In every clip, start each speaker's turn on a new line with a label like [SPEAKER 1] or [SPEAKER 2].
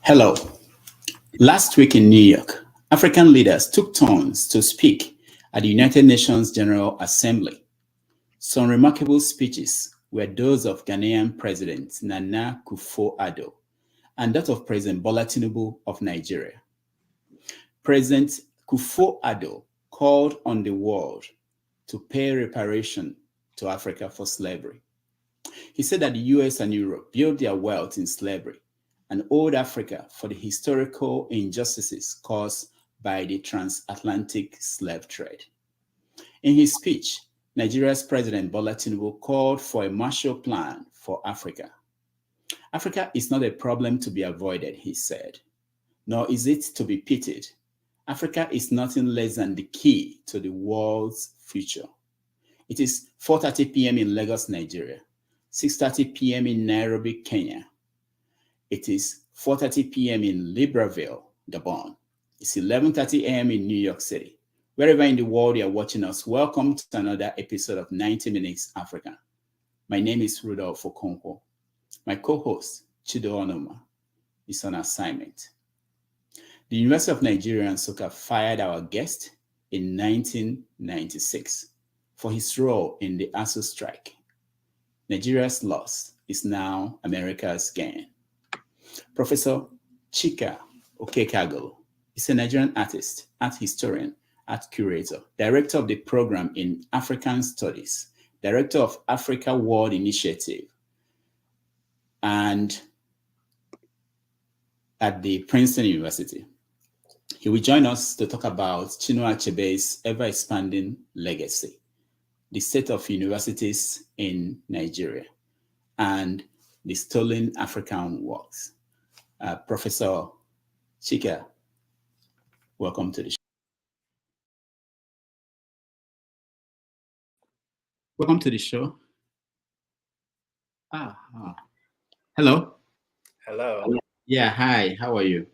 [SPEAKER 1] Hello. Last week in New York, African leaders took turns to speak at the United Nations General Assembly. Some remarkable speeches were those of Ghanaian President Nana Akufo-Addo and that of President Bola Tinubu of Nigeria. President Akufo-Addo called on the world to pay reparation to Africa for slavery. He said that the US and Europe built their wealth in slavery and owed Africa for the historical injustices caused by the transatlantic slave trade. In his speech, Nigeria's President Bola Tinubu called for a Marshall Plan for Africa. Africa is not a problem to be avoided, he said, nor is it to be pitied. Africa is nothing less than the key to the world's future. It is 4:30 p.m. in Lagos, Nigeria, 6:30 p.m. in Nairobi, Kenya. It is 4:30 p.m. in Libreville, Gabon. It's 11:30 a.m. in New York City. Wherever in the world you are watching us, welcome to another episode of 90 Minutes Africa. My name is Rudolph Okonkwo. My co-host, Chido Onoma, is on assignment. The University of Nigeria and Nsukka fired our guest in 1996 for his role in the ASU strike. Nigeria's loss is now America's gain. Professor Chika Okeke-Agulu is a Nigerian artist, art historian, art curator, director of the program in African Studies, director of Africa World Initiative, and at the Princeton University. He will join us to talk about Chinua Achebe's ever-expanding legacy, the state of universities in Nigeria, and the stolen African works. Professor Chika, welcome to the show. Welcome to the show. Hello.
[SPEAKER 2] Hello.
[SPEAKER 1] Yeah, hi. How are you?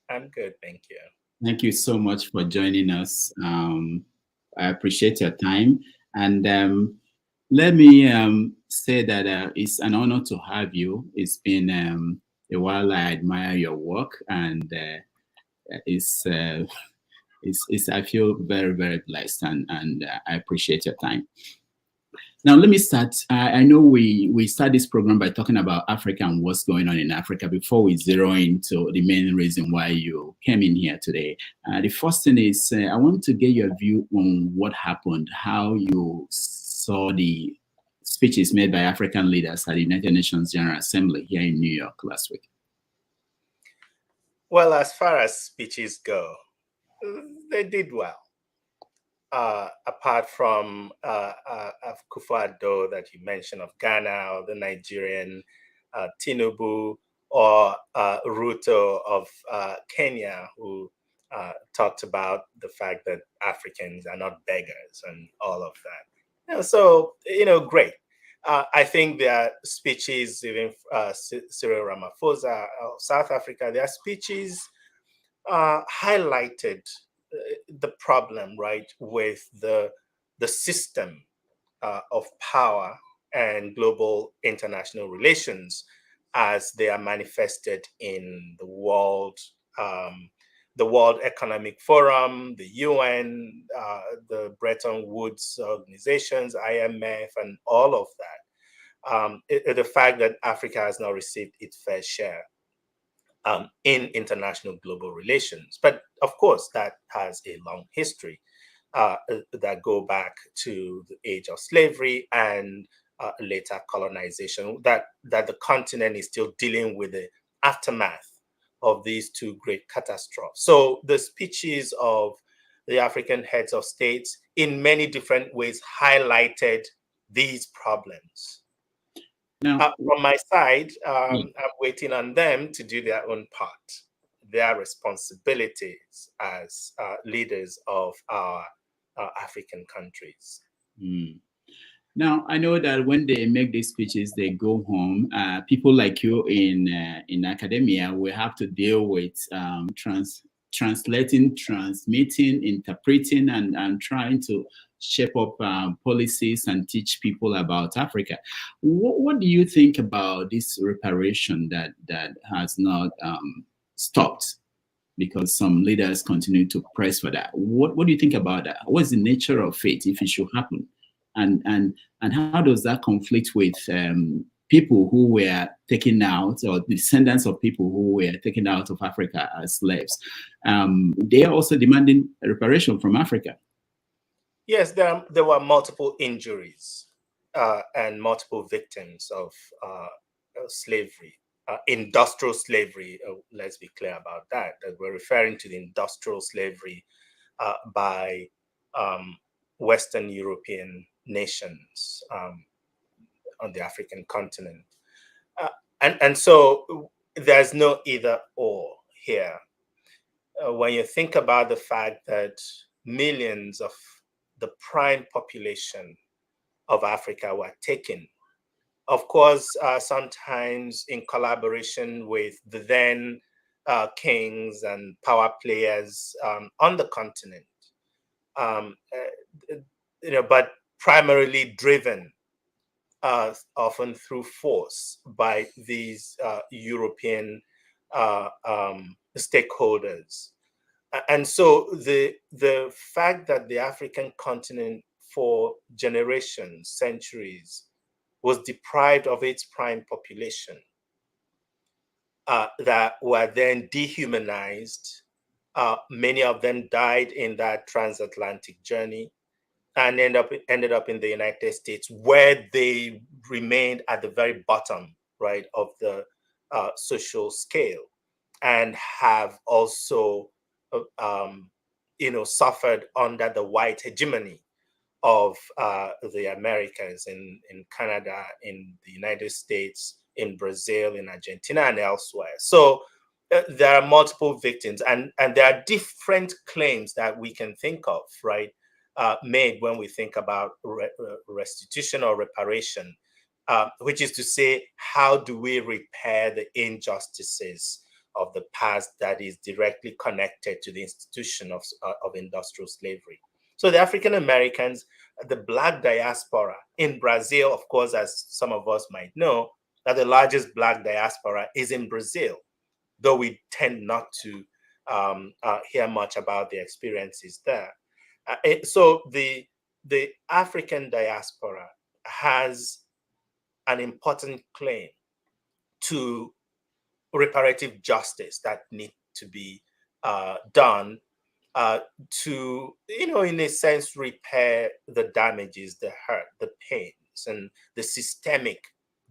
[SPEAKER 2] I'm good, thank you.
[SPEAKER 1] Thank you so much for joining us. I appreciate your time. And let me say that it's an honor to have you. It's been a while. I admire your work, and I feel very, very blessed, and I appreciate your time. Now, let me start. I know we start this program by talking about Africa and what's going on in Africa before we zero into the main reason why you came in here today. The first thing is I want to get your view on what happened, how you saw the speeches made by African leaders at the United Nations General Assembly here in New York last week.
[SPEAKER 2] Well, as far as speeches go, they did well. Apart from Akufo-Addo that you mentioned of Ghana, or the Nigerian Tinubu, or Ruto of Kenya, who talked about the fact that Africans are not beggars and all of that. So, great. I think their speeches, even Cyril Ramaphosa of South Africa, their speeches highlighted the problem, right, with the system of power and global international relations as they are manifested in the World Economic Forum, the UN, the Bretton Woods organizations, IMF, and all of that. The fact that Africa has not received its fair share in international global relations. But of course, that has a long history that go back to the age of slavery and later colonization, that the continent is still dealing with the aftermath of these two great catastrophes. So the speeches of the African heads of states in many different ways highlighted these problems. Now, from my side, I'm waiting on them to do their own part, their responsibilities as leaders of our African countries.
[SPEAKER 1] Now, I know that when they make these speeches, they go home. People like you in academia will have to deal with translating, transmitting, interpreting, and trying to shape up policies and teach people about Africa. What do you think about this reparation that has not stopped, because some leaders continue to press for that? What do you think about that? What is the nature of it if it should happen? And how does that conflict with people who were taken out, or descendants of people who were taken out of Africa as slaves? They are also demanding a reparation from Africa.
[SPEAKER 2] Yes, there were multiple injuries and multiple victims of slavery, industrial slavery. Let's be clear about that. That we're referring to the industrial slavery by Western European nations on the African continent. And so there's no either or here. When you think about the fact that millions of the prime population of Africa were taken, of course, sometimes in collaboration with the then kings and power players on the continent, but primarily driven often through force by these European stakeholders. And so the fact that the African continent for generations, centuries, was deprived of its prime population, that were then dehumanized. Many of them died in that transatlantic journey and ended up in the United States, where they remained at the very bottom, right, of the social scale, and have also suffered under the white hegemony of the Americans in Canada, in the United States, in Brazil, in Argentina, and elsewhere. So there are multiple victims, and there are different claims that we can think of, right, made when we think about restitution or reparation, which is to say, how do we repair the injustices of the past that is directly connected to the institution of industrial slavery? So the African Americans, the Black diaspora in Brazil, of course, as some of us might know, that the largest Black diaspora is in Brazil, though we tend not to hear much about the experiences there. So the African diaspora has an important claim to reparative justice that need to be done to, in a sense, repair the damages, the hurt, the pains, and the systemic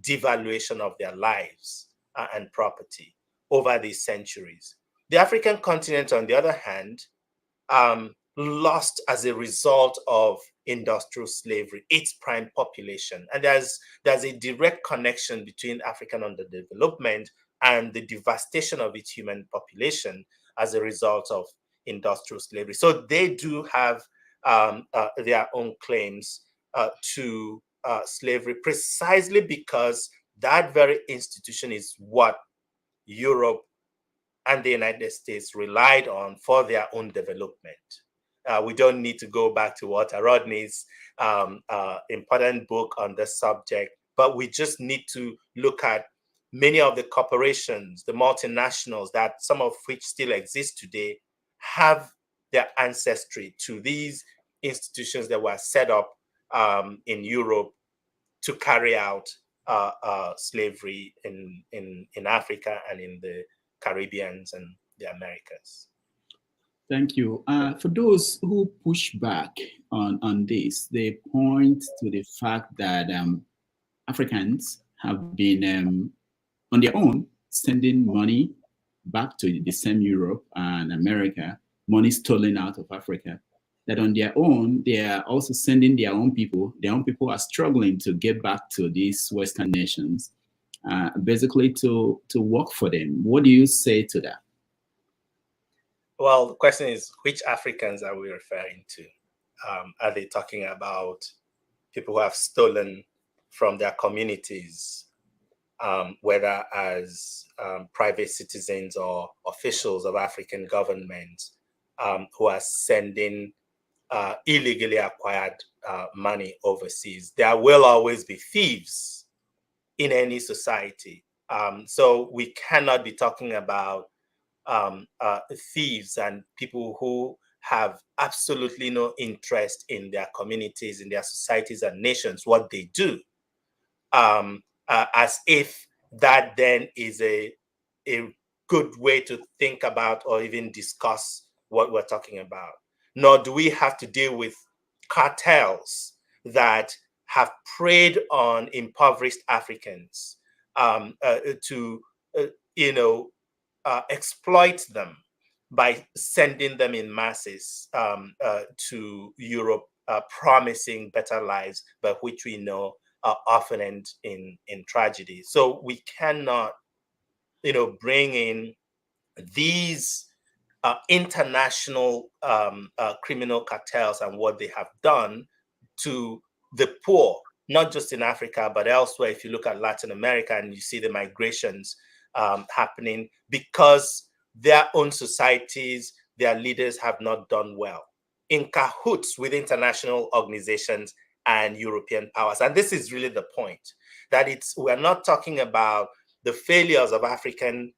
[SPEAKER 2] devaluation of their lives and property over these centuries. The African continent, on the other hand, lost as a result of industrial slavery its prime population. And there's a direct connection between African underdevelopment and the devastation of its human population as a result of industrial slavery. So they do have their own claims to slavery, precisely because that very institution is what Europe and the United States relied on for their own development. We don't need to go back to Walter Rodney's important book on this subject, but we just need to look at many of the corporations, the multinationals, that some of which still exist today, have their ancestry to these institutions that were set up in Europe to carry out slavery in Africa and in the Caribbean and the Americas.
[SPEAKER 1] Thank you. For those who push back on this, they point to the fact that Africans have been on their own sending money back to the same Europe and America, money stolen out of Africa, that on their own, they are also sending their own people. Their own people are struggling to get back to these Western nations, basically to work for them. What do you say to that?
[SPEAKER 2] Well, the question is, which Africans are we referring to? Are they talking about people who have stolen from their communities, whether as private citizens or officials of African governments, who are sending illegally acquired money overseas. There will always be thieves in any society. So we cannot be talking about thieves and people who have absolutely no interest in their communities, in their societies and nations, what they do, as if that then is a good way to think about or even discuss what we're talking about. Nor do we have to deal with cartels that have preyed on impoverished Africans to, exploit them by sending them in masses to Europe, promising better lives, but which we know often end in tragedy. So we cannot, bring in these international criminal cartels and what they have done to the poor, not just in Africa, but elsewhere. If you look at Latin America and you see the migrations happening because their own societies, their leaders have not done well in cahoots with international organizations and European powers. And this is really the point, that we're not talking about the failures of African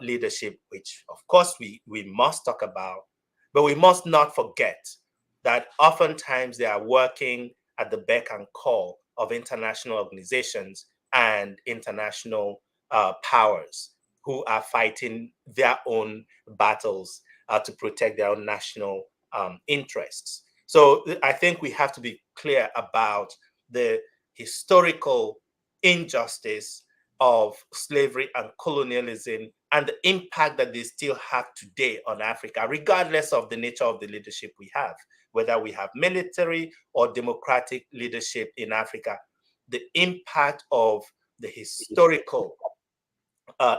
[SPEAKER 2] leadership, which of course we must talk about, but we must not forget that oftentimes they are working at the beck and call of international organizations and international powers who are fighting their own battles to protect their own national interests. So I think we have to be clear about the historical injustice of slavery and colonialism and the impact that they still have today on Africa, regardless of the nature of the leadership we have, whether we have military or democratic leadership in Africa. The impact of the historical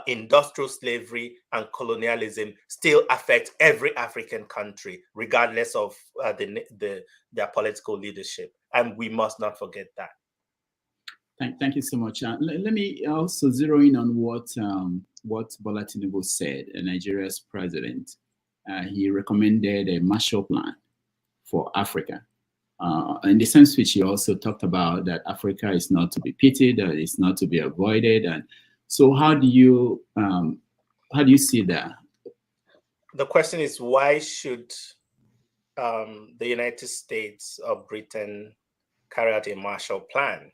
[SPEAKER 2] industrial slavery and colonialism still affect every African country, regardless of their political leadership. And we must not forget that.
[SPEAKER 1] Thank you so much. Let me also zero in on what Bola Tinubu said, Nigeria's president. He recommended a Marshall Plan for Africa. In the same speech, he also talked about that Africa is not to be pitied, that it's not to be avoided. And so, how do you see that?
[SPEAKER 2] The question is, why should the United States or Britain carry out a Marshall Plan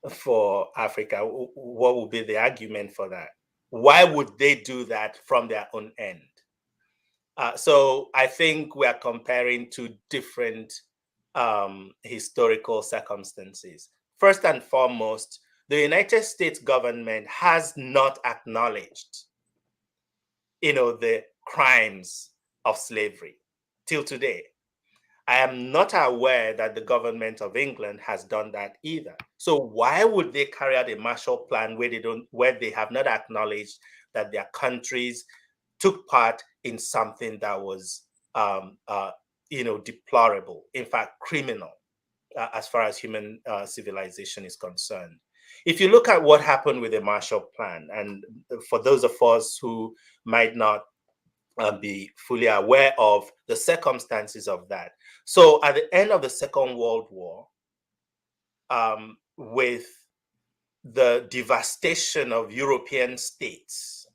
[SPEAKER 2] for Africa? What would be the argument for that? Why would they do that from their own end? So I think we are comparing two different historical circumstances. First and foremost, the United States government has not acknowledged, the crimes of slavery till today. I am not aware that the government of England has done that either. So why would they carry out a Marshall Plan where they have not acknowledged that their countries took part in something that was, deplorable, in fact, criminal, as far as human civilization is concerned? If you look at what happened with the Marshall Plan, and for those of us who might not be fully aware of the circumstances of that. So at the end of the Second World War, with the devastation of European states,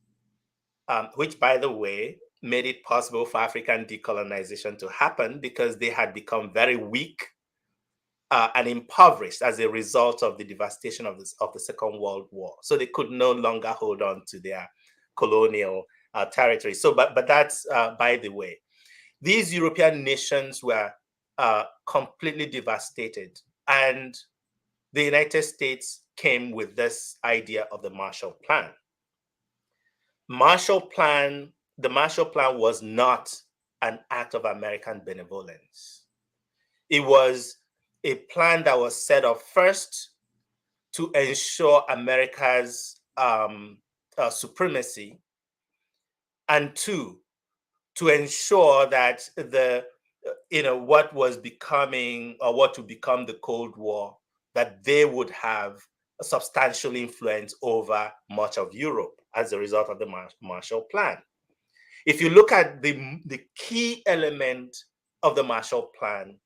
[SPEAKER 2] which, by the way, made it possible for African decolonization to happen because they had become very weak and impoverished as a result of the devastation of the Second World War. So they could no longer hold on to their colonial territory. So, but that's by the way. These European nations were completely devastated, and the United States came with this idea of the Marshall Plan. The Marshall Plan was not an act of American benevolence. It was a plan that was set up first to ensure America's supremacy, and two, to ensure that what was becoming, or what would become, the Cold War, that they would have a substantial influence over much of Europe as a result of the Marshall Plan. If you look at the key element of the Marshall Plan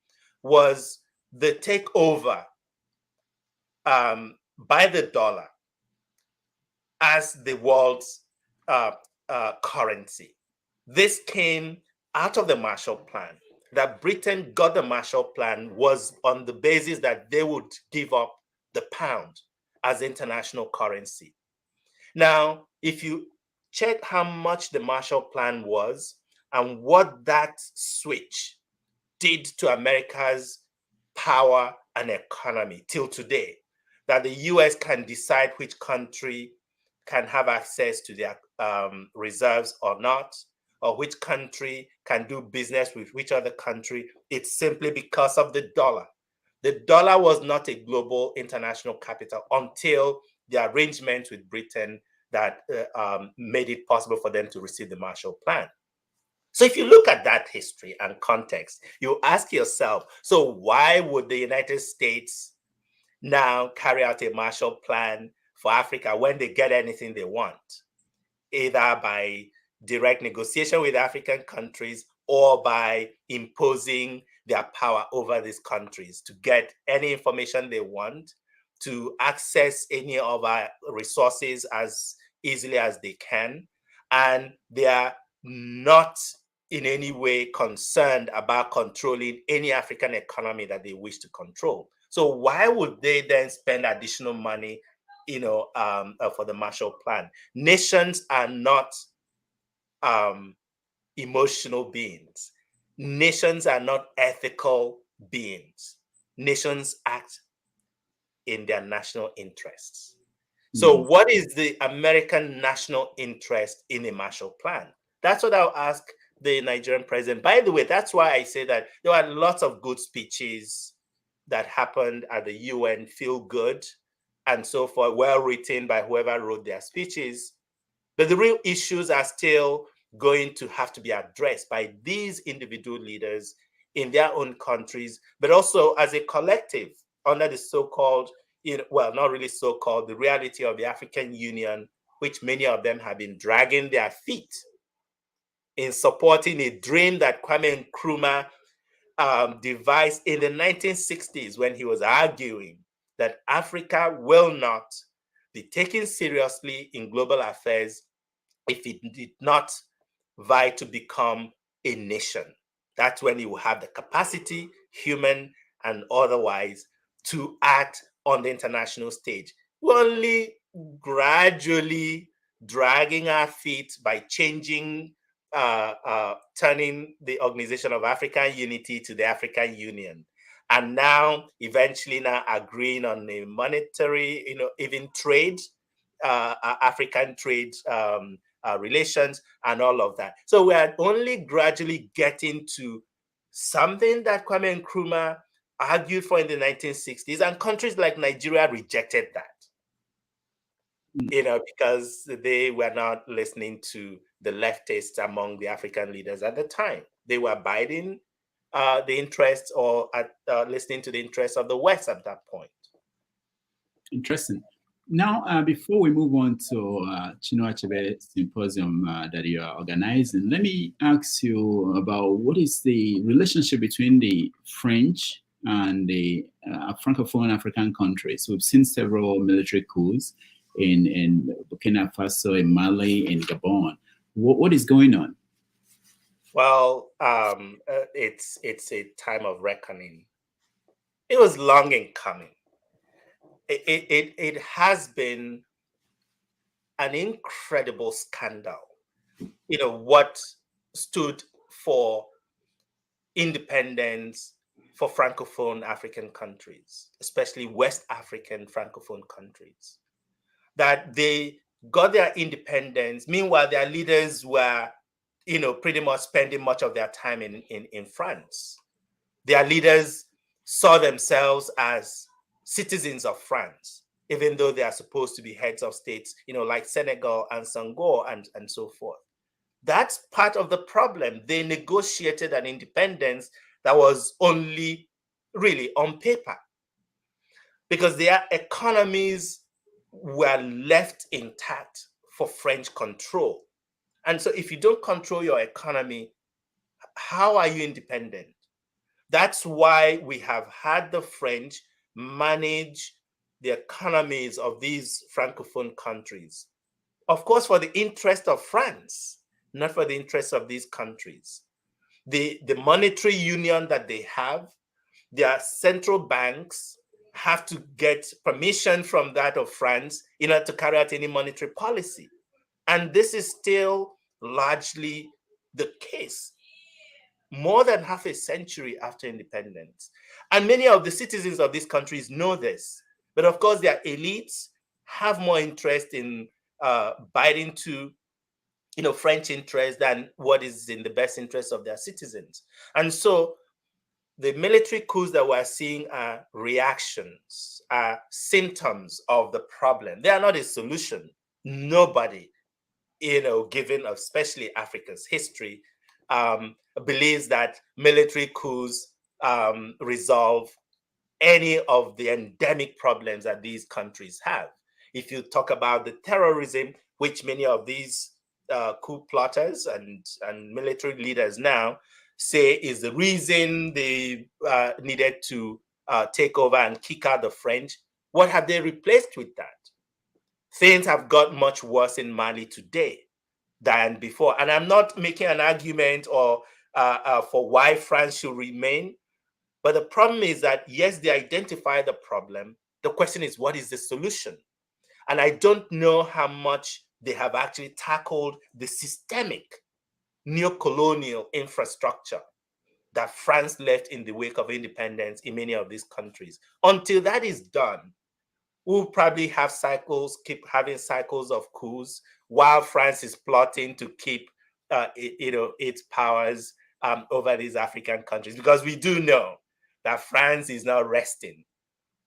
[SPEAKER 2] was the takeover by the dollar as the world's currency. This came out of the Marshall Plan. That Britain got the Marshall Plan was on the basis that they would give up the pound as international currency. Now, if you check how much the Marshall Plan was and what that switch did to America's power and economy till today, that the US can decide which country can have access to their reserves or not, or which country can do business with which other country, it's simply because of the dollar. The dollar was not a global international capital until the arrangement with Britain that made it possible for them to receive the Marshall Plan. So if you look at that history and context, you ask yourself, so why would the United States now carry out a Marshall Plan for Africa when they get anything they want, either by direct negotiation with African countries or by imposing their power over these countries to get any information they want, to access any of our resources as easily as they can. And they are not in any way concerned about controlling any African economy that they wish to control. So why would they then spend additional money, for the Marshall Plan? Nations are not emotional beings. Nations are not ethical beings. Nations act in their national interests. So what is the American national interest in a Marshall Plan? That's what I'll ask the Nigerian president. By the way, that's why I say that there were lots of good speeches that happened at the UN, feel good, and so forth, well written by whoever wrote their speeches. But the real issues are still going to have to be addressed by these individual leaders in their own countries, but also as a collective under the so-called, not really so-called, the reality of the African Union, which many of them have been dragging their feet in supporting a dream that Kwame Nkrumah devised in the 1960s when he was arguing that Africa will not be taken seriously in global affairs if it did not vie to become a nation. That's when you will have the capacity, human and otherwise, to act on the international stage. We're only gradually dragging our feet by changing, turning the Organization of African Unity to the African Union. And now, eventually now agreeing on a monetary, even trade, African trade relations and all of that. So we are only gradually getting to something that Kwame Nkrumah argued for in the 1960s, and countries like Nigeria rejected that, because they were not listening to the leftists among the African leaders at the time. They were abiding the interests or listening to the interests of the West at that point.
[SPEAKER 1] Interesting. Now, before we move on to Chinua Achebe symposium that you are organizing, let me ask you about what is the relationship between the French and the Francophone African countries. We've seen several military coups in Burkina Faso, in Mali, in Gabon. What is going on?
[SPEAKER 2] Well, it's a time of reckoning. It was long in coming. It has been an incredible scandal. What stood for independence for Francophone African countries, especially West African Francophone countries, that they got their independence. Meanwhile, their leaders were, pretty much spending much of their time in France. Their leaders saw themselves as citizens of France, even though they are supposed to be heads of states, like Senegal and Senghor and so forth. That's part of the problem. They negotiated an independence that was only really on paper, because their economies were left intact for French control. And so if you don't control your economy, how are you independent? That's why we have had the French manage the economies of these Francophone countries. Of course, for the interest of France, not for the interest of these countries. The monetary union that they have, their central banks have to get permission from that of France in order to carry out any monetary policy. And this is still largely the case more than half a century after independence. And many of the citizens of these countries know this. But of course, their elites have more interest in biting to French interest than what is in the best interest of their citizens. And so the military coups that we're seeing are reactions, are symptoms of the problem. They are not a solution. Nobody, given especially Africa's history, believes that military coups resolve any of the endemic problems that these countries have. If you talk about the terrorism, which many of these coup plotters and military leaders now say is the reason they needed to take over and kick out the French, what have they replaced with that? Things have got much worse in Mali today than before. And I'm not making an argument or for why France should remain. But the problem is that, yes, they identify the problem. The question is, what is the solution? And I don't know how much they have actually tackled the systemic neo-colonial infrastructure that France left in the wake of independence in many of these countries. Until that is done, we'll probably have cycles, keep having cycles of coups while France is plotting to keep its powers over these African countries. Because we do know that France is now resting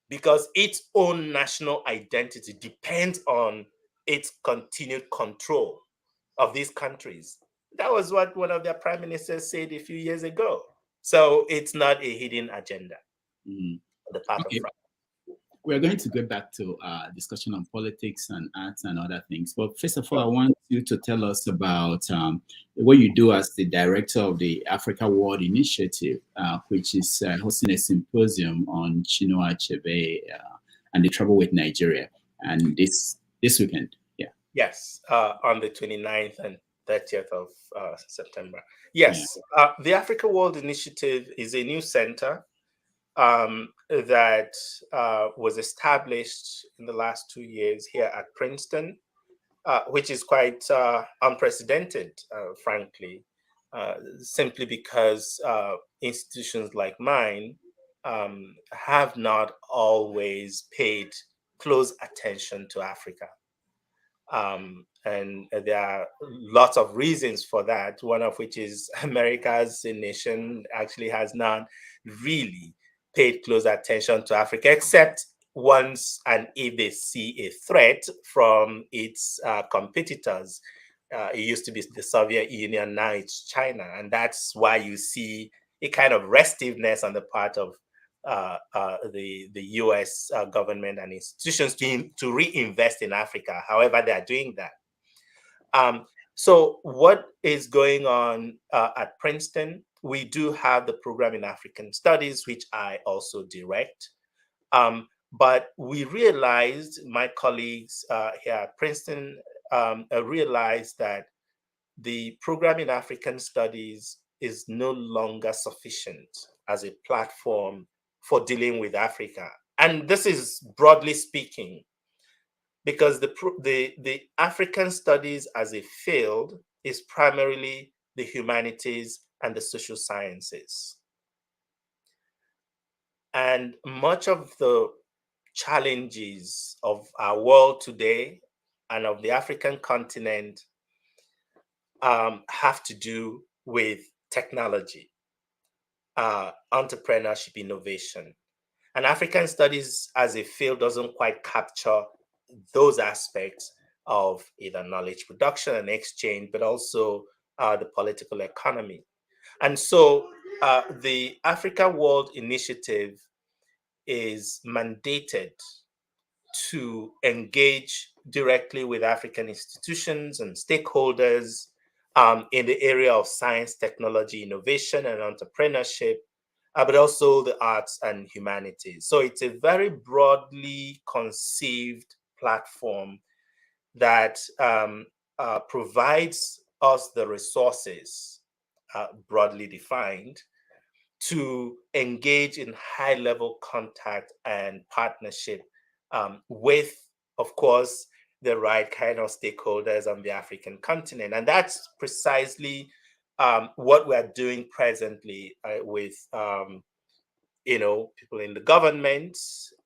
[SPEAKER 2] because its own national identity depends on its continued control of these countries. That was what one of their prime ministers said a few years ago. So it's not a hidden agenda on the part of France.
[SPEAKER 1] We're going to get back to discussion on politics and arts and other things. But first of all, I want you to tell us about what you do as the director of the Africa World Initiative, which is hosting a symposium on Chinua Achebe and the trouble with Nigeria. And this weekend, yeah.
[SPEAKER 2] Yes, on the 29th and 30th of September. Yes, yeah. The Africa World Initiative is a new center that was established in the last 2 years here at Princeton, which is quite unprecedented, frankly, simply because institutions like mine have not always paid close attention to Africa. And there are lots of reasons for that, one of which is America as a nation actually has not really paid close attention to Africa, except once and if they see a threat from its competitors. It used to be the Soviet Union, now it's China. And that's why you see a kind of restiveness on the part of the US government and institutions to reinvest in Africa, however they are doing that. So what is going on at Princeton? We do have the program in African Studies, which I also direct. But we realized, my colleagues here at Princeton realized that the program in African Studies is no longer sufficient as a platform for dealing with Africa. And this is broadly speaking, because the African studies as a field is primarily the humanities and the social sciences. And much of the challenges of our world today and of the African continent have to do with technology, entrepreneurship, innovation. And African studies as a field doesn't quite capture those aspects of either knowledge production and exchange, but also the political economy. And so the Africa World Initiative is mandated to engage directly with African institutions and stakeholders in the area of science, technology, innovation, and entrepreneurship, but also the arts and humanities. So it's a very broadly conceived platform that provides us the resources, broadly defined, to engage in high-level contact and partnership with, of course, the right kind of stakeholders on the African continent. And that's precisely what we're doing presently with people in the government,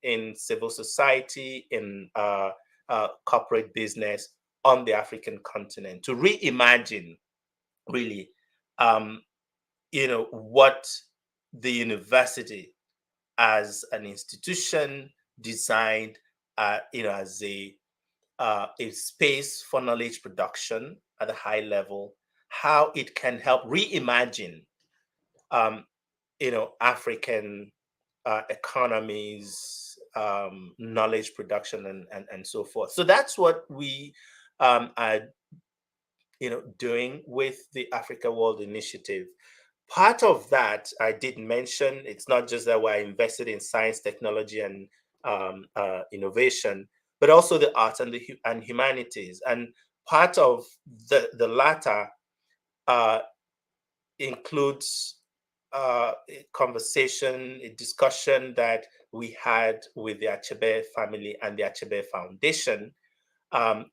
[SPEAKER 2] in civil society, in corporate business on the African continent, to reimagine really what the university as an institution designed as a space for knowledge production at a high level, how it can help reimagine African economies, knowledge production, and so forth. So that's what we are doing with the Africa World Initiative. Part of that, I did mention, it's not just that we're invested in science, technology, and innovation, but also the arts and the humanities. And part of the latter includes a conversation, a discussion that we had with the Achebe family and the Achebe Foundation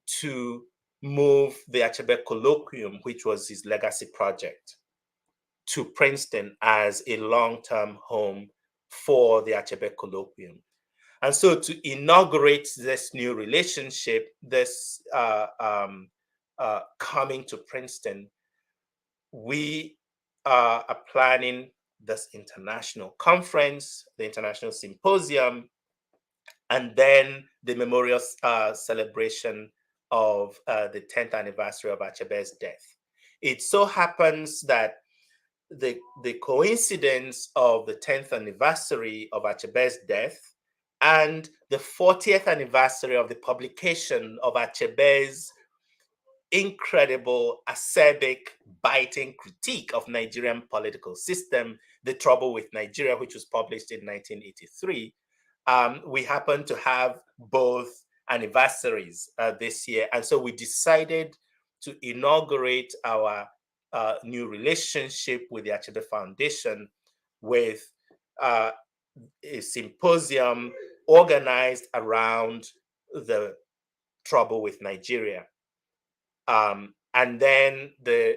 [SPEAKER 2] to move the Achebe Colloquium, which was his legacy project, to Princeton as a long-term home for the Achebe Colloquium. And so to inaugurate this new relationship, this coming to Princeton, we are planning this international conference, the international symposium, and then the memorial celebration of the 10th anniversary of Achebe's death. It so happens that the coincidence of the 10th anniversary of Achebe's death and the 40th anniversary of the publication of Achebe's incredible, acerbic, biting critique of Nigerian political system, The Trouble with Nigeria, which was published in 1983. We happen to have both anniversaries this year. And so we decided to inaugurate our new relationship with the Achebe Foundation with a symposium organized around the trouble with Nigeria. And then the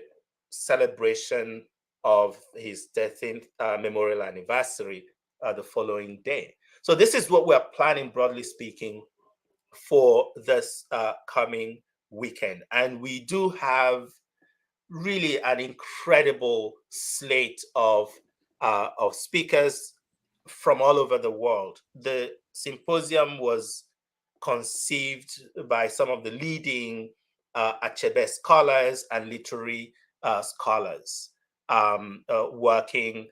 [SPEAKER 2] celebration of his 13th memorial anniversary the following day. So this is what we're planning, broadly speaking, for this coming weekend. And we do have really an incredible slate of speakers from all over the world. The symposium was conceived by some of the leading Achebe scholars and literary scholars working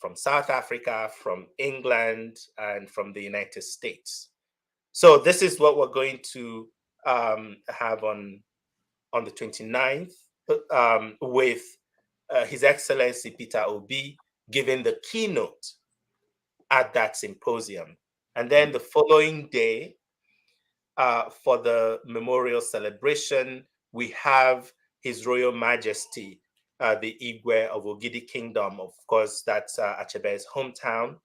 [SPEAKER 2] from South Africa, from England, and from the United States. So this is what we're going to have on the 29th with His Excellency Peter Obi giving the keynote at that symposium. And then the following day, for the memorial celebration, we have His Royal Majesty, the Igwe of Ogidi Kingdom. Of course, that's Achebe's hometown.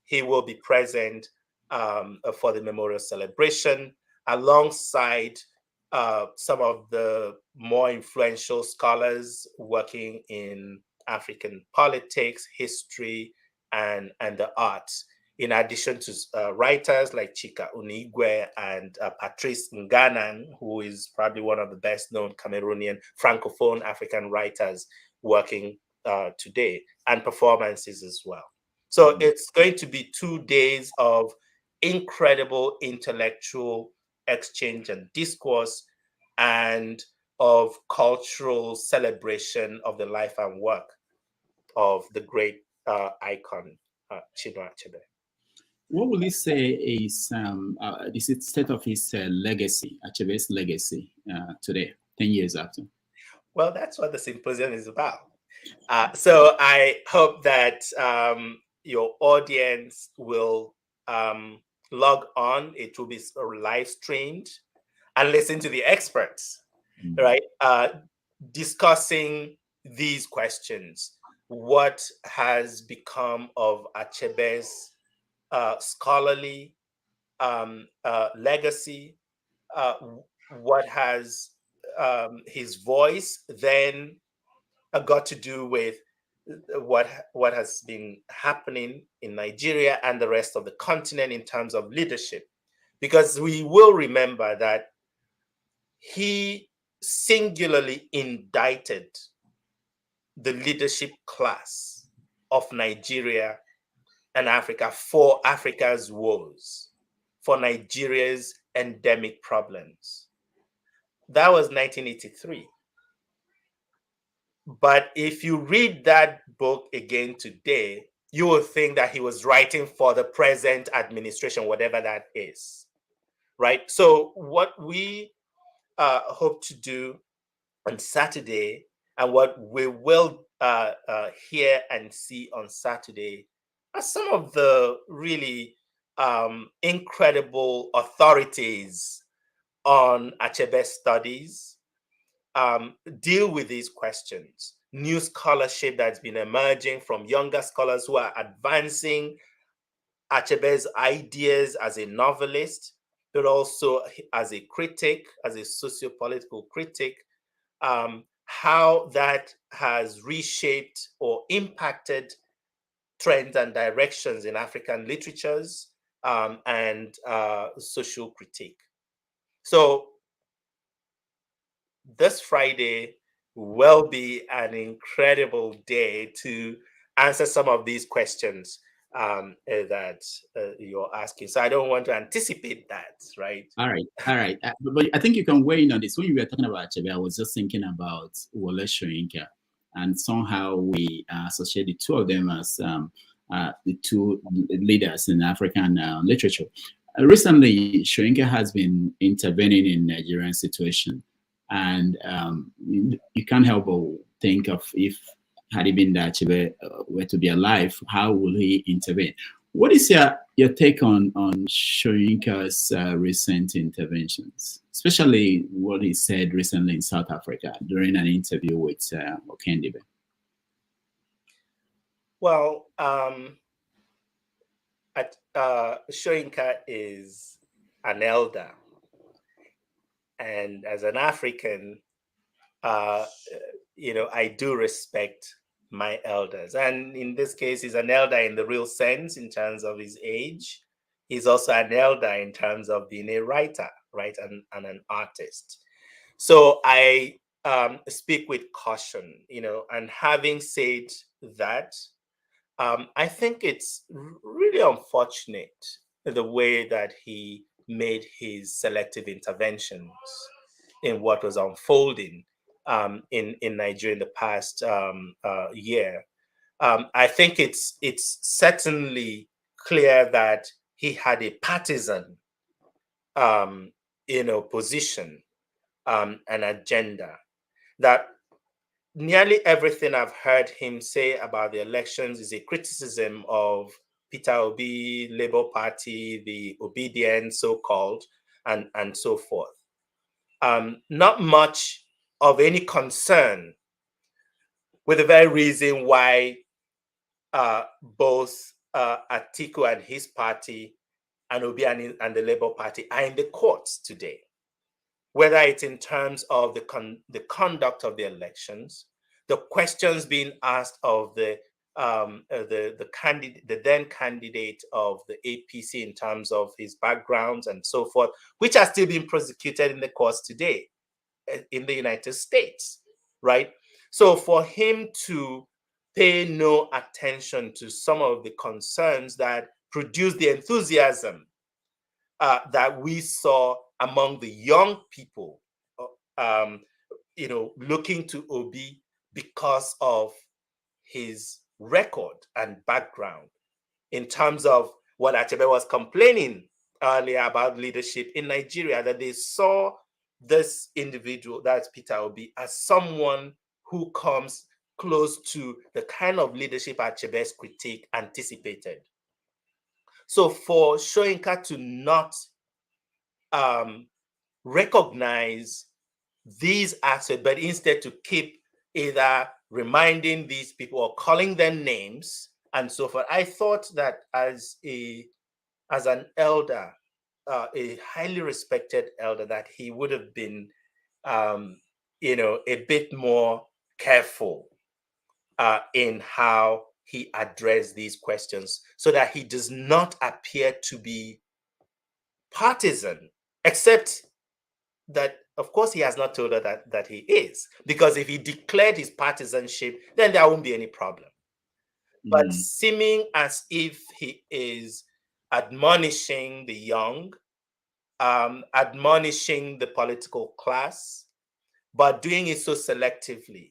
[SPEAKER 2] He will be present for the memorial celebration alongside some of the more influential scholars working in African politics, history, and the arts, in addition to writers like Chika Onigwe and Patrice Nganang, who is probably one of the best-known Cameroonian Francophone African writers working today, and performances as well. So it's going to be 2 days of incredible intellectual exchange and discourse, and of cultural celebration of the life and work of the great icon, Chinua Achebe.
[SPEAKER 1] What will you say is the state of his legacy, Achebe's legacy today, 10 years after?
[SPEAKER 2] Well, that's what the symposium is about. So I hope that, your audience will log on. It will be live streamed and listen to the experts, right? Discussing these questions. What has become of Achebe's scholarly legacy? What has his voice then got to do with what has been happening in Nigeria and the rest of the continent in terms of leadership? Because we will remember that he singularly indicted the leadership class of Nigeria and Africa for Africa's woes, for Nigeria's endemic problems. That was 1983. But if you read that book again today, you will think that he was writing for the present administration, whatever that is, right? So what we hope to do on Saturday, and what we will hear and see on Saturday, are some of the really incredible authorities on Achebe studies deal with these questions. New scholarship that's been emerging from younger scholars who are advancing Achebe's ideas as a novelist, but also as a critic, as a socio-political critic, how that has reshaped or impacted trends and directions in African literatures and social critique. So this Friday will be an incredible day to answer some of these questions that you're asking. So I don't want to anticipate that, right?
[SPEAKER 1] All right, all right. But I think you can weigh in on this. When you were talking about Achebe, I was just thinking about Wole Soyinka, and somehow we associate the two of them as the two leaders in African literature. Recently, Soyinka has been intervening in Nigerian situation, and you can't help but think of, if had he been that Achebe were to be alive, how will he intervene? What is your take on Soyinka's recent interventions, especially what he said recently in South Africa during an interview with Okendebe?
[SPEAKER 2] Well, Soyinka is an elder, and as an African, I do respect my elders. And in this case, he's an elder in the real sense in terms of his age. He's also an elder in terms of being a writer, right, and an artist. So I speak with caution, and having said that, I think it's really unfortunate the way that he made his selective interventions in what was unfolding in Nigeria in the past year. I think it's certainly clear that he had a partisan, position, an agenda. That nearly everything I've heard him say about the elections is a criticism of Peter Obi, Labour Party, the obedient so-called, and so forth. Not much of any concern with the very reason why both Atiku and his party and Obi and the Labour Party are in the courts today, whether it's in terms of the conduct of the elections, the questions being asked of the then candidate of the APC in terms of his backgrounds and so forth, which are still being prosecuted in the courts today in the United States, right? So for him to pay no attention to some of the concerns that produced the enthusiasm that we saw among the young people, looking to Obi because of his record and background in terms of what Achebe was complaining earlier about leadership in Nigeria, that they saw this individual, that's Peter Obi, as someone who comes close to the kind of leadership Achebe's critique anticipated. So for Soyinka to not recognize these aspects, but instead to keep either reminding these people or calling them names and so forth, I thought that as an elder, a highly respected elder, that he would have been, a bit more careful in how he addressed these questions, so that he does not appear to be partisan, except that, of course, he has not told her that he is, because if he declared his partisanship, then there won't be any problem. But seeming as if he is admonishing the young, admonishing the political class, but doing it so selectively,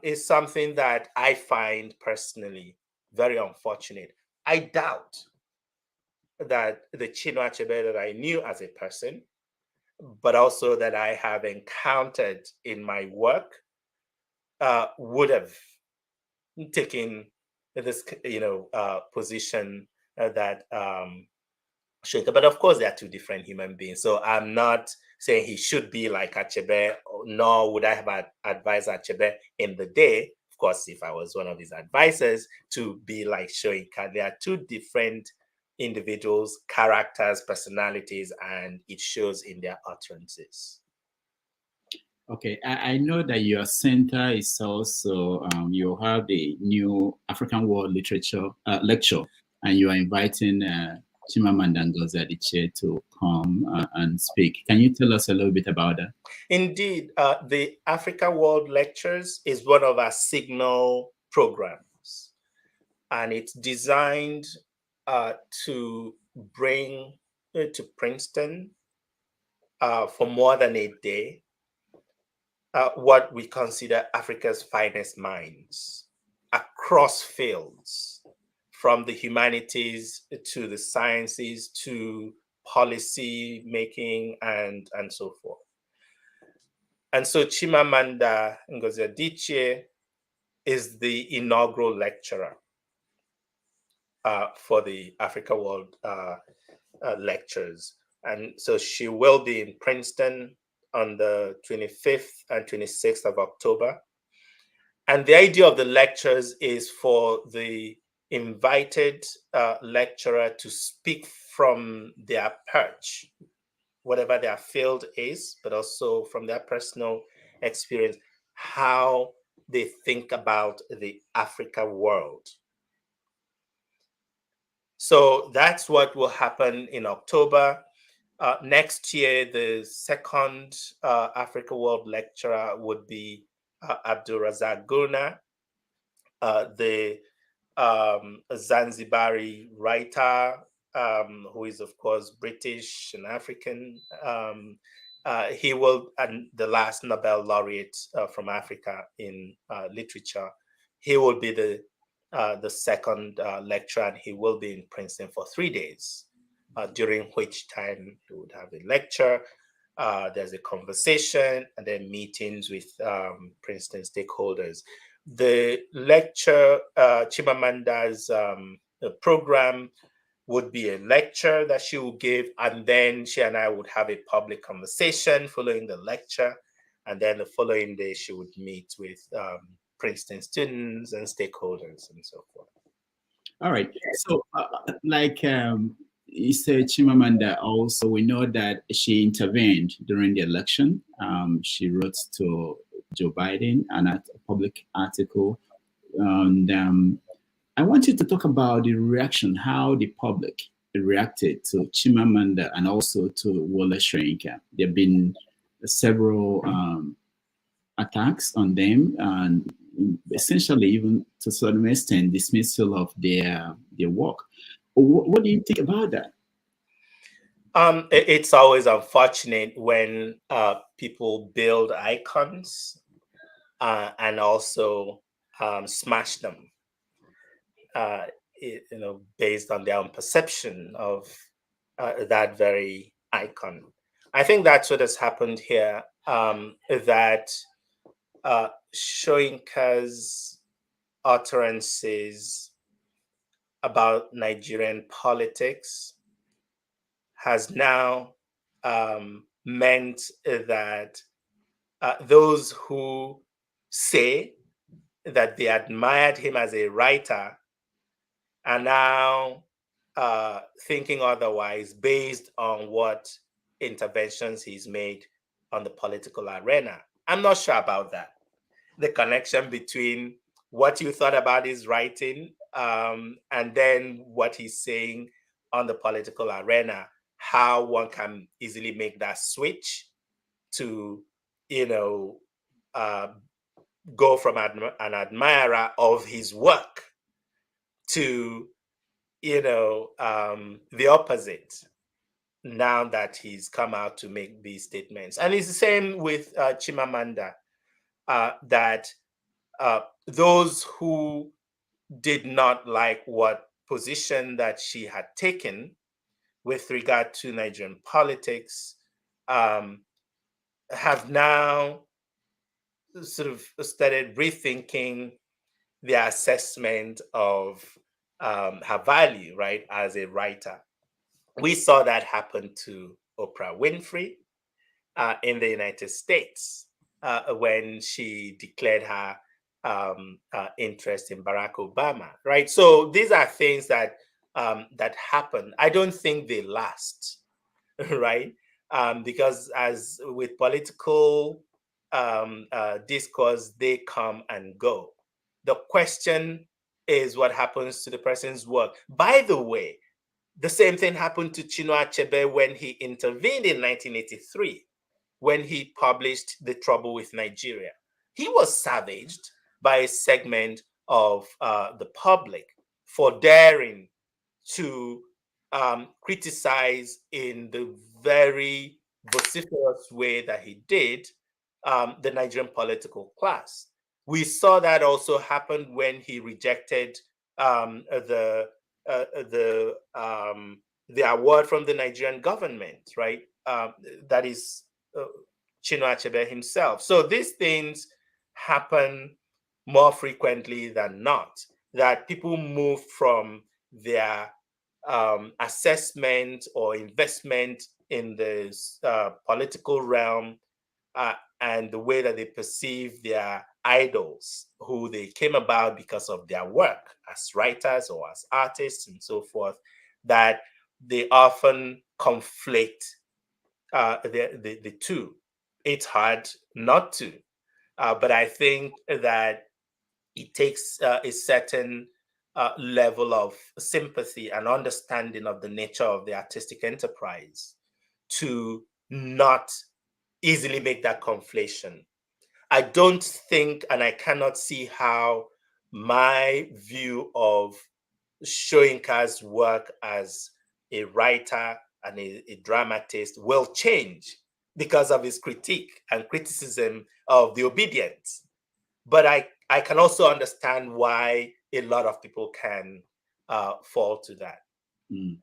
[SPEAKER 2] is something that I find personally very unfortunate. I doubt that the Chinua Achebe that I knew as a person, but also that I have encountered in my work, would have taken this, position that Shaker. But of course, they are two different human beings. So I'm not saying he should be like Achebe, nor would I have advised Achebe in the day. Of course, if I was one of his advisors, to be like Soyinka. They are two different individuals, characters, personalities, and it shows in their utterances.
[SPEAKER 1] Okay, I know that your center is also, you have the new African World Literature lecture, and you are inviting Chimamanda Ngozi Adichie to come and speak. Can you tell us a little bit about that?
[SPEAKER 2] Indeed, the Africa World Lectures is one of our signal programs, and it's designed to bring to Princeton for more than a day what we consider Africa's finest minds across fields, from the humanities to the sciences to policy making and so forth. And so Chimamanda Ngozi Adichie is the inaugural lecturer for the Africa World Lectures. And so she will be in Princeton on the 25th and 26th of October. And the idea of the lectures is for the invited lecturer to speak from their perch, whatever their field is, but also from their personal experience, how they think about the Africa world. So that's what will happen in October. Next year, the second Africa World lecturer would be Abdulrazak Gurna, the Zanzibari writer, who is, of course, British and African. He will, and the last Nobel laureate from Africa in literature, he will be the second lecturer, and he will be in Princeton for 3 days, during which time he would have a lecture. There's a conversation and then meetings with Princeton stakeholders. The lecture, Chimamanda's program, would be a lecture that she will give, and then she and I would have a public conversation following the lecture, and then the following day she would meet with Princeton students and stakeholders and so forth.
[SPEAKER 1] All right. So, you said Chimamanda, also, we know that she intervened during the election. She wrote to Joe Biden a public article. And I want you to talk about the reaction, how the public reacted to Chimamanda and also to Wole Soyinka. There have been several attacks on them, and essentially even to some extent dismissal of their work. What do you think about that?
[SPEAKER 2] It's always unfortunate when people build icons and also smash them, based on their own perception of that very icon. I think that's what has happened here. That Soyinka's utterances about Nigerian politics has now meant that those who say that they admired him as a writer are now thinking otherwise based on what interventions he's made on the political arena. I'm not sure about that. The connection between what you thought about his writing and then what he's saying on the political arena, how one can easily make that switch to, uh, go from an admirer of his work to, the opposite now that he's come out to make these statements. And it's the same with Chimamanda, that those who did not like what position that she had taken with regard to Nigerian politics have now sort of started rethinking their assessment of her value, right, as a writer. We saw that happen to Oprah Winfrey in the United States when she declared her interest in Barack Obama, right? So these are things that that happen. I don't think they last, right? Because as with political discourse, they come and go. The question is what happens to the person's work. By the way, the same thing happened to Chinua Achebe when he intervened in 1983, when he published The Trouble with Nigeria. He was savaged by a segment of the public for daring to criticize in the very vociferous way that he did the Nigerian political class. We saw that also happen when he rejected the uh, the um, the award from the Nigerian government, right? That is Chinua Achebe himself. So these things happen more frequently than not. That people move from their assessment or investment in the political realm and the way that they perceive their idols, who they came about because of their work as writers or as artists and so forth, that they often conflict the two. It's hard not to, but I think that it takes a certain level of sympathy and understanding of the nature of the artistic enterprise to not easily make that conflation. I don't think, and I cannot see how my view of Soyinka's work as a writer and a dramatist will change because of his critique and criticism of the obedience. But I can also understand why a lot of people can fall to that.
[SPEAKER 1] Mm.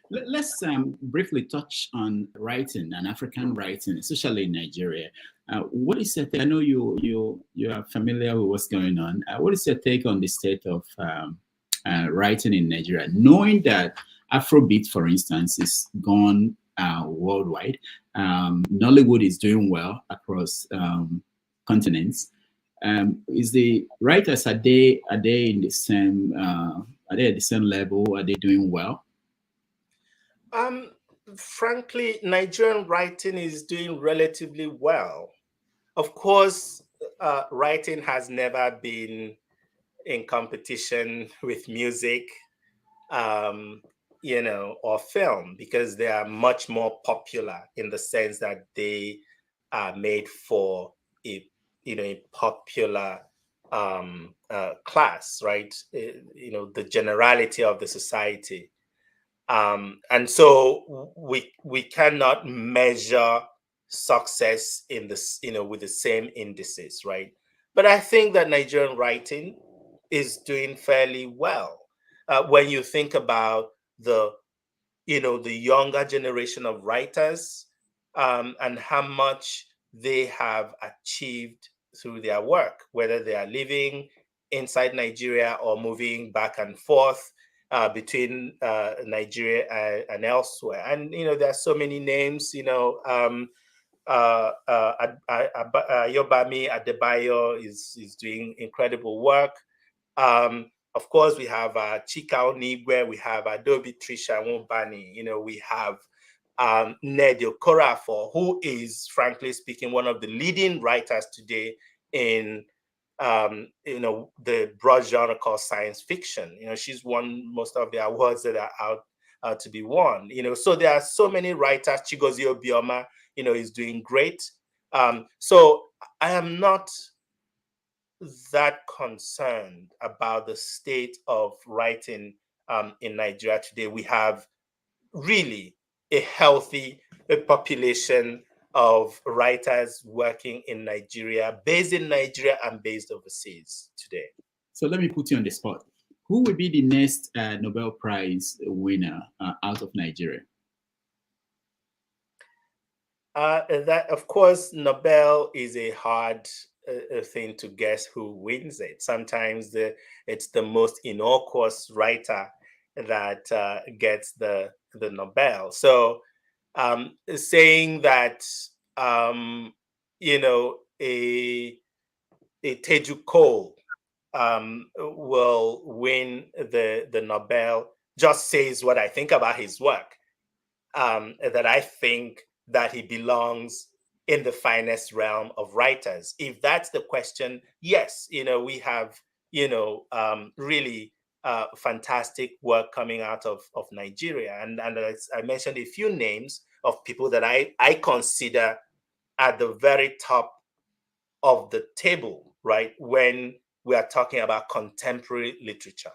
[SPEAKER 1] Let's briefly touch on writing and African writing, especially in Nigeria. What is your take? I know you are familiar with what's going on. What is your take on the state of writing in Nigeria, knowing that Afrobeat, for instance, is gone worldwide? Nollywood is doing well across continents. Is the writers, are they in the same are they at the same level? Are they doing well?
[SPEAKER 2] Um, Frankly, Nigerian writing is doing relatively well. Of course, writing has never been in competition with music, um, or film, because they are much more popular in the sense that they are made for a popular class, right? The generality of the society. And so we cannot measure success in this, with the same indices, right? But I think that Nigerian writing is doing fairly well. When you think about the younger generation of writers and how much they have achieved through their work, whether they are living inside Nigeria or moving back and forth between Nigeria and elsewhere. And, there are so many names, Yobami Adebayo is doing incredible work. Of course, we have Chika Onigwe, we have Adobe Trisha Nwobani, we have Ned Okorafor, who is, frankly speaking, one of the leading writers today in the broad genre called science fiction. She's won most of the awards that are out to be won. So there are so many writers. Chigozie Obioma, is doing great. So I am not that concerned about the state of writing in Nigeria today. We have really a healthy population of writers working in Nigeria, based in Nigeria and based overseas today.
[SPEAKER 1] So let me put you on the spot. Who will be the next Nobel Prize winner out of Nigeria?
[SPEAKER 2] That, of course, Nobel is a hard thing to guess who wins it. Sometimes it's the most innocuous writer that gets the Nobel. So saying that a Teju Cole will win the Nobel just says what I think about his work. That I think that he belongs in the finest realm of writers. If that's the question, yes, we have really fantastic work coming out of Nigeria. And as I mentioned a few names of people that I consider at the very top of the table, right, when we are talking about contemporary literature,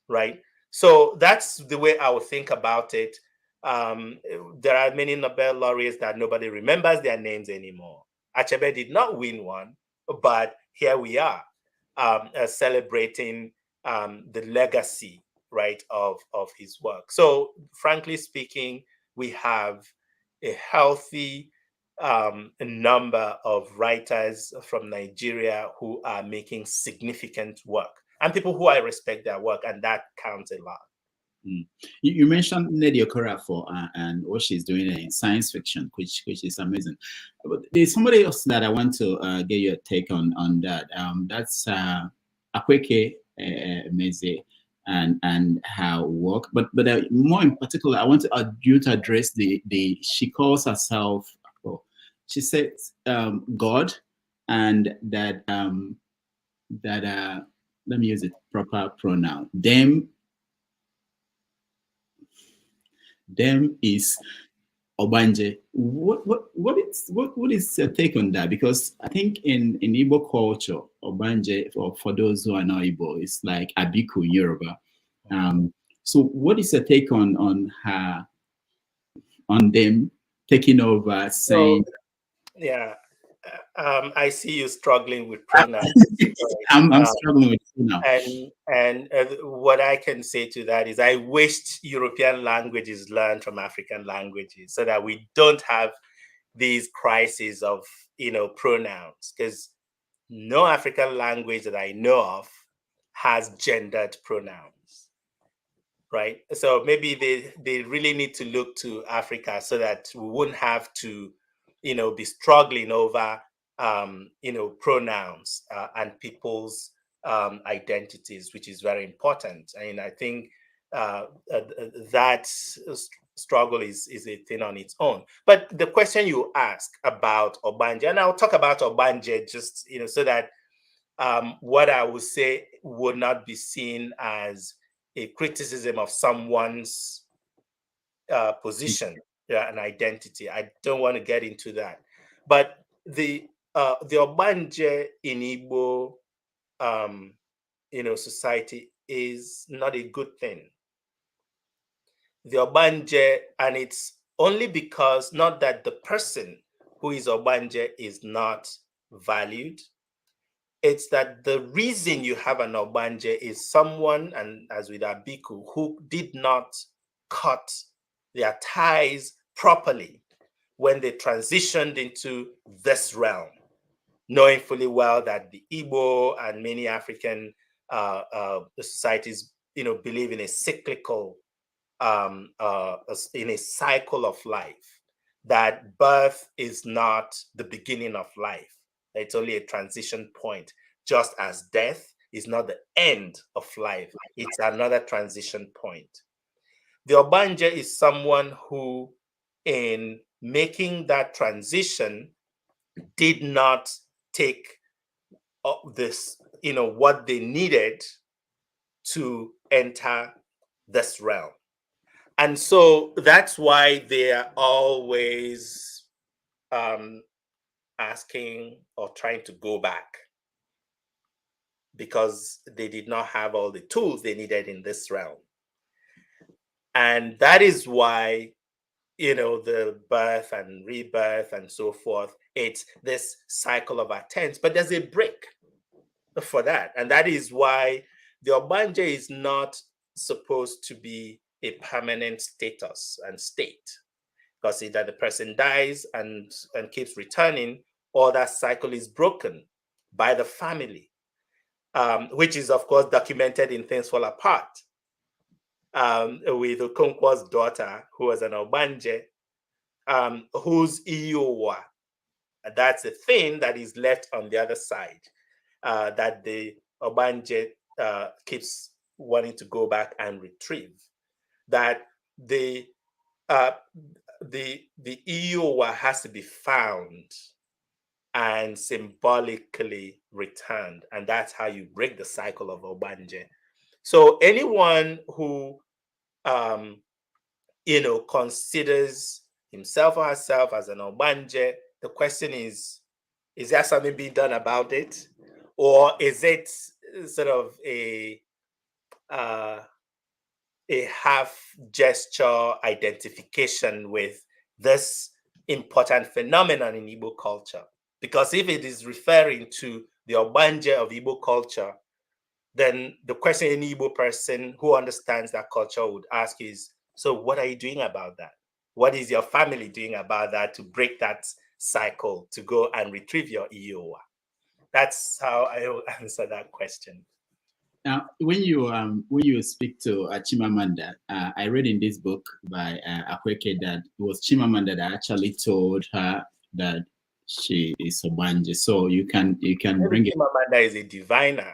[SPEAKER 2] right? So that's the way I would think about it. There are many Nobel laureates that nobody remembers their names anymore. Achebe did not win one, but here we are celebrating the legacy, right, of his work. So frankly speaking, we have a healthy number of writers from Nigeria who are making significant work, and people who I respect their work, and that counts a lot.
[SPEAKER 1] You mentioned Nnedi Okorafor and what she's doing in science fiction, which is amazing. But there's somebody else that I want to get your take on that. That's Akweke Meze and her work. But more in particular, I want you to address she calls herself. She says God, and that let me use the proper pronoun. Them is Obanje. What is your take on that? Because I think in Igbo culture, Obanje, for those who are not Igbo, it's like Abiku in Yoruba. So what is your take on them taking over, saying?
[SPEAKER 2] I see you struggling with pronouns.
[SPEAKER 1] I'm struggling with pronouns.
[SPEAKER 2] And what I can say to that is I wished European languages learned from African languages so that we don't have these crises of, pronouns, because no African language that I know of has gendered pronouns, right? So maybe they really need to look to Africa so that we wouldn't have to be struggling over, pronouns and people's identities, which is very important. I mean, I think that struggle is a thing on its own. But the question you ask about Obanje, and I'll talk about Obanje just, so that what I would say would not be seen as a criticism of someone's position, an identity. I don't want to get into that. But the Obanje in Igbo, society is not a good thing. The Obanje, and it's only because not that the person who is Obanje is not valued. It's that the reason you have an Obanje is someone, and as with Abiku, who did not cut their ties properly when they transitioned into this realm. knowing fully well that the Igbo and many African societies, believe in a cyclical, in a cycle of life, that birth is not the beginning of life. It's only a transition point, just as death is not the end of life. It's another transition point. The Obanje is someone who, in making that transition, did not take this, what they needed to enter this realm. And so that's why they are always asking or trying to go back, because they did not have all the tools they needed in this realm. And that is why, the birth and rebirth and so forth, it's this cycle of attempts, but there's a break for that. And that is why the Obanje is not supposed to be a permanent status and state, because either the person dies and keeps returning, or that cycle is broken by the family, which is, of course, documented in Things Fall Apart, with Okonkwo's daughter, who was an Obanje, whose Iowa, that's the thing that is left on the other side, that the Obanje keeps wanting to go back and retrieve. That the Iowa has to be found and symbolically returned, and that's how you break the cycle of Obanje. So anyone who considers himself or herself as an Obanje, the question is there something being done about it, or is it sort of a half gesture identification with this important phenomenon in Igbo culture? Because if it is referring to the Obanje of Igbo culture, then the question any Igbo person who understands that culture would ask is, so what are you doing about that? What is your family doing about that to break that cycle, to go and retrieve your Iowa? That's how I will answer that question.
[SPEAKER 1] Now, when you speak to Chimamanda, I read in this book by Akweke that it was Chimamanda that actually told her that she is Obanje. So you can bring it.
[SPEAKER 2] Chimamanda is a diviner.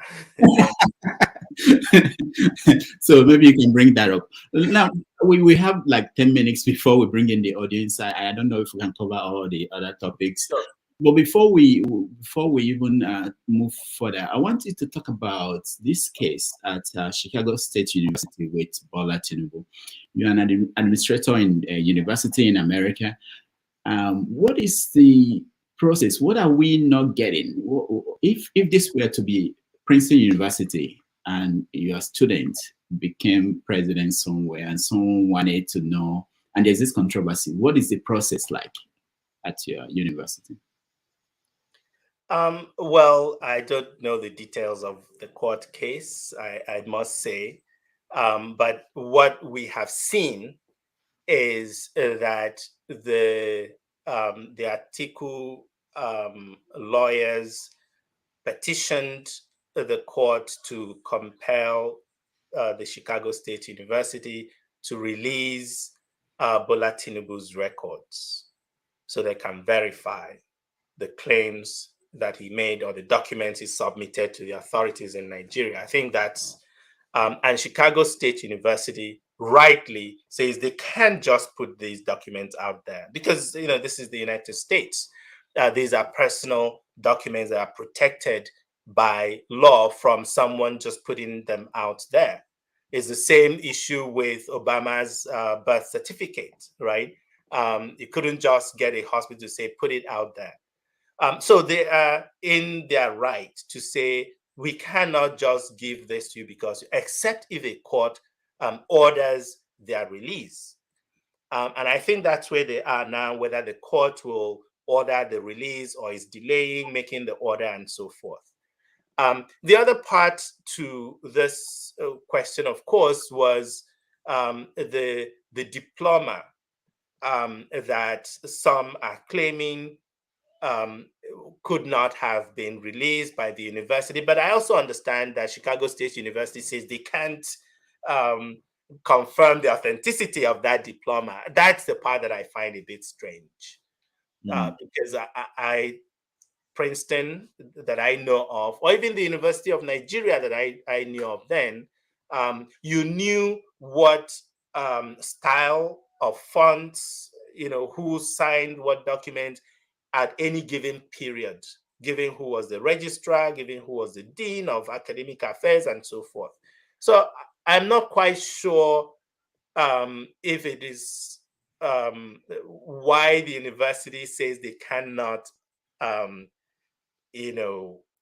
[SPEAKER 1] So maybe you can bring that up. Now, we have like 10 minutes before we bring in the audience. I don't know if we can cover all the other topics.
[SPEAKER 2] Sure.
[SPEAKER 1] But before we even move further, I want you to talk about this case at Chicago State University with Bola Tinubu. You're an administrator in a university in America. What is the process? What are we not getting? If this were to be Princeton University and your student became president somewhere and someone wanted to know, and there's this controversy, what is the process like at your university?
[SPEAKER 2] Well, I don't know the details of the court case, I must say. But what we have seen is that the Atiku lawyers petitioned the court to compel the Chicago State University to release Bola Tinubu's records so they can verify the claims that he made or the documents he submitted to the authorities in Nigeria. I think that's, and Chicago State University rightly says they can't just put these documents out there because, this is the United States. These are personal documents that are protected by law from someone just putting them out there. It's the same issue with Obama's birth certificate, right? You couldn't just get a hospital to say, put it out there. So they are in their right to say, we cannot just give this to you because, except if a court orders their release. And I think that's where they are now, whether the court will order the release or is delaying making the order and so forth. The other part to this question, of course, was the diploma that some are claiming could not have been released by the university. But I also understand that Chicago State University says they can't confirm the authenticity of that diploma. That's the part that I find a bit strange, because Princeton that I know of, or even the University of Nigeria that I knew of then, you knew what style of fonts, who signed what document at any given period, given who was the registrar, given who was the dean of academic affairs, and so forth. So I'm not quite sure if it is why the university says they cannot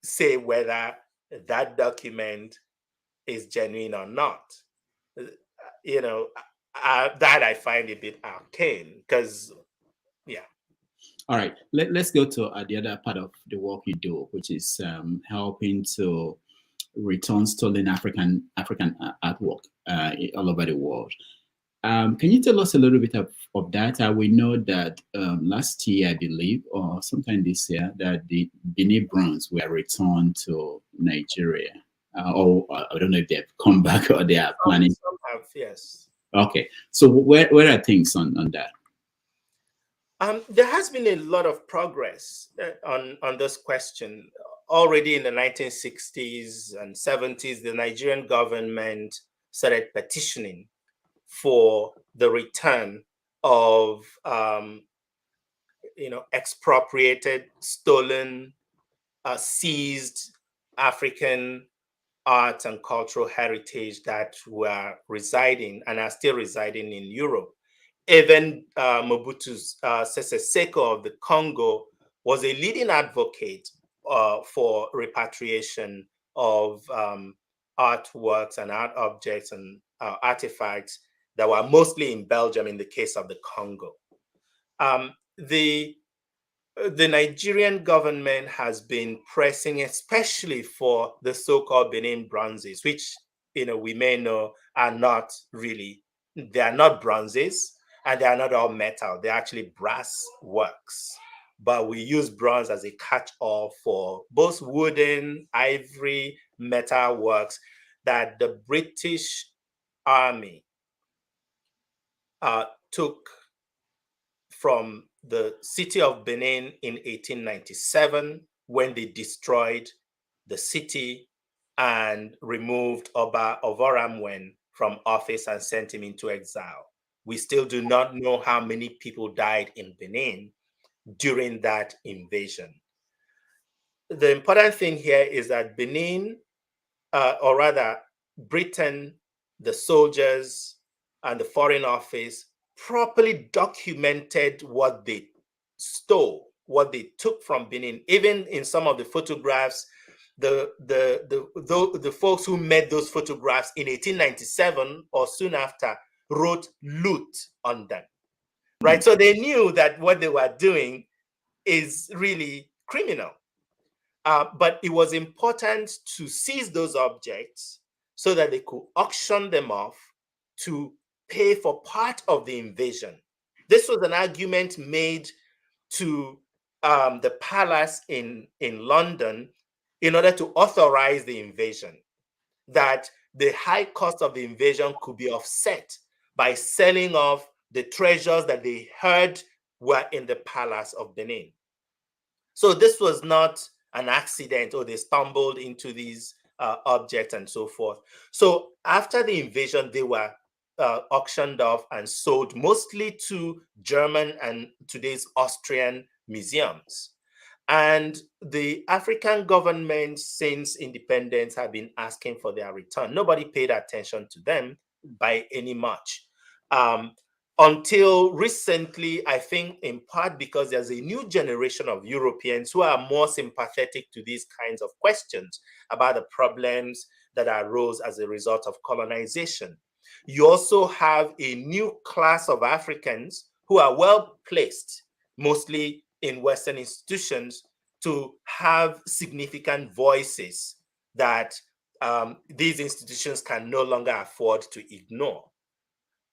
[SPEAKER 2] say whether that document is genuine or not. That I find a bit arcane, because, yeah.
[SPEAKER 1] All right, let's go to the other part of the work you do, which is helping to return stolen African artwork all over the world. Can you tell us a little bit of that? We know that last year, I believe, or sometime this year, that the Benin bronze were returned to Nigeria. Or I don't know if they've come back or they are planning.
[SPEAKER 2] Some have, yes.
[SPEAKER 1] Okay, so where are things on that?
[SPEAKER 2] There has been a lot of progress on this question. Already in the 1960s and 70s, the Nigerian government started petitioning for the return of expropriated, stolen, seized African art and cultural heritage that were residing and are still residing in Europe. Even Mobutu Sese Seko of the Congo was a leading advocate for repatriation of artworks and art objects and artifacts that were mostly in Belgium in the case of the Congo. The Nigerian government has been pressing, especially for the so-called Benin bronzes, which we may know are not really, they are not bronzes, and they are not all metal. They're actually brass works. But we use bronze as a catch-all for both wooden, ivory, metal works that the British Army took from the city of Benin in 1897, when they destroyed the city and removed Oba Ovoramwen from office and sent him into exile. We still do not know how many people died in Benin during that invasion. The important thing here is that Benin, or rather Britain, the soldiers and the Foreign Office properly documented what they stole, what they took from Benin. Even in some of the photographs, the folks who made those photographs in 1897 or soon after wrote loot on them, right? So they knew that what they were doing is really criminal. But it was important to seize those objects so that they could auction them off to pay for part of the invasion. This was an argument made to the palace in London in order to authorize the invasion, that the high cost of the invasion could be offset by selling off the treasures that they heard were in the palace of Benin. So this was not an accident, or they stumbled into these objects and so forth. So after the invasion, they were auctioned off and sold mostly to German and today's Austrian museums. And the African governments since independence have been asking for their return. Nobody paid attention to them by any much. Until recently, I think in part because there's a new generation of Europeans who are more sympathetic to these kinds of questions about the problems that arose as a result of colonization. You also have a new class of Africans who are well placed, mostly in Western institutions, to have significant voices that these institutions can no longer afford to ignore.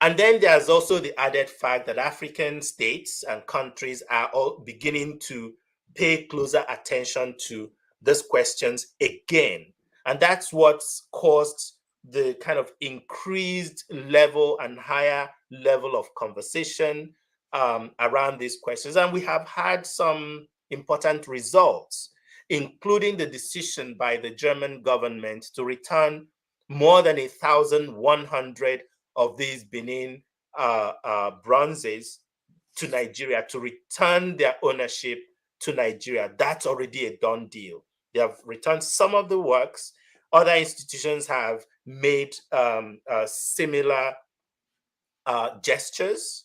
[SPEAKER 2] And then there's also the added fact that African states and countries are all beginning to pay closer attention to these questions again. And that's what's caused the kind of increased level and higher level of conversation around these questions. And we have had some important results, including the decision by the German government to return more than 1,100 of these Benin bronzes to Nigeria, to return their ownership to Nigeria. That's already a done deal. They have returned some of the works. Other institutions have made similar gestures,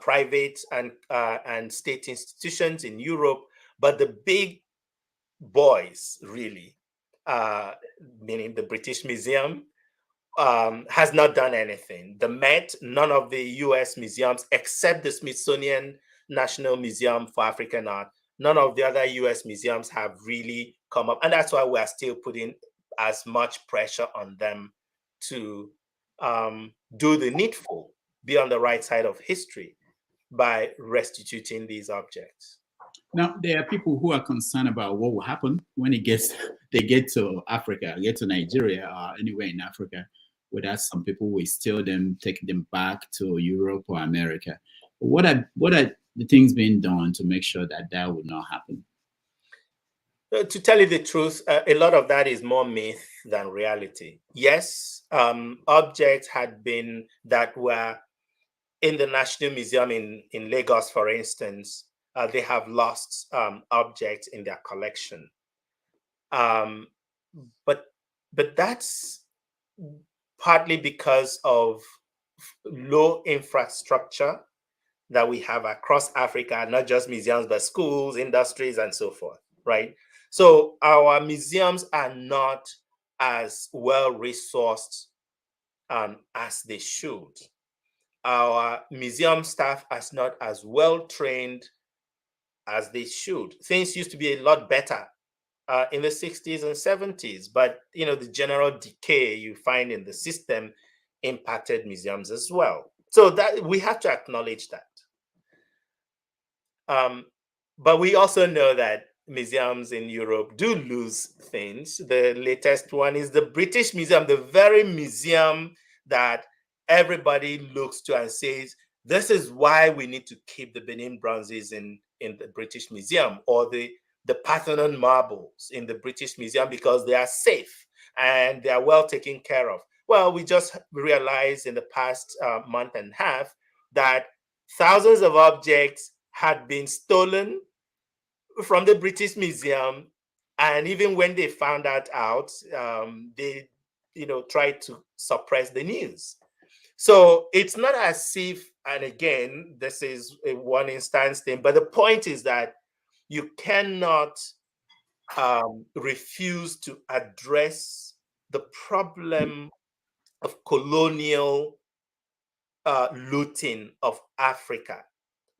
[SPEAKER 2] private and state institutions in Europe, but the big boys, really, meaning the British Museum, has not done anything. The Met, none of the US museums, except the Smithsonian National Museum for African Art, none of the other US museums have really come up. And that's why we're still putting as much pressure on them to do the needful, be on the right side of history by restituting these objects.
[SPEAKER 1] Now, there are people who are concerned about what will happen when they get to Africa, get to Nigeria, or anywhere in Africa, whether some people will steal them, take them back to Europe or America. What are the things being done to make sure that that would not happen?
[SPEAKER 2] To tell you the truth, a lot of that is more myth than reality. Yes, objects had been that were in the National Museum in Lagos, for instance, they have lost objects in their collection. But that's partly because of low infrastructure that we have across Africa, not just museums, but schools, industries, and so forth, right? So our museums are not as well resourced as they should. Our museum staff are not as well trained as they should. Things used to be a lot better in the 60s and 70s, but the general decay you find in the system impacted museums as well. So that we have to acknowledge that. But we also know that museums in Europe do lose things. The latest one is the British Museum, the very museum that everybody looks to and says, this is why we need to keep the Benin bronzes in the British Museum, or the Parthenon marbles in the British Museum, because they are safe and they are well taken care of. Well, we just realized in the past month and a half that thousands of objects had been stolen from the British Museum, and even when they found that out, they tried to suppress the news. So it's not as if, and again, this is a one instance thing, but the point is that you cannot refuse to address the problem of colonial looting of Africa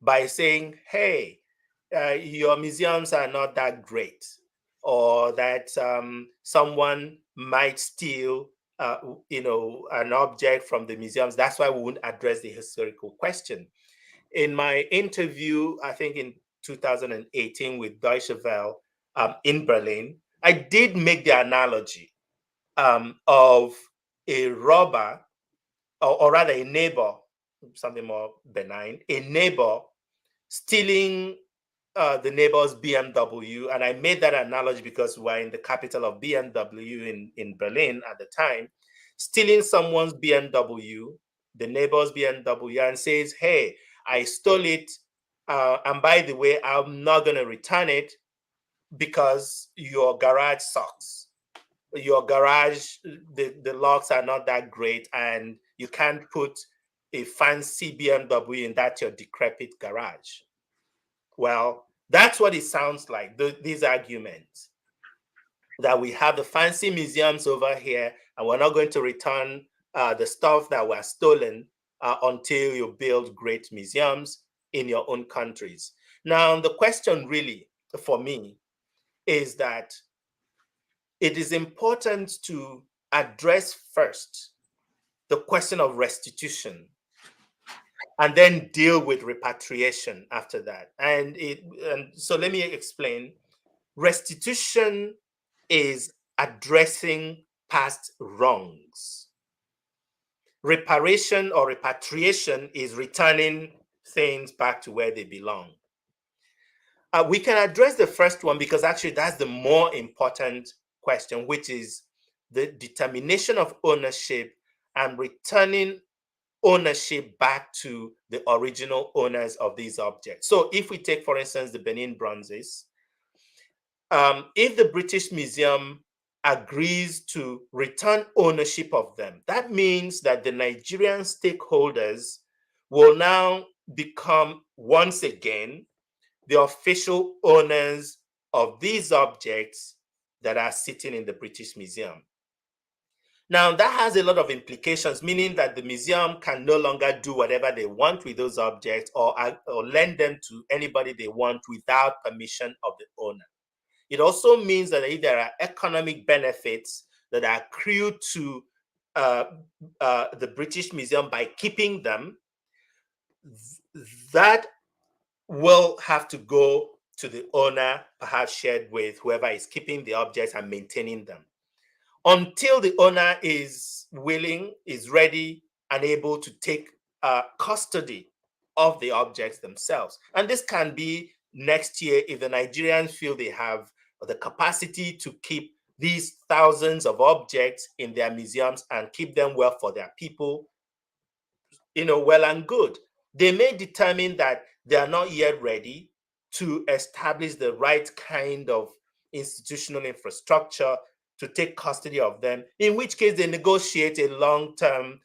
[SPEAKER 2] by saying, hey, your museums are not that great, or that someone might steal an object from the museums. That's why we won't address the historical question. In my interview, I think in 2018 with Deutsche Welle in Berlin, I did make the analogy of a robber, or rather a neighbor, something more benign, a neighbor stealing the neighbor's BMW. And I made that analogy because we're in the capital of BMW in Berlin at the time, stealing someone's BMW, the neighbor's BMW, and says, hey, I stole it. And by the way, I'm not going to return it because your garage sucks. Your garage, the locks are not that great, and you can't put a fancy BMW in that your decrepit garage. Well, that's what it sounds like, these arguments, that we have the fancy museums over here and we're not going to return the stuff that was stolen until you build great museums in your own countries. Now, the question really for me is that it is important to address first the question of restitution and then deal with repatriation after that. And so let me explain. Restitution is addressing past wrongs. Reparation or repatriation is returning things back to where they belong. We can address the first one because actually that's the more important question, which is the determination of ownership and returning ownership back to the original owners of these objects. So if we take, for instance, the Benin bronzes, if the British Museum agrees to return ownership of them, that means that the Nigerian stakeholders will now become, once again, the official owners of these objects that are sitting in the British Museum. Now, that has a lot of implications, meaning that the museum can no longer do whatever they want with those objects or lend them to anybody they want without permission of the owner. It also means that if there are economic benefits that are accrued to the British Museum by keeping them, that will have to go to the owner, perhaps shared with whoever is keeping the objects and maintaining them. Until the owner is willing, is ready, and able to take custody of the objects themselves. And this can be next year if the Nigerians feel they have the capacity to keep these thousands of objects in their museums and keep them well for their people, well and good. They may determine that they are not yet ready to establish the right kind of institutional infrastructure to take custody of them, in which case they negotiate a long-term,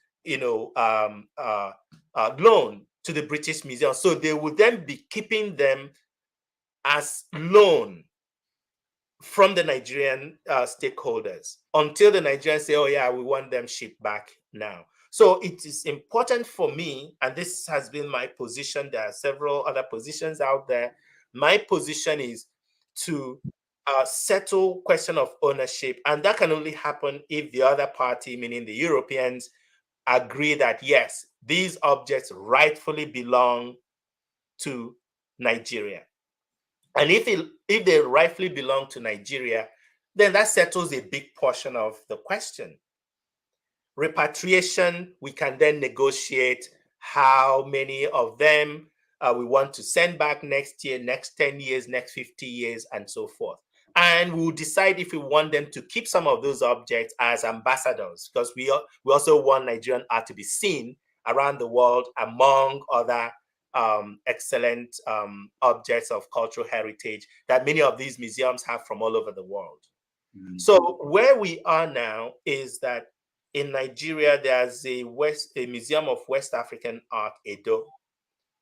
[SPEAKER 2] loan to the British Museum. So they would then be keeping them as loan from the Nigerian stakeholders until the Nigerians say, oh yeah, we want them shipped back now. So it is important for me, and this has been my position. There are several other positions out there. My position is to settle question of ownership, and that can only happen if the other party, meaning the Europeans, agree that yes, these objects rightfully belong to Nigeria. And if they rightfully belong to Nigeria, then that settles a big portion of the question. Repatriation, we can then negotiate how many of them we want to send back next year, next 10 years, next 50 years, and so forth. And we'll decide if we want them to keep some of those objects as ambassadors, because we also want Nigerian art to be seen around the world among other excellent objects of cultural heritage that many of these museums have from all over the world. Mm-hmm. So where we are now is that in Nigeria, there's a Museum of West African Art, Edo,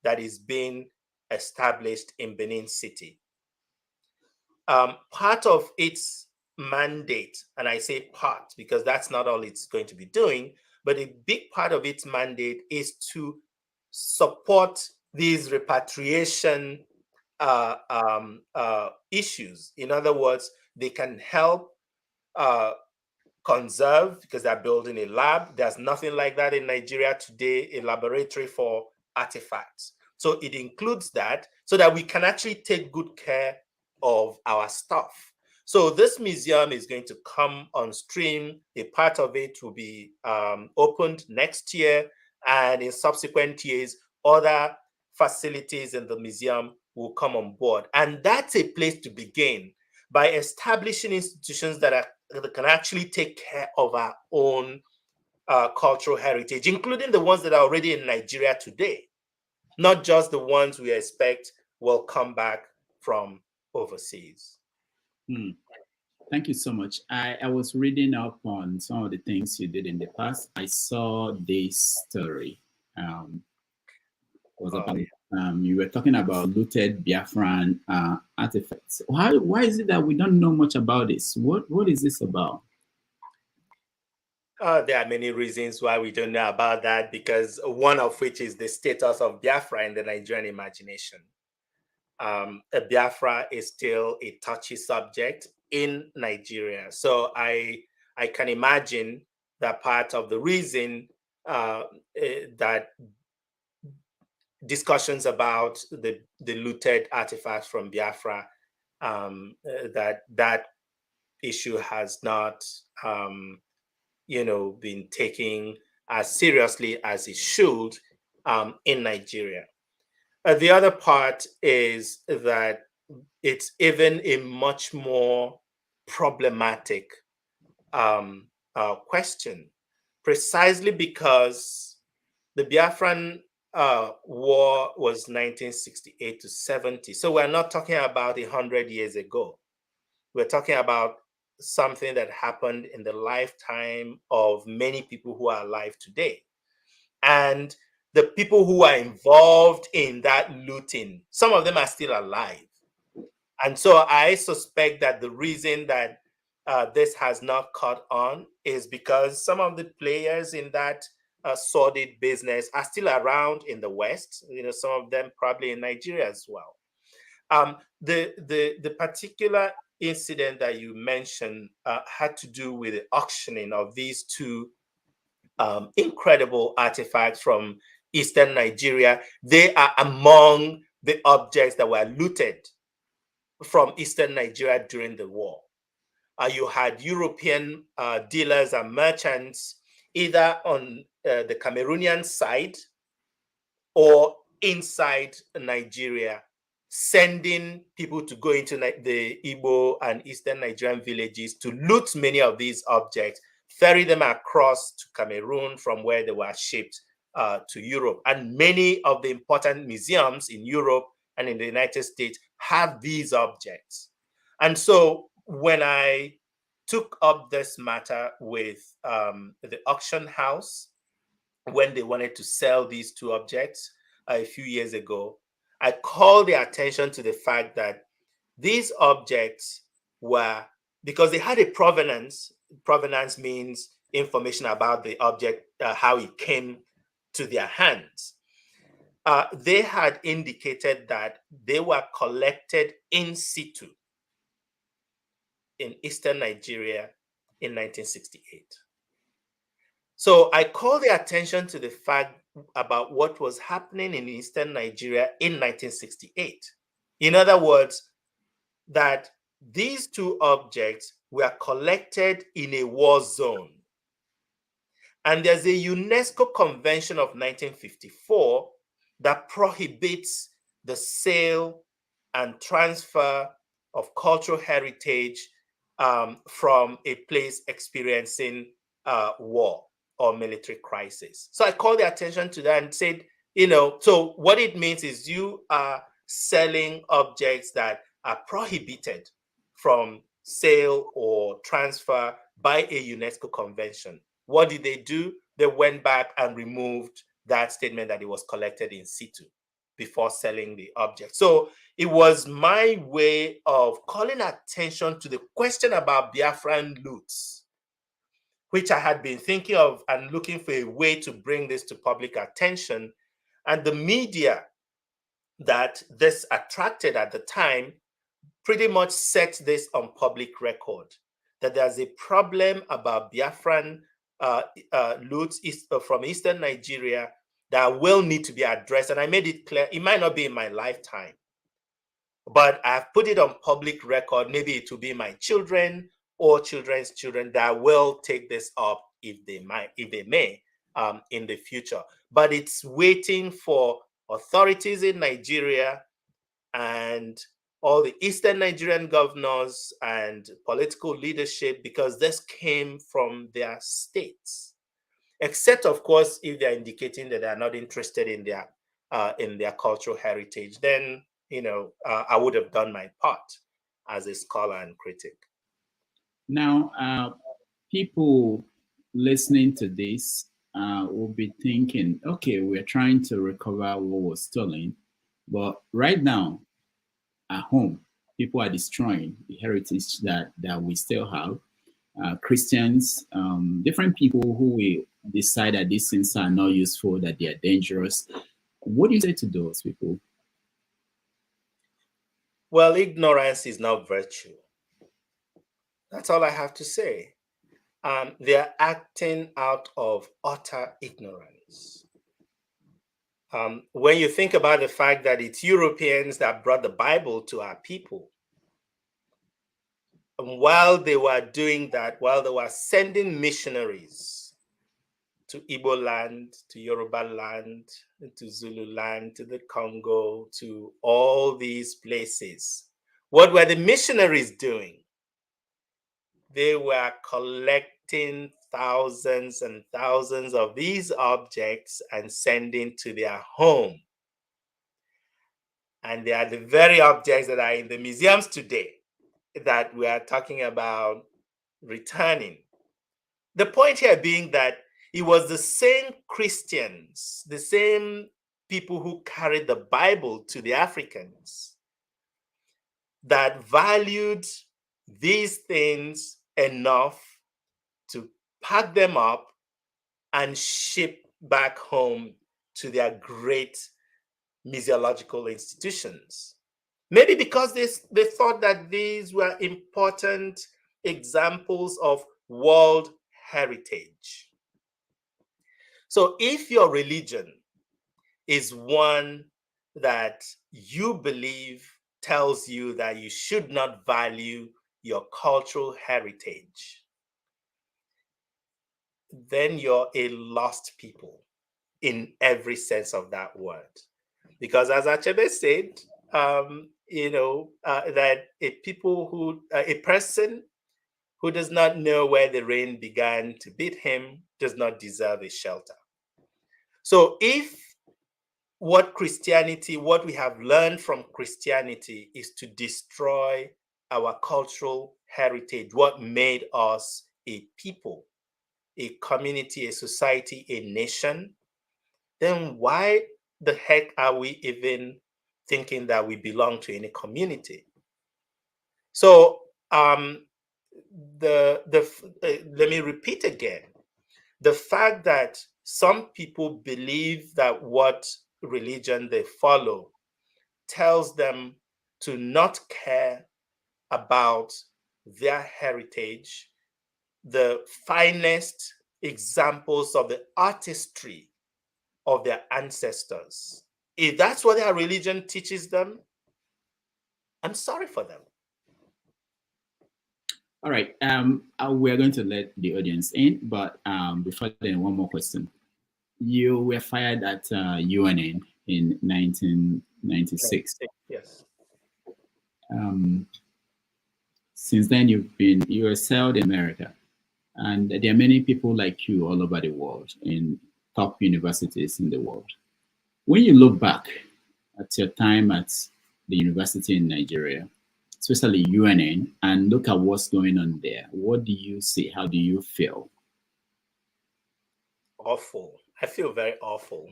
[SPEAKER 2] that is being established in Benin City. Part of its mandate, and I say part because that's not all it's going to be doing, but a big part of its mandate is to support these repatriation issues. In other words, they can help conserve, because they're building a lab. There's nothing like that in Nigeria today, a laboratory for artifacts. So it includes that so that we can actually take good care of our stuff. So this museum is going to come on stream. A part of it will be opened next year, and in subsequent years, other facilities in the museum will come on board. And that's a place to begin, by establishing institutions that can actually take care of our own cultural heritage, including the ones that are already in Nigeria today, not just the ones we expect will come back from overseas.
[SPEAKER 1] Thank you so much. I was reading up on some of the things you did in the past. I saw this story. You were talking about looted Biafran artifacts. Why is it that we don't know much about this? What is this about?
[SPEAKER 2] There are many reasons why we don't know about that, because one of which is the status of Biafra in the Nigerian imagination. Biafra is still a touchy subject in Nigeria. So I can imagine that part of the reason that discussions about the looted artifacts from Biafra, that issue has not, been taken as seriously as it should in Nigeria. The other part is that it's even a much more problematic question, precisely because the Biafran war was 1968 to 70. So we're not talking about 100 years ago. We're talking about something that happened in the lifetime of many people who are alive today. And the people who are involved in that looting, some of them are still alive. And so I suspect that the reason that this has not caught on is because some of the players in that sordid business are still around in the West. Some of them probably in Nigeria as well. The particular incident that you mentioned had to do with the auctioning of these two incredible artifacts from Eastern Nigeria. They are among the objects that were looted from Eastern Nigeria during the war. You had European dealers and merchants either on the Cameroonian side or inside Nigeria, sending people to go into the Igbo and Eastern Nigerian villages to loot many of these objects, ferry them across to Cameroon from where they were shipped to Europe. And many of the important museums in Europe and in the United States have these objects. And so when I took up this matter with the auction house, when they wanted to sell these two objects a few years ago, I called their attention to the fact that these objects were, because they had a provenance. Provenance means information about the object, how it came to their hands. They had indicated that they were collected in situ in Eastern Nigeria in 1968. So I call the attention to the fact about what was happening in Eastern Nigeria in 1968. In other words, that these two objects were collected in a war zone. And there's a UNESCO Convention of 1954 that prohibits the sale and transfer of cultural heritage from a place experiencing war or military crisis. So I called the attention to that and said, so what it means is you are selling objects that are prohibited from sale or transfer by a UNESCO convention. What did they do? They went back and removed that statement that it was collected in situ before selling the object. So it was my way of calling attention to the question about Biafran loots, which I had been thinking of and looking for a way to bring this to public attention. And the media that this attracted at the time pretty much set this on public record, that there's a problem about Biafran loots from Eastern Nigeria that will need to be addressed. And I made it clear, it might not be in my lifetime, but I've put it on public record. Maybe it will be my children or children's children that will take this up if they may in the future. But it's waiting for authorities in Nigeria and all the Eastern Nigerian governors and political leadership, because this came from their states. Except, of course, if they're indicating that they're not interested in their cultural heritage, then I would have done my part as a scholar and critic.
[SPEAKER 1] Now, people listening to this will be thinking, okay, we're trying to recover what was stolen, but right now at home, people are destroying the heritage that we still have. Christians, different people who will decide that these things are not useful, that they are dangerous. What do you say to those people?
[SPEAKER 2] Well, ignorance is not virtue. That's all I have to say. They're acting out of utter ignorance. When you think about the fact that it's Europeans that brought the Bible to our people, and while they were doing that, while they were sending missionaries to Igbo land, to Yoruba land, to Zulu land, to the Congo, to all these places, what were the missionaries doing? They were collecting thousands and thousands of these objects and sending to their home. And they are the very objects that are in the museums today that we are talking about returning. The point here being that it was the same Christians, the same people who carried the Bible to the Africans that valued these things enough to pack them up and ship back home to their great museological institutions. Maybe because they thought that these were important examples of world heritage. So if your religion is one that you believe tells you that you should not value your cultural heritage, then you're a lost people in every sense of that word. Because as Achebe said, that a person who does not know where the rain began to beat him does not deserve a shelter. So if what we have learned from Christianity is to destroy our cultural heritage, what made us a people, a community, a society, a nation, then why the heck are we even thinking that we belong to any community? So let me repeat again, the fact that some people believe that what religion they follow tells them to not care about their heritage, the finest examples of the artistry of their ancestors. If that's what their religion teaches them, I'm sorry for them.
[SPEAKER 1] All right. We're going to let the audience in, but before then, one more question. You were fired at UNN in 1996.
[SPEAKER 2] Yes.
[SPEAKER 1] Since then, you were settled in America, and there are many people like you all over the world in top universities in the world. When you look back at your time at the university in Nigeria, especially UNN, and look at what's going on there, what do you see? How do you feel?
[SPEAKER 2] Awful. I feel very awful,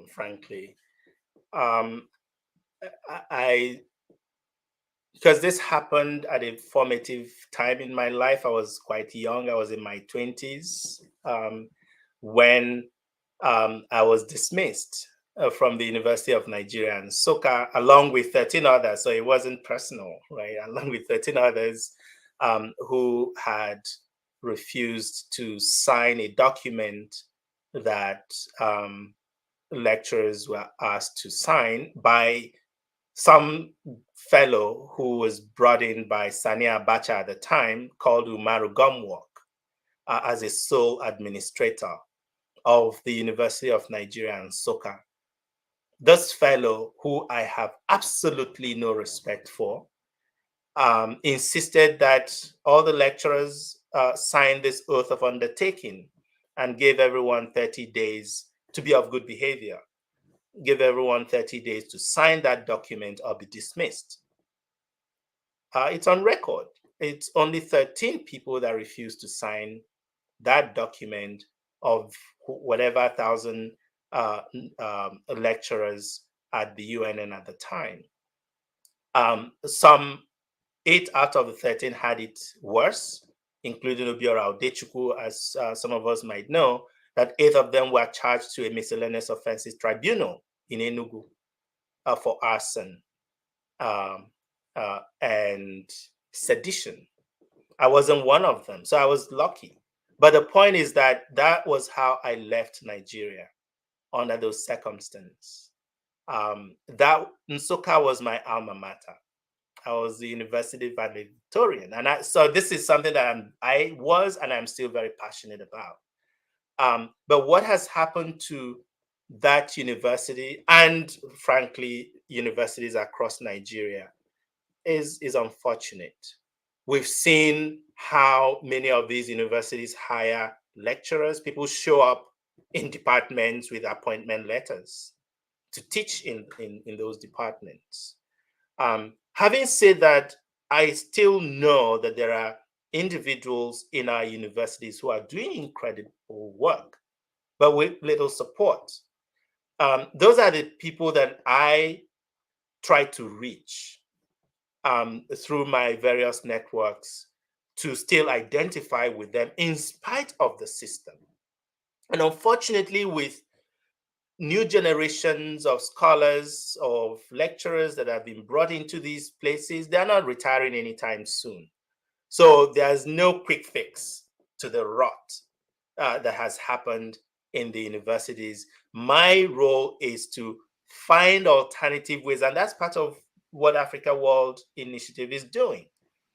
[SPEAKER 2] frankly. Because this happened at a formative time in my life. I was quite young. I was in my 20s when I was dismissed from the University of Nigeria and Nsukka, along with 13 others. So it wasn't personal, right? Along with 13 others who had refused to sign a document that lecturers were asked to sign by some fellow who was brought in by Sani Abacha at the time, called Umaru Gumwok, as a sole administrator of the University of Nigeria and Nsukka. This fellow, who I have absolutely no respect for, insisted that all the lecturers sign this oath of undertaking and gave everyone 30 days to be of good behavior. Give everyone 30 days to sign that document or be dismissed. It's on record. It's only 13 people that refused to sign that document of whatever 1,000 lecturers at the UNN at the time. Some 8 out of the 13 had it worse, including Obiora Odechukwu, as some of us might know, that 8 of them were charged to a miscellaneous offenses tribunal in Enugu for arson and sedition. I wasn't one of them, so I was lucky. But the point is that that was how I left Nigeria. under those circumstances. That Nsukka was my alma mater. I was the university valedictorian, and so this is something that I was and I'm still very passionate about. But what has happened to that university, and frankly, universities across Nigeria, is unfortunate. We've seen how many of these universities hire lecturers. People show up in departments with appointment letters to teach in those departments. Having said that, I still know that there are individuals in our universities who are doing incredible work, but with little support. Those are the people that I try to reach through my various networks to still identify with them in spite of the system. And unfortunately, with new generations of scholars, of lecturers that have been brought into these places, they're not retiring anytime soon. So there's no quick fix to the rot that has happened in the universities. My role is to find alternative ways, and that's part of what Africa World Initiative is doing.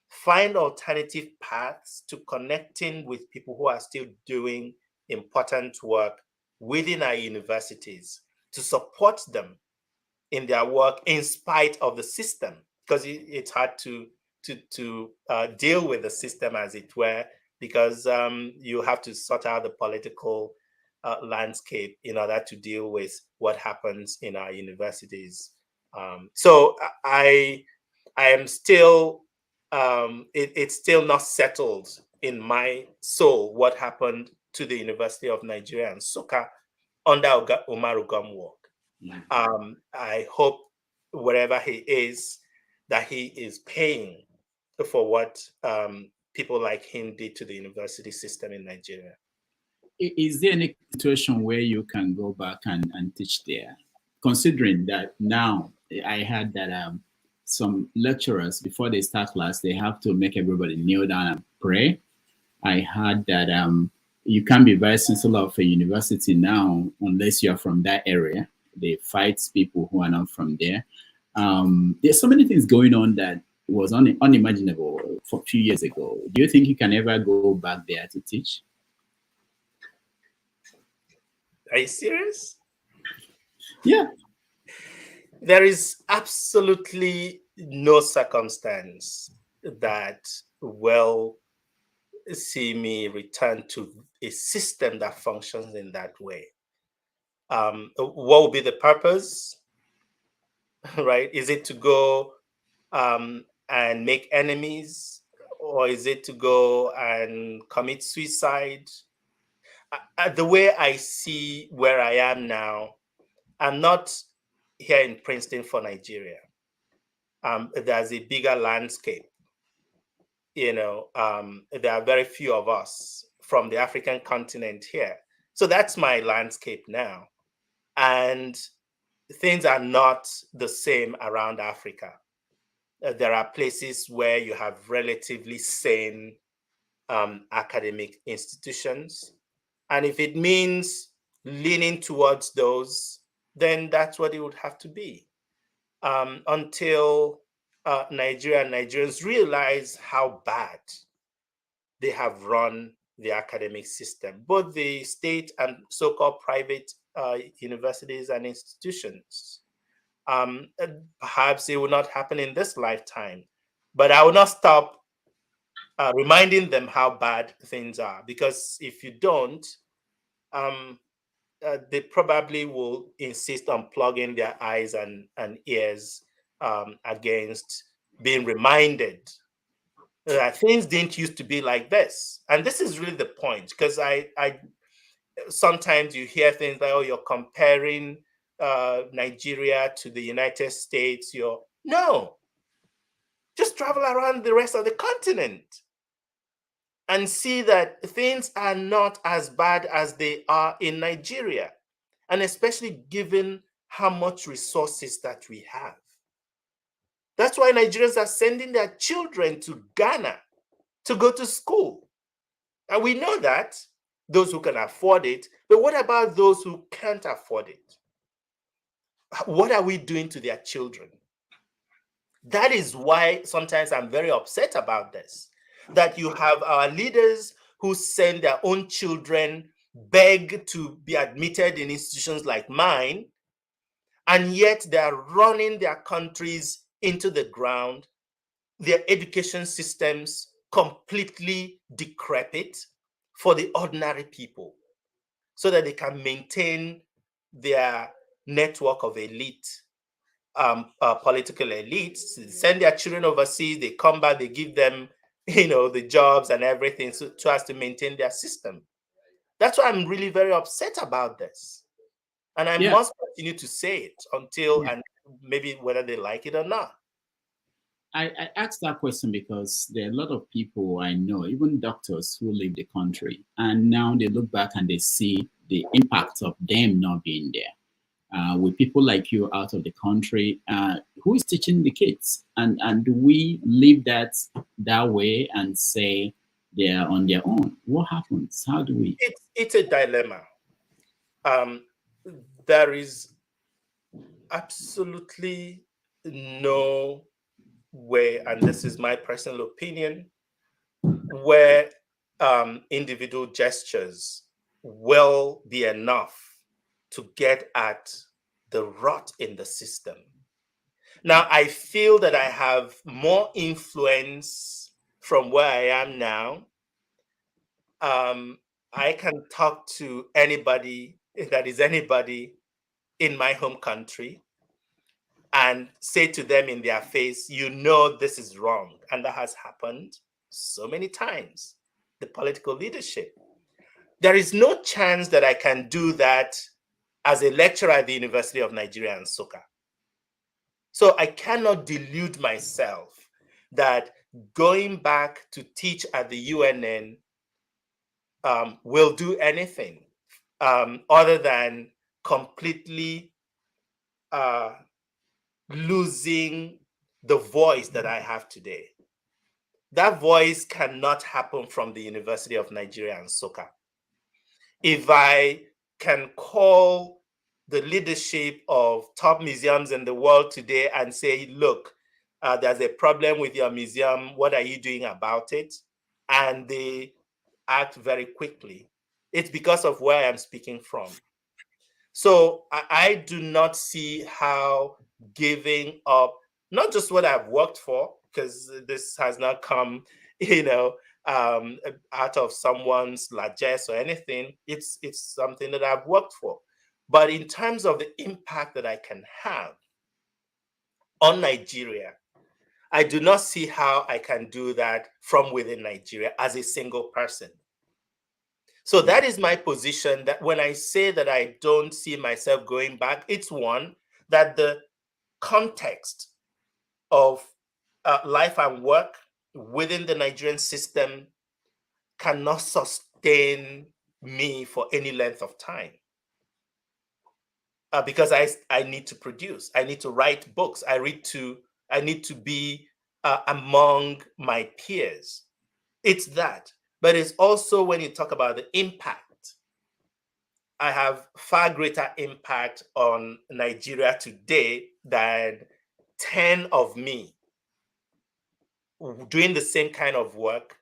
[SPEAKER 2] Find alternative paths to connecting with people who are still doing important work within our universities, to support them in their work in spite of the system, because it's hard to deal with the system, as it were, because you have to sort out the political landscape in order to deal with what happens in our universities. So I am still, it's still not settled in my soul what happened to the University of Nigeria and Nsukka under Umaru Gumwalk. I hope wherever he is, that he is paying for what people like him did to the university system in Nigeria.
[SPEAKER 1] Is there any situation where you can go back and teach there? Considering that now I heard that some lecturers, before they start class, they have to make everybody kneel down and pray. I heard that you can't be vice chancellor of a university now unless you're from that area. They fight people who are not from there. There's so many things going on that was unimaginable for a few years ago. Do you think you can ever go back there to teach?
[SPEAKER 2] Are you serious?
[SPEAKER 1] Yeah.
[SPEAKER 2] There is absolutely no circumstance that will see me return to a system that functions in that way. What will be the purpose? Right? Is it to go and make enemies, or is it to go and commit suicide? The way I see where I am now, I'm not here in Princeton for Nigeria. There's a bigger landscape. There are very few of us from the African continent here. So that's my landscape now. And things are not the same around Africa. There are places where you have relatively sane academic institutions. And if it means leaning towards those, then that's what it would have to be. Until Nigeria and Nigerians realize how bad they have run the academic system, both the state and so-called private universities and institutions. Perhaps it will not happen in this lifetime, but I will not stop reminding them how bad things are, because if you don't, they probably will insist on plugging their eyes and ears against being reminded that things didn't used to be like this. And this is really the point, because I sometimes you hear things like, oh, you're comparing Nigeria to the United States. No, just travel around the rest of the continent and see that things are not as bad as they are in Nigeria, and especially given how much resources that we have. That's why Nigerians are sending their children to Ghana to go to school. And we know that those who can afford it. But what about those who can't afford it? What are we doing to their children? That is why sometimes I'm very upset about this, that you have our leaders who send their own children, beg to be admitted in institutions like mine, and yet they are running their countries into the ground, their education systems completely decrepit for the ordinary people, so that they can maintain their network of elite, political elites. They send their children overseas, they come back, they give them, the jobs and everything, so as to maintain their system. That's why I'm really very upset about this. And I must continue to say it until, and maybe whether they like it or not.
[SPEAKER 1] I asked that question because there are a lot of people I know, even doctors who leave the country, and now they look back and they see the impact of them not being there. With people like you out of the country, who is teaching the kids? And do we leave that way and say they are on their own? What happens? How do we?
[SPEAKER 2] It's a dilemma. There is absolutely no way, and this is my personal opinion, where individual gestures will be enough to get at the rot in the system. Now, I feel that I have more influence from where I am now. I can talk to anybody that is anybody in my home country and say to them in their face, this is wrong. And that has happened so many times. The political leadership. There is no chance that I can do that as a lecturer at the University of Nigeria and Nsukka. So I cannot delude myself that going back to teach at the UNN will do anything other than completely losing the voice that I have today. That voice cannot happen from the University of Nigeria and Nsukka. If I can call the leadership of top museums in the world today and say, look, there's a problem with your museum, what are you doing about it? And they act very quickly. It's because of where I'm speaking from. So I do not see how giving up, not just what I've worked for, because this has not come, out of someone's largesse or anything. It's something that I've worked for. But in terms of the impact that I can have on Nigeria, I do not see how I can do that from within Nigeria as a single person. So that is my position, that when I say that I don't see myself going back, it's one, that the context of life and work within the Nigerian system cannot sustain me for any length of time. Because I need to produce, I need to write books, I need to be among my peers. It's that. But it's also when you talk about the impact, I have far greater impact on Nigeria today than 10 of me doing the same kind of work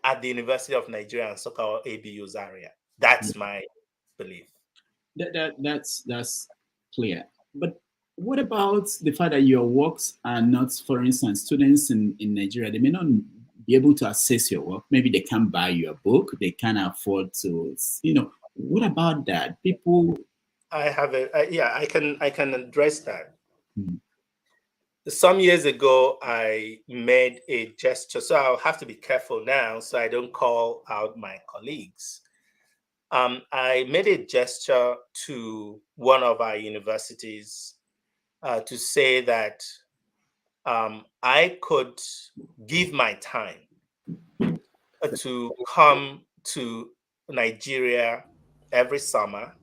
[SPEAKER 2] at the University of Nigeria and Nsukka or ABU Zaria. That's my belief.
[SPEAKER 1] That's clear. But what about the fact that your works are not, for instance, students in Nigeria, they may not be able to access your work. Maybe they can't buy your book. They can't afford to, what about that? People.
[SPEAKER 2] I have I can address that.
[SPEAKER 1] Hmm.
[SPEAKER 2] Some years ago, I made a gesture. So I'll have to be careful now so I don't call out my colleagues. I made a gesture to one of our universities to say that I could give my time to come to Nigeria every summer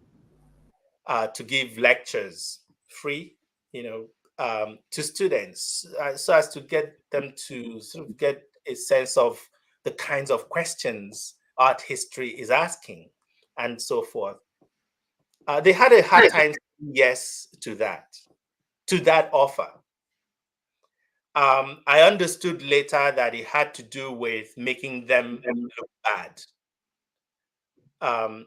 [SPEAKER 2] to give lectures free, to students, so as to get them to sort of get a sense of the kinds of questions art history is asking. and so forth. They had a hard time saying yes to that offer. I understood later that it had to do with making them look bad.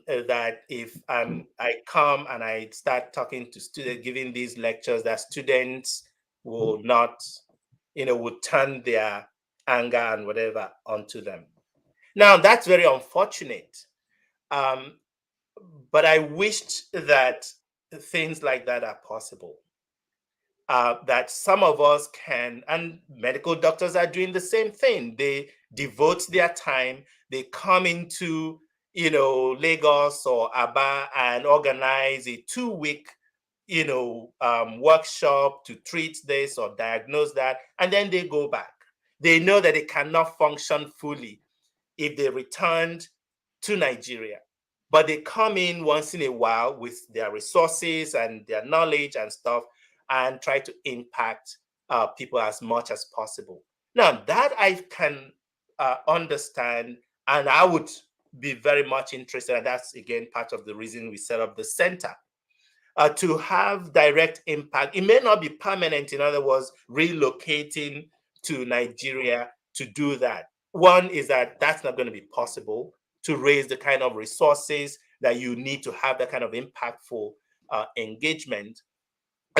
[SPEAKER 2] That if I come and I start talking to students, giving these lectures, that students will not, would turn their anger and whatever onto them. Now, that's very unfortunate. But I wished that things like that are possible. That some of us can, and medical doctors are doing the same thing. They devote their time, they come into, Lagos or Aba and organize a 2-week, workshop to treat this or diagnose that, and then they go back. They know that they cannot function fully if they returned to Nigeria. But they come in once in a while with their resources and their knowledge and stuff and try to impact people as much as possible. Now, that I can understand, and I would be very much interested, and that's, again, part of the reason we set up the center, to have direct impact. It may not be permanent, in other words, relocating to Nigeria to do that. One is that that's not going to be possible to raise the kind of resources that you need to have that kind of impactful engagement.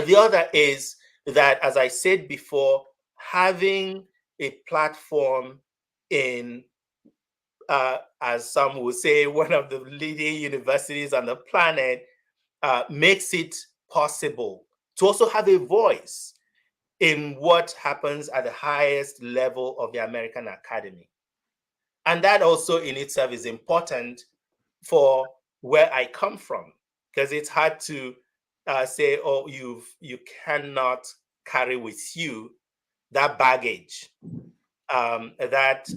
[SPEAKER 2] The other is that, as I said before, having a platform in, as some would say, one of the leading universities on the planet, makes it possible to also have a voice in what happens at the highest level of the American academy. And that also in itself is important for where I come from, because it's hard to say, oh, you cannot carry with you that baggage, that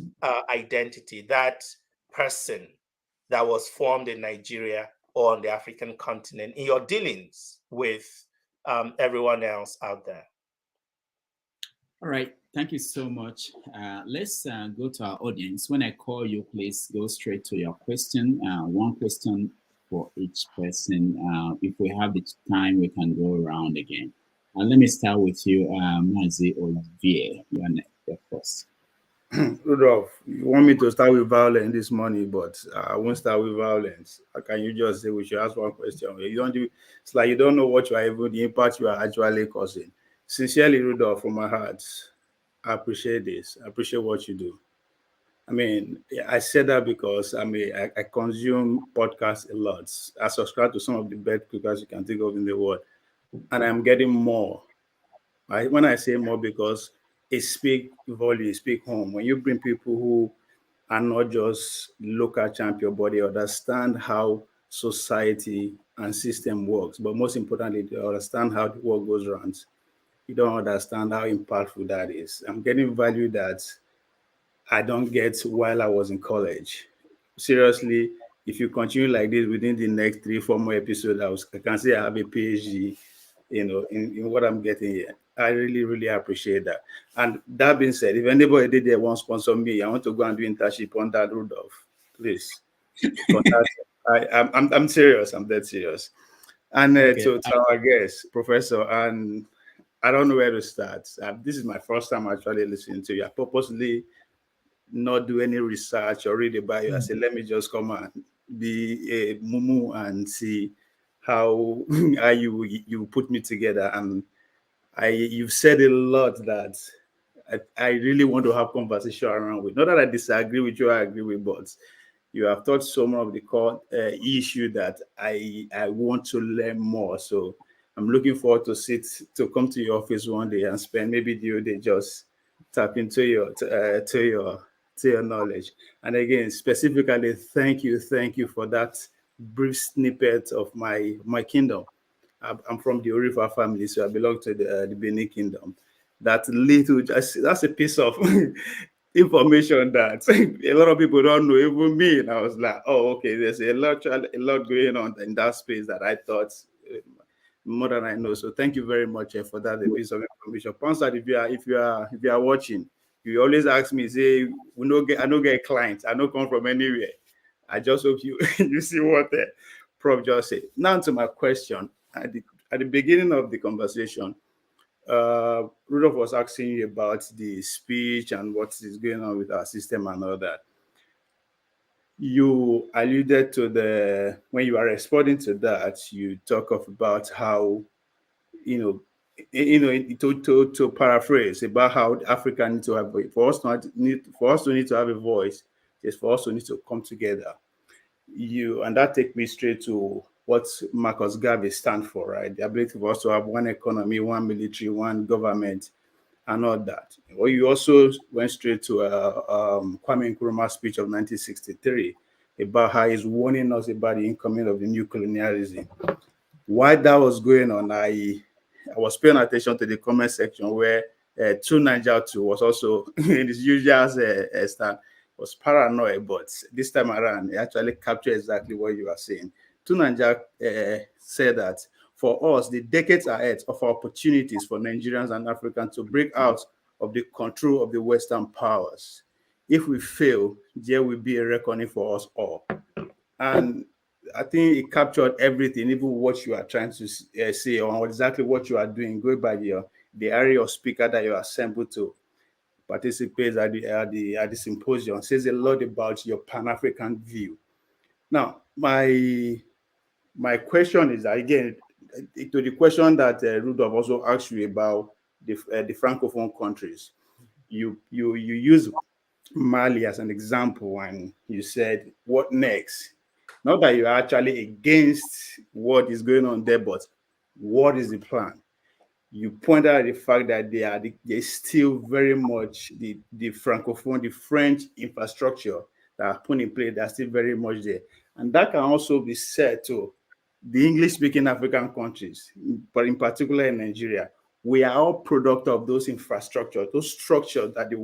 [SPEAKER 2] identity, that person that was formed in Nigeria or on the African continent in your dealings with everyone else out there.
[SPEAKER 1] All right. Thank you so much. Let's go to our audience. When I call you, please go straight to your question. One question for each person. If we have the time, we can go around again. Let me start with you, Mazi Olivier. You're next, first.
[SPEAKER 3] Rudolph, you want me to start with violence this morning, but I won't start with violence. How can you just say we should ask one question? You don't do. It's like you don't know what you are even the impact you are actually causing. Sincerely, Rudolph, from my heart, I appreciate this. I appreciate what you do. I mean, I said that because I consume podcasts a lot. I subscribe to some of the best podcasts you can think of in the world, and I'm getting more. Right? When I say more, because it speak volume, speak home. When you bring people who are not just local champion, but they understand how society and system works. But most importantly, they understand how the world goes around. You don't understand how impactful that is. I'm getting value that I don't get while I was in college. Seriously, if you continue like this within the next 3-4 more episodes, I can say I have a PhD, in what I'm getting here. I really, really appreciate that. And that being said, if anybody did there want to sponsor me, I want to go and do internship on that Rudolph. Please contact. I'm serious. I'm dead serious. And
[SPEAKER 1] Okay.
[SPEAKER 3] to our guest, Professor, and I don't know where to start. This is my first time actually listening to you. I purposely not do any research or read about you. I said, let me just come and be a mumu and see how how you put me together. And you've said a lot that I really want to have conversation around with. Not that I disagree with you, I agree with, but you have taught some of the core issue that I want to learn more. So I'm looking forward to come to your office one day and spend maybe the whole day just tap into your knowledge. And again, specifically, thank you for that brief snippet of my kingdom. I'm from the Orifa family, so I belong to the Benin Kingdom. That little, that's a piece of information that a lot of people don't know, even me. And I was like, oh, okay, there's a lot going on in that space that I thought more than I know. So thank you very much for that piece of information. Ponsat, if you are watching, you always ask me, say, I don't get clients, I don't come from anywhere. I just hope you you see what the Prof just said. Now to my question. At the beginning of the conversation, Rudolph was asking you about the speech and what is going on with our system and all that. You alluded to when you are responding to that, you talk about how, you know, to paraphrase about how Africa needs to have for us to need to have a voice, is for us to need to come together. And that takes me straight to what Marcus Garvey stands for, right? The ability for us to have one economy, one military, one government, and all that. Well, you also went straight to Kwame Nkrumah's speech of 1963 about how he's warning us about the incoming of the new colonialism. While that was going on, I was paying attention to the comment section where Two Niger 2 was also in his usual stand, was paranoid, but this time around, it actually captured exactly what you are saying. Two Niger said that for us, the decades ahead of opportunities for Nigerians and Africans to break out of the control of the Western powers. If we fail, there will be a reckoning for us all. And I think it captured everything, even what you are trying to say, or exactly what you are doing. Go by the area of speaker that you are assembled to participate at the symposium. Says a lot about your Pan-African view. Now, my question is, again, to the question that Rudolph also asked you about the francophone countries. You use Mali as an example, and you said, "What next?" Not that you're actually against what is going on there, but what is the plan? You pointed out the fact that they still very much the francophone, the French infrastructure that are put in place. They're still very much there, and that can also be said to the English-speaking African countries, but in particular in Nigeria. We are all product of those infrastructure, those structures that the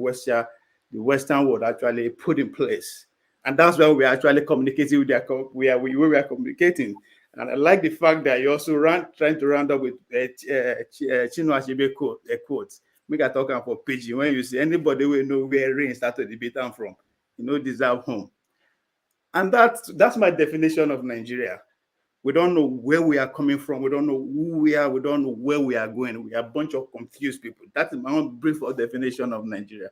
[SPEAKER 3] Western world actually put in place, and that's why we're actually communicating with we are communicating. And I like the fact that you also trying to round up with Chinua Achebe quote. Make a talk for PG. When you see anybody will know where rain started the debate from, deserve home. And that's my definition of Nigeria. We don't know where we are coming from. We don't know who we are. We don't know where we are going. We are a bunch of confused people. That is my own brief definition of Nigeria.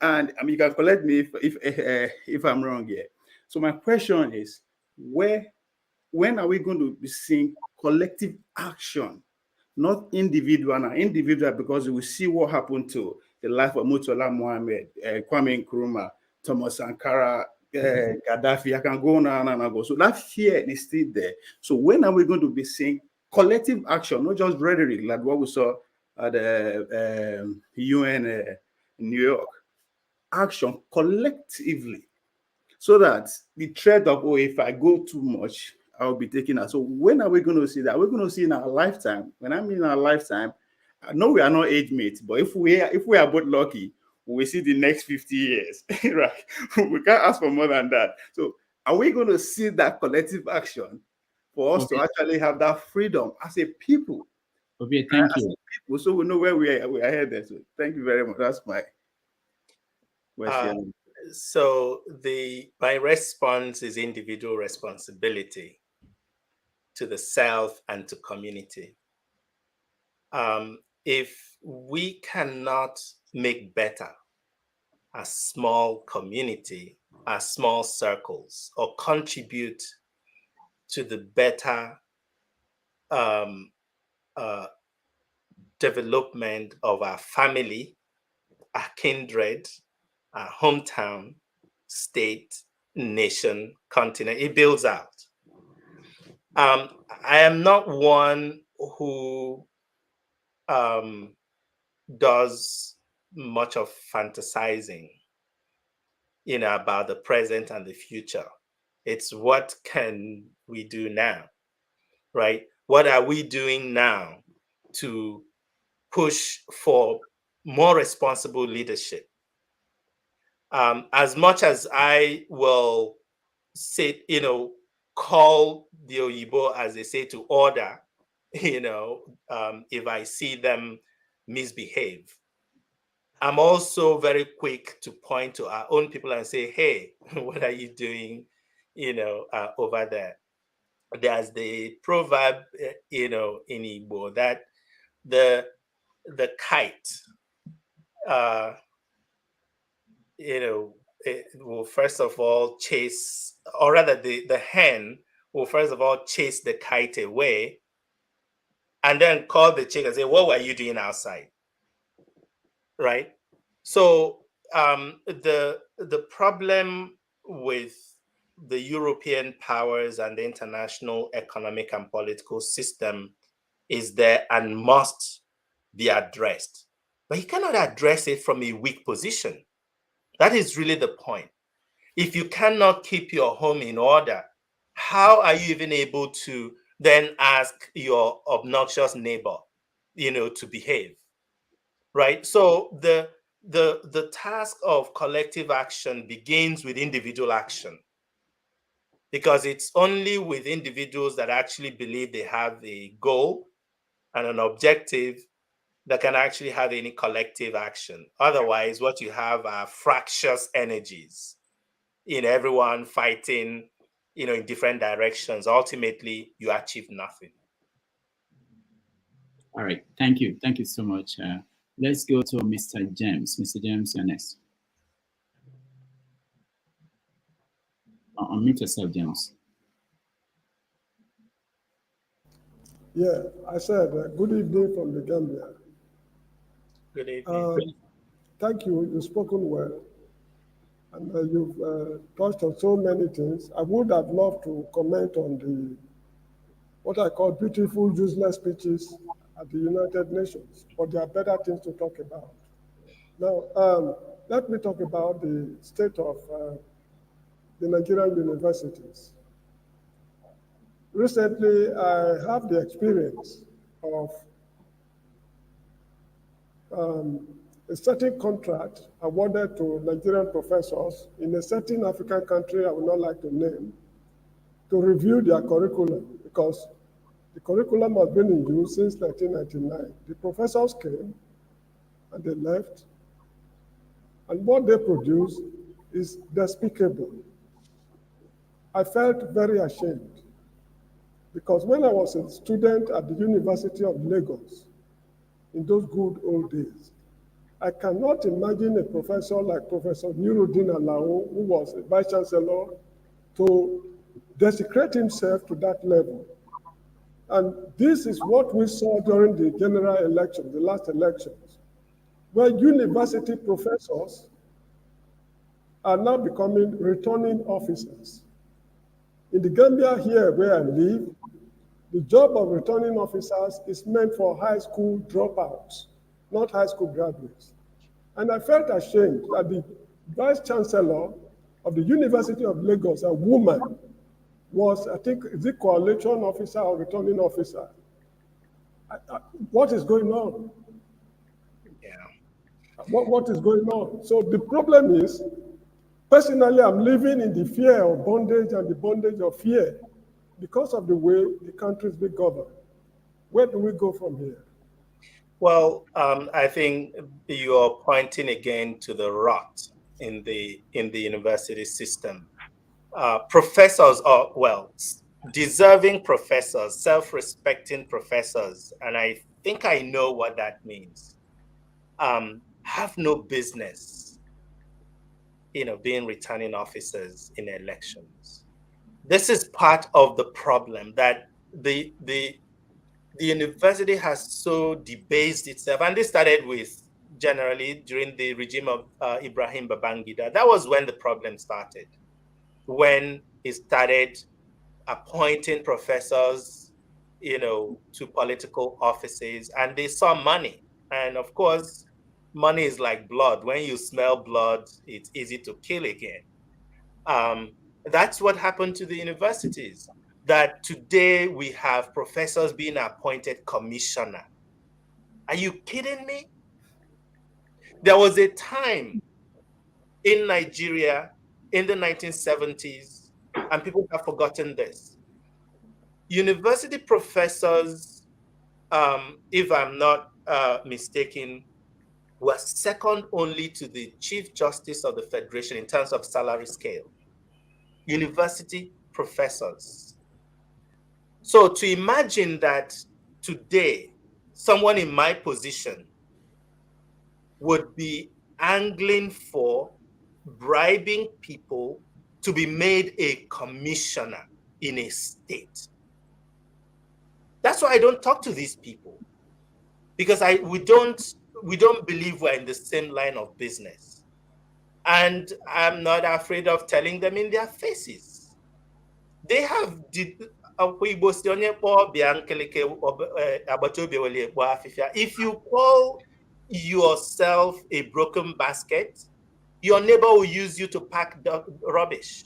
[SPEAKER 3] And I mean, you can correct me if I'm wrong here. So my question is, when are we going to be seeing collective action, not individual? Now, individual, because we see what happened to the life of Murtala Mohammed, Kwame Nkrumah, Thomas Sankara, Gaddafi. I can go on and go. So that fear is still there. So when are we going to be seeing collective action, not just rhetoric, like what we saw at the UN in New York? Action collectively, so that the threat of, if I go too much, I'll be taken out. So when are we going to see that? We're going to see in our lifetime. When I mean our lifetime, I know we are not age mates, but if we are both lucky, we see the next 50 years, right? We can't ask for more than that. So are we going to see that collective action for us to actually have that freedom as a people?
[SPEAKER 1] Okay, thank you.
[SPEAKER 3] People, so we know where we are headed. So thank you very much. That's my question.
[SPEAKER 2] So my response is individual responsibility to the self and to community. If we cannot make better as small community, as small circles, or contribute to the better development of our family, our kindred, our hometown, state, nation, continent, it builds out. I am not one who does much of fantasizing, about the present and the future. It's what can we do now, right? What are we doing now to push for more responsible leadership? As much as I will say, call the Oyibo, as they say, to order, if I see them misbehave, I'm also very quick to point to our own people and say, hey, what are you doing? over there. There's the proverb, in Igbo, that the kite, it will first of all chase, or rather the hen will first of all chase the kite away and then call the chick and say, what were you doing outside? Right? So the problem with the European powers and the international economic and political system is there and must be addressed. But you cannot address it from a weak position. That is really the point. If you cannot keep your home in order, how are you even able to then ask your obnoxious neighbor, to behave? Right? So the task of collective action begins with individual action, because it's only with individuals that actually believe they have a goal and an objective that can actually have any collective action. Otherwise, what you have are fractious energies, everyone fighting, in different directions. Ultimately, you achieve nothing.
[SPEAKER 1] All right. Thank you. Thank you so much. Let's go to Mr. James. Mr. James, you're next. Unmute yourself, James.
[SPEAKER 4] Yeah, I said good evening from the Gambia.
[SPEAKER 2] Good evening.
[SPEAKER 4] Thank you. You've spoken well. And you've touched on so many things. I would have loved to comment on what I call beautiful, useless speeches at the United Nations, but there are better things to talk about. Now, let me talk about the state of the Nigerian universities. Recently, I have the experience of a certain contract awarded to Nigerian professors in a certain African country I would not like to name, to review their curriculum, because the curriculum has been in use since 1999. The professors came and they left, and what they produce is despicable. I felt very ashamed, because when I was a student at the University of Lagos, in those good old days, I cannot imagine a professor like Professor Nuruddin Alao, who was a vice chancellor, to desecrate himself to that level. And this is what we saw during the general election, the last elections, where university professors are now becoming returning officers. In the Gambia here, where I live, the job of returning officers is meant for high school dropouts, not high school graduates. And I felt ashamed that the vice chancellor of the University of Lagos, a woman, was, I think, the coalition officer or returning officer. What is going on?
[SPEAKER 2] Yeah.
[SPEAKER 4] What is going on? So the problem is, personally, I'm living in the fear of bondage and the bondage of fear because of the way the country is being governed. Where do we go from here?
[SPEAKER 2] Well, I think you're pointing again to the rot in the university system. Professors are, well, deserving professors, self-respecting professors, and I think I know what that means, have no business, being returning officers in elections. This is part of the problem, that the university has so debased itself, and this started with generally during the regime of Ibrahim Babangida. That was when the problem started, when he started appointing professors, to political offices, and they saw money. And of course, money is like blood. When you smell blood, it's easy to kill again. That's what happened to the universities, that today we have professors being appointed commissioner. Are you kidding me? There was a time in Nigeria in the 1970s, and people have forgotten this. University professors, if I'm not mistaken, were second only to the Chief Justice of the Federation in terms of salary scale. university professors. So to imagine that today, someone in my position would be angling for bribing people to be made a commissioner in a state. That's why I don't talk to these people, because we don't believe we're in the same line of business. And I'm not afraid of telling them in their faces. They have if you call yourself a broken basket, your neighbor will use you to pack the rubbish.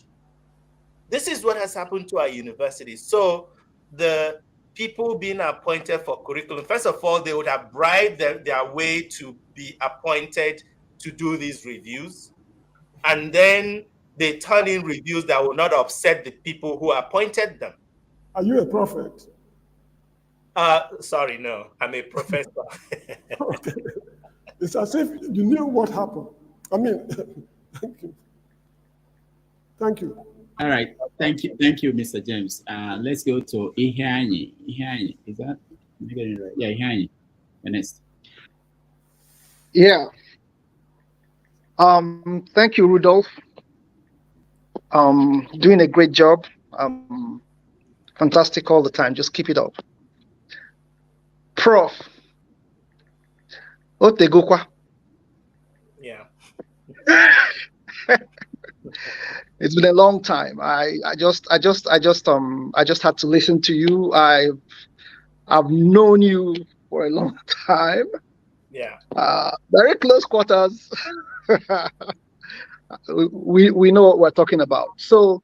[SPEAKER 2] This is what has happened to our university. So the people being appointed for curriculum, first of all, they would have bribed their way to be appointed to do these reviews. And then they turn in reviews that will not upset the people who appointed them.
[SPEAKER 4] Are you a prophet?
[SPEAKER 2] Sorry, no, I'm a professor.
[SPEAKER 4] Okay. It's as if you knew what happened. I mean, thank you. Thank you.
[SPEAKER 1] All right. Thank you, Mr. James. Let's go to Ihianyi. Ihianyi, is that? Am I getting it right? Yeah, Ihianyi. Next.
[SPEAKER 5] Yeah. Thank you, Rudolph. Doing a great job. Fantastic all the time. Just keep it up. Prof. Otegokwa.
[SPEAKER 2] Yeah.
[SPEAKER 5] It's been a long time. I just had to listen to you. I've known you for a long time.
[SPEAKER 2] Yeah.
[SPEAKER 5] Very close quarters. we know what we're talking about. So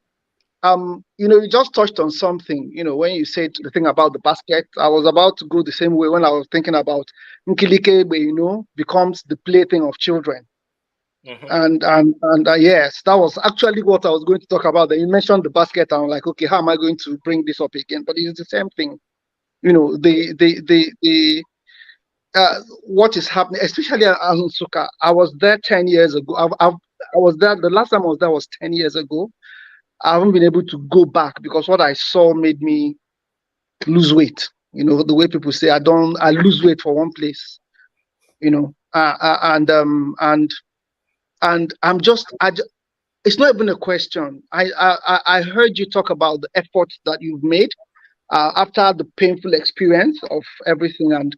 [SPEAKER 5] you just touched on something, when you said the thing about the basket. I was about to go the same way when I was thinking about Nkilike, becomes the plaything of children. Mm-hmm. And yes, that was actually what I was going to talk about. Then you mentioned the basket, and I'm like, okay, how am I going to bring this up again? But it's the same thing, what is happening, especially at Nsukka. I was there 10 years ago. I was there, the last time I was there was 10 years ago. I haven't been able to go back because what I saw made me lose weight. The way people say I lose weight for one place, and I'm just, it's not even a question. I heard you talk about the efforts that you've made after the painful experience of everything, and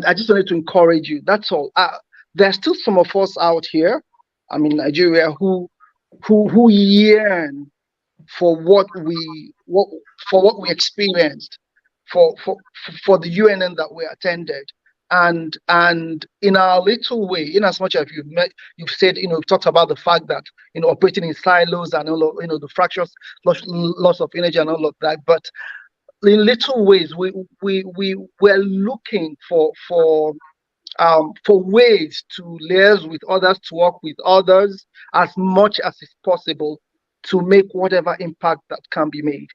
[SPEAKER 5] I just wanted to encourage you. That's all. There's still some of us out here, Nigeria, who yearn for what we experienced, for the UNN that we attended, and in our little way, in as much as you've said, talked about the fact that operating in silos and all of, the fractious loss of energy and all of that, but in little ways we're looking for ways to liaise with others, to work with others as much as is possible to make whatever impact that can be made.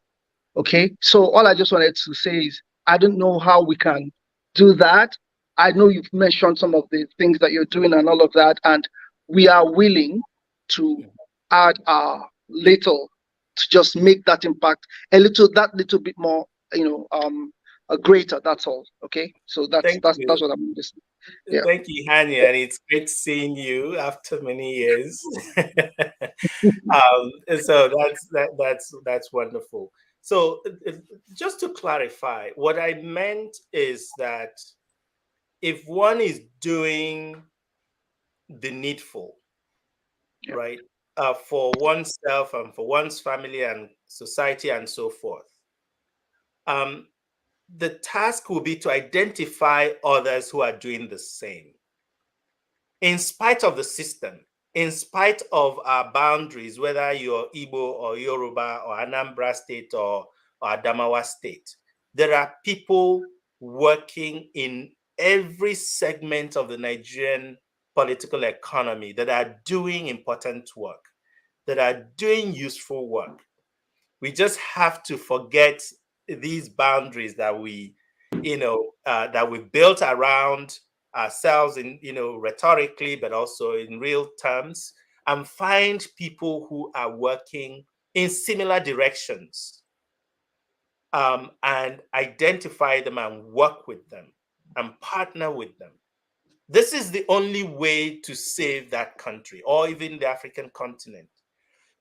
[SPEAKER 5] Okay, so all I just wanted to say is I don't know how we can do that. I know you've mentioned some of the things that you're doing and all of that, and we are willing to add our little to just make that impact a little bit more, greater. That's all. Okay, so that's what I'm just.
[SPEAKER 2] Yeah. Thank you, Hanya, and it's great seeing you after many years. So that's wonderful. So just to clarify, what I meant is that if one is doing the needful, yeah, right, for oneself and for one's family and society and so forth, the task will be to identify others who are doing the same. In spite of the system, in spite of our boundaries, whether you're Igbo or Yoruba or Anambra State or Adamawa State, there are people working in every segment of the Nigerian political economy that are doing important work, that are doing useful work. We just have to forget these boundaries that we built around ourselves in, rhetorically, but also in real terms, and find people who are working in similar directions, and identify them and work with them and partner with them. This is the only way to save that country or even the African continent.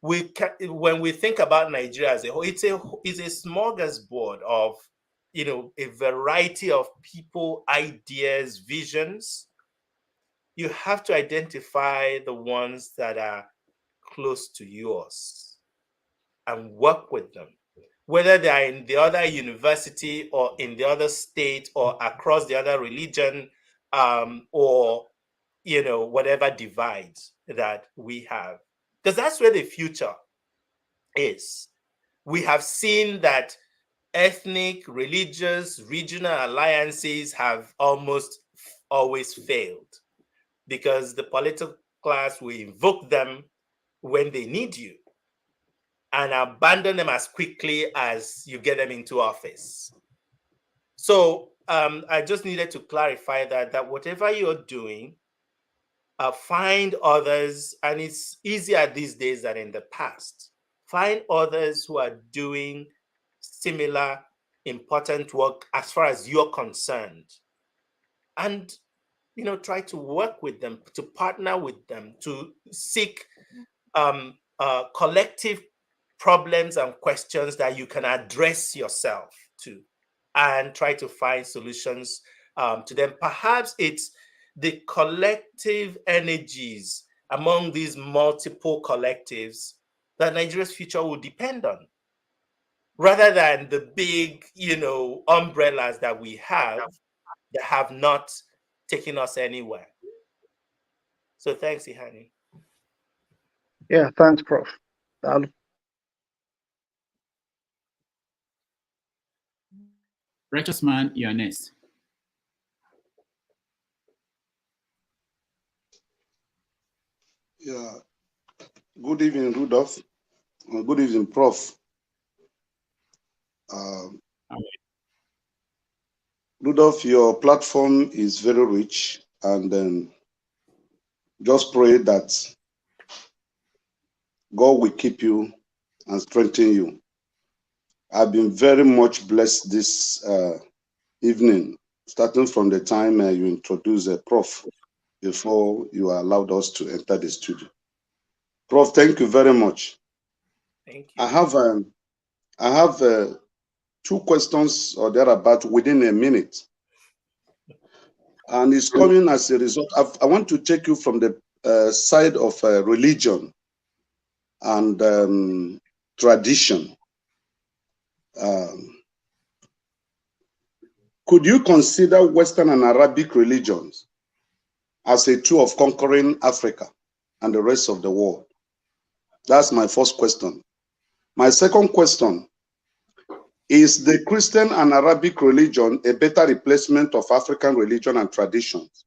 [SPEAKER 2] When we think about Nigeria as a whole, it's a smorgasbord of, a variety of people, ideas, visions. You have to identify the ones that are close to yours and work with them, whether they are in the other university or in the other state or across the other religion, or whatever divides that we have, because that's where the future is. We have seen that ethnic, religious, regional alliances have almost always failed because the political class will invoke them when they need you and abandon them as quickly as you get them into office. So I just needed to clarify that whatever you're doing, find others, and it's easier these days than in the past. Find others who are doing similar important work as far as you're concerned, and try to work with them, to partner with them, to seek collective problems and questions that you can address yourself to, and try to find solutions to them. Perhaps it's the collective energies among these multiple collectives that Nigeria's future will depend on, rather than the big, umbrellas that we have that have not taken us anywhere. So thanks, Ihani.
[SPEAKER 5] Yeah, thanks, Prof.
[SPEAKER 1] Righteous man, you're next.
[SPEAKER 6] Yeah. Good evening, Rudolph. Good evening, Prof. Rudolph, your platform is very rich, and just pray that God will keep you and strengthen you. I've been very much blessed this evening, starting from the time you introduced Prof before you allowed us to enter the studio. Prof, thank you very much.
[SPEAKER 2] Thank you.
[SPEAKER 6] I have 2 questions or thereabout within a minute. And it's coming as a result. I want to take you from the side of religion and tradition. Could you consider Western and Arabic religions as a tool of conquering Africa and the rest of the world? That's my first question. My second question, is the Christian and Arabic religion a better replacement of African religion and traditions?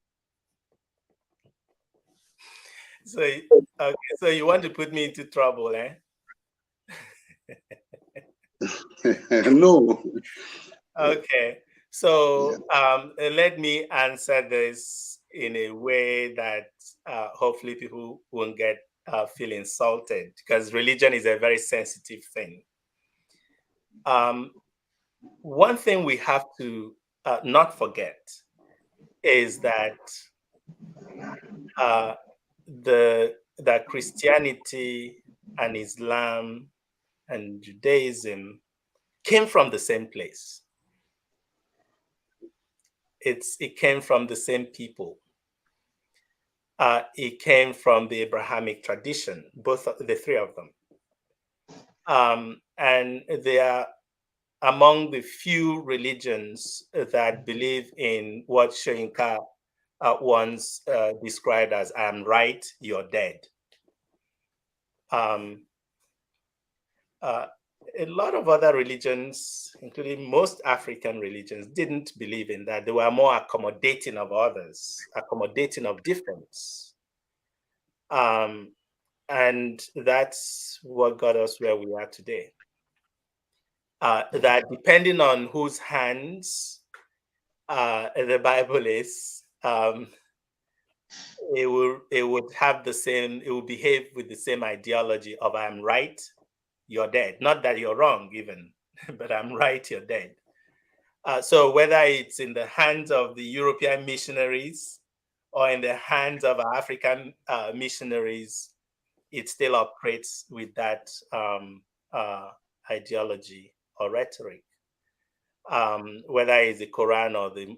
[SPEAKER 2] So you want to put me into trouble, eh?
[SPEAKER 6] No.
[SPEAKER 2] Okay. So let me answer this in a way that hopefully people won't feel insulted, because religion is a very sensitive thing. One thing we have to not forget is that that Christianity and Islam and Judaism came from the same place. It came from the same people. It came from the Abrahamic tradition, the 3 of them. And they are among the few religions that believe in what Chika once described as "I am right, you're dead." A lot of other religions, including most African religions, didn't believe in that. They were more accommodating of others, accommodating of difference. And that's what got us where we are today. That depending on whose hands the Bible is, it would have the same, it would behave with the same ideology of I'm right, you're dead. Not that you're wrong even, but I'm right, you're dead. So whether it's in the hands of the European missionaries or in the hands of African missionaries, it still operates with that ideology or rhetoric. Whether it's the Quran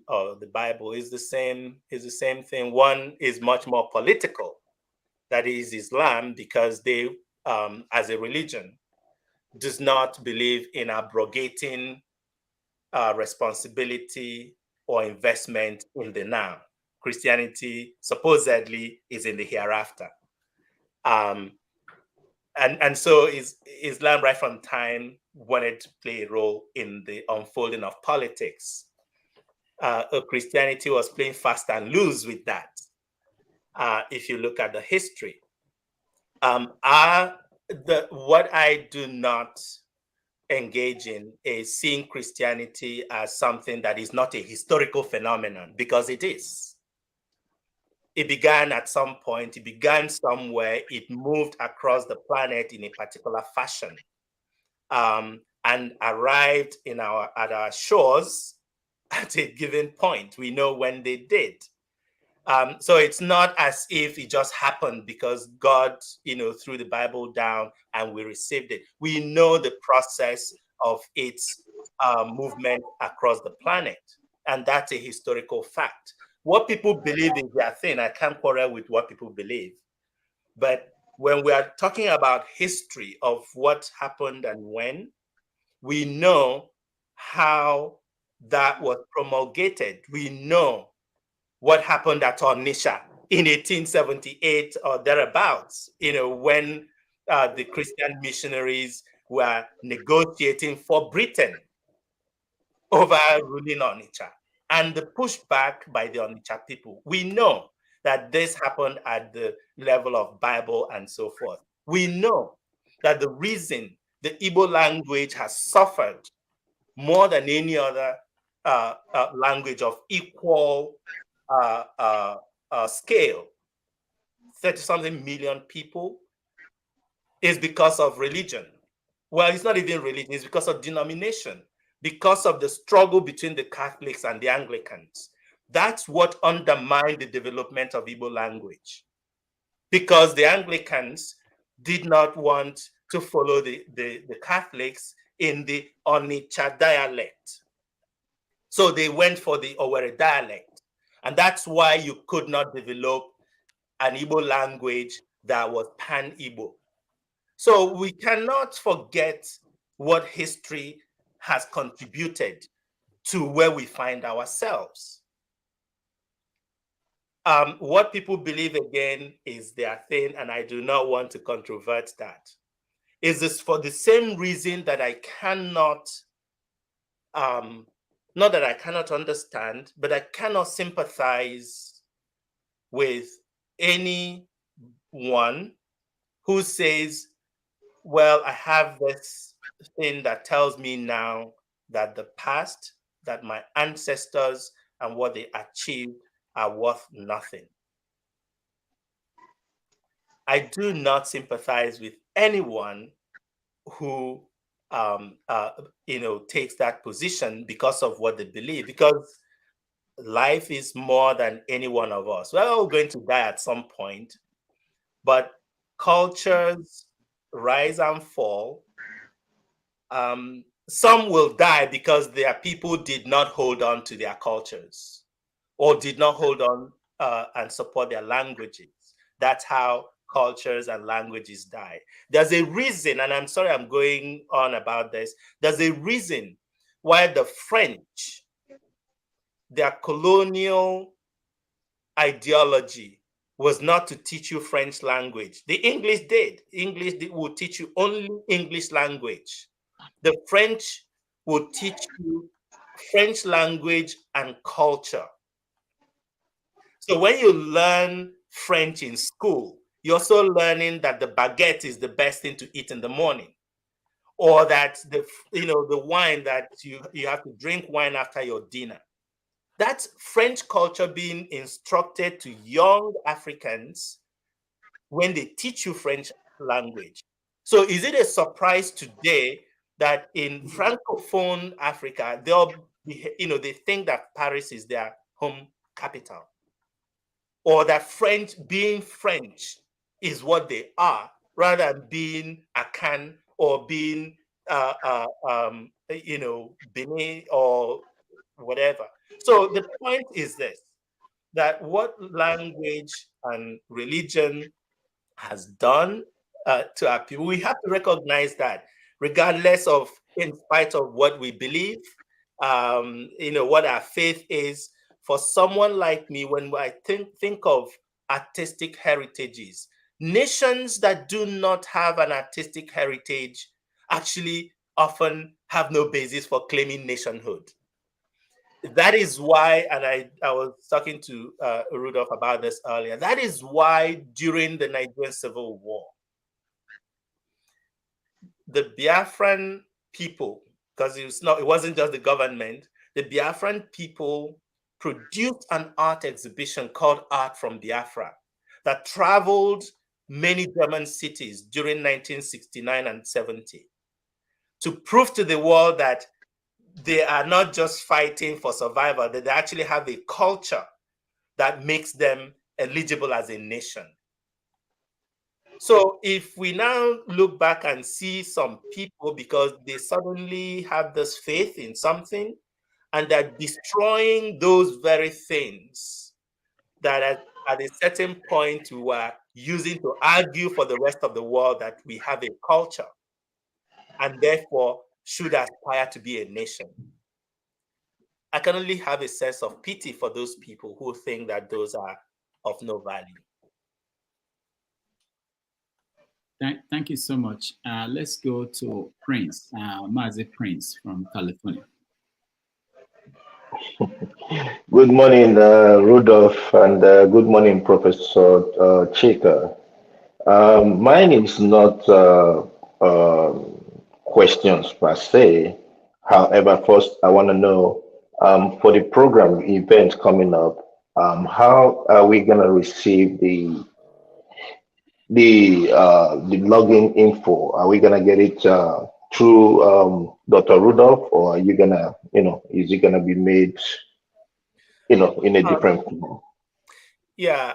[SPEAKER 2] or the Bible, is the same thing. One is much more political, that is Islam, because they, as a religion, does not believe in abrogating responsibility or investment in the now. Christianity supposedly is in the hereafter. And so Islam, right from time, wanted to play a role in the unfolding of politics. Christianity was playing fast and loose with that. If you look at the history, what I do not engage in is seeing Christianity as something that is not a historical phenomenon, because it is. It began at some point, it began somewhere, it moved across the planet in a particular fashion, and arrived at our shores at a given point. We know when they did. So it's not as if it just happened because God, threw the Bible down and we received it. We know the process of its movement across the planet, and that's a historical fact. What people believe is their thing. I can't quarrel with what people believe. But when we are talking about history of what happened and when, we know how that was promulgated. We know what happened at Onitsha in 1878 or thereabouts, when the Christian missionaries were negotiating for Britain over ruling Onitsha, and the pushback by the Onitsha people. We know that this happened at the level of Bible and so forth. We know that the reason the Igbo language has suffered more than any other language of equal scale, 30-something million people, is because of religion. Well, it's not even religion, it's because of denomination, because of the struggle between the Catholics and the Anglicans. That's what undermined the development of Igbo language, because the Anglicans did not want to follow the Catholics in the Onitsha dialect. So they went for the Owerri dialect. And that's why you could not develop an Igbo language that was pan-Igbo. So we cannot forget what history has contributed to where we find ourselves. What people believe, again, is their thing, and I do not want to controvert that. Is this for the same reason that I cannot, not that I cannot understand, but I cannot sympathize with anyone who says, well, I have this thing that tells me now that the past, that my ancestors and what they achieved are worth nothing. I do not sympathize with anyone who takes that position because of what they believe, because life is more than any one of us. We're all going to die at some point, but cultures rise and fall. Some will die because their people did not hold on to their cultures or did not hold on and support their languages. That's how cultures and languages die. There's a reason, and I'm sorry I'm going on about this, there's a reason why the French, their colonial ideology was not to teach you French language. The English did. English would teach you only English language. The French would teach you French language and culture. So when you learn French in school, you're also learning that the baguette is the best thing to eat in the morning, or that the wine that you have to drink wine after your dinner. That's French culture being instructed to young Africans when they teach you French language. So is it a surprise today that in Francophone Africa, they think that Paris is their home capital, or that being French is what they are, rather than being Akan or being Benin or whatever. So the point is this, that what language and religion has done to our people, we have to recognize that, regardless of, in spite of what we believe, what our faith is. For someone like me, when I think of artistic heritages, nations that do not have an artistic heritage actually often have no basis for claiming nationhood. That is why, and I was talking to Rudolph about this earlier, that is why during the Nigerian Civil War, the Biafran people, because it wasn't just the government, the Biafran people produced an art exhibition called Art from Biafra that traveled many German cities during 1969 and 70 to prove to the world that they are not just fighting for survival, that they actually have a culture that makes them eligible as a nation. So if we now look back and see some people, because they suddenly have this faith in something, and they're destroying those very things that at a certain point we were using to argue for the rest of the world that we have a culture and therefore should aspire to be a nation, I can only have a sense of pity for those people who think that those are of no value.
[SPEAKER 1] Thank you so much. Let's go to Prince, Mazi Prince from California.
[SPEAKER 7] Good morning, Rudolph, and good morning, Professor Chika. Mine is not questions per se. However, first I want to know, for the program event coming up, how are we going to receive the login info? Are we going to get it through Dr. Rudolph, or are you going to, is it going to be made, in a different form?
[SPEAKER 2] Yeah,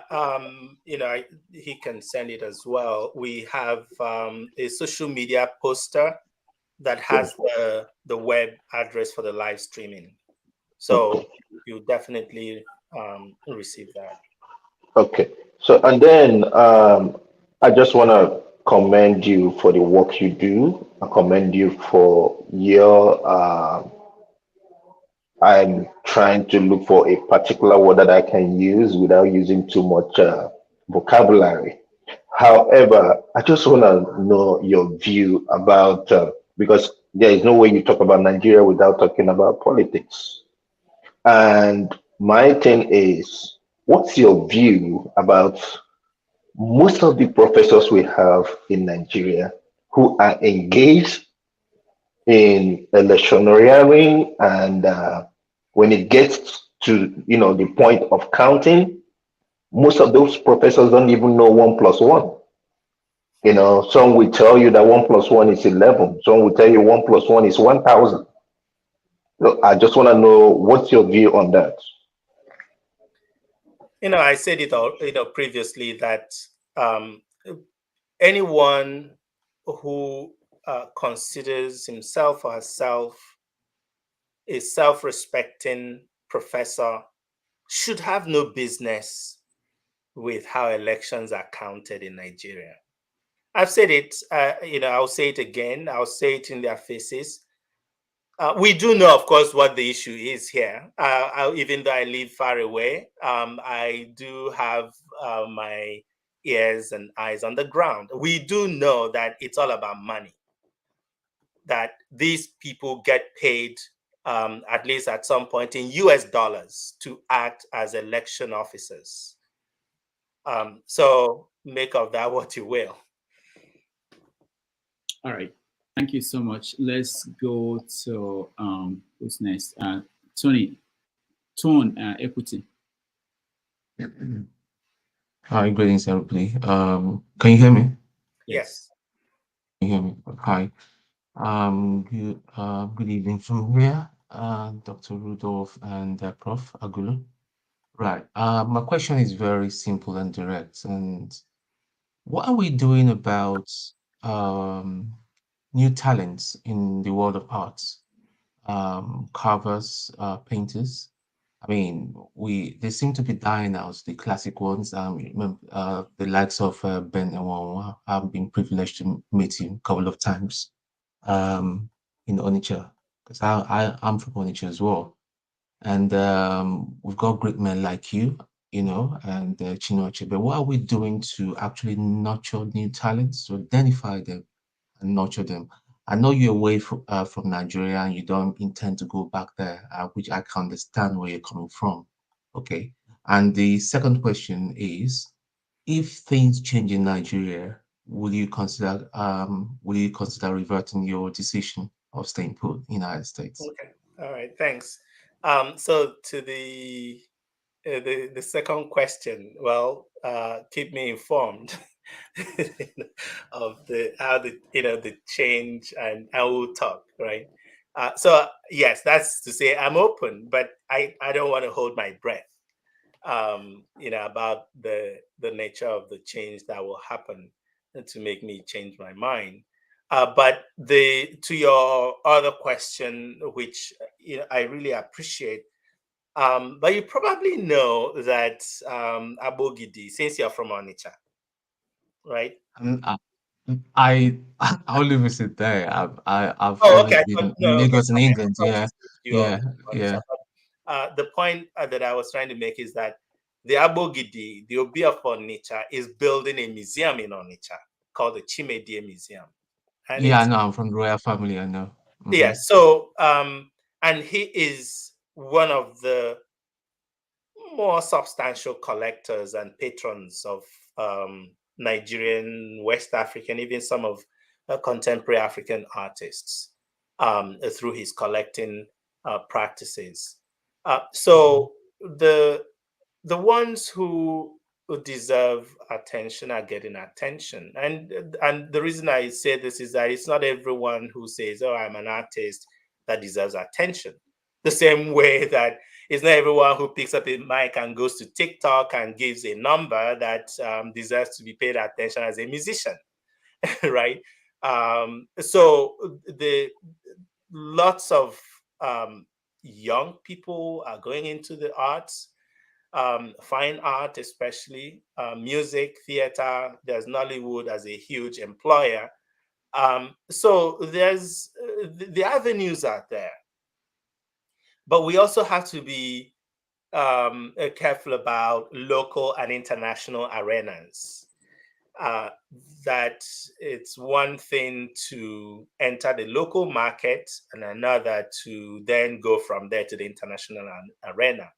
[SPEAKER 2] he can send it as well. We have a social media poster that has the web address for the live streaming. So you definitely receive that. Okay.
[SPEAKER 7] So, and then I just want to commend you for the work you do. I commend you for your I'm trying to look for a particular word that I can use without using too much vocabulary. However, I just want to know your view about, because there is no way you talk about Nigeria without talking about politics. And my thing is, what's your view about most of the professors we have in Nigeria who are engaged in electioneering, and when it gets to the point of counting, most of those professors don't even know 1 + 1. Some will tell you that 1 + 1 is 11. Some will tell you 1 + 1 is 1,000. So I just want to know, what's your view on that?
[SPEAKER 2] I said it all, previously, that anyone who considers himself or herself a self-respecting professor should have no business with how elections are counted in Nigeria. I've said it, I'll say it again. I'll say it in their faces. We do know, of course, what the issue is here. Even though I live far away, I do have my ears and eyes on the ground. We do know that it's all about money, that these people get paid, at least at some point, in US dollars to act as election officers. So make of that what you will.
[SPEAKER 1] All right. Thank you so much. Let's go to who's next? Tony tone equity.
[SPEAKER 8] Hi, greetings, everybody. Can you hear me?
[SPEAKER 2] Yes.
[SPEAKER 8] Can you hear me? Hi. Good evening from here, Dr. Rudolph and Prof. Agulu. Right. My question is very simple and direct. And what are we doing about new talents in the world of arts? Carvers, painters. I mean, they seem to be dying out, the classic ones. The likes of Ben Ewanwa. I've been privileged to meet him a couple of times in Onitsha, because I'm from Onitsha as well. And we've got great men like you, and Chinua Achebe. What are we doing to actually nurture new talents, to identify them and nurture them? I know you're away from Nigeria and you don't intend to go back there, which I can understand where you're coming from. Okay. And the second question is, if things change in Nigeria, will you consider reverting your decision of staying put in the United States?
[SPEAKER 2] Okay. All right. Thanks. So to the second question, well, keep me informed of how the change, and I will talk, right? So yes, that's to say I'm open, but I don't want to hold my breath. About the nature of the change that will happen to make me change my mind. But to your other question, which I really appreciate, but you probably know that Abogidi, since you're from Onitsha, right?
[SPEAKER 8] I only visit there. I've
[SPEAKER 2] Oh,
[SPEAKER 8] always
[SPEAKER 2] okay.
[SPEAKER 8] been in
[SPEAKER 2] No, okay.
[SPEAKER 8] Lagos and
[SPEAKER 2] Sorry,
[SPEAKER 8] England.
[SPEAKER 2] I
[SPEAKER 8] Yeah,
[SPEAKER 2] misunderstood you
[SPEAKER 8] yeah,
[SPEAKER 2] on
[SPEAKER 8] yeah.
[SPEAKER 2] Onitsha. But, the point that I was trying to make is that the Abogidi, the Obi of Onitsha, is building a museum in Onitsha called the Chimedie Museum. And
[SPEAKER 8] Yeah, I
[SPEAKER 2] it's
[SPEAKER 8] know. I'm from the royal family. I know.
[SPEAKER 2] yeah. So and he is one of the more substantial collectors and patrons of Nigerian, West African, even some of contemporary African artists through his collecting practices. So the ones who deserve attention are getting attention, and the reason I say this is that it's not everyone who says, "Oh, I'm an artist," that deserves attention. The same way that it's not everyone who picks up a mic and goes to TikTok and gives a number that deserves to be paid attention as a musician, right? So the lots of young people are going into the arts, fine art, especially music, theater. There's Nollywood as a huge employer. So there's the avenues are there, but we also have to be careful about local and international arenas. That it's one thing to enter the local market and another to then go from there to the international arena.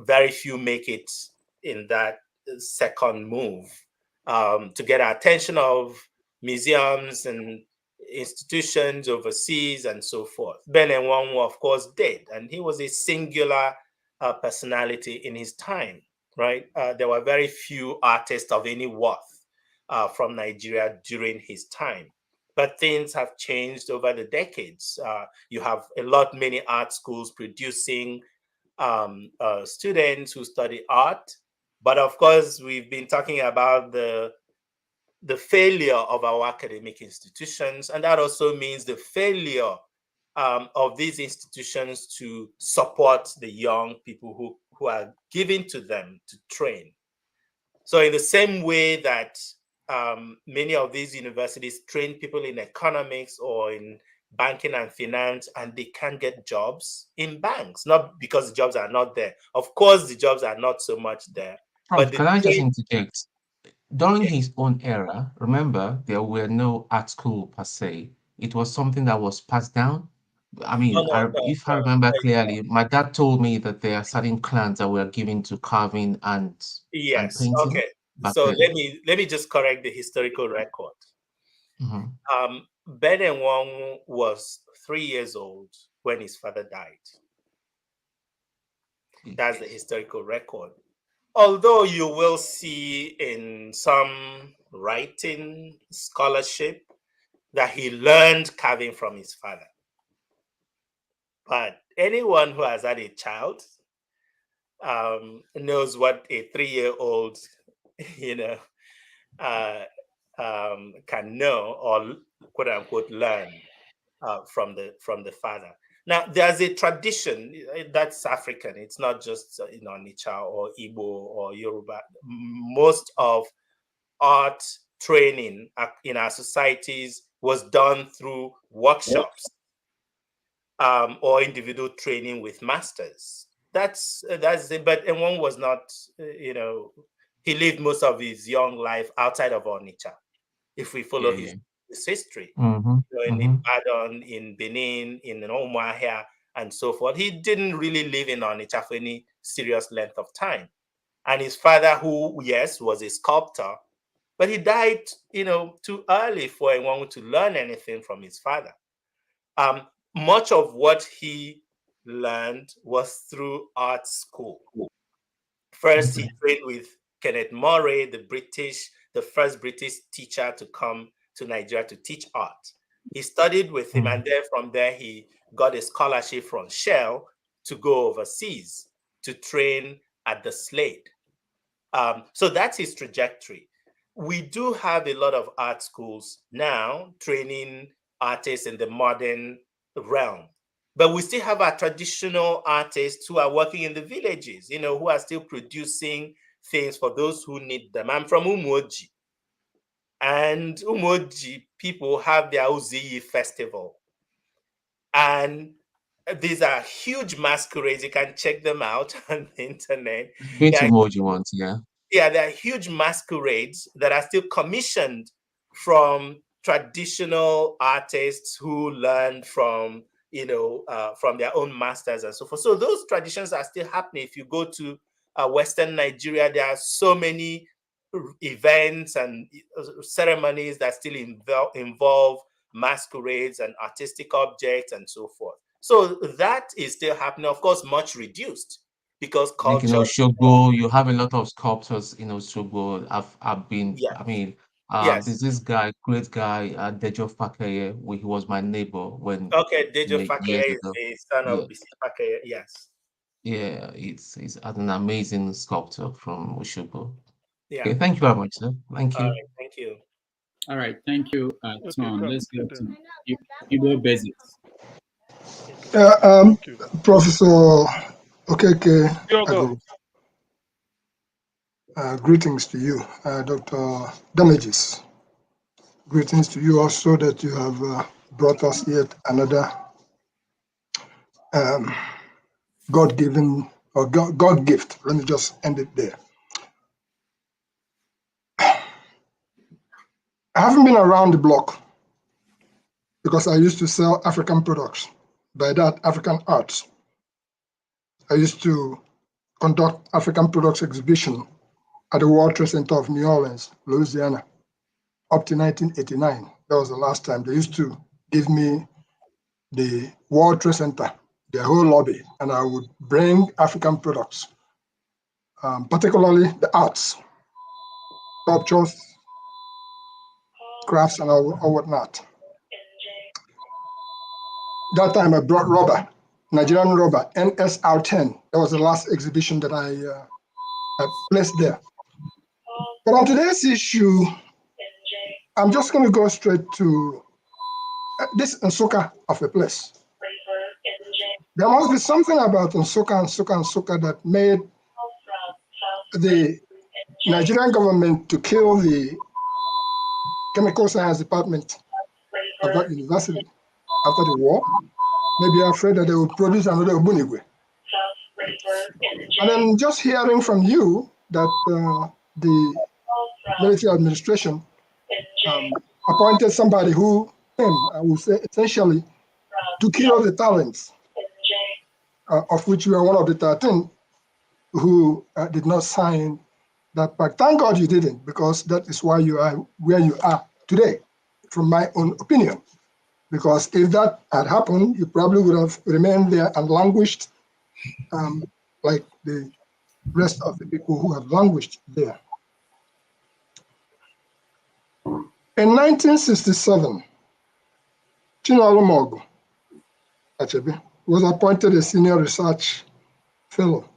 [SPEAKER 2] Very few make it in that second move to get our attention of museums and institutions overseas and so forth. Ben Nwangu, of course, did, and he was a singular personality in his time, right? There were very few artists of any worth from Nigeria during his time. But things have changed over the decades. You have many art schools producing students who study art. But of course, we've been talking about the failure of our academic institutions, and that also means the failure of these institutions to support the young people who are given to them to train. So in the same way that many of these universities train people in economics or in banking and finance, and they can't get jobs in banks, not because the jobs are not there. Of course, the jobs are not so much there.
[SPEAKER 8] Prof, can I just interject? During his own era, remember, there were no art school per se. It was something that was passed down. I mean, if I remember clearly, my dad told me that there are certain clans that were given to carving and painting.
[SPEAKER 2] Okay.
[SPEAKER 8] Back
[SPEAKER 2] So
[SPEAKER 8] then.
[SPEAKER 2] let me just correct the historical record. Ben Nwangu was 3 years old when his father died. That's the historical record. Although you will see in some writing scholarship that he learned carving from his father. But anyone who has had a child knows what a 3-year-old, can know or quote unquote learn from the father. Now, there's a tradition that's African. It's not just Onitsha or Igbo or Yoruba. Most of art training in our societies was done through workshops or individual training with masters. That's it. But one was not, he lived most of his young life outside of Onitsha. If we follow his history, in Ibadan, in Benin, in Umuahia, and so forth, he didn't really live in Onitsha for any serious length of time. And his father, who, yes, was a sculptor, but he died, too early for anyone to learn anything from his father. Much of what he learned was through art school. First, he trained with Kenneth Murray, the first British teacher to come to Nigeria to teach art. He studied with him, and then from there, he got a scholarship from Shell to go overseas to train at the Slade. So that's his trajectory. We do have a lot of art schools now training artists in the modern realm, but we still have our traditional artists who are working in the villages, who are still producing things for those who need them. I'm from Umoji, and Umoji people have their Uziyi festival, and these are huge masquerades. You can check them out on the internet.
[SPEAKER 8] Been to Umoji once, yeah.
[SPEAKER 2] Yeah, there are huge masquerades that are still commissioned from traditional artists who learned from, from their own masters and so forth. So those traditions are still happening. If you go to Western Nigeria, there are so many events and ceremonies that still involve masquerades and artistic objects and so forth. So that is still happening, of course, much reduced. Because culture,
[SPEAKER 8] like Osogbo, you have a lot of sculptors in Osogbo. I've been,
[SPEAKER 2] yes.
[SPEAKER 8] I mean,
[SPEAKER 2] Yes.
[SPEAKER 8] There's this guy, great guy, Dejo Fakeye. He was my neighbor when.
[SPEAKER 2] Okay, Dejo Fakeye is the son of Bisi Fakeye. Yes.
[SPEAKER 8] Yeah, he's an amazing sculptor from Osogbo.
[SPEAKER 2] Yeah.
[SPEAKER 8] Okay, thank you very much, sir. Thank you.
[SPEAKER 2] All right, thank you.
[SPEAKER 1] All right, thank you, Tom. Let's go to Igbo Basics.
[SPEAKER 9] Professor Okeke-Agulu. Greetings to you, Dr. Damages. Greetings to you also that you have brought us yet another God-given or God gift. Let me just end it there. I haven't been around the block because I used to sell African products, by that African arts. I used to conduct African products exhibition at the World Trade Center of New Orleans, Louisiana, up to 1989. That was the last time. They used to give me the World Trade Center, their whole lobby, and I would bring African products, particularly the arts, sculptures, crafts, and all whatnot. That time I brought rubber, Nigerian rubber, NSR10. That was the last exhibition that I placed there. But on today's issue, I'm just going to go straight to this Nsukka of a place. There must be something about Nsukka that made the Nigerian government to kill the chemical science department of that university after the war. Maybe afraid that they would produce another Obunigwe. And then just hearing from you that the military administration appointed somebody who came, I would say, essentially to kill the talents, of which you are one of the 13 who did not sign that pact. Thank God you didn't, because that is why you are where you are today, from my own opinion. Because if that had happened, you probably would have remained there and languished like the rest of the people who have languished there. In 1967, Chinua Achebe was appointed a senior research fellow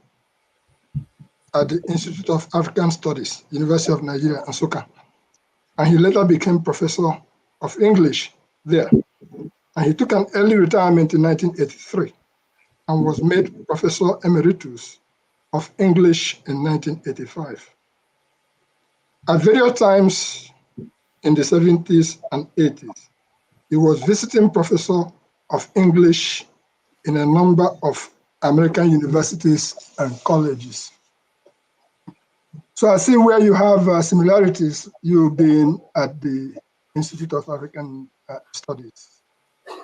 [SPEAKER 9] at the Institute of African Studies, University of Nigeria, Nsukka. And he later became professor of English there. And he took an early retirement in 1983 and was made professor emeritus of English in 1985. At various times in the 70s and 80s, he was visiting professor of English in a number of American universities and colleges. So I see where you have similarities, you being at the Institute of African Studies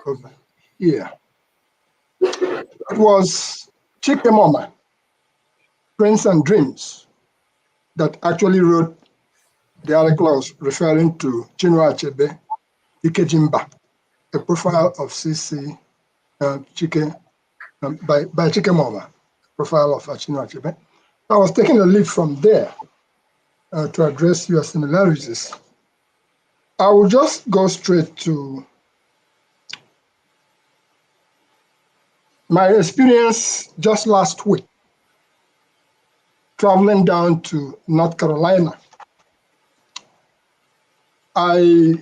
[SPEAKER 9] over here. It was Chika, Prince and Dreams, that actually wrote the articles referring to Chinua Achebe, Ikejimba, a profile of CC Chike, by Chika, profile of Chinua Achebe. I was taking a leaf from there to address your similarities. I will just go straight to my experience just last week, traveling down to North Carolina. I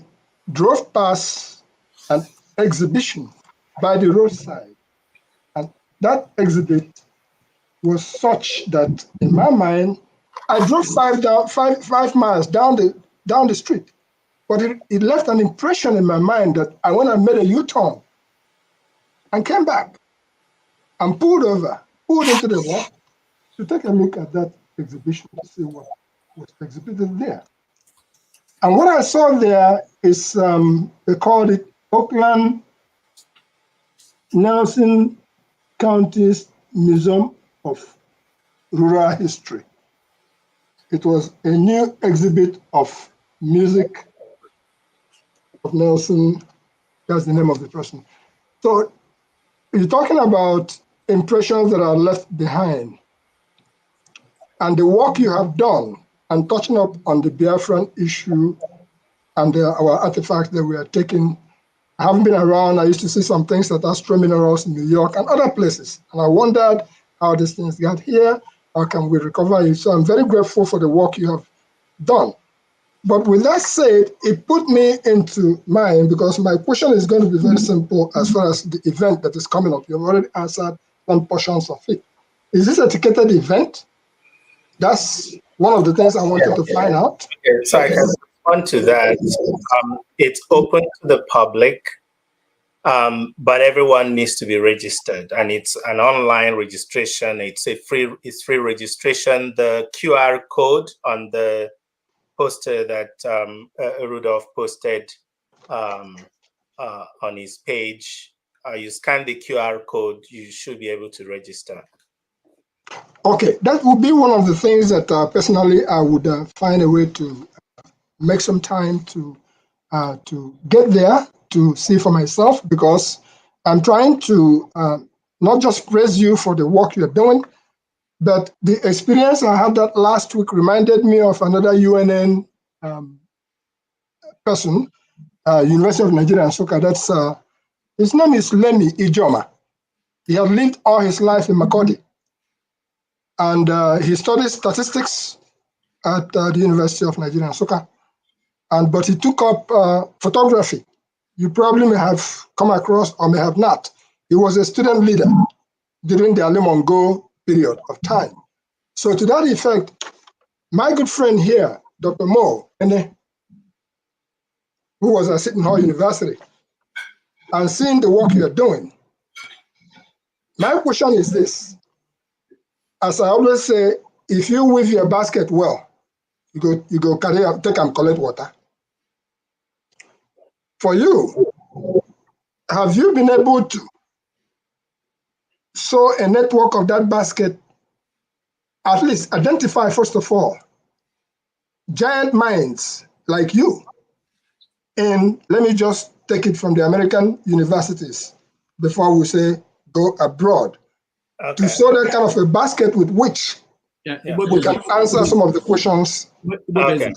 [SPEAKER 9] drove past an exhibition by the roadside, and that exhibit was such that in my mind, I drove 5 miles down the street, but it left an impression in my mind that I went and made a U-turn and came back and pulled into the walk to take a look at that exhibition to see what was exhibited there. And what I saw there is, they called it Oakland Nelson County's Museum of Rural History. It was a new exhibit of music of Nelson. That's the name of the person. So you're talking about impressions that are left behind and the work you have done and touching up on the Biafran issue and our artifacts that we are taking. I haven't been around. I used to see some things at Astro Minerals in New York and other places. And I wondered how these things got here. How can we recover it? So I'm very grateful for the work you have done. But with that said, it put me into mind because my question is going to be very simple as far as the event that is coming up. You've already answered some portions of it. Is this a ticketed event? That's one of the things I wanted to find out.
[SPEAKER 2] Okay, so I can respond to that. It's open to the public, but everyone needs to be registered, and it's an online registration. It's free registration. The QR code on the poster that Rudolph posted on his page, you scan the QR code, you should be able to register.
[SPEAKER 9] Okay, that would be one of the things that personally I would find a way to make some time to get there to see for myself, because I'm trying to not just praise you for the work you're doing, but the experience I had that last week reminded me of another UNN person, University of Nigeria, Nsukka. That's his name is Lemi Ijoma. He had lived all his life in Makurdi, and he studied statistics at the University of Nigeria, Nsukka. But he took up photography. You probably may have come across or may have not. He was a student leader during the Ali Mongo period of time. So to that effect, my good friend here, Dr. Mo, who was at Seton Hall University, and seeing the work you're doing, my question is this. As I always say, if you weave your basket well, you go carry out, take and collect water. For you, have you been able to sew a network of that basket, at least identify, first of all, giant minds like you? And let me just take it from the American universities before we say go abroad. to show that kind of a basket with which
[SPEAKER 1] Yeah,
[SPEAKER 9] we can answer some of the questions.
[SPEAKER 2] Okay.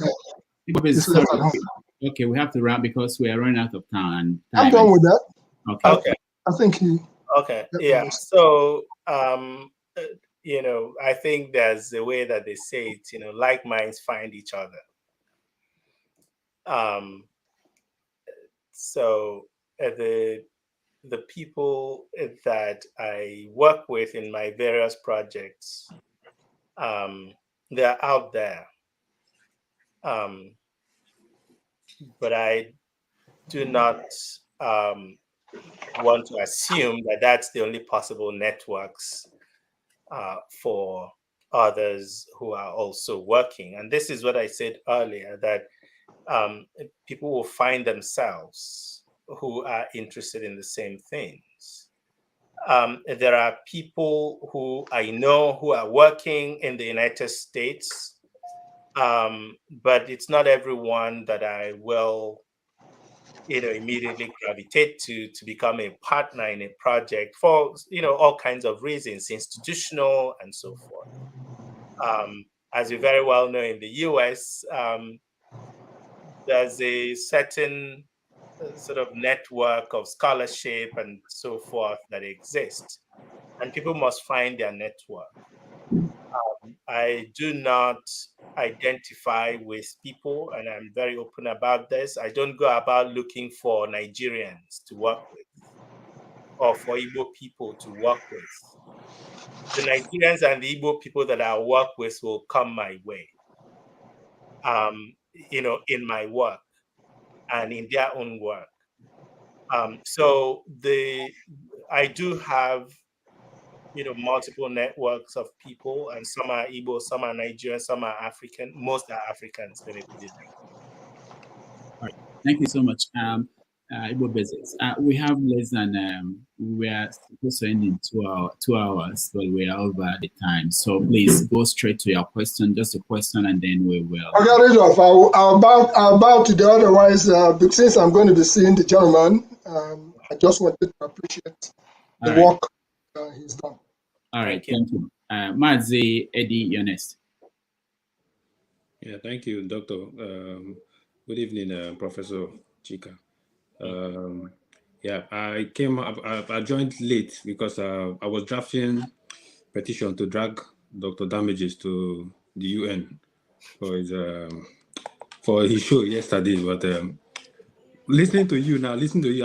[SPEAKER 1] Okay, we have to wrap because we are running out of time.
[SPEAKER 9] I'm done with that.
[SPEAKER 2] Okay.
[SPEAKER 9] I think he.
[SPEAKER 2] Okay. Yeah. So, you know, I think there's a way that they say it. You know, like minds find each other. So the people that I work with in my various projects, they're out there. But I do not want to assume that that's the only possible networks for others who are also working. And this is what I said earlier, that people will find themselves who are interested in the same things. There are people who I know who are working in the United States, but it's not everyone that I will, you know, immediately gravitate to become a partner in a project for, you know, all kinds of reasons, institutional and so forth. As you very well know, in the US, there's a certain sort of network of scholarship and so forth that exists, and people must find their network. I do not identify with people, and I'm very open about this. I don't go about looking for Nigerians to work with or for Igbo people to work with. The Nigerians and the Igbo people that I work with will come my way, you know, in my work and in their own work. So I do have, you know, multiple networks of people, and some are Igbo, some are Nigerian, some are African. Most are Africans. Let me put it that way.
[SPEAKER 1] All right. Thank you so much. Igbo Basics. We have less than we are supposed to end in 2 hours, but we are over the time. So please go straight to your question, just a question, and then we will.
[SPEAKER 9] Okay, I'll bow to the otherwise, since I'm going to be seeing the gentleman, I just wanted to appreciate the work he's done.
[SPEAKER 1] All right, thank you. Mazi Eddie, you're next.
[SPEAKER 10] Yeah, thank you, Doctor. Good evening, Professor Chika. Yeah, I joined late because I was drafting petition to drag Dr. Damages to the UN for his show yesterday. But listening to you,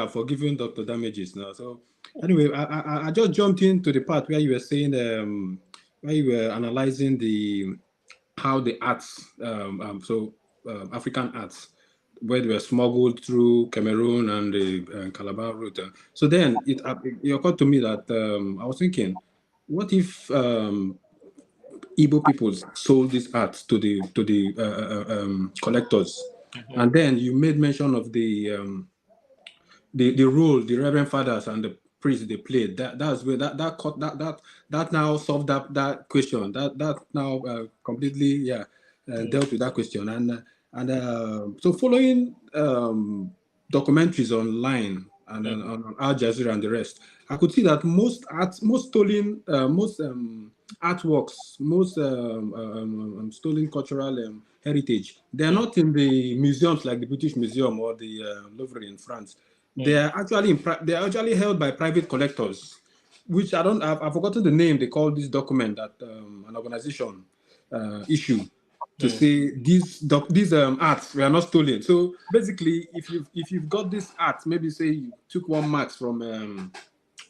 [SPEAKER 10] I've forgiven Dr. Damages now. So anyway, I just jumped into the part where you were saying, where you were analyzing how the arts, African arts, where they were smuggled through Cameroon and the Calabar route. So then it occurred to me that I was thinking, what if Igbo people sold this art to the collectors? Mm-hmm. And then you made mention of the role the Reverend Fathers and the priests they played. That's where that now solved that question. That now completely dealt with that question. And so following documentaries online and on Al Jazeera and the rest, I could see that most stolen artworks, most stolen cultural heritage, they're not in the museums like the British Museum or the Louvre in France. They're actually held by private collectors, which I've forgotten the name they call this document that an organization issued to say these arts were not stolen. So basically, if you've got this art, maybe say you took one marks from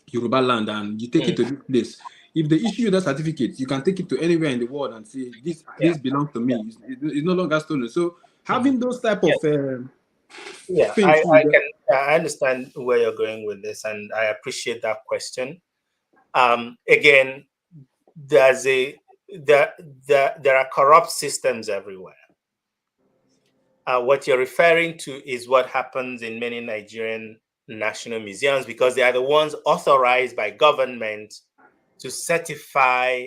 [SPEAKER 10] Yoruba land and you take it to this place, if they issue you that certificate, you can take it to anywhere in the world and say this belongs to me. It's no longer stolen. So having those type of things,
[SPEAKER 2] I understand where you're going with this, and I appreciate that question. Again, there are corrupt systems everywhere. What you're referring to is what happens in many Nigerian national museums, because they are the ones authorized by government to certify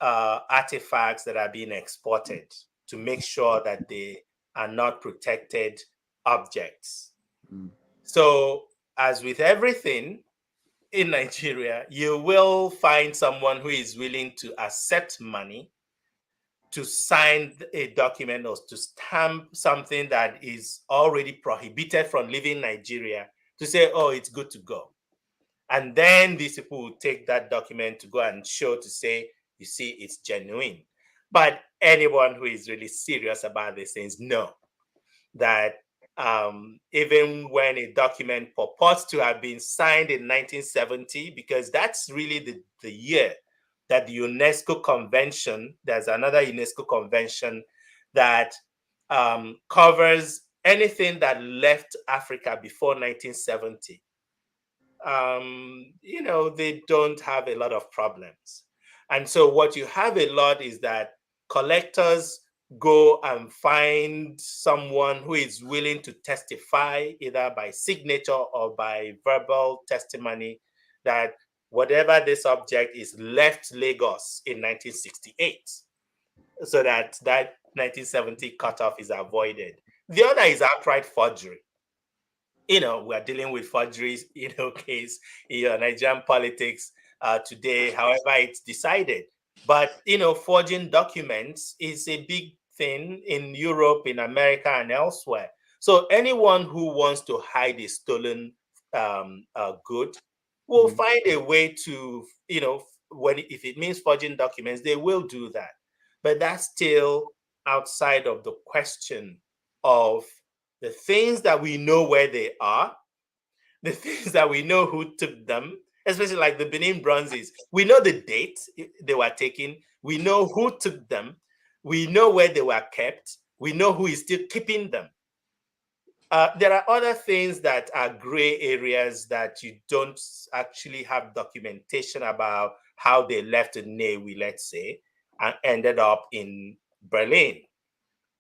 [SPEAKER 2] artifacts that are being exported, to make sure that they are not protected objects. So, as with everything, in Nigeria, you will find someone who is willing to accept money to sign a document or to stamp something that is already prohibited from leaving Nigeria to say, oh, it's good to go. And then these people will take that document to go and show to say, you see, it's genuine. But anyone who is really serious about these things know that even when a document purports to have been signed in 1970, because that's really the year that the UNESCO convention, there's another UNESCO convention that covers anything that left Africa before 1970. They don't have a lot of problems. And so what you have a lot is that collectors go and find someone who is willing to testify either by signature or by verbal testimony that whatever this object is left Lagos in 1968, so that 1970 cutoff is avoided. The other is outright forgery. We're dealing with forgeries, case in Nigerian politics today, however it's decided. But, forging documents is a big thing in Europe, in America, and elsewhere. So anyone who wants to hide a stolen good will find a way to, if it means forging documents, they will do that. But that's still outside of the question of the things that we know where they are, the things that we know who took them, especially like the Benin bronzes. We know the date they were taken. We know who took them. We know where they were kept. We know who is still keeping them. There are other things that are gray areas that you don't actually have documentation about how they left Newi, let's say, and ended up in Berlin.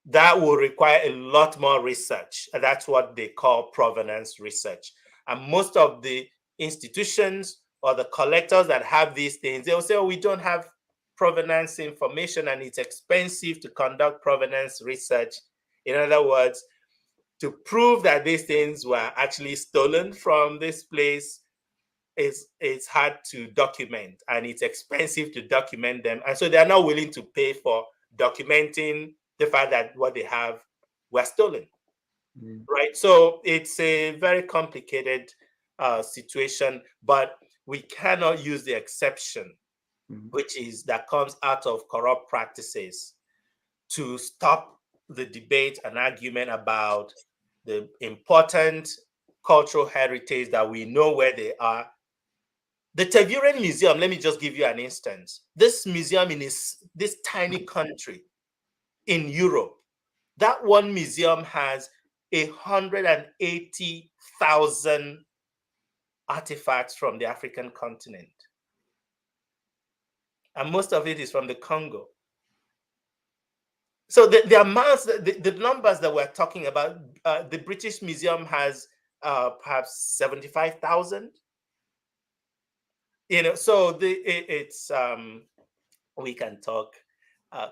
[SPEAKER 2] That will require a lot more research. That's what they call provenance research. And most of the institutions or the collectors that have these things, they'll say, oh, we don't have provenance information and it's expensive to conduct provenance research. In other words, to prove that these things were actually stolen from this place, it's hard to document and it's expensive to document them. And so they're not willing to pay for documenting the fact that what they have were stolen, right? So it's a very complicated situation, but we cannot use the exception, which is that comes out of corrupt practices, to stop the debate and argument about the important cultural heritage that we know where they are. The Tervuren Museum, let me just give you an instance. This museum in this tiny country in Europe, that one museum has 180,000 artifacts from the African continent. And most of it is from the Congo. So the amounts, the numbers that we're talking about, the British Museum has perhaps 75,000. So it's we can talk,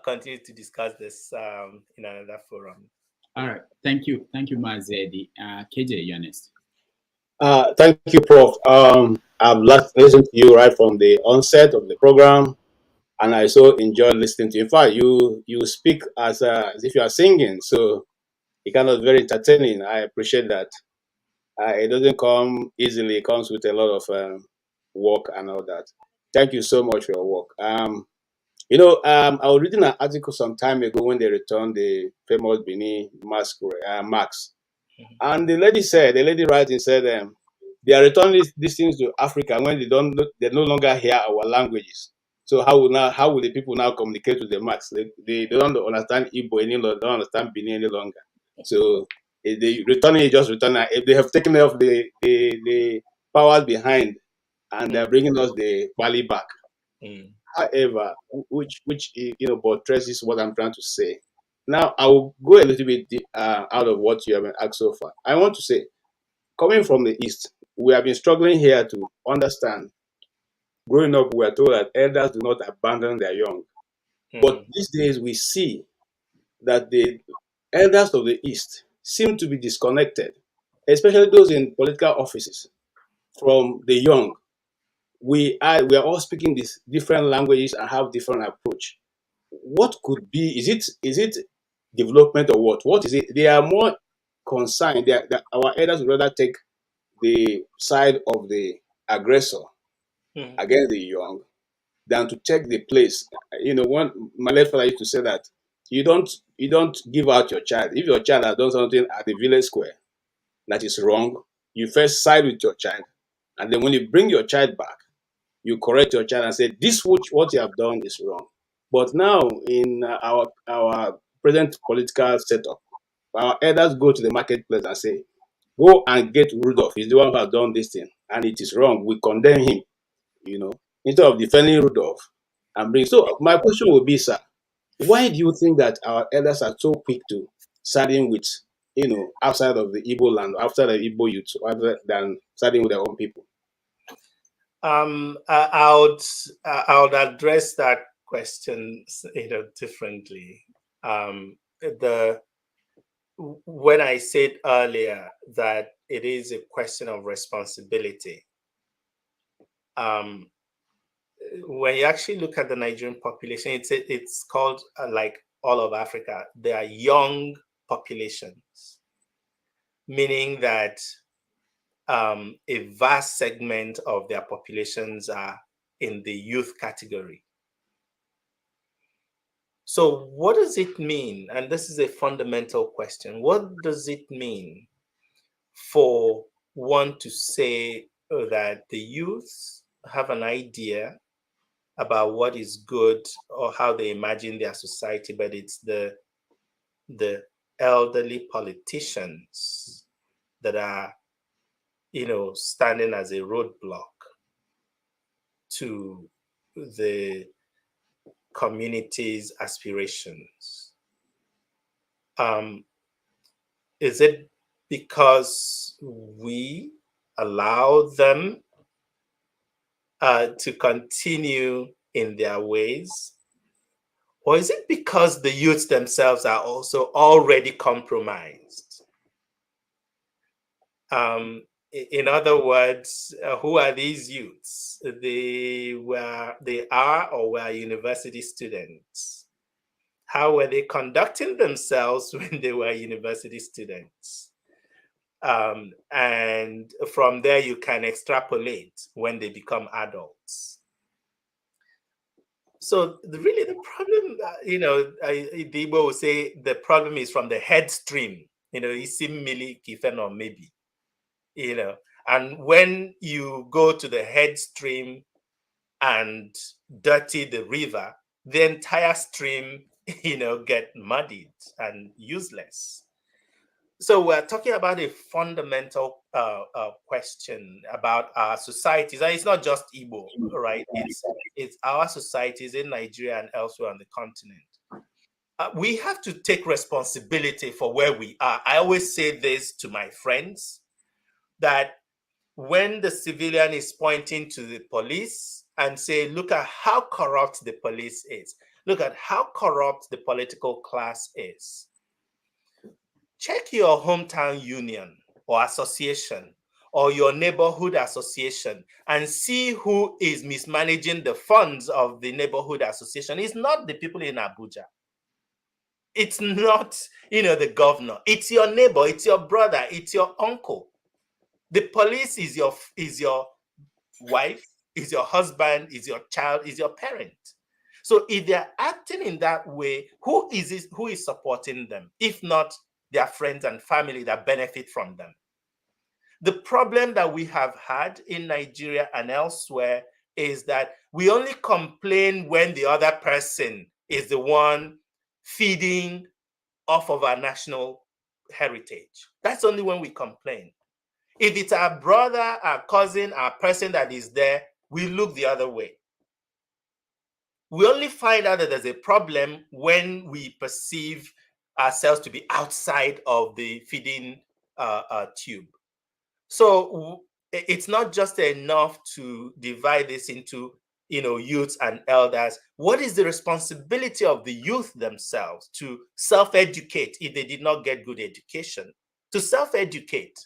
[SPEAKER 2] continue to discuss this in another forum.
[SPEAKER 1] All right, thank you, Mazedi. KJ, you're next.
[SPEAKER 11] Thank you, Prof. I've listened to you right from the onset of the program, and I so enjoyed listening to you. In fact, you speak as if you are singing, so it kind of very entertaining. I appreciate that. It doesn't come easily. It comes with a lot of work and all that. Thank you so much for your work. I was reading an article some time ago when they returned the famous Benin marks. And the lady writing said, they are returning these things to Africa when they no longer hear our languages. So how will the people now communicate with the marks? They don't understand Igbo any longer, don't understand Benin any longer. So if they returning, just return. If they have taken off the powers behind, and they're bringing us the Bali back. However, which buttresses what I'm trying to say. Now I will go a little bit out of what you have asked so far. I want to say, coming from the East, we have been struggling here to understand. Growing up, we are told that elders do not abandon their young. But these days, we see that the elders of the East seem to be disconnected, especially those in political offices, from the young. we are all speaking these different languages and have different approach. What could be, is it development or what? What is it? They are more concerned that our elders would rather take the side of the aggressor against the young than to take the place. One my late father used to say that you don't give out your child. If your child has done something at the village square that is wrong, you first side with your child, and then when you bring your child back, you correct your child and say this what you have done is wrong. But now in our present political setup, our elders go to the marketplace and say, go and get Rudolph. He's the one who has done this thing, and it is wrong. We condemn him. Instead of defending Rudolph and bring. So my question would be, sir, why do you think that our elders are so quick to siding with, outside of the Igbo land, outside of Igbo youth, rather than siding with their own people?
[SPEAKER 2] I would address that question, differently. When I said earlier that it is a question of responsibility, when you actually look at the Nigerian population, it's called like all of Africa. They are young populations, meaning that a vast segment of their populations are in the youth category. So what does it mean? And this is a fundamental question. What does it mean for one to say that the youth have an idea about what is good or how they imagine their society, but it's the elderly politicians that are, standing as a roadblock to the community's aspirations? Is it because we allow them to continue in their ways? Or is it because the youths themselves are also already compromised? In other words, who are these youths? They are or were university students. How were they conducting themselves when they were university students? And from there, you can extrapolate when they become adults. So really the problem, the Igbo will say the problem is from the head stream, or maybe, and when you go to the head stream and dirty the river, the entire stream, get muddied and useless. So we're talking about a fundamental question about our societies, and it's not just Igbo, right? It's our societies in Nigeria and elsewhere on the continent. We have to take responsibility for where we are. I always say this to my friends, that when the civilian is pointing to the police and say, look at how corrupt the police is, look at how corrupt the political class is, check your hometown union or association or your neighborhood association and see who is mismanaging the funds of the neighborhood association. It's not the people in Abuja. It's not, the governor. It's your neighbor, it's your brother, it's your uncle. The police is your wife, is your husband, is your child, is your parent. So if they're acting in that way, who is supporting them? If not their friends and family that benefit from them. The problem that we have had in Nigeria and elsewhere is that we only complain when the other person is the one feeding off of our national heritage. That's only when we complain. If it's our brother, our cousin, our person that is there, we look the other way. We only find out that there's a problem when we perceive ourselves to be outside of the feeding tube. So it's not just enough to divide this into, youths and elders. What is the responsibility of the youth themselves to self-educate if they did not get good education? To self-educate.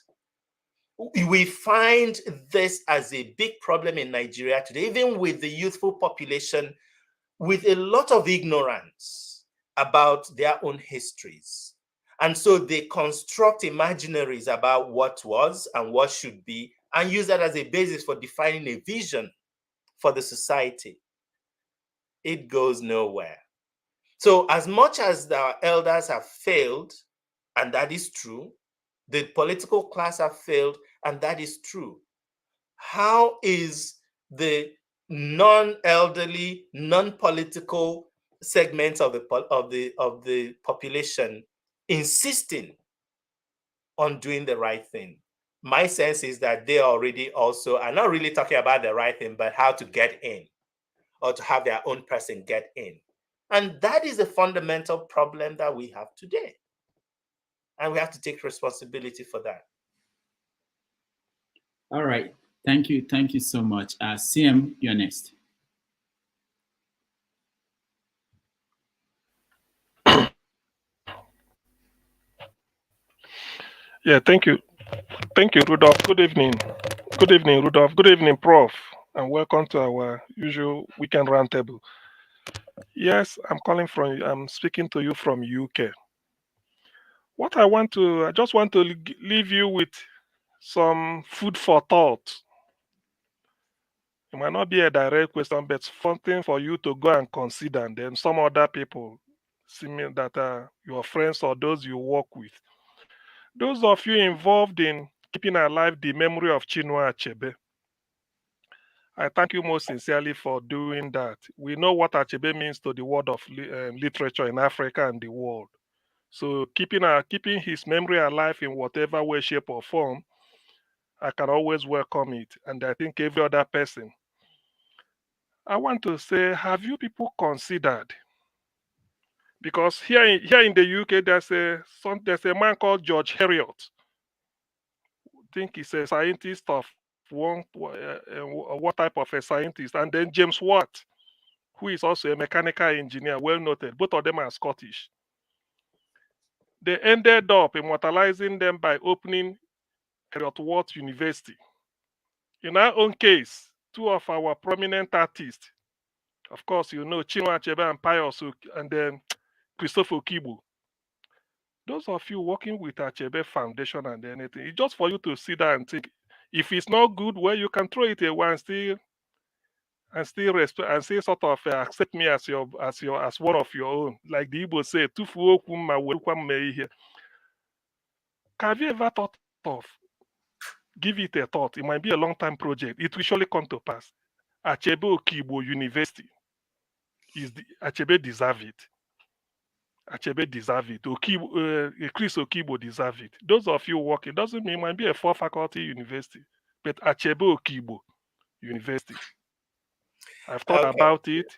[SPEAKER 2] We find this as a big problem in Nigeria today, even with the youthful population, with a lot of ignorance about their own histories. And so they construct imaginaries about what was and what should be, and use that as a basis for defining a vision for the society. It goes nowhere. So as much as the elders have failed, and that is true, the political class have failed, and that is true, how is the non-elderly, non-political segments of the population insisting on doing the right thing? My sense is that they already also are not really talking about the right thing, but how to get in, or to have their own person get in. And that is a fundamental problem that we have today. And we have to take responsibility for that.
[SPEAKER 1] All right. Thank you. Thank you so much. CM, you're next.
[SPEAKER 12] Yeah, thank you. Thank you, Rudolph. Good evening. Good evening, Rudolph. Good evening, Prof. And welcome to our usual weekend roundtable. Yes, I'm speaking to you from UK. I just want to leave you with some food for thought. It might not be a direct question, but something for you to go and consider. And then some other people, seeming that are your friends or those you work with. Those of you involved in keeping alive the memory of Chinua Achebe, I thank you most sincerely for doing that. We know what Achebe means to the world of literature in Africa and the world. So keeping his memory alive in whatever way, shape, or form, I can always welcome it. And I think every other person. I want to say, have you people considered? Because here in the UK, there's a man called George Heriot. I think he's a scientist of what type of a scientist, and then James Watt, who is also a mechanical engineer, well noted. Both of them are Scottish. They ended up immortalizing them by opening Heriot Watt University. In our own case, two of our prominent artists, of course, you know Chinua Achebe and Pius, and then Christopher Okigbo. Those of you working with Achebe Foundation and anything, it's just for you to sit there and think. If it's not good, well, you can throw it away and still respect and say sort of accept me as one of your own. Like the Igbo say, "Tufu okwu mma welukwa mma ihe." Have you ever thought of give it a thought? It might be a long-term project. It will surely come to pass. Achebe Okigbo University Achebe deserve it. Achebe deserve it. Chris Okigbo deserve it. Those of you working, doesn't mean it might be a 4-faculty university, but Achebe Okigbo University. I've thought about it.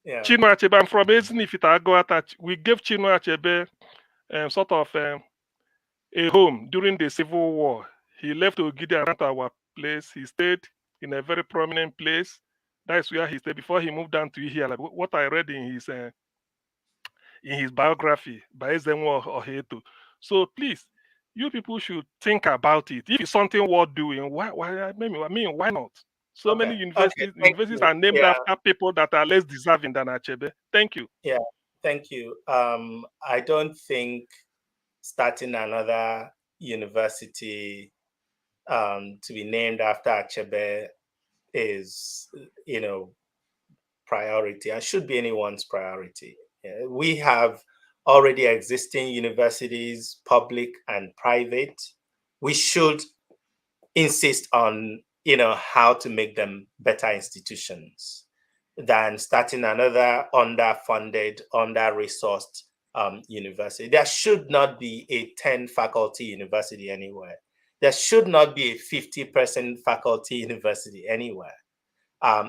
[SPEAKER 2] Yeah.
[SPEAKER 12] Chinua Achebe, I'm from Ezinifita. We gave Chinua Achebe sort of a home during the Civil War. He left Ogidi and ran to our place. He stayed in a very prominent place. That's where he stayed before he moved down to here. Like what I read in his biography by Ezenwa Oheto. So please, you people should think about it. If it's something worth doing, why not? So many universities are named after people that are less deserving than Achebe. Thank you.
[SPEAKER 2] Yeah, thank you. I don't think starting another university to be named after Achebe is, priority and should be anyone's priority. We have already existing universities, public and private. We should insist on, how to make them better institutions than starting another underfunded, under-resourced university. There should not be a 10-faculty university anywhere. There should not be a 50-person faculty university anywhere.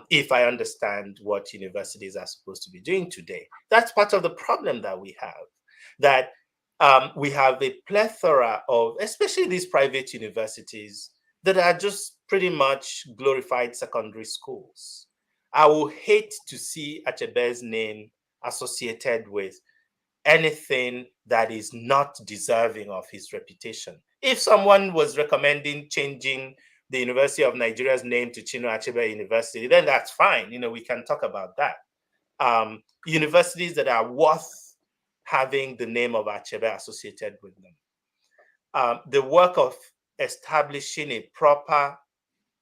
[SPEAKER 2] If I understand what universities are supposed to be doing today. That's part of the problem that we have, that we have a plethora of, especially these private universities, that are just pretty much glorified secondary schools. I will hate to see Achebe's name associated with anything that is not deserving of his reputation. If someone was recommending changing the University of Nigeria's name to Chinua Achebe University, then that's fine. We can talk about that. Universities that are worth having the name of Achebe associated with them. The work of establishing a proper,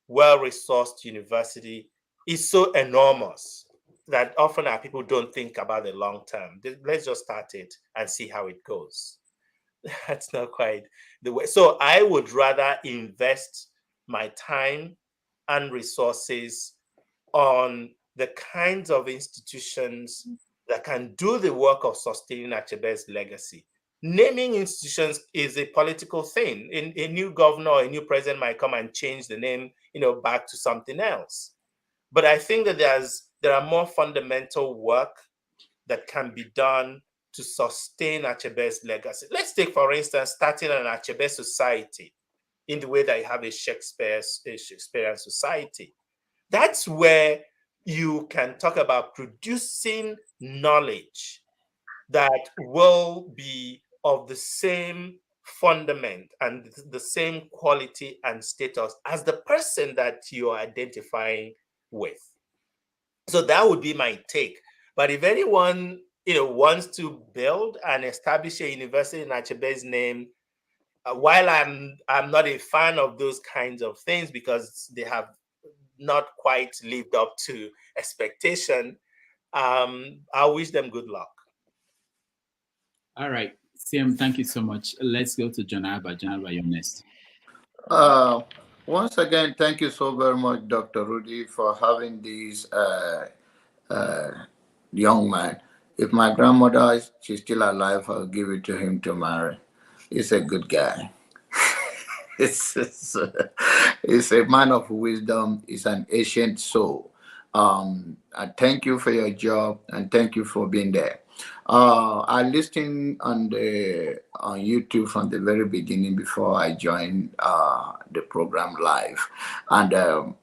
[SPEAKER 2] well-resourced university is so enormous that often our people don't think about the long term. Let's just start it and see how it goes. That's not quite the way. So I would rather invest my time and resources on the kinds of institutions that can do the work of sustaining Achebe's legacy. Naming institutions is a political thing. A new governor or a new president might come and change the name, back to something else. But I think that there are more fundamental work that can be done to sustain Achebe's legacy. Let's take, for instance, starting an Achebe society in the way that you have a Shakespearean society. That's where you can talk about producing knowledge that will be of the same fundament and the same quality and status as the person that you're identifying with. So that would be my take. But if anyone wants to build and establish a university in Achebe's name, while I'm not a fan of those kinds of things because they have not quite lived up to expectation, I wish them good luck.
[SPEAKER 1] All right, CM, thank you so much. Let's go to John Alba. John Alba, you're next.
[SPEAKER 13] Once again, thank you so very much, Dr. Rudy, for having this young man. If my grandmother she's still alive, I'll give it to him to marry. He's a good guy. It's a man of wisdom. He's an ancient soul. I thank you for your job and thank you for being there. I listened on YouTube from the very beginning before I joined the program live, and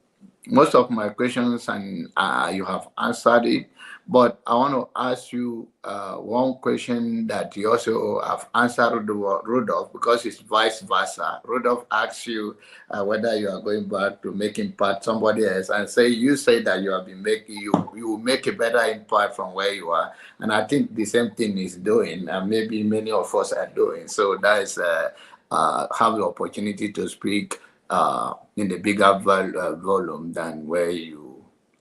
[SPEAKER 13] most of my questions and you have answered it. But I want to ask you one question that you also have answered, Rudolph, because it's vice versa. Rudolph asks you whether you are going back to make impact somebody else, and you say that you have been making you will make a better impact from where you are, and I think the same thing is doing, and maybe many of us are doing. So that is have the opportunity to speak in the bigger volume than where you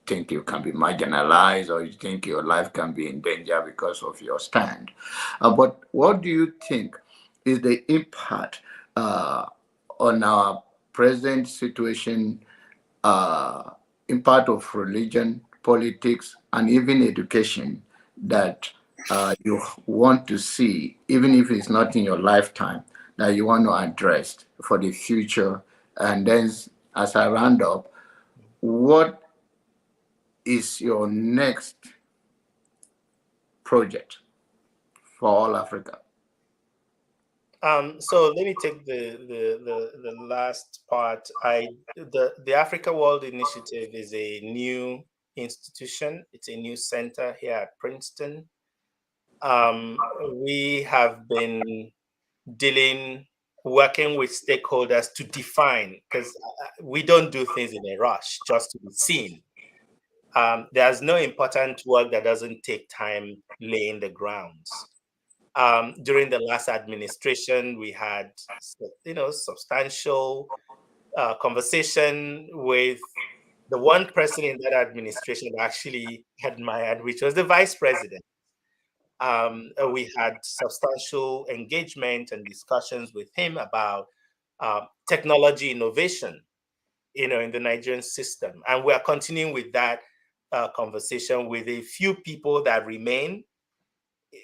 [SPEAKER 13] think you can be marginalized or you think your life can be in danger because of your stand. But what do you think is the impact on our present situation, impact of religion, politics, and even education that you want to see, even if it's not in your lifetime, that you want to address for the future? And then as I round up, what is your next project for all Africa?
[SPEAKER 2] So let me take the last part. The Africa World Initiative is a new institution. It's a new center here at Princeton. We have been working with stakeholders to define, because we don't do things in a rush just to be seen. There's no important work that doesn't take time laying the grounds. During the last administration, we had, substantial conversation with the one person in that administration I actually admired, which was the vice president. We had substantial engagement and discussions with him about technology innovation, in the Nigerian system. And we are continuing with that conversation with a few people that remain,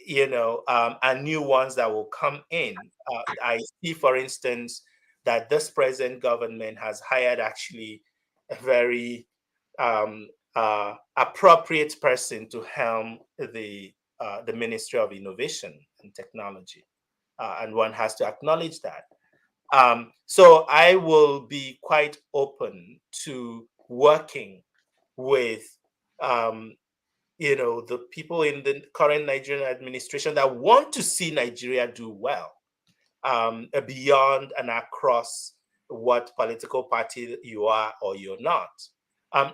[SPEAKER 2] and new ones that will come in. I see, for instance, that this present government has hired actually a very appropriate person to helm the Ministry of Innovation and Technology, and one has to acknowledge that. So I will be quite open to working with the people in the current Nigerian administration that want to see Nigeria do well, beyond and across what political party you are or you're not.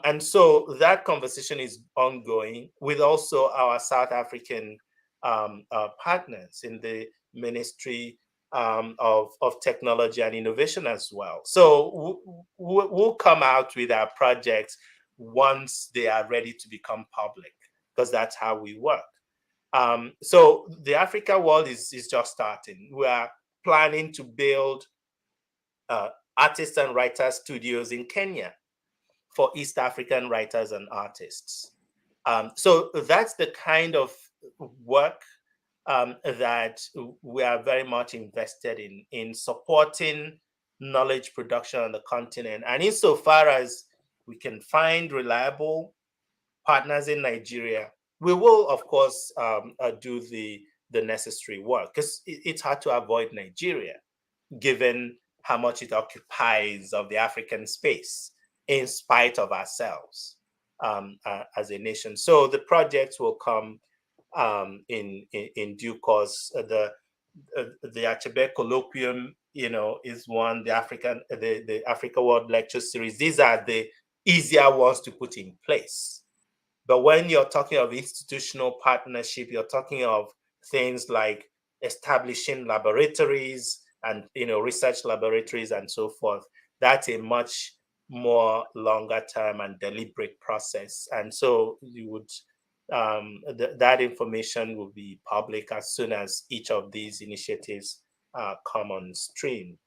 [SPEAKER 2] And so that conversation is ongoing with also our South African partners in the Ministry of Technology and Innovation as well. So we'll come out with our projects once they are ready to become public, because that's how we work. So the Africa world is just starting. We are planning to build artists and writers studios in Kenya for East African writers and artists. So that's the kind of work that we are very much invested in supporting knowledge production on the continent. And insofar as we can find reliable partners in Nigeria, we will, of course, do the necessary work, because it's hard to avoid Nigeria, given how much it occupies of the African space, in spite of ourselves as a nation. So the projects will come in due course. The Achebe Colloquium, is one. The Africa World Lecture Series. These are the easier ones to put in place. But when you're talking of institutional partnership, you're talking of things like establishing laboratories and research laboratories and so forth. That's a much more longer term and deliberate process. And so you would that information will be public as soon as each of these initiatives come on stream.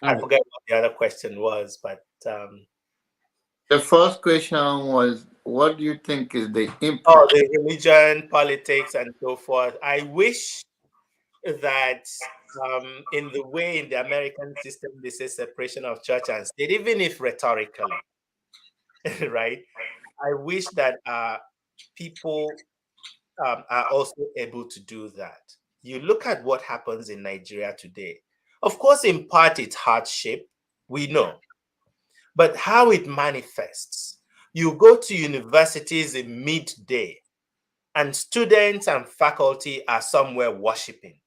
[SPEAKER 2] I forget what the other question was, but
[SPEAKER 13] the first question was, what do you think is the impact?
[SPEAKER 2] Oh, the religion, politics, and so forth. I wish that in the way in the American system they say separation of church and state, even if rhetorically, right? I wish that people are also able to do that. You look at what happens in Nigeria today. Of course, in part, it's hardship, we know. But how it manifests, you go to universities in midday, and students and faculty are somewhere worshiping.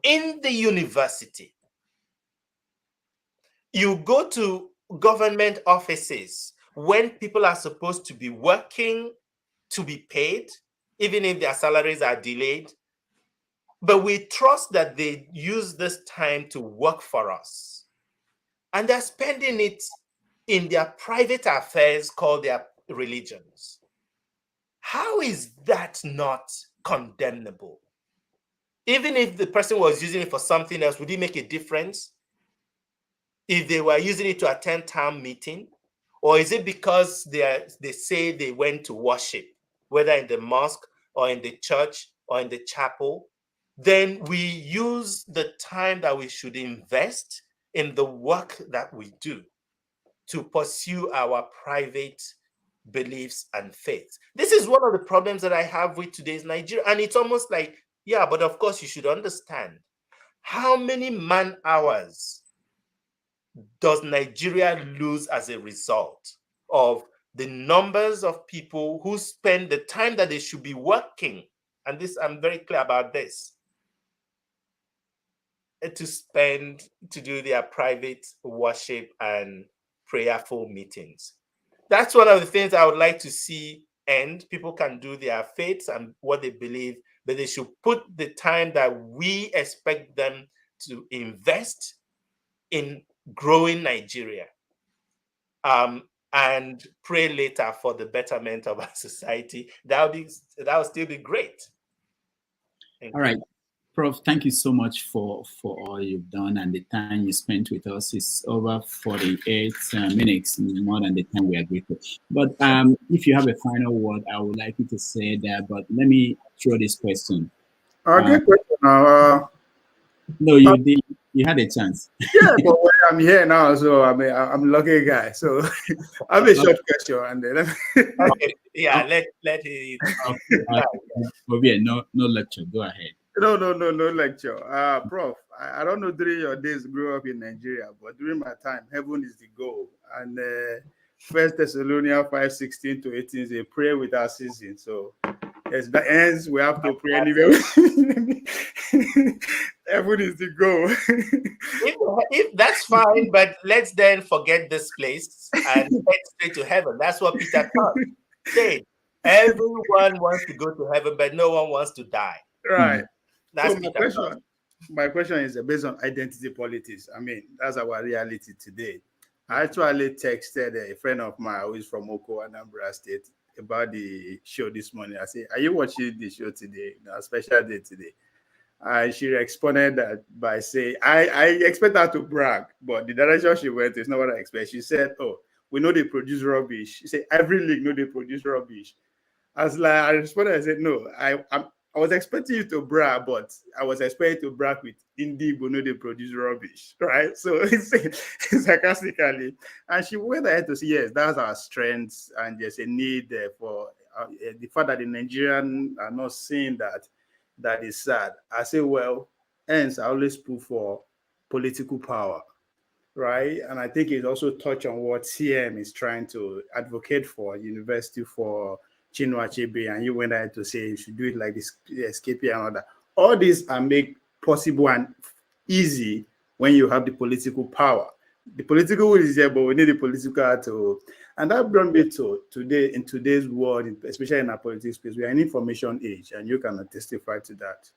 [SPEAKER 2] In the university, you go to government offices when people are supposed to be working to be paid, even if their salaries are delayed. But we trust that they use this time to work for us. And they're spending it in their private affairs called their religions. How is that not condemnable? Even if the person was using it for something else, would it make a difference? If they were using it to attend town meeting? Or is it because they say they went to worship, whether in the mosque or in the church or in the chapel? Then we use the time that we should invest in the work that we do to pursue our private beliefs and faiths. This is one of the problems that I have with today's Nigeria. And it's almost like, yeah, but of course you should understand, how many man hours does Nigeria lose as a result of the numbers of people who spend the time that they should be working? And this, I'm very clear about this, to do their private worship and prayerful meetings. That's one of the things I would like to see end. People can do their faiths and what they believe, but they should put the time that we expect them to invest in growing Nigeria, and pray later for the betterment of our society. That would still be great.
[SPEAKER 1] All right. Prof, thank you so much for all you've done, and the time you spent with us is over 48 minutes, more than the time we agreed to. But if you have a final word, I would like you to say that, but let me throw this question.
[SPEAKER 3] Good question now.
[SPEAKER 1] No, you did. You had a chance.
[SPEAKER 3] Yeah, but I'm here now, so I'm a lucky guy. So I have a short question, and then
[SPEAKER 2] okay, yeah, let it.
[SPEAKER 1] No lecture. Go ahead.
[SPEAKER 3] No lecture. Prof, I don't know during your days grew up in Nigeria, but during my time, heaven is the goal. And 1 Thessalonians 5:16 to 18 is a prayer without ceasing. So as the ends, we have to pray anyway. Heaven is the goal.
[SPEAKER 2] If that's fine, but let's then forget this place and head straight to heaven. That's what Peter said. Everyone wants to go to heaven, but no one wants to die.
[SPEAKER 3] Right.
[SPEAKER 2] That's
[SPEAKER 3] So my question is based on identity politics. I mean, that's our reality today. I actually texted a friend of mine who is from Oko, Anambra State, about the show this morning. I said, "Are you watching the show today? A special day today?" And she responded that by saying, I expect her to brag, but the direction she went is not what I expect. She said, "Oh, we know they produce rubbish." She said, "Every league know they produce rubbish." I responded, I said, "No, I was expecting you to brag, but I was expecting to brag with Indigo, no, they produce rubbish, right?" So it's sarcastically. And she went ahead to say, yes, that's our strengths, and there's a need for the fact that the Nigerian are not seeing that is sad. I say, well, hence I always put for political power, right? And I think it also touched on what CM is trying to advocate for, university for Chinua Achebe, and you went ahead to say you should do it like this, SKP and all that. All these are made possible and easy when you have the political power. The political will is there, but we need the political to. And that brought me to today, in today's world, especially in our politics space, we are in information age, and you can testify to that.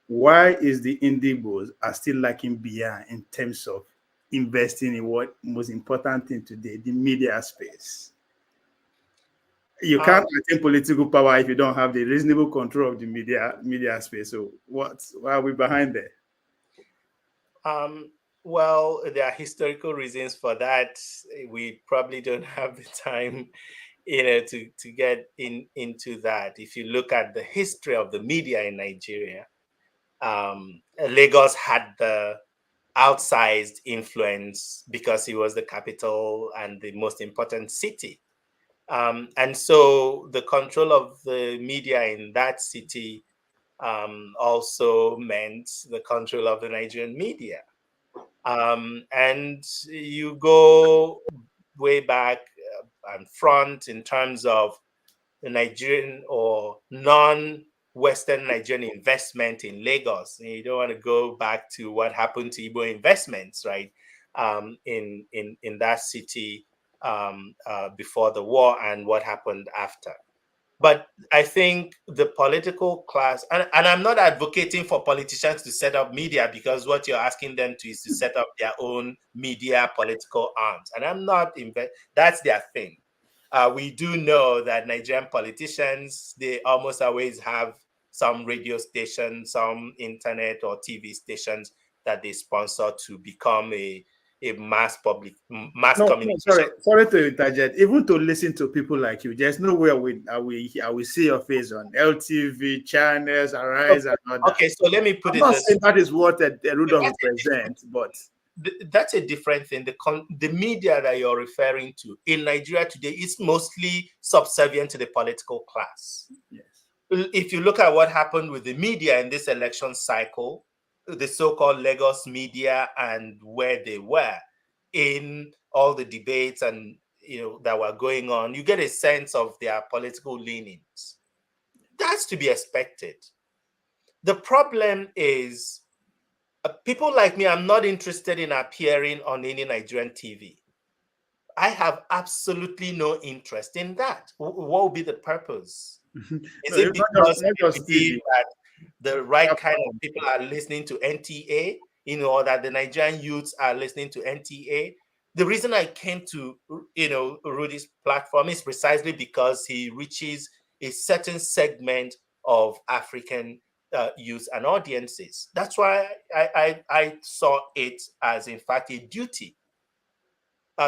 [SPEAKER 3] Why is the Indigos are still lacking behind in terms of investing in what most important thing today, the media space? You can't attain political power if you don't have the reasonable control of the media space. So why are we behind there?
[SPEAKER 2] Well, there are historical reasons for that. We probably don't have the time, to get into that. If you look at the history of the media in Nigeria, Lagos had the outsized influence because it was the capital and the most important city. And so the control of the media in that city also meant the control of the Nigerian media. And you go way back and front in terms of the Nigerian or non-Western Nigerian investment in Lagos. And you don't want to go back to what happened to Igbo investments, right, in that city before the war and what happened after. But I think the political class, and I'm not advocating for politicians to set up media, because what you're asking them to is to set up their own media political arms. And I'm not, that's their thing. We do know that Nigerian politicians, they almost always have some radio stations, some internet or TV stations that they sponsor to become a mass communication.
[SPEAKER 3] Sorry to interject. Even to listen to people like you, there's nowhere I will see your face on LTV channels, Arise, and all that.
[SPEAKER 2] Okay, so let me put
[SPEAKER 3] I'm not saying that is what a Rudolph represents, but
[SPEAKER 2] that's a different thing. The media that you're referring to in Nigeria today is mostly subservient to the political class.
[SPEAKER 3] Yes.
[SPEAKER 2] If you look at what happened with the media in this election cycle, the so-called Lagos media, and where they were in all the debates and that were going on, you get a sense of their political leanings. That's to be expected. The problem is people like me, I'm not interested in appearing on any Nigerian TV. I have absolutely no interest in that. What would be the purpose? Is it because you believe that the right kind of people are listening to NTA, or that the Nigerian youths are listening to NTA? The reason I came to, Rudy's platform is precisely because he reaches a certain segment of African youth and audiences. That's why I saw it as, in fact, a duty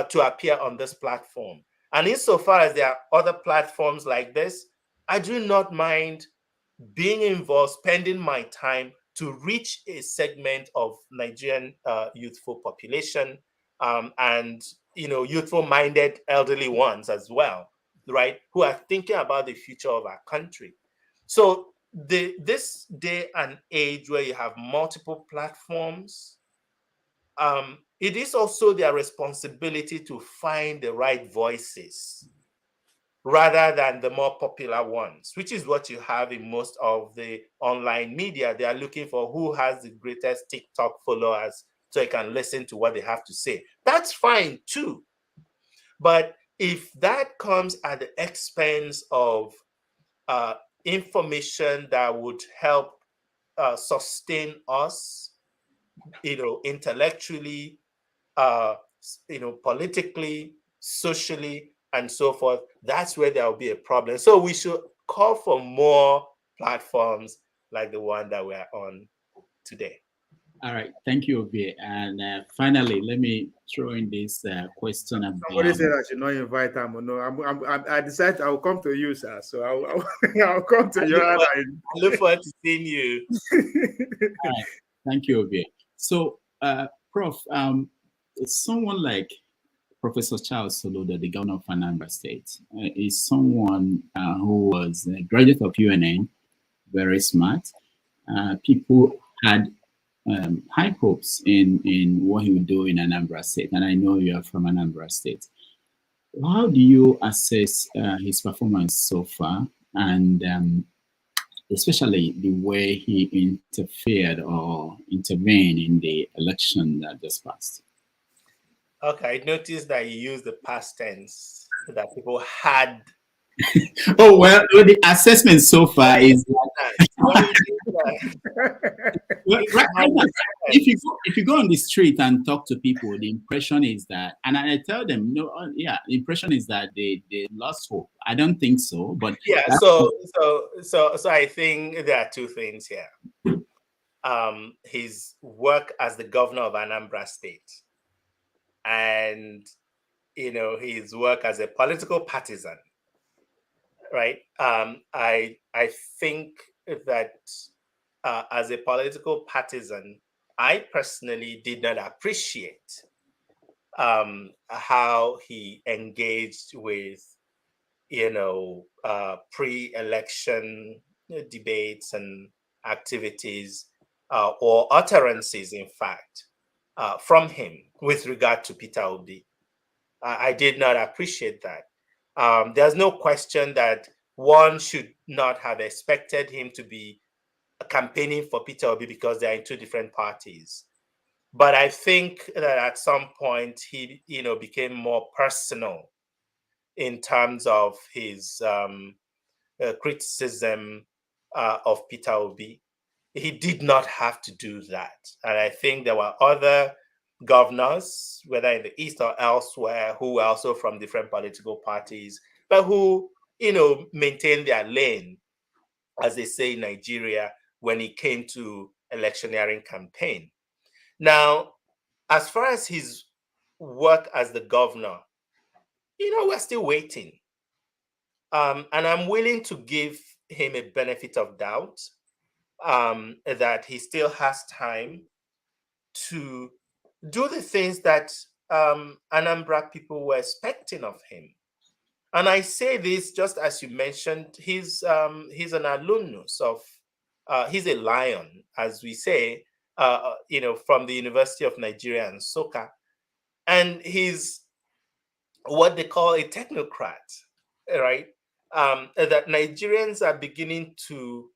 [SPEAKER 2] to appear on this platform. And insofar as there are other platforms like this, I do not mind being involved, spending my time to reach a segment of Nigerian youthful population and youthful-minded elderly ones as well, right, who are thinking about the future of our country. So this day and age where you have multiple platforms, it is also their responsibility to find the right voices rather than the more popular ones, which is what you have in most of the online media. They are looking for who has the greatest TikTok followers so you can listen to what they have to say. That's fine too. But if that comes at the expense of information that would help sustain us, intellectually, politically, socially, and so forth, that's where there will be a problem. So we should call for more platforms like the one that we're on today.
[SPEAKER 1] All right, thank you, Obie. And finally, let me throw in this question about.
[SPEAKER 3] Somebody said I should not invite him. No, I decided I will come to you, sir. So I'll come to you.
[SPEAKER 2] I look forward to seeing you.
[SPEAKER 1] All right, thank you, Obie. So, Prof, someone like Professor Charles Soludo, the governor of Anambra State, is someone who was a graduate of UNN, very smart. People had high hopes in what he would do in Anambra State, and I know you are from Anambra State. How do you assess his performance so far, and especially the way he interfered or intervened in the election that just passed?
[SPEAKER 2] Okay, I noticed that you used the past tense, that people had.
[SPEAKER 1] Oh, well, the assessment so far is if you go on the street and talk to people, the impression is that, and I tell them, no, yeah, the impression is that they lost hope. I don't think so, but
[SPEAKER 2] yeah. So I think there are two things here. His work as the governor of Anambra State, and his work as a political partisan, right? I think that as a political partisan, I personally did not appreciate how he engaged with pre-election debates and activities or utterances, in fact, from him with regard to Peter Obi. I did not appreciate that. There's no question that one should not have expected him to be campaigning for Peter Obi because they are in two different parties. But I think that at some point he, became more personal in terms of his criticism of Peter Obi. He did not have to do that. And I think there were other governors, whether in the East or elsewhere, who were also from different political parties, but who, maintained their lane, as they say in Nigeria, when it came to electioneering campaign. Now, as far as his work as the governor, we're still waiting. And I'm willing to give him a benefit of doubt that he still has time to do the things that Anambra people were expecting of him. And I say this just as you mentioned, he's an alumnus of, he's a lion, as we say, from the University of Nigeria and Nsukka. And he's what they call a technocrat, right? That Nigerians are beginning to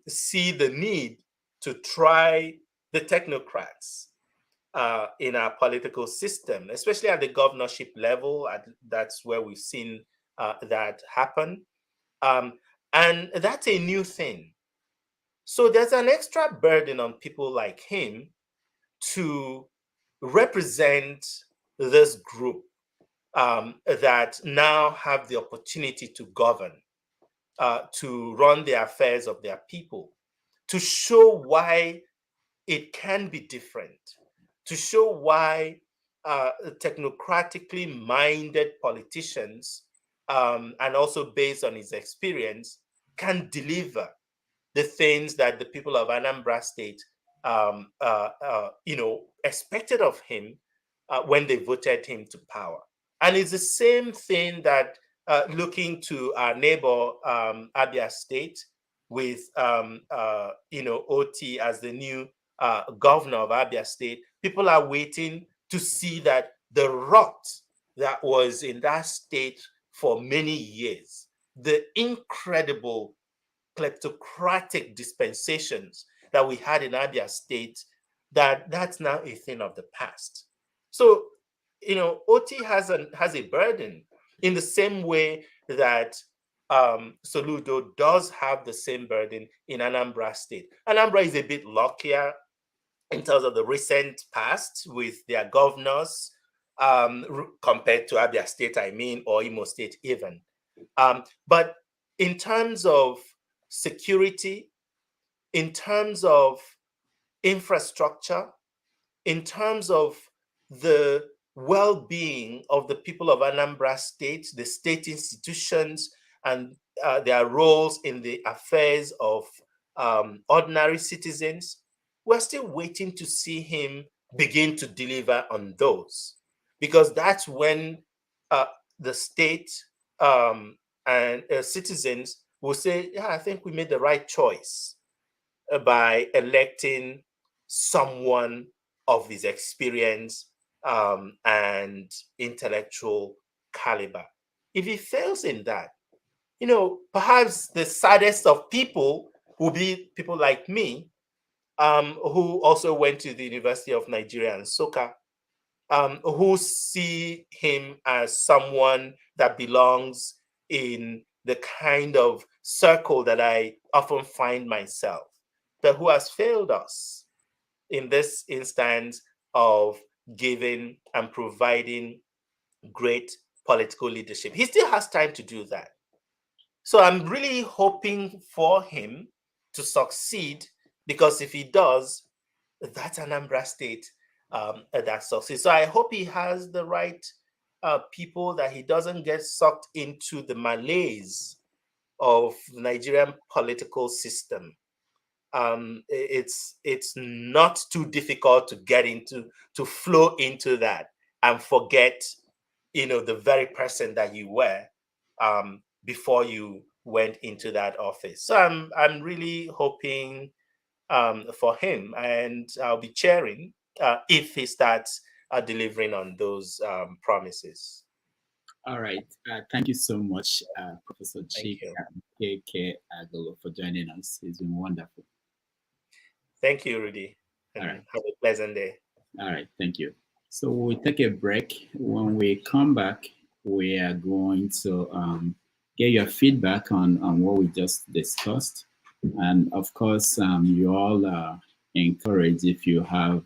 [SPEAKER 2] see the need to try the technocrats in our political system, especially at the governorship level. That's where we've seen that happen. And that's a new thing. So there's an extra burden on people like him to represent this group that now have the opportunity to govern, to run the affairs of their people, to show why it can be different, to show why technocratically minded politicians, and also based on his experience, can deliver the things that the people of Anambra State, expected of him when they voted him to power. And it's the same thing that looking to our neighbor Abia State with OT as the new governor of Abia State, people are waiting to see that the rot that was in that state for many years, the incredible kleptocratic dispensations that we had in Abia State, that's now a thing of the past. So, OT has a burden in the same way that Soludo does have the same burden in Anambra State. Anambra is a bit luckier in terms of the recent past with their governors compared to Abia State, or Imo State even. But in terms of security, in terms of infrastructure, in terms of the well-being of the people of Anambra State, the state institutions, and their roles in the affairs of ordinary citizens, we're still waiting to see him begin to deliver on those, because that's when the state and citizens will say, yeah, I think we made the right choice by electing someone of his experience and intellectual caliber. If he fails in that, perhaps the saddest of people will be people like me, who also went to the University of Nigeria, Nsukka, who see him as someone that belongs in the kind of circle that I often find myself, but who has failed us in this instance of giving and providing great political leadership. He still has time to do that. So I'm really hoping for him to succeed, because if he does, that's Anambra State that succeeds. So I hope he has the right people, that he doesn't get sucked into the malaise of the Nigerian political system. It's not too difficult to get into, to flow into that and forget, the very person that you were before you went into that office. So I'm really hoping for him, and I'll be cheering if he starts delivering on those promises.
[SPEAKER 1] All right. Thank you so much, Professor Chika Okeke-Agulu, for joining us. It's been wonderful.
[SPEAKER 2] Thank you, Rudy. And
[SPEAKER 1] all right.
[SPEAKER 2] Have a pleasant day.
[SPEAKER 1] All right. Thank you. So we'll take a break. When we come back, we are going to get your feedback on what we just discussed. And of course, you all are encouraged, if you have,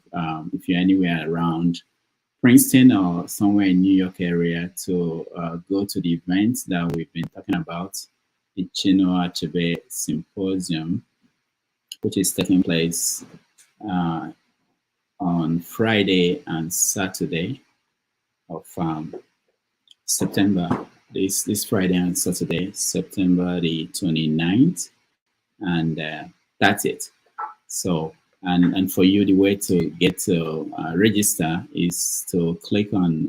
[SPEAKER 1] if you're anywhere around Princeton or somewhere in New York area, to go to the events that we've been talking about, the Chinua Achebe Symposium, which is taking place on Friday and Saturday of September. This Friday and Saturday, September the 29th, and that's it. So, and for you, the way to get to register is to click on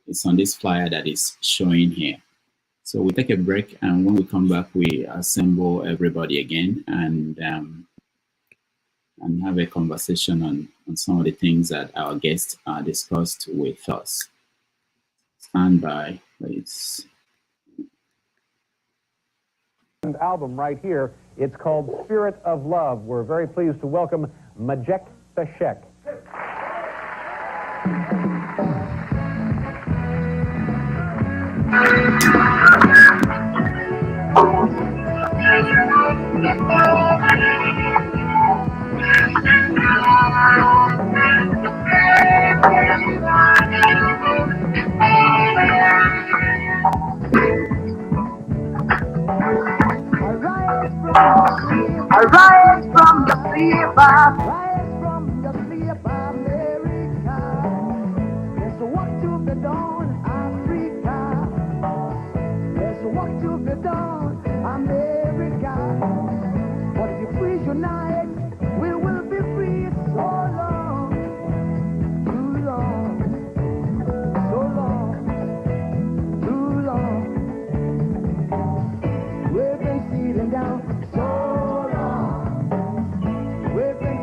[SPEAKER 1] it's on this flyer that is showing here. So we take a break, and when we come back, we assemble everybody again and have a conversation on some of the things that our guests discussed with us. Stand by, please.
[SPEAKER 14] Album right here. It's called Spirit of Love. We're very pleased to welcome Majek Sashek.
[SPEAKER 15] Arise from the sleep, rise from the sleep, America. There's work to be done, Africa. There's work to be done, America. But if we unite, we will be free. So long, too long, so long, too long. We've been sitting down so long. We've been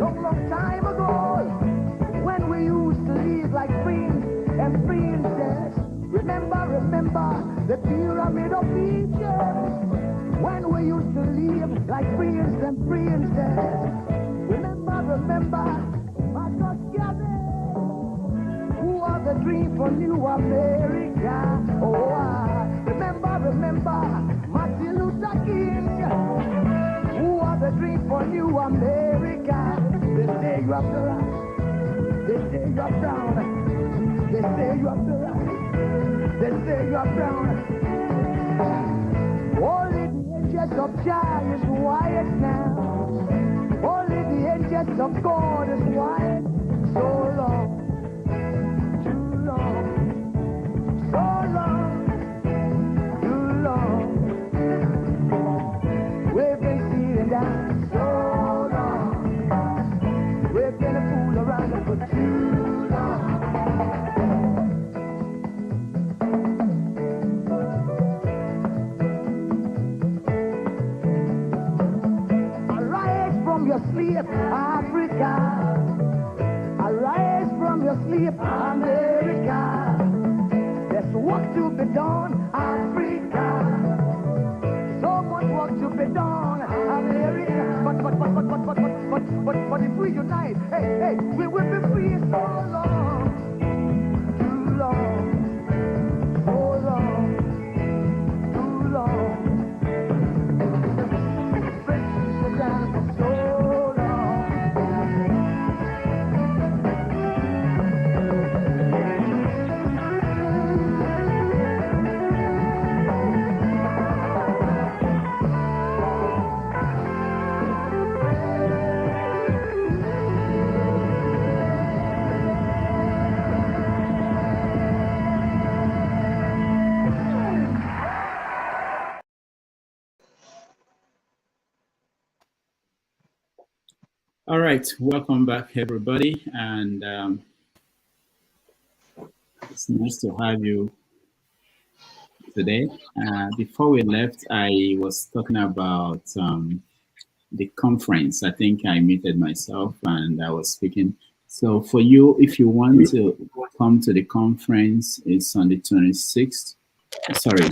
[SPEAKER 15] long, long time ago, when we used to live like prince and princess. Remember the pyramid of Egypt, when we used to live like prince and princess. Remember Marcus Garvey, who was the dream for New America. Oh, remember Martin Luther King, who was the dream for New America. They say you have the right, they say you are brown, they say you have the right, they say you are brown. Only the angels of Jah is white now. Only the angels of God is white. So long, too long, so long, too long. We've been sitting down so long. We've been a fool around for too long. Arise from your sleep, Africa. Arise from your sleep, America. There's work to be done, Africa. So much work to be done, America. But if we unite, hey, we will be free so long, too long, so long, too long. So long.
[SPEAKER 1] All right, welcome back, everybody, and it's nice to have you today. Before we left, I was talking about the conference. I think I muted myself and I was speaking. So for you, if you want to come to the conference, it's on the 26th. Sorry,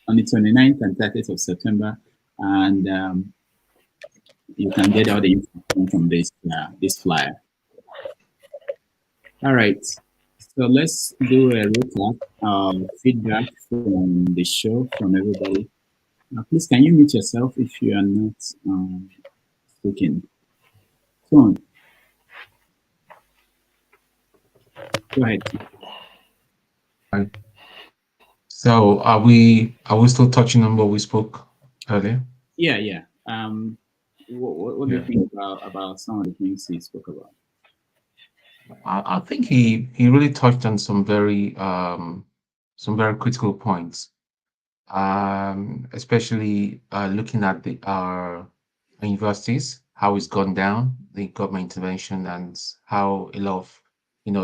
[SPEAKER 1] on the 29th and 30th of September, and you can get all the information from this flyer. All right, so let's do a recap of feedback from the show from everybody. Please, can you mute yourself if you are not speaking? Go ahead.
[SPEAKER 8] So are we still touching on what we spoke earlier?
[SPEAKER 1] Yeah. What do you think about some of the things he spoke about?
[SPEAKER 8] I think he really touched on some very critical points, especially looking at our universities, how it's gone down, the government intervention, and how a lot of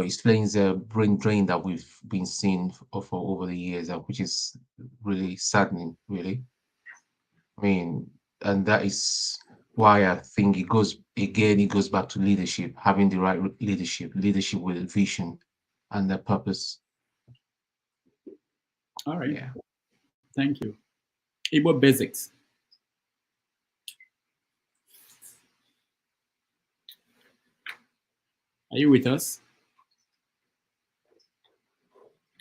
[SPEAKER 8] explains the brain drain that we've been seeing for over the years, which is really saddening, really. I mean, and that is why I think it goes back to leadership, having the right leadership with a vision and a purpose.
[SPEAKER 1] All right. Yeah. Thank you. Igbo basics. Are you with us?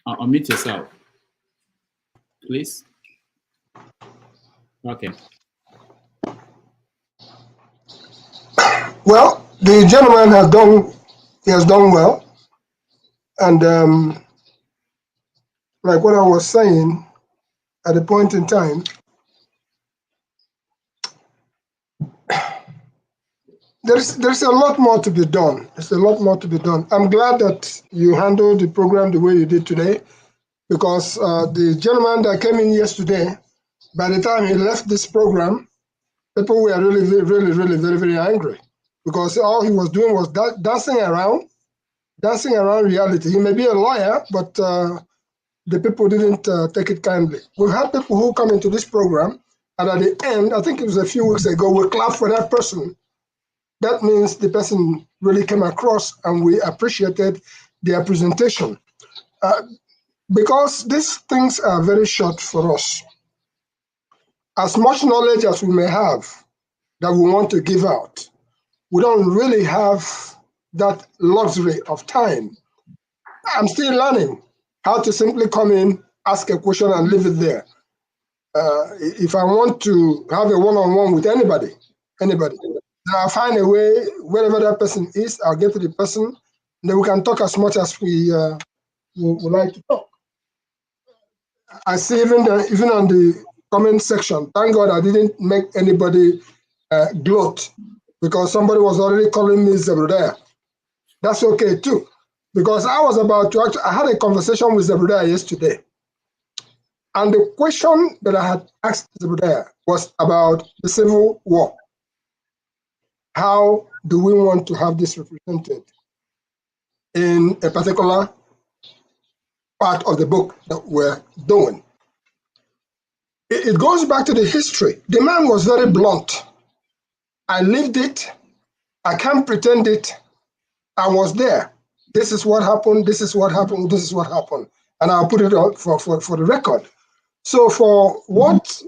[SPEAKER 1] Unmute yourself, please. Okay.
[SPEAKER 9] Well, the gentleman has done well, and like what I was saying at a point in time, there's a lot more to be done. There's a lot more to be done. I'm glad that you handled the program the way you did today, because the gentleman that came in yesterday, by the time he left this program, people were really very, very angry, because all he was doing was dancing around reality. He may be a lawyer, but the people didn't take it kindly. We've had people who come into this program, and at the end, I think it was a few weeks ago, we clapped for that person. That means the person really came across, and we appreciated their presentation. Because these things are very short for us. As much knowledge as we may have that we want to give out, we don't really have that luxury of time. I'm still learning how to simply come in, ask a question, and leave it there. If I want to have a one-on-one with anybody, then I'll find a way, wherever that person is, I'll get to the person, and then we can talk as much as we would like to talk. I see even on the comment section, thank God I didn't make anybody gloat, because somebody was already calling me Zebrodaya. That's okay too, because I was about to I had a conversation with Zebrodaya yesterday, and the question that I had asked Zebrodaya was about the Civil War. How do we want to have this represented in a particular part of the book that we're doing? It goes back to the history. The man was very blunt. I lived it. I can't pretend it. I was there. This is what happened. This is what happened. This is what happened. And I'll put it out for the record. So for what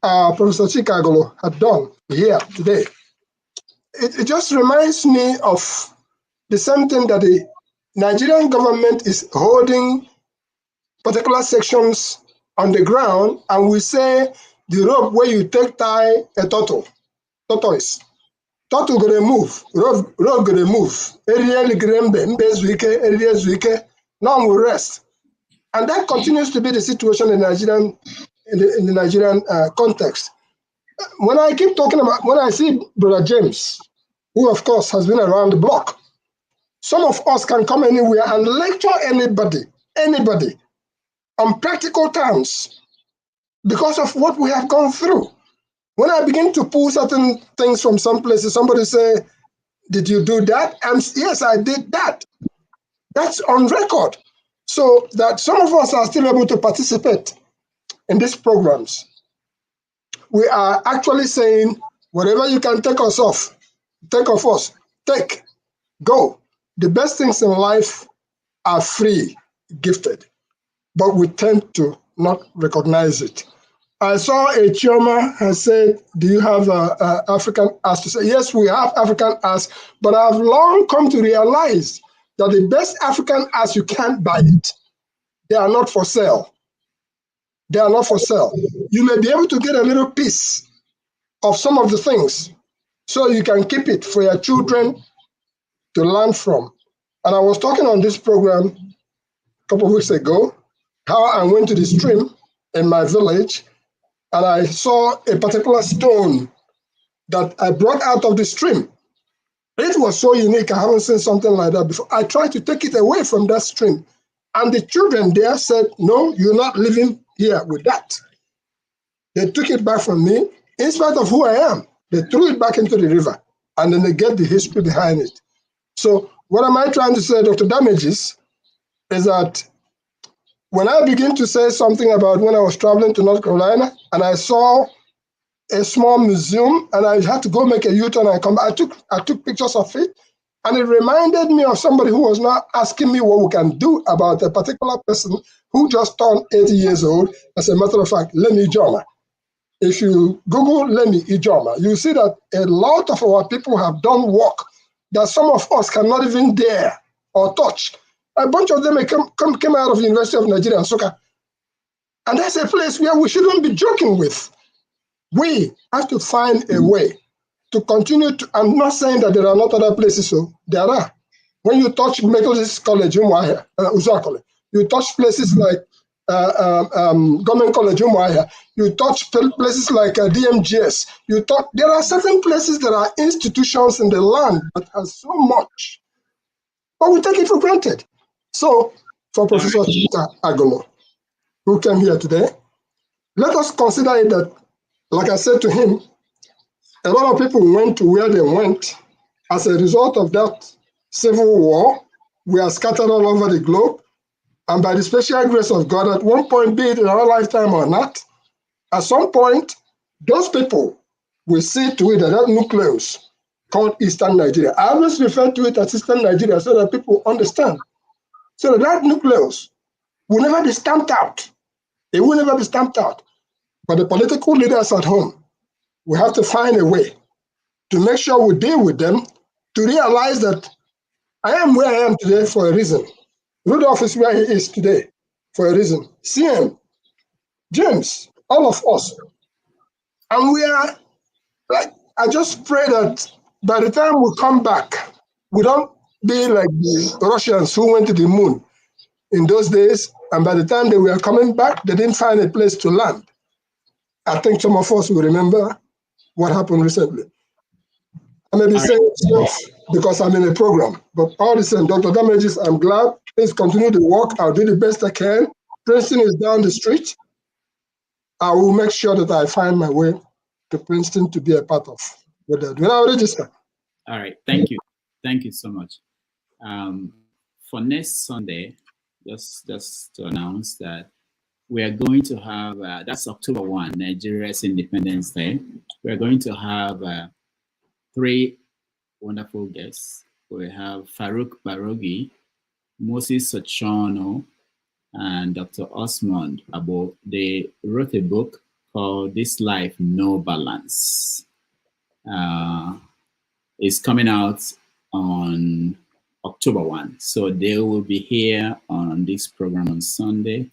[SPEAKER 9] Professor Chika Okeke-Agulu had done here today, it just reminds me of the same thing that the Nigerian government is holding particular sections on the ground, and we say the rope where you take tie a tortoise. Turtle gonna move, rope gonna move. None will rest. And that continues to be the situation in the Nigerian context. When I keep talking about, when I see Brother James, who of course has been around the block, some of us can come anywhere and lecture anybody on practical terms because of what we have gone through. When I begin to pull certain things from some places, somebody say, did you do that? And yes, I did that. That's on record. So that some of us are still able to participate in these programs. We are actually saying, whatever you can take us off, take of us, take, go. The best things in life are free, gifted, but we tend to not recognize it. I saw a Schirmer has said, do you have African arts to say? Yes, we have African arts, but I've long come to realize that the best African arts, you can't buy it. They are not for sale. They are not for sale. You may be able to get a little piece of some of the things so you can keep it for your children to learn from. And I was talking on this program a couple of weeks ago, how I went to the stream in my village, and I saw a particular stone that I brought out of the stream. It was so unique. I haven't seen something like that before. I tried to take it away from that stream. And the children there said, no, you're not living here with that. They took it back from me. In spite of who I am, they threw it back into the river. And then they get the history behind it. So what am I trying to say, Dr. Damages, is that when I begin to say something about when I was traveling to North Carolina and I saw a small museum and I had to go make a U-turn and come back, I took pictures of it, and it reminded me of somebody who was now asking me what we can do about a particular person who just turned 80 years old. As a matter of fact, Lemi Ijoma. If you Google Lemi Ijoma, you see that a lot of our people have done work that some of us cannot even dare or touch. A bunch of them came out of the University of Nigeria and Nsukka. And that's a place where we shouldn't be joking with. We have to find a way to continue to, I'm not saying that there are not other places, so there are. When you touch Methodist College, you touch places like Government College, you touch places like DMGS, there are certain places that are institutions in the land that has so much, but we take it for granted. So, for Professor Chika Okeke-Agulu, who came here today, let us consider it that, like I said to him, a lot of people went to where they went as a result of that civil war. We are scattered all over the globe. And by the special grace of God, at one point, be it in our lifetime or not, at some point, those people will see to it that that nucleus called Eastern Nigeria. I always refer to it as Eastern Nigeria so that people understand. So that that nucleus will never be stamped out. It will never be stamped out. But the political leaders at home, we have to find a way to make sure we deal with them, to realize that I am where I am today for a reason. Rudolph is where he is today for a reason. CM, James, all of us. And we are, like, I just pray that by the time we come back, we don't be like the Russians who went to the moon in those days. And by the time they were coming back, they didn't find a place to land. I think some of us will remember what happened recently. I may be saying stuff because I'm in a program, but all the same, Dr. Damages, I'm glad. Please continue the work. I'll do the best I can. Princeton is down the street. I will make sure that I find my way to Princeton to be a part of what they're doing. I'll register.
[SPEAKER 1] All right, thank you. Thank you so much. For next Sunday, just to announce that we are going to have, that's October 1, Nigeria's Independence Day. We're going to have 3 wonderful guests. We have Farouk Barogi, Moses Sochono, and Dr. Osmond Abo. They wrote a book called This Life, No Balance. It's coming out on October 1. So they will be here on this program on Sunday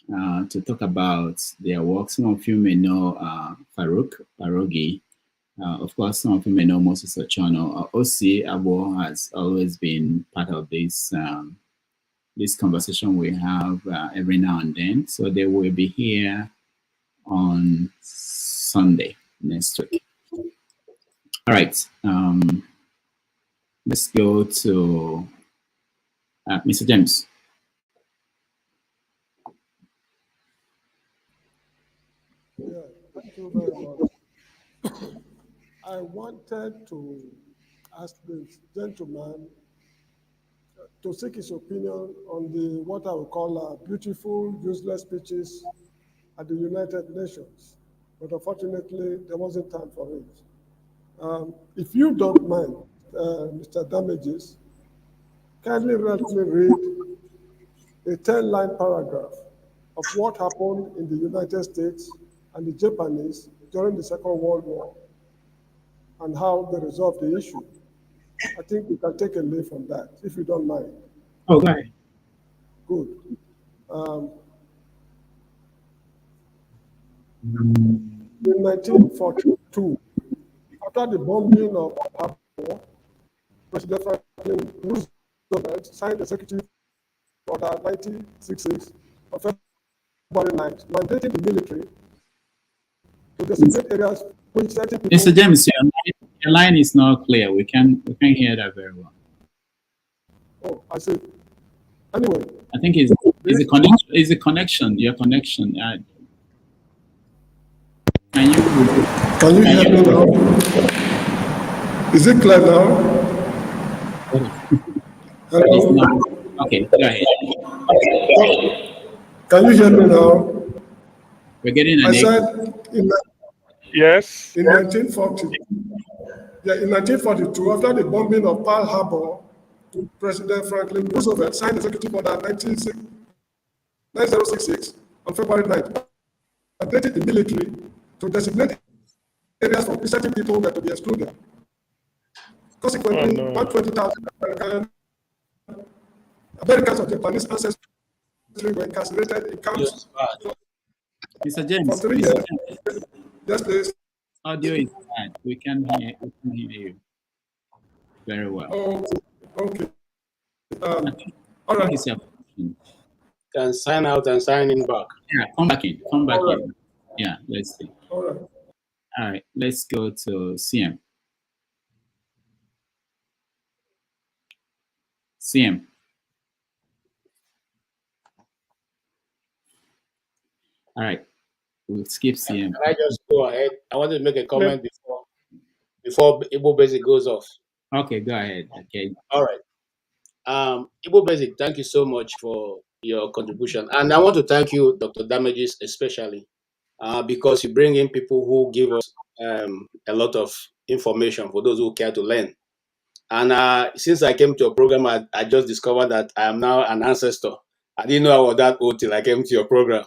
[SPEAKER 1] to talk about their work. Some of you may know Farouk Barogi. Of course, some of you may know Moses Ochono. OC Abo has always been part of this this conversation we have every now and then. So they will be here on Sunday next week. All right. Let's go to Mr. James.
[SPEAKER 4] Yeah, thank you very much. I wanted to ask this gentleman to seek his opinion on the what I would call beautiful, useless speeches at the United Nations. But unfortunately, there wasn't time for it. If you don't mind, Mr. Damages, kindly let me read a 10-line paragraph of what happened in the United States and the Japanese during the Second World War and how they resolved the issue. I think we can take a lead from that, if you don't mind.
[SPEAKER 1] Oh, go ahead.
[SPEAKER 4] Good. In 1942, after the bombing of Pearl, President Franklin Roosevelt signed Executive Order 1966 on February 9th, mandating the military to designate areas which certain people...
[SPEAKER 1] Mr. James, your line is not clear. We can't hear that very well.
[SPEAKER 4] Oh, I see. Anyway.
[SPEAKER 1] I think it's a connection. It's a connection. Your connection. Can you
[SPEAKER 4] hear me now? Is it clear now? Hello?
[SPEAKER 1] Okay, go ahead.
[SPEAKER 4] Can you hear me now?
[SPEAKER 1] We're getting an
[SPEAKER 4] said
[SPEAKER 12] yes.
[SPEAKER 4] In 1940. Yeah, in 1942, after the bombing of Pearl Harbor, President Franklin Roosevelt signed Executive Order 9066 on February 9th, mandating the military to designate areas from which certain people were to be excluded. Consequently, 120,000 Americans of Japanese ancestry were incarcerated in camps.
[SPEAKER 1] Mr. James,
[SPEAKER 4] for 3 years. Yes, please.
[SPEAKER 1] Audio is bad. We can hear you very well.
[SPEAKER 4] Oh, okay. All right.
[SPEAKER 11] Can sign out and sign in back.
[SPEAKER 1] Yeah, come back in. Come back in. Yeah, let's see.
[SPEAKER 4] All right.
[SPEAKER 1] All right, let's go to CM. CM. All right, we'll skip CM.
[SPEAKER 11] Can I just go ahead? I wanted to make a comment before Igbo Basic goes off.
[SPEAKER 1] Okay, go ahead. Okay.
[SPEAKER 11] All right. Igbo Basic, thank you so much for your contribution. And I want to thank you, Dr. Damages, especially because you bring in people who give us a lot of information for those who care to learn. And since I came to your program, I just discovered that I am now an ancestor. I didn't know I was that old till I came to your program.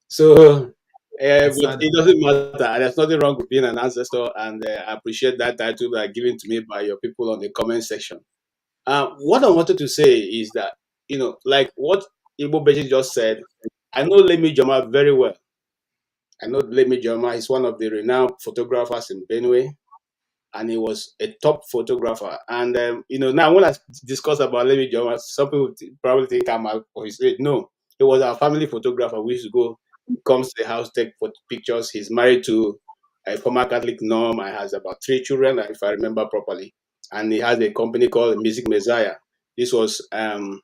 [SPEAKER 11] So, but it doesn't matter. There's nothing wrong with being an ancestor, and I appreciate that title that given to me by your people on the comment section. What I wanted to say is that, like what Igbo Beji just said, I know Lemi Joma very well. I know Lemi Joma is one of the renowned photographers in Benue, and he was a top photographer. And now when I discuss about Lemi Joma, some people probably think I'm out of his age. No, he was our family photographer. We used to go, comes to the house, take pictures. He's married to a former Catholic nun. He has about 3 children, if I remember properly. And he has a company called Music Messiah. This was when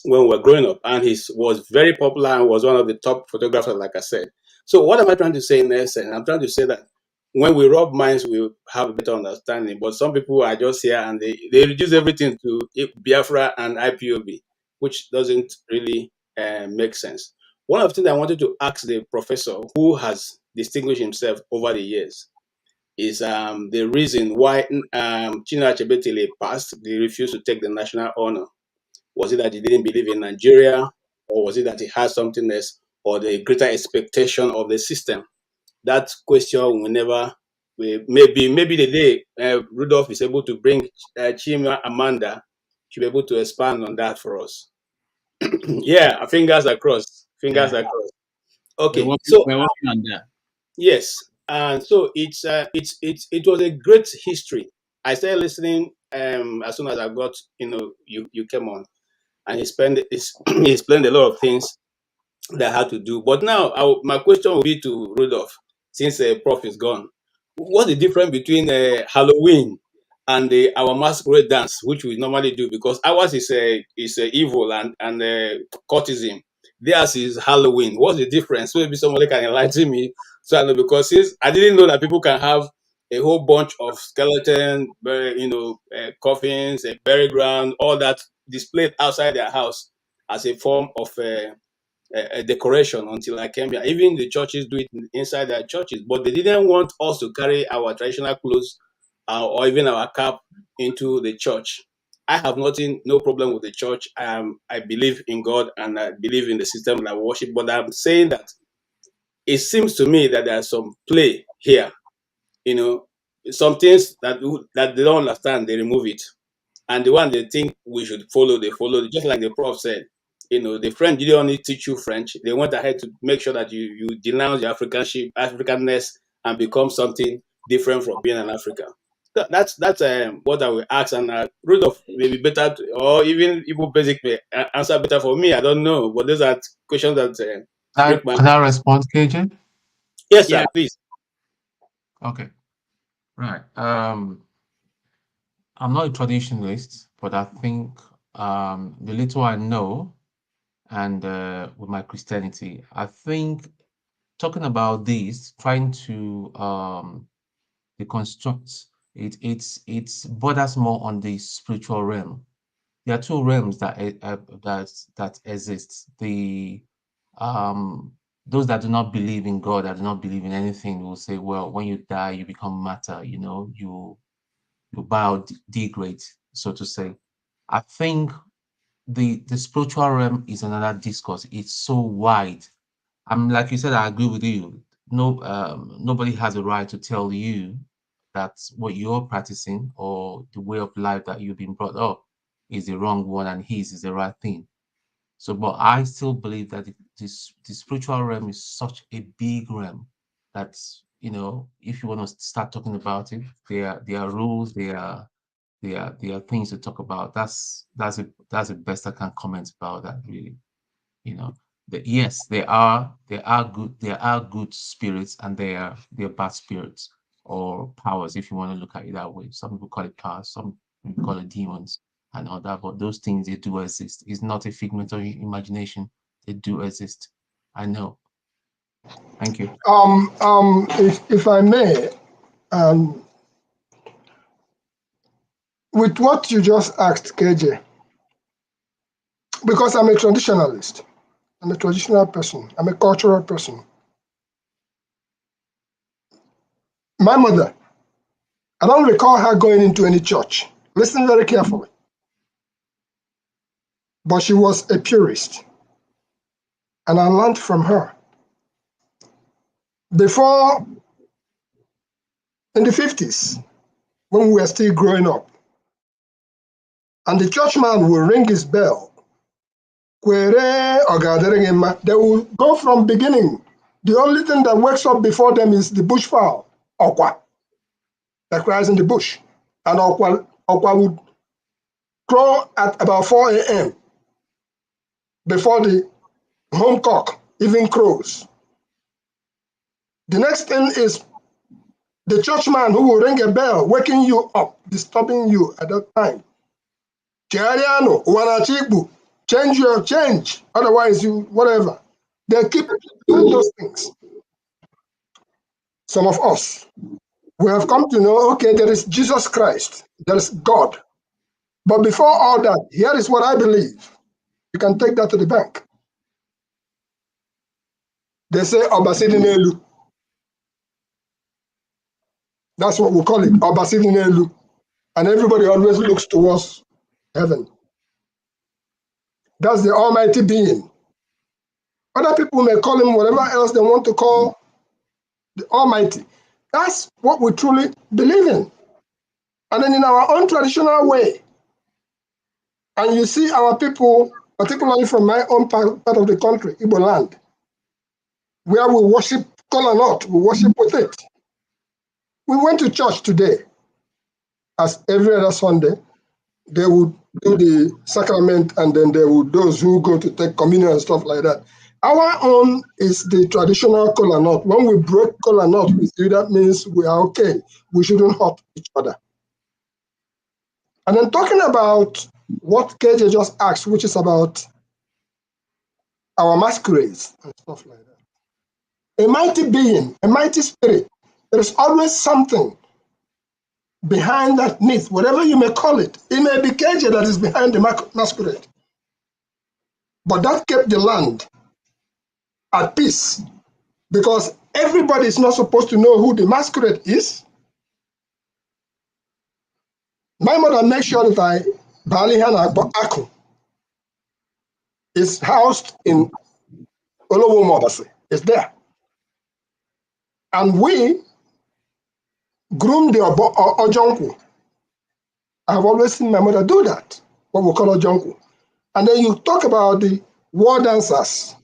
[SPEAKER 11] we were growing up, and he was very popular and was one of the top photographers, like I said. So what am I trying to say in essence? I'm trying to say that when we rub minds, we'll have a better understanding. But some people are just here and they reduce everything to Biafra and IPOB, which doesn't really make sense. One of the things I wanted to ask the professor, who has distinguished himself over the years, is the reason why Chinua Achebe passed, they refused to take the national honor. Was it that he didn't believe in Nigeria, or was it that he had something else, or the greater expectation of the system? That question will never. Maybe the day Rudolph is able to bring Chima Amanda, she'll be able to expand on that for us. Yeah, fingers are crossed. Fingers are crossed. Okay,
[SPEAKER 1] we're working on that.
[SPEAKER 11] Yes, and so it was a great history. I started listening as soon as I got you came on, and he explained a lot of things that I had to do. But now my question will be to Rudolph, since Prof is gone. What's the difference between Halloween and our masquerade dance, which we normally do? Because ours is evil and cultism. Theirs is Halloween. What's the difference? Maybe somebody can enlighten me. So I know, because since I didn't know that people can have a whole bunch of skeleton, coffins, a burial ground, all that displayed outside their house as a form of a decoration until I came here. Even the churches do it inside their churches, but they didn't want us to carry our traditional clothes or even our cap into the church. I have no problem with the church. I believe in God and I believe in the system that I worship, but I'm saying that it seems to me that there's some play here. Some things that they don't understand, they remove it. And the one they think we should follow, they follow. Just like the Prof said, the French didn't only teach you French. They went ahead to make sure that you denounce your Africanness, and become something different from being an African. That's what I will ask. And Rudolph maybe better, or even Igbo Basic may answer better for me. I don't know, but those are questions that
[SPEAKER 8] Can I respond, KJ?
[SPEAKER 11] Yes, sir, please.
[SPEAKER 8] Okay. Right. I'm not a traditionalist, but I think the little I know, and with my Christianity, I think talking about this, trying to deconstruct it, it's borders more on the spiritual realm. There are two realms that exist. Those that do not believe in God, that do not believe in anything, will say, well, when you die, you become matter. You degrade, so to say. I think the spiritual realm is another discourse. It's so wide. Like you said, I agree with you. Nobody has a right to tell you that what you're practicing or the way of life that you've been brought up is the wrong one and his is the right thing. So, but I still believe that the spiritual realm is such a big realm that, if you want to start talking about it, there are rules, there are things to talk about. That's the best I can comment about that, really. Yes, there are good spirits and there are bad spirits or powers, if you want to look at it that way. Some people call it powers, some people call it demons and all that, but those things, they do exist. It's not a figment of imagination. They do exist. I know. Thank you.
[SPEAKER 9] If I may, with what you just asked, KJ, Because I'm a traditionalist. I'm a traditional person. I'm a cultural person. My mother, I don't recall her going into any church. Listen very carefully. But she was a purist. And I learned from her. Before, in the 50s, when we were still growing up, and the churchman will ring his bell, they will go from beginning. The only thing that wakes up before them is the bush fowl, okwa, that cries in the bush. And okwa would crow at about 4 a.m. before the home cock even crows. The next thing is the churchman who will ring a bell, waking you up, disturbing you at that time. Chiariano, Wanachibu, change, otherwise you, whatever. They keep doing those things. Some of us, we have come to know, okay, there is Jesus Christ, there is God. But before all that, here is what I believe. You can take that to the bank. They say Obasidinelu. That's what we call it, Obasidinelu. And everybody always looks towards heaven. That's the Almighty Being. Other people may call him whatever else they want to call the Almighty. That's what we truly believe in. And then in our own traditional way, and you see our people, particularly from my own part of the country, Igbo land, where we worship kola nut, we worship with it. We went to church today, as every other Sunday. They would do the sacrament, and then there would those who go to take communion and stuff like that. Our own is the traditional kola nut. When we break kola nut with you, that means we are okay. We shouldn't hurt each other. And then talking about what KJ just asked, which is about our masquerades and stuff like that. A mighty being, a mighty spirit, there is always something behind that myth, whatever you may call it. It may be KJ that is behind the masquerade. But that kept the land at peace, because everybody is not supposed to know who the masquerade is. My mother makes sure that Balihana Aku is housed in Olowo Mobasi. It's there. And we groom the Ojonku. I've always seen my mother do that, what we call Ojonku. And then you talk about the war dancers,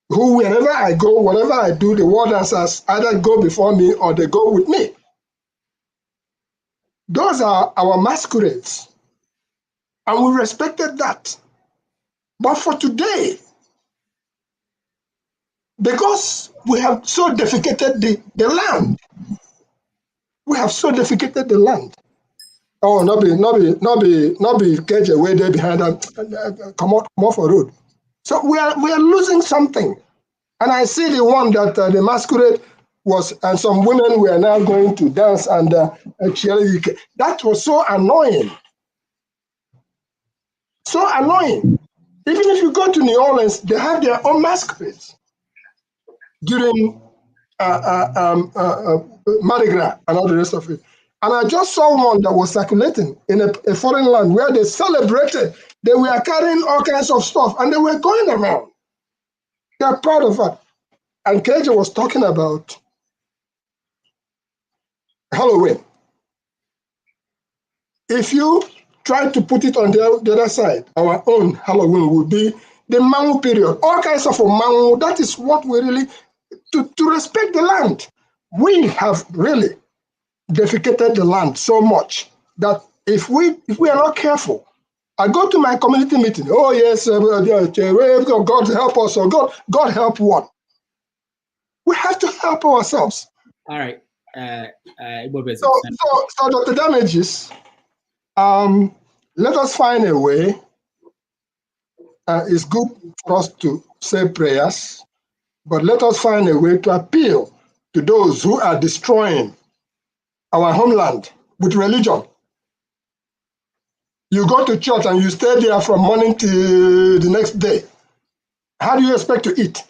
[SPEAKER 9] who wherever I go, whatever I do, the war dancers either go before me or they go with me. Those are our masquerades. And we respected that. But for today, because we have so defecated the land, we have so defecated the land. Oh, not be catch away there behind that. Come off a road. So we are losing something. And I see the one that the masquerade was, and some women were now going to dance and cheerleading. That was so annoying. So annoying. Even if you go to New Orleans, they have their own masquerades during Mardi Gras and all the rest of it. And I just saw one that was circulating in a foreign land where they celebrated. They were carrying all kinds of stuff and they were going around. They're proud of that. And KJ was talking about Halloween. If you try to put it on the other side, our own Halloween will be the Mangu period. All kinds of Mangu. That is what we really, to respect the land. We have really defecated the land so much that if we are not careful, I go to my community meeting. Oh yes, God help us, or God help what? We have to help ourselves.
[SPEAKER 1] All right.
[SPEAKER 9] So Dr. Damages, let us find a way. It's good for us to say prayers, but let us find a way to appeal to those who are destroying our homeland with religion. You go to church and you stay there from morning till the next day. How do you expect to eat?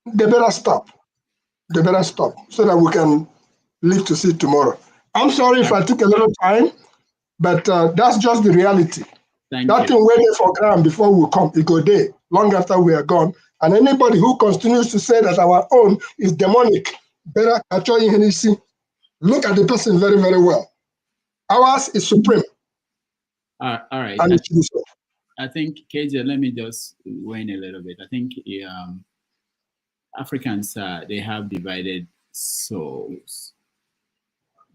[SPEAKER 9] They better stop. They better stop so that we can live to see tomorrow. I'm sorry if I took a little time, but that's just the reality.
[SPEAKER 1] Thank
[SPEAKER 9] That
[SPEAKER 1] you.
[SPEAKER 9] thing waiting for ground before we come, it go day, long after we are gone. And anybody who continues to say that our own is demonic, better actually look at the person very, very well. Ours is supreme.
[SPEAKER 1] All right.
[SPEAKER 9] And it is so.
[SPEAKER 1] I think, KJ, let me just weigh in a little bit. I think Africans, they have divided souls.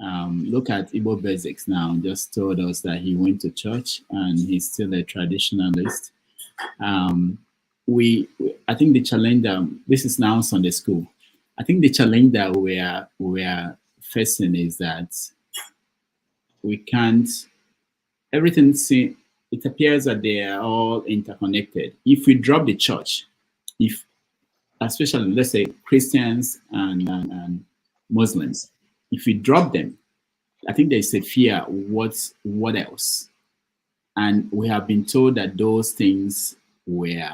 [SPEAKER 1] Look at Igbo Basics now, just told us that he went to church and he's still a traditionalist. I think the challenge, this is now Sunday school. I think the challenge that we are facing is that we can't, everything, it appears that they are all interconnected. If we drop the church, if especially let's say Christians and Muslims, if we drop them, I think there's a fear, what else? And we have been told that those things were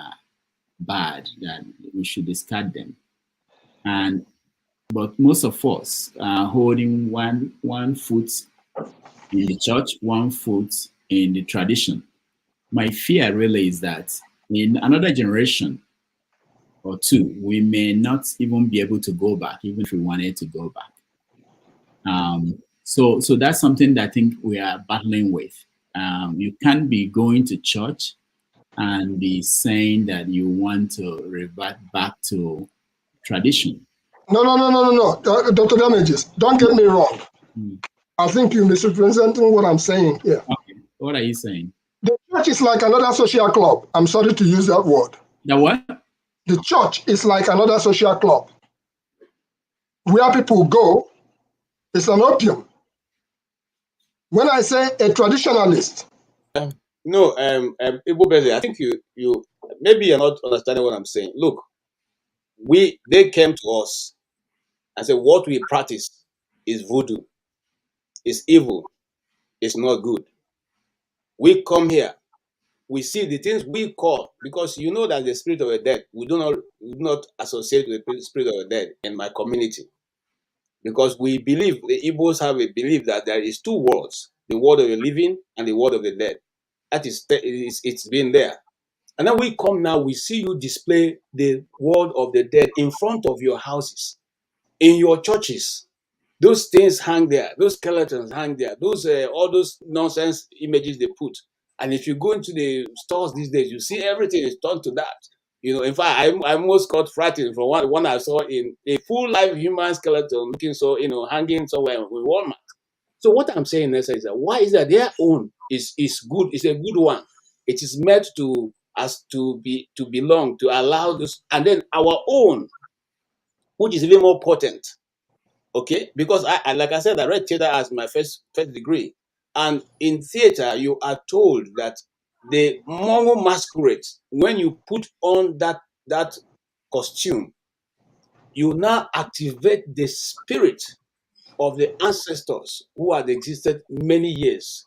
[SPEAKER 1] bad, that we should discard them. But most of us are holding one foot in the church, one foot in the tradition. My fear really is that in another generation or two, we may not even be able to go back, even if we wanted to go back. So that's something that I think we are battling with. You can't be going to church and be saying that you want to revert back to tradition.
[SPEAKER 9] No. Dr. Damages, don't get me wrong. I think you're misrepresenting what I'm saying here.
[SPEAKER 1] Okay. What are you saying?
[SPEAKER 9] The church is like another social club. I'm sorry to use that word.
[SPEAKER 1] The what?
[SPEAKER 9] The church is like another social club. Where people go, it's an opium. When I say a traditionalist.
[SPEAKER 11] No, Igbo Beze, I think you maybe you're not understanding what I'm saying. Look, they came to us and said what we practice is voodoo, is evil, it's not good. We come here, we see the things we call, because you know that the spirit of the dead, we do not associate with the spirit of the dead in my community. Because we believe, the Igbos have a belief that there is two worlds, the world of the living and the world of the dead. That is, it's been there. And then we come now, we see you display the world of the dead in front of your houses, in your churches. Those things hang there, those skeletons hang there, those all those nonsense images they put. And if you go into the stores these days, you see everything is turned to that. You know, in fact, I almost got frightened from one I saw in a full life human skeleton looking so, hanging somewhere in Walmart. So what I'm saying is that why is that their own is good, it's a good one. It is meant to belong, to allow this, and then our own, which is even more potent. Okay, because I like I said, I read theater as my first degree, and in theater you are told that the Mongo masquerade, when you put on that costume, you now activate the spirit of the ancestors who had existed many years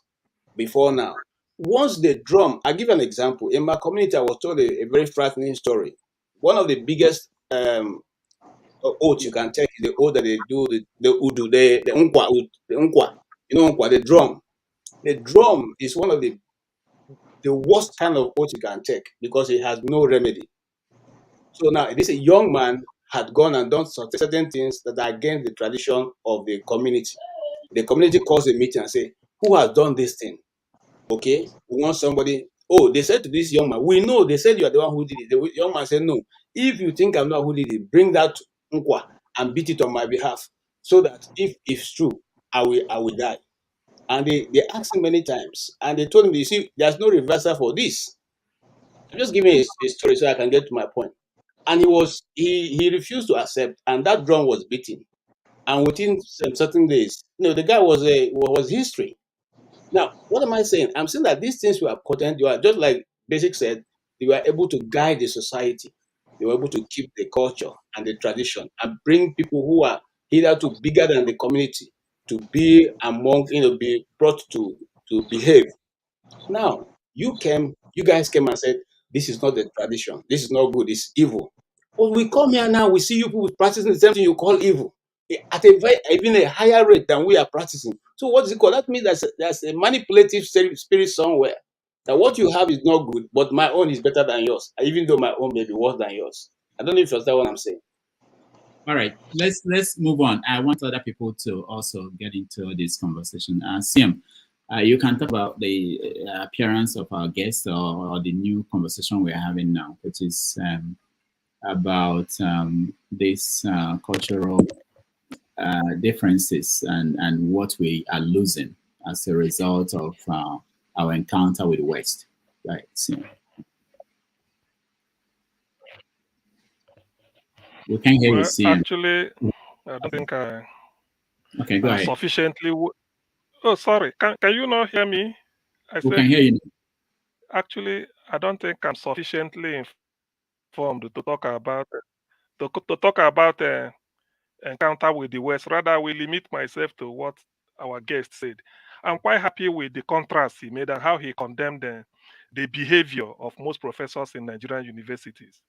[SPEAKER 11] before now. Once the drum, I give an example. In my community, I was told a very frightening story. One of the biggest oath you can take is the oath that they do, the udu, the unkwa, unkwa, the drum. The drum is one of the worst kind of oath you can take because it has no remedy. So now, this young man had gone and done certain things that are against the tradition of the community. The community calls a meeting and say, who has done this thing? Okay, we want somebody. Oh, they said to this young man, we know, they said you are the one who did it. The young man said, no, if you think I'm not who did it, bring that unkwa and beat it on my behalf, so that if it's true, I will die. And they asked him many times, and they told him, you see, there's no reversal for this. I'm just giving a story so I can get to my point. And he refused to accept, and that drum was beaten. And within some certain days, the guy was history. Now, what am I saying? I'm saying that these things were potent. You are just like Basic said, they were able to guide the society. They were able to keep the culture and the tradition and bring people who are hitherto bigger than the community to be among, be brought to behave. Now, you guys came and said, this is not the tradition, this is not good, it's evil. But we come here now, we see you people practicing the same thing you call evil at a very, even a higher rate than we are practicing. So what is it called? That means there's a manipulative spirit somewhere. That what you have is not good, but my own is better than yours, even though my own may be worse than yours. I don't know if you understand what I'm saying.
[SPEAKER 1] All right, let's move on. I want other people to also get into this conversation. Sim, you can talk about the appearance of our guest or the new conversation we're having now, which is about this cultural differences and what we are losing as a result of our encounter with the West. Right, Sim. We can hear you, Sim.
[SPEAKER 12] Actually, I don't think I
[SPEAKER 1] okay, go ahead.
[SPEAKER 12] Sufficiently. Oh, sorry. Can you not hear me?
[SPEAKER 1] We can hear you.
[SPEAKER 12] Actually, I don't think I'm sufficiently informed to talk about encounter with the West. Rather, I will limit myself to what our guest said. I'm quite happy with the contrast he made and how he condemned the behavior of most professors in Nigerian universities.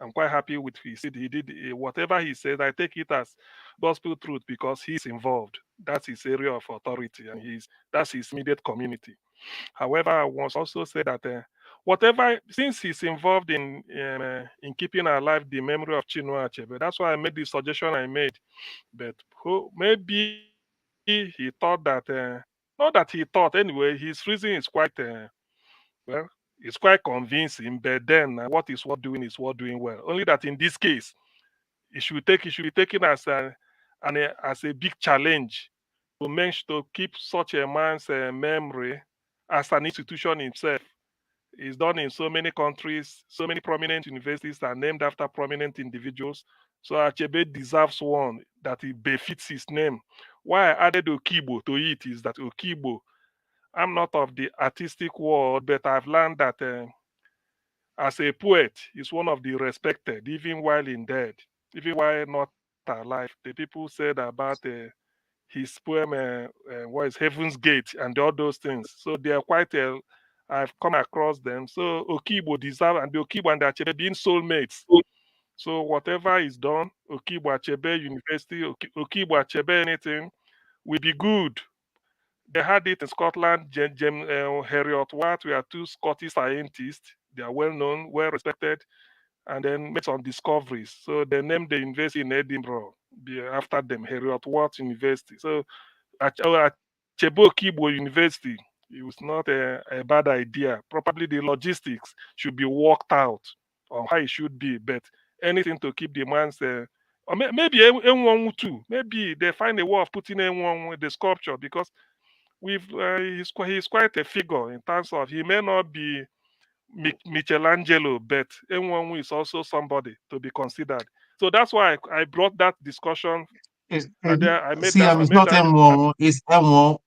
[SPEAKER 12] I'm quite happy with he said he did whatever he said. I take it as gospel truth because he's involved. That's his area of authority and that's his immediate community. However, I must also say that since he's involved in keeping alive the memory of Chinua Achebe, that's why I made the suggestion I made. But maybe he thought that, not that he thought anyway, his reason is quite, well, it's quite convincing. But then what is worth doing is worth doing well. Only that in this case, it should be taken as a big challenge to keep such a man's memory as an institution himself. It's done in so many countries. So many prominent universities are named after prominent individuals. So Achebe deserves one that it befits his name. Why I added Okibo to it is that Okibo, I'm not of the artistic world, but I've learned that as a poet, he's one of the respected, even while in dead, even while not alive. The people said about his poem, what is Heaven's Gate, and all those things. So they are quite, I've come across them. So Okibo deserve, and the Okibo and the Achebe being soulmates. So whatever is done, Okibo Achebe University, Okibo Achebe anything, will be good. They had it in Scotland. Heriot Watt, we are two Scottish scientists. They are well known, well respected, and then made some discoveries. So they named the university in Edinburgh after them, Heriot Watt University. So Achebe Okibo University, it was not a bad idea. Probably the logistics should be worked out on how it should be, but anything to keep the man's or maybe Enwonwu too. Maybe they find a way of putting Enwonwu with the sculpture because he's quite a figure in terms of he may not be Michelangelo, but Enwonwu is also somebody to be considered. So that's why I brought that discussion.
[SPEAKER 8] It's,
[SPEAKER 12] And I made
[SPEAKER 8] see,
[SPEAKER 12] that.
[SPEAKER 8] it's not M1. It's M1.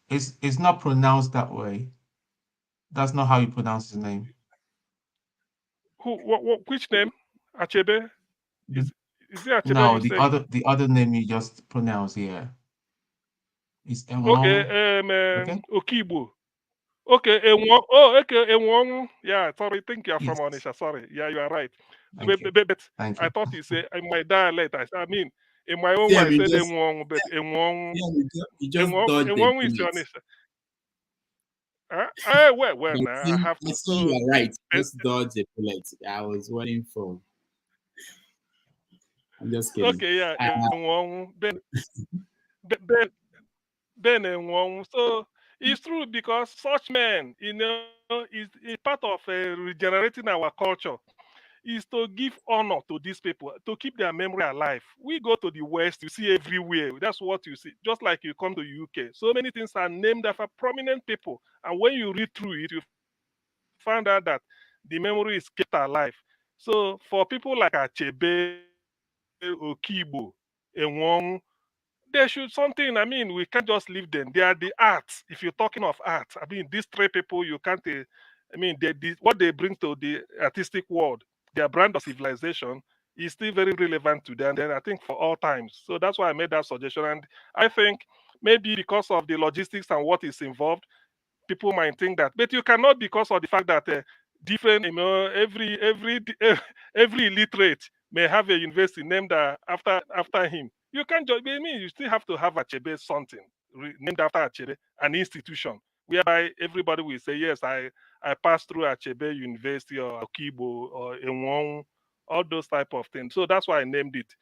[SPEAKER 8] It's not pronounced that way. That's not how you pronounce his name.
[SPEAKER 12] Which name? Achebe? Is it Achebe?
[SPEAKER 8] No, the other name you just pronounced here. Is M1.
[SPEAKER 12] Okay, Okibo. Okay, Enwonwu. Yeah, sorry, think you're from Onisha. Sorry. Yeah, you are right. But I thought you say in my dialect, I mean, in my own way, I said Enwonwu, but Enwonwu. Enwonwu is Onisha. Well, now I have to.
[SPEAKER 1] So you are right. Just dodge a bullet. I was waiting for. I'm just kidding.
[SPEAKER 12] Okay, yeah, Enwonwu. Ben Enwonwu. So it's true because such men, is part of regenerating our culture. Is to give honor to these people, to keep their memory alive. We go to the West, you see everywhere. That's what you see. Just like you come to UK, so many things are named after prominent people. And when you read through it, you find out that the memory is kept alive. So for people like Achebe, Okibo, Enwonwu, there should something. I mean, we can't just leave them. They are the arts. If you're talking of art, I mean, these three people, you can't. I mean, what they bring to the artistic world, their brand of civilization, is still very relevant to them. And I think for all times. So that's why I made that suggestion. And I think maybe because of the logistics and what is involved, people might think that, but you cannot, because of the fact that different, every illiterate may have a university named after him. You can't just, I mean, you still have to have Achebe something named after Achebe, an institution whereby everybody will say, yes, I passed through Achebe University or Akibo or Enwon, all those type of things. So that's why I named it.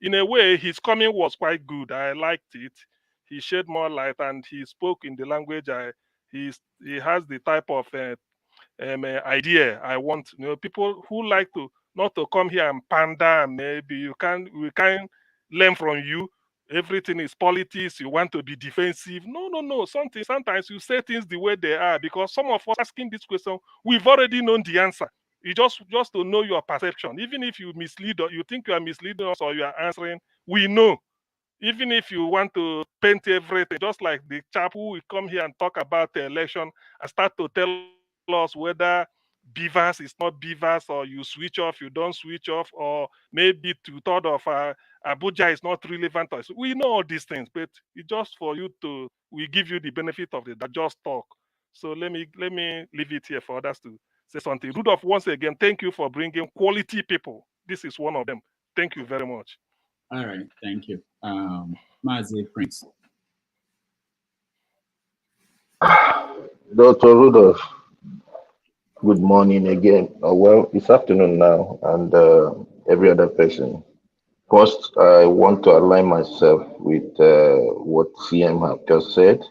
[SPEAKER 12] In a way, his coming was quite good. I liked it. He shed more light and he spoke in the language. He has the type of idea I want. People who like to not to come here and pander. Maybe we can learn from you. Everything is politics. You want to be defensive. No. Sometimes you say things the way they are, because some of us asking this question, we've already known the answer. You just to know your perception. Even if you mislead or you think you are misleading us or you are answering, we know. Even if you want to paint everything, just like the chap who will come here and talk about the election and start to tell us whether beavers is not beavers, or you switch off, you don't switch off, or maybe two-thirds of Abuja is not relevant to us. We know all these things, but it's just for you to, we give you the benefit of the just talk. So let me leave it here for others to say something. Rudolph, once again, thank you for bringing quality people. This is one of them. Thank you very much.
[SPEAKER 1] All right, thank you. Mazi Prince.
[SPEAKER 7] Dr. Rudolph, good morning again. Well, it's afternoon now, and every other person. First, I want to align myself with what CM have just said.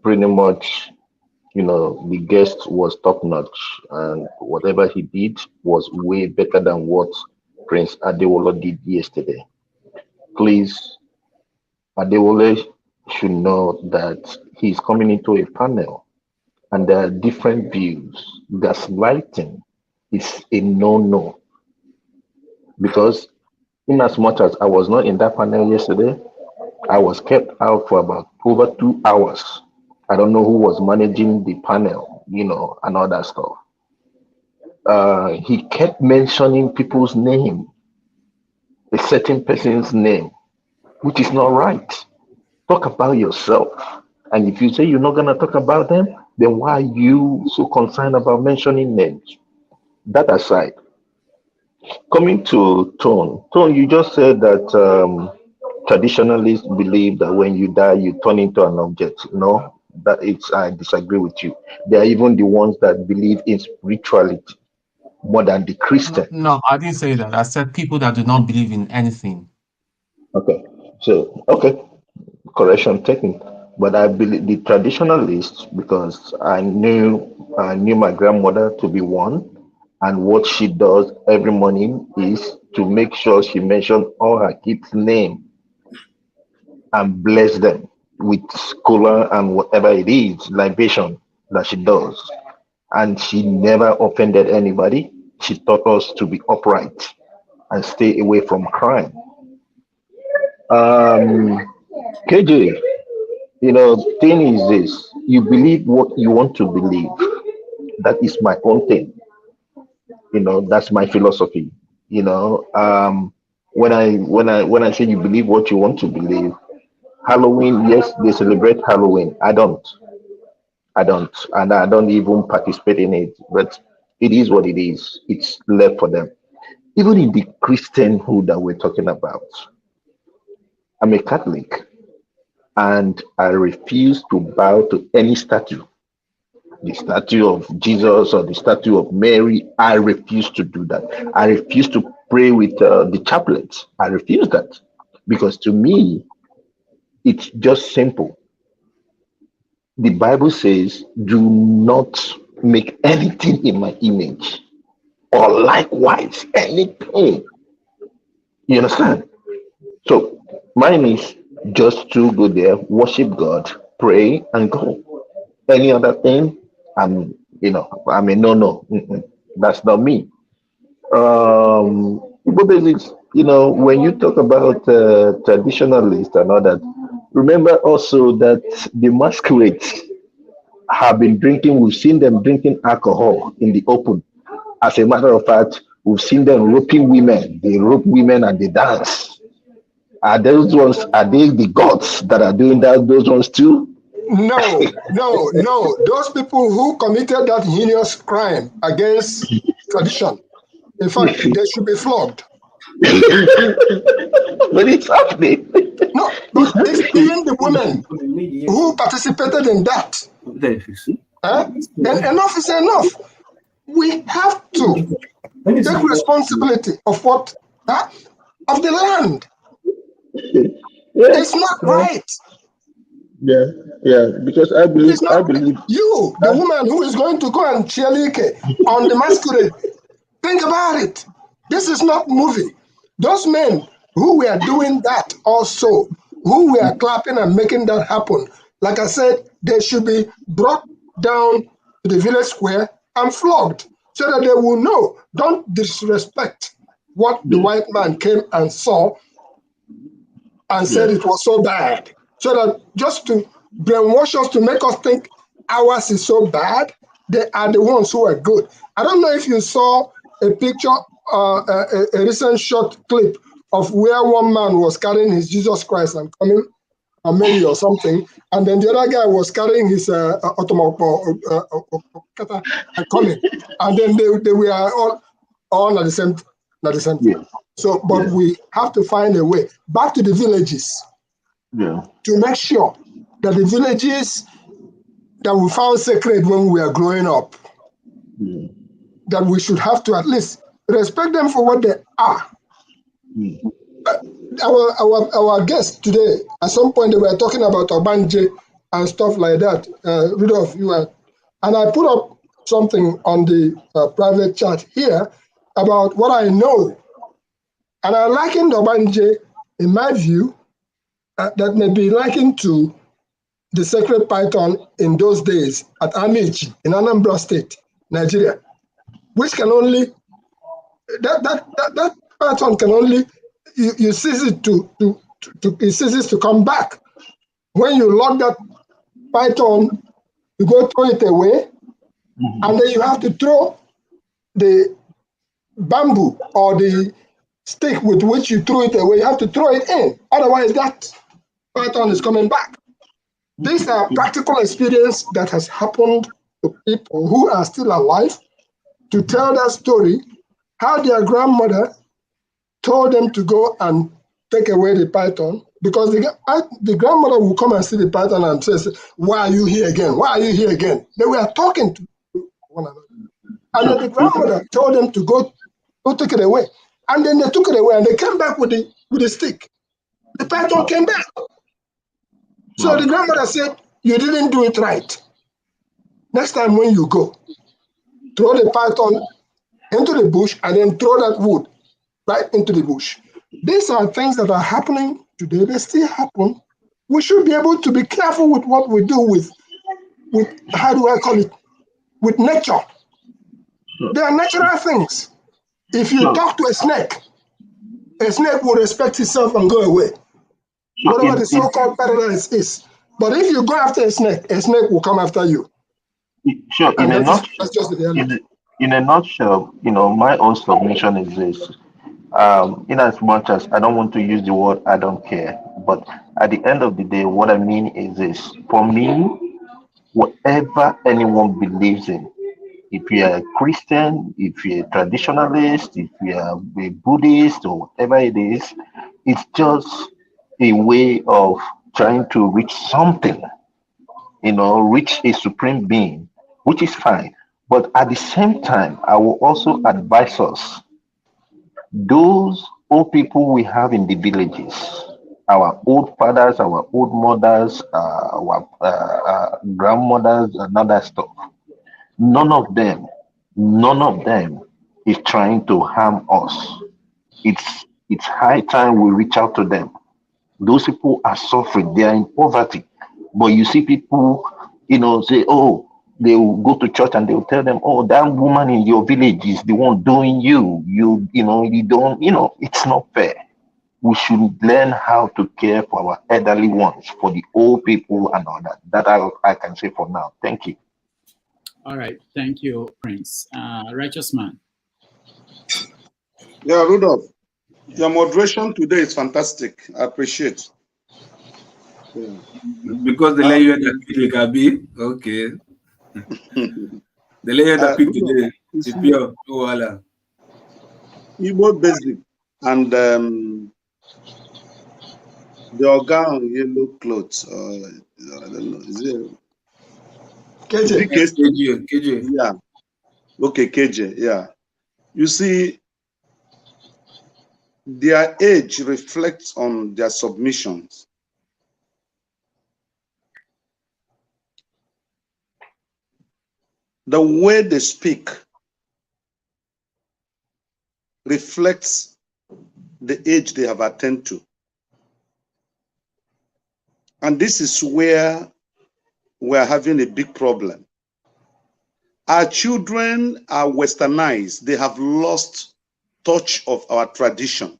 [SPEAKER 7] Pretty much, the guest was top notch, and whatever he did was way better than what Prince Adewole did yesterday. Please, Adewole should know that he's coming into a panel and there are different views. Gaslighting is a no-no, because in as much as I was not in that panel yesterday, I was kept out for about over 2 hours. I don't know who was managing the panel, and all that stuff. He kept mentioning people's name, a certain person's name, which is not right. Talk about yourself. And if you say you're not going to talk about them, then why are you so concerned about mentioning names? That aside, coming to Tone, you just said that traditionalists believe that when you die, you turn into an object. No, I disagree with you. They are even the ones that believe in spirituality more than the Christian.
[SPEAKER 8] No, I didn't say that. I said people that do not believe in anything.
[SPEAKER 7] Okay, correction taken. But I believe the traditionalists, because I knew my grandmother to be one, and what she does every morning is to make sure she mentions all her kids' name and bless them with scholar and whatever it is, libation that she does. And she never offended anybody. She taught us to be upright and stay away from crime. KJ, thing is this: you believe what you want to believe. That is my own thing. That's my philosophy. When I say you believe what you want to believe, Halloween, yes, they celebrate Halloween. I don't, and I don't even participate in it. But it is what it is. It's left for them. Even in the Christianhood that we're talking about, I'm a Catholic, and I refuse to bow to any statue. The statue of Jesus or the statue of Mary, I refuse to do that. I refuse to pray with the chaplets. I refuse that, because to me, it's just simple. The Bible says, do not make anything in my image, or likewise anything. You understand? So mine is just to go there, worship God, pray, and go. Any other thing, I'm a no. That's not me. But basics, when you talk about traditionalists and all that, remember also that the masquerades have been drinking. We've seen them drinking alcohol in the open. As a matter of fact, we've seen them roping women. They rope women and they dance. Are those ones? Are they the gods that are doing that? Those ones too?
[SPEAKER 9] No. Those people who committed that heinous crime against tradition, in fact, they should be flogged.
[SPEAKER 7] But it's happening.
[SPEAKER 9] No, but if even the women who participated in that, then enough is enough. We have to take responsibility of what, of the land. It's not right.
[SPEAKER 7] Yeah, because I believe
[SPEAKER 9] you, the woman who is going to go and cheerlead on the masquerade, think about it. This is not movie. Those men who were doing that also, who were clapping and making that happen, like I said, they should be brought down to the village square and flogged so that they will know. Don't disrespect what the white man came and saw and said it was so bad. So that just to brainwash us, to make us think ours is so bad, they are the ones who are good. I don't know if you saw a picture, a recent short clip of where one man was carrying his Jesus Christ and coming, or Mary or something, and then the other guy was carrying his automobile and coming, and then they were all at the same time. So, but we have to find a way back to the villages to make sure that the villages that we found sacred when we were growing up, that we should have to at least respect them for what they are. Our guests today, at some point they were talking about Obanje and stuff like that. Rudolph, you were, and I put up something on the private chat here about what I know. And I likened Obanje, in my view, that may be likened to the sacred python in those days at Amici in Anambra State, Nigeria, which can only, that python can only, you cease it it ceases to come back. When you lock that python, you go throw it away, and then you have to throw the bamboo or the stick with which you threw it away, you have to throw it in. Otherwise, that python is coming back. These are practical experience that has happened to people who are still alive to tell that story, how their grandmother told them to go and take away the python, because the grandmother will come and see the python and says, "Why are you here again? Why are you here again?" They were talking to one another. And then the grandmother told them to go take it away. And then they took it away and they came back with the stick. The python came back. So the grandmother said, "You didn't do it right. Next time when you go, throw the python into the bush and then throw that wood right into the bush." These are things that are happening today. They still happen. We should be able to be careful with what we do with how do I call it, with nature. They are natural things. If you talk to a snake will respect itself and go away, whatever the so-called paradise is. But if you go after a snake will come after you.
[SPEAKER 7] Sure.
[SPEAKER 9] And that's just the reality.
[SPEAKER 7] In a nutshell, my own submission is this. In as much as I don't want to use the word "I don't care," but at the end of the day, what I mean is this. For me, whatever anyone believes in, if you're a Christian, if you're a traditionalist, if you're a Buddhist or whatever it is, it's just a way of trying to reach something, reach a supreme being, which is fine. But at the same time, I will also advise us, those old people we have in the villages, our old fathers, our old mothers, our grandmothers, and other stuff, none of them is trying to harm us. It's high time we reach out to them. Those people are suffering, they are in poverty. But you see people, say, oh, they will go to church and they will tell them, oh, that woman in your village is the one doing you don't, it's not fair. We should learn how to care for our elderly ones, for the old people and all that. That I can say for now. Thank you.
[SPEAKER 1] All right. Thank you, Prince. Righteous Man.
[SPEAKER 6] Yeah, Rudolph, your moderation today is fantastic. I appreciate. Yeah.
[SPEAKER 3] Because the layer that picked Gabi, okay. The layer that picked today, the pure Wala.
[SPEAKER 6] Igbo basic and the organ yellow clothes. I don't know. Is it
[SPEAKER 9] KJ?
[SPEAKER 6] Yeah. Okay, KJ. Yeah. You see, their age reflects on their submissions. The way they speak reflects the age they have attained to. And this is where we're having a big problem. Our children are westernized. They have lost touch of our tradition.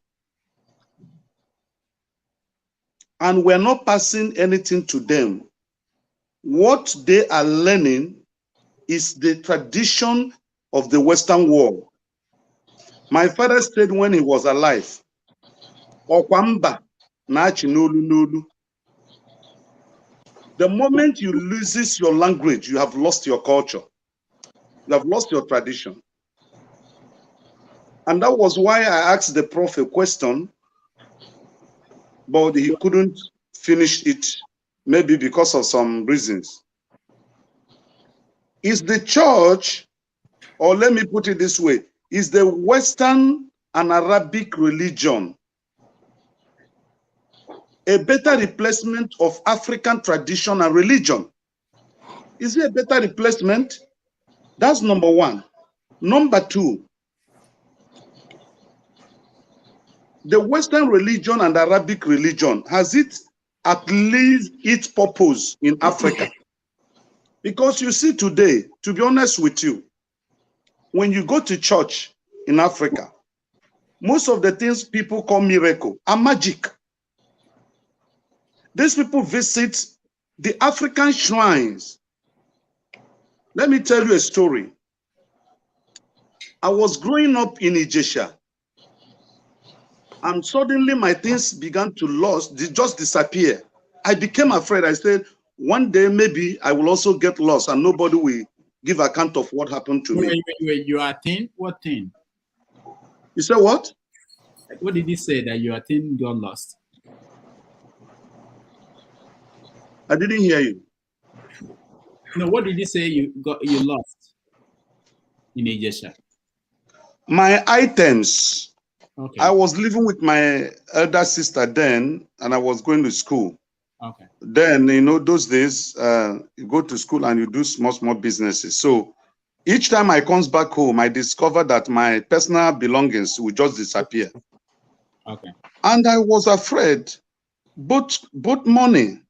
[SPEAKER 6] And we're not passing anything to them. What they are learning is the tradition of the Western world. My father said when he was alive, Okwamba na-achị n'olu n'olu. The moment you lose your language, you have lost your culture. You have lost your tradition. And that was why I asked the Prof a question, but he couldn't finish it, maybe because of some reasons. Is the church, or let me put it this way, is the Western and Arabic religion a better replacement of African tradition and religion? Is it a better replacement? That's number one. Number two, the Western religion and Arabic religion, has it at least its purpose in Africa? Because you see today, to be honest with you, when you go to church in Africa, most of the things people call miracle are magic. These people visit the African shrines. Let me tell you a story. I was growing up in Ijesha, and suddenly my things began to just disappear. I became afraid. I said, one day maybe I will also get lost and nobody will give account of what happened to me.
[SPEAKER 1] Wait, you are thin? What thing?
[SPEAKER 6] You said what?
[SPEAKER 1] What did he say that you are thin got lost?
[SPEAKER 6] I didn't hear you.
[SPEAKER 1] No, what did he say you lost in Ijesha?
[SPEAKER 6] My items.
[SPEAKER 1] Okay.
[SPEAKER 6] I was living with my elder sister then, and I was going to school.
[SPEAKER 1] Okay.
[SPEAKER 6] Then, you know, those days, you go to school and you do small businesses. So each time I comes back home, I discovered that my personal belongings would just disappear.
[SPEAKER 1] Okay.
[SPEAKER 6] And I was afraid, both money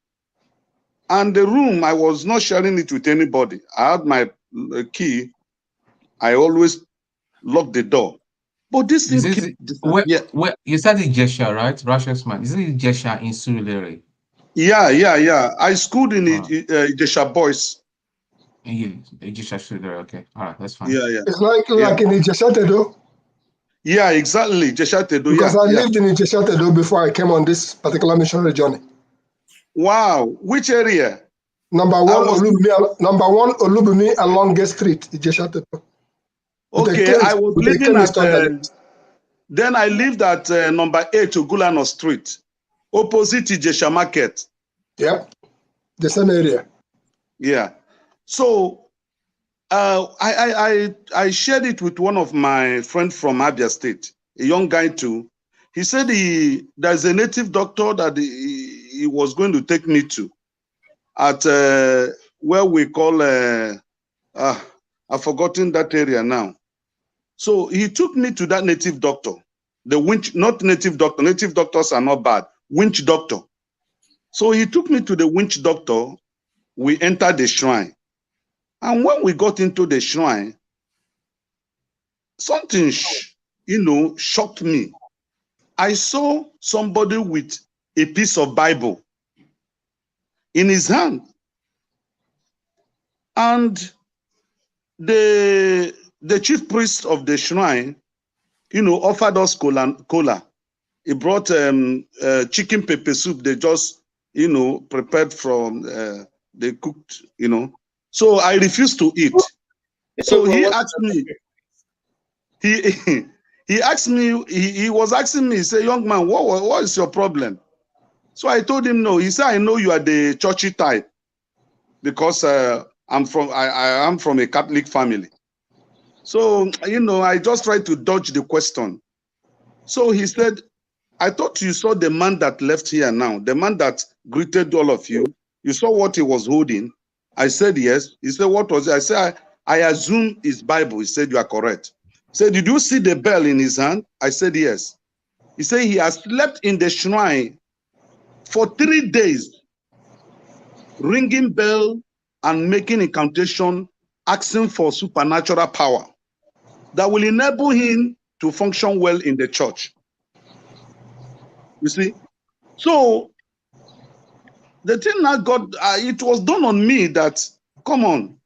[SPEAKER 6] and the room, I was not sharing it with anybody. I had my key. I always lock the door. But this thing keep disappearing.
[SPEAKER 8] Where you said Ijesha, right? Russia's man. Is it Ijesha in Surulere?
[SPEAKER 6] Yeah. I schooled in Ijesha Boys.
[SPEAKER 8] Ijesha Surulere, okay. All right, that's fine.
[SPEAKER 6] Yeah.
[SPEAKER 9] It's like in Ijesha Tedo.
[SPEAKER 6] Yeah, exactly. Ijesha Tedo.
[SPEAKER 9] Because I lived in Ijesha Tedo before I came on this particular missionary journey.
[SPEAKER 6] Wow. Which area?
[SPEAKER 9] Number one Olubumi along Gate Street, Ijesha Tedo.
[SPEAKER 6] Okay, I was living at then I lived at number 8 Ogulano Street, opposite Ijesha Market.
[SPEAKER 9] Yep, the same area.
[SPEAKER 6] Yeah. So I shared it with one of my friends from Abia State, a young guy too. He said there's a native doctor that he was going to take me to at where we call I've forgotten that area now. So he took me to that native doctor, the winch, not native doctor. Native doctors are not bad. Winch doctor. So he took me to the winch doctor. We entered the shrine. And when we got into the shrine, something, shocked me. I saw somebody with a piece of Bible in his hand. And the chief priest of the shrine, offered us cola. He brought chicken pepper soup. They just prepared from, they cooked, So I refused to eat. So he asked me, he asked me, he was asking me, he said, young man, what is your problem? So I told him no. He said, I know you are the churchy type because I am from a Catholic family. So, I just tried to dodge the question. So he said, I thought you saw the man that left here now, the man that greeted all of you. You saw what he was holding. I said, yes. He said, what was it? I said, I assume it's Bible. He said, you are correct. He said, did you see the bell in his hand? I said, yes. He said, he has slept in the shrine for 3 days, ringing bell and making incantation, asking for supernatural power that will enable him to function well in the church. You see? So the thing that it was done on me that, come on,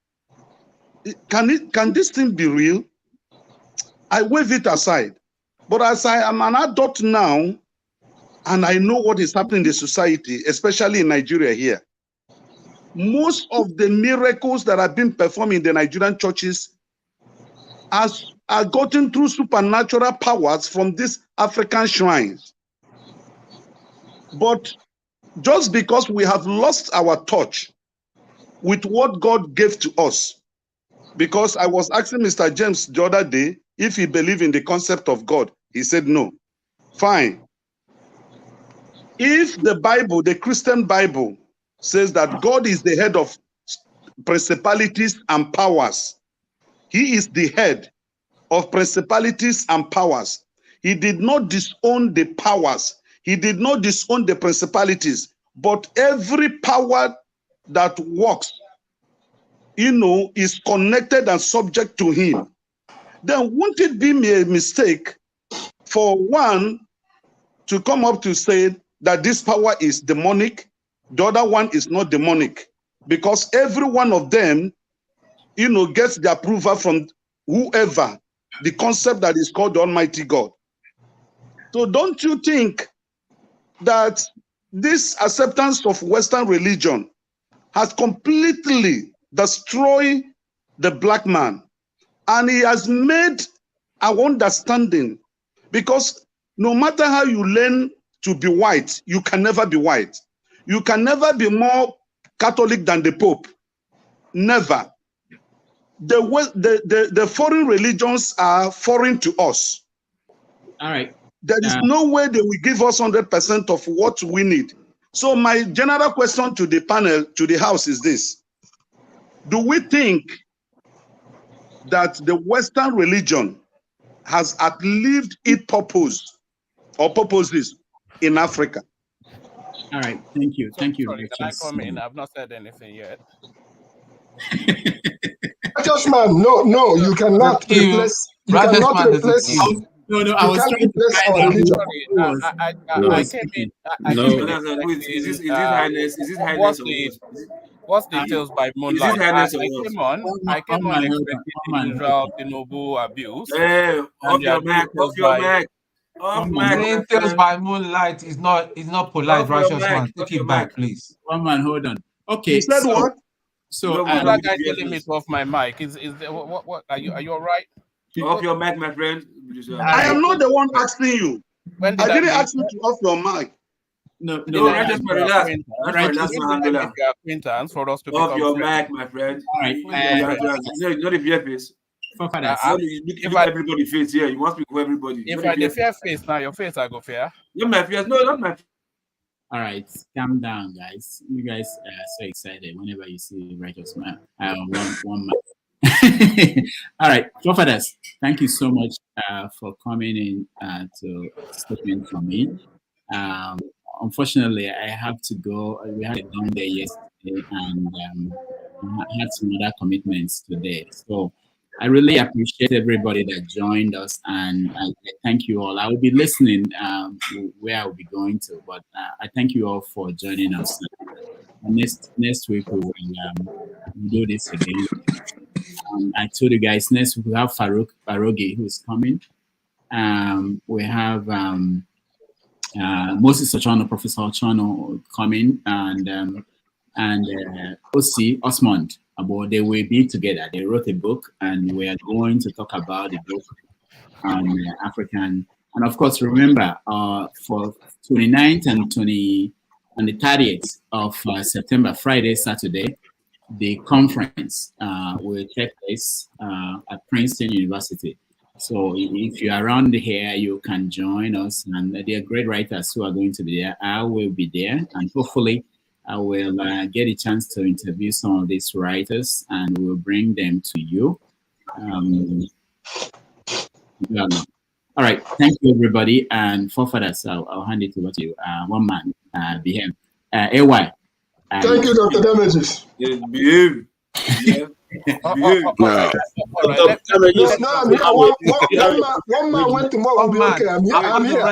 [SPEAKER 6] can this thing be real? I wave it aside. But as I am an adult now, and I know what is happening in the society, especially in Nigeria here, most of the miracles that have been performed in the Nigerian churches are gotten through supernatural powers from these African shrines. But just because we have lost our touch with what God gave to us, because I was asking Mr. James the other day if he believed in the concept of God. He said no. Fine. If the Bible, the Christian Bible, says that God is the head of principalities and powers, he is the head of principalities and powers. He did not disown the powers. He did not disown the principalities. But every power that works, is connected and subject to him. Then won't it be a mistake for one to come up to say that this power is demonic, the other one is not demonic? Because every one of them, gets the approval from whoever, the concept that is called the Almighty God. So don't you think that this acceptance of Western religion has completely destroyed the black man? And he has made our understanding, because no matter how you learn to be white, you can never be white. You can never be more Catholic than the Pope. Never. The foreign religions are foreign to us.
[SPEAKER 1] All right.
[SPEAKER 6] There is no way they will give us 100% of what we need. So my general question to the panel, to the house, is this. Do we think that the Western religion has outlived its purpose or purposes in Africa?
[SPEAKER 1] All right. Thank you. Thank you.
[SPEAKER 16] Sorry, can I come in? I've not said anything yet.
[SPEAKER 9] Righteous man, no, you cannot replace. You cannot replace.
[SPEAKER 1] No, I was trying to find out
[SPEAKER 9] religion.
[SPEAKER 16] I came in.
[SPEAKER 17] Is this highness? Is this highness or what?
[SPEAKER 16] What's the Tales by Moonlight? I came on expecting the usual Tinubu abuse.
[SPEAKER 17] Hey, off your mic, off your mic.
[SPEAKER 8] Saying Tales by Moonlight is not polite, righteous man. Take it back, please.
[SPEAKER 1] One man, hold on. Okay.
[SPEAKER 6] You said what?
[SPEAKER 1] So
[SPEAKER 16] that guy telling me off my mic. Is what are you all right?
[SPEAKER 17] Off your mic, my friend.
[SPEAKER 6] I am not the one asking you. I didn't ask you to off your mic.
[SPEAKER 17] No, just relax.
[SPEAKER 16] Acquaintance for us to
[SPEAKER 17] off your mic, my friend.
[SPEAKER 1] All right.
[SPEAKER 17] Not the fear face. If everybody face here, you must be for everybody.
[SPEAKER 16] If I the fear face now, your face I go fair.
[SPEAKER 17] Not my face. No, not my.
[SPEAKER 1] All right, calm down, guys. You guys are so excited whenever you see righteous man. One man. All right, forefathers, thank you so much for coming in to statement from me. Unfortunately, I have to go. We had a long day yesterday, and I had some other commitments today. So I really appreciate everybody that joined us, and I thank you all. I will be listening where I will be going to, but I thank you all for joining us. Next week we will do this again. I told you guys next week we have Farouk Barogi who is coming. We have Moses Ochano, Professor Ochano coming, and OC Osmond. They will be together. They wrote a book, and we are going to talk about the book on African. And of course, remember, for 29th and the 30th of September, Friday, Saturday, the conference will take place at Princeton University. So if you're around here, you can join us. And there are great writers who are going to be there. I will be there, and hopefully I will get a chance to interview some of these writers, and we'll bring them to you. All right, thank you, everybody. And forefathers, I'll hand it over to you. One man, behave. AY.
[SPEAKER 9] Thank you, Dr. Damages.
[SPEAKER 17] Behave. Yeah.
[SPEAKER 9] One man went to more. I'm here. I'm here.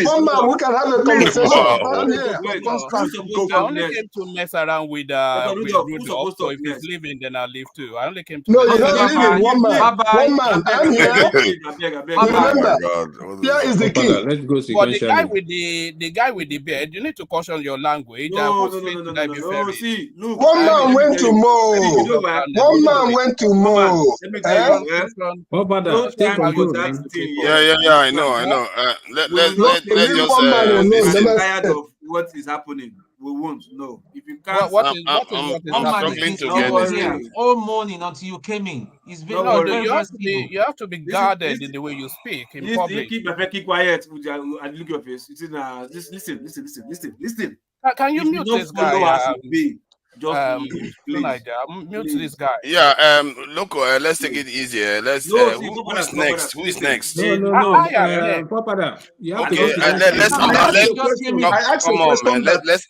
[SPEAKER 8] One
[SPEAKER 9] man, we can have a conversation. I'm here.
[SPEAKER 16] I only came to mess around with Rudolph, so if he's leaving, then I'll leave too. I only came to.
[SPEAKER 9] No, you're not leaving. One man. I'm here. Remember, here is the key.
[SPEAKER 10] Let's go
[SPEAKER 16] sequentially. But the guy with the beard, you need to caution your language.
[SPEAKER 17] No. See, look.
[SPEAKER 9] One man went to Mo. One man went to Mo.
[SPEAKER 10] Yeah,
[SPEAKER 18] I know. Let's just
[SPEAKER 17] tired of what is happening. We won't know. If you can't,
[SPEAKER 18] I'm struggling to get this.
[SPEAKER 8] All morning until you came in. It's been
[SPEAKER 16] you have to be guarded in the way you speak in public.
[SPEAKER 17] Keep quiet and look your face. Listen.
[SPEAKER 16] Can you mute this guy? Mute this guy.
[SPEAKER 18] Yeah, look, let's take it easier. Let's who's next? Who is next?
[SPEAKER 10] No.
[SPEAKER 18] Let's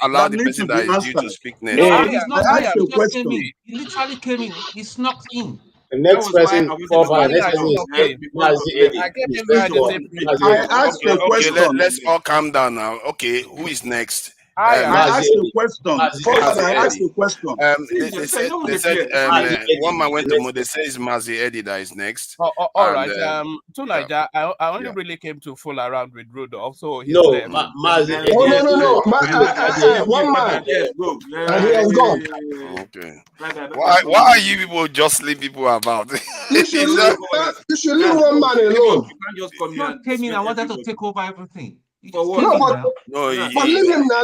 [SPEAKER 18] allow the person that is due to speak next.
[SPEAKER 8] He's not here. He literally came in. He snuck in.
[SPEAKER 11] The next person,
[SPEAKER 18] I asked a question. Let's all calm down now. Okay, who is next?
[SPEAKER 6] I asked a question. I asked a question.
[SPEAKER 18] They said one man went to Mo. They say it's Mazi Eddie that is next.
[SPEAKER 16] All right. Tonight, I only really came to fool around with Rudolph. So he's
[SPEAKER 11] no,
[SPEAKER 16] there.
[SPEAKER 11] Mazi.
[SPEAKER 9] No. One man. And he has gone.
[SPEAKER 18] Okay. Why are you people just leave people about?
[SPEAKER 9] You should leave one man alone.
[SPEAKER 8] You just came in. I wanted to take over everything.
[SPEAKER 9] But leave him now.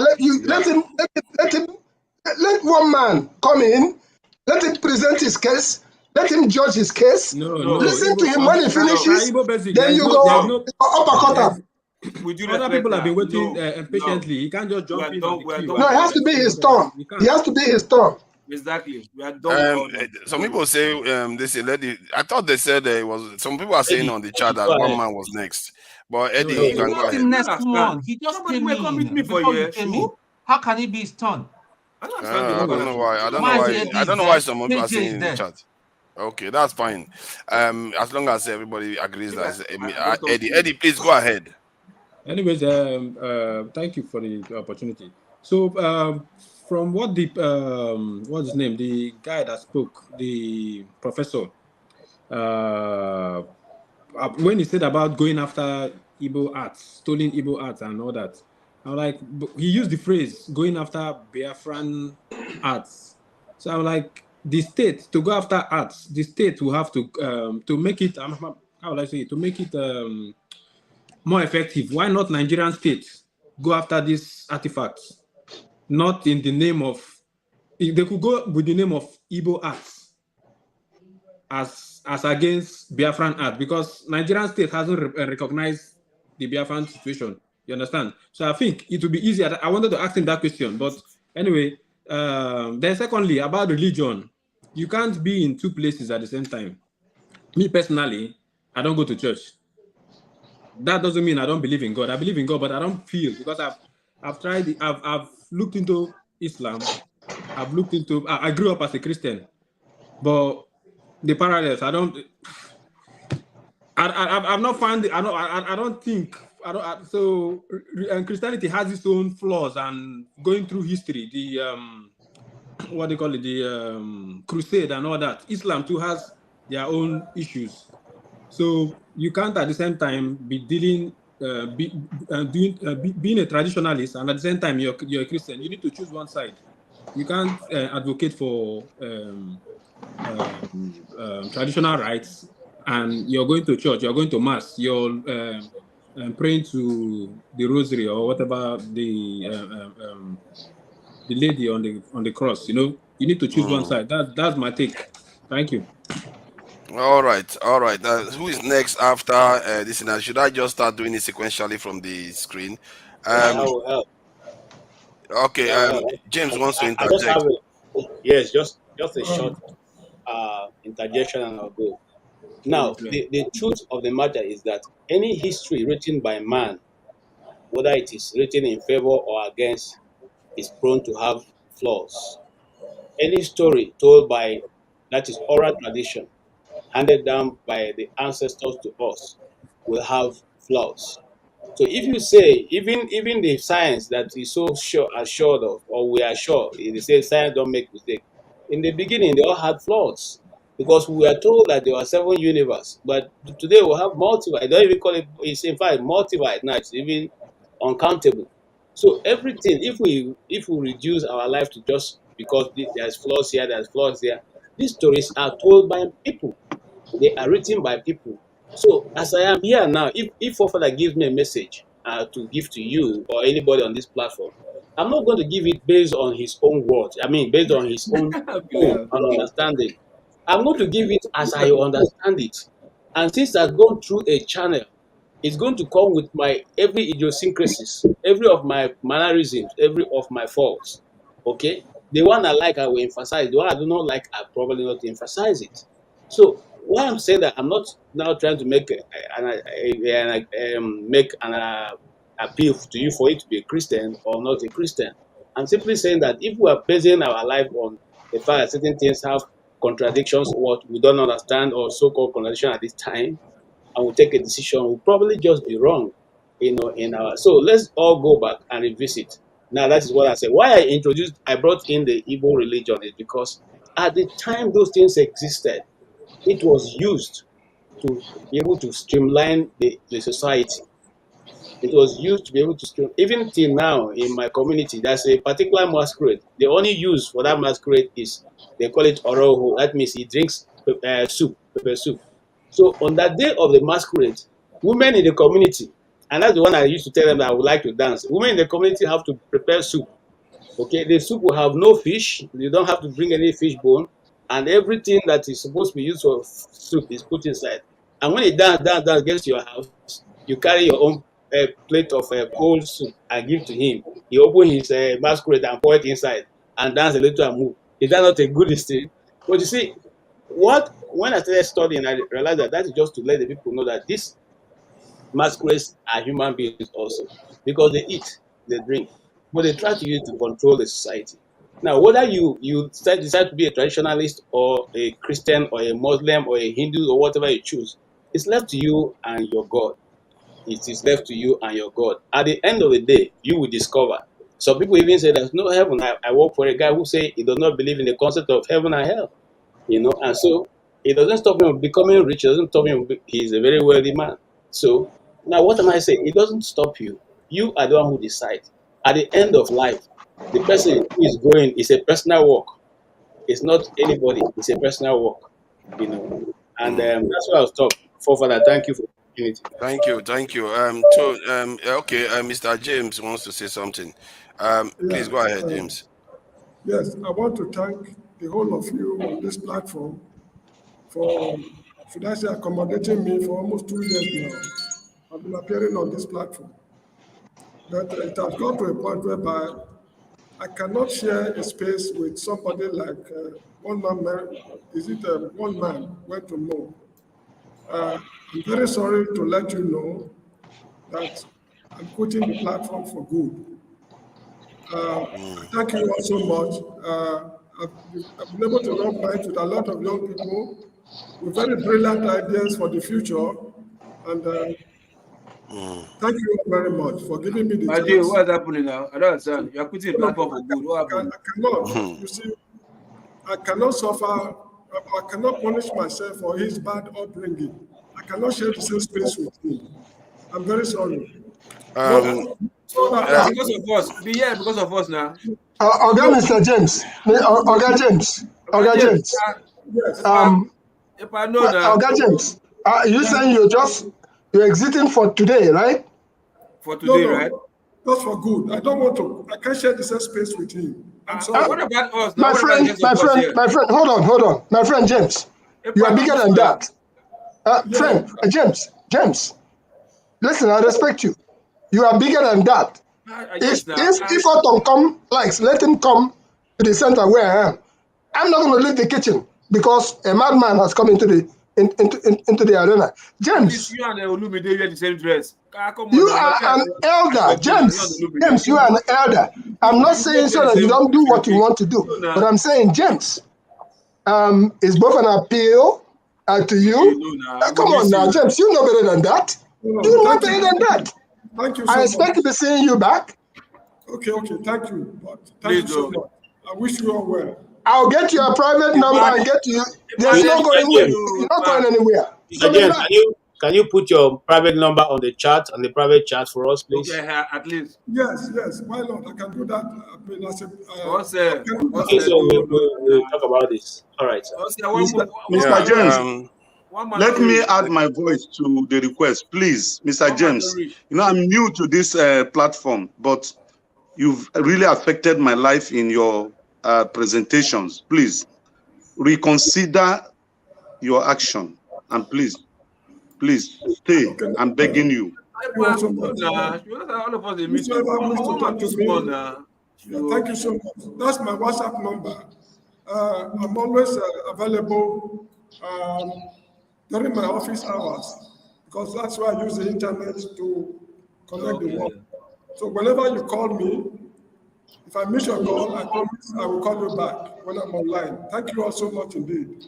[SPEAKER 9] Let one man come in. Let him present his case. Let him judge his case. Listen to him when he finishes. Then you go uppercut.
[SPEAKER 10] Other people have been waiting impatiently. He can't just jump in.
[SPEAKER 9] No, it has to be his turn. He has to be his turn.
[SPEAKER 17] Exactly. We are done.
[SPEAKER 18] Some people say they say I thought they said it was. Some people are saying on the chat that one man was next. But Eddie, you can go ahead.
[SPEAKER 8] Next one. He just came in. How can it be his turn?
[SPEAKER 18] I don't know why. I don't know why some people are saying in the chat. Okay, that's fine. As long as everybody agrees that Eddie. Eddie, please go ahead.
[SPEAKER 10] Anyways, thank you for the opportunity. So, from what what's his name? The guy that spoke, the professor. When he said about going after Igbo arts, stolen Igbo arts and all that, I'm like, he used the phrase going after Biafran arts. So I'm like, the state to go after arts, the state will have to make it. How would I say it? To make it more effective. Why not Nigerian states go after these artifacts? Not in the name of. They could go with the name of Igbo arts as against Biafran art, because Nigerian state hasn't recognized the Biafran situation. You understand? So I think it would be easier. I wanted to ask him that question, but anyway. Then secondly, about religion, you can't be in two places at the same time. Me personally, I don't go to church. That doesn't mean I don't believe in God. I believe in God, but I don't feel, because I've looked into Islam. I grew up as a Christian, but the parallels, I've not found it. So Christianity has its own flaws, and going through history, what they call it, the crusade and all that. Islam too has their own issues. So you can't at the same time be dealing, being a traditionalist, and at the same time you're a Christian. You need to choose one side. You can't advocate for traditional rights, and you're going to church, you're going to mass, you're praying to the rosary or whatever the lady on the cross. You need to choose one side. That's my take. Thank you.
[SPEAKER 18] All right. Who is next after this? Now, should I just start doing it sequentially from the screen?
[SPEAKER 11] I will help.
[SPEAKER 18] Okay. James wants to
[SPEAKER 11] I just
[SPEAKER 18] interject.
[SPEAKER 11] Yes, just a short interjection, and I'll go. Now, the truth of the matter is that any history written by man, whether it is written in favor or against, is prone to have flaws. Any story told by, that is oral tradition, handed down by the ancestors to us, will have flaws. So if you say, even the science that is so assured of, or we are sure, they say science don't make mistakes. In the beginning, they all had flaws, because we are told that there were 7 universes, but today we have multiple. I don't even call it. It's in fact multiple. Now it's even uncountable. So everything, if we reduce our life to just because there's flaws here, there's flaws there, these stories are told by people. They are written by people. So as I am here now, if Father gives me a message to give to you or anybody on this platform, I'm not going to give it based on his own words. I mean, based on his own tone and understanding. I'm going to give it as I understand it. And since I've gone through a channel, it's going to come with my every idiosyncrasies, every of my mannerisms, every of my faults. Okay? The one I like, I will emphasize. The one I do not like, I probably not emphasize it. So why I'm saying that, I'm not now trying to make an appeal to you for you to be a Christian or not a Christian. I'm simply saying that if we are basing our life on the fact that certain things have contradictions, what we don't understand, or so-called contradiction at this time, and we take a decision, we'll probably just be wrong, so let's all go back and revisit. Now that is what I said. Why I brought in the Igbo religion is because at the time those things existed, it was used to be able to streamline the society. It was used to be able to stream. Even till now in my community, there's a particular masquerade. The only use for that masquerade is, they call it oroho. That means he drinks pepper soup. So on that day of the masquerade, women in the community, and that's the one I used to tell them that I would like to dance. Women in the community have to prepare soup. Okay, the soup will have no fish. You don't have to bring any fish bone, and everything that is supposed to be used for soup is put inside. And when it dance gets to your house, you carry your own plate of cold soup and give to him. He open his masquerade and pour it inside and dance a little and move. Is that not a good thing? But you see, when I started studying, I realized that is just to let the people know that these masquerades are human beings also, because they eat, they drink, but they try to use it to control the society. Now, whether you decide to be a traditionalist or a Christian or a Muslim or a Hindu or whatever you choose, it's left to you and your God. It is left to you and your God. At the end of the day, you will discover. Some people even say there's no heaven. I work for a guy who say he does not believe in the concept of heaven and hell. And so it doesn't stop him from becoming rich. It doesn't stop him. He's a very wealthy man. So now what am I saying? It doesn't stop you. You are the one who decides. At the end of life, the person who is going is a personal work. It's not anybody. It's a personal work. And that's what I was talking. Father, thank you for the opportunity.
[SPEAKER 18] Thank you. Okay. Mr. James wants to say something. Please go ahead, James.
[SPEAKER 4] Yes, I want to thank the whole of you on this platform for, should I say, accommodating me for almost 2 years now. I've been appearing on this platform. But it has got to a point whereby I cannot share a space with somebody like one man went to know. I'm very sorry to let you know that I'm quitting the platform for good. Thank you all so much. I've been able to rub minds with a lot of young people with very brilliant ideas for the future. And thank you all very much for giving me the chance.
[SPEAKER 17] What's happening now? I don't understand. You're quitting the platform for good. What happened?
[SPEAKER 4] I cannot. You see, I cannot suffer. I cannot punish myself for his bad upbringing. I cannot share the same space with him. I'm very sorry.
[SPEAKER 17] Because of us. Be here because of us now.
[SPEAKER 9] Mr. James. Oga James.
[SPEAKER 4] Yes.
[SPEAKER 17] If I know that.
[SPEAKER 9] Oga James, you saying you're exiting for today, right?
[SPEAKER 17] For today, right?
[SPEAKER 4] Not for good. I don't want to. I can't share the same space with him. I'm sorry.
[SPEAKER 17] What about us?
[SPEAKER 9] My friend, hold on. My friend James, you are bigger than that. Friend, James, listen, I respect you. You are bigger than that. If Autumn come, let him come to the center where I am. I'm not going to leave the kitchen because a madman has come into the arena. James,
[SPEAKER 17] you and Olumide wear the same dress.
[SPEAKER 9] You are an elder, James. James, you are an elder. I'm not saying so that you don't do what you want to do, but I'm saying, James, it's both an appeal to you. Come on now, James, you know better than that. You know better than that.
[SPEAKER 4] Thank you so
[SPEAKER 9] I expect to be seeing you back.
[SPEAKER 4] Okay, thank you. Thank you so much. I wish you all well.
[SPEAKER 9] I'll get you a private number and get to you. There's no going anywhere. You're not going anywhere.
[SPEAKER 11] James, can you put your private number on the chat, on the private chat for us, please?
[SPEAKER 17] Okay, at least.
[SPEAKER 4] Yes. Why not? I can do that.
[SPEAKER 11] Okay, so we'll talk about this. All right, sir.
[SPEAKER 6] Mr. James, let me add my voice to the request, please, Mr. James. I'm new to this platform, but you've really affected my life in your presentations. Please reconsider your action, and please stay. I'm begging you.
[SPEAKER 4] Thank you so much. That's my WhatsApp number. I'm always available during my office hours because that's why I use the internet to connect the world. So whenever you call me, if I miss your call, I promise I will call you back when I'm online. Thank you all so much indeed.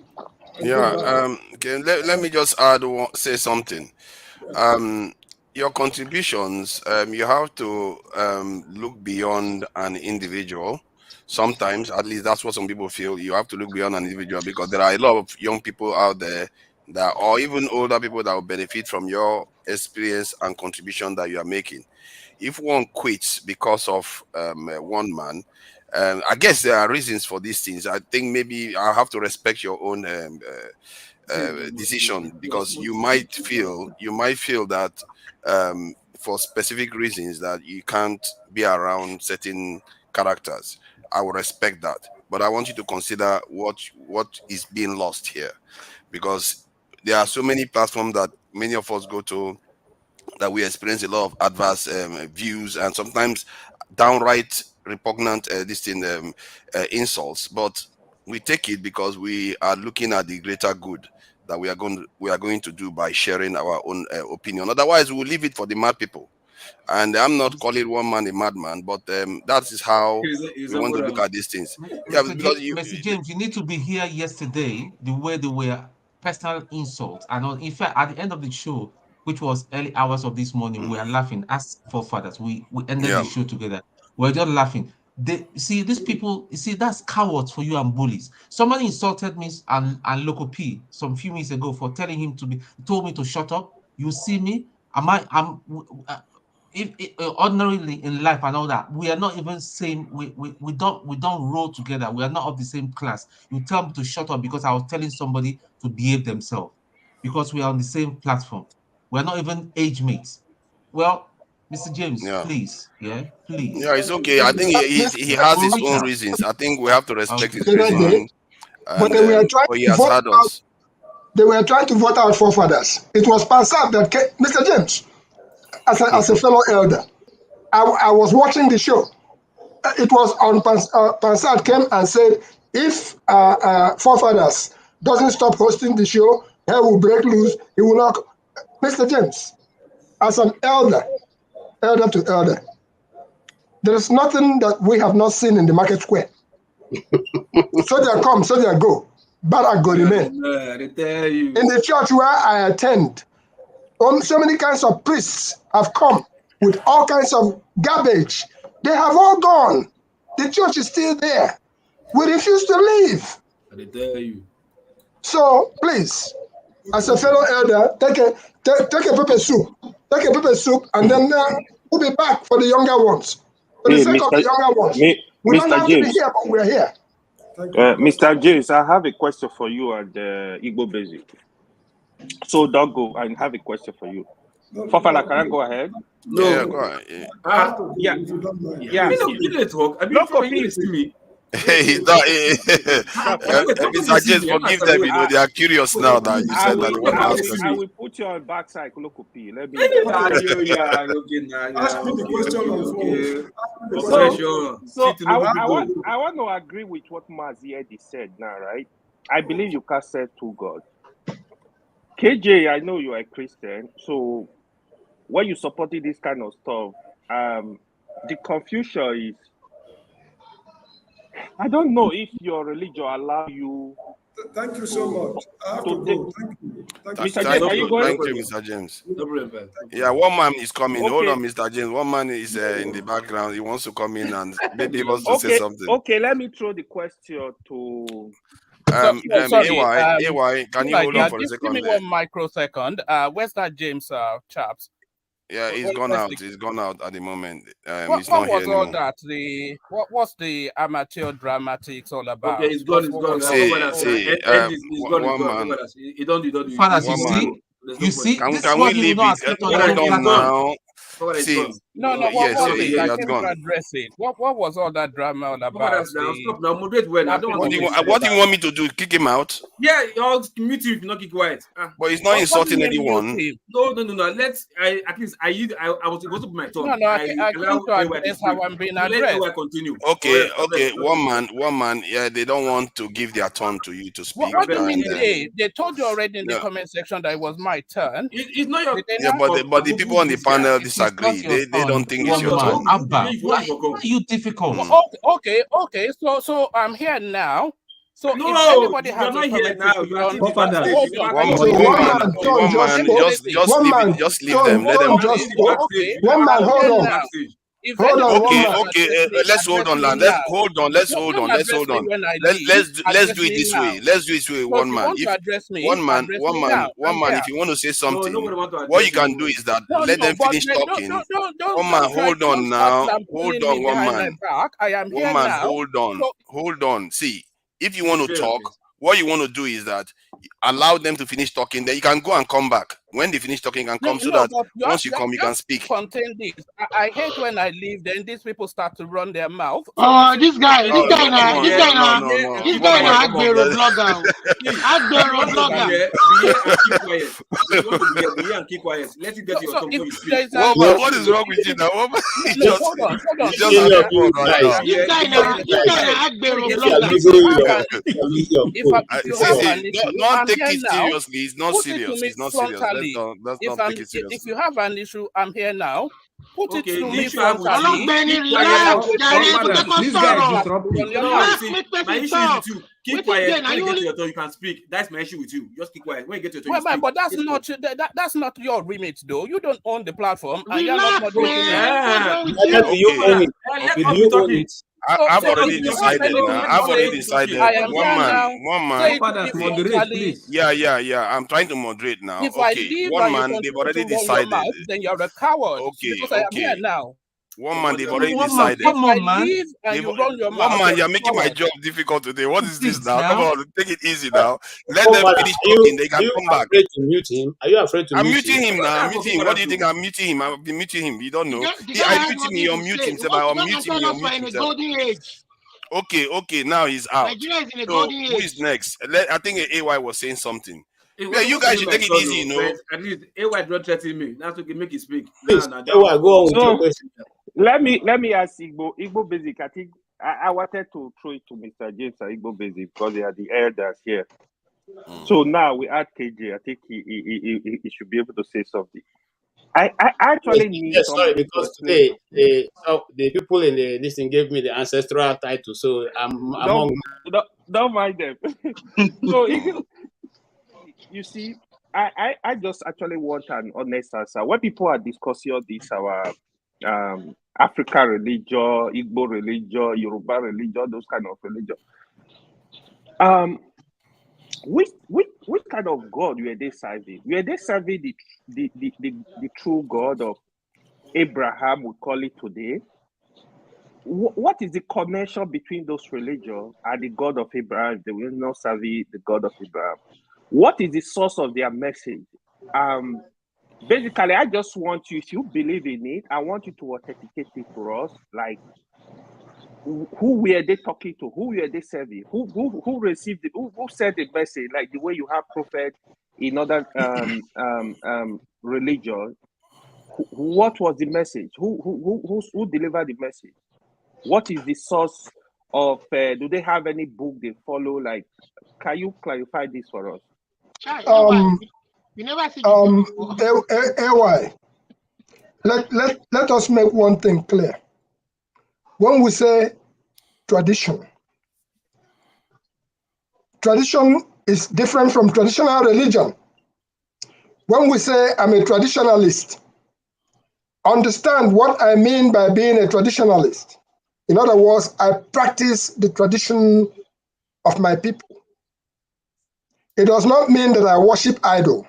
[SPEAKER 18] Okay, let me just say something. Your contributions, you have to look beyond an individual. Sometimes, at least that's what some people feel, you have to look beyond an individual because there are a lot of young people out there that, or even older people that will benefit from your experience and contribution that you are making. If one quits because of one man, I guess there are reasons for these things. I think maybe I have to respect your own decision because you might feel that for specific reasons that you can't be around certain characters. I will respect that, but I want you to consider what is being lost here, because there are so many platforms that many of us go to that we experience a lot of adverse views and sometimes downright repugnant insults, but we take it because we are looking at the greater good that we are going to do by sharing our own opinion. Otherwise, we'll leave it for the mad people. And I'm not calling one man a madman, but that is how we want to look at these things. Yeah, because
[SPEAKER 8] Mr. James, you need to be here yesterday. The way they were personal insults, and in fact, at the end of the show, which was early hours of this morning, we were laughing as forefathers. We ended the show together. We're just laughing. These people, that's cowards for you and bullies. Somebody insulted me and Loco P some few minutes ago for telling him told me to shut up. You see me? Ordinarily in life and all that, we are not even same. We don't roll together. We are not of the same class. You tell me to shut up because I was telling somebody to behave themselves because we are on the same platform. We're not even age mates. Well, Mr. James, please. Please.
[SPEAKER 18] Yeah, it's okay. I think he has his own reasons. I think we have to respect his reasoning.
[SPEAKER 9] But they were trying
[SPEAKER 18] he has had us.
[SPEAKER 9] They were trying to vote out forefathers. It was Pansat that came, Mr. James, as a fellow elder. I was watching the show. It was on Pansat came and said, if forefathers doesn't stop hosting the show, hell will break loose. He will not. Mr. James, as an elder to elder, there is nothing that we have not seen in the market square. Soldier come, soldier go. Barak go remain. In the church where I attend, so many kinds of priests have come with all kinds of garbage. They have all gone. The church is still there. We refuse to leave.
[SPEAKER 17] I tell you.
[SPEAKER 9] So please, as a fellow elder, take a pepper soup. Take a pepper soup, and then we'll be back for the younger ones. For the sake of the younger ones. We don't have to be here, but we're here.
[SPEAKER 19] Mr. James, I have a question for you at the Igbo Basic. So, Dogo, I have a question for you. Fafana, can I go ahead?
[SPEAKER 17] No.
[SPEAKER 18] Yeah, go ahead.
[SPEAKER 19] Yeah.
[SPEAKER 17] No, copy me.
[SPEAKER 18] Hey, Mr. James, forgive them. You know they are curious now that you said that they want to ask us.
[SPEAKER 19] I will put you on backside, Kolokopi. Let me.
[SPEAKER 17] Ask me the question on
[SPEAKER 19] So I want to agree with what Maziedi said now, right? I believe you can serve two gods. KJ, I know you are a Christian, so when you supported this kind of stuff, the confusion is, I don't know if your religion allow you.
[SPEAKER 4] Thank you so much. I have to go. Thank you.
[SPEAKER 18] Thank you, Mr. James. Yeah, one man is coming.
[SPEAKER 19] Okay.
[SPEAKER 18] Hold on, Mr. James. One man is in the background. He wants to come in and maybe he wants to say something.
[SPEAKER 19] Okay, let me throw the question to.
[SPEAKER 18] AY, can you hold on for a second?
[SPEAKER 16] Give me 1 microsecond. Where's that James chaps?
[SPEAKER 18] Yeah, he's gone out. He's gone out at the moment.
[SPEAKER 16] What
[SPEAKER 18] He's not
[SPEAKER 16] was
[SPEAKER 18] here
[SPEAKER 16] all
[SPEAKER 18] anymore.
[SPEAKER 16] that? What was the amateur dramatics all about?
[SPEAKER 17] Okay, he's gone. He's gone.
[SPEAKER 18] One man.
[SPEAKER 17] You don't.
[SPEAKER 8] Fathers, you see,
[SPEAKER 18] Can
[SPEAKER 8] this
[SPEAKER 18] we leave it? Hold on now. See,
[SPEAKER 16] No, what was it? I came to address it. What was all that drama all about?
[SPEAKER 17] Stop now. Moderate well. I don't want to.
[SPEAKER 18] What do you want me to do? Kick him out?
[SPEAKER 17] Yeah, I'll mute him if you not keep quiet.
[SPEAKER 18] But he's not insulting anyone.
[SPEAKER 17] No. Let's. At least I was supposed to put my tongue.
[SPEAKER 16] No. I came to address how I'm being addressed.
[SPEAKER 17] Let continue.
[SPEAKER 18] Okay. One man. Yeah, they don't want to give their turn to you to speak.
[SPEAKER 16] What do you mean they told you already in the comment section that it was my turn?
[SPEAKER 17] It's not your.
[SPEAKER 18] Yeah, but the people on the panel disagree. They don't think it's your turn.
[SPEAKER 8] Abba, why are you difficult?
[SPEAKER 16] Okay. So I'm here now. So
[SPEAKER 17] no,
[SPEAKER 16] if anybody has
[SPEAKER 17] not here now.
[SPEAKER 18] Just leave them. Let them.
[SPEAKER 9] One man, hold on.
[SPEAKER 18] Okay. Let's hold on, land. Let's hold on. Let's do it this way. Let's do it this way. One man. If you want to say something, what you can do is that let them finish talking. One man, hold on now. Hold on, one man. One man, hold on. See, if you want to talk, what you want to do is that allow them to finish talking, then you can go and come back. When they finish talking, you can come so that once you come, you can speak.
[SPEAKER 16] Contain this. I hate when I leave, then these people start to run their mouth.
[SPEAKER 15] Oh, this guy now, Agbero blogger.
[SPEAKER 17] Keep quiet. Let it get your tongue.
[SPEAKER 18] What is wrong with you now?
[SPEAKER 16] Hold on.
[SPEAKER 15] This guy now, Agbero blogger.
[SPEAKER 18] Don't take it seriously. It's not serious. It's not serious. Let's not take it seriously.
[SPEAKER 16] If you have an issue, I'm here now. Put it to me
[SPEAKER 15] frontally.
[SPEAKER 17] My issue is with you. Keep quiet. When you get to your turn, you can speak. That's my issue with you. Just keep quiet. When you get to your turn,
[SPEAKER 16] but that's not your remit, though. You don't own the platform. And you're not
[SPEAKER 18] I've already decided now. One man. Yeah. I'm trying to moderate now. Okay. One man, they've already decided.
[SPEAKER 16] Then you're a coward.
[SPEAKER 18] Okay.
[SPEAKER 16] I am here now.
[SPEAKER 18] One man, they've already decided.
[SPEAKER 16] Come on, man. One
[SPEAKER 18] man, you're making my job difficult today. What is this now? Come on, take it easy now. Let them finish talking. They can come back.
[SPEAKER 11] Afraid to mute him? Are you afraid to mute him?
[SPEAKER 18] I'm muting him now. I'm muting him. What do you think? I'm muting him. I've been muting him. You don't know. I mute me. You're muting himself. I'm muting me. You're muting himself. Okay. Now he's out. So who is next? I think AY was saying something. Yeah, you guys should take it easy, you know.
[SPEAKER 17] At least AY don't threaten me. That's to make it speak.
[SPEAKER 11] Please, AY, go on with your question.
[SPEAKER 19] Let me ask Igbo Basic. I think I wanted to throw it to Mr. James and Igbo Basic because they are the elders here. So now we add KJ. I think he should be able to say something. I actually need.
[SPEAKER 11] Yes, sorry, because today the people in this thing gave me the ancestral title, so I'm among.
[SPEAKER 19] Don't mind them. So you see, I just actually want an honest answer. When people are discussing all this, our African religion, Igbo religion, Yoruba religion, those kind of religion. which kind of God were they serving? Were they serving the true God of Abraham, we call it today? What is the connection between those religions and the God of Abraham? They will not serve the God of Abraham. What is the source of their message? Basically, I just want you, if you believe in it, I want you to authenticate it for us. Like, who were they talking to? Who were they serving? Who received it? Who said the message? Like the way you have prophet in other religions. What was the message? Who delivered the message? What is the source of? Do they have any book they follow? Like, can you clarify this for us?
[SPEAKER 9] AY, let us make one thing clear. When we say tradition is different from traditional religion. When we say I'm a traditionalist, understand what I mean by being a traditionalist. In other words, I practice the tradition of my people. It does not mean that I worship idol.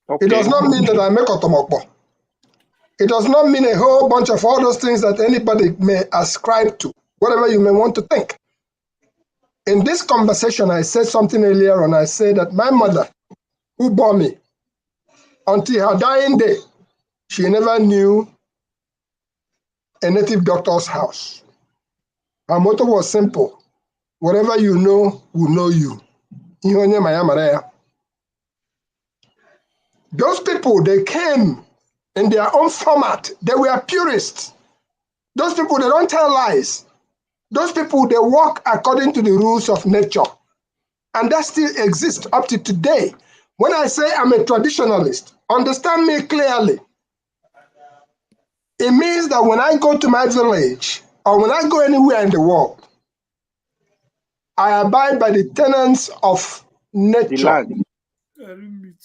[SPEAKER 9] Okay. It does not mean that I make otomokbo. It does not mean a whole bunch of all those things that anybody may ascribe to, whatever you may want to think. In this conversation, I said something earlier on. I said that my mother, who bore me, until her dying day, she never knew a native doctor's house. Her motto was simple: whatever you know will know you. Those people, they came in their own format. They were purists. Those people, they don't tell lies. Those people, they walk according to the rules of nature. And that still exists up to today. When I say I'm a traditionalist, understand me clearly. It means that when I go to my village or when I go anywhere in the world, I abide by the tenets of nature.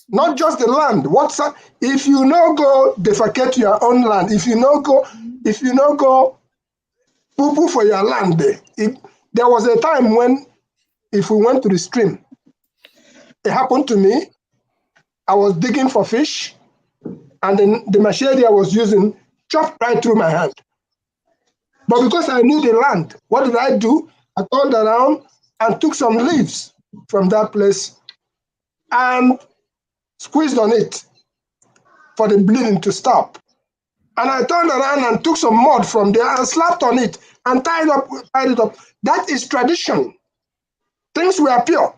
[SPEAKER 9] Not just the land. If you no go defecate your own land, if you no go poo-poo for your land, there was a time when if we went to the stream, it happened to me. I was digging for fish, and then the machete I was using chopped right through my hand. But because I knew the land, what did I do? I turned around and took some leaves from that place and squeezed on it for the bleeding to stop. And I turned around and took some mud from there and slapped on it and tied it up. That is tradition. Things were pure.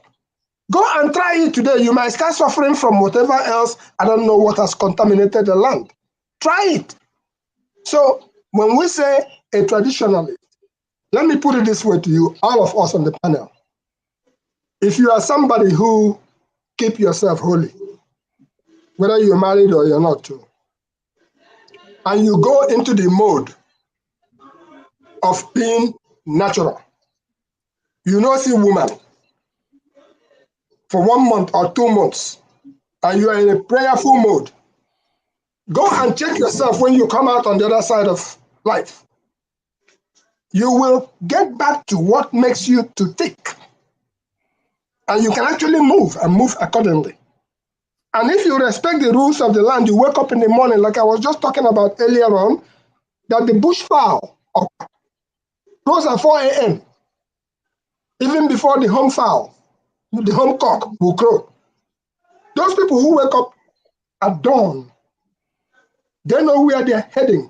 [SPEAKER 9] Go and try it today. You might start suffering from whatever else. I don't know what has contaminated the land. Try it. So when we say a traditionalist, let me put it this way to you, all of us on the panel. If you are somebody who keep yourself holy, whether you're married or you're not too, and you go into the mode of being natural, you know, see woman for 1 month or 2 months, and you are in a prayerful mode, go and check yourself when you come out on the other side of life. You will get back to what makes you to tick. And you can actually move and move accordingly. And if you respect the rules of the land, you wake up in the morning, like I was just talking about earlier on, that the bushfowl crows at 4 a.m. Even before the home fowl, the home cock will crow. Those people who wake up at dawn, they know where they're heading.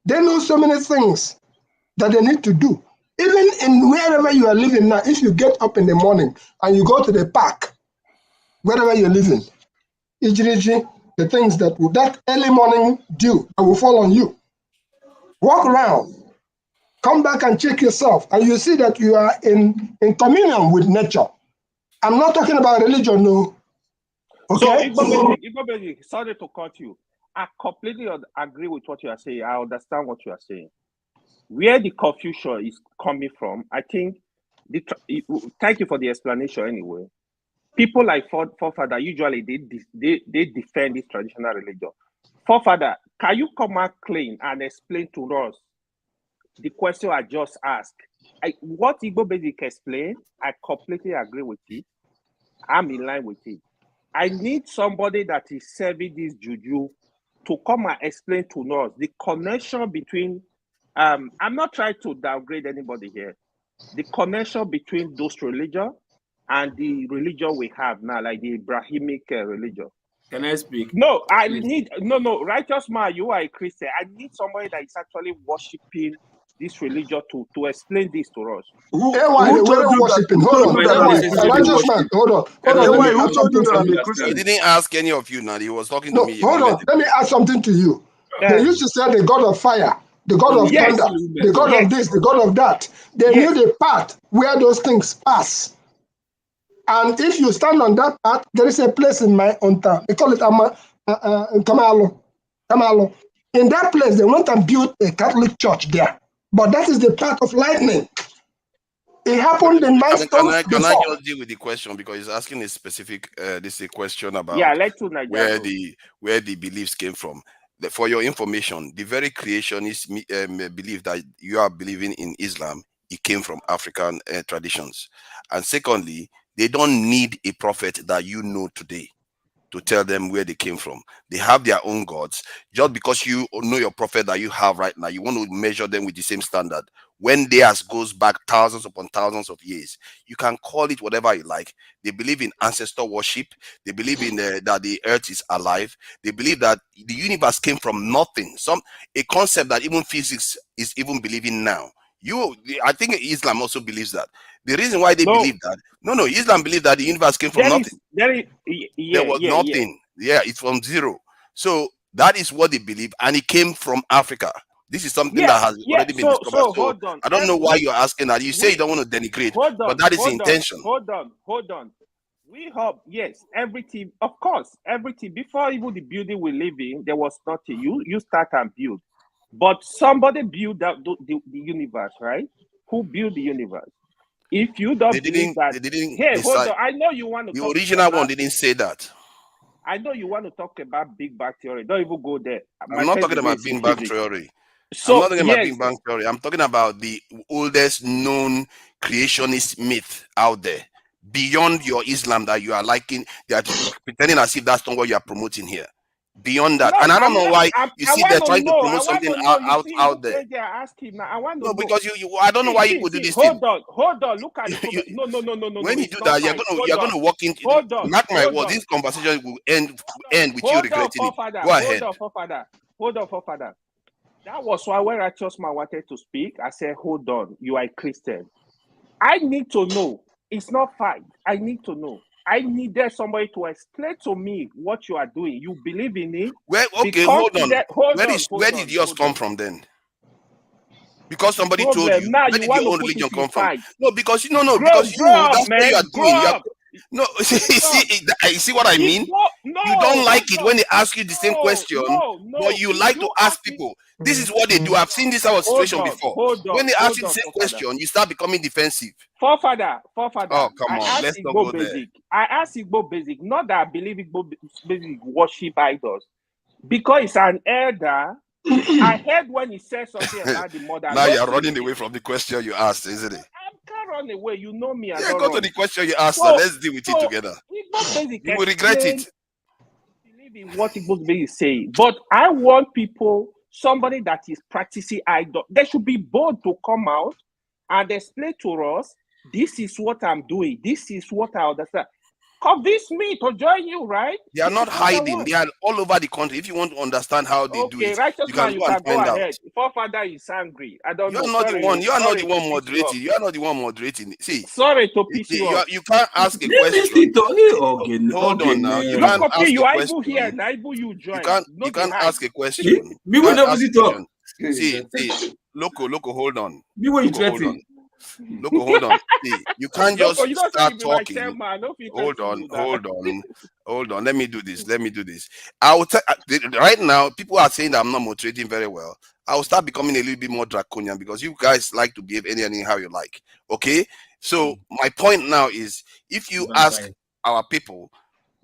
[SPEAKER 9] They know so many things that they need to do. Even in wherever you are living now, if you get up in the morning and you go to the park, wherever you're living, the things that early morning dew that will fall on you. Walk around, come back and check yourself, and you see that you are in communion with nature. I'm not talking about religion, no. Okay?
[SPEAKER 19] So, Igbo, sorry to cut you. I completely agree with what you are saying. I understand what you are saying. Where the confusion is coming from, I think, thank you for the explanation anyway. People like forefather, usually they defend this traditional religion. Forefather, can you come out clean and explain to us the question I just asked? What Igbo Basic explained, I completely agree with it. I'm in line with it. I need somebody that is serving this juju to come and explain to us the connection between, I'm not trying to downgrade anybody here, the connection between those religions and the religion we have now, like the Abrahamic religion.
[SPEAKER 17] Can I speak?
[SPEAKER 19] No, I need, no, righteous man, you are a Christian. I need somebody that is actually worshiping this religion to explain this to us.
[SPEAKER 9] Who told you worshiping? Hold on. Righteous man, hold on.
[SPEAKER 6] Who told you that I'm a Christian?
[SPEAKER 18] He didn't ask any of you now. He was talking to me.
[SPEAKER 9] Hold on. Let me ask something to you. They used to say the God of fire, the God of thunder, the God of this, the God of that. They knew the path where those things pass. And if you stand on that path, there is a place in my own town. They call it Kamalo. In that place, they went and built a Catholic church there. But that is the path of lightning. It happened in my stones
[SPEAKER 18] Can I just deal with the question, because he's asking a specific this is a question about where the beliefs came from. For your information, the very creationists believe that you are believing in Islam, it came from African traditions. And secondly, they don't need a prophet that you know today to tell them where they came from. They have their own gods. Just because you know your prophet that you have right now, you want to measure them with the same standard. When theirs goes back thousands upon thousands of years, you can call it whatever you like. They believe in ancestor worship. They believe in that the earth is alive. They believe that the universe came from nothing. A concept that even physics is even believing now. I think Islam also believes that. The reason why they believe that, Islam believes that the universe came from nothing. There was nothing. Yeah, it's from zero. So that is what they believe, and it came from Africa. This is something that has already been discovered. So
[SPEAKER 19] hold on.
[SPEAKER 18] I don't know why you're asking that. You say you don't want to denigrate, but that is the intention.
[SPEAKER 19] Hold on. We hope, yes, everything, of course, everything. Before even the building we live in, there was nothing. You start and build. But somebody built the universe, right? Who built the universe? If you don't believe that, hold on. I know you want to.
[SPEAKER 18] The original one didn't say that.
[SPEAKER 19] I know you want to talk about Big Bang theory. Don't even go there.
[SPEAKER 18] I'm not talking about Big Bang theory. I'm not talking about Big Bang theory. I'm talking about the oldest known creationist myth out there, beyond your Islam that you are liking. They are pretending as if that's not what you are promoting here. Beyond that, and I don't know why you see they're trying to promote something out there. No, because I don't know why you would do this.
[SPEAKER 19] Hold on. Look at it. No.
[SPEAKER 18] When you do that, you're going to walk into. Mark my word, this conversation will end with you regretting it. Go ahead.
[SPEAKER 19] Hold on, forefather. That was why when Righteous Man wanted to speak, I said, "Hold on, you are a Christian. I need to know. It's not fight. I need to know. I needed somebody to explain to me what you are doing. You believe in it."
[SPEAKER 18] Well, okay, hold on. Where did yours come from then? Because somebody told you. Where did your own religion come from? No, because because that's what you are doing. No, see what I mean? You don't like it when they ask you the same question, but you like to ask people. This is what they do. I've seen this our situation before. When they ask you the same question, you start becoming defensive.
[SPEAKER 19] Forefather.
[SPEAKER 18] Oh, come on. Let's not go there.
[SPEAKER 19] I asked Igbo Basic, not that I believe Igbo Basic worship idols, because it's an elder. I heard when he said something about the mother.
[SPEAKER 18] Now you're running away from the question you asked, isn't it?
[SPEAKER 19] Can't run away. You know me.
[SPEAKER 18] Go to the question you asked. Let's deal with it together. You will regret it.
[SPEAKER 19] Believe in what Igbo Basic is saying, but I want people, somebody that is practicing idol. They should be bold to come out and explain to us, this is what I'm doing. This is what I understand. Convince me to join you, right?
[SPEAKER 18] They are not hiding. They are all over the country. If you want to understand how they do it, you can go and find out.
[SPEAKER 19] Forefather is angry. I don't know.
[SPEAKER 18] You are not the one. You are not the one moderating. You are not the one moderating. See,
[SPEAKER 19] sorry to piss you off.
[SPEAKER 18] You can't ask a question. Hold on now. You can't ask a question.
[SPEAKER 19] Here. You join.
[SPEAKER 18] You can't ask a question.
[SPEAKER 17] Me will never sit up.
[SPEAKER 18] See, loco, hold on.
[SPEAKER 17] Me will you threaten?
[SPEAKER 18] Look, hold on. See, you can't just start talking. Hold on. Let me do this. I will right now, people are saying that I'm not motivating very well. I will start becoming a little bit more draconian because you guys like to behave anyhow you like. Okay? So my point now is, if you ask our people,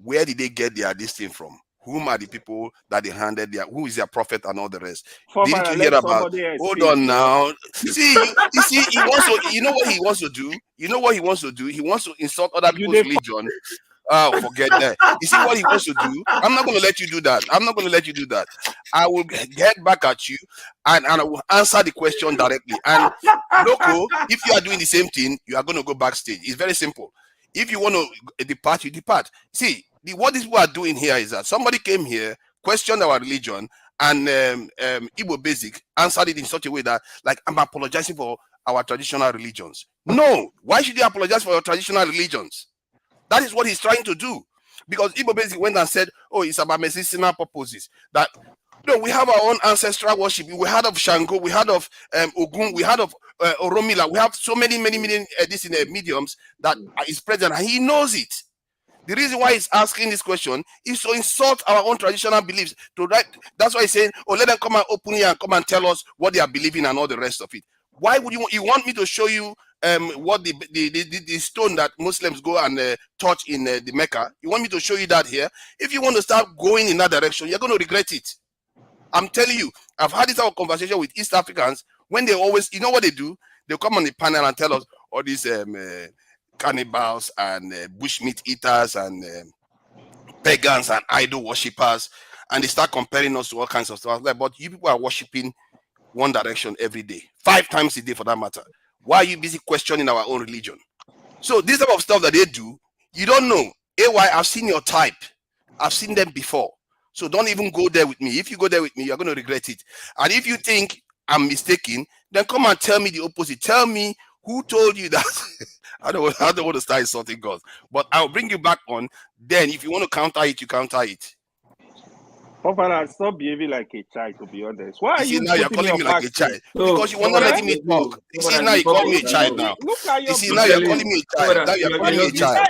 [SPEAKER 18] where did they get this thing from? Whom are the people that they handed who is their prophet and all the rest? Didn't you hear about? Hold on now. See, he wants to. You know what he wants to do? He wants to insult other people's religion. Oh, forget that. You see what he wants to do? I'm not going to let you do that. I'm not going to let you do that. I will get back at you and I will answer the question directly. And Loco, if you are doing the same thing, you are going to go backstage. It's very simple. If you want to depart, you depart. See, what these people are doing here is that somebody came here, questioned our religion, and Igbo Basic answered it in such a way that, like, I'm apologizing for our traditional religions. No, why should you apologize for your traditional religions? That is what he's trying to do. Because Igbo Basic went and said, oh, it's about medicinal purposes. That, no, we have our own ancestral worship. We heard of Shango, we heard of Ogun, we heard of Oromila. We have so many mediums that is present, and he knows it. The reason why he's asking this question is to insult our own traditional beliefs. That's why he's saying, oh, let them come and open here and come and tell us what they are believing and all the rest of it. Why would you want me to show you what the stone that Muslims go and touch in the Mecca? You want me to show you that here? If you want to start going in that direction, you're going to regret it. I'm telling you, I've had this conversation with East Africans when they always, you know what they do? They come on the panel and tell us all these cannibals and bushmeat eaters and pagans and idol worshippers, and they start comparing us to all kinds of stuff. Like, but you people are worshipping one direction every day, 5 times a day for that matter. Why are you busy questioning our own religion? So this type of stuff that they do, you don't know. AY, I've seen your type. I've seen them before. So don't even go there with me. If you go there with me, you're going to regret it. And if you think I'm mistaken, then come and tell me the opposite. Tell me who told you that. I don't want to start insulting God, but I'll bring you back on. Then if you want to counter it, you counter it.
[SPEAKER 19] Papa, stop behaving like a child, to be honest. Why are you
[SPEAKER 18] now you're calling me like a child? Because you want to let me talk. You see, now you call me a child now. You see, now you're calling me a child. Now you're calling me a child.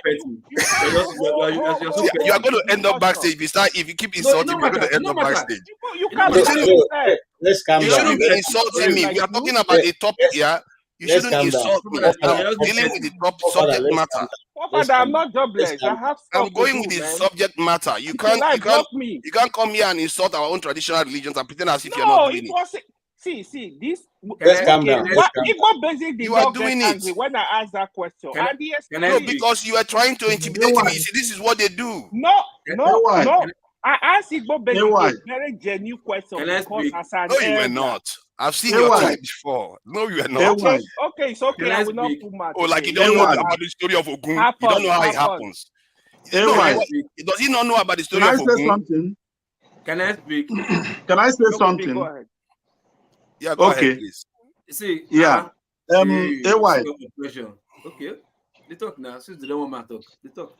[SPEAKER 18] You are going to end up backstage. If you keep insulting me, you're going to end up backstage.
[SPEAKER 11] Let's calm down.
[SPEAKER 18] You shouldn't be insulting me. We are talking about a topic here. You shouldn't insult me. I'm dealing with the subject matter.
[SPEAKER 19] Papa, I'm not jobless. I have
[SPEAKER 18] I'm going with the subject matter. You can't come here and insult our own traditional religions and pretend as if you're not doing it.
[SPEAKER 19] See, this.
[SPEAKER 11] Let's calm down.
[SPEAKER 19] Igbo Basic
[SPEAKER 18] You are doing it.
[SPEAKER 19] When I asked that question.
[SPEAKER 18] No, because you are trying to intimidate me. See, this is what they do.
[SPEAKER 19] No. I asked Igbo Basic a very genuine question.
[SPEAKER 18] No, you were not. I've seen your type before. No, you are not.
[SPEAKER 19] Okay, it's okay. I will not too much.
[SPEAKER 18] Oh, like you don't know about the story of Ogun. You don't know how it happens. Does he not know about the story of Ogun?
[SPEAKER 3] Can I say something?
[SPEAKER 10] Can I speak?
[SPEAKER 3] Can I say something?
[SPEAKER 19] Go ahead.
[SPEAKER 18] Yeah, go ahead, please.
[SPEAKER 10] See,
[SPEAKER 3] yeah. AY.
[SPEAKER 10] Okay. They talk now. Since they don't want to talk, they talk.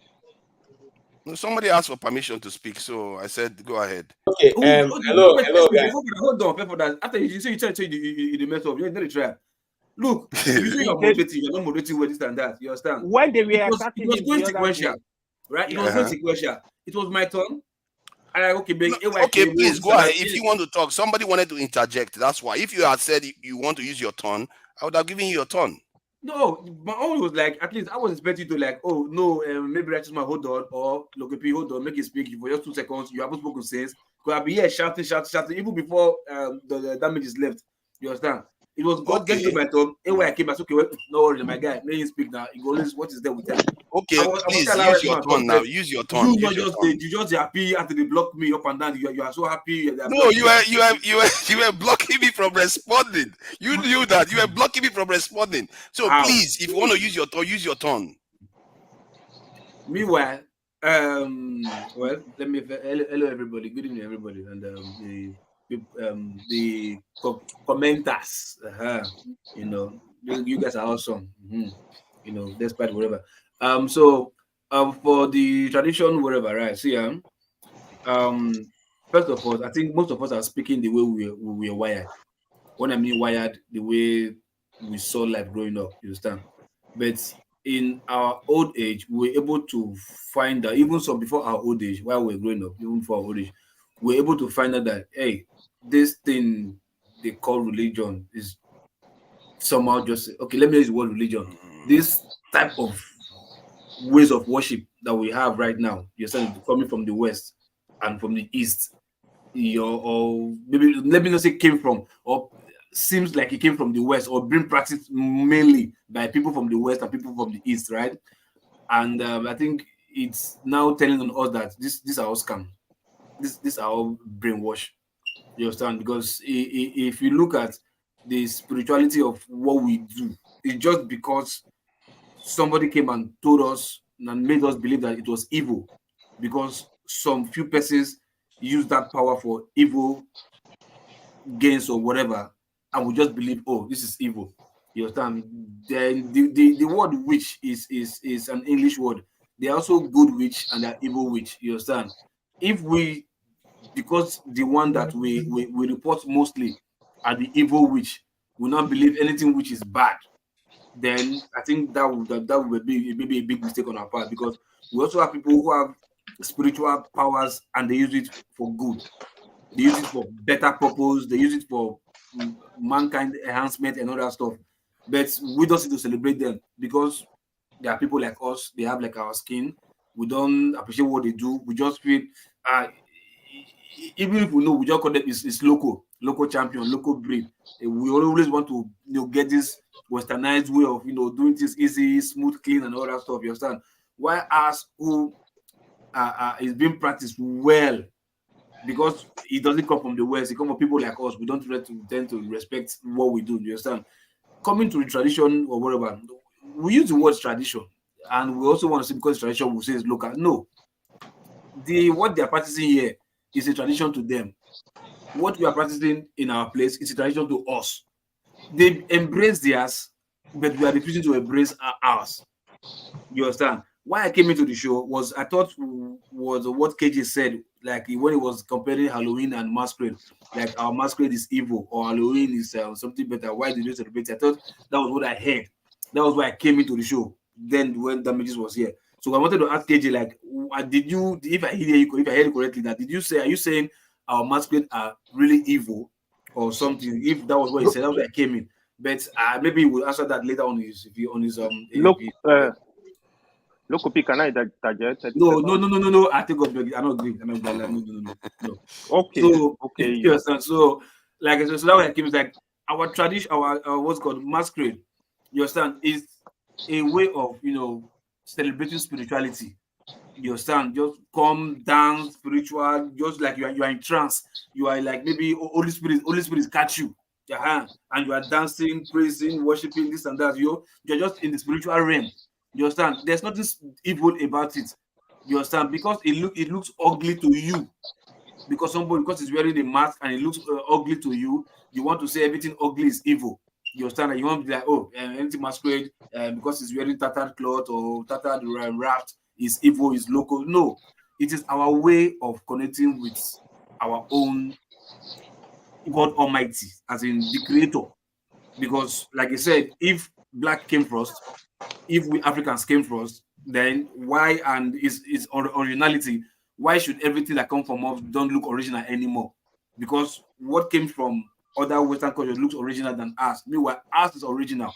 [SPEAKER 18] No, somebody asked for permission to speak, so I said, "Go ahead."
[SPEAKER 11] Okay. Hello, guys.
[SPEAKER 10] Hold on, for that. After you say you mess up, you're not try. Look, you say you're moderating, you're not moderating with this and that. You understand?
[SPEAKER 19] When they were
[SPEAKER 10] it was going sequential, right? It was going sequential. It was my turn. And okay,
[SPEAKER 18] please go ahead. If you want to talk, somebody wanted to interject. That's why. If you had said you want to use your turn, I would have given you your turn.
[SPEAKER 10] No, my own was like, at least I was expecting to like, oh no, maybe I just might hold on, or Logopi hold on, make it speak for just 2 seconds. You haven't spoken since. Because I'll be here shouting, even before the damage is left. You understand? It was God getting to my turn. Anyway, I came back, okay, well, no worries, my guy. Let him speak now. He goes, what is there with him?
[SPEAKER 18] Okay, please use your turn now. Use your turn.
[SPEAKER 10] You just happy after they block me up and down. You are so happy.
[SPEAKER 18] No, you were blocking me from responding. You knew that. You were blocking me from responding. So please, if you want to use your turn.
[SPEAKER 10] Meanwhile, well, let me hello everybody. Good evening, everybody, and the commenters. You know, you guys are awesome. You know, despite whatever. So for the tradition, whatever, right? See, first of all, I think most of us are speaking the way we are wired. When I mean wired, the way we saw life growing up, you understand? But in our old age, we were able to find that, even so before our old age, while we were growing up, even before our old age, we were able to find out that, hey, this thing they call religion is somehow just, okay, let me use the word religion. This type of ways of worship that we have right now, you're saying coming from the West and from the East, or maybe let me not say came from, or seems like it came from the West, or being practiced mainly by people from the West and people from the East, right? And I think
[SPEAKER 17] it's now telling on us that this are all scam. This are all brainwash. You understand? Because if you look at the spirituality of what we do, it's just because somebody came and told us and made us believe that it was evil, because some few persons use that power for evil gains or whatever, and we just believe, oh, this is evil. You understand? Then the word witch is an English word. They are also good witch and they're evil witch. You understand? If we, because the one that we report mostly are the evil witch, will not believe anything which is bad, then I think that would be maybe a big mistake on our part, because we also have people who have spiritual powers and they use it for good. They use it for better purpose. They use it for mankind enhancement and all that stuff. But we don't need to celebrate them because there are people like us. They have like our skin. We don't appreciate what they do. We just feel, even if we know, we just call them it's local champion, local breed. We always want to get this westernized way of doing things easy, smooth, clean, and all that stuff. You understand? Why us who is being practiced well, because it doesn't come from the West, it comes from people like us. We don't tend to respect what we do. You understand? Coming to the tradition or whatever, we use the word tradition, and we also want to say because tradition we say it's local. No, what they are practicing here is a tradition to them. What we are practicing in our place is a tradition to us. They embrace theirs, but we are refusing to embrace ours. You understand? Why I came into the show was I thought was what KJ said, like when he was comparing Halloween and masquerade, like our masquerade is evil or Halloween is something better. Why did you celebrate? I thought that was what I heard. That was why I came into the show. Then when Damages was here, so I wanted to ask KJ, like, did you, if I heard it correctly, that did you say, are you saying our masquerade are really evil or something? If that was what he said, that was why I came in. But maybe we'll answer that later on his
[SPEAKER 19] Look, can I digest?
[SPEAKER 17] No. I think I'm not agreeing. No.
[SPEAKER 19] Okay.
[SPEAKER 17] So
[SPEAKER 19] okay.
[SPEAKER 17] You understand? So like so that way I came, like our tradition, our what's called masquerade. You understand? Is a way of celebrating spirituality. You understand? Just come dance, spiritual, just like you are in trance. You are like maybe Holy Spirit catch you. And you are dancing, praising, worshiping, this and that. You're just in the spiritual realm. You understand? There's nothing evil about it. You understand? Because it looks ugly to you. Because it's wearing a mask and it looks ugly to you, you want to say everything ugly is evil. You understand? And you want to be like, oh, anything masquerade because it's wearing tattered cloth or tattered wrapped is evil, is local. No, it is our way of connecting with our own God Almighty, as in the Creator. Because, like I said, if Black came first, if we Africans came first, then why, and is originality, why should everything that comes from us don't look original anymore? Because what came from other Western cultures looks original than us. Meanwhile, ours is original.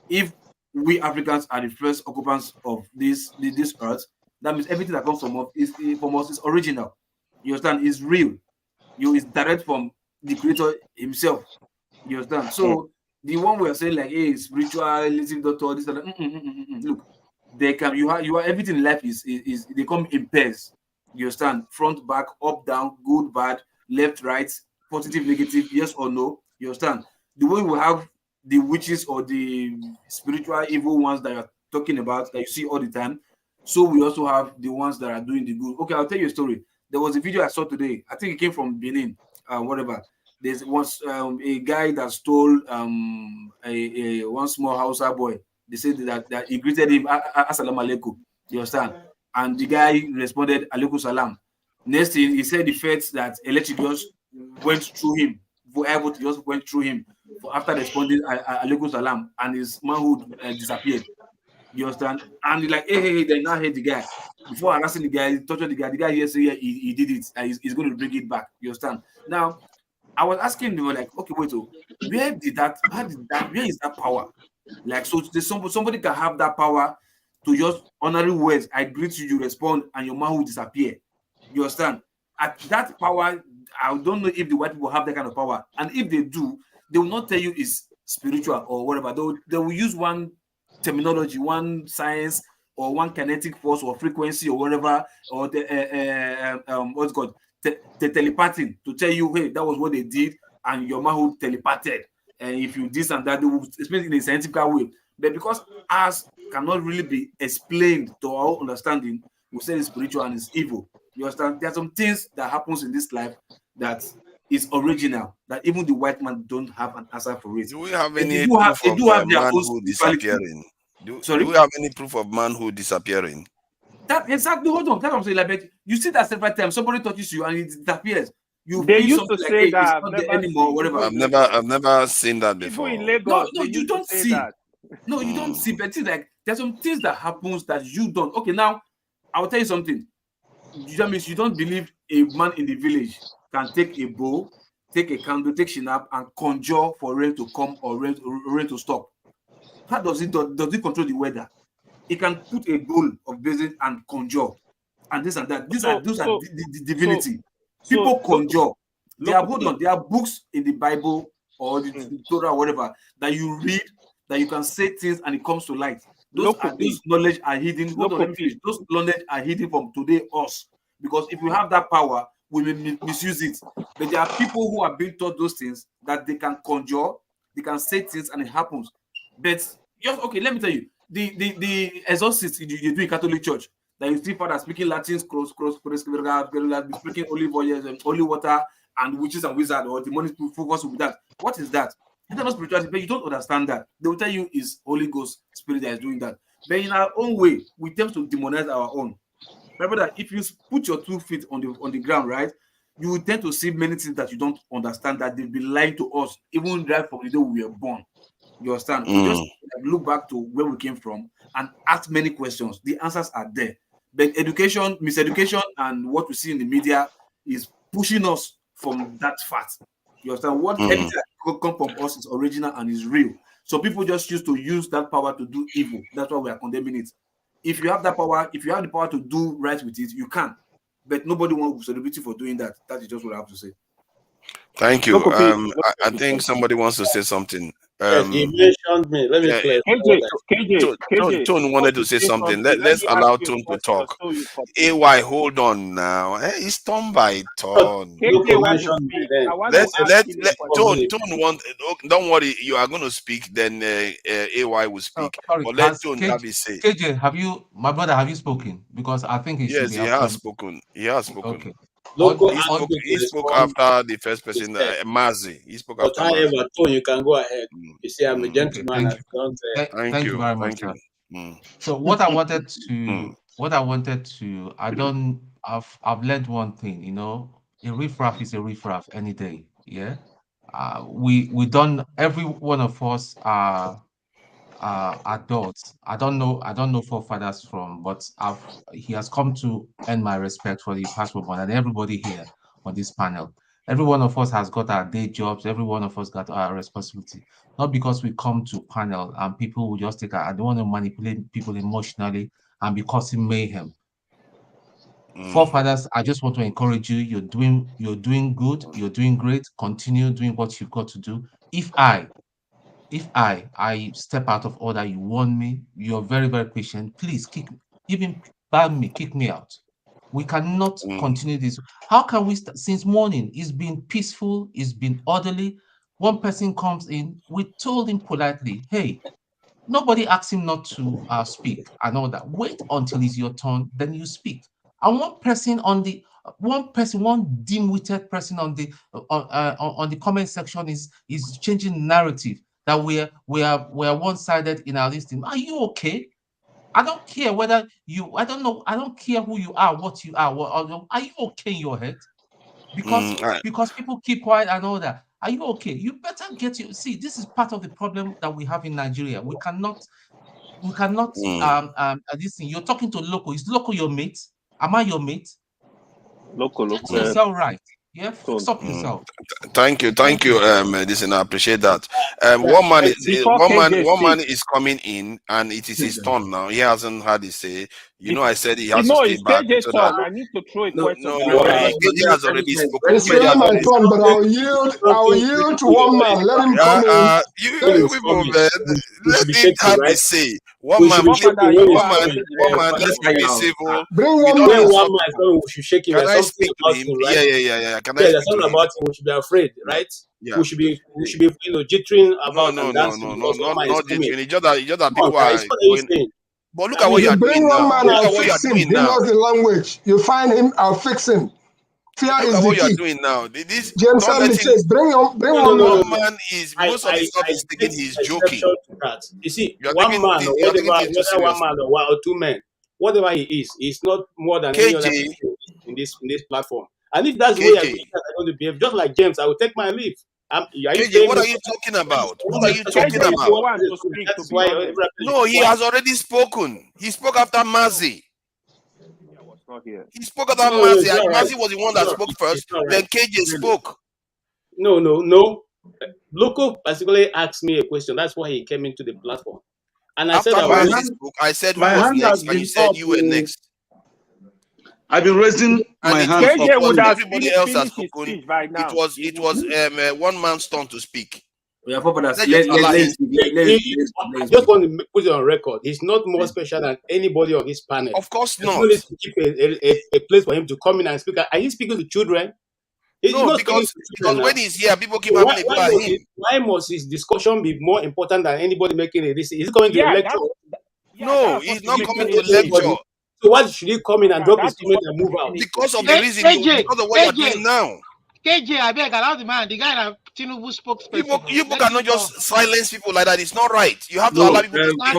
[SPEAKER 17] If we Africans are the first occupants of this earth, that means everything that comes from us is original. You understand? It's real. It's direct from the Creator himself. You understand? So the one we are saying like, hey, spiritualism, doctor, this and that. Look, they can. You are everything in life is they come in pairs. You understand? Front, back, up, down, good, bad, left, right, positive, negative, yes or no. You understand? The way we have the witches or the spiritual evil ones that you're talking about that you see all the time, so we also have the ones that are doing the good. Okay, I'll tell you a story. There was a video I saw today. I think it came from Benin, whatever. There's once a guy that stole a one small Hausa boy. They said that he greeted him, Assalamu alaikum. You understand? And the guy responded, alaikum salam. Next thing, he said the fact that electric just went through him, just went through him after responding alaikum salam, and his manhood disappeared. You understand? And he's like, hey, they now hit the guy. Before harassing the guy, tortured the guy. The guy yesterday he did it. He's going to bring it back. You understand? Now, I was asking them, like, okay, wait, where is that power? Like, so somebody can have that power to just honoring words. I greet you, you respond, and your man will disappear. You understand? At that power, I don't know if the white people have that kind of power. And if they do, they will not tell you it's spiritual or whatever. They will use one terminology, one science, or one kinetic force or frequency or whatever, or the what's called the telepathy to tell you, hey, that was what they did, and your manhood telepathed, and if you this and that, they will explain it in a scientific way. But because ours cannot really be explained to our understanding, we say it's spiritual and it's evil. You understand? There are some things that happens in this life that is original, that even the white man don't have an answer for it.
[SPEAKER 18] Do we have
[SPEAKER 17] They
[SPEAKER 18] any
[SPEAKER 17] do have
[SPEAKER 18] proof
[SPEAKER 17] their
[SPEAKER 18] of
[SPEAKER 17] own
[SPEAKER 18] manhood
[SPEAKER 17] spirituality.
[SPEAKER 18] disappearing?
[SPEAKER 17] Sorry?
[SPEAKER 18] Do we have any proof of manhood disappearing?
[SPEAKER 17] That exactly. Hold on. That's what I'm saying. Like, you see that several times. Somebody touches you and it disappears. You
[SPEAKER 19] They
[SPEAKER 17] feel
[SPEAKER 19] used
[SPEAKER 17] something
[SPEAKER 19] to
[SPEAKER 17] like,
[SPEAKER 19] say
[SPEAKER 17] hey,
[SPEAKER 19] that.
[SPEAKER 17] it's
[SPEAKER 19] I've
[SPEAKER 17] not there
[SPEAKER 19] never
[SPEAKER 17] anymore,
[SPEAKER 19] seen.
[SPEAKER 17] whatever.
[SPEAKER 18] I've never seen that before.
[SPEAKER 19] Even in Lagos,
[SPEAKER 17] No, you don't see.
[SPEAKER 19] that.
[SPEAKER 17] No, you don't see. But it's like there's some things that happens that you don't. Okay, now I will tell you something. That means you don't believe a man in the village can take a bow, take a candle, take shinap, and conjure for rain to come or rain to stop. How does it control the weather? It can put a bowl of basin and conjure, and this and that. Those are the divinity. People conjure. There are books in the Bible or the Torah or whatever that you read that you can say things and it comes to light. Those knowledge are hidden. Hold on, let me finish. Those knowledge are hidden from today us, because if we have that power, we may misuse it. But there are people who are being taught those things that they can conjure, they can say things and it happens. But just okay, let me tell you, the exorcist you do in Catholic Church, that you see father speaking Latin, speaking holy water, and witches and wizards or demonic focus with that. What is that? It's not spirituality, but you don't understand that. They will tell you it's Holy Ghost spirit that is doing that. But in our own way, we tend to demonize our own. Remember that if you put your 2 feet on the ground, right, you will tend to see many things that you don't understand, that they've been lying to us, even right from the day we were born. You understand? We just look back to where we came from and ask many questions. The answers are there. But education, miseducation, and what we see in the media is pushing us from that fact. You understand? Everything that comes from us is original and is real. So people just choose to use that power to do evil. That's why we are condemning it. If you have that power, if you have the power to do right with it, you can. But nobody wants celebrity for doing that. That is just what I have to say.
[SPEAKER 18] Thank you. I think somebody wants to say something.
[SPEAKER 11] Yes, you mentioned me. Let me
[SPEAKER 18] KJ. Tone wanted to say something. Let's allow Tone to talk. AY, hold on now. It's turn by turn. Tone want. Don't worry, you are going to speak. Then AY will speak. But let Tone have his say.
[SPEAKER 8] KJ, my brother, have you spoken? Because I think he should be.
[SPEAKER 18] Yes, he has spoken. He has spoken.
[SPEAKER 8] Okay.
[SPEAKER 11] He
[SPEAKER 18] spoke after the first person, Mazi. He spoke after Mazi.
[SPEAKER 11] However, Tone, you can go ahead. You see, I'm a gentleman.
[SPEAKER 8] Thank you very much, sir. So I've learned one thing, you know, a riffraff is a riffraff any day. Yeah. We don't, every one of us are adults. I don't know forefathers from, but he has come to earn my respect for the past moment, and everybody here on this panel. Every one of us has got our day jobs. Every one of us got our responsibility. Not because we come to panel and people will just take. I don't want to manipulate people emotionally and be causing mayhem. Forefathers, I just want to encourage you. You're doing good. You're doing great. Continue doing what you've got to do. If I step out of order, you warn me, you're very, very patient. Please ban me, kick me out. We cannot continue this. How can we since morning? It's been peaceful, it's been orderly. One person comes in, we told him politely, hey, nobody asked him not to speak and all that. Wait until it's your turn, then you speak. And one dim-witted person on the comment section is changing narrative that we are one-sided in our listing. Are you okay? I don't care whether I don't care who you are, what you are. Are you okay in your head? Because people keep quiet and all that. Are you okay? You better see, this is part of the problem that we have in Nigeria. We cannot this thing. You're talking to local. Is local your mate? Am I your mate?
[SPEAKER 19] Local.
[SPEAKER 8] Get yourself right. Yeah, fix up yourself.
[SPEAKER 18] Thank you. Listen, I appreciate that. One man is coming in, and it is his turn now. He hasn't had his say. You know, I said he has to
[SPEAKER 19] No,
[SPEAKER 18] stay
[SPEAKER 19] it's
[SPEAKER 18] back.
[SPEAKER 19] KJ's
[SPEAKER 18] So
[SPEAKER 19] turn.
[SPEAKER 18] that,
[SPEAKER 19] I need to throw a
[SPEAKER 18] no,
[SPEAKER 19] question.
[SPEAKER 18] KJ has already spoken.
[SPEAKER 9] It's really my turn, but I'll yield to one man. Let him come in.
[SPEAKER 18] You people, man, let him have the say. One man, let's be civil.
[SPEAKER 9] Bring
[SPEAKER 18] We
[SPEAKER 9] one
[SPEAKER 18] don't
[SPEAKER 9] man.
[SPEAKER 18] insult
[SPEAKER 20] man is coming, we should shake him.
[SPEAKER 18] Can
[SPEAKER 20] There's
[SPEAKER 18] I
[SPEAKER 20] something
[SPEAKER 18] speak to
[SPEAKER 20] about
[SPEAKER 18] him?
[SPEAKER 20] him, right?
[SPEAKER 18] Yeah. Can I
[SPEAKER 20] Yeah, there's
[SPEAKER 18] speak to
[SPEAKER 20] something
[SPEAKER 18] him?
[SPEAKER 20] about him we should be afraid, right?
[SPEAKER 18] Yeah.
[SPEAKER 20] We should be, jittering about and dancing because someone is
[SPEAKER 18] not
[SPEAKER 20] coming.
[SPEAKER 18] jittering. It's just that
[SPEAKER 20] Come on,
[SPEAKER 18] people are
[SPEAKER 20] guys, what are you
[SPEAKER 18] going.
[SPEAKER 20] saying?
[SPEAKER 18] But look
[SPEAKER 20] I
[SPEAKER 18] at what
[SPEAKER 20] mean,
[SPEAKER 18] you are
[SPEAKER 9] Bring
[SPEAKER 18] doing
[SPEAKER 9] one
[SPEAKER 18] now.
[SPEAKER 9] man,
[SPEAKER 18] Look
[SPEAKER 9] I'll
[SPEAKER 18] at what you are
[SPEAKER 9] fix him.
[SPEAKER 18] doing
[SPEAKER 9] He
[SPEAKER 18] now.
[SPEAKER 9] knows the language. You find him, I'll fix him. Fear
[SPEAKER 18] Look
[SPEAKER 9] is
[SPEAKER 18] at
[SPEAKER 9] the
[SPEAKER 18] what you are
[SPEAKER 9] key.
[SPEAKER 18] doing now. This
[SPEAKER 9] James
[SPEAKER 18] don't let
[SPEAKER 9] Stanley
[SPEAKER 18] him.
[SPEAKER 9] says, bring one
[SPEAKER 18] One
[SPEAKER 9] man.
[SPEAKER 18] man is most of the stuff he's taking.
[SPEAKER 20] take
[SPEAKER 18] He's
[SPEAKER 20] exception
[SPEAKER 18] joking.
[SPEAKER 20] to that. You see,
[SPEAKER 18] You are
[SPEAKER 20] one
[SPEAKER 18] taking
[SPEAKER 20] man or
[SPEAKER 18] you are
[SPEAKER 20] whatever,
[SPEAKER 18] taking things too
[SPEAKER 20] whether one
[SPEAKER 18] seriously.
[SPEAKER 20] man or one or two men, whatever he is, he's not more than any other
[SPEAKER 18] KJ,
[SPEAKER 20] person in this platform. And if that's the way
[SPEAKER 18] KJ,
[SPEAKER 20] I'm going to behave, just like James, I will take my leave. Are you
[SPEAKER 18] KJ, what
[SPEAKER 20] paying
[SPEAKER 18] are
[SPEAKER 20] me?
[SPEAKER 18] you talking about? What are you
[SPEAKER 19] KJ
[SPEAKER 18] talking
[SPEAKER 19] is the
[SPEAKER 18] about?
[SPEAKER 19] one to speak,
[SPEAKER 20] That
[SPEAKER 19] to
[SPEAKER 20] is
[SPEAKER 19] be
[SPEAKER 20] why
[SPEAKER 19] honest.
[SPEAKER 18] No, he has already spoken. He spoke after Mazi.
[SPEAKER 19] I was not here.
[SPEAKER 18] He spoke after
[SPEAKER 20] No,
[SPEAKER 18] Mazi.
[SPEAKER 20] it's not right.
[SPEAKER 18] Mazi was the one that spoke first.
[SPEAKER 20] It's not
[SPEAKER 18] Then
[SPEAKER 20] right.
[SPEAKER 18] KJ spoke.
[SPEAKER 20] No. Loco particularly asked me a question. That's why he came into the platform. And I
[SPEAKER 18] After
[SPEAKER 20] said I was
[SPEAKER 18] Mazi spoke, I said who
[SPEAKER 6] My
[SPEAKER 18] was
[SPEAKER 6] hand has
[SPEAKER 18] next, and you
[SPEAKER 6] been
[SPEAKER 18] said
[SPEAKER 6] up.
[SPEAKER 18] you were next.
[SPEAKER 6] I've been raising
[SPEAKER 18] And
[SPEAKER 6] my
[SPEAKER 18] it
[SPEAKER 6] hand
[SPEAKER 18] was,
[SPEAKER 6] up.
[SPEAKER 19] KJ would have
[SPEAKER 18] everybody else has
[SPEAKER 19] finished his
[SPEAKER 18] spoken.
[SPEAKER 19] speech by now.
[SPEAKER 18] It was one man's turn to speak.
[SPEAKER 17] Yeah, but
[SPEAKER 18] Let's just allow him.
[SPEAKER 20] I just want to put it on record. He's not more special than anybody on this panel.
[SPEAKER 18] Of course
[SPEAKER 20] There's
[SPEAKER 18] not.
[SPEAKER 20] no need to keep a place for him to come in and speak. Are you speaking to children? He's
[SPEAKER 18] No,
[SPEAKER 20] not speaking
[SPEAKER 18] because
[SPEAKER 20] to children now.
[SPEAKER 18] when he's here, people keep
[SPEAKER 20] So
[SPEAKER 18] having a go at him.
[SPEAKER 20] why must his discussion be more important than anybody making a decision? Is he coming to a lecture?
[SPEAKER 18] No, he's not coming to lecture.
[SPEAKER 20] So why should he come in and drop his
[SPEAKER 19] that's
[SPEAKER 20] comment and move out?
[SPEAKER 18] Because of the reason, because of what you're doing now.
[SPEAKER 21] KJ, I beg, allow the man, the guy that Tinubu spokesperson.
[SPEAKER 18] People cannot just silence people like that. It's not right. You have to allow people to speak.
[SPEAKER 17] I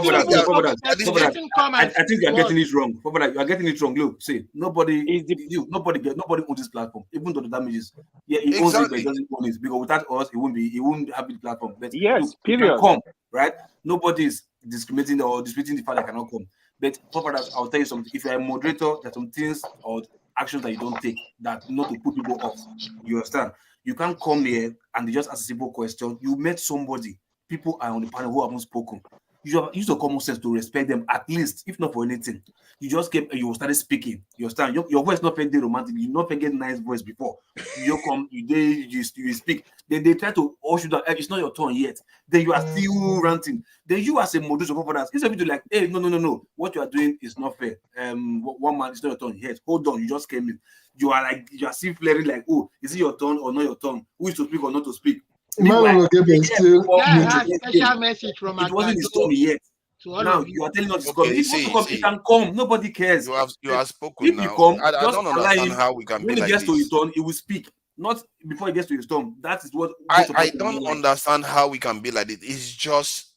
[SPEAKER 17] think you're getting it wrong. You are getting it wrong. Look, see, nobody owns this platform, even though the damages. Yeah, he owns it, but he doesn't own it because without us, he wouldn't have the platform. But
[SPEAKER 19] yes,
[SPEAKER 17] look,
[SPEAKER 19] period.
[SPEAKER 17] Come, right? Nobody is discriminating or disputing the fact that I cannot come. But I'll tell you something. If you're a moderator, there's some things or actions that you don't take that not to put people off. You understand? You can't come here and just ask a simple question. You met somebody. People are on the panel who haven't spoken. You use your common sense to respect them, at least, if not for anything. You just came and you started speaking. You understand? Your voice not very romantic. You not get nice voice before. You come, you speak. Then they try to urge you that it's not your turn yet. Then you are still ranting. Then you as a moderator for others, instead of you to like, hey, no. What you are doing is not fair. One man, it's not your turn yet. Hold on, you just came in. You are still flaring like, oh, is it your turn or not your turn? Who is to speak or not to speak?
[SPEAKER 21] That has special message from
[SPEAKER 17] it wasn't his turn yet. Now you are telling us it's coming. If you want to come, he can come. Nobody cares.
[SPEAKER 18] You have spoken
[SPEAKER 17] if
[SPEAKER 18] now.
[SPEAKER 17] You come,
[SPEAKER 18] I don't understand how we can be like this.
[SPEAKER 17] When he gets to his turn, he will speak. Not before he gets to his turn. That is what
[SPEAKER 18] I don't understand how we can be like this. It's just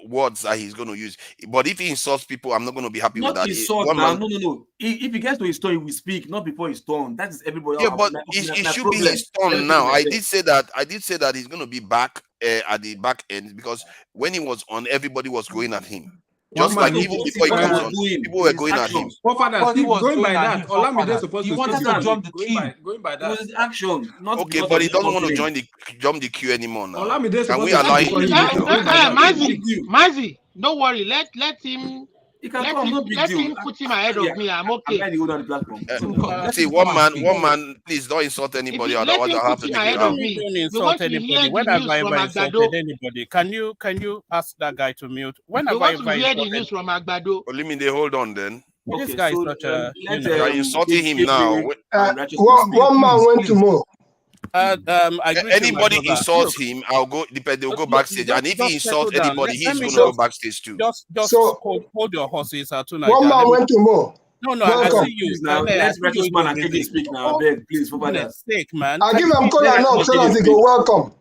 [SPEAKER 18] words that he's going to use. But if he insults people, I'm not going to be happy with that.
[SPEAKER 17] No. If he gets to his turn, he will speak. Not before his turn. That is everybody.
[SPEAKER 18] Yeah, but it should be his turn now. I did say that he's going to be back at the back end because when he was on, everybody was going at him. Just like even before he comes on, people were going at him.
[SPEAKER 10] Going by that, Olamide supposed to
[SPEAKER 17] wanted to jump the queue.
[SPEAKER 10] Going by that.
[SPEAKER 17] It was action.
[SPEAKER 18] Okay, but he doesn't want to jump the queue anymore now. Can we
[SPEAKER 21] allow him? Mazi, don't worry. Let him. Let him put him ahead of me. I'm okay.
[SPEAKER 18] See, one man, please don't insult anybody. Otherwise, I have to take it out.
[SPEAKER 22] Don't insult anybody. When have I ever insulted anybody? Can you ask that guy to mute? When have I ever
[SPEAKER 21] hear the news from Agbado?
[SPEAKER 18] Olimide, hold on then.
[SPEAKER 22] This guy is such a.
[SPEAKER 18] You're insulting him now.
[SPEAKER 9] One man went to more.
[SPEAKER 18] Anybody insults him, I'll go. They'll go backstage, and if he insults anybody, he's going to go backstage too.
[SPEAKER 22] Just hold your horses tonight.
[SPEAKER 9] One man went to more.
[SPEAKER 22] No, I see you
[SPEAKER 17] now. Let's righteous man and KJ speak now. I beg, please, for
[SPEAKER 22] goodness sake, man.
[SPEAKER 9] I give him call and knock so that he go welcome.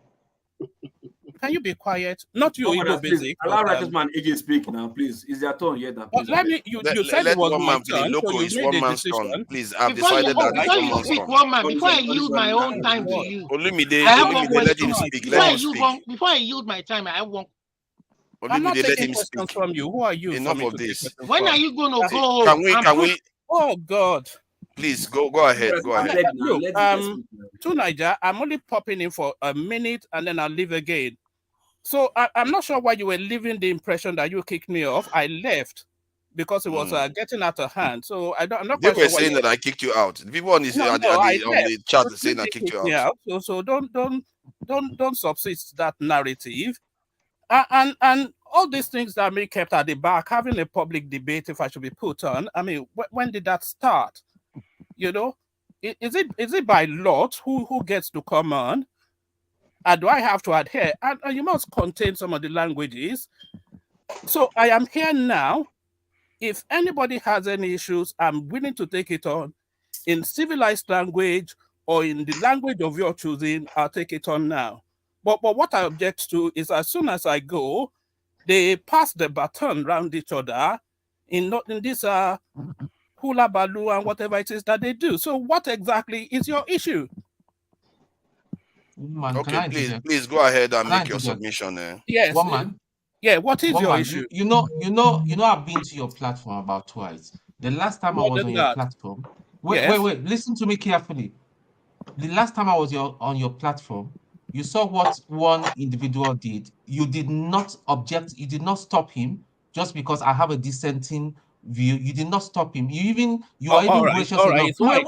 [SPEAKER 22] Can you be quiet? Not you, Igbo Basic.
[SPEAKER 17] Allow righteous man AJ speak now, please. Is their turn yet?
[SPEAKER 22] Let me. You said it was my turn.
[SPEAKER 18] Loco, it's one man's turn. Please, I've decided
[SPEAKER 21] that. Before you speak, one man. Before I yield my own time to you.
[SPEAKER 18] Olimide, let him speak.
[SPEAKER 21] Before I yield my time, I want.
[SPEAKER 22] I'm not taking questions from you. Who are you?
[SPEAKER 18] Enough of this.
[SPEAKER 21] When are you going to go?
[SPEAKER 18] Can we?
[SPEAKER 22] Oh God.
[SPEAKER 18] Please go ahead. Go ahead.
[SPEAKER 22] Look, to Niger, I'm only popping in for a minute and then I'll leave again. So I'm not sure why you were leaving the impression that you kicked me off. I left. because it was getting out of hand. So I'm not
[SPEAKER 18] They
[SPEAKER 22] quite
[SPEAKER 18] were
[SPEAKER 22] sure
[SPEAKER 18] saying that I kicked you out. The people on the,
[SPEAKER 22] No,
[SPEAKER 18] on
[SPEAKER 22] no, I
[SPEAKER 18] the
[SPEAKER 22] left.
[SPEAKER 18] chat
[SPEAKER 22] But
[SPEAKER 18] saying I
[SPEAKER 22] they
[SPEAKER 18] kicked you
[SPEAKER 22] me
[SPEAKER 18] out.
[SPEAKER 22] out. So don't subsist that narrative. And all these things that me kept at the back, having a public debate if I should be put on. I mean, when did that start? You know, is it by lot who gets to come on? And do I have to adhere? And you must contain some of the languages. So I am here now. If anybody has any issues, I'm willing to take it on in civilized language or in the language of your choosing. I'll take it on now. But what I object to is as soon as I go, they pass the baton around each other in this hula baloo and whatever it is that they do. So what exactly is your issue?
[SPEAKER 8] Man,
[SPEAKER 18] okay, please go ahead and make your submission.
[SPEAKER 22] Yes.
[SPEAKER 8] Woman.
[SPEAKER 22] Yeah, what is your
[SPEAKER 8] man,
[SPEAKER 22] issue?
[SPEAKER 8] You know, I've been to your platform about twice. The last time I was on your platform, wait, listen to me carefully. The last time I was on your platform, you saw what one individual did. You did not object. You did not stop him just because I have a dissenting view. You did not stop him. You are even gracious enough. Wait.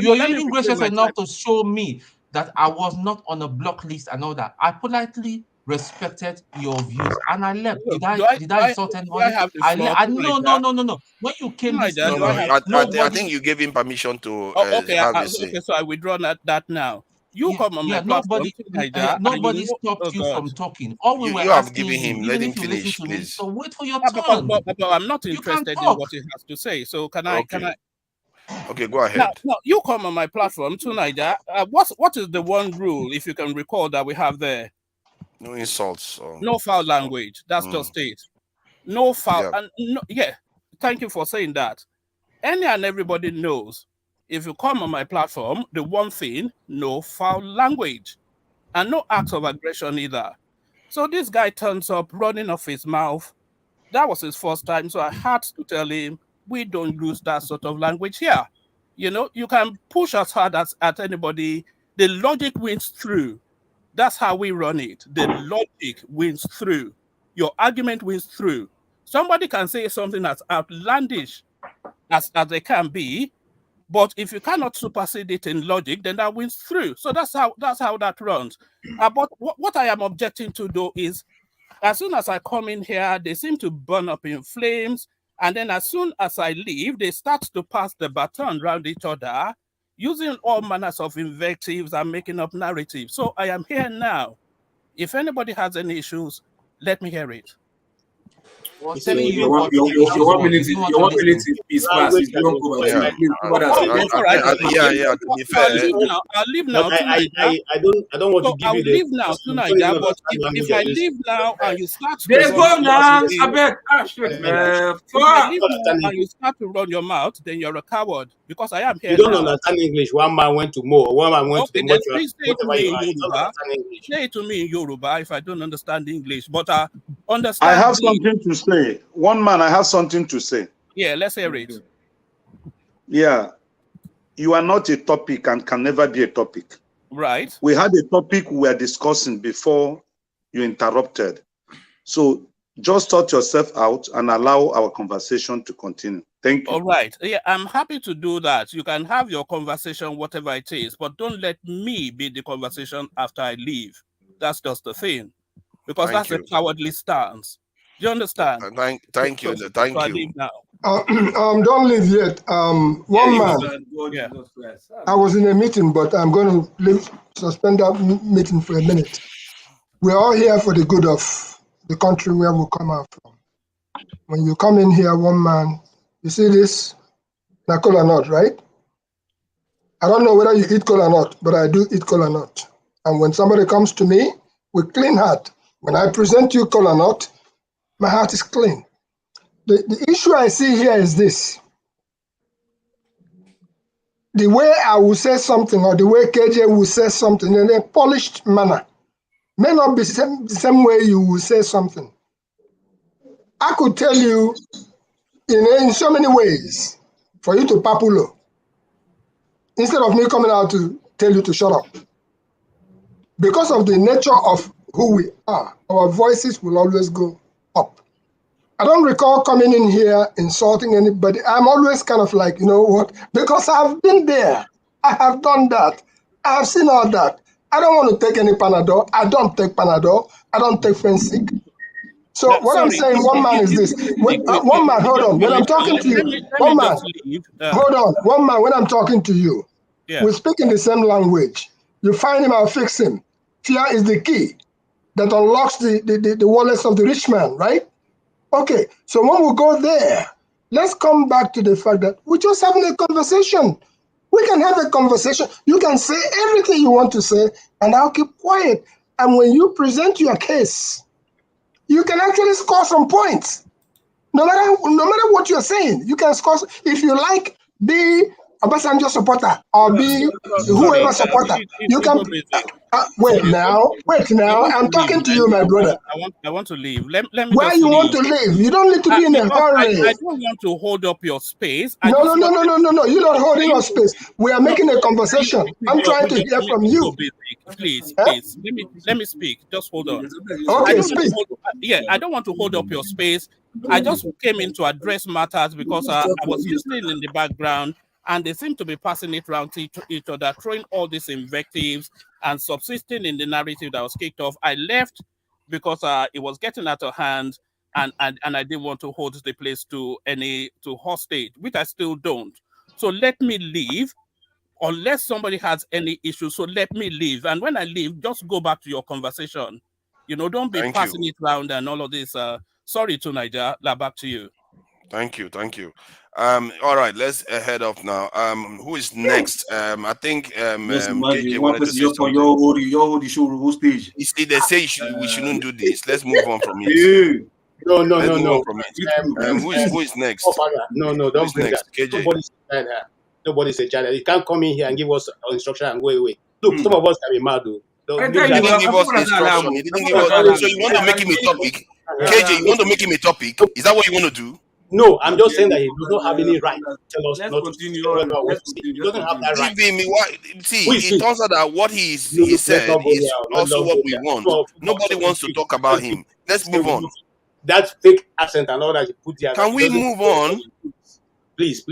[SPEAKER 8] You are even gracious enough to show me that I was not on a block list and all that. I politely respected your views and I left. Did I insult anybody? No. When you came this
[SPEAKER 18] I think you gave him permission to have a say.
[SPEAKER 22] Okay, so I withdraw that now. You come on my platform.
[SPEAKER 8] Nobody stopped you from talking. All we were
[SPEAKER 18] you have
[SPEAKER 8] asking
[SPEAKER 18] given him.
[SPEAKER 8] you,
[SPEAKER 18] Let
[SPEAKER 8] even
[SPEAKER 18] him
[SPEAKER 8] if you
[SPEAKER 18] finish,
[SPEAKER 8] listen to
[SPEAKER 18] please.
[SPEAKER 8] me, so wait for your turn.
[SPEAKER 22] But I'm not interested in what he has to say. So can I?
[SPEAKER 18] Okay, go ahead.
[SPEAKER 22] Now, you come on my platform tonight. What is the one rule, if you can recall, that we have there?
[SPEAKER 18] No insults.
[SPEAKER 22] No foul language. That's just it. No foul.
[SPEAKER 18] Yeah.
[SPEAKER 22] And thank you for saying that. Any and everybody knows, if you come on my platform, the one thing, no foul language. And no acts of aggression either. So this guy turns up running off his mouth. That was his first time. So I had to tell him, we don't use that sort of language here. You know, you can push as hard as at anybody. The logic wins through. That's how we run it. The logic wins through. Your argument wins through. Somebody can say something as outlandish as they can be, but if you cannot supersede it in logic, then that wins through. So that's how that runs. But what I am objecting to, though, is as soon as I come in here, they seem to burn up in flames. And then as soon as I leave, they start to pass the baton around each other, using all manners of invectives and making up narratives. So I am here now. If anybody has any issues, let me hear it.
[SPEAKER 17] Your 1 minute is fast. If you don't go
[SPEAKER 22] I'll leave now.
[SPEAKER 20] I don't want to give you the.
[SPEAKER 22] I'll leave now tonight. But if I leave now and you start to run your mouth, then you're a coward, because I am here.
[SPEAKER 20] You don't understand English. One man went to Mo, one man went to the
[SPEAKER 22] please say it to me in Yoruba if I don't understand English. But understand.
[SPEAKER 6] I have something to say. One man, I have something to say.
[SPEAKER 22] Yeah, let's hear it.
[SPEAKER 6] Yeah. You are not a topic and can never be a topic.
[SPEAKER 22] Right.
[SPEAKER 6] We had a topic we were discussing before you interrupted. So just sort yourself out and allow our conversation to continue. Thank you.
[SPEAKER 22] All right. Yeah, I'm happy to do that. You can have your conversation, whatever it is, but don't let me be the conversation after I leave. That's just the thing. Because that's a cowardly stance. Do you understand?
[SPEAKER 18] Thank you. Thank you.
[SPEAKER 9] Don't leave yet. One man. I was in a meeting, but I'm going to suspend that meeting for a minute. We're all here for the good of the country where we come out from. When you come in here, one man, you see this? Na kola nut, right? I don't know whether you eat kola nut, but I do eat kola nut. And when somebody comes to me with clean heart, when I present you kola nut, my heart is clean. The issue I see here is this. The way I will say something or the way KJ will say something in a polished manner may not be the same way you will say something. I could tell you in so many ways for you to papulo instead of me coming out to tell you to shut up. Because of the nature of who we are, our voices will always go up. I don't recall coming in here insulting anybody. I'm always kind of like, you know what? Because I've been there. I have done that. I have seen all that. I don't want to take any Panadol. I don't take Panadol. I don't take Fensic. So
[SPEAKER 22] No,
[SPEAKER 9] what I'm saying, one man is this. One man, hold on. When I'm talking to you, one man, hold on. One man, when I'm talking to you, we speak in the same language. You find him, I'll fix him. Fear is the key that unlocks the wallets of the rich man, right? Okay, so when we go there, let's come back to the fact that we're just having a conversation. We can have a conversation. You can say everything you want to say, and I'll keep quiet. And when you present your case, you can actually score some points. No matter what you're saying, you can score. If you like, be a Obasanjo supporter or be whoever supporter. You can wait now. I'm talking to you, my brother.
[SPEAKER 22] I want to leave. Let me.
[SPEAKER 9] Why you want to leave? You don't need to be in a hurry.
[SPEAKER 22] I don't want to hold up your space.
[SPEAKER 9] No. You're not holding your space. We are making a conversation. I'm trying to hear from you.
[SPEAKER 22] Please, let me speak. Just hold on.
[SPEAKER 9] Okay, speak.
[SPEAKER 22] I don't want to hold up your space. I just came in to address matters because I was listening in the background, and they seem to be passing it around to each other, throwing all these invectives and subsisting in the narrative that was kicked off. I left because it was getting out of hand, and I didn't want to hold the place to hostage, which I still don't. So let me leave, unless somebody has any issues. So let me leave, and when I leave, just go back to your conversation. You know, don't be passing it around and all of this. Sorry to Niger. Back to you.
[SPEAKER 18] Thank you. All right, let's head off now. Who is next? I think KJ wanted to say something.
[SPEAKER 17] Your show stage.
[SPEAKER 18] You see, they say we shouldn't do this. Let's move on from it.
[SPEAKER 20] No.
[SPEAKER 18] Who is next?
[SPEAKER 20] No, don't bring that.
[SPEAKER 18] KJ.
[SPEAKER 20] Nobody's a child. You can't come in here and give us instruction and go away. Look, some of us can be mad, though.
[SPEAKER 18] He didn't give us instruction. He didn't give us. So you want to make him a topic? KJ, you want to make him a topic? Is that what you want to do?
[SPEAKER 20] No, I'm just saying that he does not have any right to tell us not to continue. He doesn't have that right.
[SPEAKER 18] It turns out that what he said is also what we want. Nobody wants to talk about him. Let's move on.
[SPEAKER 20] That fake accent and all that you put there.
[SPEAKER 18] Can we move on?
[SPEAKER 20] Please.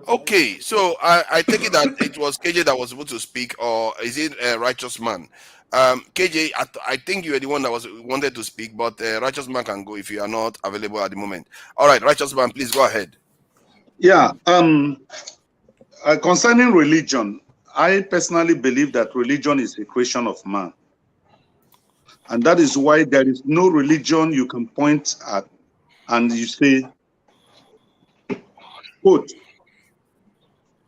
[SPEAKER 18] Okay, so I take it that it was KJ that was supposed to speak, or is it a Righteous Man? KJ, I think you were the one that wanted to speak, but Righteous Man can go if you are not available at the moment. All right, Righteous Man, please go ahead.
[SPEAKER 6] Yeah. Concerning religion, I personally believe that religion is a creation of man, and that is why there is no religion you can point at and you say, quote,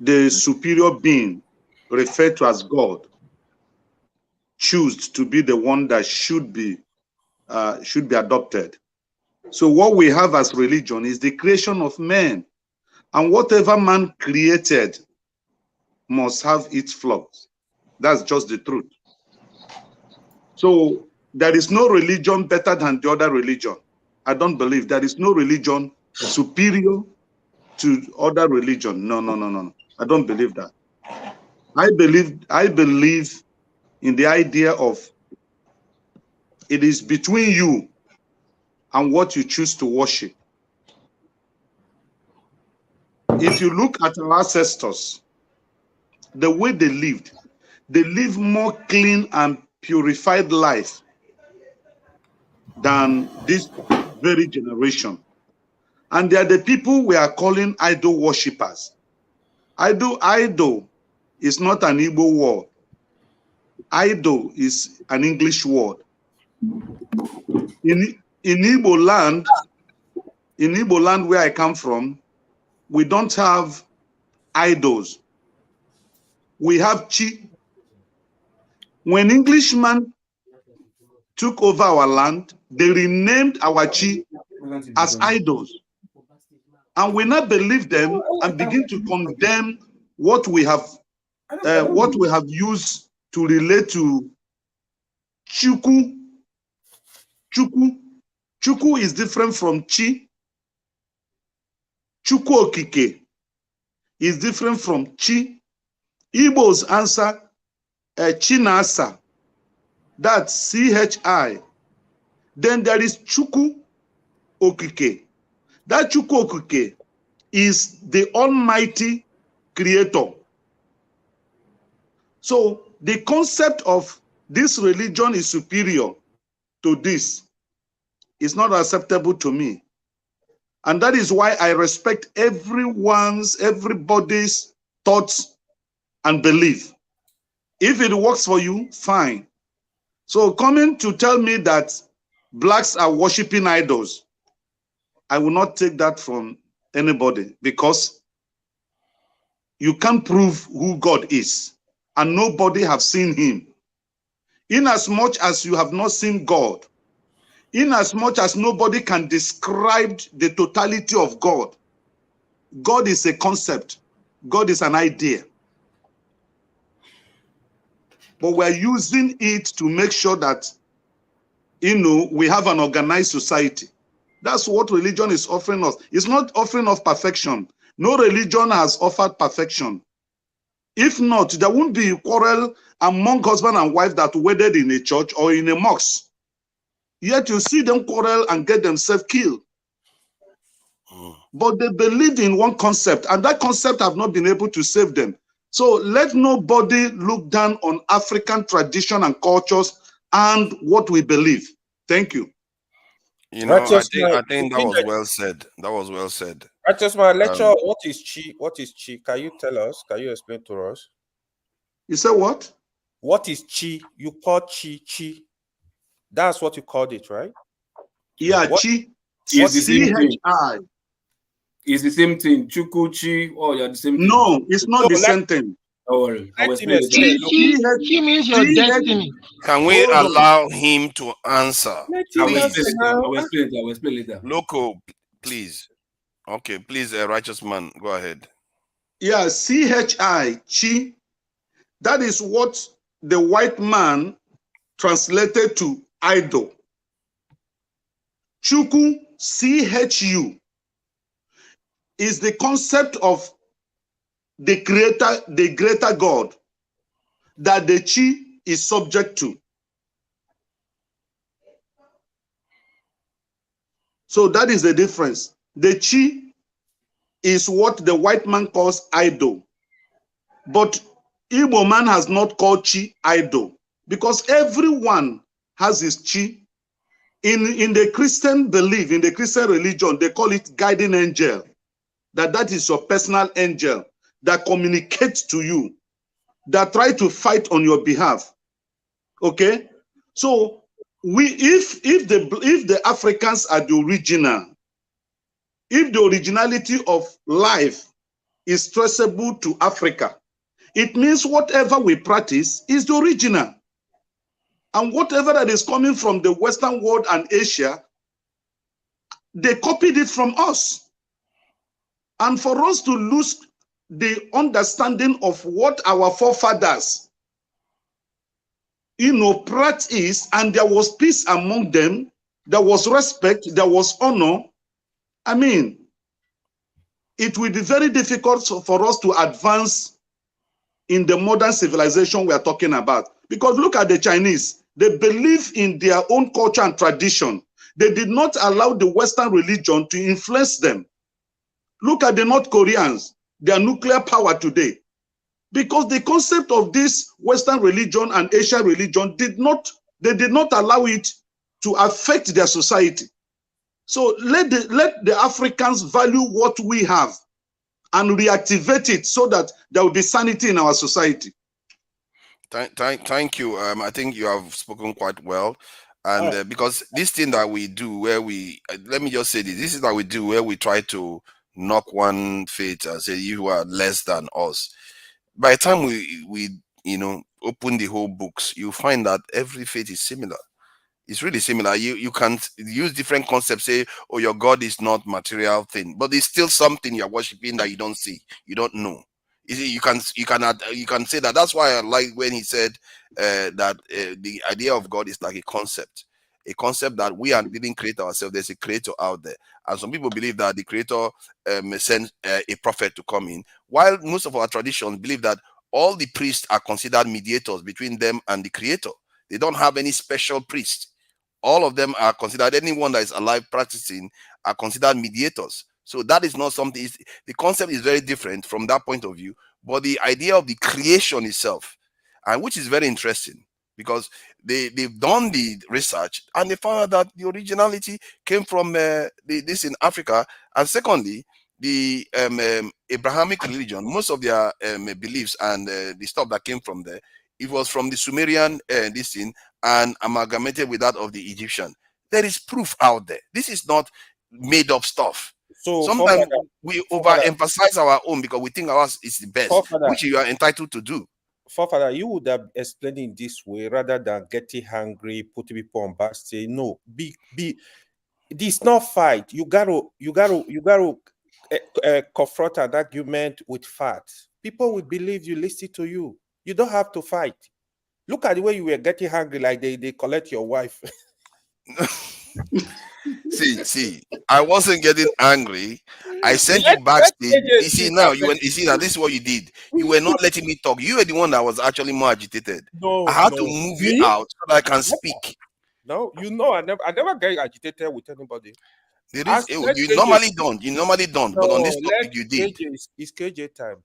[SPEAKER 6] the superior being referred to as God choose to be the one that should be adopted. So what we have as religion is the creation of man, and whatever man created must have its flaws. That's just the truth. So there is no religion better than the other religion. I don't believe there is no religion superior to other religion. No. I don't believe that. I believe in the idea of it is between you and what you choose to worship. If you look at our ancestors, the way they lived more clean and purified life than this very generation. And they are the people we are calling idol worshippers. Idol is not an Igbo word. Idol is an English word. In Igbo land where I come from, we don't have idols. We have chi. When Englishmen took over our land, they renamed our chi as idols. And we now believe them and begin to condemn what we have used to relate to Chuku. Chuku is different from Chi. Chika Okeke is different from Chi. Igbo's answer, Chinasa, that's CHI. Then there is Chuku, Okeke. That Chika Okeke is the almighty creator. So the concept of this religion is superior to this is not acceptable to me. And that is why I respect everybody's thoughts and belief. If it works for you, fine. So coming to tell me that blacks are worshiping idols, I will not take that from anybody, because you can't prove who God is, and nobody have seen him. In as much as you have not seen God, in as much as nobody can describe the totality of God, God is a concept. God is an idea. But we're using it to make sure that, we have an organized society. That's what religion is offering us. It's not offering us perfection. No religion has offered perfection. If not, there won't be a quarrel among husband and wife that wedded in a church or in a mosque. Yet you see them quarrel and get themselves killed. But they believe in one concept, and that concept have not been able to save them. So let nobody look down on African tradition and cultures and what we believe. Thank you.
[SPEAKER 18] I think that was well said. That was well said.
[SPEAKER 5] Righteous man, lecture, what is chi? What is chi? Can you tell us? Can you explain to us?
[SPEAKER 6] You said what?
[SPEAKER 5] What is chi? You call chi. That's what you called it, right?
[SPEAKER 6] Yeah, chi.
[SPEAKER 17] It's the same thing.
[SPEAKER 6] C-H-I.
[SPEAKER 17] It's the same thing. Chuku, chi, oh, you're the same thing.
[SPEAKER 6] No, it's not the same thing.
[SPEAKER 17] Don't worry. I will explain
[SPEAKER 21] it. Chi means your destiny.
[SPEAKER 18] Can we allow him to answer?
[SPEAKER 17] I will explain later.
[SPEAKER 18] Loco, please. Okay, please, righteous man, go ahead.
[SPEAKER 6] Yeah, C-H-I, chi. That is what the white man translated to idol. Chuku, C-H-U, is the concept of the creator, the greater God, that the chi is subject to. So that is the difference. The chi is what the white man calls idol. But Igbo man has not called chi idol, because everyone has his chi. In the Christian belief, in the Christian religion, they call it guiding angel. That is your personal angel that communicates to you, that try to fight on your behalf. Okay? So if the Africans are the original, if the originality of life is traceable to Africa, it means whatever we practice is the original. And whatever that is coming from the Western world and Asia, they copied it from us. And for us to lose the understanding of what our forefathers, practice, and there was peace among them, there was respect, there was honor. I mean, it will be very difficult for us to advance in the modern civilization we are talking about. Because look at the Chinese. They believe in their own culture and tradition. They did not allow the Western religion to influence them. Look at the North Koreans, their nuclear power today. Because the concept of this Western religion and Asian religion did not allow it to affect their society. So let the Africans value what we have and reactivate it so that there will be sanity in our society.
[SPEAKER 18] Thank you. I think you have spoken quite well. And because this thing that we do where let me just say this is that we do where we try to knock one faith and say you are less than us. By the time we open the whole books, you find that every faith is similar. It's really similar. You can use different concepts, say, oh, your God is not material thing, but it's still something you're worshiping that you don't see, you don't know. You can say that. That's why I like when he said that the idea of God is like a concept that we didn't create ourselves. There's a creator out there, and some people believe that the creator sent a prophet to come in, while most of our traditions believe that all the priests are considered mediators between them and the creator. They don't have any special priest. all of them are considered, anyone that is alive practicing are considered mediators. So that is not something, the concept is very different from that point of view, but the idea of the creation itself, and which is very interesting, because they've done the research and they found out that the originality came from this in Africa. And secondly, the Abrahamic religion, most of their beliefs and the stuff that came from there, it was from the Sumerian this thing and amalgamated with that of the Egyptian. There is proof out there. This is not made up stuff.
[SPEAKER 5] So
[SPEAKER 18] sometimes we overemphasize our own because we think ours is the best, which you are entitled to do.
[SPEAKER 5] Forefather, you would have explained it this way rather than getting angry, putting people on back, say no, this not fight. You gotta confront an argument with facts. People will believe you, listen to you. You don't have to fight. Look at the way you were getting angry, like they collect your wife.
[SPEAKER 18] See, I wasn't getting angry. I sent you backstage. You see now, you see that this is what you did. You were not letting me talk. You were the one that was actually more agitated. I had to move you out so that I can speak.
[SPEAKER 5] No, you know, I never get agitated with anybody.
[SPEAKER 18] You normally don't. But on this topic, you did.
[SPEAKER 5] It's KJ time.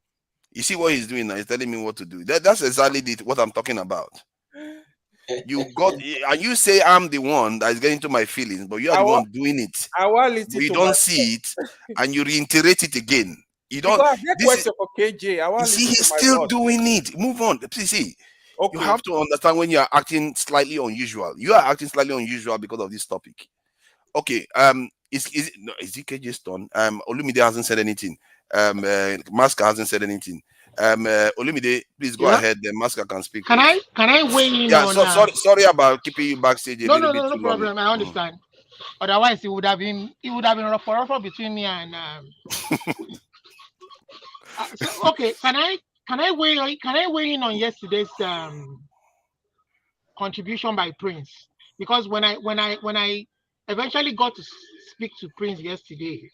[SPEAKER 18] You see what he's doing now? He's telling me what to do. That's exactly what I'm talking about. You got, and you say I'm the one that is getting to my feelings, but you are the one doing it. You don't see it, and you reiterate it again. You don't.
[SPEAKER 5] For KJ.
[SPEAKER 18] You see, he's still doing it. Move on. Please see. Okay. You have to understand when you are acting slightly unusual. You are acting slightly unusual because of this topic. Okay. Is it KJ's turn? Olumide hasn't said anything. Maska hasn't said anything. Olumide, please go ahead. The Maska can speak.
[SPEAKER 21] Can I weigh in?
[SPEAKER 18] Yeah, on, sorry about keeping you backstage.
[SPEAKER 21] No problem. I understand. Otherwise, it would have been rough between me and. Okay, can I weigh in on yesterday's contribution by Prince? Because when I eventually got to speak to Prince yesterday,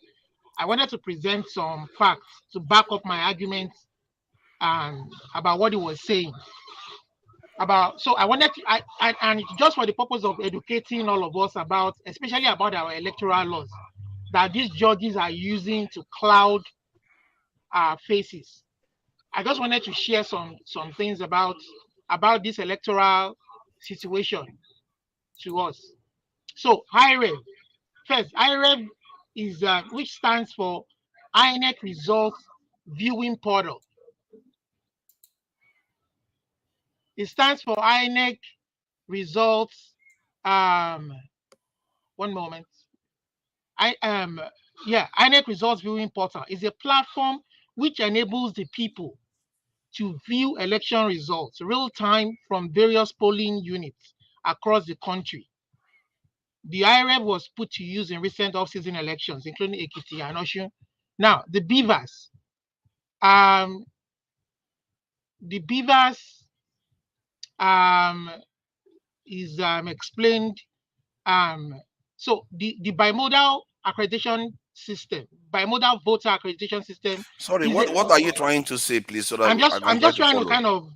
[SPEAKER 21] I wanted to present some facts to back up my arguments about what he was saying. So I wanted to, and just for the purpose of educating all of us about, especially about our electoral laws, that these judges are using to cloud our faces. I just wanted to share some things about this electoral situation to us. So IREV, first, IREV is which stands for INEC Results Viewing Portal. It stands for INEC Results. One moment. INEC Results Viewing Portal is a platform which enables the people to view election results real time from various polling units across the country. The IREV was put to use in recent off-season elections, including Ekiti and Osun. Now, the beavers. Is explained. So the bimodal accreditation system, bimodal voter accreditation system.
[SPEAKER 18] Sorry, what are you trying to say, please? So that
[SPEAKER 21] I'm just trying to kind of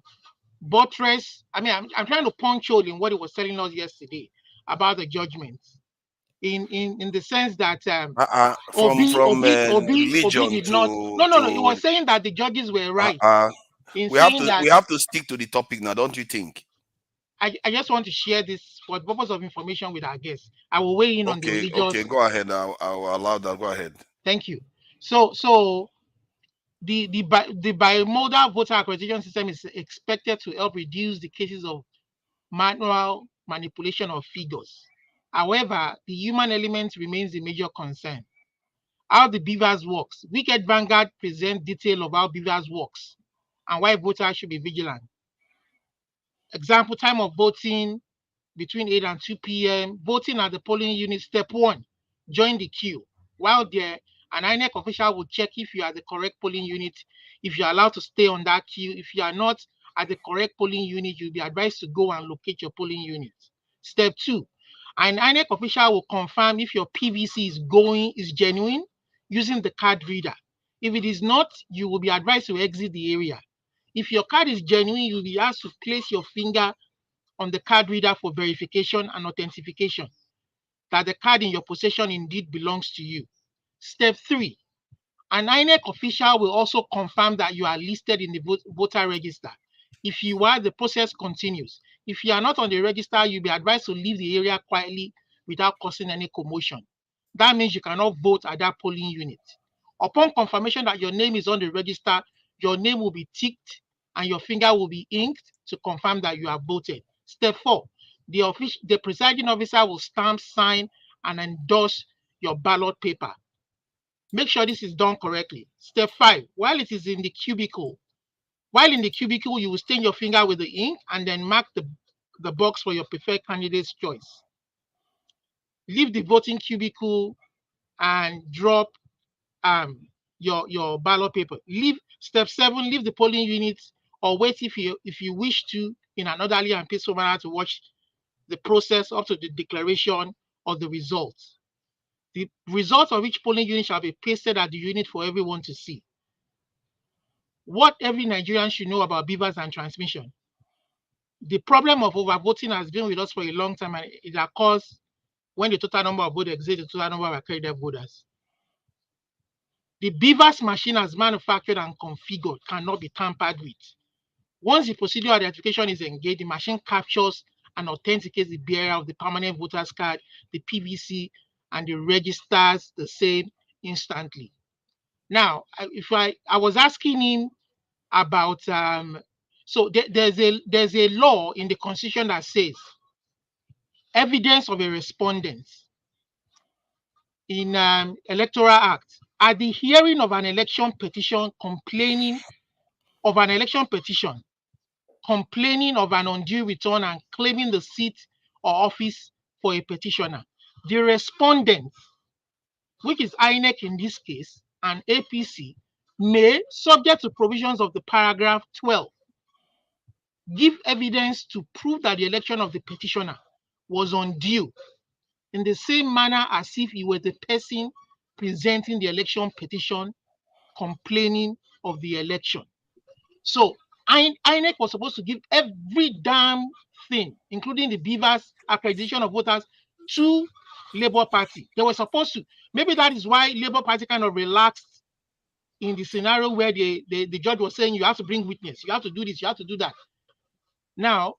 [SPEAKER 21] buttress. I mean, I'm trying to punch hole in what he was telling us yesterday about the judgments. In the sense that Obi did not. No. He was saying that the judges were right.
[SPEAKER 18] We have to stick to the topic now, don't you think?
[SPEAKER 21] I just want to share this for the purpose of information with our guests. I will weigh in on the religious.
[SPEAKER 18] Okay, go ahead. I'll allow that. Go ahead.
[SPEAKER 21] Thank you. So the bimodal voter accreditation system is expected to help reduce the cases of manual manipulation of figures. However, the human element remains a major concern. How the beavers works. Wicked Vanguard presents detail of how beavers works and why voters should be vigilant. Example, time of voting between 8 and 2 p.m. Voting at the polling unit, step 1, join the queue. While there, an INEC official will check if you are the correct polling unit, if you are allowed to stay on that queue. If you are not at the correct polling unit, you'll be advised to go and locate your polling unit. Step 2, an INEC official will confirm if your PVC is genuine using the card reader. If it is not, you will be advised to exit the area. If your card is genuine, you'll be asked to place your finger on the card reader for verification and authentication. that the card in your possession indeed belongs to you. Step 3, an INEC official will also confirm that you are listed in the voter register. If you are, the process continues. If you are not on the register, you'll be advised to leave the area quietly without causing any commotion. That means you cannot vote at that polling unit. Upon confirmation that your name is on the register, your name will be ticked and your finger will be inked to confirm that you have voted. Step 4, the presiding officer will stamp, sign, and endorse your ballot paper. Make sure this is done correctly. Step 5, while it is in the cubicle, you will stain your finger with the ink and then mark the box for your preferred candidate's choice. Leave the voting cubicle and drop your ballot paper. Step 7, leave the polling unit or wait if you wish to in an orderly and peaceful manner to watch the process up to the declaration of the results. The results of each polling unit shall be pasted at the unit for everyone to see. What every Nigerian should know about beavers and transmission. The problem of overvoting has been with us for a long time, and it occurs when the total number of votes exceeds the total number of accredited voters. The beavers machine as manufactured and configured cannot be tampered with. Once the procedure identification is engaged, the machine captures and authenticates the bearer of the permanent voter's card, the PVC, and the registers the same instantly. Now, I was asking him about so there's a law in the Constitution that says evidence of a respondent in Electoral Act at the hearing of an election petition complaining of an undue return and claiming the seat or office for a petitioner. The respondent, which is INEC in this case, and APC, may, subject to provisions of the paragraph 12, give evidence to prove that the election of the petitioner was undue in the same manner as if he were the person presenting the election petition complaining of the election. So INEC was supposed to give every damn thing, including the beavers accreditation of voters, to Labour Party. They were supposed to. Maybe that is why Labour Party kind of relaxed in the scenario where the judge was saying you have to bring witness, you have to do this, you have to do that. Now,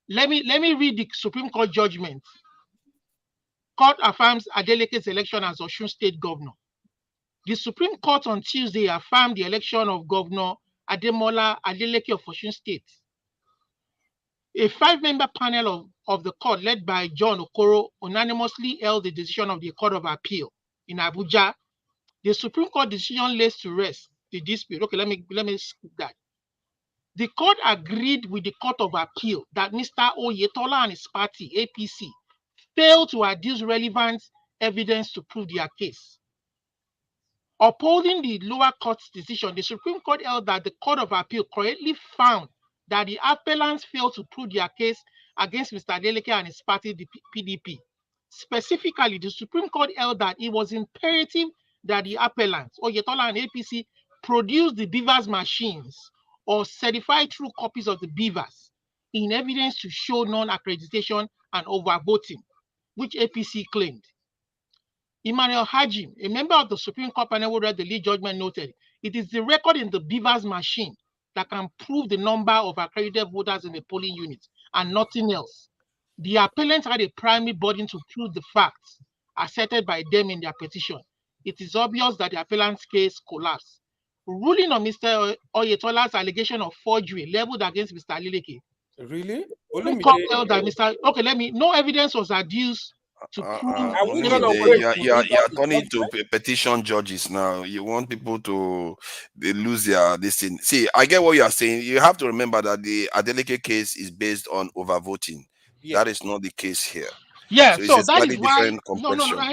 [SPEAKER 21] let me read the Supreme Court judgment. Court affirms Adeleke's election as Osun State Governor. The Supreme Court on Tuesday affirmed the election of Governor Ademola Adeleke of Osun State. A 5-member panel of the court led by John Okoro unanimously held the decision of the Court of Appeal in Abuja. The Supreme Court decision lays to rest the dispute. Okay, let me skip that. The court agreed with the Court of Appeal that Mr. Oyetola and his party, APC, failed to adduce relevant evidence to prove their case. Upholding the lower court's decision, the Supreme Court held that the Court of Appeal correctly found that the appellants failed to prove their case against Mr. Adeleke and his party, the PDP. Specifically, the Supreme Court held that it was imperative that the appellants, Oyetola and APC, produce the beavers machines or certify true copies of the beavers in evidence to show non-accreditation and overvoting, which APC claimed. Emmanuel Hajim, a member of the Supreme Court panel who read the lead judgment, noted, it is the record in the beavers machine that can prove the number of accredited voters in the polling unit and nothing else. The appellants had a primary burden to prove the facts asserted by them in their petition. It is obvious that the appellant's case collapsed. Ruling on Mr. Oyetola's allegation of forgery leveled against Mr. Adeleke.
[SPEAKER 5] Really?
[SPEAKER 21] No evidence was adduced to prove.
[SPEAKER 18] You're turning to petition judges now. You want people to lose their thing. See, I get what you are saying. You have to remember that the Adeleke case is based on overvoting. Yeah. That is not the case here.
[SPEAKER 21] Yeah,
[SPEAKER 18] so
[SPEAKER 21] that is why.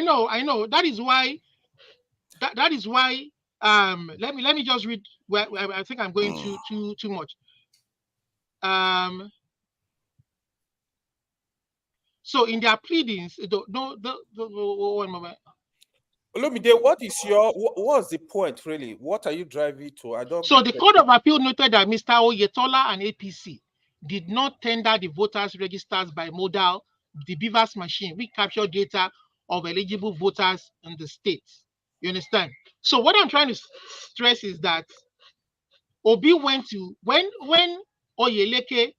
[SPEAKER 21] No, I know. That is why. That is why. Let me just read. I think I'm going too much. So in their pleadings, one moment.
[SPEAKER 5] Olumide, what's the point really? What are you driving to?
[SPEAKER 21] So the Court of Appeal noted that Mr. Oyetola and APC did not tender the voters' registers by modal, the beavers machine, which captured data of eligible voters in the state. You understand? So what I'm trying to stress is that Obi went to, when Oyeleke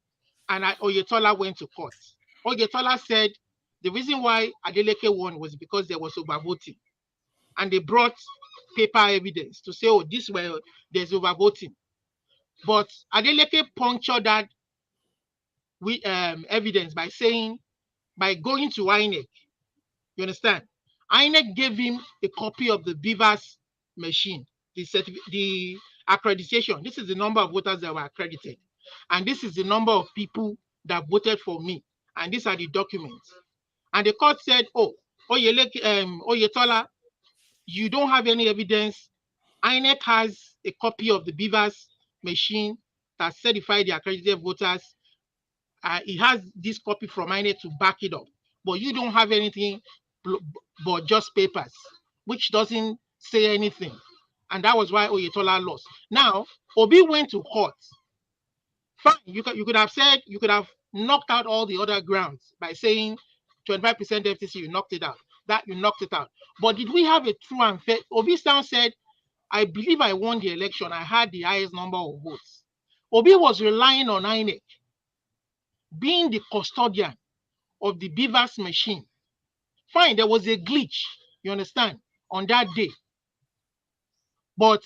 [SPEAKER 21] and Oyetola went to court, Oyetola said the reason why Adeleke won was because there was overvoting. And they brought paper evidence to say, oh, there's overvoting. But Adeleke punctured that evidence by going to INEC. You understand? INEC gave him a copy of the Beavers machine, the accreditation. This is the number of voters that were accredited. And this is the number of people that voted for me. And these are the documents. And the court said, oh, Oyetola, you don't have any evidence. INEC has a copy of the Beavers machine that certified the accredited voters. It has this copy from INEC to back it up. But you don't have anything but just papers, which doesn't say anything. And that was why Oyetola lost. Now, Obi went to court. Fine, you could have said, you could have knocked out all the other grounds by saying 25% FTC, you knocked it out. That you knocked it out. But did we have a true and fair? Obi Sound said, I believe I won the election. I had the highest number of votes. Obi was relying on INEC being the custodian of the Beavers machine. Fine, there was a glitch, you understand, on that day. But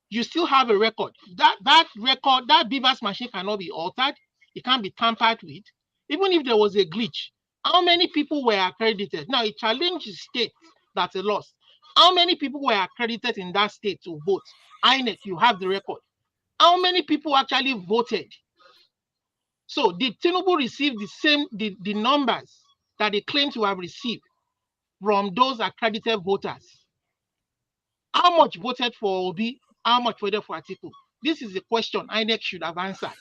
[SPEAKER 21] you still have a record. That record, that Beavers machine cannot be altered. It can't be tampered with. Even if there was a glitch, how many people were accredited? Now, it challenged the state that it lost. How many people were accredited in that state to vote? INEC, you have the record. How many people actually voted? So did Tinubu receive the numbers that they claim to have received from those accredited voters? How much voted for Obi? How much voted for Atiku? This is the question INEC should have answered.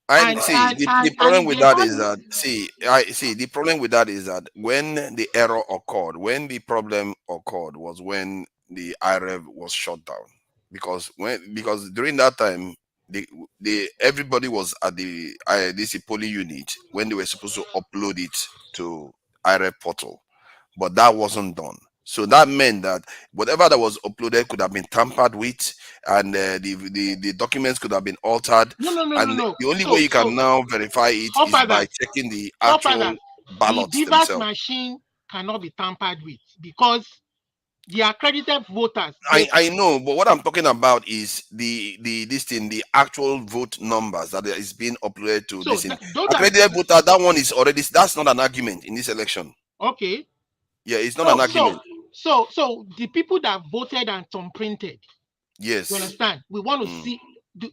[SPEAKER 18] The problem with that is that the problem with that is that when the error occurred, when the problem occurred was when the IREV was shut down, because during that time everybody was at the this polling unit when they were supposed to upload it to IREV portal, but that wasn't done. So that meant that whatever that was uploaded could have been tampered with, and the documents could have been altered.
[SPEAKER 21] No.
[SPEAKER 18] The only way you can now verify it is by checking the actual ballots
[SPEAKER 21] the Beavers
[SPEAKER 18] themselves.
[SPEAKER 21] machine cannot be tampered with because the accredited voters.
[SPEAKER 18] I know, but what I'm talking about is the actual vote numbers that is being uploaded to this accredited voter. That one is already, that's not an argument in this election.
[SPEAKER 21] Okay.
[SPEAKER 18] Yeah, it's not an argument.
[SPEAKER 21] So the people that voted and thumb printed.
[SPEAKER 18] Yes.
[SPEAKER 21] You understand? We want to see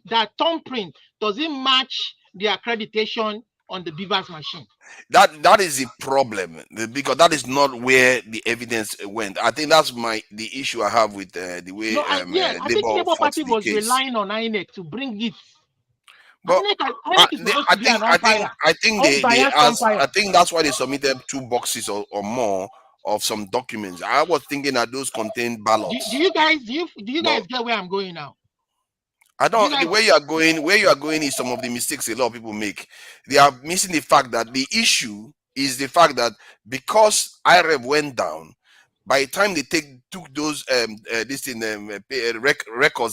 [SPEAKER 21] that thumb print. Does it match the accreditation on the Beavers machine?
[SPEAKER 18] That is the problem, because that is not where the evidence went. I think that's the issue I have with the way.
[SPEAKER 21] I think Labour Party was relying on INEC to bring it.
[SPEAKER 18] But I think that's why they submitted 2 boxes or more of some documents. I was thinking that those contain ballots.
[SPEAKER 21] Do you guys get where I'm going now?
[SPEAKER 18] I don't. The way you are going is some of the mistakes a lot of people make. They are missing the fact that the issue is the fact that because IREV went down, by the time they took those records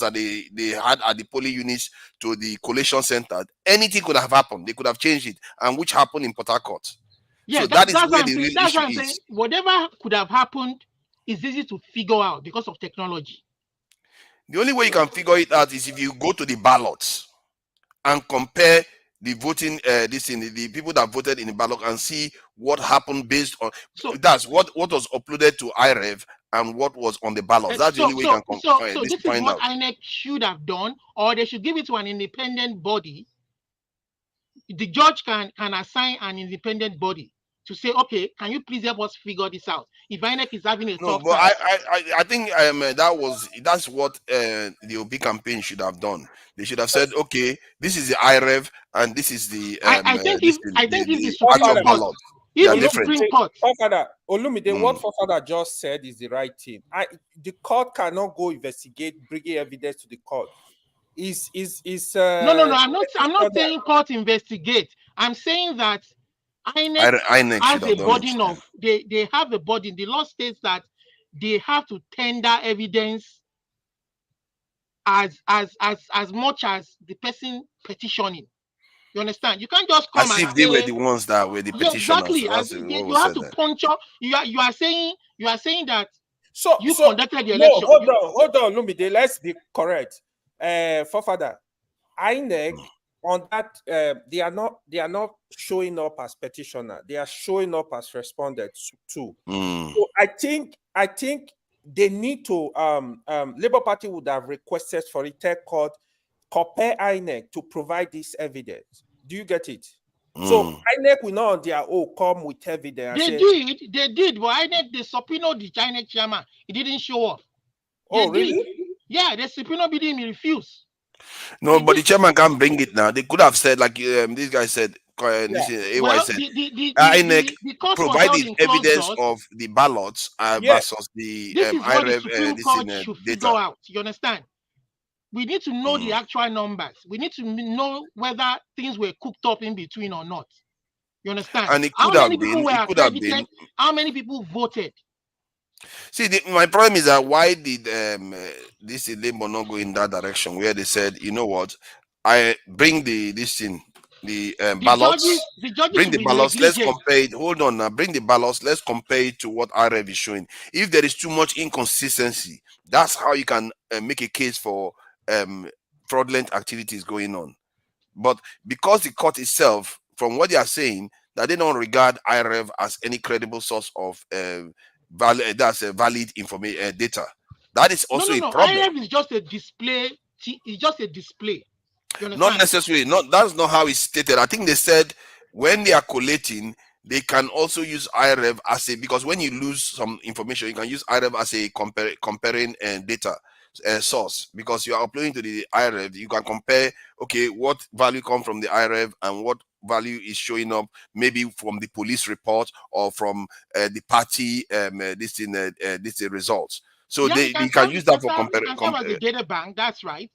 [SPEAKER 18] that they had at the polling units to the collation center, anything could have happened. They could have changed it, and which happened in Port Harcourt.
[SPEAKER 21] Yeah, so that's where the real issue is. Whatever could have happened is easy to figure out because of technology.
[SPEAKER 18] The only way you can figure it out is if you go to the ballots and compare the voting, the people that voted in the ballot, and see what happened based on. So that's what was uploaded to IREV and what was on the ballot. That's the only way you can
[SPEAKER 21] find out. So this is what INEC should have done, or they should give it to an independent body. The judge can assign an independent body to say, okay, can you please help us figure this out? If INEC is having a tough time.
[SPEAKER 18] I think that's what the Obi campaign should have done. They should have said, okay, this is the IREV and this is the
[SPEAKER 21] I think if the Supreme Court, if the Supreme Court,
[SPEAKER 5] Olumide, what Fofana just said is the right thing. The court cannot go investigate, bringing evidence to the court.
[SPEAKER 21] No, I'm not saying court investigate. I'm saying that INEC
[SPEAKER 18] INEC
[SPEAKER 21] has
[SPEAKER 18] should
[SPEAKER 21] a
[SPEAKER 18] have done it.
[SPEAKER 21] burden of, they have a burden. The law states that they have to tender evidence as much as the person petitioning. You understand? You can't just come
[SPEAKER 18] As
[SPEAKER 21] and
[SPEAKER 18] if they
[SPEAKER 21] say,
[SPEAKER 18] were the ones that were the
[SPEAKER 21] yeah,
[SPEAKER 18] petitioners.
[SPEAKER 21] exactly.
[SPEAKER 18] That's what
[SPEAKER 21] You
[SPEAKER 18] was
[SPEAKER 21] have
[SPEAKER 18] said
[SPEAKER 21] to
[SPEAKER 18] there.
[SPEAKER 21] puncture. You are saying that
[SPEAKER 5] So
[SPEAKER 21] you conducted the
[SPEAKER 5] no,
[SPEAKER 21] election.
[SPEAKER 5] hold on, Lumide. Let's be correct. Forefather, INEC on that they are not showing up as petitioner. They are showing up as respondents too. So I think they need to Labour Party would have requested for a tech court compare INEC to provide this evidence. Do you get it? So INEC will not on their own come with evidence.
[SPEAKER 21] They did, but INEC, they subpoenaed the INEC chairman. He didn't show up.
[SPEAKER 5] Oh, really?
[SPEAKER 21] Yeah, they subpoenaed him, he refused.
[SPEAKER 18] No, but the chairman can't bring it now. They could have said, like this guy said, this AY
[SPEAKER 21] Well,
[SPEAKER 18] said,
[SPEAKER 21] the court was held
[SPEAKER 18] provided
[SPEAKER 21] in closed
[SPEAKER 18] evidence
[SPEAKER 21] doors.
[SPEAKER 18] of the ballots versus the
[SPEAKER 21] This is what the
[SPEAKER 18] IREV
[SPEAKER 21] Supreme Court should figure
[SPEAKER 18] data.
[SPEAKER 21] out. You understand? We need to know the actual numbers. We need to know whether things were cooked up in between or not. You understand?
[SPEAKER 18] And it
[SPEAKER 21] How
[SPEAKER 18] could have
[SPEAKER 21] many people
[SPEAKER 18] been.
[SPEAKER 21] were
[SPEAKER 18] It could have
[SPEAKER 21] accredited?
[SPEAKER 18] been.
[SPEAKER 21] How many people voted?
[SPEAKER 18] See, my problem is that why did this Labour not go in that direction where they said, you know what, I bring this thing, the ballots, bring the ballots, let's compare it. Hold on now, bring the ballots, let's compare it to what IREV is showing. If there is too much inconsistency, that's how you can make a case for fraudulent activities going on. But because the court itself, from what they are saying, that they don't regard IREV as any credible source of valid information data. That is also a problem.
[SPEAKER 21] IREV is just a display. It's just a display.
[SPEAKER 18] Not necessarily. That's not how it's stated. I think they said when they are collating, they can also use IREV as because when you lose some information, you can use IREV as a comparing data source, because you are uploading to the IREV. You can compare, okay, what value come from the IREV and what value is showing up maybe from the police report or from the party this results. So
[SPEAKER 21] yeah,
[SPEAKER 18] they can use that for
[SPEAKER 21] comparing. As a data bank, that's right.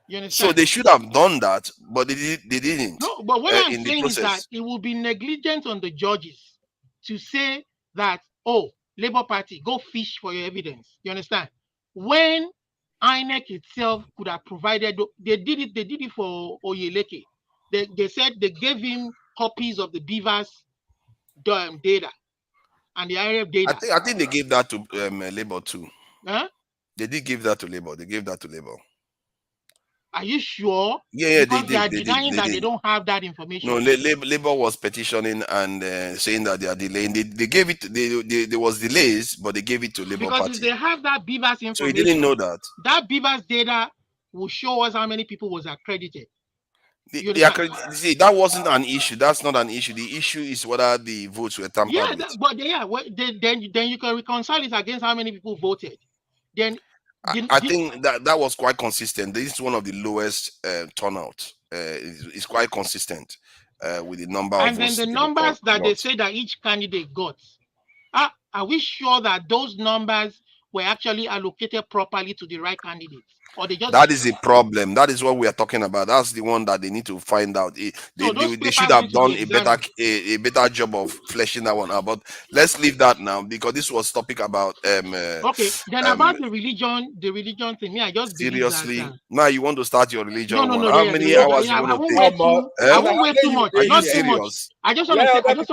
[SPEAKER 21] You understand?
[SPEAKER 18] So they should have done that, but they didn't.
[SPEAKER 21] No, but what I'm saying is that it will be negligent on the judges to say that, oh, Labour Party, go fish for your evidence. You understand? When INEC itself could have provided, they did it for Oyeleke. They said they gave him copies of the Beavers data and the IREV data.
[SPEAKER 18] I think they gave that to Labour too.
[SPEAKER 21] Huh?
[SPEAKER 18] They did give that to Labour. They gave that to Labour.
[SPEAKER 21] Are you sure?
[SPEAKER 18] Yeah,
[SPEAKER 21] because they are denying that they don't have that information.
[SPEAKER 18] No, Labour was petitioning and saying that they are delaying. They gave it. There was delays, but they gave it to Labour
[SPEAKER 21] because
[SPEAKER 18] Party.
[SPEAKER 21] If they have that Beavers information,
[SPEAKER 18] so you didn't know that.
[SPEAKER 21] That Beavers data will show us how many people was accredited.
[SPEAKER 18] See, that wasn't an issue. That's not an issue. The issue is whether the votes were tampered with.
[SPEAKER 21] Then you can reconcile it against how many people voted. Then
[SPEAKER 18] I think that was quite consistent. This is one of the lowest turnout. It's quite consistent with the number of votes.
[SPEAKER 21] And then the numbers that they say that each candidate got. Are we sure that those numbers were actually allocated properly to the right candidates? Or they just
[SPEAKER 18] that is a problem. That is what we are talking about. That's the one that they need to find out. They should have done a better job of fleshing that one out. But let's leave that now, because this was topic about
[SPEAKER 21] okay, then about the religion thing. I just
[SPEAKER 18] seriously
[SPEAKER 21] that,
[SPEAKER 18] now you want to start your religion.
[SPEAKER 21] No,
[SPEAKER 18] how many hours you want to take?
[SPEAKER 21] I won't wait too much.
[SPEAKER 18] Are you
[SPEAKER 21] not
[SPEAKER 18] serious?
[SPEAKER 21] Too much. I just want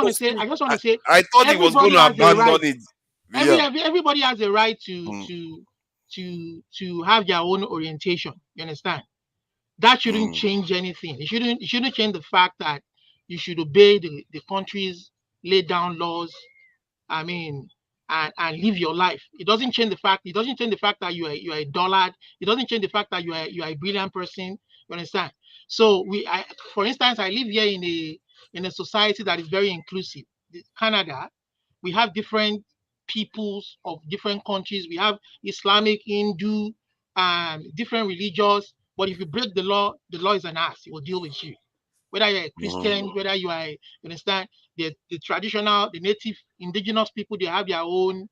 [SPEAKER 21] to say
[SPEAKER 18] I thought he was going to abandon it.
[SPEAKER 21] Everybody has a right to have their own orientation. You understand? That shouldn't change anything. It shouldn't change the fact that you should obey the country's laid down laws. I mean, and live your life. It doesn't change the fact. It doesn't change the fact that you are a dullard. It doesn't change the fact that you are a brilliant person. You understand? So for instance, I live here in a society that is very inclusive. Canada, we have different peoples of different countries. We have Islamic, Hindu, different religions. But if you break the law is an ass. It will deal with you. Whether you're a Christian, whether you are, you understand, the traditional, the native indigenous people, they have their own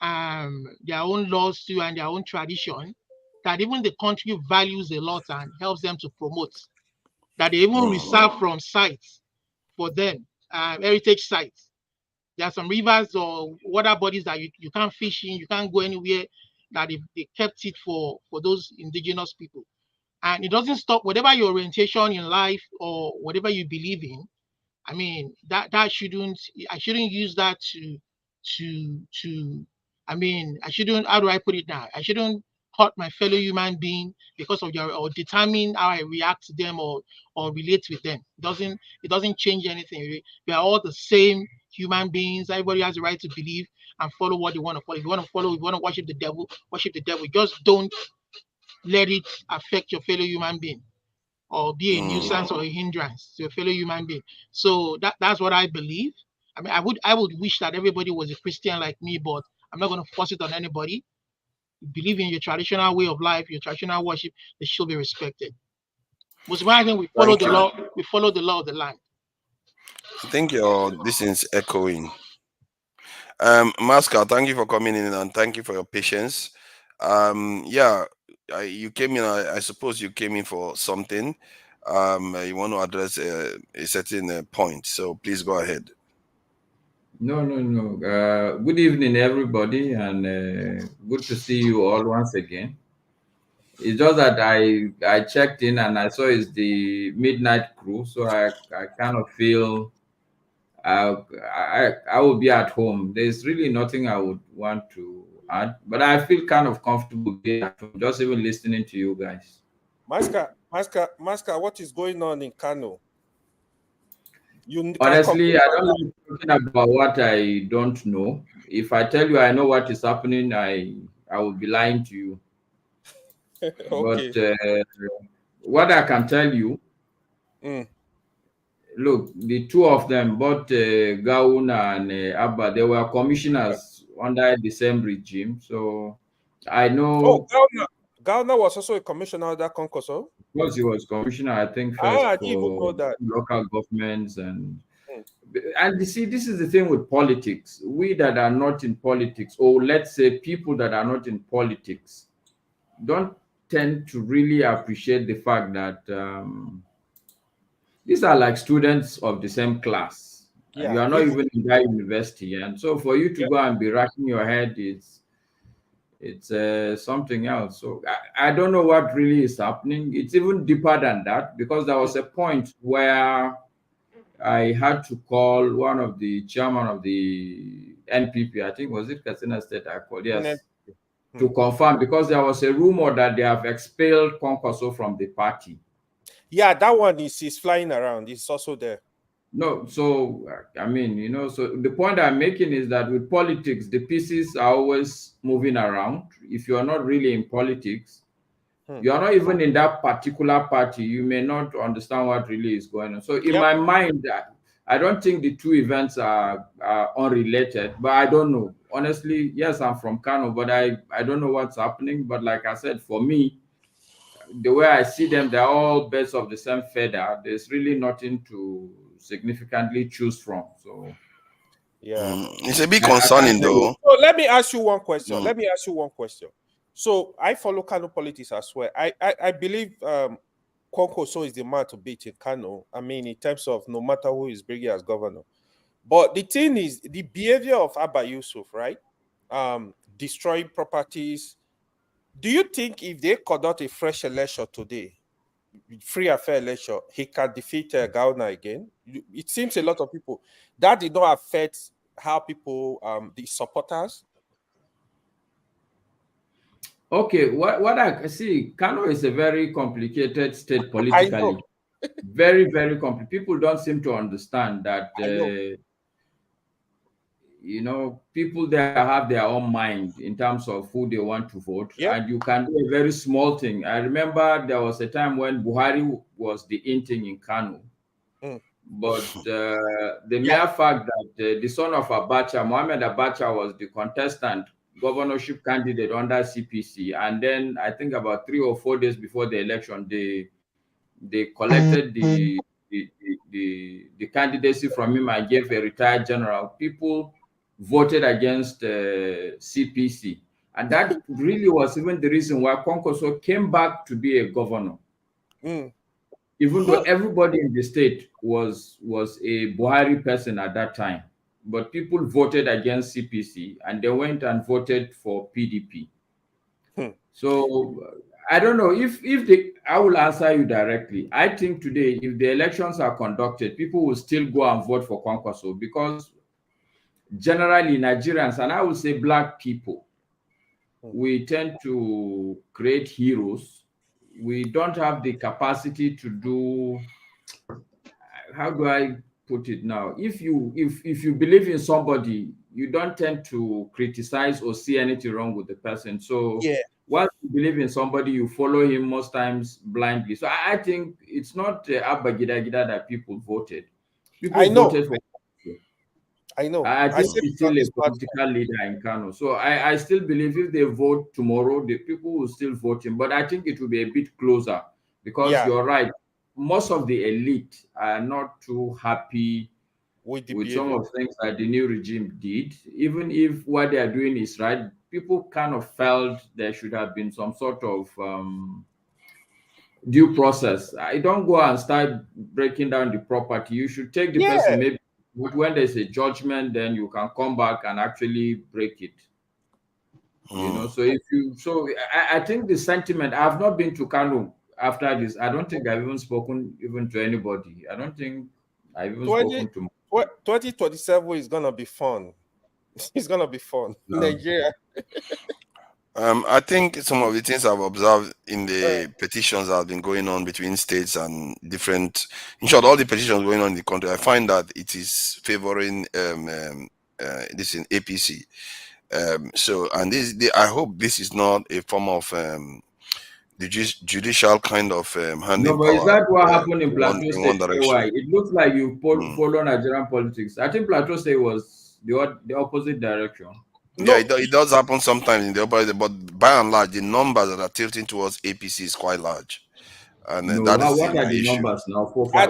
[SPEAKER 21] laws too and their own tradition that even the country values a lot and helps them to promote. That they even reserve from sites for them. heritage sites. There are some rivers or water bodies that you can't fish in, you can't go anywhere, that they kept it for those indigenous people. And it doesn't stop whatever your orientation in life or whatever you believe in. I mean, I shouldn't use that I mean, I shouldn't, how do I put it now? I shouldn't hurt my fellow human being because of or determine how I react to them or relate with them. It doesn't change anything. We are all the same human beings. Everybody has the right to believe and follow what they want to follow. If you want to follow, if you want to worship the devil, worship the devil. Just don't let it affect your fellow human being or be a nuisance or a hindrance to your fellow human being. So that's what I believe. I mean, I would wish that everybody was a Christian like me, but I'm not going to force it on anybody. You believe in your traditional way of life, your traditional worship, they should be respected. Most importantly, we follow the law. We follow the law of the land.
[SPEAKER 18] I think this is echoing. Masca, thank you for coming in and thank you for your patience. Yeah, you came in. I suppose you came in for something. You want to address a certain point, so please go ahead.
[SPEAKER 2] No. Good evening, everybody, and good to see you all once again. It's just that I checked in and I saw it's the midnight crew, so I kind of feel I will be at home. There's really nothing I would want to add, but I feel kind of comfortable being at home, just even listening to you guys.
[SPEAKER 5] Masca, what is going on in Kano?
[SPEAKER 2] Honestly, I don't like talking about what I don't know. If I tell you I know what is happening, I will be lying to you. Okay. But what I can tell you, look, the two of them, both Gauna and Abba, they were commissioners under the same regime. So I know.
[SPEAKER 5] Oh, Gauna was also a commissioner under Konkoso?
[SPEAKER 2] Because he was commissioner, I think, first for local governments and you see, this is the thing with politics. We that are not in politics, or let's say people that are not in politics, don't tend to really appreciate the fact that these are like students of the same class. Yeah, you are not even in that university, and so for you to go and be racking your head, it's something else. So I don't know what really is happening. It's even deeper than that, because there was a point where I had to call one of the chairman of the NPP, I think, was it Katsina State? I called, yes, to confirm, because there was a rumor that they have expelled Konkoso from the party.
[SPEAKER 5] Yeah, that one is flying around. It's also there.
[SPEAKER 2] No, so I mean, you know, so the point I'm making is that with politics, the pieces are always moving around. If you are not really in politics, you are not even in that particular party, you may not understand what really is going on. So in my mind, I don't think the two events are unrelated, but I don't know. Honestly, yes, I'm from Kano, but I don't know what's happening. But like I said, for me, the way I see them, they're all birds of the same feather. There's really nothing to significantly choose from. So
[SPEAKER 5] yeah,
[SPEAKER 18] it's a bit concerning though.
[SPEAKER 5] So let me ask you one question. So I follow Kano politics as well. I believe Konkoso is the man to beat in Kano. I mean, in terms of no matter who is bringing as governor. But the thing is, the behavior of Abba Yusuf, right? Destroying properties. Do you think if they conduct a fresh election today, free and fair election, he can defeat Gauna again? It seems a lot of people that did not affect how people, the supporters.
[SPEAKER 2] Okay, what I see, Kano is a very complicated state politically. Very, very complicated. People don't seem to understand that, you know, people there have their own mind in terms of who they want to vote. And you can do a very small thing. I remember there was a time when Buhari was the in thing in Kano. But the mere fact that the son of Abacha, Mohamed Abacha, was the contestant governorship candidate under CPC, and then I think about 3 or 4 days before the election, they collected the candidacy from him and gave a retired general. People voted against CPC, and that really was even the reason why Konkoso came back to be a governor. even though everybody in the state was a Buhari person at that time, but people voted against CPC and they went and voted for PDP. So I don't know if I will answer you directly. I think today, if the elections are conducted, people will still go and vote for Kwankwaso because generally Nigerians, and I would say black people, we tend to create heroes. We don't have the capacity to do, how do I put it now? If you believe in somebody, you don't tend to criticize or see anything wrong with the person. So once you believe in somebody, you follow him most times blindly. So I think it's not Abba Gida Gida that people voted. People voted for.
[SPEAKER 5] I know.
[SPEAKER 2] I think he's still a political leader in Kano. So I still believe if they vote tomorrow, the people will still vote him. But I think it will be a bit closer because you're right. Most of the elite are not too happy with some of the things that the new regime did. Even if what they are doing is right, people kind of felt there should have been some sort of due process. I don't go and start breaking down the property. You should take the person maybe when there's a judgment, then you can come back and actually break it. You know, so if you, so I think the sentiment, I've not been to Kano after this. I don't think I've even spoken even to anybody. I don't think I've even spoken to.
[SPEAKER 5] 2027 is gonna be fun. It's gonna be fun. Nigeria.
[SPEAKER 18] I think some of the things I've observed in the petitions that have been going on between states and different, in short, all the petitions going on in the country, I find that it is favoring this in APC. So, and I hope this is not a form of the judicial kind of handing
[SPEAKER 2] No, but
[SPEAKER 18] power.
[SPEAKER 2] is that what happened in Plateau
[SPEAKER 18] in
[SPEAKER 2] State?
[SPEAKER 18] one direction.
[SPEAKER 2] It looks like you follow Nigerian politics. I think Plateau State was the opposite direction.
[SPEAKER 18] Yeah, it does happen sometimes in the opposite, but by and large, the numbers that are tilting towards APC is quite large, and that is
[SPEAKER 2] what are the
[SPEAKER 18] issue.
[SPEAKER 2] numbers now?
[SPEAKER 18] I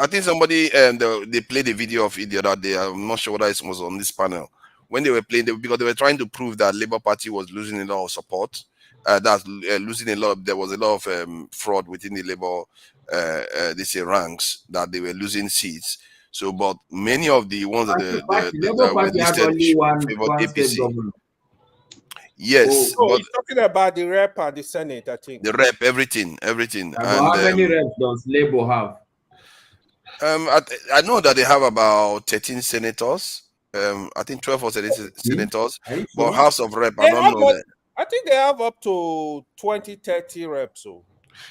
[SPEAKER 18] think somebody they played a video of it the other day. I'm not sure whether it was on this panel when they were playing because they were trying to prove that Labour Party was losing a lot of support. Losing a lot. There was a lot of fraud within the Labour ranks, that they were losing seats. So, but many of the ones that were listed favored APC. Yes,
[SPEAKER 5] so
[SPEAKER 18] but
[SPEAKER 5] he's talking about the rep and the Senate, I think.
[SPEAKER 18] the rep, everything.
[SPEAKER 2] And how many reps does Labour have?
[SPEAKER 18] I know that they have about 13 senators. I think 12 or 13 senators. But House of Rep, I don't know that.
[SPEAKER 5] I think they have up to 20, 30 reps. So.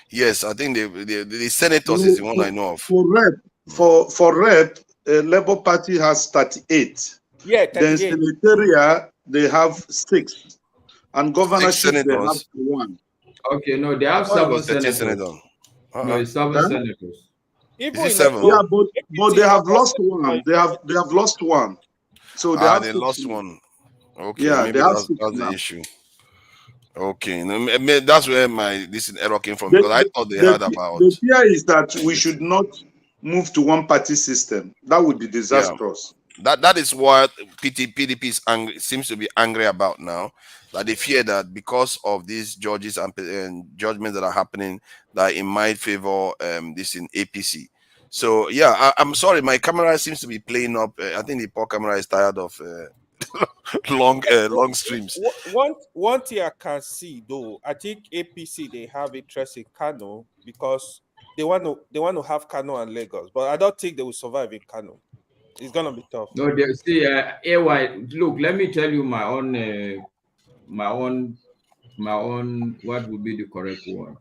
[SPEAKER 18] Yes, I think the senators is the one I know of.
[SPEAKER 6] For rep, Labour Party has 38.
[SPEAKER 5] Yeah, 38.
[SPEAKER 6] Then senatorial, they have 6. And governorship, they have 1.
[SPEAKER 2] Okay, no, they have 7 senators. No, it's 7 senators.
[SPEAKER 6] Is it 7? Yeah, but they have lost 1. They have lost 1. So they
[SPEAKER 18] lost 1. Okay,
[SPEAKER 6] yeah,
[SPEAKER 18] maybe that's the issue. Okay, that's where this error came from, because I thought they had about.
[SPEAKER 6] The fear is that we should not move to one party system. That would be disastrous.
[SPEAKER 18] Yeah. That is what PDP is seems to be angry about now. That they fear that because of these judges and judgments that are happening, that it might favor this in APC. So yeah, I'm sorry, my camera seems to be playing up. I think the poor camera is tired of long streams.
[SPEAKER 5] One thing I can see though, I think APC they have interest in Kano because they want to have Kano and Lagos, but I don't think they will survive in Kano. It's gonna be tough.
[SPEAKER 2] No, they see, AY. Look, let me tell you my own. What would be the correct word?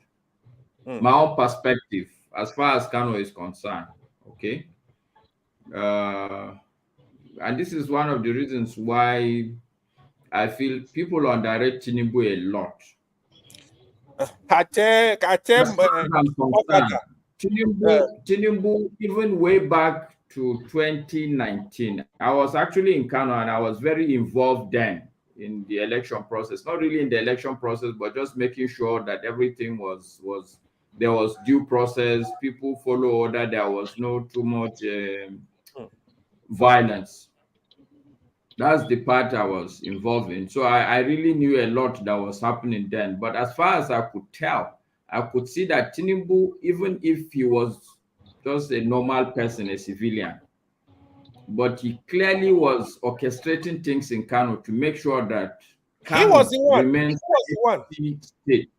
[SPEAKER 2] My own perspective as far as Kano is concerned. Okay. And this is one of the reasons why I feel people underrate Tinubu a lot. Tinubu, even way back to 2019, I was actually in Kano and I was very involved then in the election process. Not really in the election process, but just making sure that everything there was due process, people follow order, there was no too much violence. That's the part I was involved in. So I really knew a lot that was happening then. But as far as I could tell, I could see that Tinubu, even if he was just a normal person, a civilian, but he clearly was orchestrating things in Kano to make sure that Kano remains a state.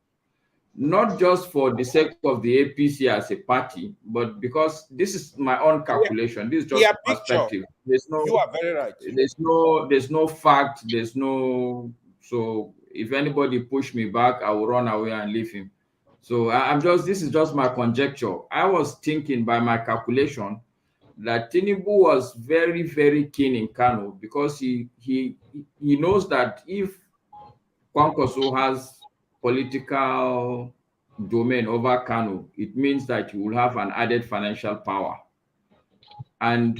[SPEAKER 2] Not just for the sake of the APC as a party, but because this is my own calculation. This is just perspective.
[SPEAKER 5] You are very right.
[SPEAKER 2] There's no fact. There's no. So if anybody push me back, I will run away and leave him. So this is just my conjecture. I was thinking by my calculation that Tinubu was very, very keen in Kano because he knows that if Kwankwaso has political domain over Kano, it means that he will have an added financial power. And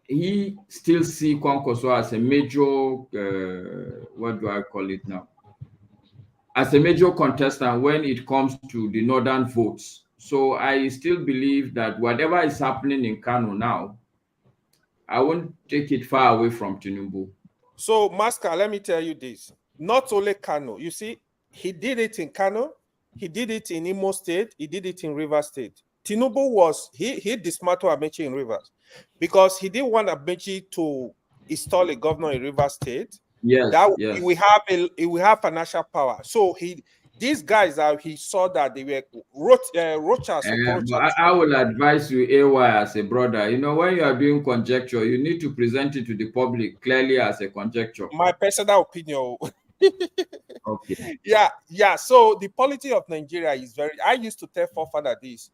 [SPEAKER 2] he still see Kwankwaso as a major, what do I call it now? As a major contestant when it comes to the northern votes. So I still believe that whatever is happening in Kano now, I won't take it far away from Tinubu.
[SPEAKER 5] So, Masker, let me tell you this. Not only Kano, you see, he did it in Kano, he did it in Imo State, he did it in Rivers State. Tinubu he dismantled Amechi in Rivers because he didn't want Amechi to install a governor in Rivers State.
[SPEAKER 2] Yes,
[SPEAKER 5] He will have financial power. So these guys he saw that they were roachers.
[SPEAKER 2] I will advise you, AY, as a brother. You know, when you are doing conjecture, you need to present it to the public clearly as a conjecture.
[SPEAKER 5] My personal opinion.
[SPEAKER 2] Okay.
[SPEAKER 5] Yeah. So the polity of Nigeria is I used to tell forefather this.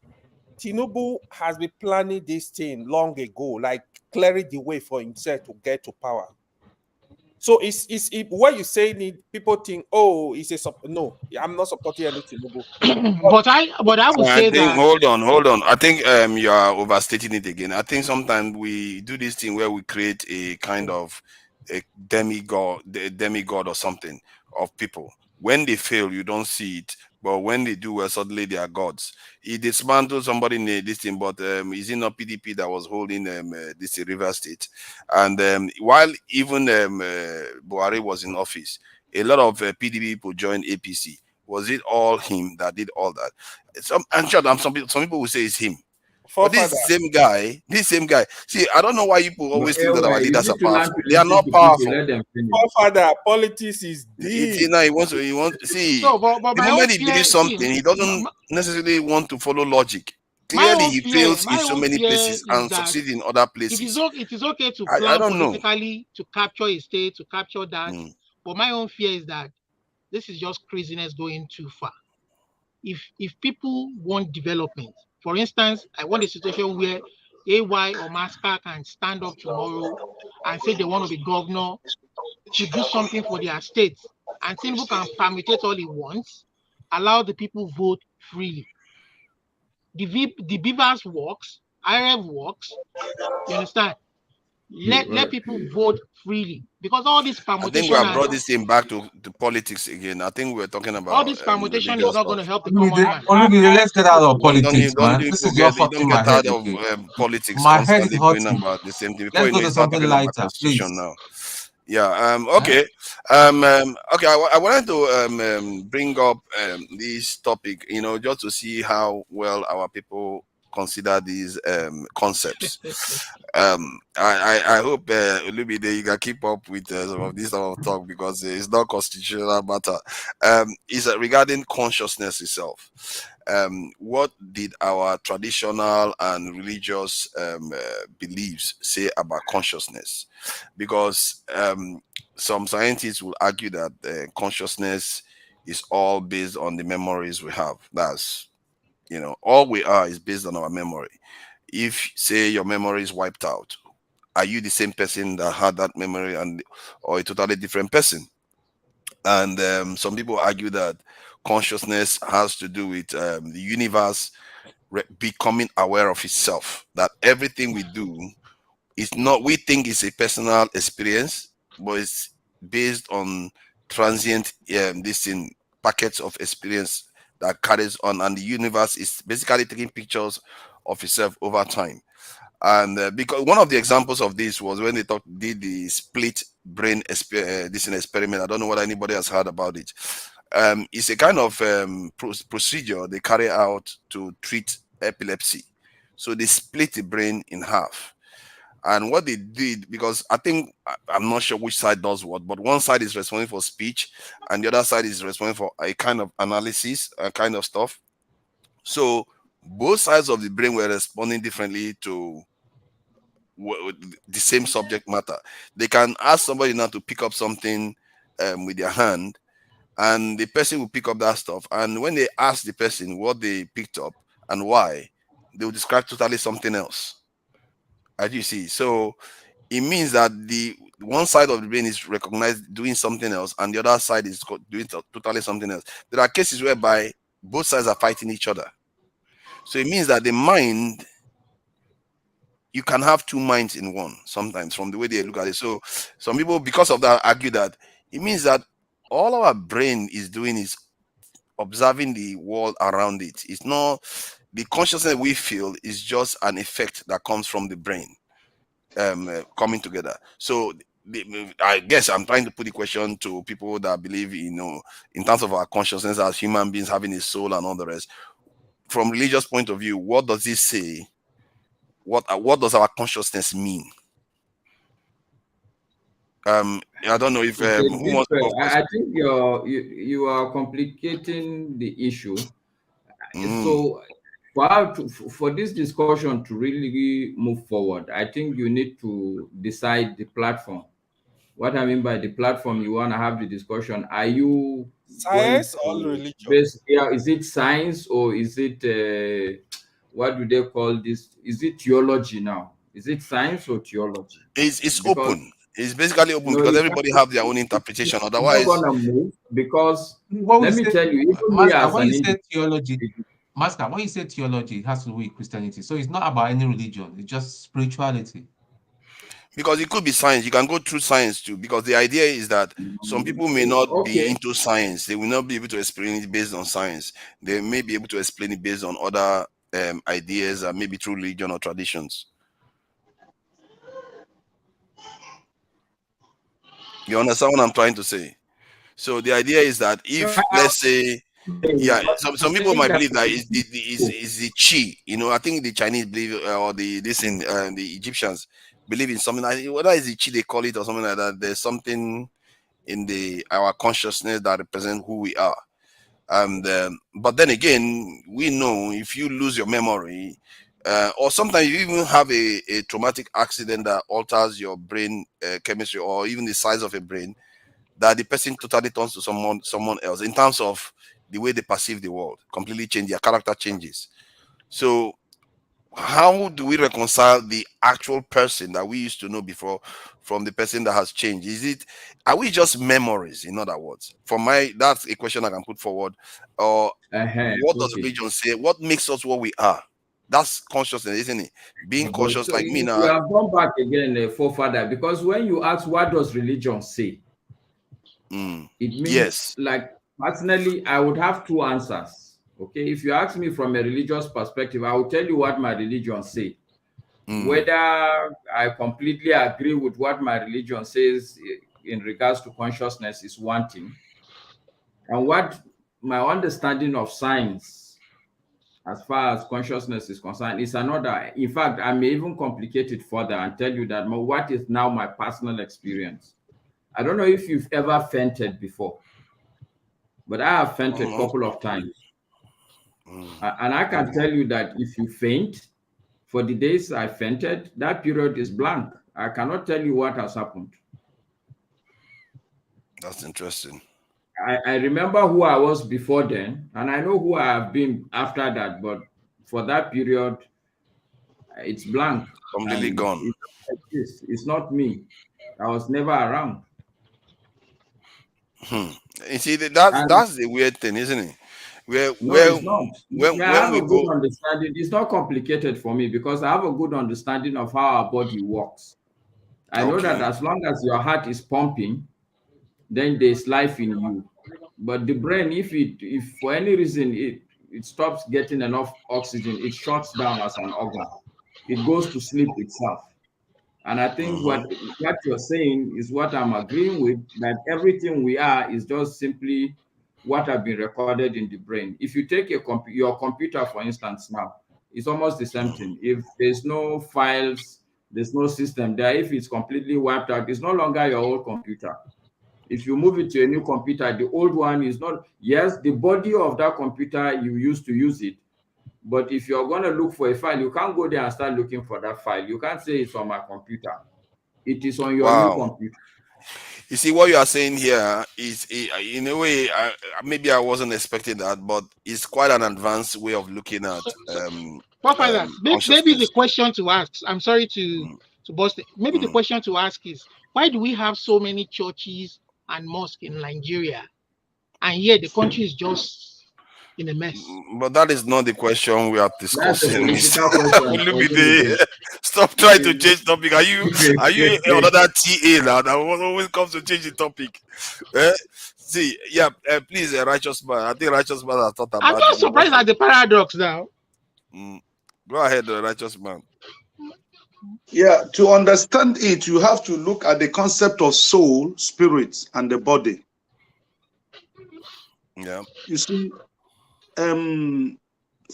[SPEAKER 5] Tinubu has been planning this thing long ago, like clearing the way for himself to get to power. So it's what you say, people think, oh, no, I'm not supporting any Tinubu.
[SPEAKER 21] But I would say that.
[SPEAKER 18] Hold on. I think you are overstating it again. I think sometimes we do this thing where we create a kind of a demigod or something of people. When they fail, you don't see it. But when they do well, suddenly they are gods. He dismantled somebody in this thing, but is it not PDP that was holding this River State? And while even Buhari was in office, a lot of PDP people joined APC. Was it all him that did all that? Some people will say it's him. But this same guy, see, I don't know why people always think that our leaders are powerful. They are not powerful.
[SPEAKER 5] Father, politics is deep.
[SPEAKER 18] He wants see.
[SPEAKER 21] So, but
[SPEAKER 18] the moment he believes something, he doesn't necessarily want to follow logic. Clearly, he fails in so many places and succeeds in other places.
[SPEAKER 21] It is okay to plan politically to capture a state, to capture that. But my own fear is that this is just craziness going too far. If people want development, for instance, I want a situation where AY or Masker can stand up tomorrow and say they want to be governor to do something for their state, and Tinubu can permutate all he wants, allow the people vote freely. The Beavers works, IRF works, you understand? Let people vote freely, because all this permutation.
[SPEAKER 18] I think we have brought this thing back to politics again. I think we're talking about
[SPEAKER 21] all this permutation is not going to help the common man.
[SPEAKER 8] Let's get out of politics, man.
[SPEAKER 18] Don't
[SPEAKER 8] This is just fucking my head.
[SPEAKER 18] Politics.
[SPEAKER 8] My head is hurting.
[SPEAKER 18] About the same thing.
[SPEAKER 8] Let's go to something lighter, please.
[SPEAKER 18] Now. Yeah. Okay. Okay. I wanted to bring up this topic, just to see how well our people consider these concepts. I hope Olumide, you can keep up with some of this sort of talk, because it's not constitutional matter. Is regarding consciousness itself. What did our traditional and religious beliefs say about consciousness? Because some scientists will argue that consciousness is all based on the memories we have. That's all we are is based on our memory. If, say, your memory is wiped out, are you the same person that had that memory or a totally different person? And some people argue that consciousness has to do with the universe becoming aware of itself, that everything we do is not, we think it's a personal experience, but it's based on transient packets of experience that carries on, and the universe is basically taking pictures of itself over time. And because one of the examples of this was when they did the split brain experiment. I don't know whether anybody has heard about it. It's a kind of procedure they carry out to treat epilepsy. So they split the brain in half. And what they did, because I think, I'm not sure which side does what, but one side is responsible for speech and the other side is responsible for a kind of analysis, a kind of stuff. So both sides of the brain were responding differently to the same subject matter. They can ask somebody now to pick up something with their hand, and the person will pick up that stuff. And when they ask the person what they picked up and why, they will describe totally something else. As you see, so it means that the one side of the brain is recognized doing something else, and the other side is doing totally something else. There are cases whereby both sides are fighting each other. So it means that the mind, you can have two minds in one sometimes from the way they look at it. So some people, because of that, argue that it means that all our brain is doing is observing the world around it. It's not the consciousness we feel is just an effect that comes from the brain coming together. So I guess I'm trying to put the question to people that believe, in terms of our consciousness as human beings having a soul and all the rest. From religious point of view, what does this say? What does our consciousness mean? I don't know if who wants to go first?
[SPEAKER 2] I think you are complicating the issue. So for this discussion to really move forward, I think you need to decide the platform. What I mean by the platform you want to have the discussion, are you
[SPEAKER 5] science or religion?
[SPEAKER 2] Is it science or is it what do they call this? Is it theology now? Is it science or theology?
[SPEAKER 18] It's open. It's basically open because everybody have their own interpretation. Otherwise,
[SPEAKER 2] it's not gonna move because let me tell you, even
[SPEAKER 8] Master, when you say theology, Master, when you say theology, it has to do with Christianity. So it's not about any religion, it's just spirituality.
[SPEAKER 18] Because it could be science. You can go through science too. Because the idea is that some people may not be into science. They will not be able to explain it based on science. They may be able to explain it based on other ideas, and maybe through religion or traditions. You understand what I'm trying to say? So the idea is that if, let's say, some people might believe that is the chi. I think the Chinese believe, or the Egyptians believe in something like, whether it's the chi they call it or something like that. There's something in our consciousness that represents who we are. And but then again, we know if you lose your memory, or sometimes you even have a traumatic accident that alters your brain chemistry, or even the size of a brain, that the person totally turns to someone else in terms of the way they perceive the world, completely change, their character changes. So how do we reconcile the actual person that we used to know before from the person that has changed? Are we just memories, in other words? That's a question I can put forward. Or what does religion say? What makes us what we are? That's consciousness, isn't it? Being conscious, like me now.
[SPEAKER 2] You have gone back again, forefather, because when you ask what does religion say, it means, like, personally, I would have two answers. Okay, if you ask me from a religious perspective, I will tell you what my religion says. Whether I completely agree with what my religion says in regards to consciousness is one thing, and what my understanding of science as far as consciousness is concerned is another. In fact, I may even complicate it further and tell you that what is now my personal experience. I don't know if you've ever fainted before, but I have fainted a couple of times. And I can tell you that if you faint, for the days I fainted, that period is blank. I cannot tell you what has happened.
[SPEAKER 18] That's interesting.
[SPEAKER 2] I remember who I was before then, and I know who I have been after that, but for that period, it's blank.
[SPEAKER 18] Completely gone.
[SPEAKER 2] It's not me. I was never around.
[SPEAKER 18] You see, that's the weird thing, isn't it?
[SPEAKER 2] It's not. When we go, understanding. It's not complicated for me because I have a good understanding of how our body works. I know that as long as your heart is pumping, then there's life in you. But the brain, if for any reason it stops getting enough oxygen, it shuts down as an organ. It goes to sleep itself. And I think what you're saying is what I'm agreeing with, that everything we are is just simply what have been recorded in the brain. If you take your computer, for instance, now, it's almost the same thing. If there's no files, there's no system there, if it's completely wiped out, it's no longer your old computer. If you move it to a new computer, the old one is not, yes, the body of that computer, you used to use it. But if you're going to look for a file, you can't go there and start looking for that file. You can't say it's on my computer. It is on your new computer.
[SPEAKER 18] You see, what you are saying here is, in a way, maybe I wasn't expecting that, but it's quite an advanced way of looking at
[SPEAKER 21] maybe the question to ask, I'm sorry to bust it. Maybe the question to ask is, why do we have so many churches and mosques in Nigeria, and yet the country is just in a mess?
[SPEAKER 18] But that is not the question we are discussing. Stop trying to change topic. Are you another TA now that always comes to change the topic? See, yeah, please, Righteous Man. I think Righteous Man has thought about it.
[SPEAKER 21] I'm not surprised at the paradox now.
[SPEAKER 18] Go ahead, Righteous Man.
[SPEAKER 6] Yeah, to understand it, you have to look at the concept of soul, spirit, and the body.
[SPEAKER 18] Yeah.
[SPEAKER 6] You see, from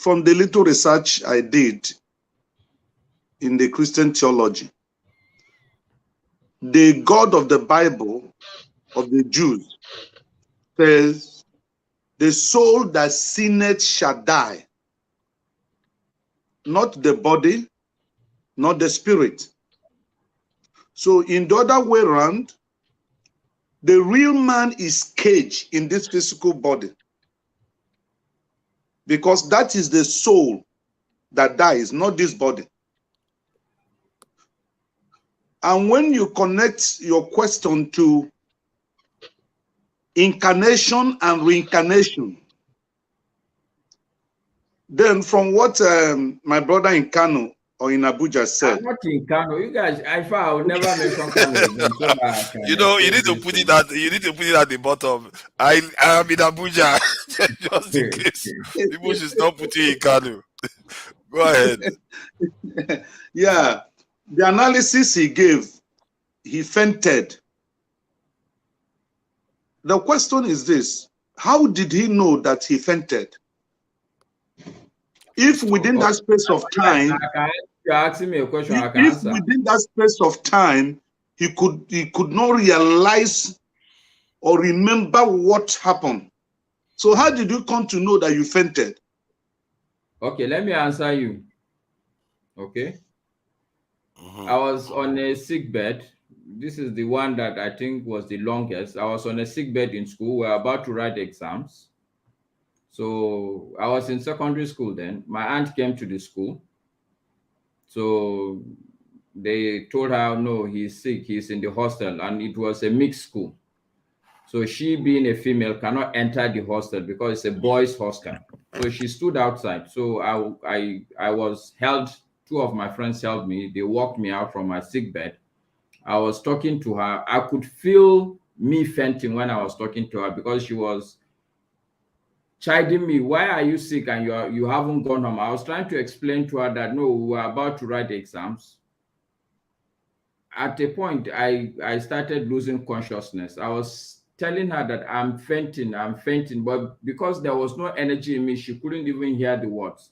[SPEAKER 6] the little research I did in the Christian theology, the God of the Bible, of the Jews, says, the soul that sinneth shall die. Not the body, not the spirit. So in the other way around, the real man is caged in this physical body, because that is the soul that dies, not this body. And when you connect your question to incarnation and reincarnation, then from what my brother in Kano or in Abuja said.
[SPEAKER 2] I'm not in Kano. You guys, I will never mention Kano again.
[SPEAKER 18] You know, you need to put it at the bottom. I am in Abuja, just in case people should stop putting in Kano. Go ahead.
[SPEAKER 6] Yeah, the analysis he gave, he fainted. The question is this: how did he know that he fainted? If within that space of time,
[SPEAKER 2] you're asking me a question, I can
[SPEAKER 6] if
[SPEAKER 2] answer.
[SPEAKER 6] within that space of time he could not realize or remember what happened, so how did you come to know that you fainted?
[SPEAKER 2] Okay, let me answer you. Okay. I was on a sick bed. This is the one that I think was the longest. I was on a sick bed in school. We were about to write exams. So I was in secondary school then. My aunt came to the school. So they told her, no, he's sick. He's in the hostel. And it was a mixed school. So she, being a female, cannot enter the hostel because it's a boys' hostel. So she stood outside. So I was held. Two of my friends held me. They walked me out from my sick bed. I was talking to her. I could feel me fainting when I was talking to her because she was chiding me. Why are you sick and you haven't gone home? I was trying to explain to her that no, we were about to write the exams. At a point, I started losing consciousness. I was telling her that I'm fainting, but because there was no energy in me, she couldn't even hear the words.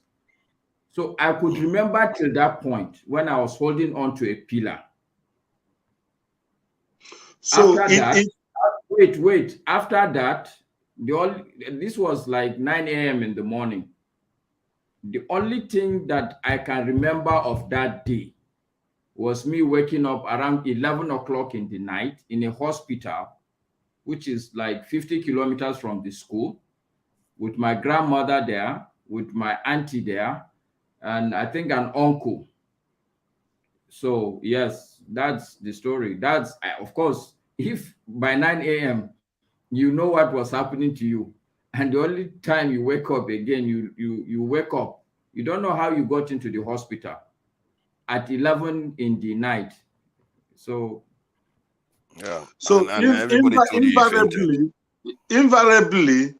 [SPEAKER 2] So I could remember till that point when I was holding on to a pillar. So after that, wait. After that, this was like 9 a.m. in the morning. The only thing that I can remember of that day was me waking up around 11 o'clock in the night in a hospital, which is like 50 kilometers from the school, with my grandmother there, with my auntie there, and I think an uncle. So yes, that's the story. That's, of course, if by 9 a.m. you know what was happening to you, and the only time you wake up again, you wake up, you don't know how you got into the hospital at 11 in the night. So
[SPEAKER 18] yeah.
[SPEAKER 6] So invariably,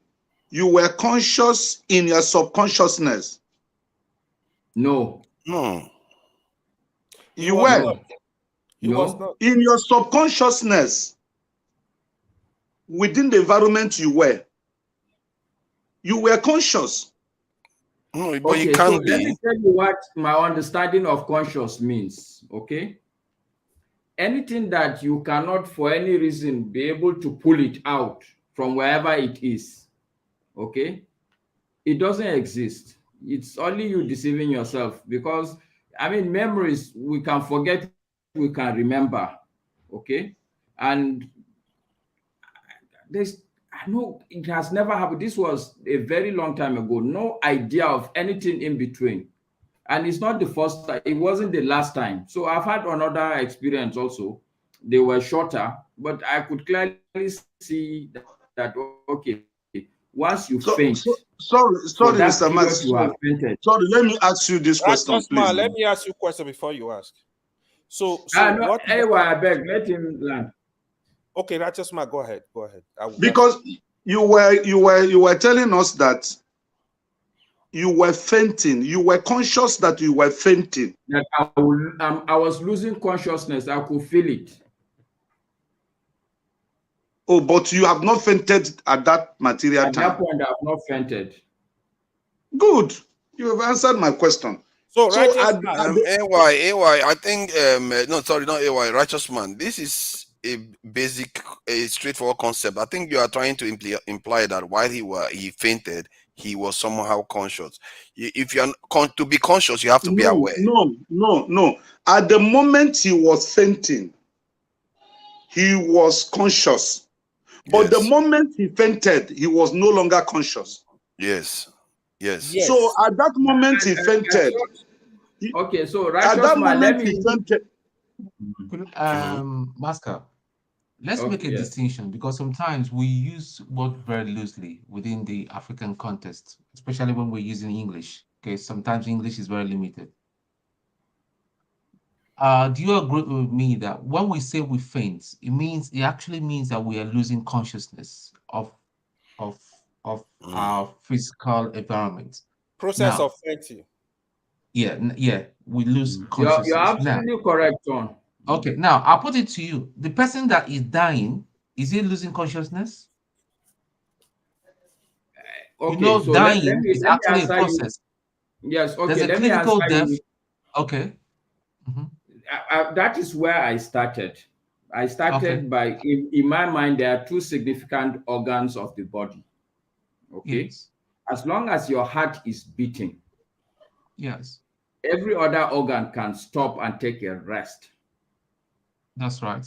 [SPEAKER 6] you were conscious in your subconsciousness.
[SPEAKER 2] No.
[SPEAKER 6] You were.
[SPEAKER 2] No.
[SPEAKER 6] In your subconsciousness, within the environment you were, You were conscious.
[SPEAKER 18] No, but
[SPEAKER 2] Okay,
[SPEAKER 18] you
[SPEAKER 2] so
[SPEAKER 18] can't
[SPEAKER 2] let me
[SPEAKER 18] be.
[SPEAKER 2] tell you what my understanding of conscious means. Okay, anything that you cannot for any reason be able to pull it out from wherever it is, okay, it doesn't exist. It's only you deceiving yourself, because I mean, memories, we can forget, we can remember, okay, and this, I know it has never happened. This was a very long time ago. No idea of anything in between. And it's not the first time, it wasn't the last time. So I've had another experience also. They were shorter, but I could clearly see that okay, once you faint,
[SPEAKER 6] Sorry,
[SPEAKER 2] for that
[SPEAKER 6] Mr.
[SPEAKER 2] period
[SPEAKER 6] Max.
[SPEAKER 2] you have fainted.
[SPEAKER 6] Sorry, let me ask you this question,
[SPEAKER 5] Righteous
[SPEAKER 6] please.
[SPEAKER 5] man, let me ask you a question before you ask. So
[SPEAKER 2] No,
[SPEAKER 5] what?
[SPEAKER 2] Anyway, I beg, let him learn.
[SPEAKER 5] Okay, righteous man, go ahead. Go ahead.
[SPEAKER 6] Because you were telling us that you were fainting. You were conscious that you were fainting.
[SPEAKER 2] That I was losing consciousness. I could feel it.
[SPEAKER 6] Oh, but you have not fainted at that material
[SPEAKER 2] At
[SPEAKER 6] time.
[SPEAKER 2] that point, I have not fainted.
[SPEAKER 6] Good. You have answered my question.
[SPEAKER 2] So
[SPEAKER 18] AY, I think no, sorry, not AY, righteous man. This is a basic, a straightforward concept. I think you are trying to imply that while he fainted, he was somehow conscious. If you are to be conscious, you have to be aware.
[SPEAKER 6] No. At the moment he was fainting, he was conscious. But the moment he fainted, he was no longer conscious.
[SPEAKER 18] Yes.
[SPEAKER 6] So at that moment he fainted.
[SPEAKER 2] Okay, so
[SPEAKER 6] at
[SPEAKER 2] righteous
[SPEAKER 6] that
[SPEAKER 2] man,
[SPEAKER 6] moment
[SPEAKER 2] let
[SPEAKER 6] he
[SPEAKER 2] me.
[SPEAKER 6] fainted.
[SPEAKER 8] Masker, let's make a distinction, because sometimes we use word very loosely within the African context, especially when we're using English. Okay, sometimes English is very limited. Do you agree with me that when we say we faint, it actually means that we are losing consciousness of our physical environment?
[SPEAKER 5] Process
[SPEAKER 8] Now,
[SPEAKER 5] of fainting.
[SPEAKER 8] yeah, we lose consciousness.
[SPEAKER 2] You're absolutely correct, John.
[SPEAKER 8] Okay, now I'll put it to you. The person that is dying, is he losing consciousness?
[SPEAKER 2] Okay, so
[SPEAKER 8] dying
[SPEAKER 2] let me
[SPEAKER 8] is actually a
[SPEAKER 2] answer
[SPEAKER 8] process.
[SPEAKER 2] you. Yes, okay,
[SPEAKER 8] There's a
[SPEAKER 2] let me answer
[SPEAKER 8] clinical death.
[SPEAKER 2] you.
[SPEAKER 8] Okay.
[SPEAKER 2] That is where I started. I started by, in my mind, there are two significant organs of the body. Okay.
[SPEAKER 8] Yes.
[SPEAKER 2] As long as your heart is beating,
[SPEAKER 8] yes,
[SPEAKER 2] every other organ can stop and take a rest.
[SPEAKER 8] That's right.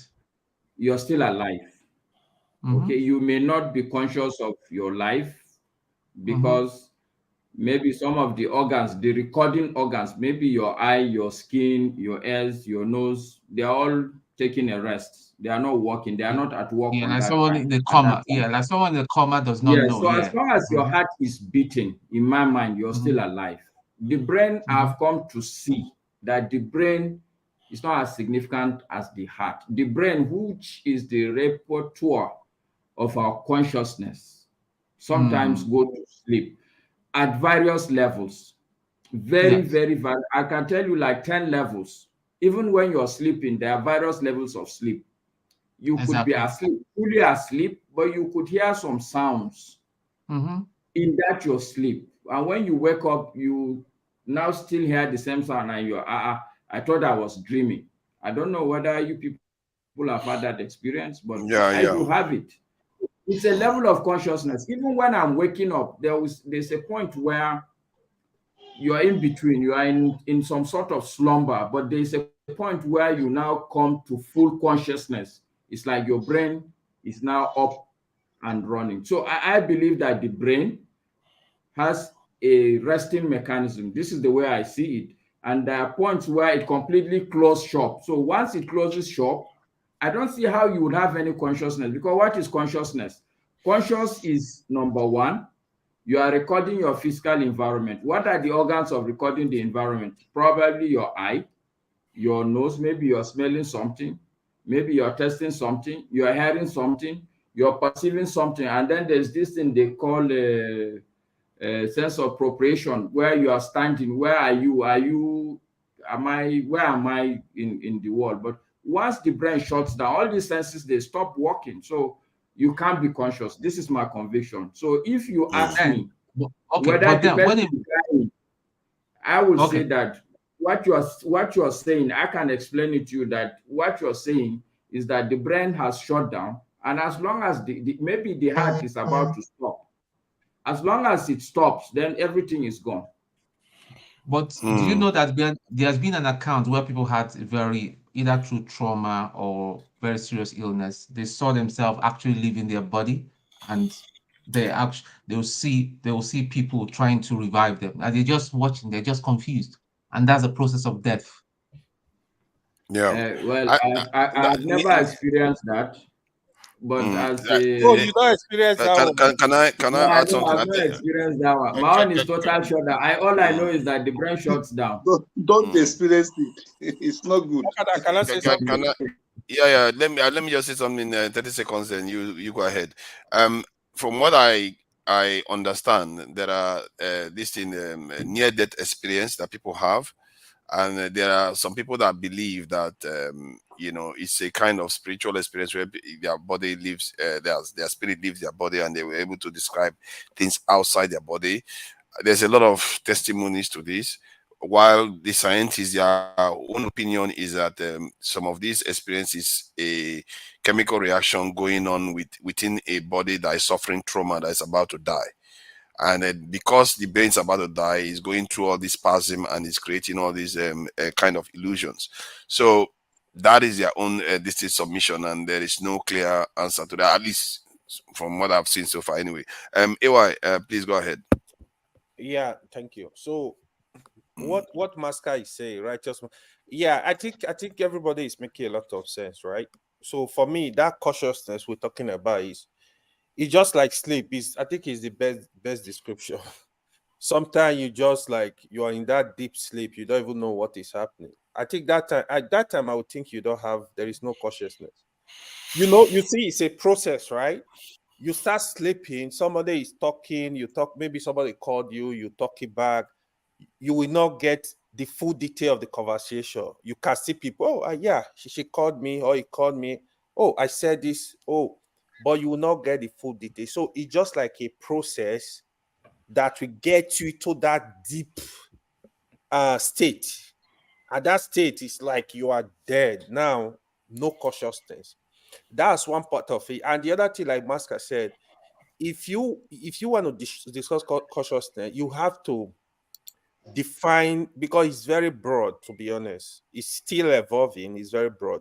[SPEAKER 2] You're still alive. Okay. You may not be conscious of your life because maybe some of the organs, the recording organs, maybe your eye, your skin, your ears, your nose, they're all taking a rest. They are not working. They are not at work
[SPEAKER 8] Yeah,
[SPEAKER 2] on
[SPEAKER 8] like
[SPEAKER 2] that
[SPEAKER 8] someone
[SPEAKER 2] time.
[SPEAKER 8] in the coma. Yeah, like someone in the coma does not know.
[SPEAKER 2] So
[SPEAKER 8] Yeah.
[SPEAKER 2] as long as your heart is beating, in my mind, you're still alive. The brain, I've come to see that the brain is not as significant as the heart. The brain, which is the repertoire of our consciousness, sometimes go to sleep at various levels. Very, I can tell you like 10 levels. Even when you're sleeping, there are various levels of sleep. You could be asleep, fully asleep, but you could hear some sounds in that your sleep. And when you wake up, you now still hear the same sound and you're, I thought I was dreaming. I don't know whether you people have had that experience, but I do have it. It's a level of consciousness. Even when I'm waking up, there's a point where you are in between, you are in some sort of slumber, but there's a point where you now come to full consciousness. It's like your brain is now up and running. So I believe that the brain has a resting mechanism. This is the way I see it. And there are points where it completely closes shop. So once it closes shop, I don't see how you would have any consciousness, because what is consciousness? Conscious is number one, you are recording your physical environment. What are the organs of recording the environment? Probably your eye, your nose, maybe you're smelling something, maybe you're tasting something, you're hearing something, you're perceiving something, and then there's this thing they call a sense of appropriation, where you are standing. Where are you? Where am I in the world? But once the brain shuts down, all these senses, they stop working. So you can't be conscious. This is my conviction. So if you ask me, whether
[SPEAKER 8] but
[SPEAKER 2] the
[SPEAKER 8] then when
[SPEAKER 2] person
[SPEAKER 8] it,
[SPEAKER 2] is crying, I would say
[SPEAKER 8] okay,
[SPEAKER 2] that what you are saying, I can explain it to you that what you are saying is that the brain has shut down, and as long as maybe the heart is about to stop, as long as it stops, then everything is gone.
[SPEAKER 8] but do you know that there's been an account where people had either through trauma or very serious illness, they saw themselves actually leaving their body, and they will see people trying to revive them, and they're just watching, they're just confused, and that's a process of death.
[SPEAKER 18] Yeah.
[SPEAKER 2] Well,
[SPEAKER 18] No,
[SPEAKER 2] I've never experienced that, but as a
[SPEAKER 5] Oh, you don't experience that one.
[SPEAKER 18] can
[SPEAKER 2] no,
[SPEAKER 18] I
[SPEAKER 2] I
[SPEAKER 18] add
[SPEAKER 2] know
[SPEAKER 18] something?
[SPEAKER 2] I've not experienced that one. My own is total shutdown. All I know is that the brain shuts down.
[SPEAKER 6] Don't experience it. It's not good.
[SPEAKER 5] Can I say something?
[SPEAKER 18] Can I, yeah. Let me just say something in 30 seconds, and you go ahead. From what I understand, there are this in near-death experience that people have, and there are some people that believe that it's a kind of spiritual experience where their body leaves, their spirit leaves their body, and they were able to describe things outside their body. There's a lot of testimonies to this. While the scientists, their own opinion is that some of these experiences a chemical reaction going on within a body that is suffering trauma, that is about to die. And because the brain's about to die, is going through all this spasm and is creating all these kind of illusions. So that is their own this is submission, and there is no clear answer to that, at least from what I've seen so far. Anyway, AY, please go ahead.
[SPEAKER 5] Yeah, thank you. So what Masca is saying, right? Yeah, I think everybody is making a lot of sense, right? So for me, that cautiousness we're talking about is it's just like sleep. I think is the best description. Sometimes you just like you are in that deep sleep, you don't even know what is happening. I think at that time I would think there is no cautiousness. You see, it's a process, right? You start sleeping, somebody is talking, you talk, maybe somebody called you talking back. You will not get the full detail of the conversation. You can see people, yeah, she called me, or he called me. Oh, I said this. Oh, but you will not get the full detail. So it's just like a process that will get you to that deep state. And that state is like you are dead. Now, no consciousness. That's one part of it. And the other thing, like Maska said, if you want to discuss consciousness, you have to define, because it's very broad, to be honest. It's still evolving, it's very broad.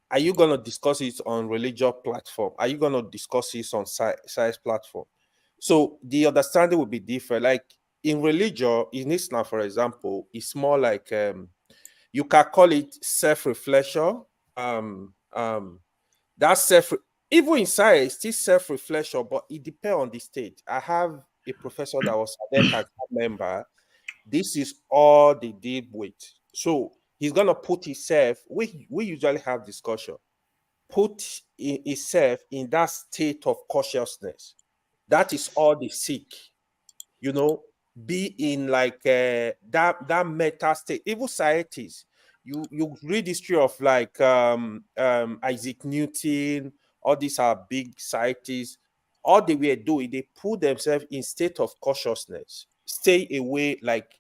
[SPEAKER 5] Are you going to discuss it on religious platform? Are you going to discuss it on science platform? So the understanding will be different. Like in religion, in Islam, for example, it's more like you can call it self-reflection. That's even in science, still self-reflection, but it depends on the state. I have a professor that was a DECA member. This is all they did with. So he's gonna put himself. We usually have discussion. Put himself in that state of consciousness. That is all they seek. Be in like that meta state. Even scientists, you read history of like Isaac Newton. All these are big scientists. All they were doing, they put themselves in state of consciousness, stay away, like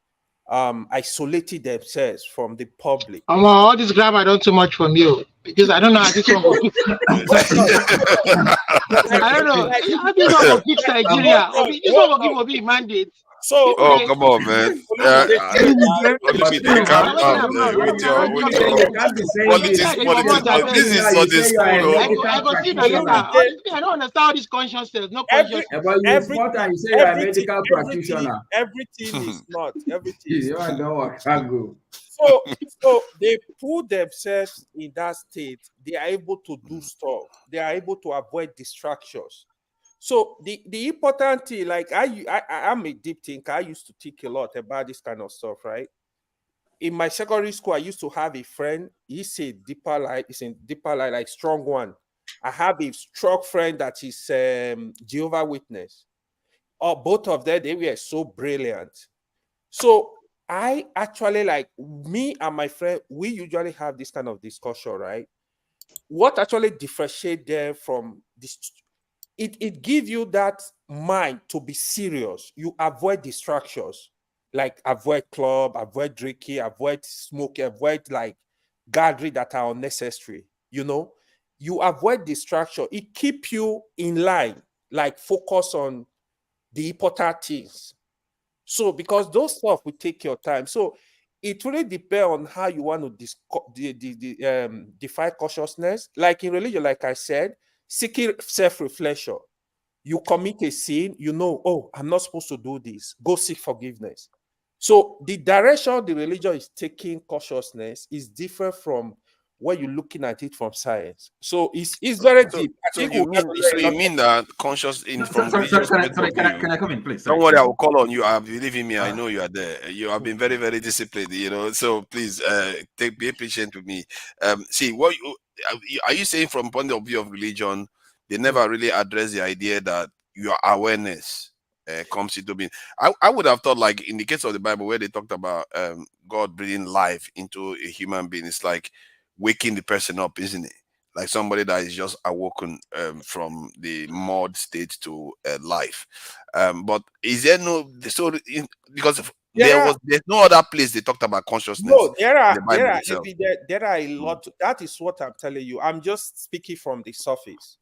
[SPEAKER 5] isolated themselves from the public.
[SPEAKER 21] All this grammar don't too much from you, because I don't know how this one will fix. I don't know how this one will fix Nigeria. This one will give Obi mandate.
[SPEAKER 5] So,
[SPEAKER 18] come on, man. Calm down, man. With your politics. This is Sunday school.
[SPEAKER 21] I go see my letter. Honestly, I don't understand all this consciousness. No consciousness.
[SPEAKER 2] You say you're a medical practitioner.
[SPEAKER 5] Everything is not. Everything is
[SPEAKER 2] you don't go.
[SPEAKER 5] So they put themselves in that state. They are able to do stuff. They are able to avoid distractions. So the important thing, like I'm a deep thinker. I used to think a lot about this kind of stuff, right? In my secondary school, I used to have a friend. He's a deeper light. He's in deeper light, like strong one. I have a strong friend that is Jehovah Witness. Both of them, they were so brilliant. So I actually, like, me and my friend, we usually have this kind of discussion, right? What actually differentiates them from this? it gives you that mind to be serious. You avoid distractions, like avoid club, avoid drinking, avoid smoking, avoid like gathering that are unnecessary. You know, you avoid distraction. It keeps you in line, like focus on the important things. So because those stuff will take your time. So it really depends on how you want to define consciousness. Like in religion, like I said, seeking self-reflection. You commit a sin, you know, oh, I'm not supposed to do this. Go seek forgiveness. So the direction the religion is taking consciousness is different from when you're looking at it from science. So it's very deep. I think
[SPEAKER 18] You mean that conscious from religious point of view?
[SPEAKER 13] Can I come in, please?
[SPEAKER 18] Don't worry, I will call on you. Believe in me, I know you are there. You have been very, very disciplined, you know. So please be patient with me. See, what are you saying from point of view of religion? They never really address the idea that your awareness comes into being. I would have thought, like in the case of the Bible, where they talked about God breathing life into a human being, it's like waking the person up, isn't it? Like somebody that is just awoken from the mud state to life. But is there no because there's no other place they talked about consciousness?
[SPEAKER 5] No, there are a
[SPEAKER 18] Mm.
[SPEAKER 5] lot. That is what I'm telling you. I'm just speaking from the surface.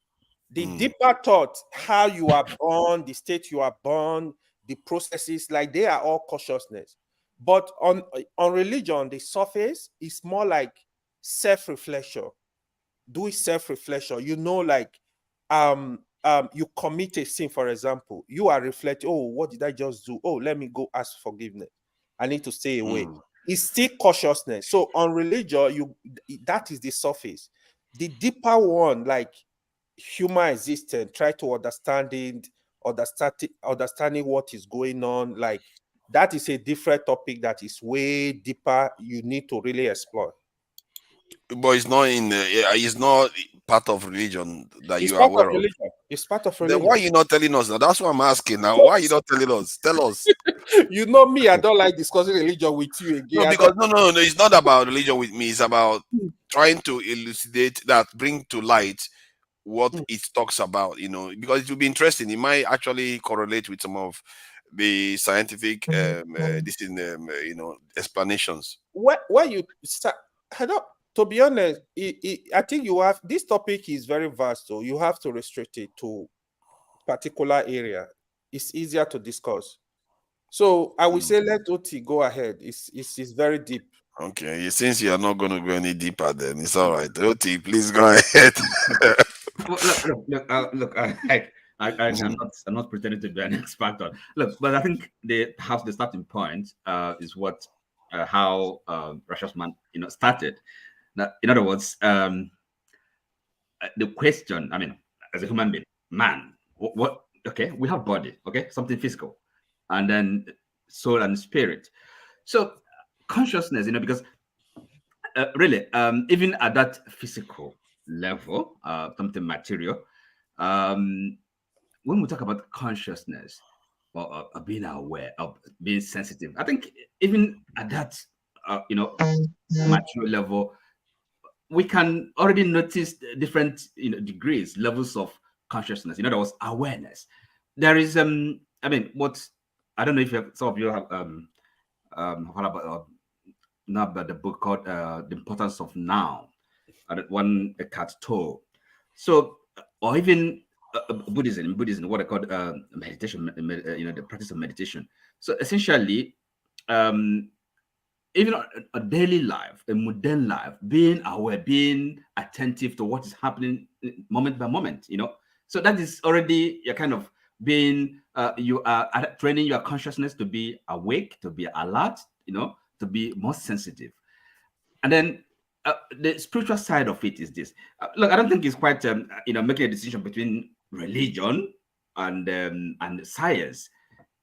[SPEAKER 5] The deeper thought, how you are born, the state you are born, the processes, like they are all consciousness. But on religion, the surface is more like self-reflection. Do self-reflection. You know, like you commit a sin, for example. You are reflecting, oh, what did I just do? Oh, let me go ask forgiveness. I need to stay away. It's still consciousness. So on religion, that is the surface. The deeper one, like human existence, try to understanding what is going on, like that is a different topic that is way deeper. You need to really explore.
[SPEAKER 18] But it's not it's not part of religion that
[SPEAKER 5] It's
[SPEAKER 18] you are
[SPEAKER 5] part
[SPEAKER 18] aware
[SPEAKER 5] of
[SPEAKER 18] of.
[SPEAKER 5] religion. It's part of religion.
[SPEAKER 18] Then why are you not telling us now? That's what I'm asking now. Why are you not telling us? Tell us.
[SPEAKER 5] You know me, I don't like discussing religion with you again.
[SPEAKER 18] No, because no, it's not about religion with me. It's about trying to elucidate that, bring to light what it talks about, you know, because it will be interesting. It might actually correlate with some of the scientific explanations.
[SPEAKER 5] When you start, to be honest, I think you have, this topic is very vast, so you have to restrict it to particular area. It's easier to discuss. So I will say let Oti go ahead. It's very deep.
[SPEAKER 18] Okay, since you are not going to go any deeper, then it's all right. Oti, please go ahead.
[SPEAKER 13] Look, I'm not pretending to be an expert on. Look, but I think the starting point is what how Russia's man started. Now, in other words, the question. I mean, as a human being, man, what? Okay, we have body, okay, something physical, and then soul and spirit. So consciousness, because really, even at that physical level, something material, when we talk about consciousness or being aware of being sensitive, I think even at that material level, we can already notice different degrees, levels of consciousness. In other words, awareness. There is I mean, what I don't know if some of you have heard about now, but the book called The Importance of Now, one Eckhart Tolle. So, or even Buddhism, what I call meditation, the practice of meditation. So essentially, even a daily life, a modern life, being aware, being attentive to what is happening moment by moment, So that is already you're kind of being, you are training your consciousness to be awake, to be alert, to be more sensitive. And then the spiritual side of it is this. Look, I don't think it's quite, making a decision between religion and science.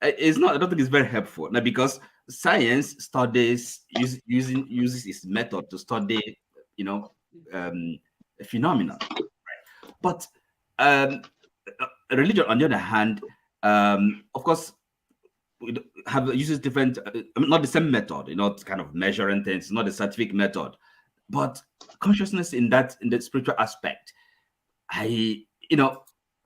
[SPEAKER 13] It's not. I don't think it's very helpful now, because science studies uses its method to study, a phenomenon. Right? But religion, on the other hand, of course, uses different, not the same method, kind of measuring things, not the scientific method, but consciousness in the spiritual aspect.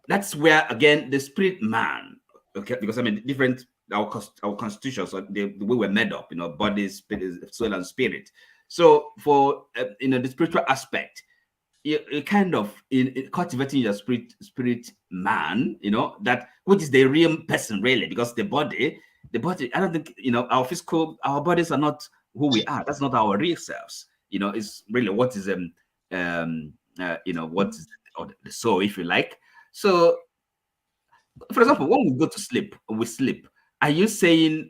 [SPEAKER 13] that's where again the spirit man, okay, because I mean different our constitutions, so the way we're made up, body, spirit, soul, and spirit. So for the spiritual aspect, you kind of in cultivating your spirit man, that which is the real person really, because the body, I don't think our bodies are not who we are. That's not our real selves. It's really what is what is the soul, if you like. So, for example, when we go to sleep, we sleep. Are you saying,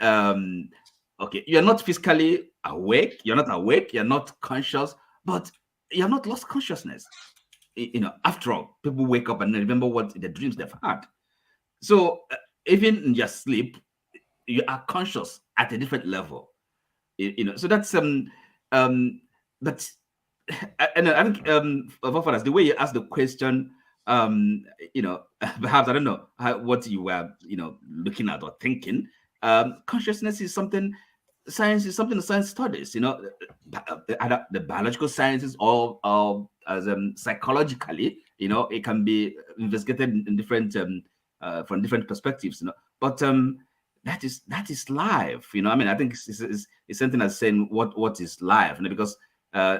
[SPEAKER 13] okay, you're not physically awake, you're not awake, you're not conscious, but you have not lost consciousness? After all, people wake up and remember what the dreams they've had. So, even in your sleep, you are conscious at a different level. So that's but and I think the way you ask the question, perhaps I don't know what you were looking at or thinking. Consciousness is something. Science is something science studies. The biological sciences or as psychologically. It can be investigated in different from different perspectives. But that is life. I mean, I think it's something that's saying what is life, because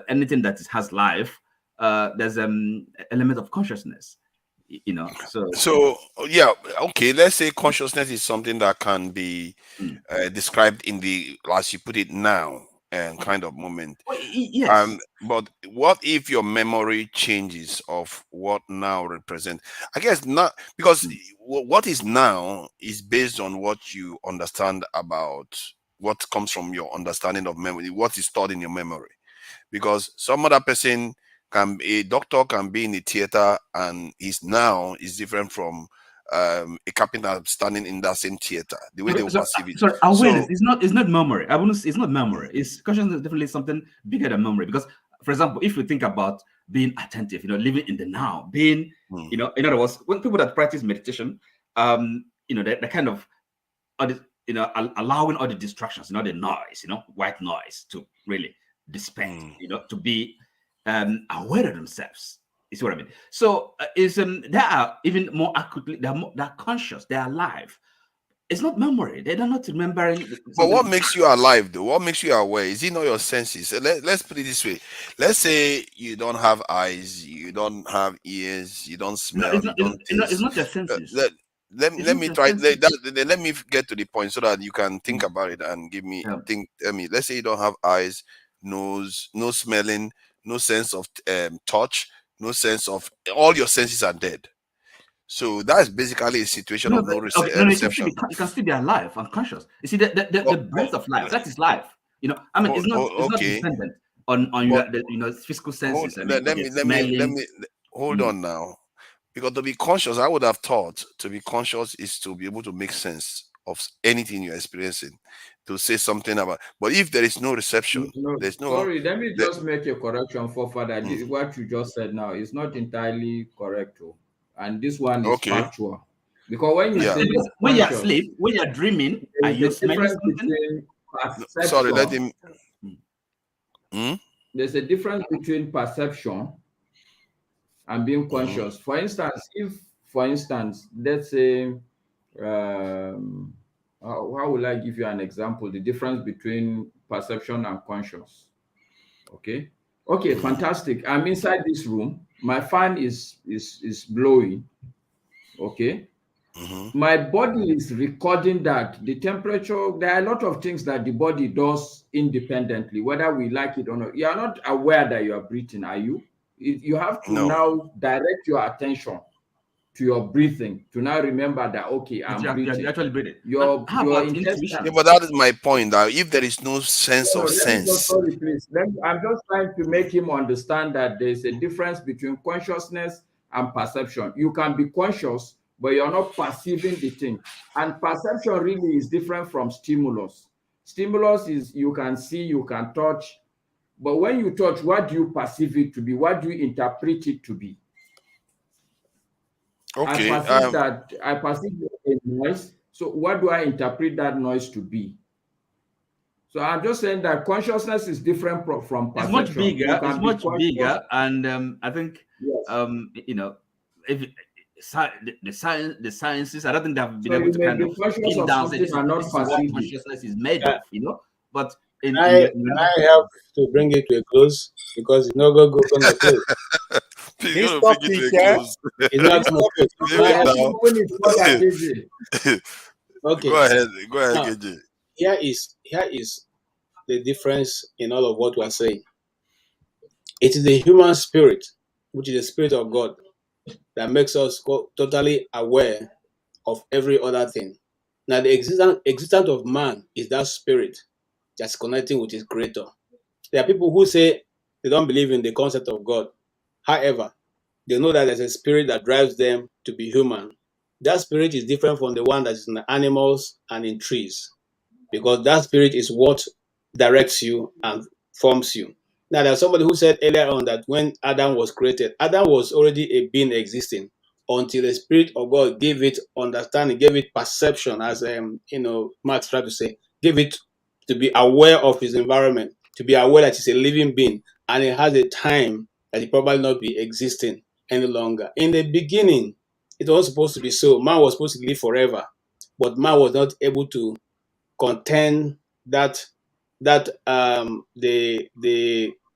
[SPEAKER 13] anything that has life, there's element of consciousness.
[SPEAKER 18] So yeah, okay, let's say consciousness is something that can be described in the, as you put it now, kind of moment.
[SPEAKER 13] Yes.
[SPEAKER 18] But what if your memory changes of what now represents? I guess not, because what is now is based on what you understand about what comes from your understanding of memory, what is stored in your memory. Because some other person a doctor can be in the theater and his now is different from a carpenter standing in that same theater. The way they will perceive it.
[SPEAKER 13] Sorry, awareness is not memory. I wouldn't. It's not memory. It's consciousness is definitely something bigger than memory. Because, for example, if you think about being attentive, living in the now, being, in other words, when people that practice meditation, they kind of, allowing all the distractions, the noise, white noise, to really dissipate, to be aware of themselves. Is what I mean. So they are even more accurately, they're conscious, they're alive. It's not memory. They're not remembering.
[SPEAKER 18] But what makes you alive, though? What makes you aware? Is it not your senses? Let's put it this way. Let's say you don't have eyes, you don't have ears, you don't smell.
[SPEAKER 13] No, it's not your senses.
[SPEAKER 18] Let me try. Let me get to the point so that you can think about it and give me let's say you don't have eyes, nose, no smelling, no sense of touch, no sense of, all your senses are dead. So that's basically a situation of no reception.
[SPEAKER 13] You can still be alive and conscious. You see, the breath of life, that is life. I mean, it's not dependent on your physical senses.
[SPEAKER 18] Let me hold on now. Because to be conscious, I would have thought to be conscious is to be able to make sense of anything you're experiencing, to say something about. But if there is no reception, there's no.
[SPEAKER 2] Sorry, let me just make a correction for further. What you just said now is not entirely correct, and this one is factual. Because when you say
[SPEAKER 13] when you're asleep, when you're dreaming, are you smelling something?
[SPEAKER 18] Sorry, let him.
[SPEAKER 2] There's a difference between perception and being conscious. For instance, let's say, how will I give you an example? The difference between perception and conscious. Okay, fantastic. I'm inside this room. My fan is blowing. Okay. My body is recording that the temperature. There are a lot of things that the body does independently, whether we like it or not. You are not aware that you are breathing, are you? You have to now direct your attention to your breathing to now remember that I'm breathing.
[SPEAKER 13] You're actually breathing.
[SPEAKER 2] Your intestine.
[SPEAKER 18] Yeah, but that is my point. That if there is no sense of sense,
[SPEAKER 2] sorry, please. I'm just trying to make him understand that there is a difference between consciousness and perception. You can be conscious, but you're not perceiving the thing. And perception really is different from stimulus. Stimulus is you can see, you can touch. But when you touch, what do you perceive it to be? What do you interpret it to be?
[SPEAKER 18] Okay.
[SPEAKER 2] I perceive a noise. So what do I interpret that noise to be? So I'm just saying that consciousness is different from perception.
[SPEAKER 13] It's much bigger. It's much bigger, and I think if the sciences. I don't think they've been
[SPEAKER 2] So
[SPEAKER 13] able
[SPEAKER 2] you
[SPEAKER 13] to
[SPEAKER 2] may
[SPEAKER 13] kind
[SPEAKER 2] be
[SPEAKER 13] of
[SPEAKER 2] conscious
[SPEAKER 13] pin
[SPEAKER 2] of
[SPEAKER 13] down say
[SPEAKER 2] something and not
[SPEAKER 13] this is what
[SPEAKER 2] perceive it.
[SPEAKER 13] consciousness is made of, you know. But in
[SPEAKER 11] I
[SPEAKER 13] your
[SPEAKER 11] have to bring it to a close because it's not gonna close.
[SPEAKER 18] Please,
[SPEAKER 5] This
[SPEAKER 18] you're gonna bring it
[SPEAKER 5] topic,
[SPEAKER 18] to a close.
[SPEAKER 11] It's not gonna close.
[SPEAKER 18] Leave it now.
[SPEAKER 2] When it's not that easy.
[SPEAKER 11] Okay.
[SPEAKER 18] Go ahead,
[SPEAKER 11] Now,
[SPEAKER 18] KJ.
[SPEAKER 11] here is the difference in all of what we're saying. It is the human spirit, which is the spirit of God, that makes us totally aware of every other thing. Now, the existence of man is that spirit that's connecting with his creator. There are people who say they don't believe in the concept of God. However, they know that there's a spirit that drives them to be human. That spirit is different from the one that is in the animals and in trees, because that spirit is what directs you and forms you. Now, there's somebody who said earlier on that when Adam was created, Adam was already a being existing until the Spirit of God gave it understanding, gave it perception, as Marx tried to say, gave it to be aware of his environment, to be aware that it's a living being, and it has a time that it probably not be existing any longer. In the beginning, it was supposed to be so. Man was supposed to live forever, but man was not able to contain that the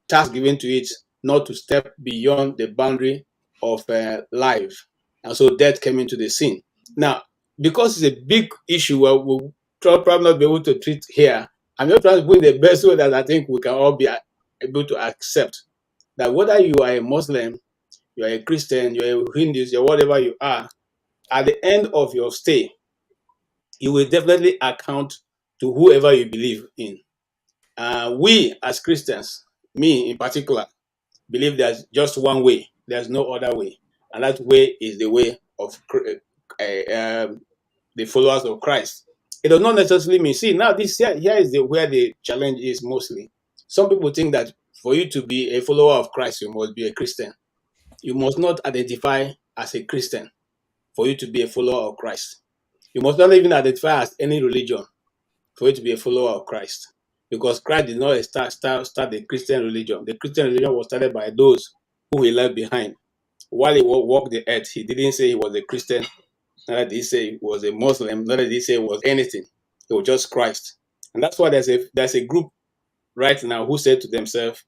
[SPEAKER 11] task given to it not to step beyond the boundary of life, and so death came into the scene. Now, because it's a big issue, we'll probably not be able to treat here. I'm just trying to put in the best way that I think we can all be able to accept that whether you are a Muslim, you are a Christian, you are a Hindu, you're whatever you are, at the end of your stay, you will definitely account to whoever you believe in. We as Christians, me in particular, believe there's just one way. There's no other way. And that way is the way of the followers of Christ. It does not necessarily mean, see, now this here is where the challenge is mostly. Some people think that for you to be a follower of Christ, you must be a Christian. You must not identify as a Christian for you to be a follower of Christ. You must not even identify as any religion for you to be a follower of Christ. Because Christ did not start the Christian religion. The Christian religion was started by those who he left behind. While he walked the earth, he didn't say he was a Christian, neither did he say he was a Muslim, neither did he say he was anything. It was just Christ. And that's why there's a group right now who said to themselves,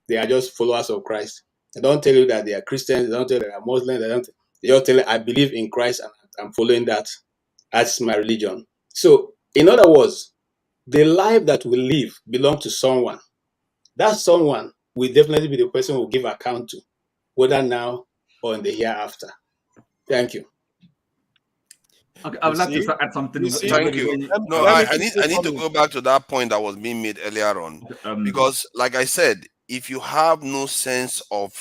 [SPEAKER 11] they are just followers of Christ. They don't tell you that they are Christians, they don't tell you that they are Muslims, they just tell you, I believe in Christ and I'm following that. That's my religion. So, in other words, the life that we live belongs to someone. That someone will definitely be the person who will give account to, whether now or in the hereafter. Thank you.
[SPEAKER 13] Okay, I would like to add something.
[SPEAKER 18] Thank you. No, I need to go back to that point that was being made earlier on, because, like I said, if you have no sense of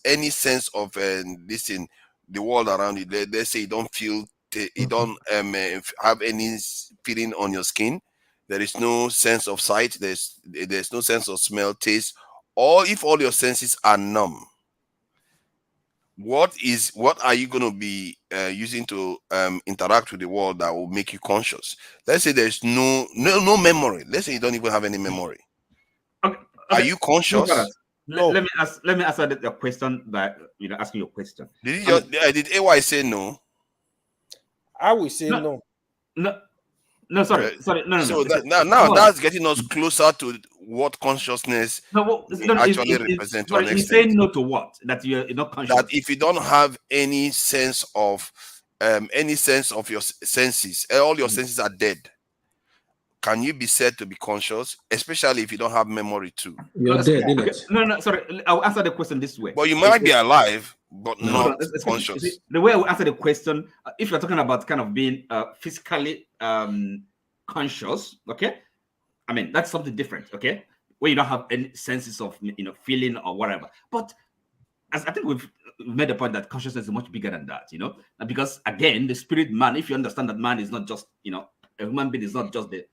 [SPEAKER 18] any sense of this in the world around you, let's say you don't feel, you don't have any feeling on your skin, there is no sense of sight, there's no sense of smell, taste, or if all your senses are numb, what are you going to be using to interact with the world that will make you conscious? Let's say there's no memory. Let's say you don't even have any memory.
[SPEAKER 13] Okay.
[SPEAKER 18] Are you conscious?
[SPEAKER 13] No. Let me answer the question that asking your question.
[SPEAKER 18] Did AY say no?
[SPEAKER 5] I will say no.
[SPEAKER 13] No, sorry. No.
[SPEAKER 18] So now that's getting us closer to what consciousness actually represents.
[SPEAKER 13] He's saying no to what? That you're not conscious.
[SPEAKER 18] That if you don't have any sense of your senses, all your senses are dead. Can you be said to be conscious, especially if you don't have memory too?
[SPEAKER 10] You're dead, isn't it?
[SPEAKER 13] No, sorry. I'll answer the question this way.
[SPEAKER 18] But you might be alive, but not conscious.
[SPEAKER 13] See, the way I will answer the question, if you're talking about kind of being physically conscious, okay? I mean, that's something different, okay? Where you don't have any senses of, feeling or whatever. But as I think we've made the point that consciousness is much bigger than that, because again, the spirit man, if you understand that man is not just, a human being is not just the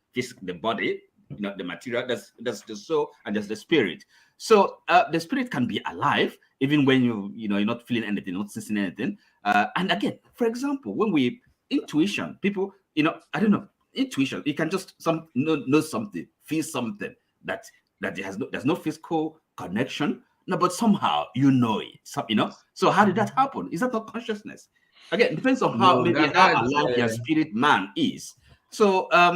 [SPEAKER 13] body, the material, that's the soul and there's the spirit. So the spirit can be alive even when you're not feeling anything, not sensing anything. And again, for example, when intuition, people, I don't know, intuition, you can just know something, feel something that there's no physical connection, but somehow it. So how did that happen? Is that not consciousness? Again, it depends on how how alive your spirit man is. So I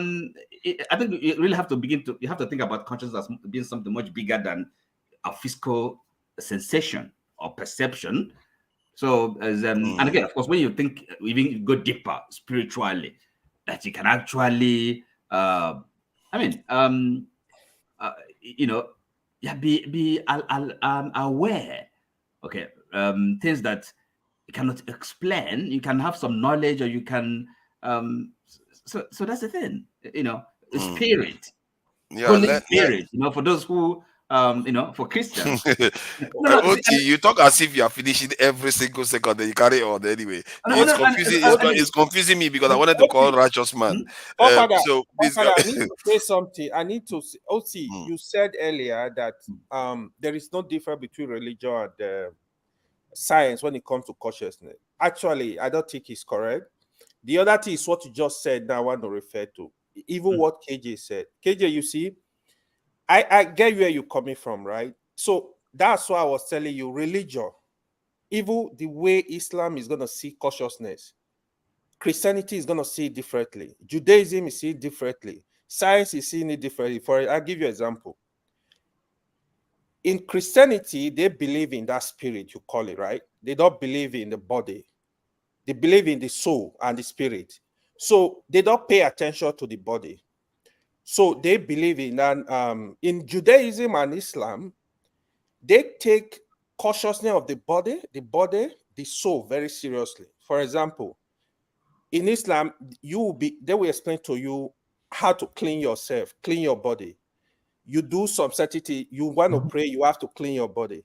[SPEAKER 13] think you really have to you have to think about consciousness as being something much bigger than a physical sensation or perception. So and again, of course, when you think, even you go deeper spiritually, that you can actually be aware, okay, things that you cannot explain. You can have some knowledge, or you can so that's the thing, spirit, Holy Spirit, for those who for Christians.
[SPEAKER 18] You talk as if you are finishing every single second, then you carry on anyway. It's confusing. It's confusing me because I wanted to call righteous man.
[SPEAKER 5] Father, I need to say something. I need to say, you said earlier that there is no difference between religion and science when it comes to consciousness. Actually, I don't think it's correct. The other thing is what you just said now I want to refer to. Even what KJ said. KJ, you see, I get where you're coming from, right? So that's why I was telling you, religion, even the way Islam is going to see consciousness, Christianity is going to see it differently. Judaism is seeing it differently. Science is seeing it differently. I'll give you an example. In Christianity, they believe in that spirit, you call it, right? They don't believe in the body. They believe in the soul and the spirit. So they don't pay attention to the body. So they believe in that. In Judaism and Islam, they take consciousness of the body, the soul very seriously. For example, in Islam, they will explain to you how to clean yourself, clean your body. You do some certain, you want to pray, you have to clean your body.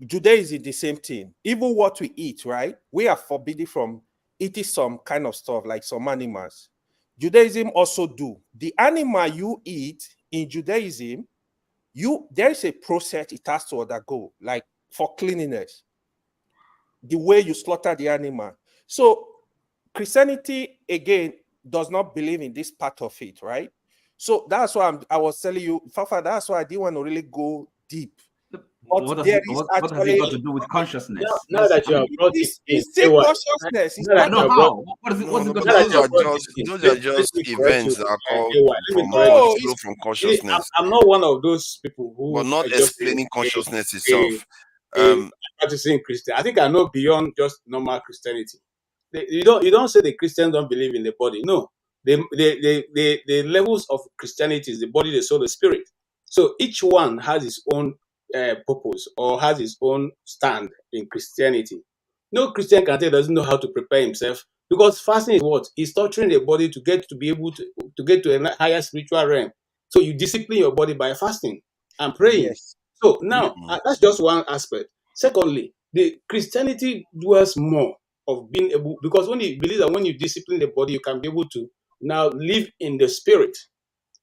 [SPEAKER 5] Judaism is the same thing. Even what we eat, right? We are forbidden from eating some kind of stuff, like some animals. Judaism also do. The animal you eat in Judaism, there is a process it has to undergo, like for cleanliness. The way you slaughter the animal. So Christianity, again, does not believe in this part of it, right? So that's why I was telling you, Fafa, that's why I didn't want to really go deep.
[SPEAKER 13] What has it got to do with consciousness?
[SPEAKER 20] Now that you have brought it in,
[SPEAKER 5] it's still consciousness. It's not
[SPEAKER 13] how. What is it? What's it got to do?
[SPEAKER 18] Those are just events that are called flow from consciousness.
[SPEAKER 20] I'm not one of those people who
[SPEAKER 18] are not explaining consciousness itself.
[SPEAKER 20] Practicing Christian, I think I know beyond just normal Christianity. You don't say the Christians don't believe in the body. No, the levels of Christianity is the body, the soul, the spirit. So each one has its own purpose or has its own stand in Christianity. No Christian can tell doesn't know how to prepare himself, because fasting is what? It's torturing the body to be able to get to a higher spiritual realm. So you discipline your body by fasting and praying. Yes. So now that's just one aspect. Secondly, the Christianity dwells more of being able, because when you believe that when you discipline the body, you can be able to now live in the spirit.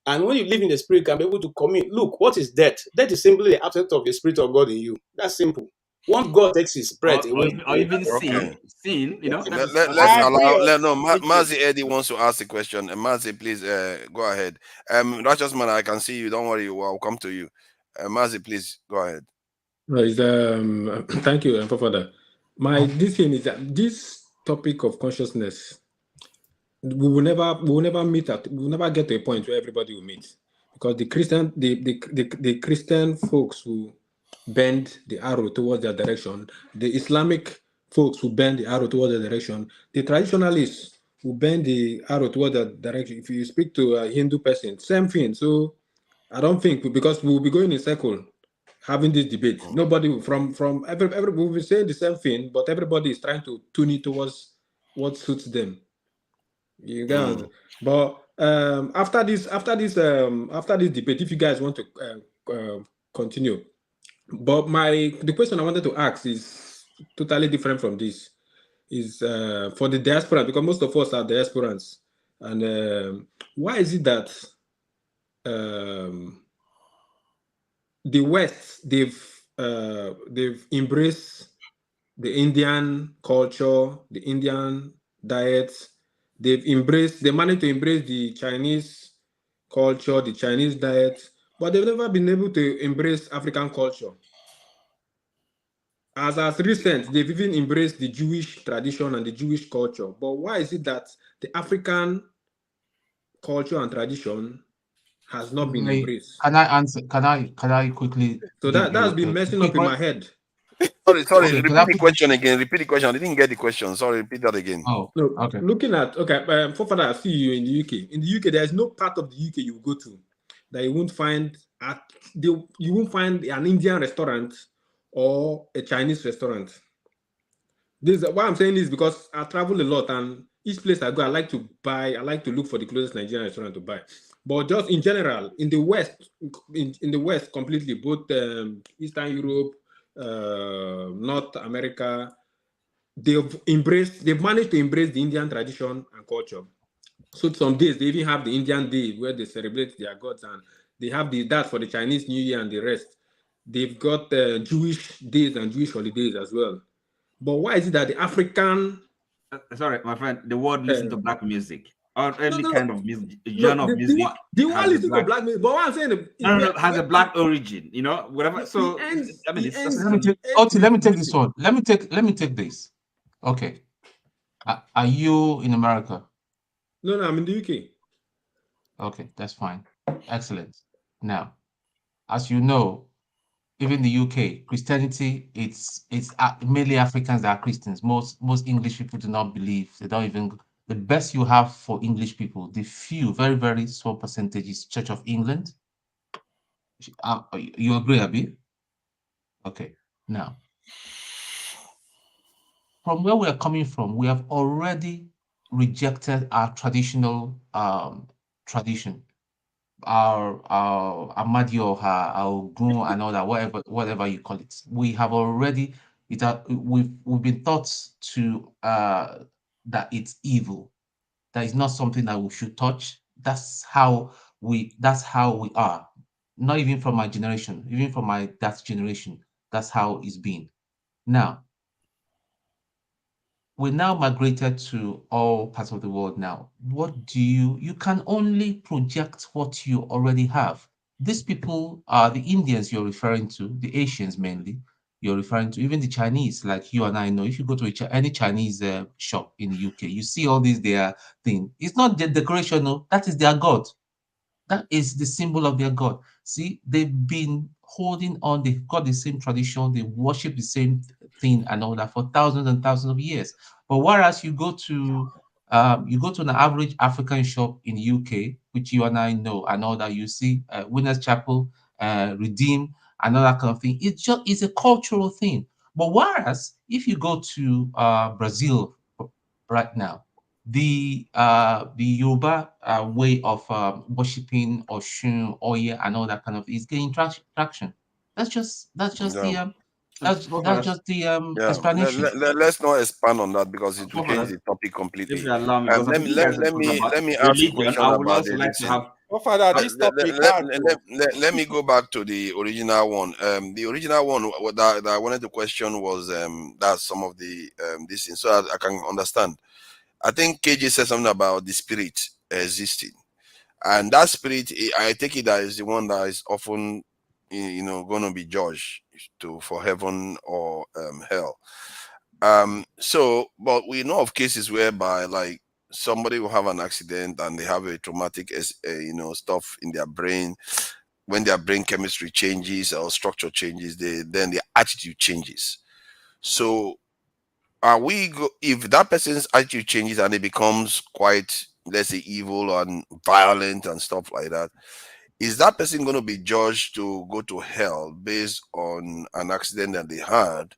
[SPEAKER 20] And when you live in the spirit, you can be able to commit. Look, what is death? Death is simply the absence of the spirit of God in you. That's simple. Once God takes his breath away,
[SPEAKER 13] or even sin,
[SPEAKER 18] let's allow. Mazi Eddie wants to ask a question. Mazi, please go ahead. Righteous man, I can see you. Don't worry, I'll come to you. Mazi, please go ahead.
[SPEAKER 10] Thank you, Father. This thing is that this topic of consciousness, we will never get to a point where everybody will meet, because the Christian folks who bend the arrow towards their direction, the Islamic folks who bend the arrow towards their direction, the traditionalists who bend the arrow towards that direction. If you speak to a Hindu person, same thing. So I don't think, because we'll be going in circle having this debate. Nobody from everybody will be saying the same thing, but everybody is trying to tune it towards what suits them. You guys, but after this debate, if you guys want to continue, but the question I wanted to ask is totally different from this. Is for the diaspora, because most of us are diasporans, and why is it that the West they've embraced the Indian culture, the Indian diets. They managed to embrace the Chinese culture, the Chinese diet, but they've never been able to embrace African culture. as recent, they've even embraced the Jewish tradition and the Jewish culture. But why is it that the African culture and tradition has not been embraced?
[SPEAKER 8] Can I answer? Can I quickly?
[SPEAKER 10] So that's been messing up in my head.
[SPEAKER 18] Sorry.
[SPEAKER 8] Okay,
[SPEAKER 18] Repeat the question again. Repeat the question. I didn't get the question. Sorry. Repeat that again.
[SPEAKER 8] Oh,
[SPEAKER 10] no.
[SPEAKER 8] Okay.
[SPEAKER 10] Looking at Fofather, I see you in the UK. In the UK, there is no part of the UK you go to that you won't find you won't find an Indian restaurant or a Chinese restaurant. Why I'm saying this because I travel a lot, and each place I go, I like to look for the closest Nigerian restaurant to buy. But just in general, in the West, in the West completely, both Eastern Europe, North America, they've managed to embrace the Indian tradition and culture. So some days they even have the Indian Day where they celebrate their gods, and they have that for the Chinese New Year and the rest. They've got Jewish days and Jewish holidays as well. But why is it that the African...
[SPEAKER 13] sorry, my friend, the world listen to black music or any kind of music, genre of music.
[SPEAKER 10] The world listen to black music, but what I'm saying is
[SPEAKER 13] has a black origin, you know, whatever. So
[SPEAKER 8] let me take this one. Let me take this. Okay. Are you in America?
[SPEAKER 10] No, I'm in the UK.
[SPEAKER 8] Okay, that's fine. Excellent. Now, as you know, even the UK, Christianity, it's mainly Africans that are Christians. Most English people do not believe. They don't even. The best you have for English people, the few, very, very small percentage is Church of England. You agree, Abi? Okay. Now, from where we are coming from, we have already rejected our traditional tradition. Our Amadioha, our Ogun, and all that, whatever you call it. We have already we've been taught to that it's evil. That is not something that we should touch. That's how we are. Not even from my generation, even from my dad's generation. That's how it's been. Now, we now migrated to all parts of the world now. What do you can only project what you already have. These people are the Indians you're referring to, the Asians mainly you're referring to, even the Chinese, like you and I know. If you go to any Chinese shop in the UK, you see all these their thing. It's not the decoration, no, that is their god. That is the symbol of their god. See, they've been holding on, they've got the same tradition, they worship the same thing and all that for thousands and thousands of years. But whereas you go to an average African shop in the UK, which you and I know, and all that, you see Winners Chapel, Redeem, and all that kind of thing. It's a cultural thing. But whereas if you go to Brazil right now, the Yoruba way of worshiping Oshun, Oye, and all that kind of is getting traction. That's just the explanation.
[SPEAKER 18] Let's not expand on that because it will change the topic completely. Let me ask a question about the let me go back to the original one. The original one that I wanted to question was that's some of the this thing, so I can understand. I think KJ said something about the spirit existing, and that spirit, I take it that is the one that is often, going to be judged for heaven or hell. So, but we know of cases whereby, like, somebody will have an accident and they have a traumatic, stuff in their brain. When their brain chemistry changes or structure changes, then their attitude changes. So, if that person's attitude changes and it becomes quite, let's say, evil and violent and stuff like that, is that person going to be judged to go to hell based on an accident that they had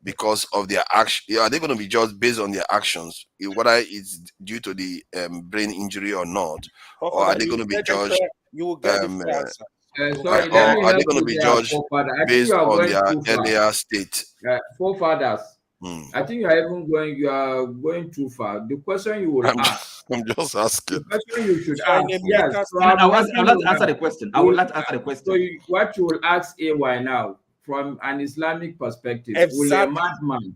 [SPEAKER 18] because of their action? Are they going to be judged based on their actions, whether it's due to the brain injury or not? Or are they going to be judged?
[SPEAKER 5] You will get the answer.
[SPEAKER 18] Are they going to be judged based on their earlier state?
[SPEAKER 2] Forefathers. I think you are going too far. The question you will ask.
[SPEAKER 18] I'm just asking.
[SPEAKER 2] The question you should ask. Yes. So I would like to answer the question. So what you will ask AY now, from an Islamic perspective,
[SPEAKER 5] exactly.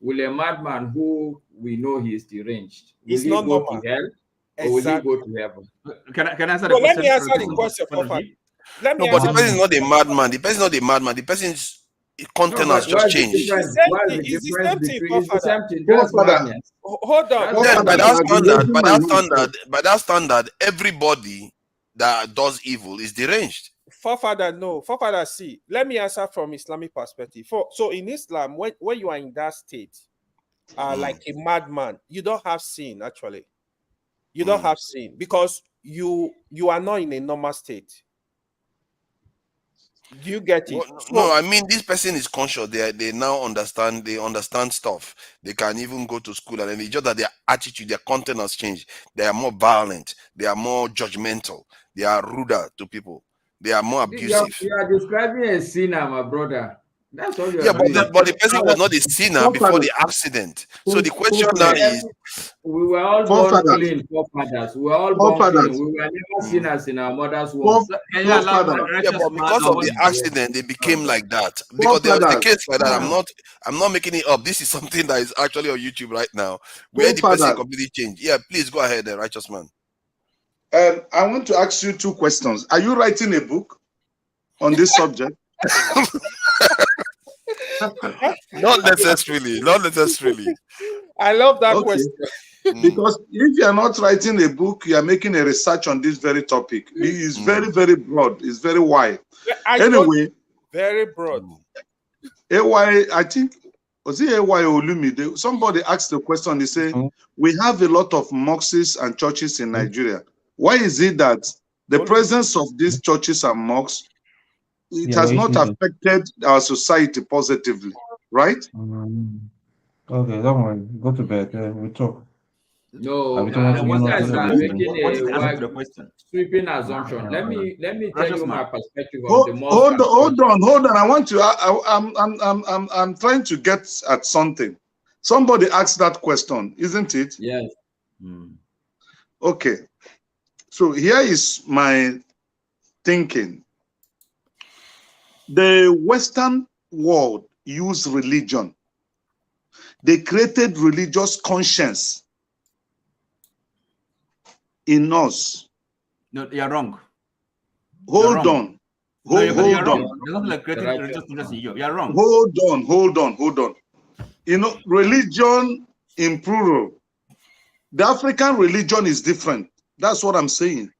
[SPEAKER 2] will a madman who we know he is deranged, will he go to hell or will he go to heaven?
[SPEAKER 13] Can I answer the question?
[SPEAKER 5] Let me answer the question.
[SPEAKER 18] But the person is not a madman. The person is not a madman. The person is content has just changed.
[SPEAKER 5] It's the same thing, Forefather.
[SPEAKER 2] That's
[SPEAKER 5] madness. Hold on.
[SPEAKER 18] Then by that standard, everybody that does evil is deranged.
[SPEAKER 5] Forefather, no. Forefather, see, let me answer from Islamic perspective. So in Islam, when you are in that state, like a madman, you don't have sin, actually. You don't have sin because you are not in a normal state. Do you get it?
[SPEAKER 18] No, I mean this person is conscious. They now understand. They understand stuff. They can even go to school, and then it's just that their attitude, their content has changed. They are more violent. They are more judgmental. They are ruder to people. They are more abusive.
[SPEAKER 2] You are describing a sinner, my brother. That's all you are
[SPEAKER 18] Yeah,
[SPEAKER 2] doing.
[SPEAKER 18] but the person was not a sinner before the accident. So the question now is,
[SPEAKER 2] we were all born clean, forefathers. We were all born clean. We were never sinners in our mother's womb.
[SPEAKER 18] Yeah, but because of the accident, they became like that. Because there was a case like that. I'm not making it up. This is something that is actually on YouTube right now, where the person completely changed. Yeah, please go ahead, righteous man.
[SPEAKER 6] I want to ask you two questions. Are you writing a book on this subject?
[SPEAKER 18] Not necessarily. Not necessarily.
[SPEAKER 5] I love that question.
[SPEAKER 6] Because if you are not writing a book, you are making a research on this very topic. It is very, very broad. It's very wide. Anyway,
[SPEAKER 5] very broad.
[SPEAKER 6] AY, I think, was it AY Olumide? Somebody asked the question. They say, we have a lot of mosques and churches in Nigeria. Why is it that the presence of these churches and mosques, it has not affected our society positively, right?
[SPEAKER 12] Okay, don't worry. Go to bed. We talk.
[SPEAKER 2] No, sweeping assumption. Let me tell you my perspective of the mosque.
[SPEAKER 6] Hold on. I want to. I'm trying to get at something. Somebody asked that question, isn't it?
[SPEAKER 2] Yes.
[SPEAKER 6] Okay. So here is my thinking. The Western world used religion. They created religious conscience in us.
[SPEAKER 13] No, you're wrong.
[SPEAKER 6] Hold on.
[SPEAKER 13] You're not like creating religious conscience in you. You're wrong.
[SPEAKER 6] Hold on. You know, religion in plural. The African religion is different. That's what I'm saying.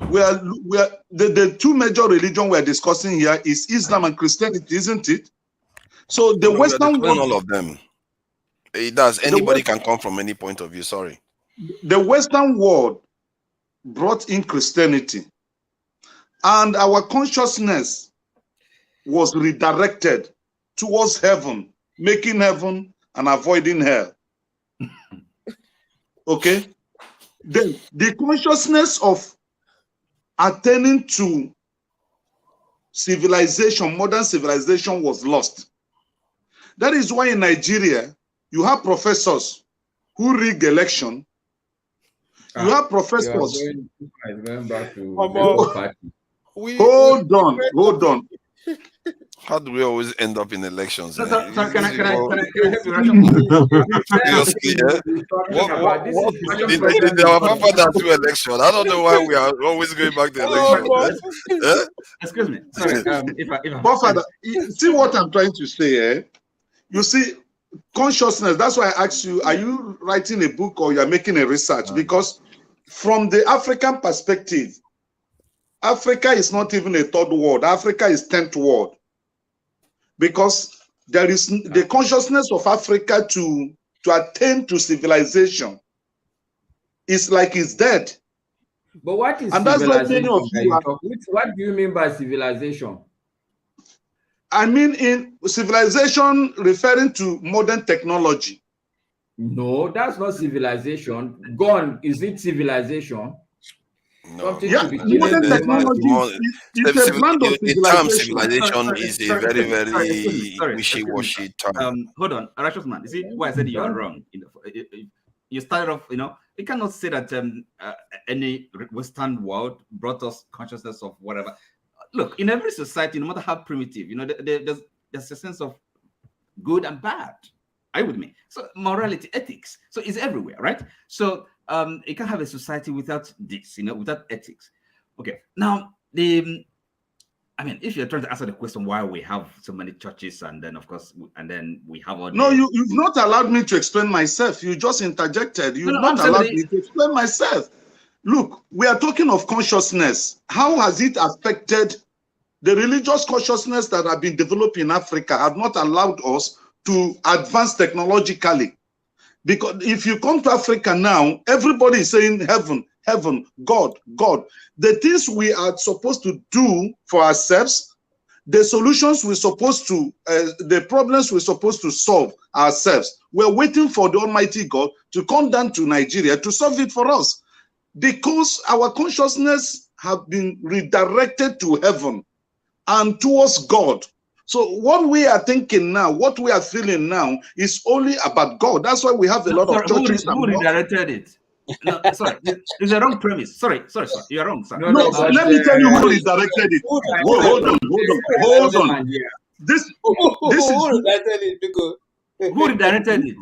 [SPEAKER 6] We are the two major religions we're discussing here is Islam and Christianity, isn't it? So the Western world,
[SPEAKER 18] all of them. It does. Anybody can come from any point of view. Sorry.
[SPEAKER 6] The Western world brought in Christianity, and our consciousness was redirected towards heaven, making heaven and avoiding hell. Okay? The consciousness of attaining to civilization, modern civilization, was lost. That is why in Nigeria, you have professors who rig election. You have professors. Hold on.
[SPEAKER 18] How do we always end up in elections?
[SPEAKER 13] Can I
[SPEAKER 18] Our papa that do election. I don't know why we are always going back to election.
[SPEAKER 13] Excuse me. Sorry.
[SPEAKER 6] Father, see what I'm trying to say. You see, consciousness. That's why I asked you: are you writing a book or you're making a research? Because from the African perspective, Africa is not even a third world. Africa is 10th world. Because there is the consciousness of Africa to attain to civilization is like it's dead.
[SPEAKER 2] But what is
[SPEAKER 6] and that's why many of you
[SPEAKER 2] what do you mean by civilization?
[SPEAKER 6] I mean in civilization referring to modern technology.
[SPEAKER 2] No, that's not civilization. Gone, is it civilization?
[SPEAKER 18] No.
[SPEAKER 6] Yeah, modern technology is a brand of
[SPEAKER 18] civilization is a very, very wishy-washy term.
[SPEAKER 13] Hold on, righteous man. You see why I said you are wrong. You started off, you cannot say that any Western world brought us consciousness of whatever. Look, in every society, no matter how primitive, there's a sense of good and bad. Are you with me? So morality, ethics. So it's everywhere, right? So you can't have a society without this, without ethics. Okay. Now I mean, if you're trying to answer the question why we have so many churches, and then of course, and then we have all.
[SPEAKER 6] No, you've not allowed me to explain myself. You just interjected. You've not allowed me to explain myself. Look, we are talking of consciousness. How has it affected the religious consciousness that have been developed in Africa? Have not allowed us to advance technologically. Because if you come to Africa now, everybody is saying heaven, heaven, God, God. The things we are supposed to do for ourselves, the solutions we're supposed to, the problems we're supposed to solve ourselves, we're waiting for the Almighty God to come down to Nigeria to solve it for us. Because our consciousness have been redirected to heaven and towards God. So what we are thinking now, what we are feeling now is only about God. That's why we have a lot of churches.
[SPEAKER 13] Who redirected it? No, sorry, it's a wrong premise. Sorry, you're wrong, sir.
[SPEAKER 6] No, let me tell you who redirected it. Hold on. This is
[SPEAKER 20] who redirected it, because
[SPEAKER 13] who redirected it?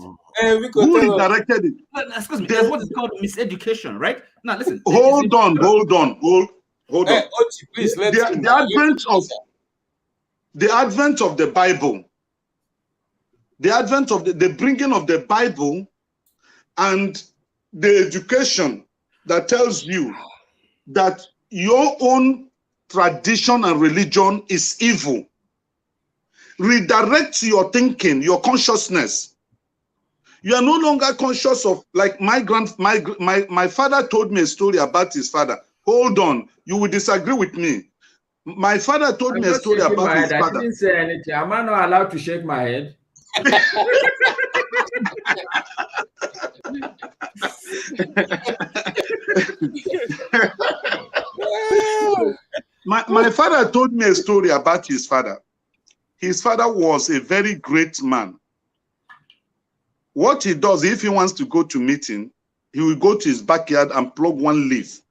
[SPEAKER 6] Who redirected it?
[SPEAKER 13] No, excuse me. That's what is called miseducation, right? Now listen.
[SPEAKER 6] Hold on.
[SPEAKER 20] Please,
[SPEAKER 6] the advent of the Bible, the advent of the bringing of the Bible, and the education that tells you that your own tradition and religion is evil, redirects your thinking, your consciousness. You are no longer conscious of, like my father told me a story about his father. Hold on, you will disagree with me. My father told me a story about his father.
[SPEAKER 2] I didn't say anything. Am I not allowed to shake my head?
[SPEAKER 6] My father told me a story about his father. His father was a very great man. What he does, if he wants to go to meeting, he will go to his backyard and plug one leaf.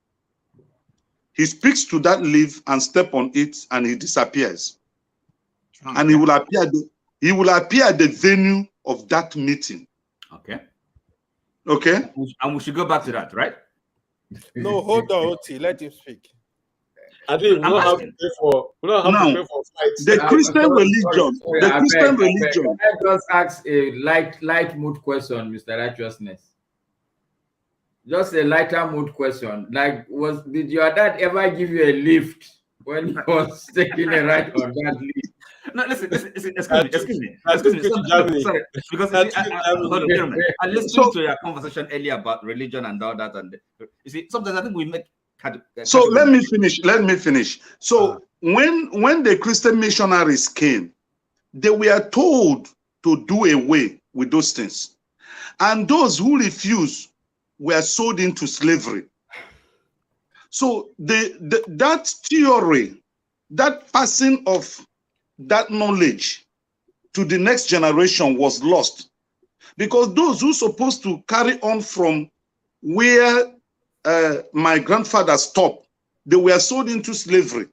[SPEAKER 6] He speaks to that leaf and step on it, and he disappears. Okay. And he will appear at the venue of that meeting.
[SPEAKER 13] Okay.
[SPEAKER 6] Okay.
[SPEAKER 13] And we should go back to that, right?
[SPEAKER 5] No, hold on, Oti. Let him speak.
[SPEAKER 20] I think we don't have to pay for fights.
[SPEAKER 6] The Christian religion. The Christian religion.
[SPEAKER 2] Let us ask a light mood question, Mr. Righteousness. Just a lighter mood question. Like, did your dad ever give you a lift when he was taking a ride on that lift?
[SPEAKER 13] No, listen, excuse me. Sorry, because I listened to your conversation earlier about religion and all that, and you see, sometimes I think we make.
[SPEAKER 6] So let me finish. So when the Christian missionaries came, they were told to do away with those things, and those who refused were sold into slavery. So that theory, that passing of that knowledge to the next generation was lost, because those who supposed to carry on from where my grandfather stopped, they were sold into slavery.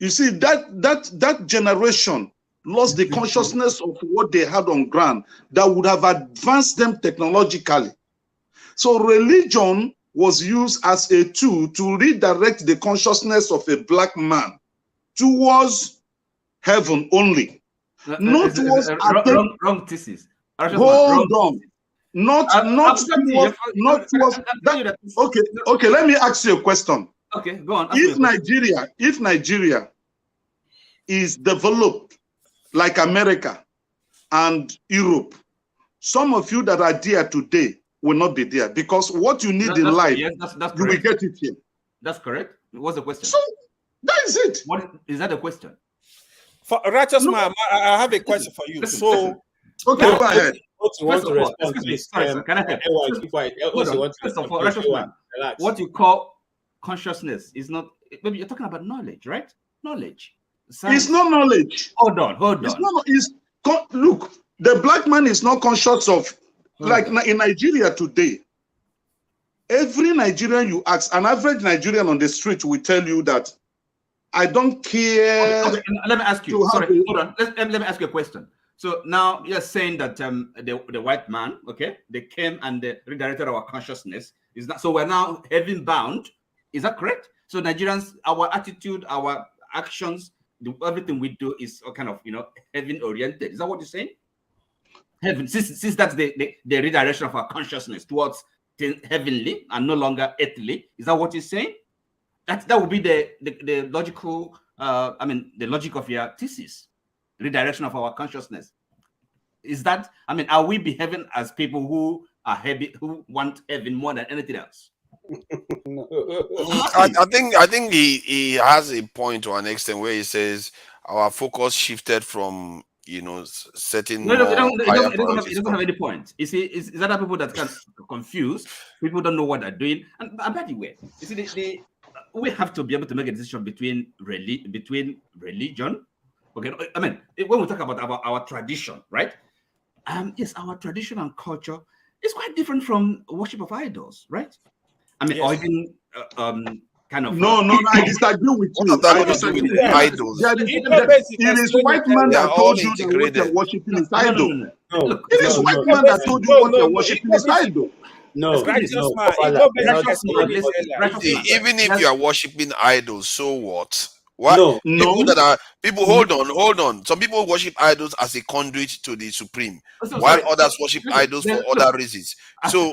[SPEAKER 6] You see, that generation lost the consciousness of what they had on ground that would have advanced them technologically. So religion was used as a tool to redirect the consciousness of a black man towards heaven only, not towards
[SPEAKER 13] wrong thesis.
[SPEAKER 6] Hold on. Not towards that. Okay, let me ask you a question.
[SPEAKER 13] Okay, go on.
[SPEAKER 6] If Nigeria is developed like America and Europe, some of you that are there today will not be there, because what you need in life,
[SPEAKER 13] that's
[SPEAKER 6] you will get it here.
[SPEAKER 13] That's correct. What's the question?
[SPEAKER 6] So that is it.
[SPEAKER 13] What is that a question?
[SPEAKER 5] For righteous man, I have a question for you.
[SPEAKER 6] Okay, go ahead.
[SPEAKER 13] What you call consciousness is not. Maybe you're talking about knowledge, right? Knowledge. Science.
[SPEAKER 6] It's not knowledge.
[SPEAKER 13] Hold on.
[SPEAKER 6] Look, the black man is not conscious of. Like in Nigeria today, every Nigerian you ask, an average Nigerian on the street will tell you that I don't care.
[SPEAKER 13] Okay. Let me ask you. Sorry, hold on. Let me ask you a question. So now you're saying that the white man, okay, they came and they redirected our consciousness. Is that so? We're now heaven bound. Is that correct? So Nigerians, our attitude, our actions, everything we do is kind of, heaven oriented. Is that what you're saying? Heaven, since that's the redirection of our consciousness towards heavenly and no longer earthly. Is that what you're saying? That would be the logical, the logic of your thesis, redirection of our consciousness. Is that, are we behaving as people who are heavy, who want heaven more than anything else?
[SPEAKER 18] I think he has a point to an extent where he says our focus shifted from certain
[SPEAKER 13] No, it
[SPEAKER 18] higher
[SPEAKER 13] doesn't have any point. You see, it's other people that can confuse. People don't know what they're doing. And by the way, you see, we have to be able to make a decision between religion. Okay, when we talk about our tradition, right? Yes, our tradition and culture is quite different from worship of idols, right?
[SPEAKER 3] Yes.
[SPEAKER 13] Or even kind of.
[SPEAKER 6] No, I disagree with you. I disagree with
[SPEAKER 18] idols.
[SPEAKER 6] It is white man that told you that what you're worshiping is idol. It is white man that told you what you're worshiping is idol.
[SPEAKER 18] Even if you are worshiping idols, so what? What? People hold on. Some people worship idols as a conduit to the supreme, while others worship idols for other reasons. So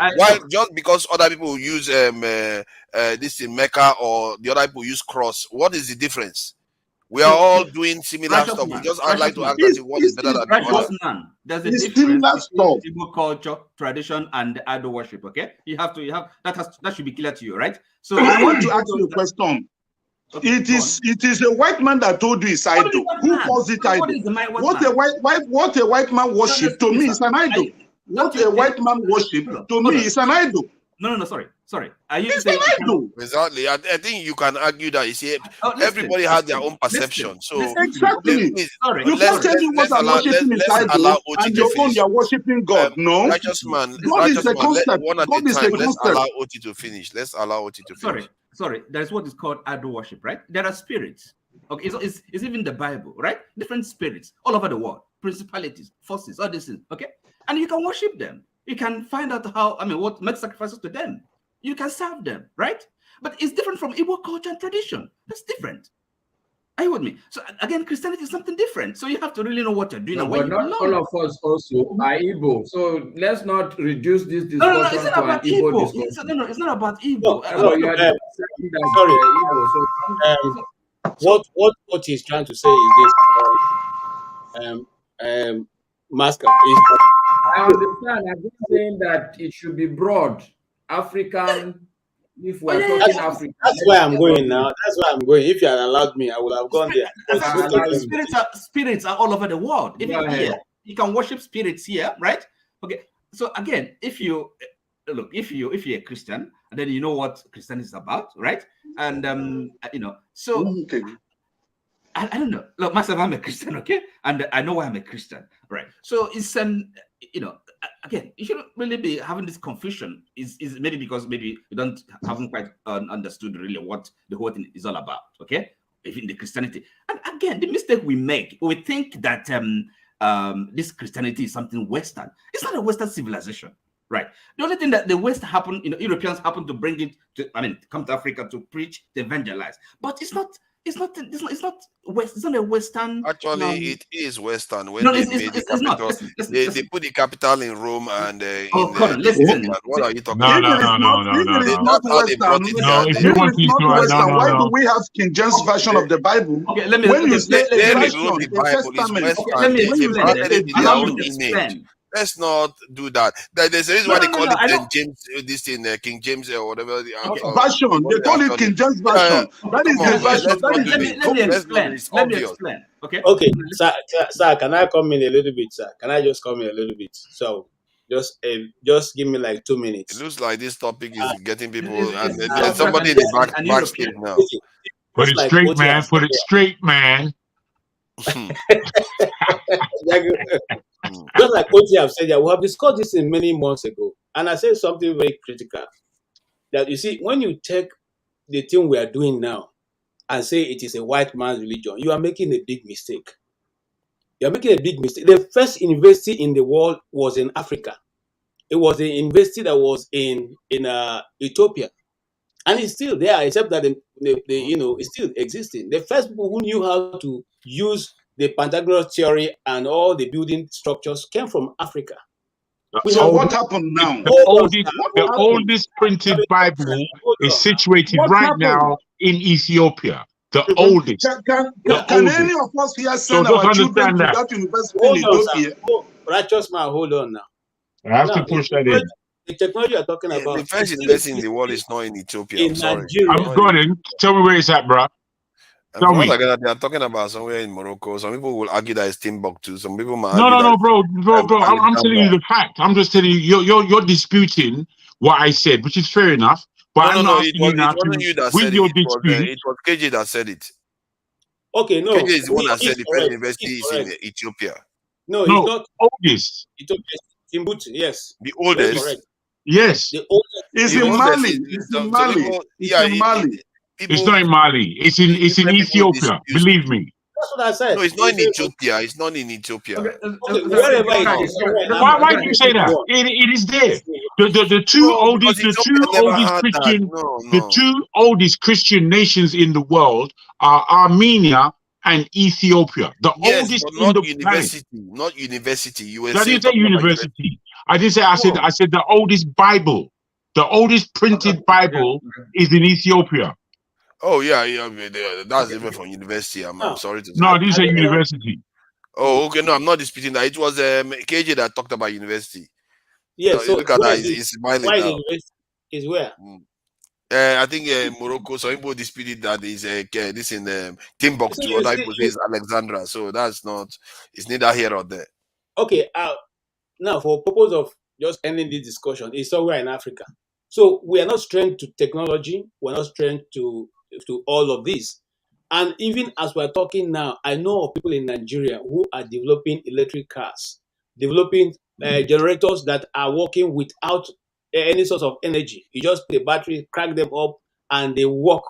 [SPEAKER 18] just because other people use this in Mecca or the other people use cross, what is the difference? We are all doing similar stuff. We just like to act as if one is better than the other.
[SPEAKER 13] There's a difference between Igbo culture, tradition, and idol worship. Okay, you have that should be clear to you, right? So
[SPEAKER 6] I want to ask you a question. Okay, it is a white man that told you it's idol. Who calls it idol? What a white man worship to me is an idol. What a white man worship to me is an idol.
[SPEAKER 13] No, sorry.
[SPEAKER 6] It's an idol.
[SPEAKER 18] Exactly. I think you can argue that. You see, everybody has their own perception. So
[SPEAKER 6] exactly. You can't tell me what I'm worshiping is idol, and your own you're worshiping God. No,
[SPEAKER 18] righteous man.
[SPEAKER 6] God is the concept.
[SPEAKER 18] God is the concept. Let's allow Oti to finish.
[SPEAKER 13] Sorry. There's what is called idol worship, right? There are spirits. Okay, it's even the Bible, right? Different spirits all over the world, principalities, forces, all these things. Okay, and you can worship them. You can find out what make sacrifices to them. You can serve them, right? But it's different from Igbo culture and tradition. That's different. Are you with me? So again, Christianity is something different. So you have to really know what you're doing.
[SPEAKER 2] No, but not all of us also are Igbo. So let's not reduce this discussion
[SPEAKER 13] it's not about Igbo discussion. It's not about Igbo.
[SPEAKER 20] What he's trying to say is this. Masker is.
[SPEAKER 2] I understand. I'm just saying that it should be broad, African. If we're talking African,
[SPEAKER 20] that's why I'm going now. That's why I'm going. If you had allowed me, I would have gone there.
[SPEAKER 13] Spirits are all over the world. Even here, you can worship spirits here, right? Okay. So again, if you're a Christian, then you know what Christianity is about, right? And so.
[SPEAKER 6] Okay.
[SPEAKER 13] I don't know. Look, myself, I'm a Christian, okay? And I know why I'm a Christian, right? So it's again, you shouldn't really be having this confusion. Is maybe because maybe you haven't quite understood really what the whole thing is all about, okay? Even the Christianity. And again, the mistake we make, we think that this Christianity is something Western. It's not a Western civilization, right? The only thing that the West happened, Europeans happened to bring it to, come to Africa to preach, to evangelize, but it's not a Western.
[SPEAKER 18] Actually, it is Western. When they made the capital, they put the capital in Rome and
[SPEAKER 13] listen.
[SPEAKER 18] What are you talking
[SPEAKER 6] about?
[SPEAKER 18] No.
[SPEAKER 6] If you want to why do we have King James version of the Bible?
[SPEAKER 13] Okay, let me.
[SPEAKER 6] When you say
[SPEAKER 18] they rewrote the Bible, it's Western. Let's not do that. There's a reason why they call it King James or whatever.
[SPEAKER 6] Version. They call it King James version. That is the version.
[SPEAKER 13] Let me explain.
[SPEAKER 20] Okay, sir, can I come in a little bit, sir? Can I just come in a little bit? So just give me like 2 minutes.
[SPEAKER 18] It looks like this topic is getting people, and there's somebody in the backstage now.
[SPEAKER 7] Put it straight, man. Put it straight, man.
[SPEAKER 20] Just like what you have said, we have discussed this in many months ago, and I said something very critical. That you see, when you take the thing we are doing now and say it is a white man's religion, you are making a big mistake. You are making a big mistake. The first university in the world was in Africa. It was a university that was in Ethiopia.
[SPEAKER 11] And it's still there, except that it's still existing. The first people who knew how to use the Pythagoras theory and all the building structures came from Africa.
[SPEAKER 6] So what happened now?
[SPEAKER 7] The oldest printed Bible is situated right now in Ethiopia. The oldest.
[SPEAKER 6] Can any of us here send
[SPEAKER 7] So just
[SPEAKER 6] our children
[SPEAKER 7] understand
[SPEAKER 6] to
[SPEAKER 7] that.
[SPEAKER 6] that university in Ethiopia?
[SPEAKER 11] Righteous man, hold on now.
[SPEAKER 7] I have to push that in.
[SPEAKER 11] The technology you're talking about.
[SPEAKER 18] The first university in the world is not in Ethiopia. I'm sorry.
[SPEAKER 7] I'm going. Tell me where it's at, bro. Tell me.
[SPEAKER 18] They are talking about somewhere in Morocco. Some people will argue that it's Timbuktu. Some people might
[SPEAKER 7] No,
[SPEAKER 18] argue
[SPEAKER 7] bro. I'm telling you the fact. I'm just telling you. You're disputing what I said, which is fair enough. But I'm not asking you now to win your dispute.
[SPEAKER 18] It was KJ that said it.
[SPEAKER 11] Okay, no.
[SPEAKER 18] KJ is the one that said the first university is in Ethiopia.
[SPEAKER 11] No, it's not
[SPEAKER 7] oldest.
[SPEAKER 11] Ethiopia, Timbuktu, yes.
[SPEAKER 18] The oldest.
[SPEAKER 11] Correct.
[SPEAKER 7] Yes.
[SPEAKER 11] The oldest.
[SPEAKER 6] It's in Mali. It's in Mali. It's in Mali.
[SPEAKER 7] It's not in Mali. It's in Ethiopia. Believe me.
[SPEAKER 11] That's what I said.
[SPEAKER 18] No, it's not in Ethiopia. It's not in Ethiopia.
[SPEAKER 11] Wherever it is.
[SPEAKER 7] Why do you say that? It is there. The two oldest Christian nations in the world are Armenia and Ethiopia. The oldest
[SPEAKER 18] but not
[SPEAKER 7] in the
[SPEAKER 18] university. Not university. You were
[SPEAKER 7] I didn't say university. I didn't say. I said the oldest Bible. The oldest printed Bible is in Ethiopia.
[SPEAKER 18] Oh yeah. That's different from university. I'm sorry to say.
[SPEAKER 7] No, this is a university.
[SPEAKER 18] Oh, okay. No, I'm not disputing that. It was KJ that talked about university.
[SPEAKER 11] Yeah. So
[SPEAKER 18] look at that. He's smiling now.
[SPEAKER 11] University is where?
[SPEAKER 18] I think Morocco. Some people disputed that is this in Timbuktu. Other people say it's Alexandria. So that's not. It's neither here or there.
[SPEAKER 11] Okay. Now, for purpose of just ending this discussion, it's somewhere in Africa. So we are not strained to technology. We're not strained to all of this. And even as we're talking now, I know of people in Nigeria who are developing electric cars, developing generators that are working without any source of energy. You just put a battery, crack them up, and they work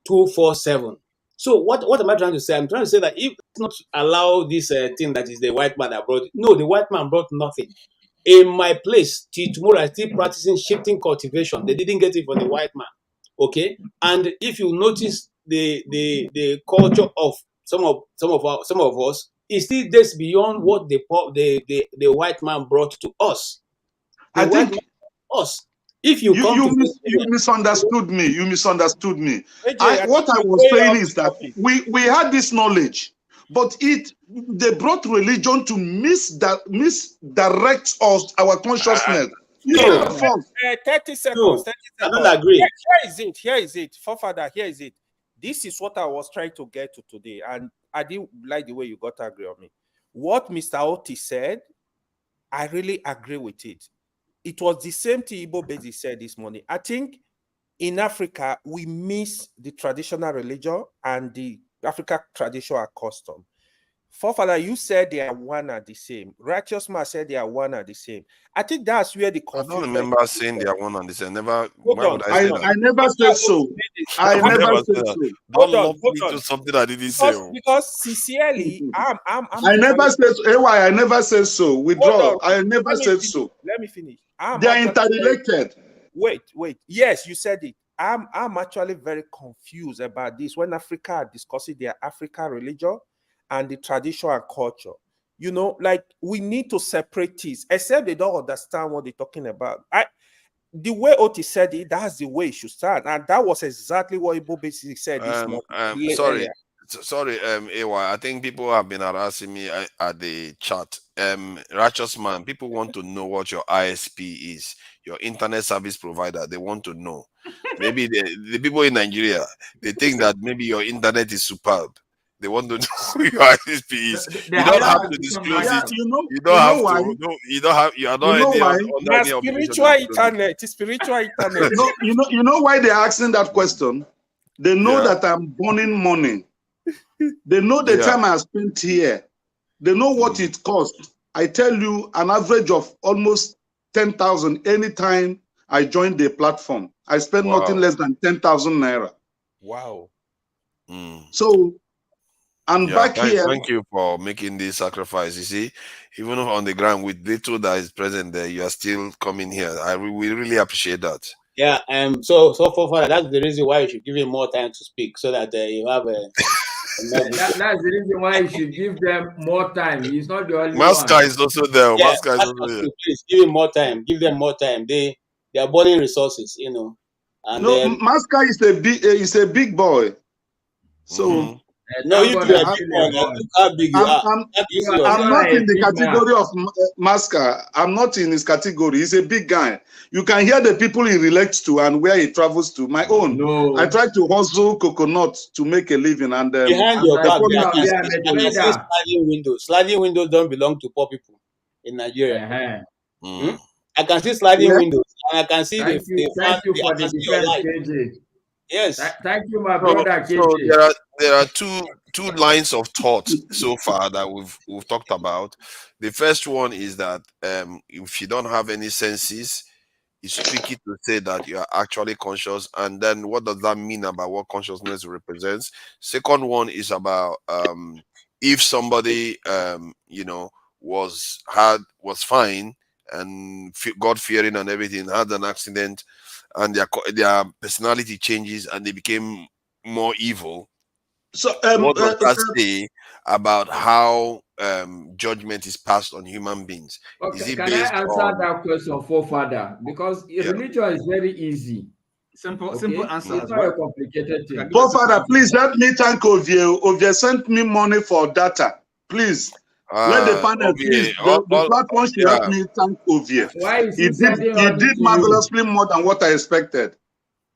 [SPEAKER 11] 24/7. So what am I trying to say? I'm trying to say that if not allow this thing that is the white man that brought it. No, the white man brought nothing. In my place, till tomorrow, I'm still practicing shifting cultivation. They didn't get it from the white man. Okay, and if you notice the culture of some of us, it still dates beyond what the white man brought to us.
[SPEAKER 6] I think
[SPEAKER 11] us. If you
[SPEAKER 6] misunderstood me. You misunderstood me. What I was saying is that we had this knowledge, but they brought religion to misdirect us, our consciousness.
[SPEAKER 5] 30 seconds. 30 seconds.
[SPEAKER 11] I don't agree.
[SPEAKER 5] Here is it. Forefather, here is it. This is what I was trying to get to today, and I didn't like the way you got angry on me. What Mr. Oti said, I really agree with it. It was the same thing Igbo Bezi said this morning. I think in Africa, we miss the traditional religion and the African traditional custom. Forefather, you said they are one and the same. Righteous man said they are one and the same. I think that's where the confusion.
[SPEAKER 18] I don't remember saying they are one and the same. Never.
[SPEAKER 6] I never said so. I never said so.
[SPEAKER 18] Don't lump me to something I didn't say.
[SPEAKER 5] Because sincerely,
[SPEAKER 6] I never said so. I never said so. Withdraw. I never said so.
[SPEAKER 5] Let me finish.
[SPEAKER 6] They are interrelated.
[SPEAKER 5] Wait. Yes, you said it. I'm actually very confused about this when Africa are discussing their African religion and the tradition and culture. You know, like we need to separate this, except they don't understand what they're talking about. The way Oti said it, that's the way it should start. And that was exactly what Igbo basically said this morning.
[SPEAKER 18] Sorry, AY. I think people have been harassing me at the chat. Righteous man, people want to know what your ISP is, your internet service provider. They want to know. Maybe the people in Nigeria, they think that maybe your internet is superb. They want to know who your ISP is. You don't have to disclose it. You don't have to. No, you don't have. You are not any
[SPEAKER 5] spiritual internet. Spiritual internet.
[SPEAKER 6] You know why they're asking that question? They know that I'm burning money. They know the time I spent here. They know what it costs. I tell you, an average of almost 10,000 anytime I join the platform. I spend nothing less than 10,000 naira.
[SPEAKER 5] Wow.
[SPEAKER 6] So, and back here.
[SPEAKER 18] Thank you for making this sacrifice. You see, even on the ground with little that is present there, you are still coming here. We really appreciate that.
[SPEAKER 11] Yeah, so far, that's the reason why you should give him more time to speak, so that you have a.
[SPEAKER 2] That's the reason why you should give them more time. He's not the only
[SPEAKER 18] Masca
[SPEAKER 2] one.
[SPEAKER 18] is also there.
[SPEAKER 11] Yeah,
[SPEAKER 18] Masca is also there.
[SPEAKER 11] please give him more time. Give them more time. They are burning resources, you know. And
[SPEAKER 6] No,
[SPEAKER 11] then
[SPEAKER 6] Masca is a big boy. So
[SPEAKER 11] no, you are a big boy. Look how big you are.
[SPEAKER 6] I'm not in the category of Masca. I'm not in his category. He's a big guy. You can hear the people he relates to and where he travels to. My own.
[SPEAKER 2] No.
[SPEAKER 6] I try to hustle coconut to make a living. And
[SPEAKER 11] behind your back, I can see sliding windows. Sliding windows don't belong to poor people in Nigeria. I can see sliding windows, and I can see
[SPEAKER 2] Thank you for the defense, KJ.
[SPEAKER 11] Yes.
[SPEAKER 2] Thank you, my brother, KJ.
[SPEAKER 18] So there are two lines of thought so far that we've talked about. The first one is that if you don't have any senses, it's tricky to say that you are actually conscious. And then what does that mean about what consciousness represents? Second one is about if somebody was fine and God fearing and everything, had an accident, and their personality changes and they became more evil.
[SPEAKER 6] So
[SPEAKER 18] what does that say about how judgment is passed on human beings?
[SPEAKER 2] Okay,
[SPEAKER 18] is it
[SPEAKER 2] can
[SPEAKER 18] based
[SPEAKER 2] I answer
[SPEAKER 18] on
[SPEAKER 2] that question, forefather? Because religion is very easy.
[SPEAKER 13] Simple answer.
[SPEAKER 2] It's not a complicated thing.
[SPEAKER 6] Forefather, please help me thank Ovie. Ovie sent me money for data. Please. Let the panel please. The platform should help me thank Ovie.
[SPEAKER 2] Why is
[SPEAKER 6] he did marvelously more than what I expected.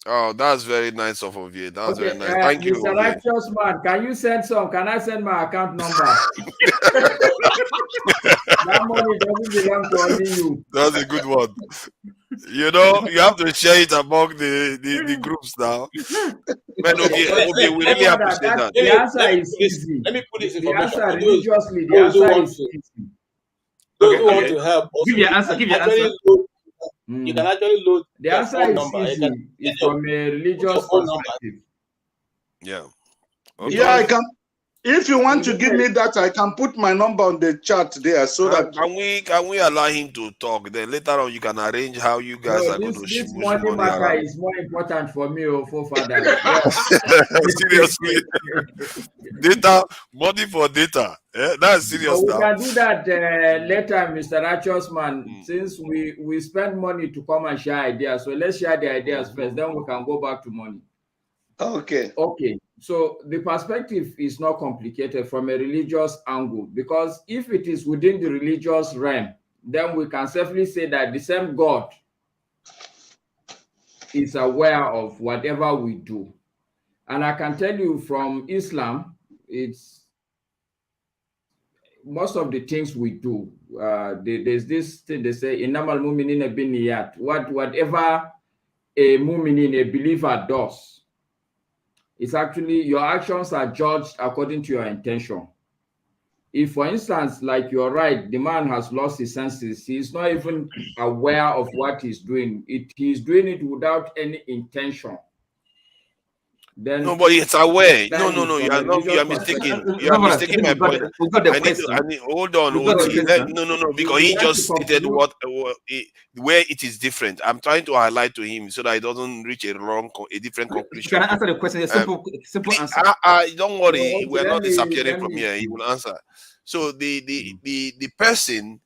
[SPEAKER 18] Oh, that's very nice of Ovie. That's very nice. Thank you,
[SPEAKER 2] Mr. Righteous Man, can you send some? Can I send my account number? That money doesn't belong to only you.
[SPEAKER 18] That's a good one. You know, you have to share it among the groups now. But okay, we really appreciate that.
[SPEAKER 2] The answer is easy.
[SPEAKER 11] Let me put this
[SPEAKER 2] The
[SPEAKER 11] information.
[SPEAKER 2] answer religiously, the answer is easy.
[SPEAKER 11] Those who want to help,
[SPEAKER 13] give your answer. Give your answer.
[SPEAKER 11] You can actually load
[SPEAKER 2] the answer is easy. It's from a religious perspective.
[SPEAKER 18] Yeah.
[SPEAKER 6] Okay. Yeah, I can. If you want to give me that, I can put my number on the chat there so that
[SPEAKER 18] can we allow him to talk? Then later on you can arrange how you guys are going to
[SPEAKER 2] this money matter around. Is more important for me or for father.
[SPEAKER 18] Seriously. Data, money for data. That's serious.
[SPEAKER 2] So we
[SPEAKER 18] now.
[SPEAKER 2] can do that later, Mr. Righteous Man, since we spend money to come and share ideas. So let's share the ideas first, then we can go back to money.
[SPEAKER 6] Okay.
[SPEAKER 2] So the perspective is not complicated from a religious angle, because if it is within the religious realm, then we can safely say that the same God is aware of whatever we do. And I can tell you from Islam, it's most of the things we do. There's this thing they say, "Innamal mu'minina binniyat." Whatever a mu'minin, a believer does, it's actually your actions are judged according to your intention. If, for instance, like you're right, the man has lost his senses, he's not even aware of what he's doing. He's doing it without any intention. Then
[SPEAKER 18] no, but it's aware. No. You are mistaken. You are mistaking my point. Hold on. No, because he just stated where it is different. I'm trying to highlight to him so that he doesn't reach a different conclusion.
[SPEAKER 13] Can I answer the question? A simple answer.
[SPEAKER 18] Don't worry, we're not disappearing from here. He will answer. So the person,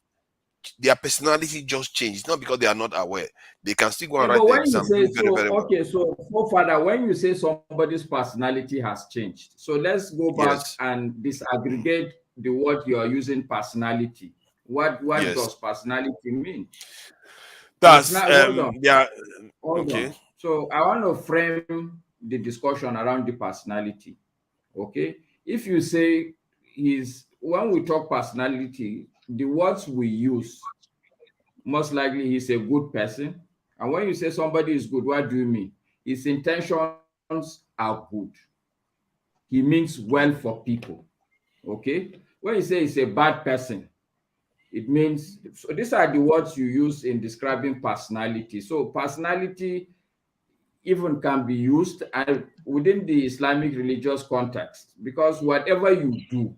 [SPEAKER 18] their personality just changed. It's not because they are not aware. They can still go and write the exam.
[SPEAKER 2] So Father, when you say somebody's personality has changed, so let's go back and disaggregate the word you are using, personality. What does personality mean?
[SPEAKER 18] That's
[SPEAKER 2] Hold on. So I want to frame the discussion around the personality. Okay, if you say when we talk personality, the words we use, most likely he's a good person. And when you say somebody is good, what do you mean? His intentions are good. He means well for people. Okay? When you say he's a bad person, it means, so these are the words you use in describing personality. So personality even can be used within the Islamic religious context, because whatever you do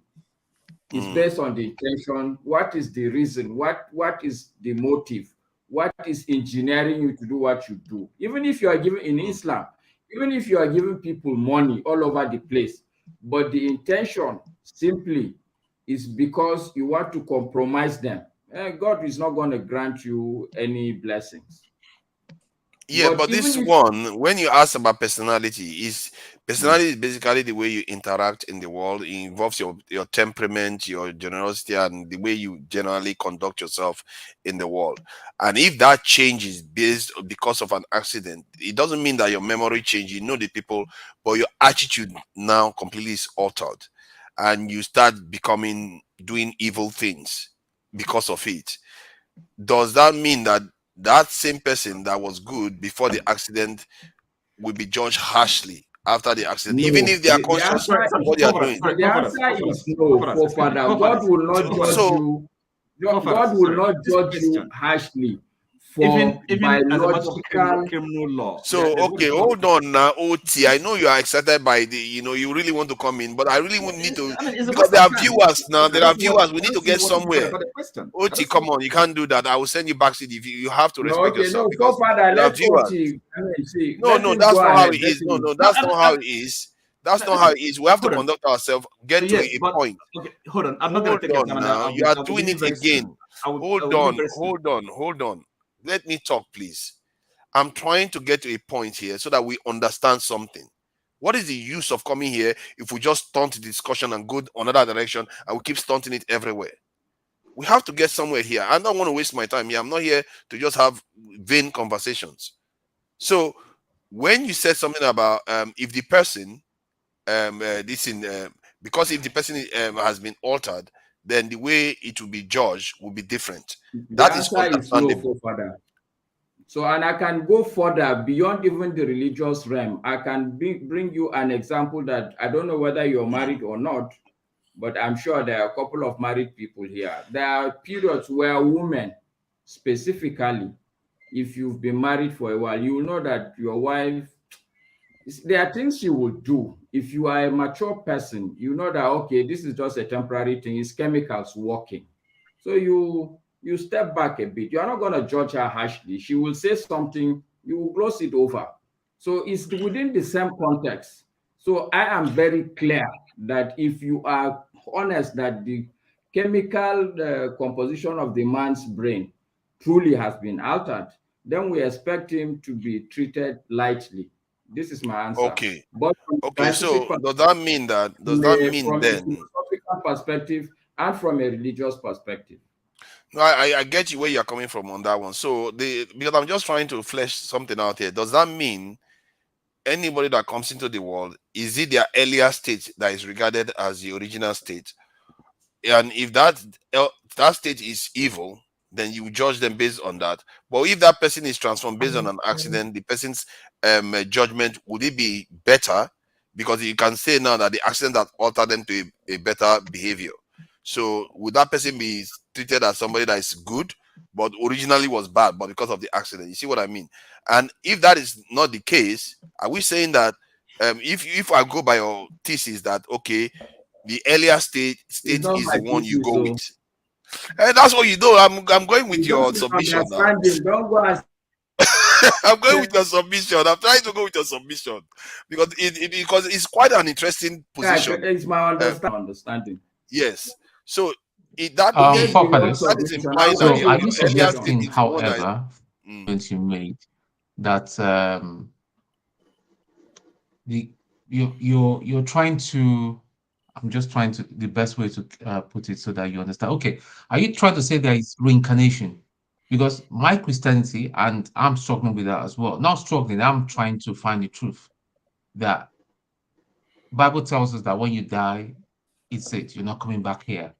[SPEAKER 2] is based on the intention. What is the reason? What is the motive what is engineering you to do what you do. Even if you are given in Islam, even if you are giving people money all over the place, but the intention simply is because you want to compromise them, God is not going to grant you any blessings.
[SPEAKER 18] Yeah, but this one, when you ask about personality, is basically the way you interact in the world. It involves your temperament, your generosity, and the way you generally conduct yourself in the world. And if that changes because of an accident, it doesn't mean that your memory changes. You know the people, but your attitude now completely is altered, and you start doing evil things because of it. Does that mean that that same person that was good before the accident will be judged harshly after the accident,
[SPEAKER 2] No,
[SPEAKER 18] even if they are conscious of what they are doing?
[SPEAKER 2] The answer is no, Father. God will not judge you. God will not judge you harshly for biological
[SPEAKER 13] criminal law.
[SPEAKER 18] So okay, hold on now, OT. I know you are excited by you really want to come in, but I really would need to, because there are viewers now. There are viewers. We need to get somewhere. OT, come on, you can't do that. I will send you back seat if you have to respect yourself. Because
[SPEAKER 2] Father,
[SPEAKER 18] there are
[SPEAKER 2] let
[SPEAKER 18] viewers.
[SPEAKER 2] OT.
[SPEAKER 18] No, that's not how it is. No, that's not how it is. That's not how it is. We have to conduct ourselves, get to a point.
[SPEAKER 13] Okay, hold on. I'm not going to take your time
[SPEAKER 18] now. You are doing it again. Hold on. Let me talk, please. I'm trying to get to a point here so that we understand something. What is the use of coming here if we just stunt the discussion and go another direction and we keep stunting it everywhere? We have to get somewhere here. I don't want to waste my time here. I'm not here to just have vain conversations. So when you said something about if the person because if the person has been altered, then the way it will be judged will be different. That is understandable.
[SPEAKER 2] No, Father. So, and I can go further beyond even the religious realm. I can bring you an example that I don't know whether you're married or not, but I'm sure there are a couple of married people here. There are periods where women, specifically, if you've been married for a while, you will know that your wife, there are things she will do. If you are a mature person, you know that, okay, this is just a temporary thing. It's chemicals working. So you step back a bit. You are not going to judge her harshly. She will say something, you will gloss it over. So it's within the same context. So I am very clear that if you are honest that the chemical composition of the man's brain truly has been altered, then we expect him to be treated lightly. This is my answer.
[SPEAKER 18] Okay.
[SPEAKER 2] But
[SPEAKER 18] So does that mean then
[SPEAKER 2] from a philosophical perspective and from a religious perspective?
[SPEAKER 18] No, I get you where you're coming from on that one. So because I'm just trying to flesh something out here. Does that mean anybody that comes into the world, is it their earlier state that is regarded as the original state? And if that state is evil, then you judge them based on that. But if that person is transformed based on an accident, the person's judgment, would it be better? Because you can say now that the accident that altered them to a better behavior. So would that person be treated as somebody that is good, but originally was bad, but because of the accident? You see what I mean? And if that is not the case, are we saying that if I go by your thesis that, okay, the earlier state is the one you go with? And that's what you do. I'm going with your submission now.
[SPEAKER 2] Don't go as
[SPEAKER 18] I'm going with your submission. I'm trying to go with your submission because because it's quite an interesting position.
[SPEAKER 2] Yeah, it's my understanding.
[SPEAKER 18] Yes. So that is implying
[SPEAKER 8] so
[SPEAKER 18] that
[SPEAKER 8] are you suggesting, however, points you made that you're trying to, I'm just trying to, the best way to put it so that you understand. Okay, are you trying to say there is reincarnation? Because my Christianity, and I'm struggling with that as well. Not struggling, I'm trying to find the truth. That Bible tells us that when you die, it's it. You're not coming back here.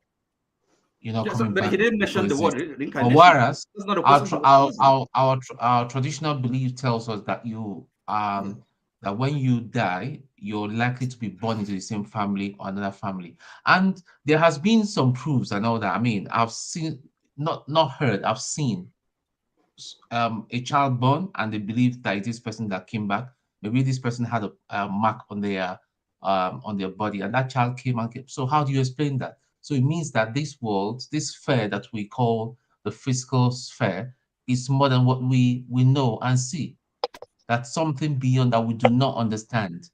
[SPEAKER 8] You're not coming
[SPEAKER 13] but
[SPEAKER 8] back.
[SPEAKER 13] he didn't mention the word reincarnation.
[SPEAKER 8] But whereas
[SPEAKER 13] that's not
[SPEAKER 8] our traditional belief tells us that you that when you die, you're likely to be born into the same family or another family. And there has been some proofs and all that. I mean, I've seen, not heard, I've seen a child born and they believe that this person that came back, maybe this person had a mark on their body and that child came and came. So how do you explain that? So it means that this world, this sphere that we call the physical sphere, is more than what we know and see. That something beyond that we do not understand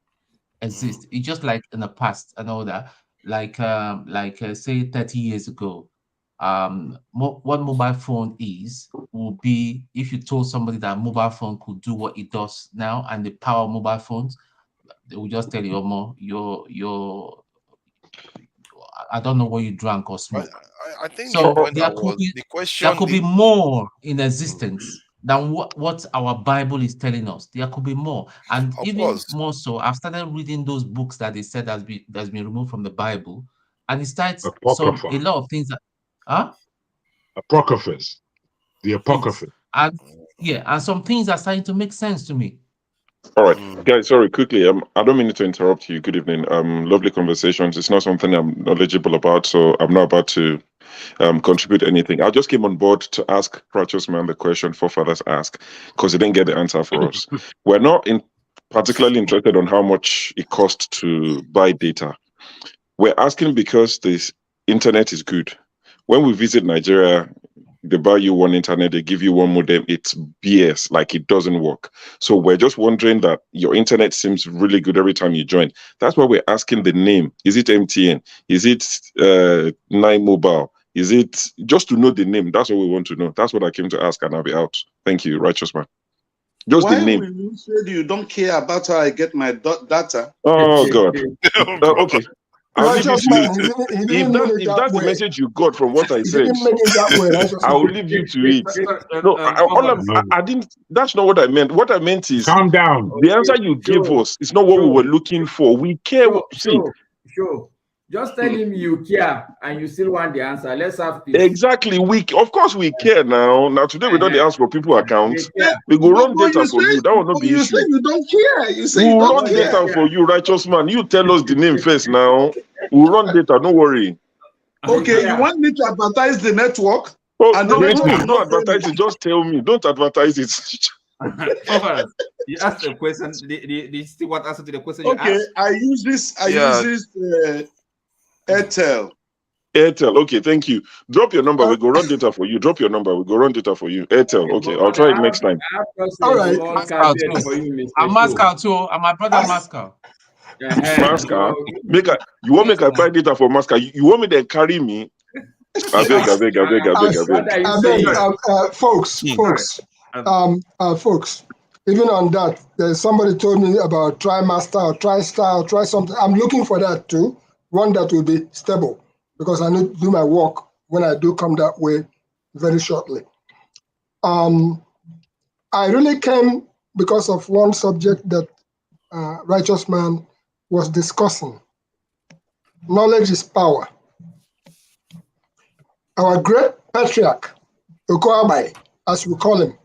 [SPEAKER 8] exists. It's just like in the past and all that. Like say 30 years ago, what mobile phone is will be if you told somebody that mobile phone could do what it does now and the power of mobile phones, they will just tell you, you're I don't know what you drank or smoke.
[SPEAKER 18] I think
[SPEAKER 8] so
[SPEAKER 18] the point
[SPEAKER 8] there
[SPEAKER 18] I
[SPEAKER 8] could
[SPEAKER 18] was
[SPEAKER 8] be
[SPEAKER 18] the question.
[SPEAKER 8] there could be more in existence than what our Bible is telling us. There could be more, and
[SPEAKER 18] Of
[SPEAKER 8] even
[SPEAKER 18] course.
[SPEAKER 8] more so. I've started reading those books that they said that's been removed from the Bible, and it starts
[SPEAKER 7] Apocrypha.
[SPEAKER 8] a lot of things that
[SPEAKER 7] Apocryphas, the Apocrypha.
[SPEAKER 8] And yeah, and some things are starting to make sense to me.
[SPEAKER 1] All right, guys, sorry, quickly. I don't mean to interrupt you. Good evening. Lovely conversations. It's not something I'm knowledgeable about, so I'm not about to contribute anything. I just came on board to ask Righteous Man the question forefathers ask, because he didn't get the answer for us. We're not particularly interested on how much it costs to buy data. We're asking because this internet is good. When we visit Nigeria, they buy you one internet, they give you one modem, it's BS, like it doesn't work. So we're just wondering that your internet seems really good every time you join. That's why we're asking the name. Is it MTN? Is it Nine Mobile? Is it just to know the name? That's what we want to know. That's what I came to ask, and I'll be out. Thank you, Righteous Man. Just
[SPEAKER 6] Why
[SPEAKER 1] the name.
[SPEAKER 6] will you say you don't care about how I get my data?
[SPEAKER 1] Oh, God. Okay. I'll leave you
[SPEAKER 9] Righteous
[SPEAKER 1] to
[SPEAKER 9] Man,
[SPEAKER 1] it.
[SPEAKER 9] he didn't mean it
[SPEAKER 1] If
[SPEAKER 9] that
[SPEAKER 1] that's the
[SPEAKER 9] way.
[SPEAKER 1] message you got from what I
[SPEAKER 9] He
[SPEAKER 1] said,
[SPEAKER 9] didn't mean it that way. Righteous
[SPEAKER 1] I'll
[SPEAKER 9] Man.
[SPEAKER 1] leave you to it. No, I didn't. That's not what I meant. What I meant is,
[SPEAKER 7] calm down.
[SPEAKER 1] The answer you gave us is not what we were looking for. We care.
[SPEAKER 2] Sure. Just tell him you care and you still want the answer. Let's have peace.
[SPEAKER 1] Exactly. Of course we care now. Now today we don't ask for people accounts. We go run
[SPEAKER 6] But
[SPEAKER 1] data
[SPEAKER 6] you
[SPEAKER 1] for
[SPEAKER 6] say,
[SPEAKER 1] you. That will not be
[SPEAKER 6] you
[SPEAKER 1] issue.
[SPEAKER 6] say you don't care. You say
[SPEAKER 1] We'll
[SPEAKER 6] you don't
[SPEAKER 1] run
[SPEAKER 6] care.
[SPEAKER 1] data for you, Righteous Man. You tell us the name first now. We'll run data. Don't worry.
[SPEAKER 6] Okay, you want me to advertise the network?
[SPEAKER 1] Oh,
[SPEAKER 6] And
[SPEAKER 1] no,
[SPEAKER 6] the network will
[SPEAKER 1] don't
[SPEAKER 6] not pay me.
[SPEAKER 1] advertise it. Just tell me. Don't advertise it.
[SPEAKER 13] You asked a question. The steward answer to the question you
[SPEAKER 6] Okay,
[SPEAKER 13] asked.
[SPEAKER 6] I use this Airtel.
[SPEAKER 1] Airtel. Okay, thank you. Drop your number. We go run data for you. Drop your number. We go run data for you. Airtel. Okay, I'll try it next time.
[SPEAKER 9] All right.
[SPEAKER 8] Moscow too. I'm Moscow too. I'm my brother Moscow.
[SPEAKER 1] Moscow. You want me to buy data for Moscow? You want me to carry me? I beg.
[SPEAKER 9] Folks. Even on that, there's somebody told me about TriMaster or TriStar or try something. I'm looking for that too. One that will be stable because I need to do my work when I do come that way very shortly. I really came because of one subject that Righteous Man was discussing. Knowledge is power. Our great patriarch, Okoabai, as we call him,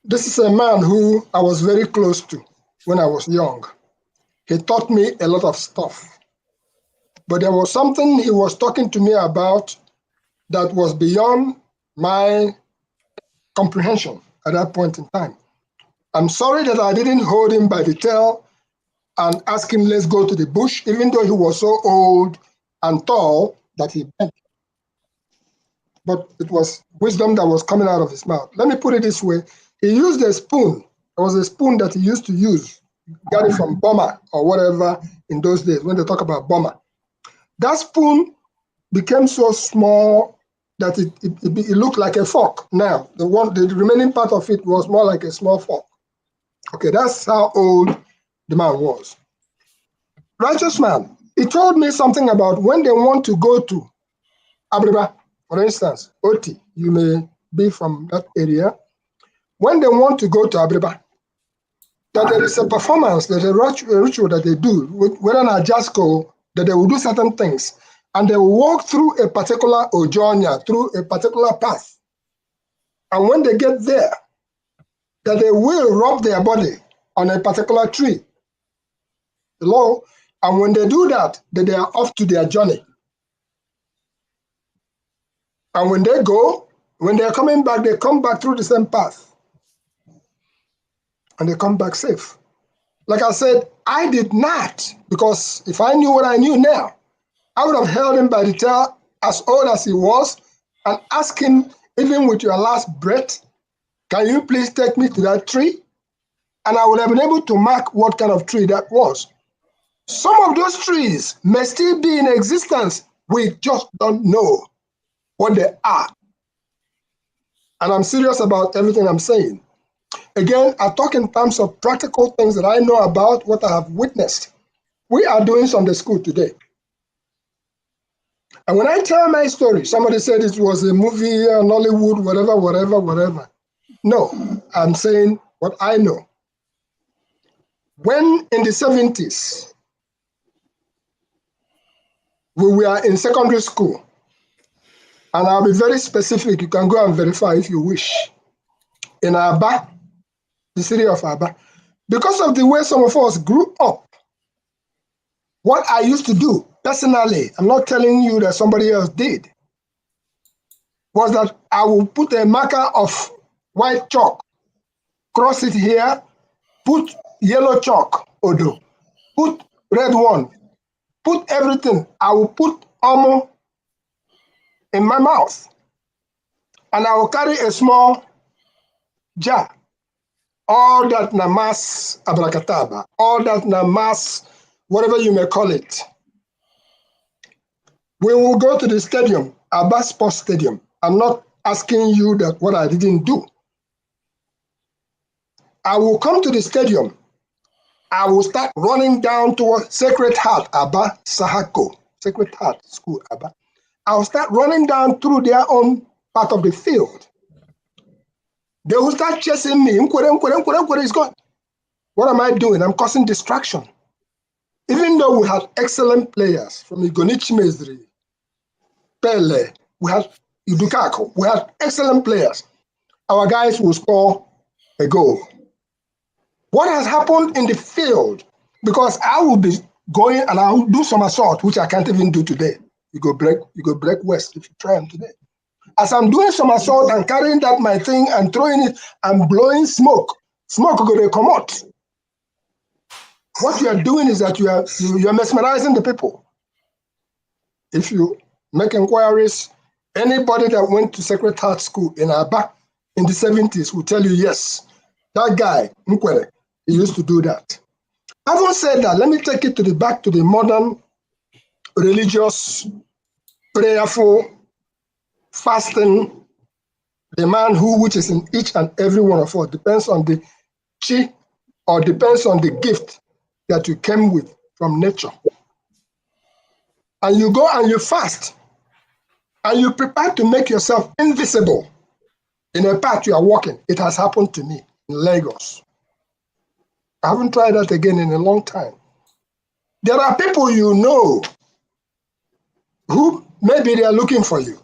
[SPEAKER 9] this is a man who I was very close to when I was young. He taught me a lot of stuff. But there was something he was talking to me about that was beyond my comprehension at that point in time. I'm sorry that I didn't hold him by the tail and ask him, let's go to the bush, even though he was so old and tall that he bent. But it was wisdom that was coming out of his mouth. Let me put it this way. He used a spoon. There was a spoon that he used to use. Got it from Burma or whatever in those days when they talk about Burma. That spoon became so small that it looked like a fork. Now, the remaining part of it was more like a small fork. Okay, that's how old the man was. Righteous Man, he told me something about when they want to go to Abriba, for instance, Oti, you may be from that area. When they want to go to Abriba, that there is a performance, there's a ritual that they do, whether an Ajasco, that they will do certain things, and they will walk through a particular Ojonia, through a particular path. And when they get there, that they will rub their body on a particular tree. And when they do that, that they are off to their journey. And when they go, when they are coming back, they come back through the same path. And they come back safe. Like I said, I did not, because if I knew what I knew now, I would have held him by the tail as old as he was and asked him even with your last breath, can you please take me to that tree? And I would have been able to mark what kind of tree that was. Some of those trees may still be in existence. We just don't know what they are. And I'm serious about everything I'm saying. Again, I talk in terms of practical things that I know about, what I have witnessed. We are doing Sunday school today. And when I tell my story, somebody said it was a movie, Nollywood, whatever. No, I'm saying what I know. When in the 70s, we were in secondary school, and I'll be very specific, you can go and verify if you wish, in Aba, the city of Aba, because of the way some of us grew up, what I used to do personally, I'm not telling you that somebody else did, was that I will put a marker of white chalk, cross it here, put yellow chalk, Odo, put red one, put everything. I will put Omo in my mouth, and I will carry a small jar. All that namas abracadabra, all that namas, whatever you may call it. We will go to the stadium, Aba Sports Stadium. I'm not asking you that what I didn't do. I will come to the stadium. I will start running down towards Sacred Heart, Aba, Sahako, Sacred Heart School, Aba. I will start running down through their own part of the field. They will start chasing me. Is gone. What am I doing? I'm causing distraction. Even though we had excellent players from Igonichi Mezri, Pele, we had Idukako, we had excellent players. Our guys will score a goal. What has happened in the field? Because I will be going and I will do some assault, which I can't even do today. You go break west if you try them today. As I'm doing some assault and carrying that my thing and throwing it and blowing smoke, smoke go to come out. What you are doing is that you are mesmerizing the people. If you make inquiries, anybody that went to Sacred Heart School in Aba in the 70s will tell you, yes, that guy, Nkwere, he used to do that. Having said that, let me take it back to the modern religious, prayerful, fasting, the man which is in each and every one of us, depends on the chi or depends on the gift that you came with from nature. And you go and you fast, and you prepare to make yourself invisible in a path you are walking. It has happened to me in Lagos. I haven't tried that again in a long time. There are people you know who maybe they are looking for you.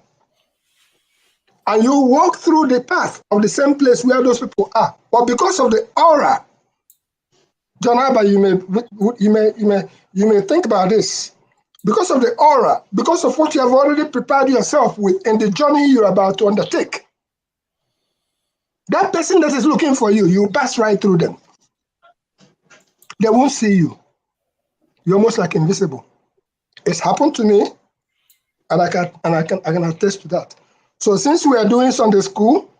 [SPEAKER 9] And you walk through the path of the same place where those people are. But because of the aura, John Abba, you may think about this. Because of the aura, because of what you have already prepared yourself with in the journey you're about to undertake, that person that is looking for you, you pass right through them. They won't see you. You're almost like invisible. It's happened to me, and I can attest to that. So since we are doing Sunday school,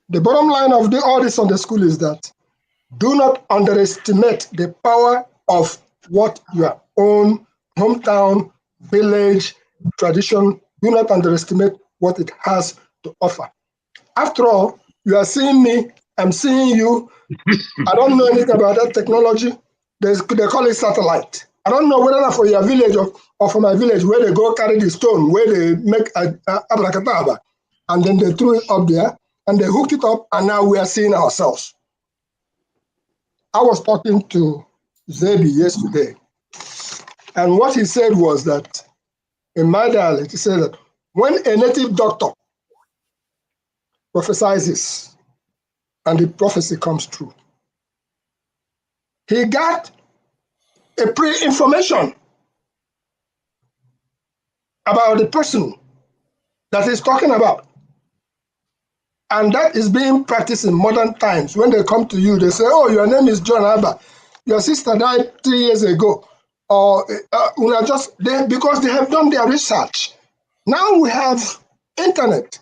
[SPEAKER 9] the bottom line of all this Sunday school is that do not underestimate the power of what your own hometown, village, tradition, do not underestimate what it has to offer. After all, you are seeing me, I'm seeing you. I don't know anything about that technology. They call it satellite. I don't know whether for your village or for my village where they go carry the stone, where they make a abracadabra, and then they threw it up there, and they hooked it up, and now we are seeing ourselves. I was talking to Zebi yesterday, and what he said was that, in my dialect, he said that when a native doctor prophesizes and the prophecy comes true, he got a pre-information about the person that he's talking about. And that is being practiced in modern times. When they come to you, they say, oh, your name is John Abba. Your sister died 3 years ago. Or because they have done their research. Now we have internet.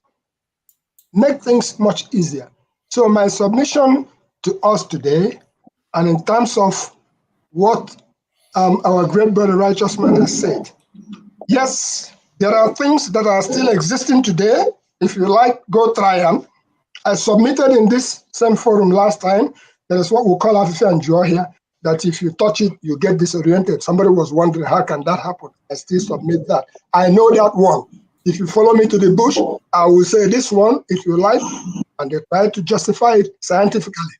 [SPEAKER 9] make things much easier. So my submission to us today, and in terms of what our great brother righteous man has said, yes, there are things that are still existing today. If you like, go try them. I submitted in this same forum last time. There is what we call Afife and Joy here, that if you touch it, you get disoriented. Somebody was wondering, how can that happen? I still submit that. I know that one. If you follow me to the bush, I will say this one, if you like, and they try to justify it scientifically.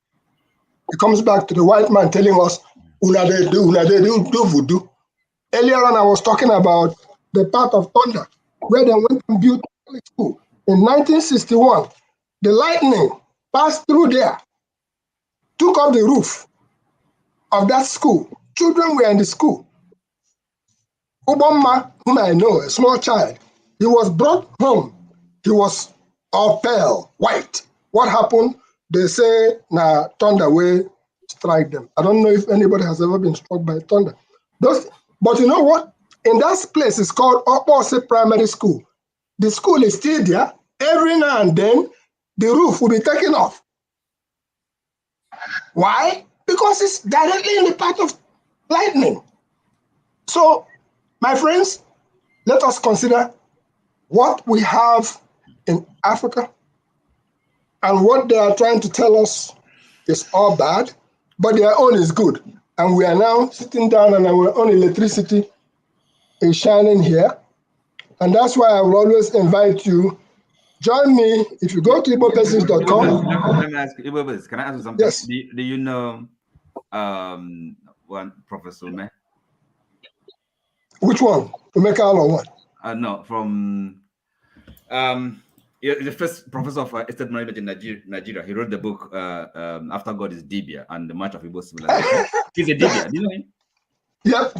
[SPEAKER 9] It comes back to the white man telling us, una they do voodoo. Earlier on, I was talking about the part of Thunder, where they went and built a school. In 1961, the lightning passed through there, took off the roof of that school. Children were in the school. Obama, whom I know, a small child, he was brought home. He was all pale, white. What happened? They say, nah, thunder will strike them. I don't know if anybody has ever been struck by thunder. But you know what? In that place, it's called Opposite Primary School. The school is still there. Every now and then, the roof will be taken off. Why? Because it's directly in the path of lightning. So, my friends, let us consider what we have in Africa and what they are trying to tell us is all bad, but their own is good. And we are now sitting down and our own electricity is shining here. And that's why I will always invite you, join me. If you go to igbopessage.com.
[SPEAKER 13] Let me ask you, can I ask you something?
[SPEAKER 9] Yes.
[SPEAKER 13] Do you know one Professor Ume?
[SPEAKER 9] Which one? Umeka or what?
[SPEAKER 13] No, from the first professor of estate management in Nigeria. He wrote the book After God is Dibia and the March of Igbo Civilization. He's a Dibia. Do you know him?
[SPEAKER 9] Yep.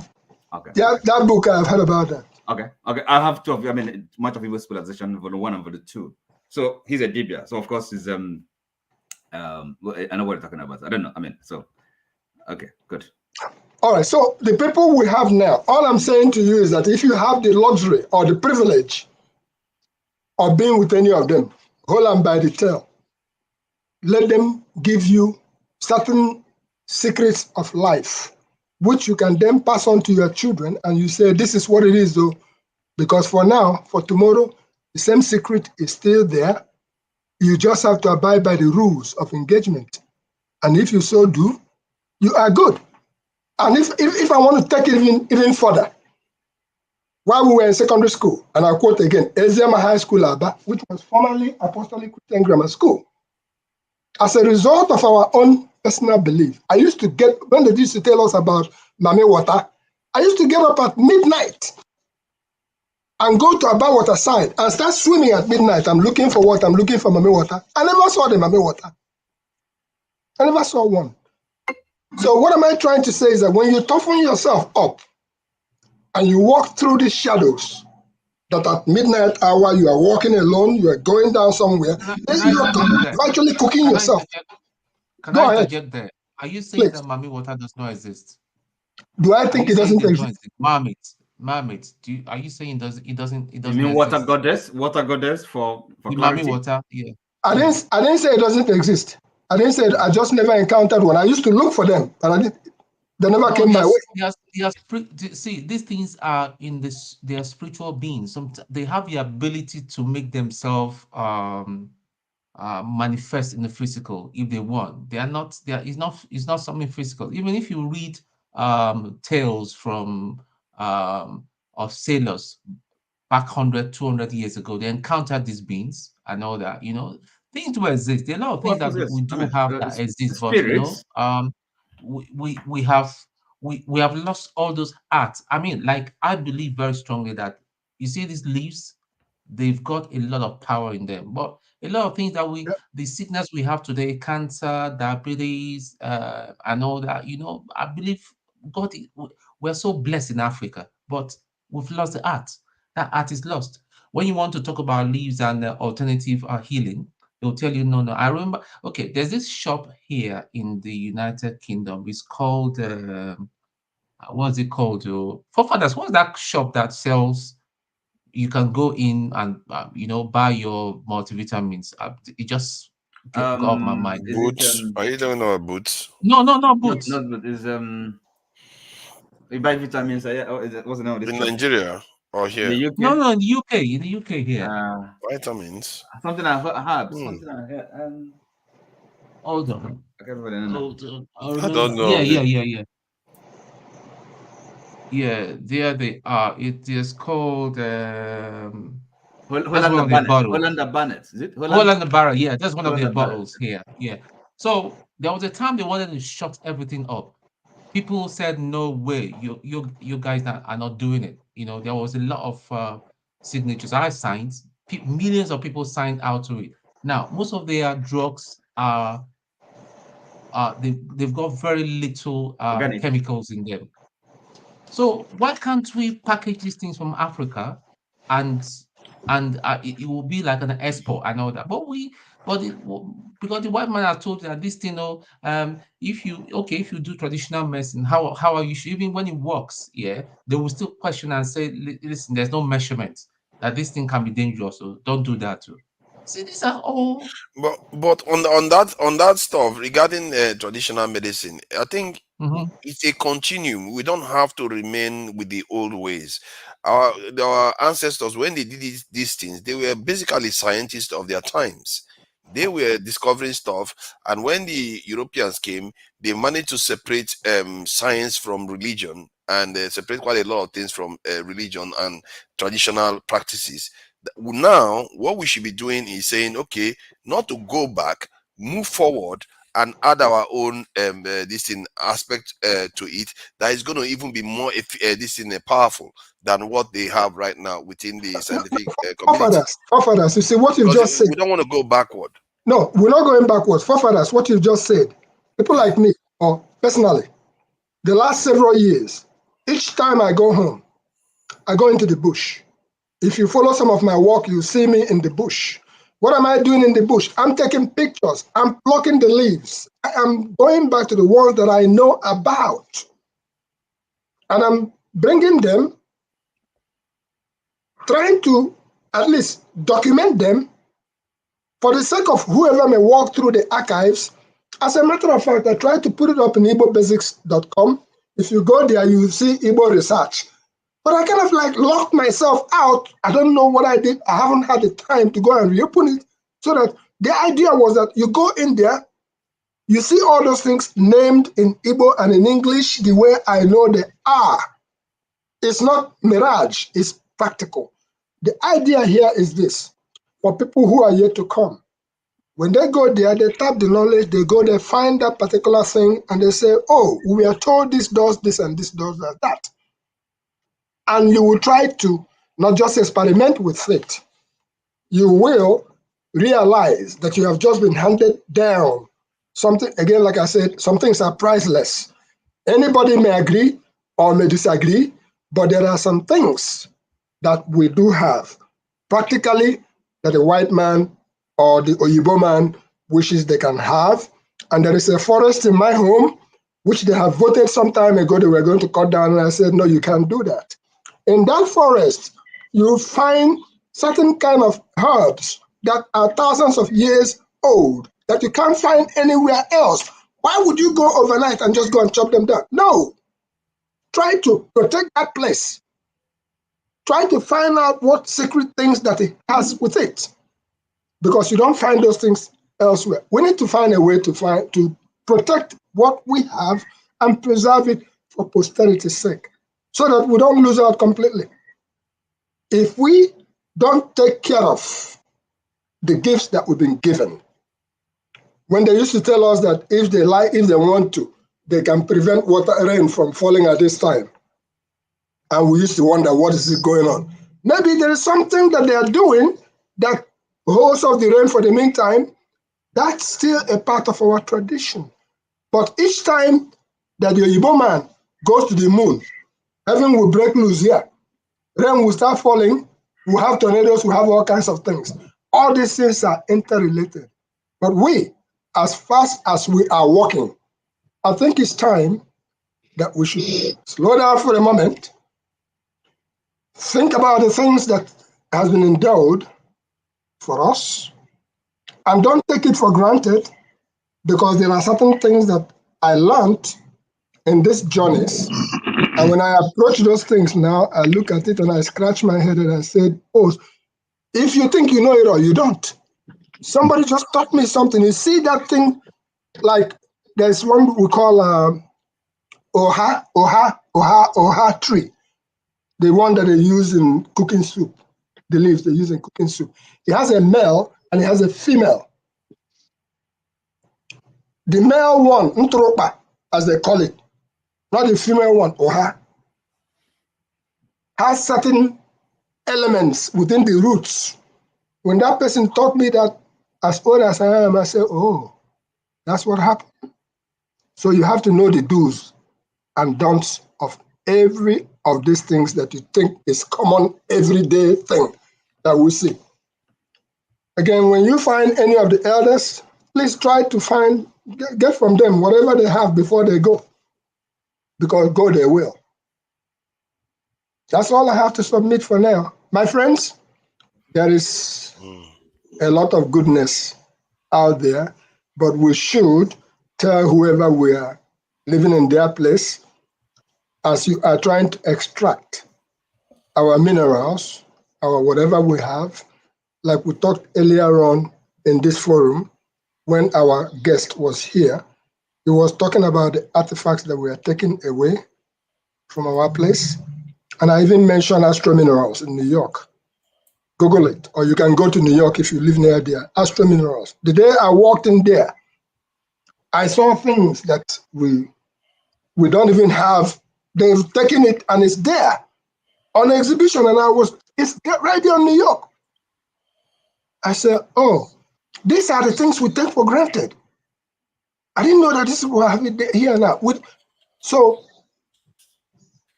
[SPEAKER 13] Okay.
[SPEAKER 9] Yeah, that book I've heard about that.
[SPEAKER 13] Okay. I have two of you. I mean, March of Igbo Civilization, volume 1 and volume 2. So he's a Dibia. So of course he's I know what you're talking about. I don't know. I mean, so okay, good.
[SPEAKER 9] All right, so the people we have now, all I'm saying to you is that if you have the luxury or the privilege of being with any of them, hold them by the tail. Let them give you certain secrets of life, which you can then pass on to your children, and you say, this is what it is, though, because for now, for tomorrow, the same secret is still there. You just have to abide by the rules of engagement. And if you so do, you are good. And if I want to take it even further, while we were in secondary school, and I quote again, Eziama High School Aba, which was formerly Apostolic Christian Grammar School, as a result of our own personal belief, I used to get, when they used to tell us about Mame Water, I used to get up at midnight and go to Aba Water side and start swimming at midnight. I'm looking for what? I'm looking for Mame Water. I never saw the Mame Water. I never saw one. So what am I trying to say is that when you toughen yourself up and you walk through the shadows, that at midnight hour you are walking alone, you are going down somewhere, you're actually cooking yourself.
[SPEAKER 8] Can I interject there? Are you saying that Mami Water does not exist?
[SPEAKER 9] Do I think it doesn't exist?
[SPEAKER 8] Marmot. Are you saying it doesn't?
[SPEAKER 13] You mean water goddess? Water goddess for clarity?
[SPEAKER 8] Mami Water, yeah.
[SPEAKER 9] I didn't say it doesn't exist. I didn't say it, I just never encountered one. I used to look for them, but they never came my way.
[SPEAKER 8] See, these things are they are spiritual beings. They have the ability to make themselves manifest in the physical if they want. It's not something physical. Even if you read tales from of sailors back 100, 200 years ago, they encountered these beings and all that, things do exist. There are a lot of things that we do have that exist, but we have lost all those arts. I mean, like, I believe very strongly that you see these leaves, they've got a lot of power in them, but a lot of things that the sickness we have today, cancer, diabetes, and all that, I believe God, we're so blessed in Africa, but we've lost the art. That art is lost. When you want to talk about leaves and alternative healing, they'll tell you, no. I remember, okay, there's this shop here in the United Kingdom. It's called, what's it called? Forefathers, what's that shop that sells you can go in and buy your multivitamins. It just got off my mind.
[SPEAKER 18] Boots? Are you talking about boots?
[SPEAKER 8] No, not boots.
[SPEAKER 13] No, it's you buy vitamins. What's the name of this?
[SPEAKER 18] In Nigeria or here?
[SPEAKER 13] The UK?
[SPEAKER 8] No, in the UK. In the UK here.
[SPEAKER 18] Vitamins.
[SPEAKER 13] Something I heard. Something I heard.
[SPEAKER 8] Hold on.
[SPEAKER 13] I can't remember the name.
[SPEAKER 8] Hold on.
[SPEAKER 18] I don't know.
[SPEAKER 8] Yeah. Yeah, there they are. It is called
[SPEAKER 13] Hollander Barnet. Is it
[SPEAKER 8] Hollander Barrett? Yeah, that's one of their
[SPEAKER 13] Hollander
[SPEAKER 8] bottles here. Yeah. So there was a time they wanted to shut everything up. People said, "No way, you guys are not doing it." There was a lot of signatures. I signed. Millions of people signed out to it. Now, most of their drugs are they've got very little chemicals in them. So why can't we package these things from Africa, and it will be like an export and all that? Because the white man has told you that this thing, if you do traditional medicine, how are you? Even when it works, yeah, they will still question and say, listen, there's no measurement that this thing can be dangerous, so don't do that too. See, these are all.
[SPEAKER 18] But on that stuff regarding traditional medicine, I think it's a continuum. We don't have to remain with the old ways. Our ancestors, when they did these things, they were basically scientists of their times. They were discovering stuff, and when the Europeans came, they managed to separate science from religion, and separate quite a lot of things from religion and traditional practices. Now, what we should be doing is saying, okay, not to go back, move forward, and add our own aspect to it that is going to even be more powerful than what they have right now within the scientific community.
[SPEAKER 9] Forefathers, you see what you've just said.
[SPEAKER 18] We don't want to go backward.
[SPEAKER 9] No, we're not going backwards. Forefathers, what you've just said. People like me, or personally, the last several years, each time I go home, I go into the bush. If you follow some of my work, you see me in the bush. What am I doing in the bush? I'm taking pictures. I'm plucking the leaves. I am going back to the ones that I know about. And I'm bringing them, trying to at least document them for the sake of whoever may walk through the archives. As a matter of fact, I tried to put it up in igbobasics.com. If you go there, you will see Igbo research. But I kind of locked myself out. I don't know what I did. I haven't had the time to go and reopen it. So that the idea was that you go in there, you see all those things named in Igbo and in English the way I know they are. It's not mirage, it's practical. The idea here is this, for people who are yet to come. When they go there, they tap the knowledge, they go there, find that particular thing, and they say, oh, we are told this does this and this does that. And you will try to not just experiment with it. You will realize that you have just been handed down something. Again, like I said, some things are priceless. Anybody may agree or may disagree, but there are some things that we do have practically that the white man or the Oyibo man wishes they can have. And there is a forest in my home, which they have voted some time ago they were going to cut down, and I said, no, you can't do that. In that forest, you find certain kind of herbs that are thousands of years old that you can't find anywhere else. Why would you go overnight and just go and chop them down? No. Try to protect that place. Try to find out what secret things that it has with it, because you don't find those things elsewhere. We need to find a way to protect what we have and preserve it for posterity's sake, so that we don't lose out completely. If we don't take care of the gifts that we've been given, when they used to tell us that if they want to, they can prevent rain from falling at this time, and we used to wonder what is it going on. Maybe there is something that they are doing that holds off the rain for the meantime. That's still a part of our tradition. But each time that the Igbo man goes to the moon, heaven will break loose here. Rain will start falling. We'll have tornadoes. We'll have all kinds of things. All these things are interrelated. But we, as fast as we are walking, I think it's time that we should slow down for a moment, think about the things that has been endowed for us, and don't take it for granted, because there are certain things that I learned in these journeys. And when I approach those things now, I look at it and I scratch my head and I said, oh, if you think you know it all, you don't. Somebody just taught me something. You see that thing, like there's one we call oha tree, the one that they use in cooking soup, the leaves they use in cooking soup. It has a male and it has a female. The male one, ntropa, as they call it, not the female one, oha, has certain elements within the roots. When that person taught me that, as old as I am, I said, oh, that's what happened. So you have to know the do's and don'ts of every of these things that you think is common everyday thing that we see. Again, when you find any of the elders, please try to get from them whatever they have before they go, because go they will. That's all I have to submit for now. My friends, there is a lot of goodness out there, but we should tell whoever we are living in their place, as you are trying to extract our minerals, our whatever we have, like we talked earlier on in this forum, when our guest was here, he was talking about the artifacts that we are taking away from our place. And I even mentioned Astro Minerals in New York. Google it, or you can go to New York if you live near there. Astro Minerals. The day I walked in there, I saw things that we don't even have. They've taken it and it's there on exhibition, and it's right there in New York. I said, oh, these are the things we take for granted. I didn't know that this is what I have it here now. So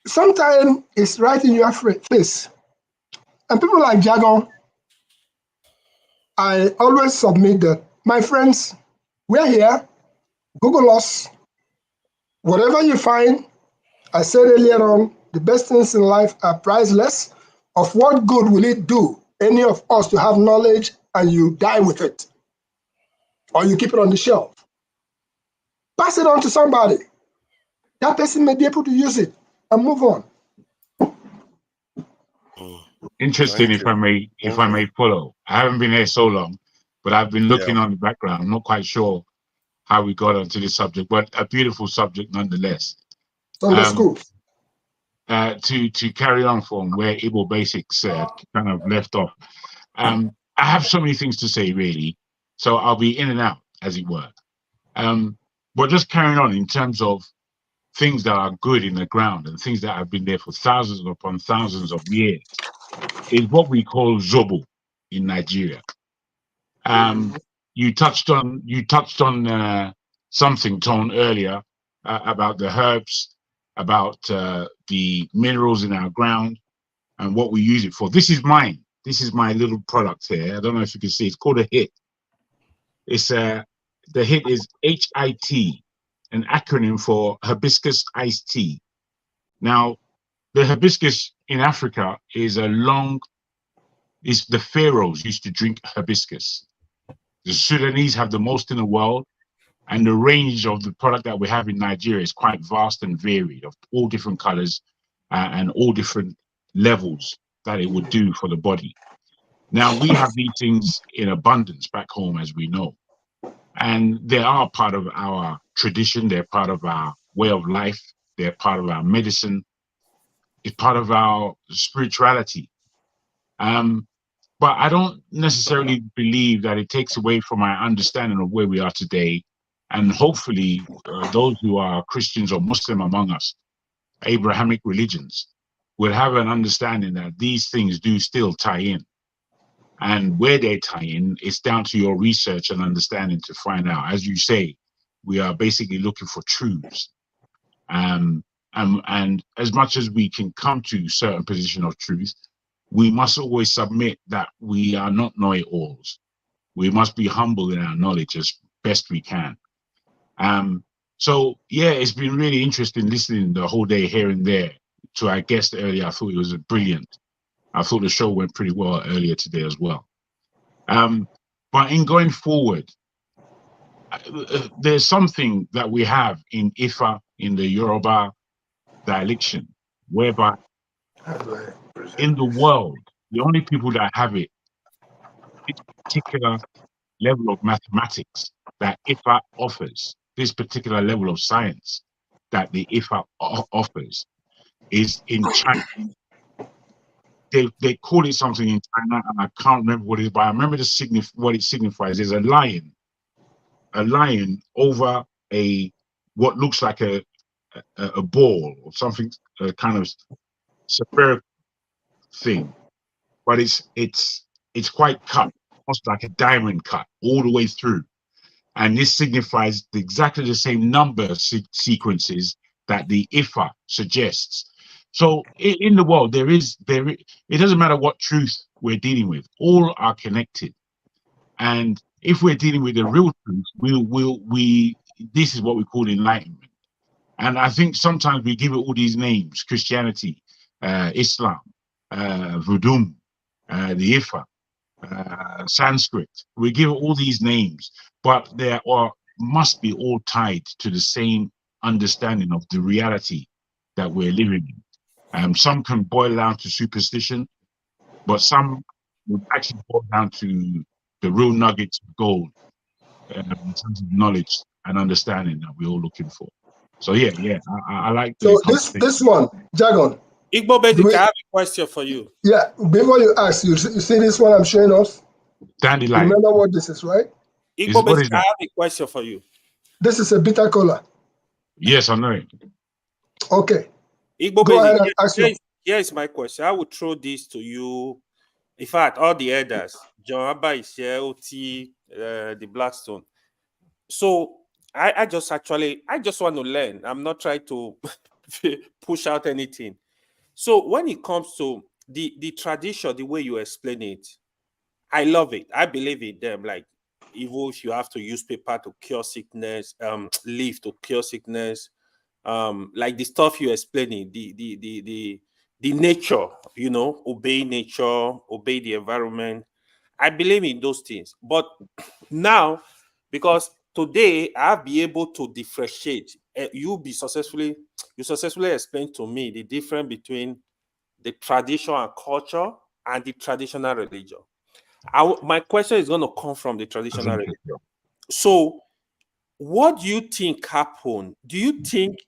[SPEAKER 9] sometimes it's right in your face. And people like Jagon, I always submit that, my friends, we're here, Google us. Whatever you find, I said earlier on, the best things in life are priceless. Of what good will it do any of us to have knowledge and you die with it? Or you keep it on the shelf? Pass it on to somebody. That person may be able to use it and move on.
[SPEAKER 7] Interesting, if I may follow. I haven't been here so long, but I've been looking on the background. I'm not quite sure how we got onto this subject, but a beautiful subject nonetheless.
[SPEAKER 9] Sunday school.
[SPEAKER 7] To carry on from where Igbo Basics kind of left off, I have so many things to say, really. So I'll be in and out, as it were. But just carrying on in terms of things that are good in the ground and things that have been there for thousands upon thousands of years is what we call zobo in Nigeria. You touched on something, Tone, earlier about the herbs, about the minerals in our ground and what we use it for. This is mine. This is my little product here. I don't know if you can see. It's called a HIT. It's the HIT is HIT, an acronym for hibiscus iced tea. Now, the hibiscus in Africa is the pharaohs used to drink hibiscus. The Sudanese have the most in the world, and the range of the product that we have in Nigeria is quite vast and varied, of all different colors and all different levels that it would do for the body. Now, we have these things in abundance back home, as we know, and they are part of our tradition. They're part of our way of life. They're part of our medicine. It's part of our spirituality. But I don't necessarily believe that it takes away from our understanding of where we are today. And hopefully those who are Christians or Muslim among us, Abrahamic religions, will have an understanding that these things do still tie in. And where they tie in, it's down to your research and understanding to find out. As you say, we are basically looking for truths. And as much as we can come to a certain position of truth, we must always submit that we are not know-it-alls. We must be humble in our knowledge as best we can. So yeah, it's been really interesting listening the whole day here and there to our guest earlier. I thought it was brilliant. I thought the show went pretty well earlier today as well. But in going forward, there's something that we have in Ifa, in the Yoruba dialect, whereby in the world, the only people that have it, this particular level of mathematics that Ifa offers, this particular level of science that the Ifa offers, is in China. They call it something in China, and I can't remember what it is, but I remember what it signifies. There's a lion over what looks like a ball or something, a kind of spherical thing, but it's quite cut, almost like a diamond cut all the way through, and this signifies exactly the same number sequences that the Ifa suggests. So in the world, it doesn't matter what truth we're dealing with; all are connected. And if we're dealing with the real truth, this is what we call enlightenment. And I think sometimes we give it all these names: Christianity, Islam, Voodoo, the Ifa, Sanskrit. We give it all these names, but they must be all tied to the same understanding of the reality that we're living in. Some can boil down to superstition, but some would actually boil down to the real nuggets of gold in terms of knowledge and understanding that we're all looking for. So yeah, I like the
[SPEAKER 9] So this one, Jagon.
[SPEAKER 5] Igbo Basic, I have a question for you.
[SPEAKER 9] Yeah, before you ask, you see this one I'm showing us?
[SPEAKER 7] Dandelion.
[SPEAKER 9] Remember what this is, right?
[SPEAKER 5] Igbo Basic, I have a question for you.
[SPEAKER 9] This is a bitter cola.
[SPEAKER 7] Yes, I know it.
[SPEAKER 9] Okay.
[SPEAKER 5] Igbo
[SPEAKER 9] Go ahead
[SPEAKER 5] Basic,
[SPEAKER 9] and ask
[SPEAKER 5] here is my question. I will throw this to you. In fact, all the elders, John Abba is here, OT, the Blackstone. So I just want to learn. I'm not trying to push out anything. So when it comes to the tradition, the way you explain it, I love it. I believe in them. Like, even if you have to use paper to cure sickness, leaf to cure sickness, like the stuff you're explaining, the nature, obey nature, obey the environment. I believe in those things. But now, because today I'll be able to differentiate. You successfully explained to me the difference between the tradition and culture and the traditional religion. My question is going to come from the traditional religion. So, what do you think happened? Do you think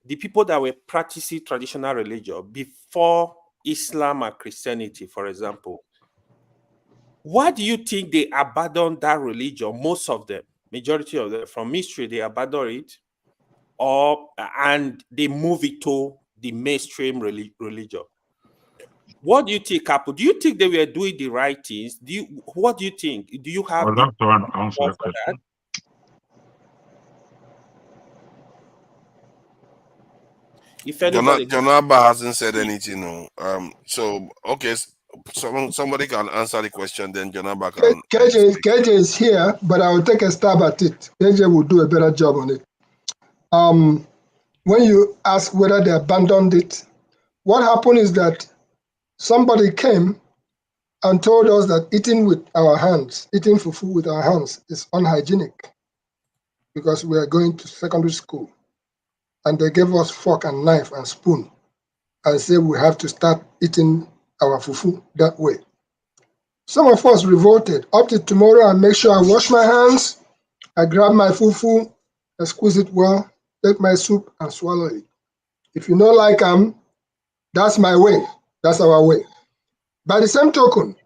[SPEAKER 5] the people that were practicing traditional religion before Islam and Christianity, for example, why do you think they abandoned that religion? Most of them, majority of them, from history, they abandoned it, and they move it to the mainstream religion. What do you think, Capo? Do you think they were doing the right things? What do you think? Do you have?
[SPEAKER 7] I'd love to answer that question.
[SPEAKER 5] If anybody,
[SPEAKER 18] John Abba hasn't said anything. So okay, somebody can answer the question. Then John Abba can.
[SPEAKER 9] KJ is here, but I will take a stab at it. KJ will do a better job on it. When you ask whether they abandoned it, what happened is that somebody came and told us that eating with our hands, eating fufu with our hands is unhygienic because we are going to secondary school. And they gave us fork and knife and spoon and said we have to start eating our fufu that way. Some of us revolted. Up to tomorrow, I make sure I wash my hands, I grab my fufu, I squeeze it well, take my soup and swallow it. If you don't like them, that's my way. That's our way. By the same token,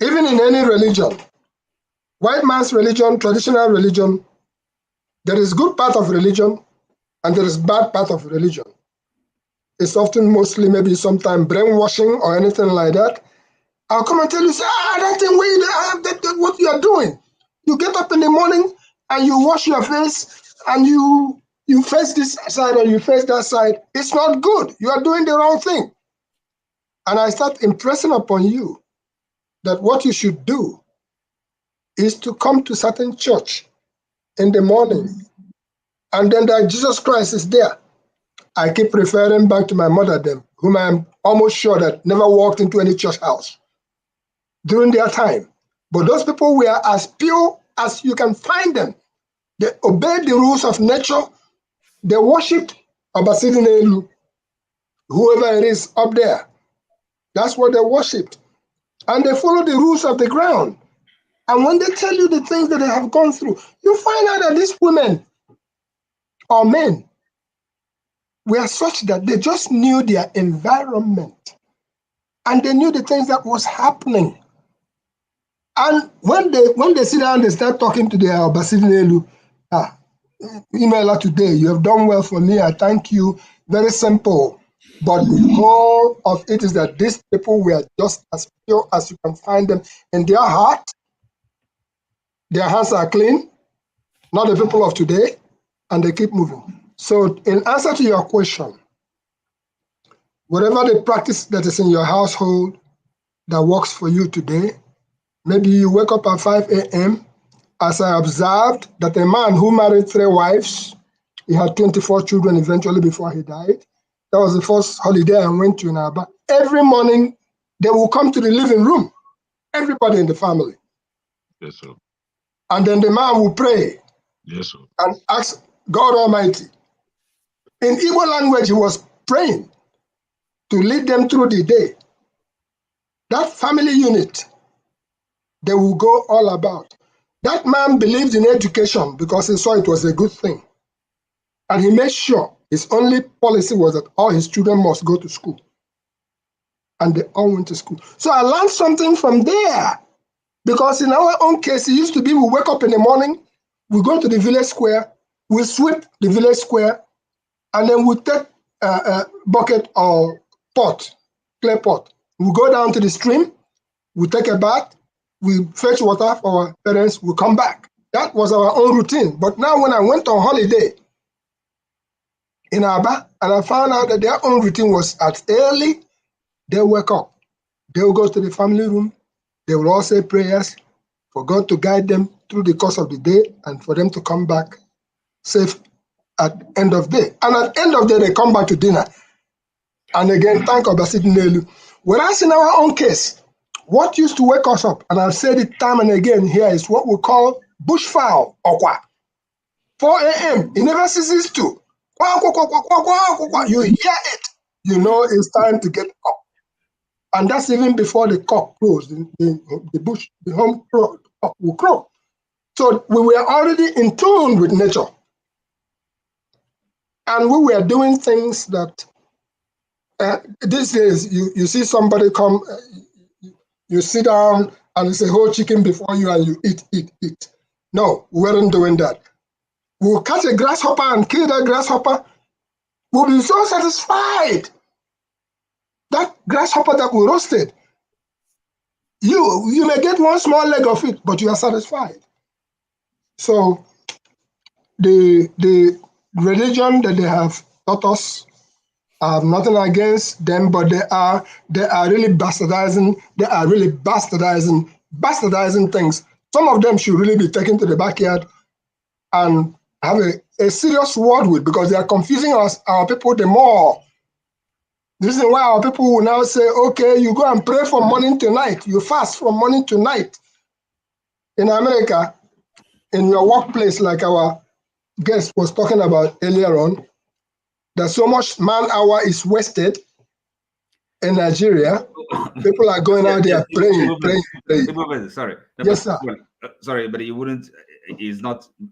[SPEAKER 9] even in any religion, white man's religion, traditional religion, there is good part of religion and there is bad part of religion. It's often mostly maybe sometimes brainwashing or anything like that. I'll come and tell you, say, that thing what you are doing. You get up in the morning and you wash your face and you face this side or you face that side. It's not good. You are doing the wrong thing. And I start impressing upon you that what you should do is to come to certain church in the morning, and then that Jesus Christ is there, I keep referring back to my mother, them, whom I am almost sure that never walked into any church house during their time. But those people were as pure as you can find them. They obeyed the rules of nature. They worshipped Abasidinelu, whoever it is up there. That's what they worshipped. And they follow the rules of the ground. And when they tell you the things that they have gone through, you find out that these women or men were such that they just knew their environment. And they knew the things that was happening. And when they sit down, they start talking to their Abasidinelu, email her today, you have done well for me, I thank you. Very simple. But the whole of it is that these people were just as pure as you can find them in their heart. Their hands are clean, not the people of today, and they keep moving. So in answer to your question, whatever the practice that is in your household that works for you today, maybe you wake up at 5 a.m. As I observed that a man who married 3 wives, he had 24 children eventually before he died. That was the first holiday I went to in Aba. Every morning, they will come to the living room, everybody in the family.
[SPEAKER 7] Yes, sir.
[SPEAKER 9] And then the man will pray.
[SPEAKER 7] Yes, sir.
[SPEAKER 9] And ask God Almighty. In Igbo language, he was praying to lead them through the day. That family unit, they will go all about. That man believed in education because he saw it was a good thing. And he made sure his only policy was that all his children must go to school. And they all went to school. So I learned something from there. Because in our own case, it used to be we wake up in the morning, we go to the village square, we sweep the village square, and then we take a bucket or pot, clay pot. We go down to the stream, we take a bath, we fetch water for our parents, we come back. That was our own routine. But now when I went on holiday in Aba, and I found out that their own routine was at early, they wake up. They will go to the family room. They will all say prayers for God to guide them through the course of the day and for them to come back safe at the end of the day. And at the end of the day, they come back to dinner. And again, thank Obasidinelu. Whereas in our own case, what used to wake us up, and I've said it time and again here, is what we call bushfowl, okwa. 4 a.m., it never ceases to. You hear it, you know it's time to get up. And that's even before the cock crows, the home crow will crow. So we were already in tune with nature. And we were doing things that these days, you see somebody come, you sit down and it's a whole chicken before you and you eat. No, we weren't doing that. We'll catch a grasshopper and kill that grasshopper. We'll be so satisfied. That grasshopper that we roasted, you may get one small leg of it, but you are satisfied. So the religion that they have taught us, I have nothing against them, but they are really bastardizing. They are really bastardizing things. Some of them should really be taken to the backyard and have a serious word with, because they are confusing our people the more. This is why our people will now say, okay, you go and pray from morning to night. You fast from morning to night. In America, in your workplace, like our guest was talking about earlier on, that so much man hour is wasted in Nigeria. People are going out there praying.
[SPEAKER 13] Sorry.
[SPEAKER 9] Yes, sir.
[SPEAKER 13] Sorry, but you wouldn't,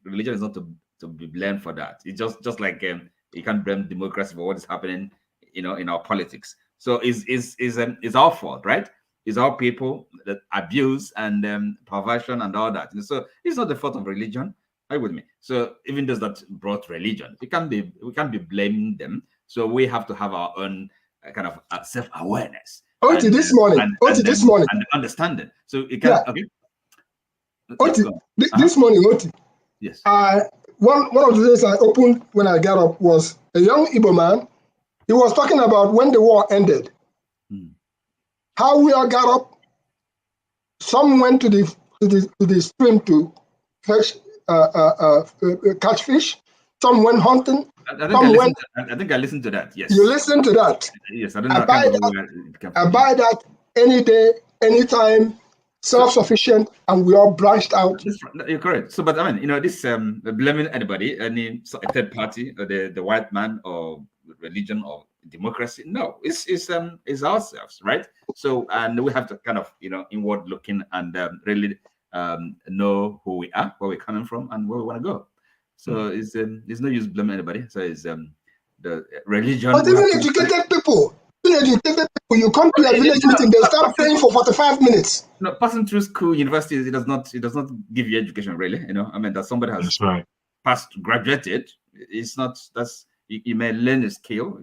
[SPEAKER 13] religion is not to be blamed for that. It's just like you can't blame democracy for what is happening, in our politics. So it's our fault, right? It's our people that abuse and perversion and all that. And so it's not the fault of religion. Are you with me? So even those that brought religion, we can't be blaming them. So we have to have our own kind of self-awareness.
[SPEAKER 9] This morning,
[SPEAKER 13] and understanding. So you can. Okay.
[SPEAKER 9] This morning, Oti.
[SPEAKER 13] Yes.
[SPEAKER 9] One of the things I opened when I got up was a young Igbo man. He was talking about when the war ended. How we all got up. Some went to the stream to fetch catch fish. Some went hunting.
[SPEAKER 13] I think I listened to that. Yes.
[SPEAKER 9] You listen to that.
[SPEAKER 13] Yes, I don't know. I can't remember where it came from.
[SPEAKER 9] I buy that any day, anytime, self-sufficient, and we all branched out.
[SPEAKER 13] You're correct. So, but I mean, this blaming anybody, any a third party, or the white man, or religion, or democracy. No, it's ourselves, right? So, and we have to kind of inward looking and really know who we are, where we're coming from, and where we want to go. So it's no use blaming anybody. So it's the religion.
[SPEAKER 9] But even educated people, you come to a village meeting, they start praying for 45 minutes.
[SPEAKER 13] No, passing through school, universities, it does not give you education, really. I mean, that somebody has passed, graduated. It's not. That's you may learn a skill,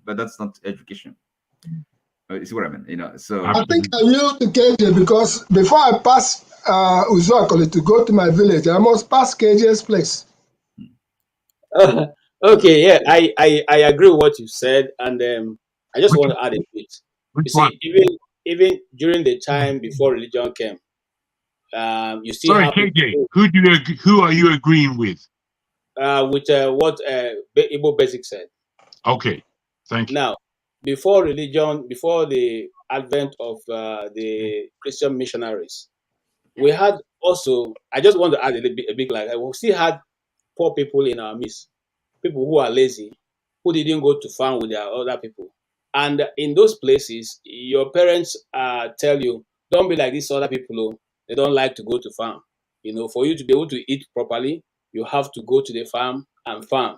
[SPEAKER 13] but that's not education. You see what I mean? So
[SPEAKER 9] I think I yield to KJ because before I pass Uzuakoli to go to my village, I must pass KJ's place.
[SPEAKER 11] Okay, yeah, I agree with what you said, and I just want to add a bit. You see, even during the time before religion came, you still
[SPEAKER 7] Sorry,
[SPEAKER 11] have
[SPEAKER 7] KJ, who are you agreeing with?
[SPEAKER 11] With what Igbo Basic said.
[SPEAKER 7] Okay, thank you.
[SPEAKER 11] Now, before the advent of the Christian missionaries, we had also. I just want to add a bit like we still had poor people in our midst, people who are lazy, who didn't go to farm with their other people. And in those places, your parents tell you, don't be like these other people. They don't like to go to farm. For you to be able to eat properly, you have to go to the farm and farm.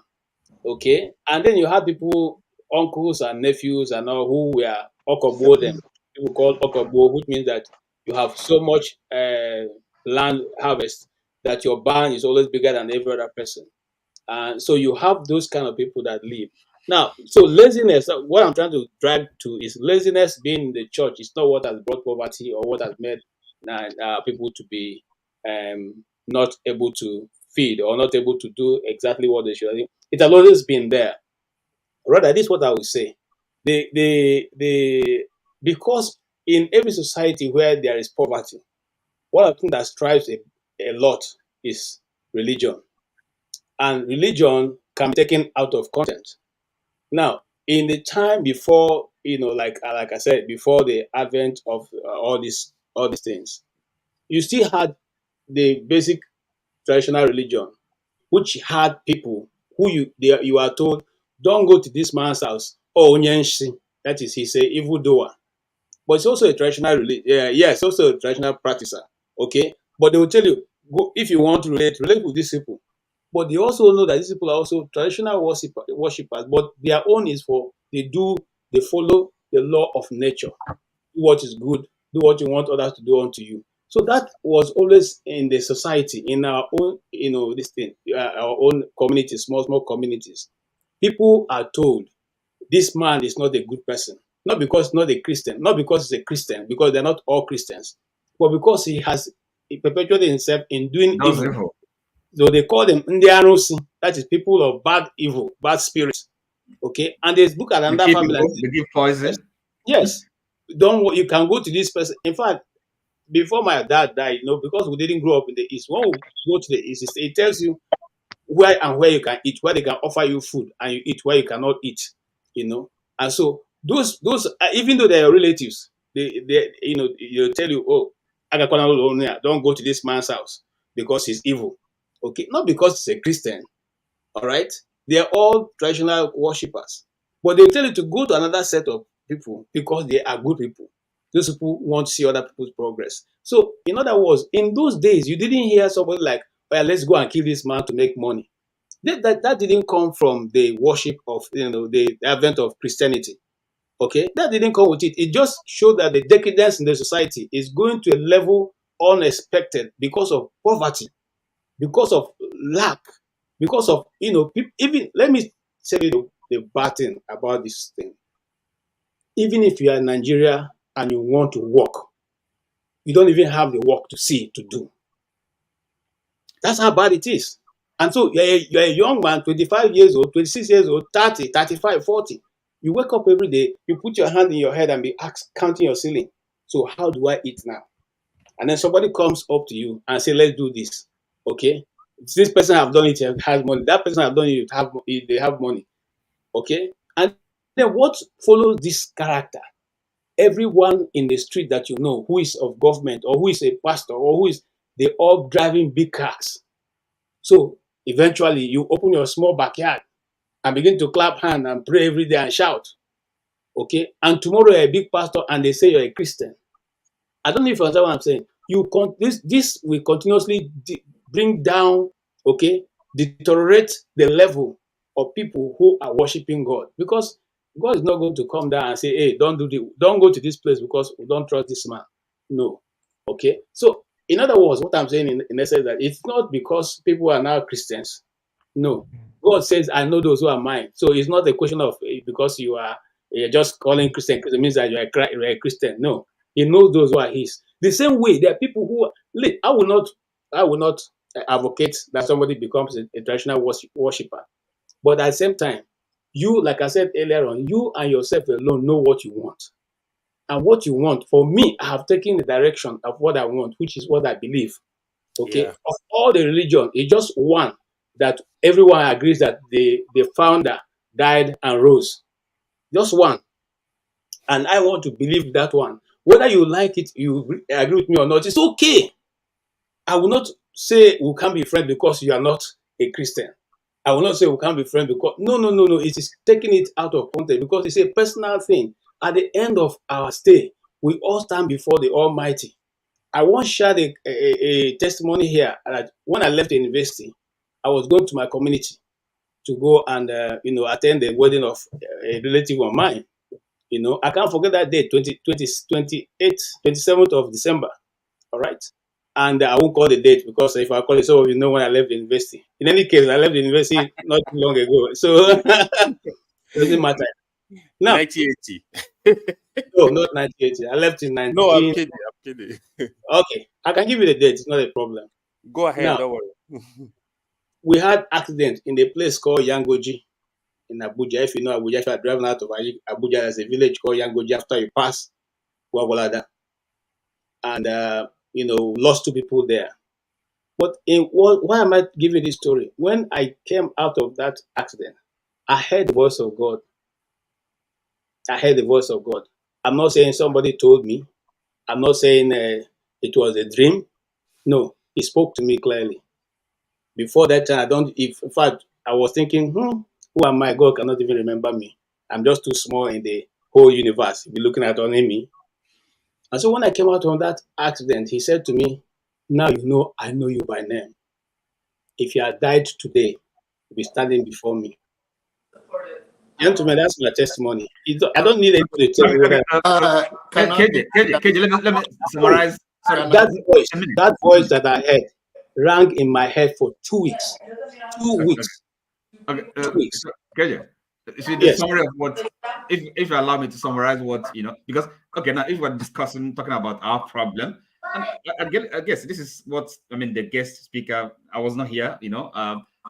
[SPEAKER 11] Okay? And then you have people, uncles and nephews and all who were Okogbo them. People call Okogbo, which means that you have so much land harvest that your barn is always bigger than every other person. And so you have those kind of people that live. Now, so laziness, what I'm trying to drive to is laziness being in the church is not what has brought poverty or what has made people to be not able to feed or not able to do exactly what they should. It has always been there. Rather, this is what I would say. Because in every society where there is poverty, one of the things that strives a lot is religion. And religion can be taken out of context. Now, in the time before, like I said, before the advent of all these things, you still had the basic traditional religion, which had people who you are told, don't go to this man's house. Oh, Onyenshi, that is, he's an evildoer. But it's also a traditional religion. It's also a traditional practicer. Okay, but they will tell you, go if you want to relate with these people. But they also know that these people are also traditional worshippers, but their own is they follow the law of nature. Do what is good, do what you want others to do unto you. So that was always in the society, in our own, our own communities, small communities. People are told, this man is not a good person. Not because he's not a Christian, not because he's a Christian, because they're not all Christians, but because he perpetuated himself in doing evil. So they call them Ndianusi, that is people of bad spirits. Okay, and they look at another family.
[SPEAKER 13] They give poison.
[SPEAKER 11] Yes, you can go to this person. In fact, before my dad died, because we didn't grow up in the East, when we go to the East, it tells you where you can eat, where they can offer you food, and you eat where you cannot eat. And so those even though they are relatives, they'll tell you, oh, don't go to this man's house because he's evil. Okay, not because he's a Christian. All right, they are all traditional worshippers, but they tell you to go to another set of people because they are good people. Those people want to see other people's progress. So, in other words, in those days, you didn't hear somebody like, well, let's go and kill this man to make money. That didn't come from the worship of the advent of Christianity. Okay, that didn't come with it. It just showed that the decadence in the society is going to a level unexpected because of poverty, because of lack, because of even let me tell you the bad thing about this thing. Even if you are in Nigeria and you want to work, you don't even have the work to do. That's how bad it is. And so you're a young man, 25 years old, 26 years old, 30, 35, 40. You wake up every day, you put your hand in your head and be counting your ceiling. So how do I eat now? And then somebody comes up to you and say, let's do this. Okay?
[SPEAKER 20] This person have done it, has money. That person have done it, they have money. Okay, and then what follows this character? Everyone in the street that you know who is of government or who is a pastor or who is, they all driving big cars. So eventually you open your small backyard and begin to clap hand and pray every day and shout. Okay, and tomorrow you're a big pastor and they say you're a Christian. I don't know if you understand what I'm saying. This will continuously bring down, okay, deteriorate the level of people who are worshiping God, because God is not going to come down and say, hey, don't go to this place because we don't trust this man. No. Okay. So in other words, what I'm saying in essence, that it's not because people are now Christians. No. God says, I know those who are mine. So it's not a question of because you're just calling Christian because it means that you're a Christian. No. He knows those who are his. The same way, there are people who are, I will not advocate that somebody becomes a traditional worshiper. But at the same time, you, like I said earlier on, you and yourself alone know what you want. And what you want, for me, I have taken the direction of what I want, which is what I believe. Okay.
[SPEAKER 5] Yeah.
[SPEAKER 20] Of all the religion, it's just one that everyone agrees that the founder died and rose. Just one. And I want to believe that one. Whether you like it, you agree with me or not, it's okay. I will not say we can't be friends because you are not a Christian. I will not say we can't be friends because no. It is taking it out of context because it's a personal thing. At the end of our stay, we all stand before the Almighty. I once shared a testimony here that when I left the university, I was going to my community to go and attend the wedding of a relative of mine. I can't forget that day, 27th of December. All right. And I won't call the date because if I call it, so you know when I left the university. In any case, I left the university not too long ago. So it doesn't matter. Now,
[SPEAKER 5] 1980.
[SPEAKER 20] no, not 1980. I left in 19.
[SPEAKER 5] No, I'm kidding.
[SPEAKER 20] Okay. I can give you the date. It's not a problem.
[SPEAKER 5] Go ahead,
[SPEAKER 20] Now,
[SPEAKER 5] don't worry.
[SPEAKER 20] we had accident in a place called Yangoji in Abuja. If you know Abuja, if you are driving out of Abuja, there's a village called Yangoji after you pass Gwagwalada. And, lost 2 people there. But why am I giving this story? When I came out of that accident, I heard the voice of God. I'm not saying somebody told me. I'm not saying it was a dream. No, he spoke to me clearly. Before that time, in fact, I was thinking, who am I? God cannot even remember me. I'm just too small in the whole universe. If you're looking at only me. And so when I came out of that accident, he said to me, now you know I know you by name. If you had died today, you'll be standing before me. Gentlemen, that's my testimony. I don't need anybody to tell me whether.
[SPEAKER 13] KJ, let me summarize. Sorry,
[SPEAKER 20] that voice that I heard rang in my head for 2 weeks. 2 weeks.
[SPEAKER 13] Okay,
[SPEAKER 20] 2 weeks.
[SPEAKER 13] KJ, see the summary of what, if you allow me to summarize what, because, okay, now if we're talking about our problem, and I guess this is what, the guest speaker, I was not here,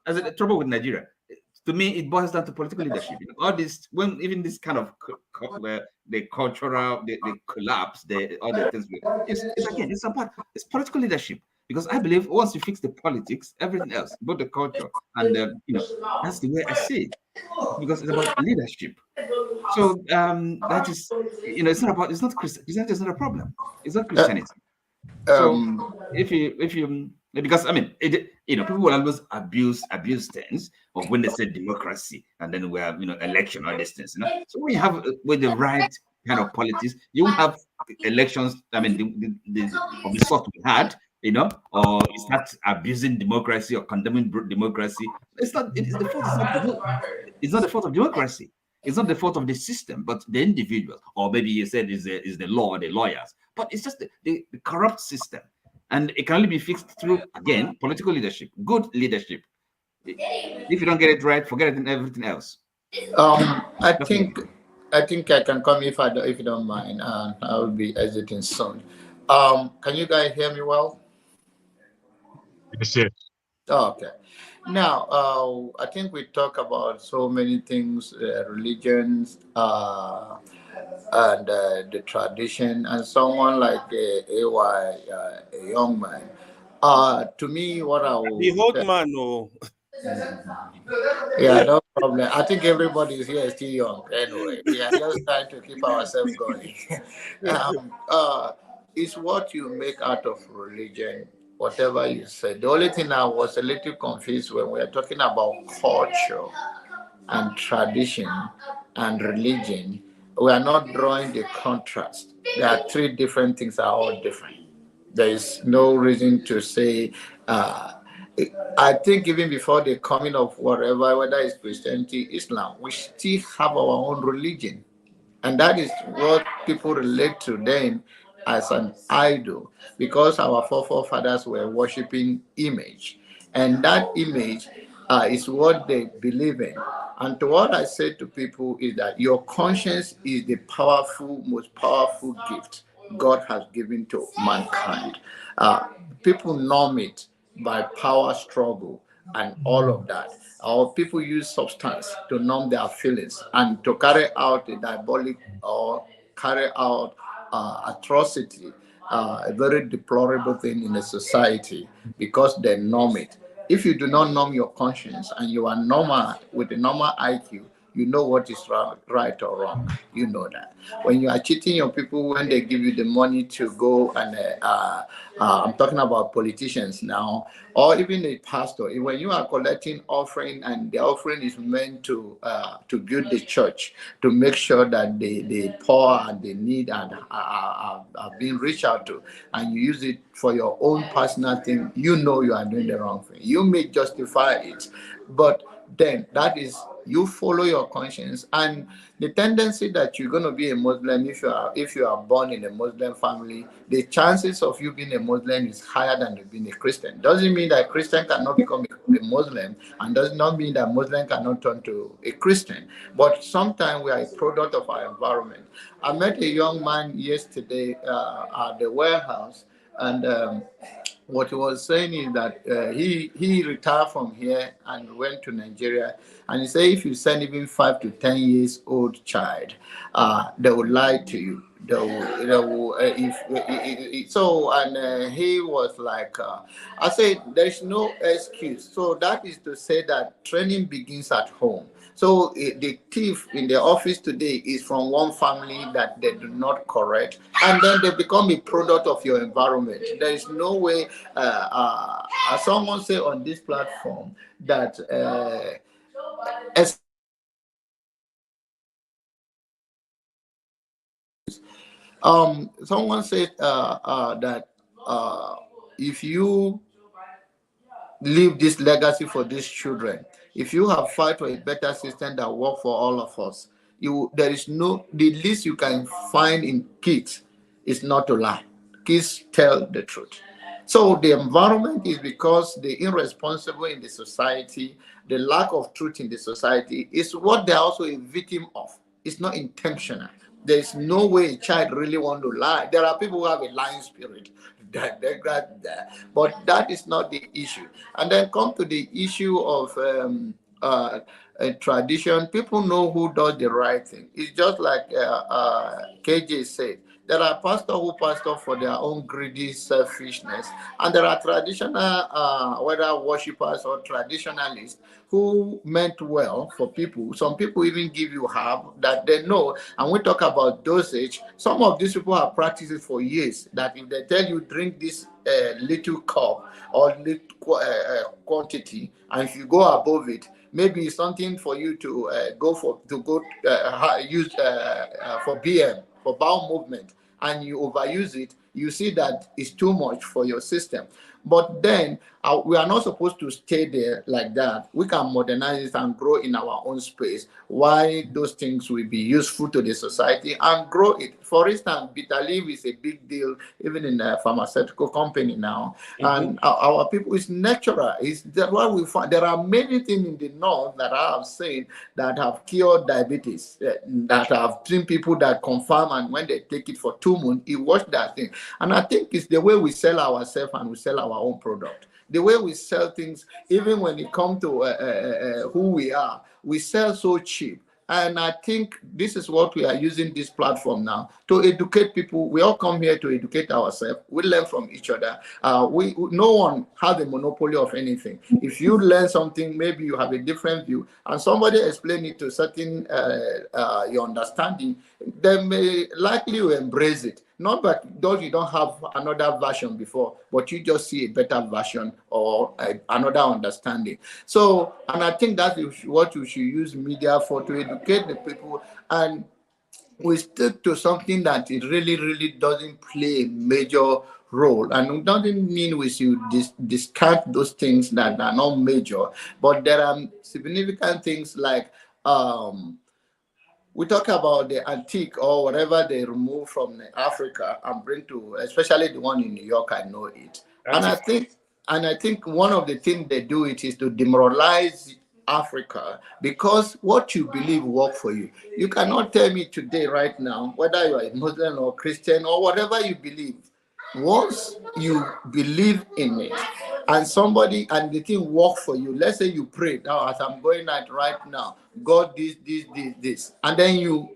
[SPEAKER 13] as a trouble with Nigeria. To me, it boils down to political leadership. All this, when even this kind of where the cultural, the collapse, all the things. It's political leadership. Because I believe once you fix the politics, everything else, both the culture and that's the way I see it. Because it's about leadership. So that is, it's not Christianity is not a problem. It's not Christianity. So if you because people will always abuse things of when they say democracy and then we have election or these things. So when you have with the right kind of politics, you will have elections. Of the sort we had, or you start abusing democracy or condemning democracy. It's not the fault of democracy. It's not the fault of the system, but the individual, or maybe you said is the law, the lawyers. But it's just the corrupt system. And it can only be fixed through, again, political leadership, good leadership. If you don't get it right, forget it and everything else.
[SPEAKER 4] I think I can come if you don't mind. I will be exiting soon. Can you guys hear me well?
[SPEAKER 7] Yes, yes.
[SPEAKER 4] Oh, okay. Now, I think we talk about so many things, religions, and the tradition, and someone like a young man, To me, what I will
[SPEAKER 5] The old man, no.
[SPEAKER 4] Yeah, no problem. I think everybody is here is still young. Anyway, we are just trying to keep ourselves going. It's what you make out of religion, whatever you say. The only thing I was a little confused when we are talking about culture and tradition and religion, we are not drawing the contrast. There are three different things that are all different. There is no reason to say, I think even before the coming of whatever, whether it's Christianity, Islam, we still have our own religion. And that is what people relate to then as an idol, because our forefathers were worshiping image. And that image is what they believe in. And to what I say to people is that your conscience is the most powerful gift God has given to mankind. People norm it by power struggle and all of that. Or people use substance to numb their feelings and to carry out a diabolic or carry out atrocity, a very deplorable thing in a society because they numb it. If you do not numb your conscience and you are normal with a normal IQ, you know what is right or wrong. You know that. When you are cheating your people when they give you the money to go and I'm talking about politicians now, or even a pastor. When you are collecting offering and the offering is meant to build the church, to make sure that the poor and the need are being reached out to, and you use it for your own personal thing, you know you are doing the wrong thing. You may justify it, but then that is you follow your conscience. And the tendency that you're going to be a Muslim, if you are born in a Muslim family, the chances of you being a Muslim is higher than you being a Christian. Doesn't mean that Christian cannot become a Muslim, and does not mean that Muslim cannot turn to a Christian. But sometimes we are a product of our environment. I met a young man yesterday at the warehouse, and what he was saying is that he retired from here and went to Nigeria, and he said if you send even 5 to 10 years old child, they will lie to you. They will he was like, I said there's no excuse. So that is to say that training begins at home. So the thief in the office today is from one family that they do not correct, and then they become a product of your environment. There is no way, as someone say on this platform, that someone said that if you leave this legacy for these children, if you have fight for a better system that work for all of us, there is no, the least you can find in kids is not to lie. Kids tell the truth. So the environment is because the irresponsible in the society, the lack of truth in the society is what they're also a victim of. It's not intentional. There is no way a child really want to lie. There are people who have a lying spirit. But that is not the issue. And then come to the issue of tradition. People know who does the right thing. It's just like KJ said. There are pastors who pastor for their own greedy selfishness, and there are traditional, whether worshippers or traditionalists, who meant well for people. Some people even give you herb that they know, and we talk about dosage. Some of these people have practiced it for years, that if they tell you drink this little cup or little quantity, and if you go above it, maybe it's something for you to use for BM, for bowel movement, and you overuse it, you see that it's too much for your system. But then we are not supposed to stay there like that. We can modernize it and grow in our own space. Why those things will be useful to the society and grow it. For instance, bitter leaf is a big deal, even in a pharmaceutical company now. And our people, is natural. It's that what we find. There are many things in the north that I have seen that have cured diabetes, that have seen people that confirm, and when they take it for 2 months, it washes that thing. And I think it's the way we sell ourselves and we sell our own product. The way we sell things, even when it comes to who we are, we sell so cheap. And I think this is what we are using this platform now to educate people. We all come here to educate ourselves. We learn from each other. No one has a monopoly of anything. If you learn something, maybe you have a different view, and somebody explain it to certain your understanding, they may likely will embrace it. Not that those you don't have another version before, but you just see a better version or another understanding. So, and I think that is what we should use media for, to educate the people, and we stick to something that it really doesn't play a major role. And it doesn't mean we should discount those things that are not major, but there are significant things like we talk about the antique or whatever they remove from Africa and bring to, especially the one in New York, I know it. And I think one of the things they do it is to demoralize Africa, because what you believe work for you. You cannot tell me today, right now, whether you are a Muslim or Christian or whatever you believe. Once you believe in it and the thing work for you, let's say you pray now as I'm going at right now, God this, and then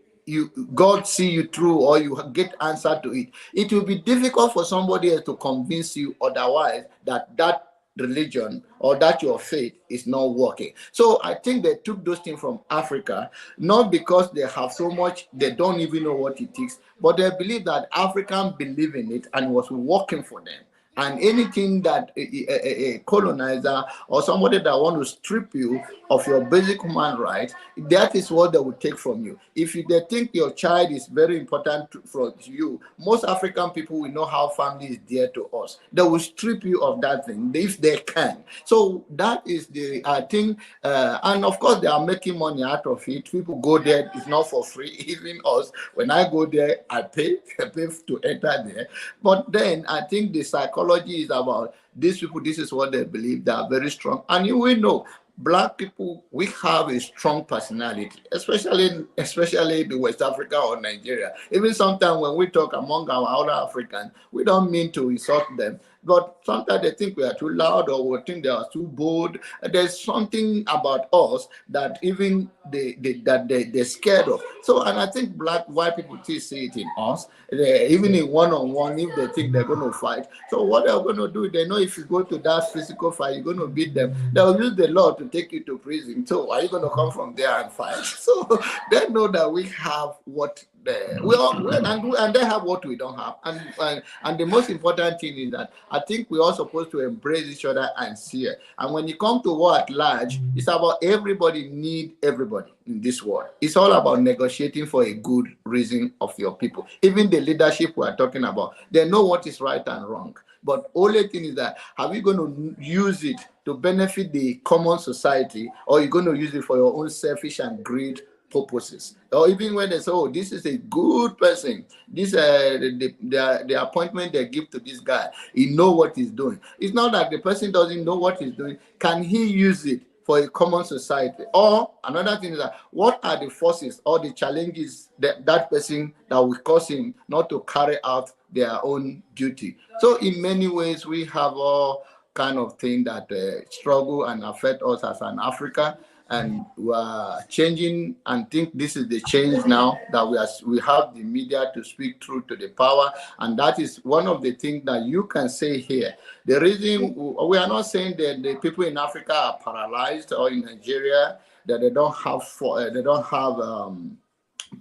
[SPEAKER 4] God see you through, or you get answer to it. It will be difficult for somebody else to convince you otherwise that religion or that your faith is not working. So I think they took those things from Africa, not because they have so much, they don't even know what it is, but they believe that Africans believe in it and it was working for them. And anything that a colonizer or somebody that want to strip you of your basic human rights, that is what they will take from you. If they think your child is very important for you, most African people will know how family is dear to us. They will strip you of that thing if they can. So that is I think, and of course they are making money out of it. People go there, it's not for free. Even us, when I go there, I pay to enter there. But then I think the psychology is about these people, this is what they believe, they are very strong. And you will know, Black people, we have a strong personality, especially the West Africa or Nigeria. Even sometimes when we talk among our other Africans, we don't mean to insult them, but sometimes they think we are too loud or we think they are too bold. There's something about us that even they're scared of. So, and I think white people still see it in us. Even in one-on-one, if they think they're going to fight. So what they're going to do, they know if you go to that physical fight, you're going to beat them. They'll use the law to take you to prison. So are you going to come from there and fight? So they know that we have what and they have what we don't have. And the most important thing is that I think we're all supposed to embrace each other and share. And when you come to war at large, it's about everybody need everybody in this world. It's all about negotiating for a good reason of your people. Even the leadership we are talking about, they know what is right and wrong. But only thing is that, are you going to use it to benefit the common society, or are you going to use it for your own selfish and greed purposes? Or even when they say, oh, this is a good person, this the appointment they give to this guy, he know what he's doing. It's not that the person doesn't know what he's doing. Can he use it for a common society? Or another thing is that, what are the forces or the challenges that person that will cause him not to carry out their own duty? So in many ways, we have all kind of thing that struggle and affect us as an African. And we are changing, and think this is the change now, that we have the media to speak through to the power. And that is one of the things that you can say here. The reason we are not saying that the people in Africa are paralyzed, or in Nigeria that they don't have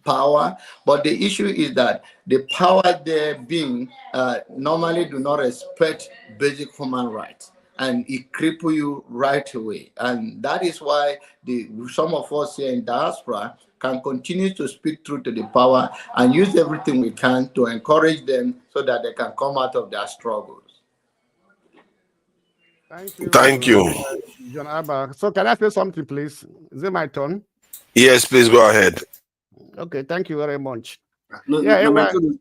[SPEAKER 4] power, but the issue is that the power there being normally do not respect basic human rights, and it cripple you right away. And that is why some of us here in diaspora can continue to speak through to the power and use everything we can to encourage them so that they can come out of their struggles.
[SPEAKER 18] Thank you.
[SPEAKER 14] John Abba. So can I say something, please? Is it my turn?
[SPEAKER 18] Yes, please go ahead.
[SPEAKER 14] Okay, thank you very much.
[SPEAKER 17] No,
[SPEAKER 14] Yeah,
[SPEAKER 17] my turn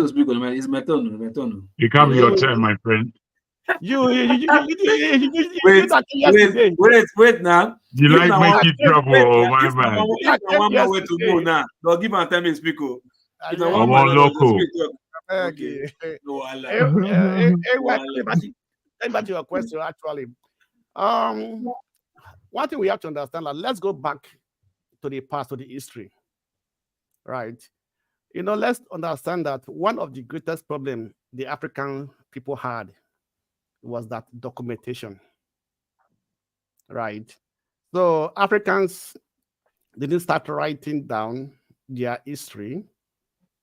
[SPEAKER 17] to speak. It's my turn.
[SPEAKER 7] It can't be your turn, my friend.
[SPEAKER 17] Wait now.
[SPEAKER 7] You like making trouble, my man.
[SPEAKER 17] One more way to go now. They'll give an time to speak.
[SPEAKER 7] Local.
[SPEAKER 14] Okay. Back to your question, actually. One thing we have to understand, let's go back to the past, to the history, right? You know, let's understand that one of the greatest problems the African people had was that documentation, right? So Africans didn't start writing down their history,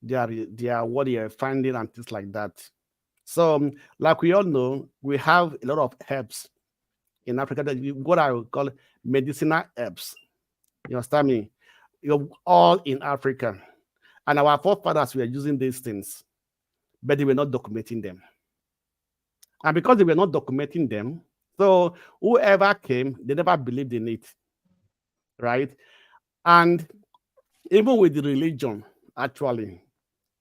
[SPEAKER 14] their what they are finding and things like that. So, like we all know, we have a lot of herbs in Africa that what I would call medicinal herbs. You understand me? You're all in Africa. And our forefathers were using these things, but they were not documenting them. And because they were not documenting them, so whoever came, they never believed in it, right? And even with the religion, actually,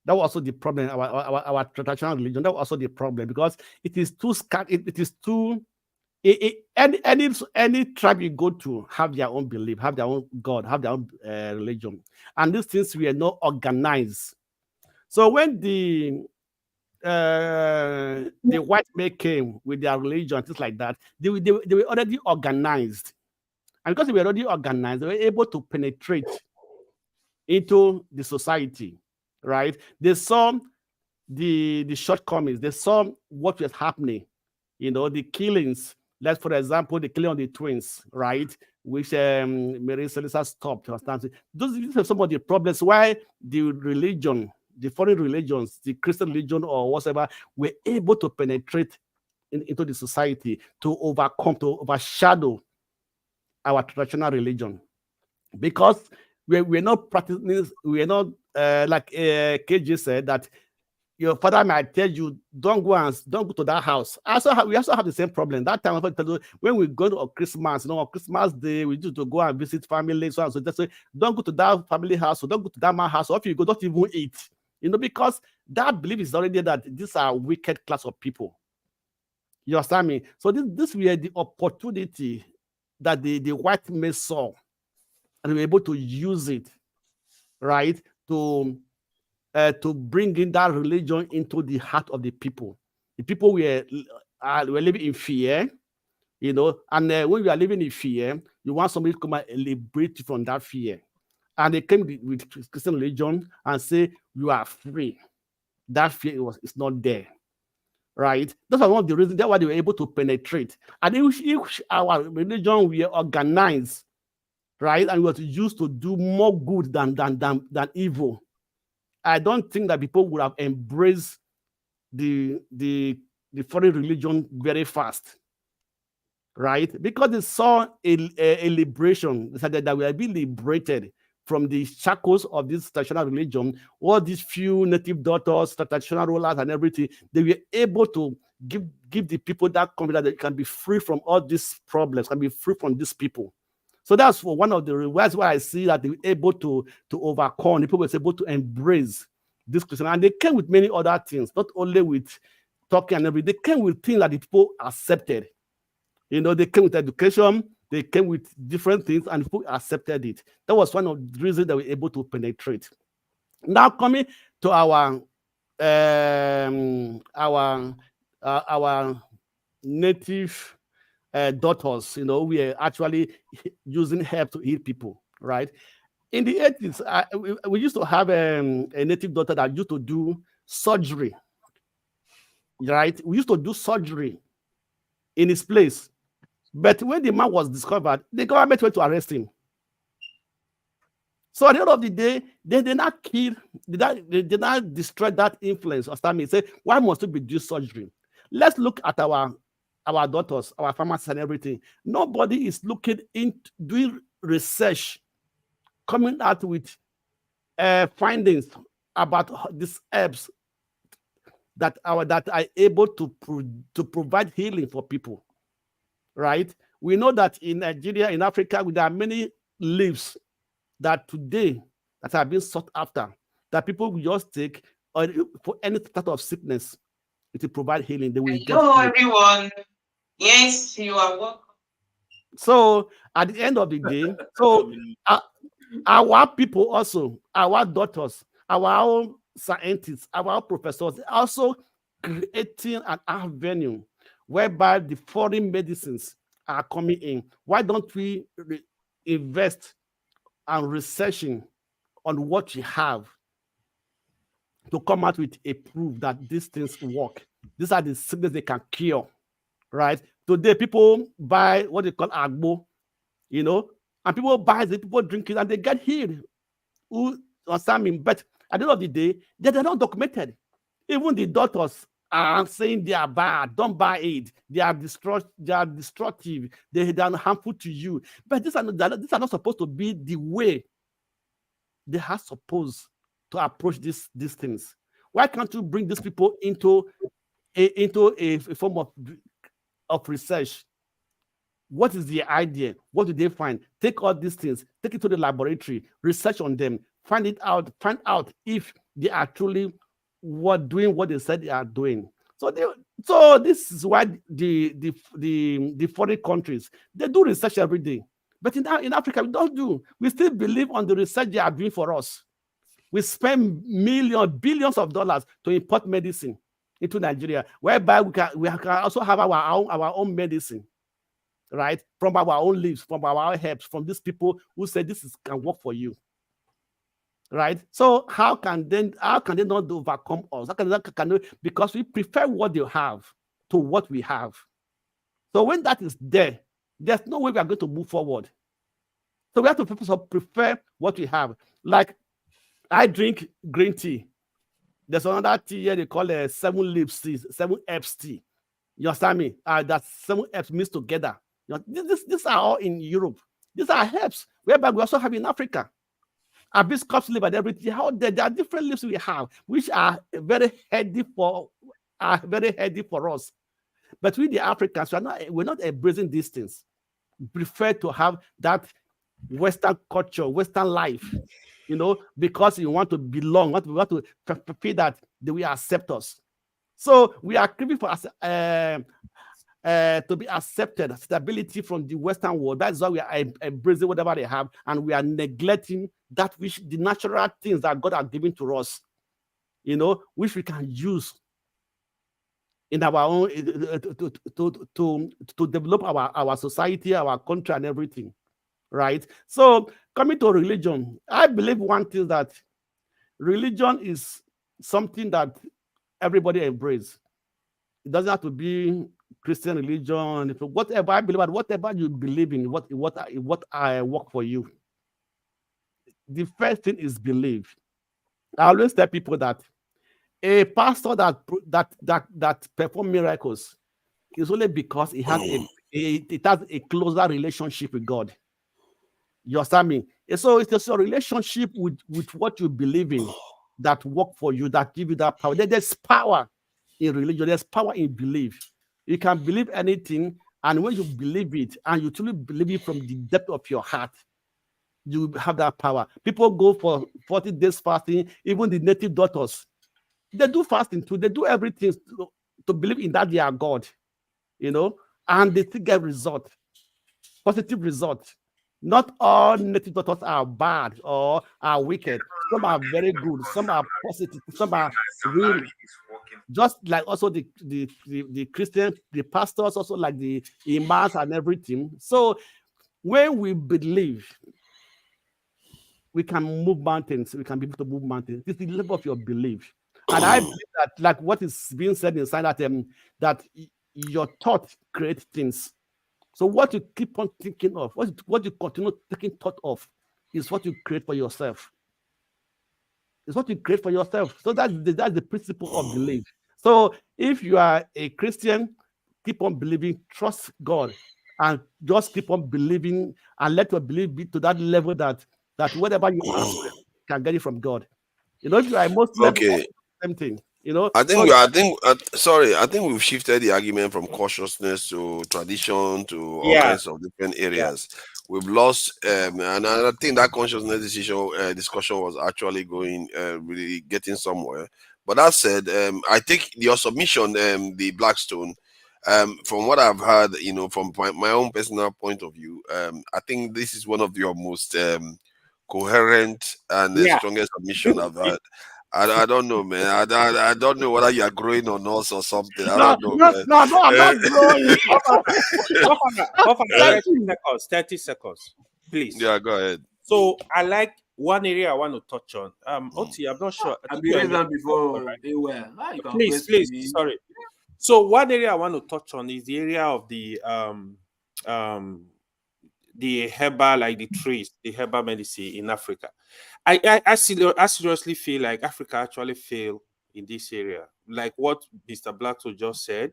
[SPEAKER 14] that was also the problem. Our traditional religion, that was also the problem because it is too scarce. It is too. Any tribe you go to have their own belief, have their own God, have their own religion, and these things were not organized. So when the white men came with their religion, things like that, they were already organized, and because they were already organized, they were able to penetrate into the society, right? They saw the shortcomings, they saw what was happening, you know, the killings. Let's, for example, the killing of the twins, right? Which Mary Celesta stopped. Those are some of the problems why the religion, the foreign religions, the Christian religion or whatever, were able to penetrate into the society to overcome, to overshadow our traditional religion. Because we're not practicing, we're not, like KJ said, that your father might tell you, don't go to that house. We also have the same problem. That time, when we go to Christmas, you know, on Christmas Day, we do to go and visit family. So just say, don't go to that family house, or don't go to that man's house, or if you go, don't even eat. You know, because that belief is already that these are wicked class of people. You understand me? So this were the opportunity that the white men saw, and they were able to use it, right, to bring in that religion into the heart of the people. The people were living in fear, you know, and when you are living in fear, you want somebody to come and liberate you from that fear. And they came with Christian religion and say, you are free. That fear is not there, right? That's one of the reasons that's why they were able to penetrate. And if our religion were organized, right, and was used to do more good than evil, I don't think that people would have embraced the foreign religion very fast, right? Because they saw a liberation. They said that they will be liberated from the shackles of this traditional religion. All these few native daughters, traditional rulers, and everything, they were able to give the people that confidence that they can be free from all these problems, can be free from these people. So that's one of the reasons why I see that they were able to overcome. The people were able to embrace this Christian, and they came with many other things, not only with talking and everything. They came with things that the people accepted. You know, they came with education, they came with different things, and people accepted it. That was one of the reasons they were able to penetrate. Now coming to our native daughters, you know, we are actually using herb to heal people, right? In the 80s, we used to have a native daughter that used to do surgery, right? We used to do surgery in his place. But when the man was discovered, the government went to arrest him. So at the end of the day, they did not kill, they did not destroy that influence. Say, why must we be doing surgery? Let's look at our daughters, our pharmacists and everything. Nobody is looking into doing research, coming out with findings about these herbs that are able to provide healing for people, right? We know that in Nigeria, in Africa, there are many leaves that today that are being sought after, that people will just take for any type of sickness. It will provide healing. They will
[SPEAKER 15] Hello, everyone. Yes, you are welcome.
[SPEAKER 14] So at the end of the day, so our people also, our daughters, our own scientists, our professors, also creating an avenue whereby the foreign medicines are coming in. Why don't we invest and researching on what you have to come out with a proof that these things work. These are the sickness they can cure, right? Today, people buy what they call agbo, you know, and people buy it, people drink it, and they get healed. Who understand me? But at the end of the day, they're not documented. Even the doctors are saying they are bad. Don't buy it. They are destructive. They are harmful to you. But these are not supposed to be the way they are supposed to approach these things. Why can't you bring these people into a form of research? What is the idea? What do they find? Take all these things, take it to the laboratory, research on them, find out if they are truly doing what they said they are doing. So this is why the foreign countries, they do research every day. But in Africa, we don't do. We still believe on the research they are doing for us. We spend billions of dollars to import medicine into Nigeria, whereby we can also have our own medicine, right? From our own leaves, from our own herbs, from these people who say can work for you, right? So how can they not overcome us? Because we prefer what they have to what we have. So when that is there, there's no way we are going to move forward. So we have to prefer what we have. Like I drink green tea. There's another tea here they call a 7 leaves tea, 7 herbs tea. You understand me? That's 7 herbs mixed together. These are all in Europe. These are herbs, whereby we also have in Africa. Hibiscus leaf and everything. There are different leaves we have, which are very healthy for us. But we, the Africans, we're not embracing these things. We prefer to have that Western culture, Western life, you know, because you want to belong, we want to feel that they will accept us. So we are craving for to be accepted, stability from the Western world. That's why we are embracing whatever they have, and we are neglecting that which the natural things that God has given to us, you know, which we can use in our own to develop our society, our country, and everything, right? So coming to religion, I believe one thing, that religion is something that everybody embraces. It doesn't have to be Christian religion, whatever. I believe, whatever you believe in, what I work for you. The first thing is belief. I always tell people that a pastor that perform miracles is only because it has a closer relationship with God. You understand me? And so it's just a relationship with what you believe in that work for you, that give you that power. There's power in religion. There's power in belief. You can believe anything, and when you believe it, and you truly believe it from the depth of your heart, you have that power. People go for 40 days fasting. Even the native doctors, they do fasting too. They do everything to believe in that they are God, you know, and they still get result, positive result. Not all native doctors are bad or are wicked. Some are very good. Some are positive. Some are real. Just like also the Christian, the pastors, also like the imams and everything. So when we believe, we can move mountains. We can be able to move mountains. It's the level of your belief. And I believe that, like what is being said inside that your thoughts create things. So what you keep on thinking of, what you continue taking thought of, is what you create for yourself. It's what you create for yourself. So that's the principle of belief. So if you are a Christian, keep on believing, trust God, and just keep on believing, and let your belief be to that level that whatever you ask, you can get it from God. You know, if you are a Muslim,
[SPEAKER 18] Okay.
[SPEAKER 14] same thing. You know,
[SPEAKER 18] I think we've shifted the argument from consciousness to tradition to all kinds of different areas. We've lost, and I think that consciousness discussion was actually going really getting somewhere. But that said, I think your submission, the Blackstone, from what I've heard, you know, from my own personal point of view, I think this is one of your most coherent and strongest submission I've heard. I don't know, man. I don't know whether you are growing on us or something. I don't know, man.
[SPEAKER 14] No, I'm not growing.
[SPEAKER 5] 30 seconds, please.
[SPEAKER 18] Yeah, go ahead.
[SPEAKER 5] So I like one area I want to touch on. Oti, I'm not sure.
[SPEAKER 17] I've been raised down before. You can
[SPEAKER 5] Please,
[SPEAKER 17] press me.
[SPEAKER 5] sorry. So one area I want to touch on is the area of the herbal, like the trees, the herbal medicine in Africa. I seriously feel like Africa actually failed in this area. Like what Mr. Blackto just said,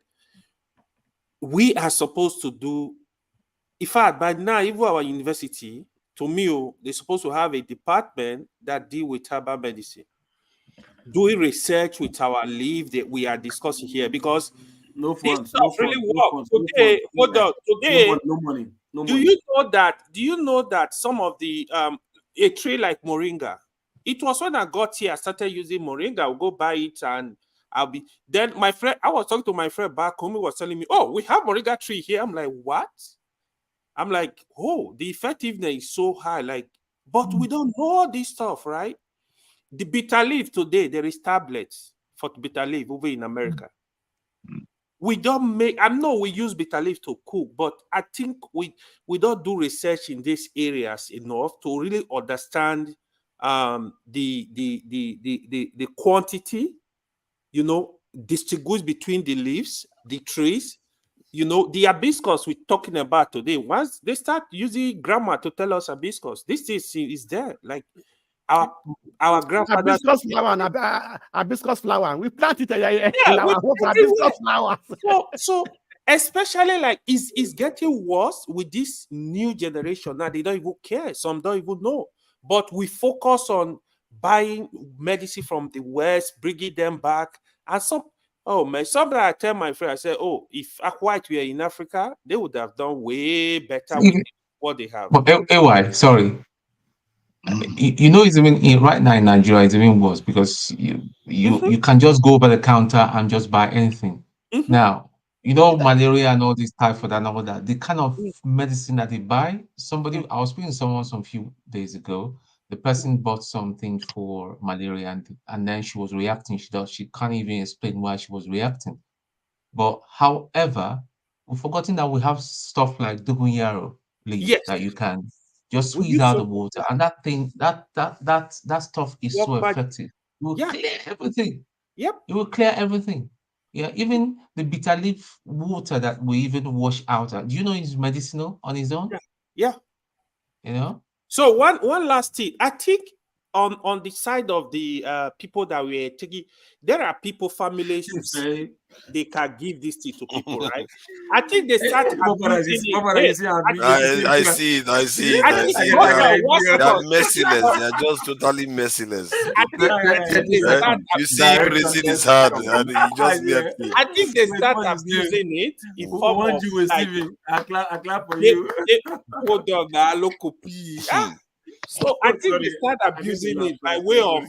[SPEAKER 5] we are supposed to do. In fact, by now, even our university, to me, they're supposed to have a department that deal with herbal medicine, doing research with our leaf that we are discussing here, because
[SPEAKER 17] no
[SPEAKER 5] this
[SPEAKER 17] funds,
[SPEAKER 5] stuff really works. Today, hold on. Today,
[SPEAKER 17] no money.
[SPEAKER 5] Do you know that some of the a tree like moringa, it was when I got here I started using moringa. I'll go buy it and then my friend, I was talking to my friend back home, he was telling me, oh, we have moringa tree here. I'm like, what? I'm like, oh, the effectiveness is so high, like, but we don't know all this stuff, right? The bitter leaf today, there is tablets for bitter leaf over in America. We don't make, I know we use bitter leaf to cook, but I think we don't do research in these areas enough to really understand the quantity, distributes between the leaves, the trees, the hibiscus we're talking about today. Once they start using grammar to tell us hibiscus, this is there. Like our grandfathers.
[SPEAKER 14] Hibiscus flower. We planted it in our homes. Hibiscus flowers.
[SPEAKER 5] So especially like it's getting worse with this new generation. Now they don't even care. Some don't even know. But we focus on buying medicine from the West, bringing them back, and something I tell my friend, I say, oh, if white were in Africa, they would have done way better with what they have.
[SPEAKER 8] But AY, sorry. It's even right now in Nigeria, it's even worse because you can just go over the counter and just buy anything. Now, malaria and all this typhoid and all that, the kind of medicine that they buy, I was speaking to someone some few days ago. The person bought something for malaria and then she was reacting. She can't even explain why she was reacting. But however, we've forgotten that we have stuff like Dogoyaro leaf that you can just squeeze out the water, and that thing, that stuff is so effective. It will clear everything.
[SPEAKER 5] Yep.
[SPEAKER 8] It will clear everything. Yeah, even the bitter leaf water that we even wash out. Do you know it's medicinal on its own?
[SPEAKER 5] Yeah.
[SPEAKER 8] So
[SPEAKER 5] one last thing. I think on the side of the people that we're taking, there are families who say they can give this thing to people, right? I think they start abusing it.
[SPEAKER 18] I see it. They're merciless. They're just totally merciless. You see, raising his hand and he just left me.
[SPEAKER 5] I think they start abusing it in form of
[SPEAKER 17] I clap for you.
[SPEAKER 5] Hold on, so I think they start abusing it by way of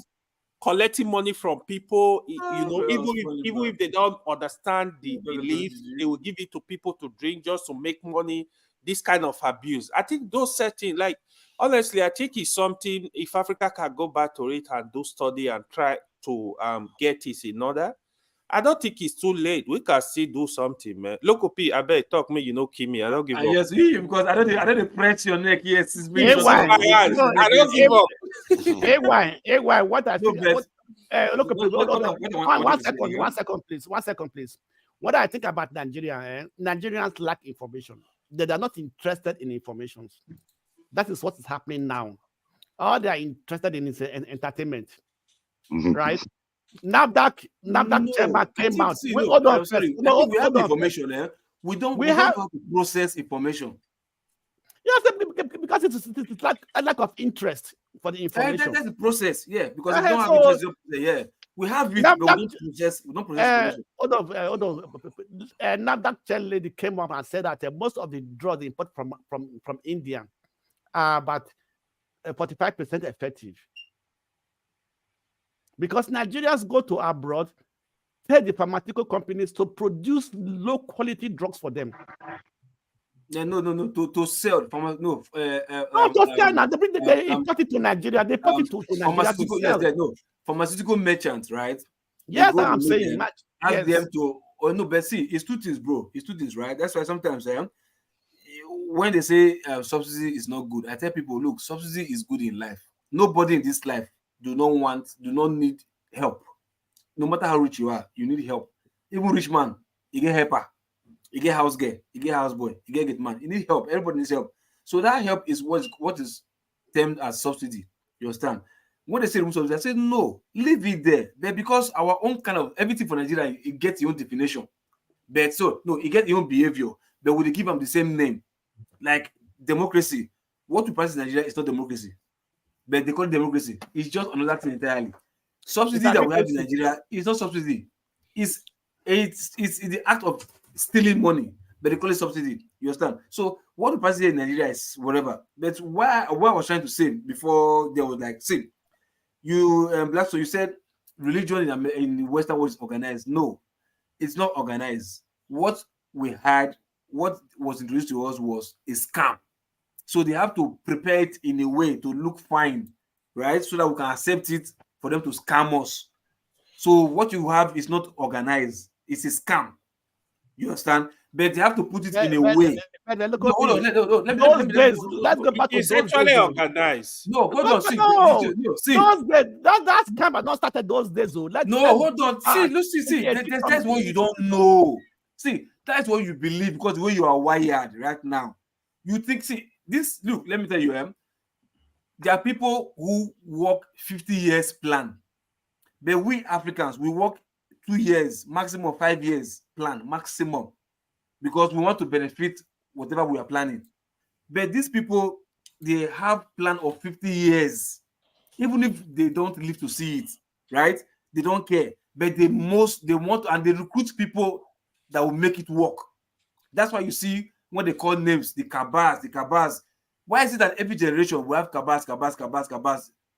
[SPEAKER 5] collecting money from people. Even if they don't understand the beliefs, they will give it to people to drink just to make money. This kind of abuse. I think those settings, like honestly, I think it's something. If Africa can go back to it and do study and try to get it in order, I don't think it's too late. We can still do something, man. Local P, I bet talk me, kill me. I don't give up.
[SPEAKER 17] Yes, because I don't press your neck. Yes, it's been
[SPEAKER 5] I don't give up.
[SPEAKER 14] AY, what I think. One second, please. What I think about Nigeria, Nigerians lack information. They are not interested in information. That is what is happening now. All they are interested in is entertainment, right? NAFDAC Schirmer came out.
[SPEAKER 17] We have information. We don't have to process information.
[SPEAKER 14] Yes, because it's like a lack of interest for the information.
[SPEAKER 17] That's the process, because we don't have interest. We have it, but we don't process information.
[SPEAKER 14] Hold on. NAFDAC chair lady came up and said that most of the drugs imported from India are about 45% effective. Because Nigerians go to abroad, tell the pharmaceutical companies to produce low quality drugs for them.
[SPEAKER 17] No, to sell. To
[SPEAKER 14] sell now. They import it to Nigeria. They import it to Nigeria.
[SPEAKER 17] Pharmaceutical merchants, right?
[SPEAKER 14] Yes, I'm saying.
[SPEAKER 17] Ask them to. But see, it's two things, bro. It's two things, right? That's why sometimes when they say subsidy is not good, I tell people, look, subsidy is good in life. Nobody in this life do not need help. No matter how rich you are, you need help. Even rich man, you get helper, you get house girl, you get house boy, you get man. You need help. Everybody needs help. So that help is what is termed as subsidy. You understand? When they say subsidy, I say no, leave it there. But because our own kind of everything for Nigeria, it gets your own definition. But so no, it gets your own behavior. But would they give them the same name? Like democracy. What we practice in Nigeria is not democracy. But they call it democracy. It's just another thing entirely. Subsidy that we have in Nigeria is not subsidy. It's the act of stealing money, but they call it subsidy. You understand? So what we practice in Nigeria is whatever. But what I was trying to say before there was like, see, you Black, so you said religion in the Western world is organized. No, it's not organized. What we had, what was introduced to us was a scam. So they have to prepare it in a way to look fine, right? So that we can accept it for them to scam us. So what you have is not organized. It's a scam. You understand? But they have to put it in a way. Hold on. Let's go back to
[SPEAKER 5] it's actually organized.
[SPEAKER 17] No, hold on. See,
[SPEAKER 14] that scam has not started those days.
[SPEAKER 17] Hold on. See, that's what you don't know. See, that's what you believe because the way you are wired right now. You think, see, this, look, let me tell you, there are people who work 50 years plan. But we Africans, we work 2 years, maximum 5 years plan, maximum. Because we want to benefit whatever we are planning. But these people, they have plan of 50 years. Even if they don't live to see it, right? They don't care. But they want to, and they recruit people that will make it work. That's why you see when they call names, the cabals. Why is it that every generation we have cabals?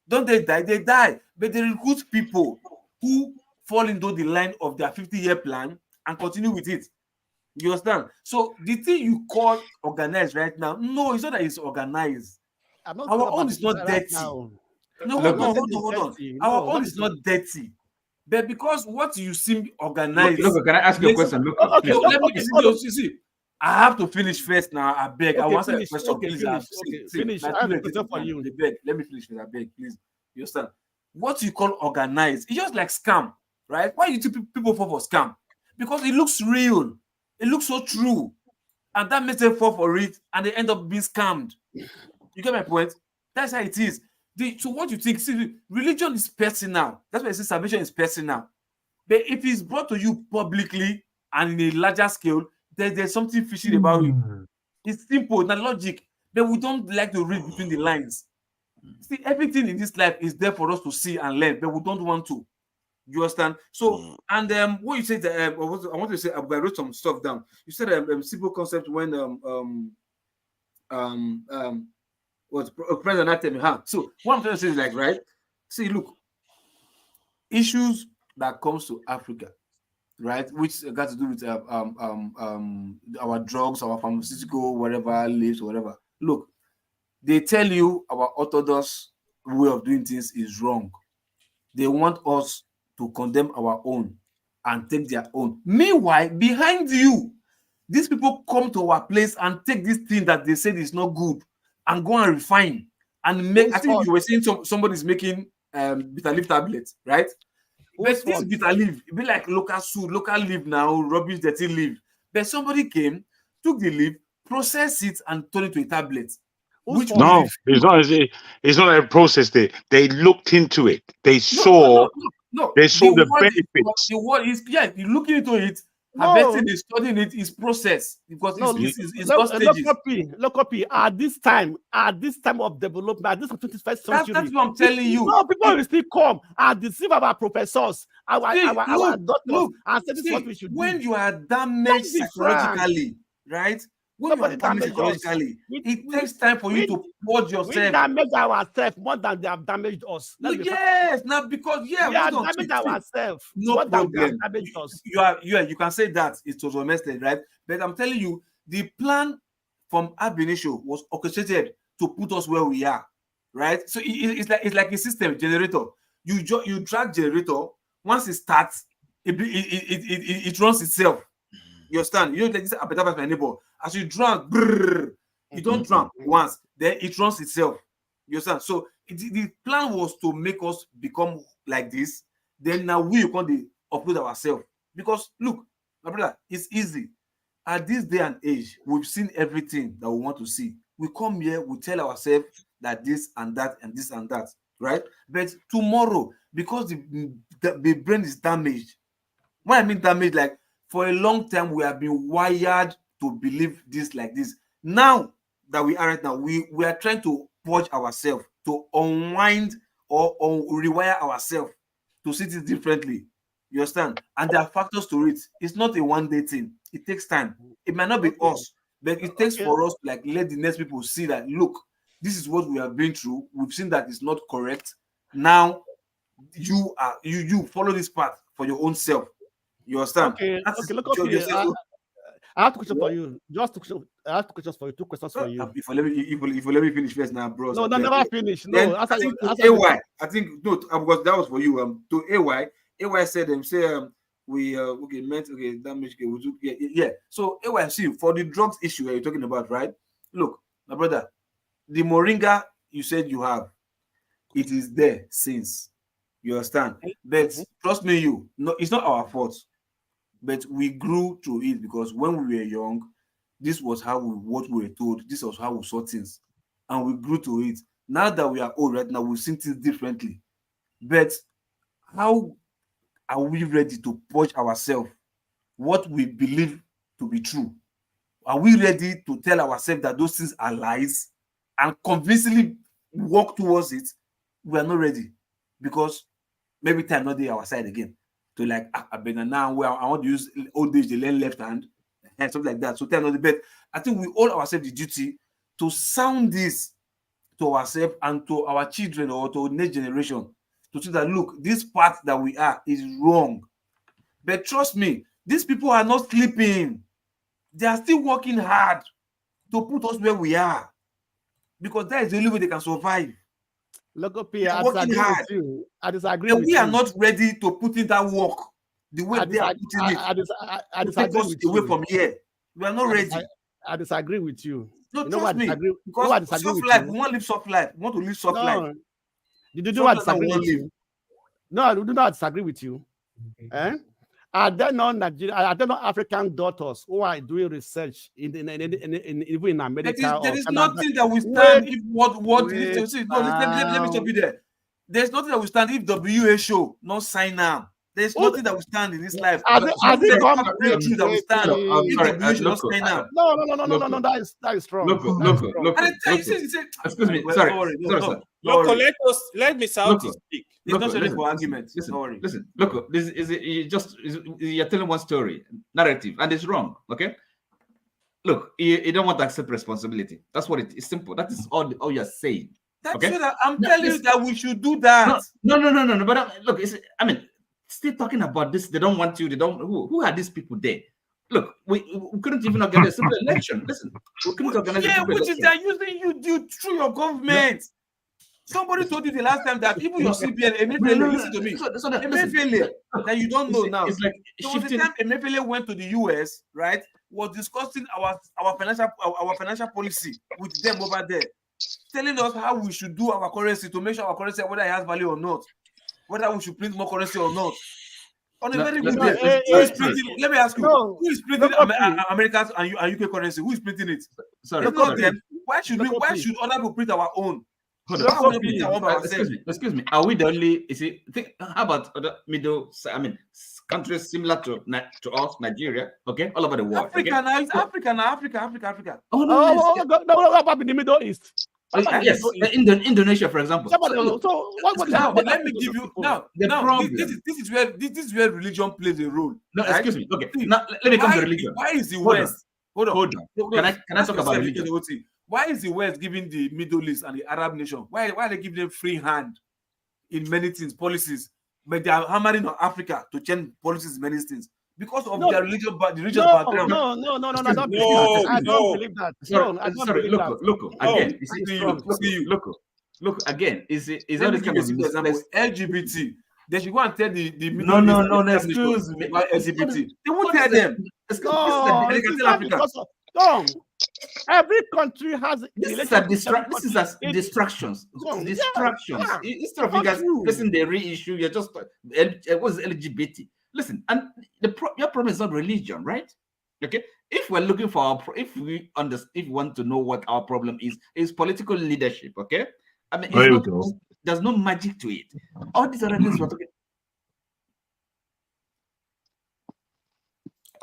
[SPEAKER 17] Don't they die? They die. But they recruit people who fall into the line of their 50-year plan and continue with it. You understand? So the thing you call organized right now, no, it's not that it's organized. Our own is not dirty. No, hold on. Our own is not dirty. But because what you seem organized.
[SPEAKER 2] Look, can I ask you a question?
[SPEAKER 17] Let me see. I have to finish first now. I beg. I want to ask a question.
[SPEAKER 14] Okay,
[SPEAKER 17] please.
[SPEAKER 14] Finish. I have a question for you.
[SPEAKER 17] Let me finish first. I beg, please. You understand? What you call organized, it's just like scam, right? Why do people fall for scam? Because it looks real. It looks so true. And that makes them fall for it and they end up being scammed. You get my point? That's how it is. So what you think? See, religion is personal. That's why I say salvation is personal. But if it's brought to you publicly and in a larger scale, there's something fishy about it. It's simple, not logic. But we don't like to read between the lines. See, everything in this life is there for us to see and learn, but we don't want to. You understand? So, and what you said, I want to say, I wrote some stuff down. You said simple concept when was President Achebe. So what I'm trying to say is like, right? See, look, issues that comes to Africa, right, which got to do with our drugs, our pharmaceutical, whatever, leaves, whatever. Look, they tell you our orthodox way of doing things is wrong. They want us to condemn our own and take their own. Meanwhile, behind you, these people come to our place and take this thing that they said is not good and go and refine and make. I think you were saying somebody's making bitter leaf tablets, right? But this bitter leaf, it be like local soup, local leaf now, rubbish, dirty leaf. But somebody came, took the leaf, processed it, and turned it to a tablet.
[SPEAKER 7] No, it's not a process. They looked into it. They saw the benefits.
[SPEAKER 17] The word is you're looking into it. Harvesting is studying it is process because it's got stages.
[SPEAKER 14] Look, at this time of development, at this 21st century.
[SPEAKER 17] That's what I'm telling you.
[SPEAKER 14] No, people will still come and deceive our professors, our doctors, and say this is what we should do.
[SPEAKER 17] When you are damaged psychologically, right? When you are damaged psychologically, it takes time for you to purge yourself.
[SPEAKER 14] We damage ourselves more than they have damaged us.
[SPEAKER 17] Yes, now because
[SPEAKER 14] we have damaged ourselves.
[SPEAKER 17] No problem. You can say that it was domestic, right? But I'm telling you, the plan from ab initio was orchestrated to put us where we are, right? So it's like a system generator. You drag generator. Once it starts, it runs itself. You understand? You don't take this appetite for my neighbor. As you drag, You don't drown once, then it runs itself. You understand? So the plan was to make us become like this. Then now we can upload ourselves. Because look, my brother, it's easy. At this day and age, we've seen everything that we want to see. We come here, we tell ourselves that this and that and this and that, right? But tomorrow, because the brain is damaged, when I mean damaged, like for a long time, we have been wired to believe this like this. Now that we are right now, we are trying to purge ourselves, to unwind or rewire ourselves to see things differently. You understand? And there are factors to it. It's not a one-day thing. It takes time. It might not be us, but it takes for us to like let the next people see that, look, this is what we have been through. We've seen that it's not correct. Now you follow this path for your own self. You understand?
[SPEAKER 14] Okay, look up here. I have two questions for you. I have two questions for you. Two questions for you.
[SPEAKER 17] If you let me finish first now, bro.
[SPEAKER 14] No, never finish. No,
[SPEAKER 17] I think AY. I think no, because that was for you. To AY. AY said we okay meant okay damage yeah. So AY, see, for the drugs issue that you're talking about, right? Look, my brother, the moringa you said you have, it is there since. You understand? But trust me, it's not our fault. But we grew through it because when we were young, this was what we were told. This was how we saw things, and we grew to it. Now that we are old, right now, we've seen things differently. But how are we ready to purge ourselves what we believe to be true? Are we ready to tell ourselves that those things are lies and convincingly walk towards it? We are not ready because maybe time not there our side again. To like, but now where I want to use old age, the learn left hand, and something like that. So time not the bed. I think we all ourselves the duty to sound this to ourselves and to our children or to next generation to see that, look, this path that we are is wrong. But trust me, these people are not sleeping. They are still working hard to put us where we are because that is the only way they can survive.
[SPEAKER 14] Look up here. I disagree with you. I disagree with you.
[SPEAKER 17] We are not ready to put in that work the way they are putting it.
[SPEAKER 14] I disagree with you.
[SPEAKER 17] Away from here. We are not ready.
[SPEAKER 14] I disagree with you.
[SPEAKER 17] No, trust me. Because soft life, we want to live soft life. We want to live soft life.
[SPEAKER 14] Did you know I disagree with you? No, I do not disagree with you. Are there not African daughters who are doing research even in America?
[SPEAKER 17] There is nothing that we stand if what let me stop you there. There's nothing that we stand if WHO not sign up. There's nothing that we stand in this life.
[SPEAKER 14] Has it come
[SPEAKER 17] true that we stand if WHO not sign up?
[SPEAKER 14] No. That is strong.
[SPEAKER 17] Look. Excuse me. Sorry.
[SPEAKER 5] Look, let me sound to speak.
[SPEAKER 17] It's not ready for argument.
[SPEAKER 16] Listen. Look, this is you're telling one story, narrative, and it's wrong. Okay. Look, you don't want to accept responsibility. That's what it is. Simple. That is all you're saying.
[SPEAKER 17] That's what I'm telling you that we should do that.
[SPEAKER 16] No. But look, still talking about this. They don't want you. They don't. Who are these people there? Look, we couldn't even organize a simple election. Listen, we couldn't organize a simple election.
[SPEAKER 17] They're using you through your government. Somebody told you the last time that even your CBN, listen to me. Emefiele, that you don't know now. It's like the time Emefiele went to the US, right, was discussing our financial policy with them over there, telling us how we should do our currency to make sure our currency, whether it has value or not, whether we should print more currency or not. On a very good day, let me ask you, who is printing America's and UK currency? Who is printing it?
[SPEAKER 16] Sorry.
[SPEAKER 17] Why should other people print our own?
[SPEAKER 16] Excuse me. Are we the only? How about other countries similar to us, Nigeria? Okay, all over the world.
[SPEAKER 17] Africa.
[SPEAKER 14] Oh no! What about in the Middle East?
[SPEAKER 16] Yes, Indonesia, for example.
[SPEAKER 14] So
[SPEAKER 17] let me give you now. This is where religion plays a role.
[SPEAKER 16] No, excuse me. Okay, now let me come to religion.
[SPEAKER 17] Why is the West? Hold on.
[SPEAKER 16] Can I talk about religion?
[SPEAKER 17] Why is the West giving the Middle East and the Arab nation? Why are they giving them free hand in many things, policies? But they are hammering on Africa to change policies in many things because of their religious background.
[SPEAKER 14] No. I don't believe that.
[SPEAKER 16] Sorry. Look. Again, look. Again, is all this kind of example?
[SPEAKER 17] LGBT. They should go and tell the
[SPEAKER 16] no. Excuse me.
[SPEAKER 17] LGBT. They won't tell them.
[SPEAKER 14] No, Every country has
[SPEAKER 16] this is a distractions. Distractions.
[SPEAKER 14] Yeah.
[SPEAKER 16] Instead of you guys facing the real issue, you're just what's LGBT. Listen, and your problem is not religion, right? Okay. If we're looking for if we want to know what our problem is political leadership. Okay. I mean, it's not. There's no magic to it. All these other things we're talking.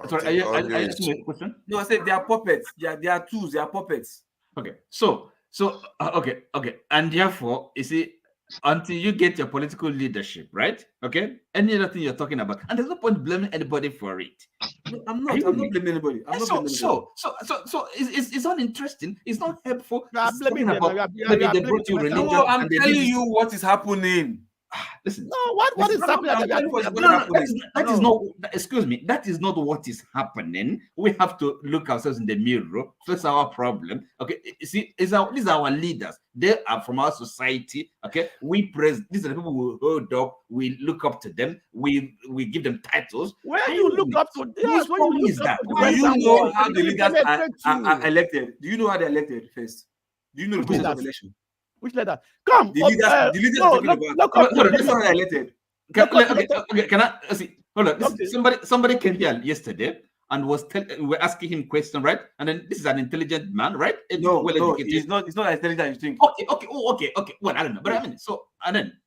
[SPEAKER 16] Sorry, are you asking me a question?
[SPEAKER 17] No, I said they are puppets. They are tools. They are puppets.
[SPEAKER 16] Okay, so okay, and therefore, you see, until you get your political leadership, right? Okay, any other thing you're talking about, and there's no point blaming anybody for it.
[SPEAKER 17] No, I'm not blaming anybody.
[SPEAKER 16] So it's not interesting. It's not helpful.
[SPEAKER 14] I'm blaming them.
[SPEAKER 16] Maybe they brought you religion.
[SPEAKER 17] No, I'm telling you what is happening.
[SPEAKER 16] Listen.
[SPEAKER 14] No, what is happening?
[SPEAKER 16] That is not. Excuse me. That is not what is happening. We have to look ourselves in the mirror. That's our problem. Okay. You see, these are our leaders. They are from our society. Okay. We praise. These are the people we hold up. We look up to them. We give them titles.
[SPEAKER 14] Where you look up to? Yes.
[SPEAKER 17] Do you know how the leaders are elected? Do you know how they're elected first? Do you know the process of election?
[SPEAKER 14] Which letter? Come.
[SPEAKER 17] The leaders talking about. That's how they're elected.
[SPEAKER 16] Okay, can I see? Hold on. Somebody came here yesterday and we're asking him question, right? And then this is an intelligent man, right?
[SPEAKER 17] No, he's not as intelligent as you think.
[SPEAKER 16] Okay. Well, I don't know, but I mean, so and then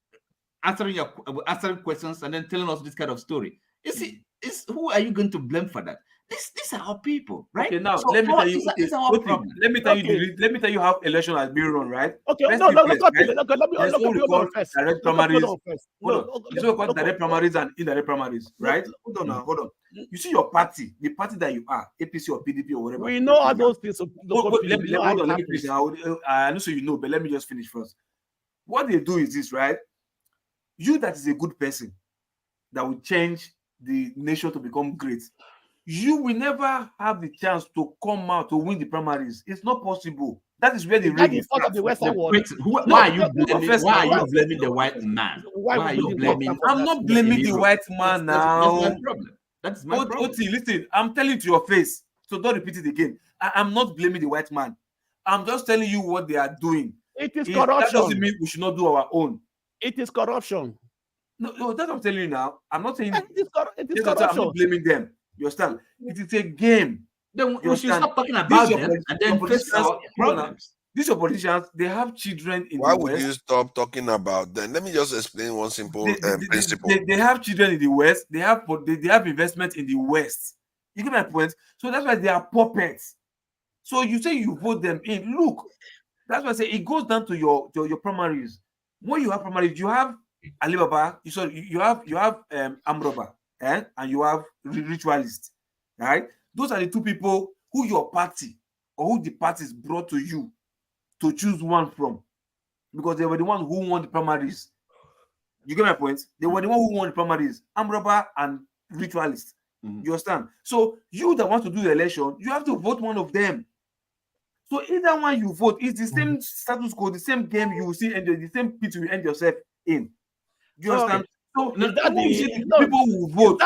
[SPEAKER 16] answering questions and then telling us this kind of story. You see, who are you going to blame for that? These are our people, right?
[SPEAKER 17] Okay, now
[SPEAKER 16] so
[SPEAKER 17] let me tell you. Let me tell you how election has been run, right?
[SPEAKER 14] Okay, let me
[SPEAKER 17] first. Direct primaries. Hold on. There's what we call direct primaries and indirect primaries, right? Hold on. You see your party, the party that you are, APC or PDP or whatever.
[SPEAKER 14] We know all those things.
[SPEAKER 17] Let me finish. I know so you know, but let me just finish first. What they do is this, right? You that is a good person that will change the nation to become great. You will never have the chance to come out to win the primaries. It's not possible. That is where the ring is.
[SPEAKER 16] Why are you blaming the white man? Why are you blaming?
[SPEAKER 17] I'm not blaming the white man now.
[SPEAKER 16] That's my problem. That's my problem.
[SPEAKER 17] Oti, listen, I'm telling you to your face, so don't repeat it again. I'm not blaming the white man. I'm just telling you what they are doing.
[SPEAKER 14] It is corruption.
[SPEAKER 17] That doesn't mean we should not do our own.
[SPEAKER 14] It is corruption.
[SPEAKER 17] No, that's what I'm telling you now. I'm not saying
[SPEAKER 14] it is corruption.
[SPEAKER 17] I'm not blaming them. You understand? It is a game.
[SPEAKER 16] Then we should stop talking about them and then face our problems.
[SPEAKER 17] These are politicians. They have children in
[SPEAKER 18] Why
[SPEAKER 17] the West.
[SPEAKER 18] Why would you stop talking about them? Let me just explain one simple principle.
[SPEAKER 17] They have children in the West. They have investment in the West. You get my point? So that's why they are puppets. So you say you vote them in. Look, that's why I say it goes down to your primaries. When you have primaries, you have Alibaba. You have Amroba. And you have ritualists, right? Those are the two people who your party or who the parties brought to you to choose one from, because they were the one who won the primaries. You get my point? They were the one who won the primaries, Amroba and ritualists. You understand? So you that want to do the election, you have to vote one of them. So either one you vote, it's the same status quo, the same game you will see, and the same pit you end yourself in. You understand? So people who vote.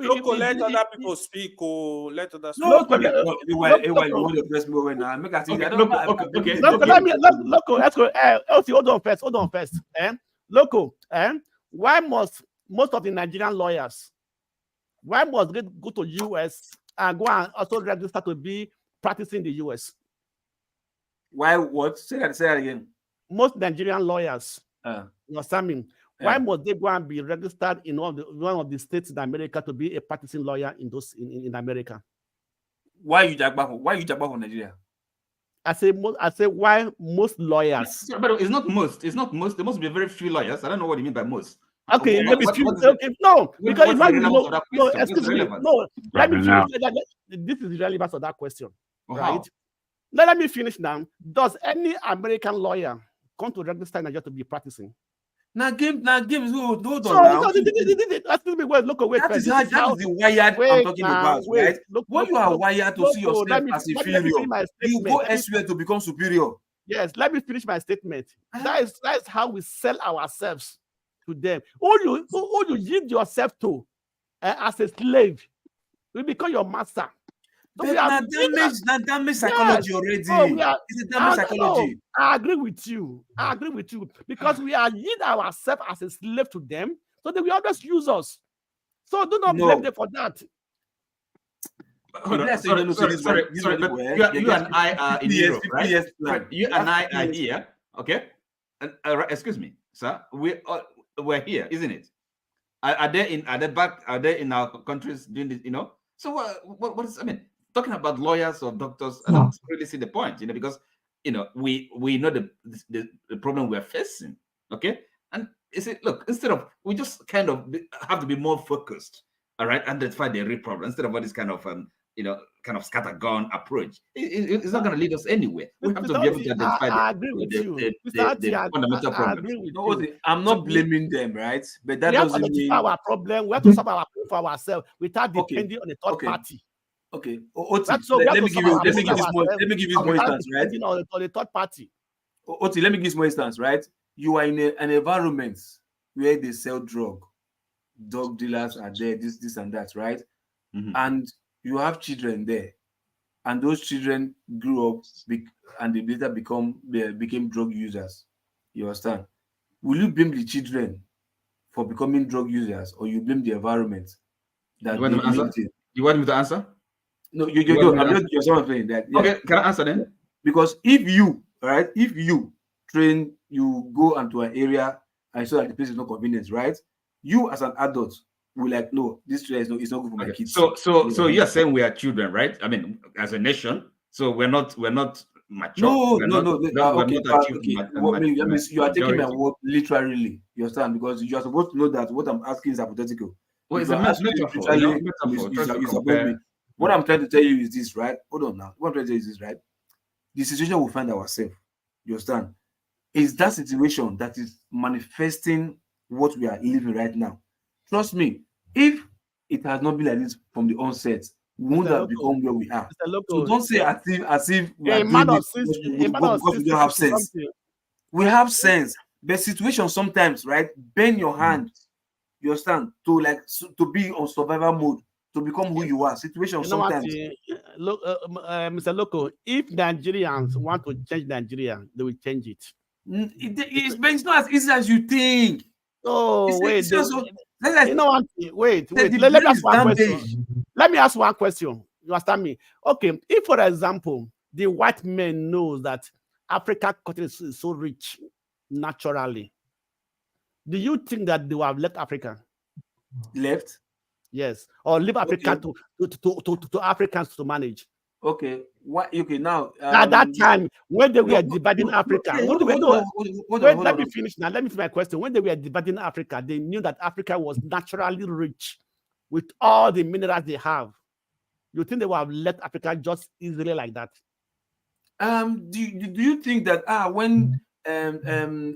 [SPEAKER 5] Local, let other people speak. Or let others speak.
[SPEAKER 17] Local,
[SPEAKER 14] let's go. Hold on first. Local. Why must most of the Nigerian lawyers, why must they go to US and go and also register to be practicing in the US?
[SPEAKER 17] Why what? Say that again.
[SPEAKER 14] Most Nigerian lawyers, you understand me? Why must they go and be registered in one of the states in America to be a practicing lawyer in America?
[SPEAKER 17] Why you jack back from Nigeria?
[SPEAKER 14] I say why most lawyers.
[SPEAKER 16] But it's not most. It's not most. There must be very few lawyers. I don't know what you mean by most.
[SPEAKER 14] Okay, no, because excuse me. No, let me finish. This is relevant to that question, right? Let me finish now. Does any American lawyer come to register in Nigeria to be practicing?
[SPEAKER 17] Now, hold on.
[SPEAKER 14] That
[SPEAKER 17] is the wired I'm talking about, right? When you are wired to see yourself as inferior, you go elsewhere to become superior.
[SPEAKER 14] Yes, let me finish my statement. That is how we sell ourselves to them. Who you yield yourself to as a slave will become your master.
[SPEAKER 17] So we are damage psychology already. It's a damage psychology.
[SPEAKER 14] I agree with you. Because we are yield ourselves as a slave to them, so they will always use us. So do not blame them for that.
[SPEAKER 16] You and I are in Europe, right? You and I are here, okay? And excuse me, sir. We're here, isn't it? Are they in our countries doing this? So what is? I mean, talking about lawyers or doctors, I don't really see the point, because we know the problem we're facing, okay? And look, instead of we just kind of have to be more focused, all right, identify the real problem instead of all this kind of kind of scattergun approach. It's not going to lead us anywhere. We have to be able to identify the fundamental problem.
[SPEAKER 17] I'm not blaming them, right? But that
[SPEAKER 14] doesn't mean our problem. We have to solve our problem for ourselves without depending on a third party.
[SPEAKER 17] Okay. Let me give you this more instance, right?
[SPEAKER 14] On a third party.
[SPEAKER 17] Oti, let me give you more instance, right? You are in an environment where they sell drug dealers are there, this and that, right?
[SPEAKER 16] Mm-hmm.
[SPEAKER 17] And you have children there, and those children grew up and they later became drug users. You understand? Will you blame the children for becoming drug users, or you blame the environment that
[SPEAKER 16] you want me to answer?
[SPEAKER 17] No, you do. I'm just saying that. Yeah.
[SPEAKER 16] Okay, can I answer then?
[SPEAKER 17] Because if you train, you go into an area and so that the place is not convenient, right? You as an adult will like, no, this tree is not good for my kids.
[SPEAKER 16] So you're saying we are children, right? I mean, as a nation, so we're not mature.
[SPEAKER 17] No. You are taking my word literally. You understand? Because you are supposed to know that what I'm asking is hypothetical.
[SPEAKER 16] Well, it's a metaphor.
[SPEAKER 17] What I'm trying to tell you is this, right? Hold on now. What I'm trying to tell you is this, right? The situation we find ourselves, you understand, is that situation that is manifesting what we are living right now. Trust me, if it has not been like this from the onset, we wouldn't have become where we are. So don't say as if we are doing it because we don't have sense. We have sense. The situation sometimes, right, bend your hand, you understand, to be on survival mode, to become who you are. Situation sometimes.
[SPEAKER 14] Look, Mr. Loco, if Nigerians want to change Nigeria, they will change it.
[SPEAKER 17] It's not as easy as you think.
[SPEAKER 14] Oh, wait. Let me ask one question. Let me ask one question. You understand me? Okay, if, for example, the white man knows that Africa is so rich naturally, do you think that they will have left Africa?
[SPEAKER 17] Left?
[SPEAKER 14] Yes. Or leave Africa to Africans to manage?
[SPEAKER 17] Okay. Okay, now
[SPEAKER 14] at that time when they were dividing Africa, let me finish my question. When they were dividing Africa, they knew that Africa was naturally rich with all the minerals they have. You think they would have left Africa just easily like that?
[SPEAKER 17] Do you think that when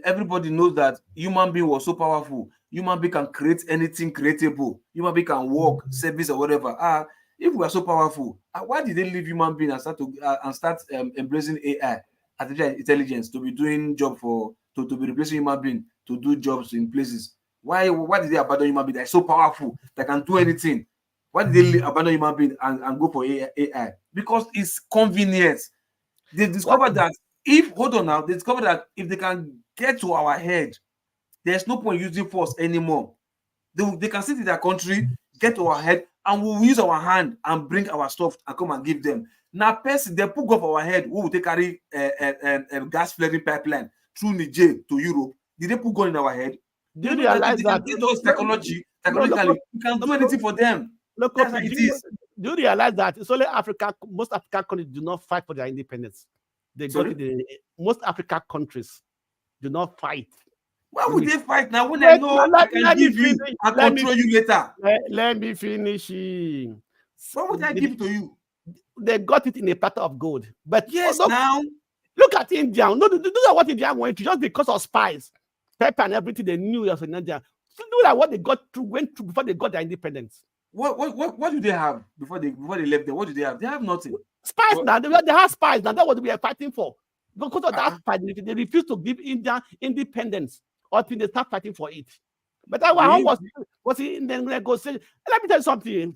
[SPEAKER 17] everybody knows that human being was so powerful, human being can create anything creatable, human being can work, service or whatever, if we are so powerful, why did they leave human being and start embracing AI, artificial intelligence, to be doing job to be replacing human being to do jobs in places? Why did they abandon human being that is so powerful that can do anything? Why did they abandon human being and go for AI? Because it's convenient. They discovered that if they can get to our head, there's no point using force anymore. They can sit in their country, get to our head, and we'll use our hand and bring our stuff and come and give them. Now, person, they put off our head, who will take carry a gas flaring pipeline through Niger to Europe. Did they put gun in our head?
[SPEAKER 14] Do you realize that
[SPEAKER 17] technologically, we can do anything for them?
[SPEAKER 14] Look, do you realize that it's only Africa, most African countries do not fight for their independence. Most African countries do not fight.
[SPEAKER 17] Why would they fight now when they know I can give you and control you later?
[SPEAKER 14] Let me finish.
[SPEAKER 17] Why would I give it to you?
[SPEAKER 14] They got it in a platter of gold. But
[SPEAKER 17] yes, now
[SPEAKER 14] look at India. No, do that what India went to just because of spies, pepper and everything they knew was in India. So do that what they went through before they got their independence.
[SPEAKER 17] What do they have before they left there? What do they have? They have nothing.
[SPEAKER 14] Spies now. They have spies now. That's what we are fighting for. Because of that fight, they refuse to give India independence until they start fighting for it. But that was in the negotiation. Let me tell you something.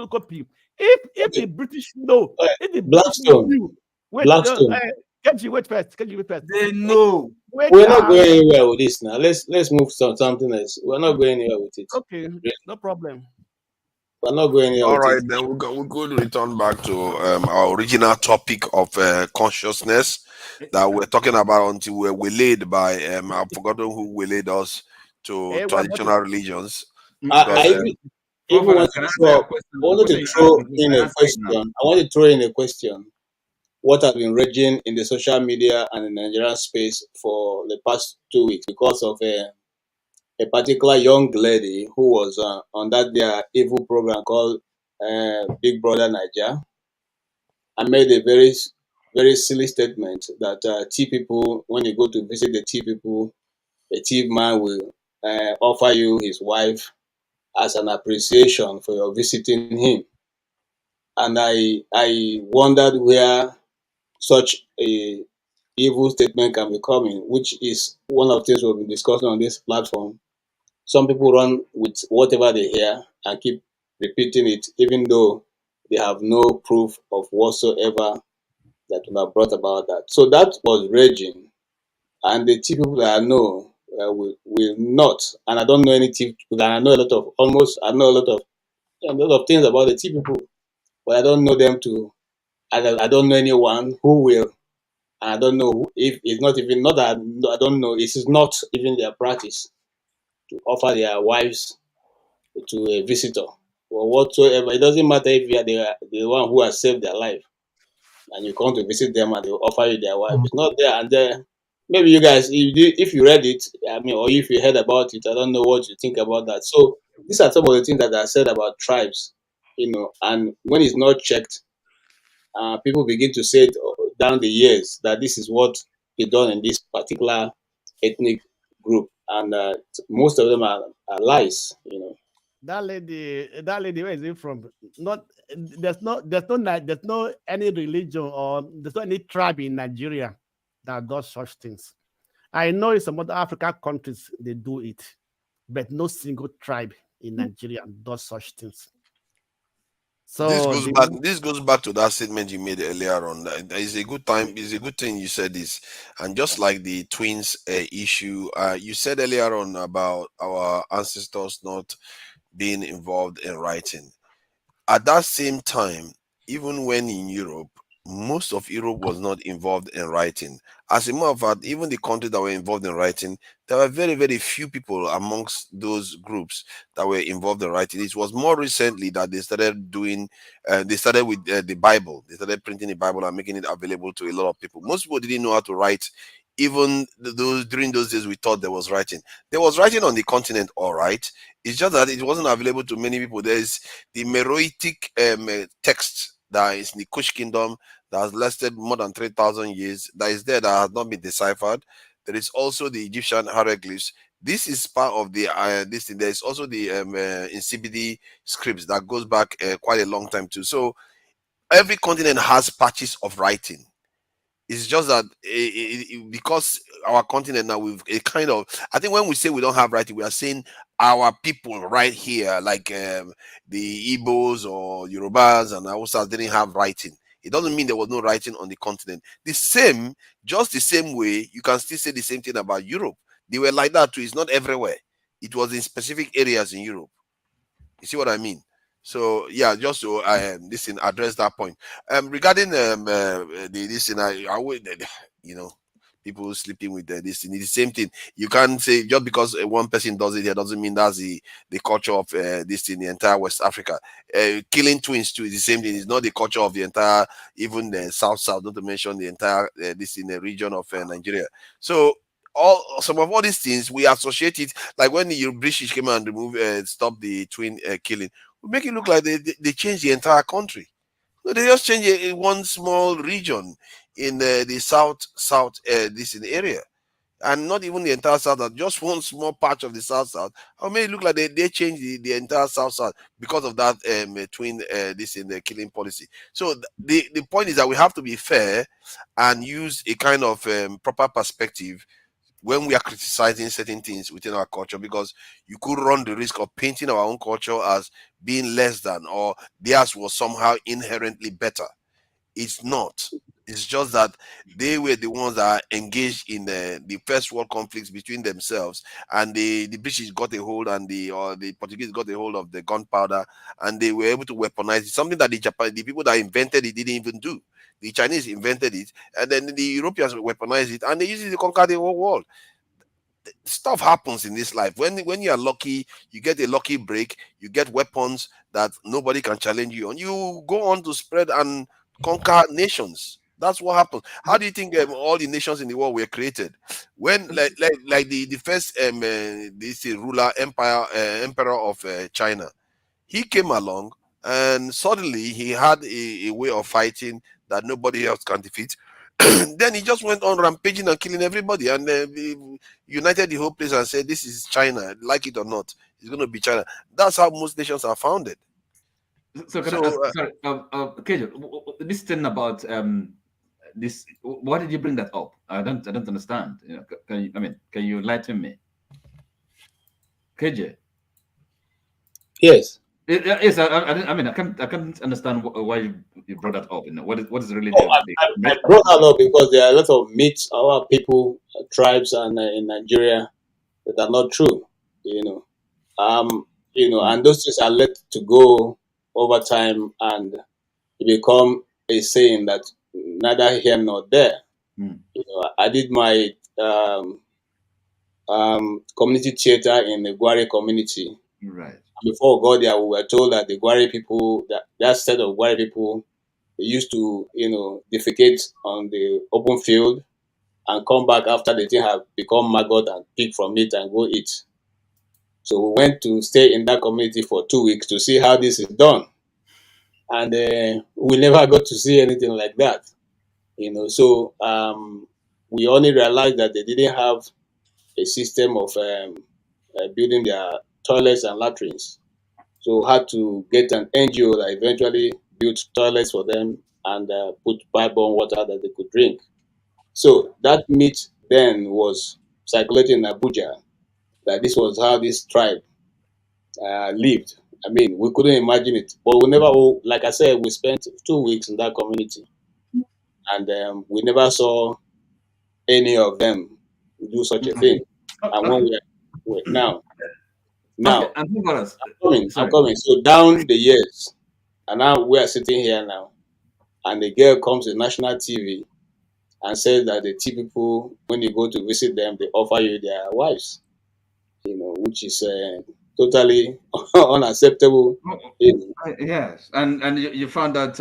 [SPEAKER 14] copy. If the British know, if the British
[SPEAKER 11] Blackstone.
[SPEAKER 14] knew, wait,
[SPEAKER 11] Blackstone.
[SPEAKER 14] Kenji, wait first. Kenji, wait first.
[SPEAKER 17] They know.
[SPEAKER 11] We're not going anywhere with this now. Let's move to something else. We're not going anywhere with it.
[SPEAKER 14] Okay, no problem.
[SPEAKER 11] We're not going anywhere
[SPEAKER 18] All
[SPEAKER 11] with
[SPEAKER 18] right,
[SPEAKER 11] it.
[SPEAKER 18] then we're going to return back to our original topic of consciousness that we're talking about until we're waylaid by I've forgotten who waylaid us to traditional religions.
[SPEAKER 11] I even want to throw, in a question. I want to throw in a question. What has been raging in the social media and in the Nigerian space for the past 2 weeks because of a particular young lady who was on that their evil program called Big Brother Niger, and made a very, very silly statement that T people, when you go to visit the T people, the T man will offer you his wife as an appreciation for your visiting him. And I wondered where such a evil statement can be coming, which is one of the things we've been discussing on this platform. Some people run with whatever they hear and keep repeating it, even though they have no proof of whatsoever that would have brought about that. So that was raging, and the people that I know will not. And I don't know any T people. I know a lot of I know a lot of things about the T people, but I don't know them to. I don't know anyone who will. And I don't know if it's not even not that I don't know. It is not even their practice to offer their wives to a visitor or whatsoever. It doesn't matter if you are the one who has saved their life and you come to visit them and they will offer you their wife. It's not there. And maybe you guys, if you read it, I mean, or if you heard about it, I don't know what you think about that. So these are some of the things that are said about tribes, and when it's not checked, people begin to say it down the years that this is what is done in this particular ethnic group, and most of them are lies.
[SPEAKER 14] That lady, where is it from? There's no any religion or there's no any tribe in Nigeria that does such things. I know in some other African countries they do it, but no single tribe in Nigeria does such things. So
[SPEAKER 18] this goes back to that statement you made earlier on. It's a good time. It's a good thing you said this. And just like the twins issue, you said earlier on about our ancestors not being involved in writing. At that same time, even when in Europe, most of Europe was not involved in writing. As a matter of fact, even the countries that were involved in writing, there were very, very few people amongst those groups that were involved in writing. It was more recently that they started doing, they started with the Bible. They started printing the Bible and making it available to a lot of people. Most people didn't know how to write. Even during those days, we thought there was writing. There was writing on the continent, all right. It's just that it wasn't available to many people. There's the Meroitic text that is in the Kush Kingdom that has lasted more than 3,000 years. That is there that has not been deciphered. There is also the Egyptian hieroglyphs. This is part of the this thing. There is also the Insipidi scripts that goes back quite a long time too. So every continent has patches of writing. It's just that because our continent now, we've a kind of, I think when we say we don't have writing, we are saying our people right here, like the Igbos or Yorubas and Hausas didn't have writing. It doesn't mean there was no writing on the continent. Just the same way, you can still say the same thing about Europe. They were like that too. It's not everywhere. It was in specific areas in Europe. You see what I mean? So yeah, just to address that point. Regarding this thing, I would, people sleeping with this thing. It's the same thing. You can't say just because one person does it here doesn't mean that's the culture of this in the entire West Africa. Killing twins too is the same thing. It's not the culture of the entire, even the South, not to mention the entire this in the region of Nigeria. So some of all these things we associate it, like when the British came and removed stop the twin killing, we make it look like they changed the entire country. No, they just change one small region in the south this in the area, and not even the entire south, just one small patch of the south. Or may it look like they changed the entire south because of that twin this in the killing policy. So the point is that we have to be fair and use a kind of proper perspective when we are criticizing certain things within our culture, because you could run the risk of painting our own culture as being less than, or theirs was somehow inherently better. It's not. It's just that they were the ones that are engaged in the first world conflicts between themselves, and the British got a hold, and the Portuguese got a hold of the gunpowder, and they were able to weaponize it. Something that the people that invented it didn't even do. The Chinese invented it, and then the Europeans weaponized it, and they used it to conquer the whole world. Stuff happens in this life. When you are lucky, you get a lucky break, you get weapons that nobody can challenge you on. You go on to spread and conquer nations. That's what happened. How do you think all the nations in the world were created? When like the first this ruler emperor of China, he came along and suddenly he had a way of fighting that nobody else can defeat. Then he just went on rampaging and killing everybody, and he united the whole place and said, "This is China, like it or not, it's going to be China." That's how most nations are founded.
[SPEAKER 16] So, can I ask, sorry, Kejo, this thing about this, why did you bring that up? I don't understand. You know, can you enlighten me, KJ?
[SPEAKER 11] Yes.
[SPEAKER 16] Yes, I can't understand why you brought that up. You know, what is really
[SPEAKER 11] I brought that up because there are a lot of myths about people, tribes, and in Nigeria that are not true. And those things are let to go over time, and it become a saying that neither here nor there. I did my community theater in the Gwari community.
[SPEAKER 16] Right.
[SPEAKER 11] Before we got there, we were told that the Gwari people, that set of Gwari people, they used to, defecate on the open field and come back after the thing had become maggot and pick from it and go eat. So we went to stay in that community for 2 weeks to see how this is done. And we never got to see anything like that. So we only realized that they didn't have a system of building their toilets and latrines. So had to get an NGO that eventually built toilets for them and put pipe-borne water that they could drink. So that myth then was circulating in Abuja that this was how this tribe lived. I mean, we couldn't imagine it, but we never, like I said, we spent 2 weeks in that community, and we never saw any of them do such a thing. And when we're now,
[SPEAKER 16] Okay,
[SPEAKER 11] I'm coming. So down the years, and now we are sitting here now, and the girl comes to national TV and says that the Tea people, when you go to visit them, they offer you their wives, which is totally unacceptable.
[SPEAKER 16] Yes, and you found that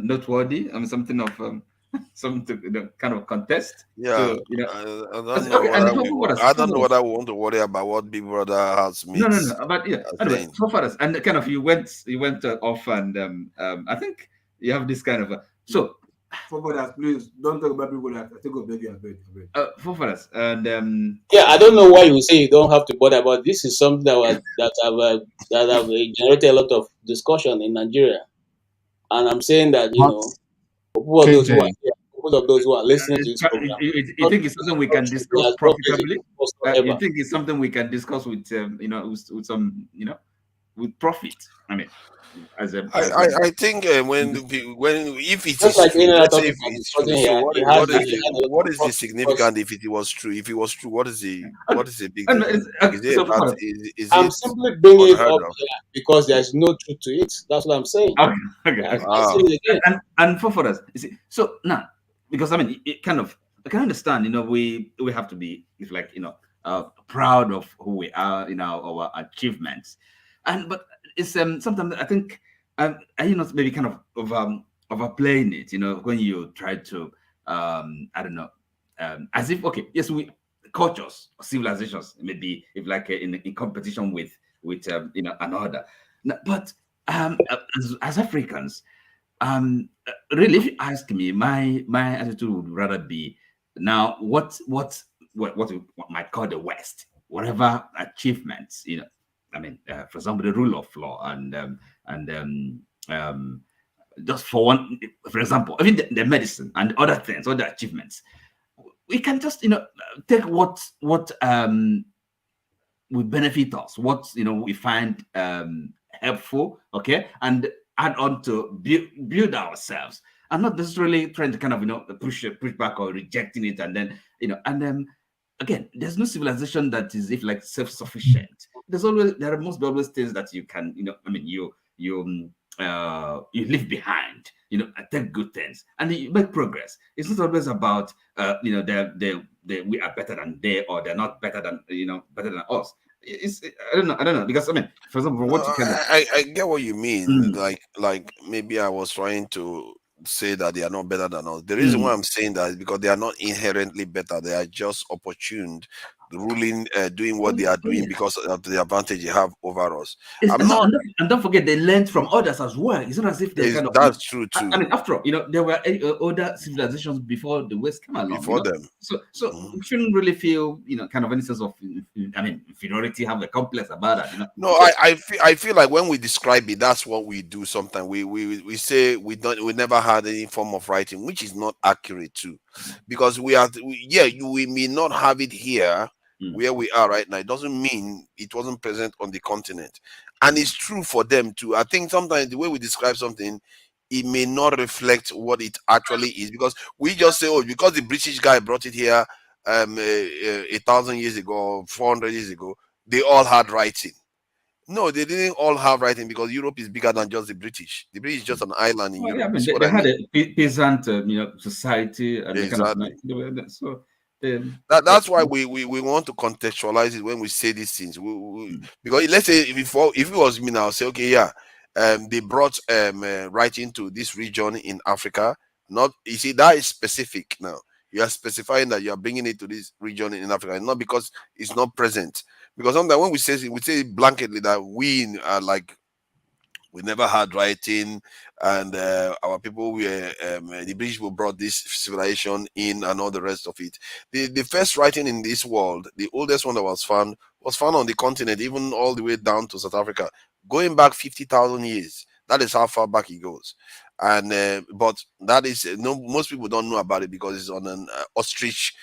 [SPEAKER 16] noteworthy. Something of something kind of contest.
[SPEAKER 18] Yeah,
[SPEAKER 16] So,
[SPEAKER 18] I don't know whether we want to worry about what Big Brother has made.
[SPEAKER 16] No. But yeah, anyway, so far as and kind of you went off, and I think you have this kind of so.
[SPEAKER 17] Forefathers, please don't talk about people that I think of begging
[SPEAKER 16] forefathers, and
[SPEAKER 11] yeah, I don't know why you say you don't have to bother, but this is something that have generated a lot of discussion in Nigeria, and I'm saying that people of those who are listening to this program,
[SPEAKER 16] you think it's something we can discuss profitably? You think it's something we can discuss with with some with profit? I mean.
[SPEAKER 18] I think when if it
[SPEAKER 11] just
[SPEAKER 18] is
[SPEAKER 11] like
[SPEAKER 18] true, let's say
[SPEAKER 11] if
[SPEAKER 18] if it's true. So what is the significance if it was true? If it was true, what is the big deal?
[SPEAKER 11] I'm simply bringing it up here because there's no truth to it. That's what I'm saying.
[SPEAKER 16] Okay. And for us, you see, so now because I mean, it kind of I can understand. We have to be proud of who we are, our achievements, but it's sometimes I think maybe kind of overplaying it, when you try to I don't know, as if yes, we cultures civilizations maybe if like in competition with another, but as Africans, really, if you ask me, my attitude would rather be now what we might call the West, whatever achievements, I mean, for example, the rule of law and just for example, I mean, the medicine and other things, other achievements.
[SPEAKER 13] we can just take what will benefit us, what we find helpful, okay, and add on to build ourselves, and not necessarily trying to kind of push back or rejecting it, and then again, there's no civilization that is like self-sufficient. There must be always things that you can you leave behind, take good things, and you make progress. It's not always about we are better than they, or they're not better than better than us. I don't know, because for example, what you can
[SPEAKER 18] I get what you mean. Like maybe I was trying to say that they are not better than us. The reason why I'm saying that is because they are not inherently better. They are just opportuned, doing what they are doing because of the advantage they have over us.
[SPEAKER 13] And don't forget, they learned from others as well. It's not as if they
[SPEAKER 18] that's true too.
[SPEAKER 13] After all, there were other civilizations before the West came along.
[SPEAKER 18] Before them.
[SPEAKER 13] So we shouldn't really feel kind of any sense of inferiority, have a complex about that.
[SPEAKER 18] No, I feel like when we describe it, that's what we do sometimes. We say we never had any form of writing, which is not accurate too. Because we may not have it here where we are right now. It doesn't mean it wasn't present on the continent. And it's true for them too. I think sometimes the way we describe something, it may not reflect what it actually is, because we just say, oh, because the British guy brought it here 1,000 years ago, 400 years ago, they all had writing. No, they didn't all have writing, because Europe is bigger than just the British. The British is just an island in Europe.
[SPEAKER 13] They had a peasant society, and
[SPEAKER 18] exactly.
[SPEAKER 13] That's
[SPEAKER 18] why we want to contextualize it when we say these things. Because let's say if it was me now, I'll say, okay, yeah, they brought writing to this region in Africa. You see, that is specific now. You are specifying that you are bringing it to this region in Africa, and not because it's not present. Because sometimes when we say blanketly that we are like, we never had writing, and our people were the British people brought this civilization in, and all the rest of it. The first writing in this world, the oldest one that was found on the continent, even all the way down to South Africa, going back 50,000 years. That is how far back it goes. And but that is most people don't know about it because it's on an ostrich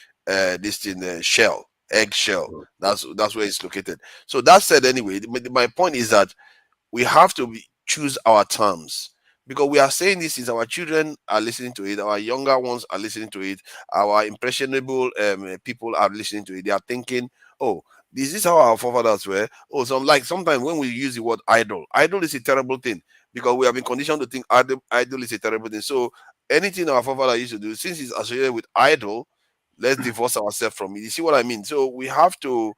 [SPEAKER 18] shell, egg shell. That's where it's located. So that said, anyway, my point is that we have to choose our terms, because we are saying this is our children are listening to it, our younger ones are listening to it, our impressionable people are listening to it. They are thinking, oh, this is how our forefathers were. Oh, sometimes when we use the word idol is a terrible thing, because we have been conditioned to think idol is a terrible thing. So anything our forefathers used to do, since it's associated with idol, let's divorce ourselves from it. You see what I mean? So we have to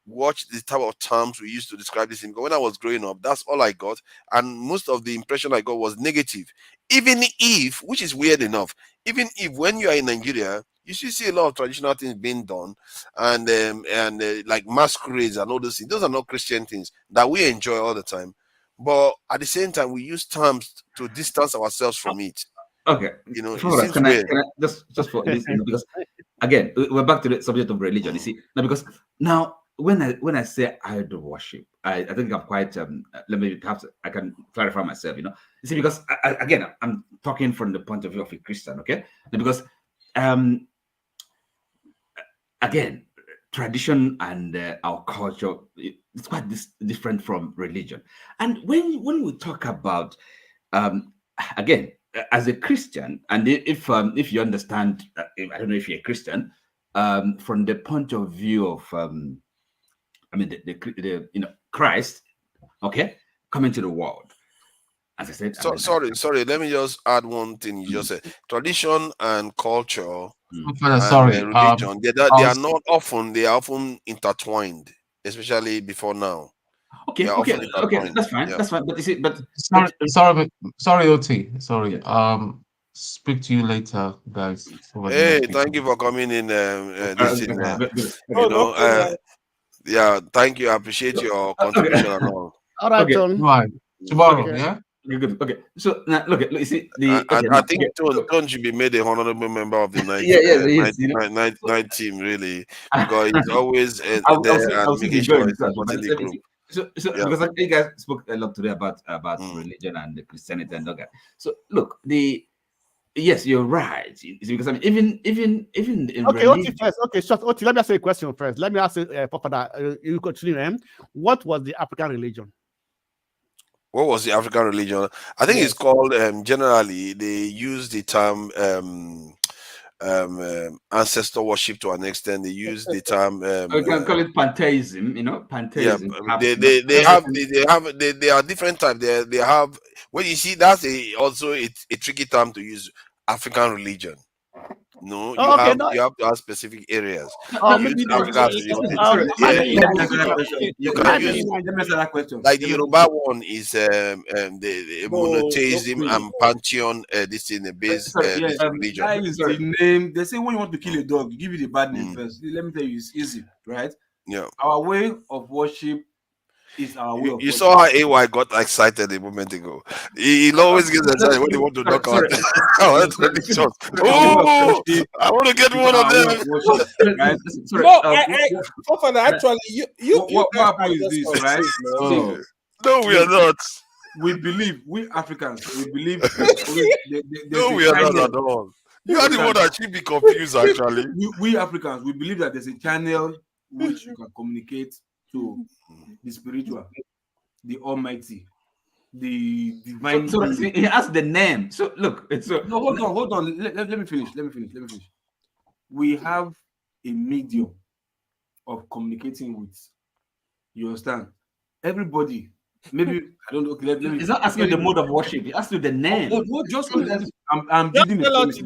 [SPEAKER 18] watch the type of terms we used to describe this in. Because when I was growing up, that's all I got, and most of the impression I got was negative. Even if, which is weird enough, even if when you are in Nigeria, you should see a lot of traditional things being done, and like masquerades and all those things. Those are not Christian things that we enjoy all the time, but at the same time we use terms to distance ourselves from it.
[SPEAKER 13] Okay,
[SPEAKER 18] it
[SPEAKER 13] seems can
[SPEAKER 18] weird.
[SPEAKER 13] I just for this, because again, we're back to the subject of religion. You see, now because now when I say idol worship, I think I'm quite let me perhaps I can clarify myself. You see, because again, I'm talking from the point of view of a Christian, okay? Because again, tradition and our culture, it's quite different from religion. And when we talk about again, as a Christian, and if you understand, I don't know if you're a Christian, from the point of view of the Christ, okay, coming to the world. As I said,
[SPEAKER 18] sorry. Let me just add one thing you just said. Tradition and culture and religion, they are not often. They are often intertwined, especially before now.
[SPEAKER 13] Okay, that's fine. Yeah. That's fine. But you see,
[SPEAKER 8] sorry, OT. Sorry. Speak to you later, guys.
[SPEAKER 18] Hey, thank you for coming in. Yeah, thank you. I appreciate your contribution and all.
[SPEAKER 14] All right, John.
[SPEAKER 8] Right. Tomorrow, yeah.
[SPEAKER 13] Good. Okay. So now look, you see the.
[SPEAKER 18] I think Tone should be made a honorable member of the night team, really, because he's always there and making sure he's supporting the group.
[SPEAKER 13] So because you guys spoke a lot today about religion and Christianity and all that. So look, Yes, you're right. It's because I mean, even in
[SPEAKER 14] Okay,
[SPEAKER 13] religion,
[SPEAKER 14] Oti first. Okay, short. Oti, let me ask you a question first. Let me ask you, Papa, you continue. What was the African religion?
[SPEAKER 18] What was the African religion? I think it's called generally they use the term ancestor worship to an extent. They use the term
[SPEAKER 13] we can call it pantheism. You know, pantheism.
[SPEAKER 18] they are different types. They have, well, you see, that's also a tricky term to use. African religion. No, you have to have specific areas.
[SPEAKER 13] Let me answer that question.
[SPEAKER 18] Like the Yoruba one is the monotheism and pantheon. This in the base this religion.
[SPEAKER 17] That is the name. They say when you want to kill a dog, you give it a bad name first. Let me tell you, it's easy, right?
[SPEAKER 18] Yeah.
[SPEAKER 17] Our way of worship is our way of worship.
[SPEAKER 18] You saw how AY got excited a moment ago. He always gets excited when he want to knock out our traditions. Oh, I want to get one of them.
[SPEAKER 17] Right?
[SPEAKER 5] Father, actually,
[SPEAKER 17] what happens is this, right?
[SPEAKER 18] No, we are not.
[SPEAKER 17] We believe, we Africans, we believe.
[SPEAKER 18] No, we are not at all. You are the one that should be confused, actually.
[SPEAKER 17] We Africans, we believe that there's a channel which you can communicate to the spiritual, the Almighty, the divine.
[SPEAKER 13] So he has the name. So look, it's
[SPEAKER 17] no. Hold on. Let me finish. We have a medium of communicating with. You understand? Everybody. Maybe I don't know. Okay, let me.
[SPEAKER 13] He's not asking you the mode of worship. He asked you the name.
[SPEAKER 17] I'm building a premise.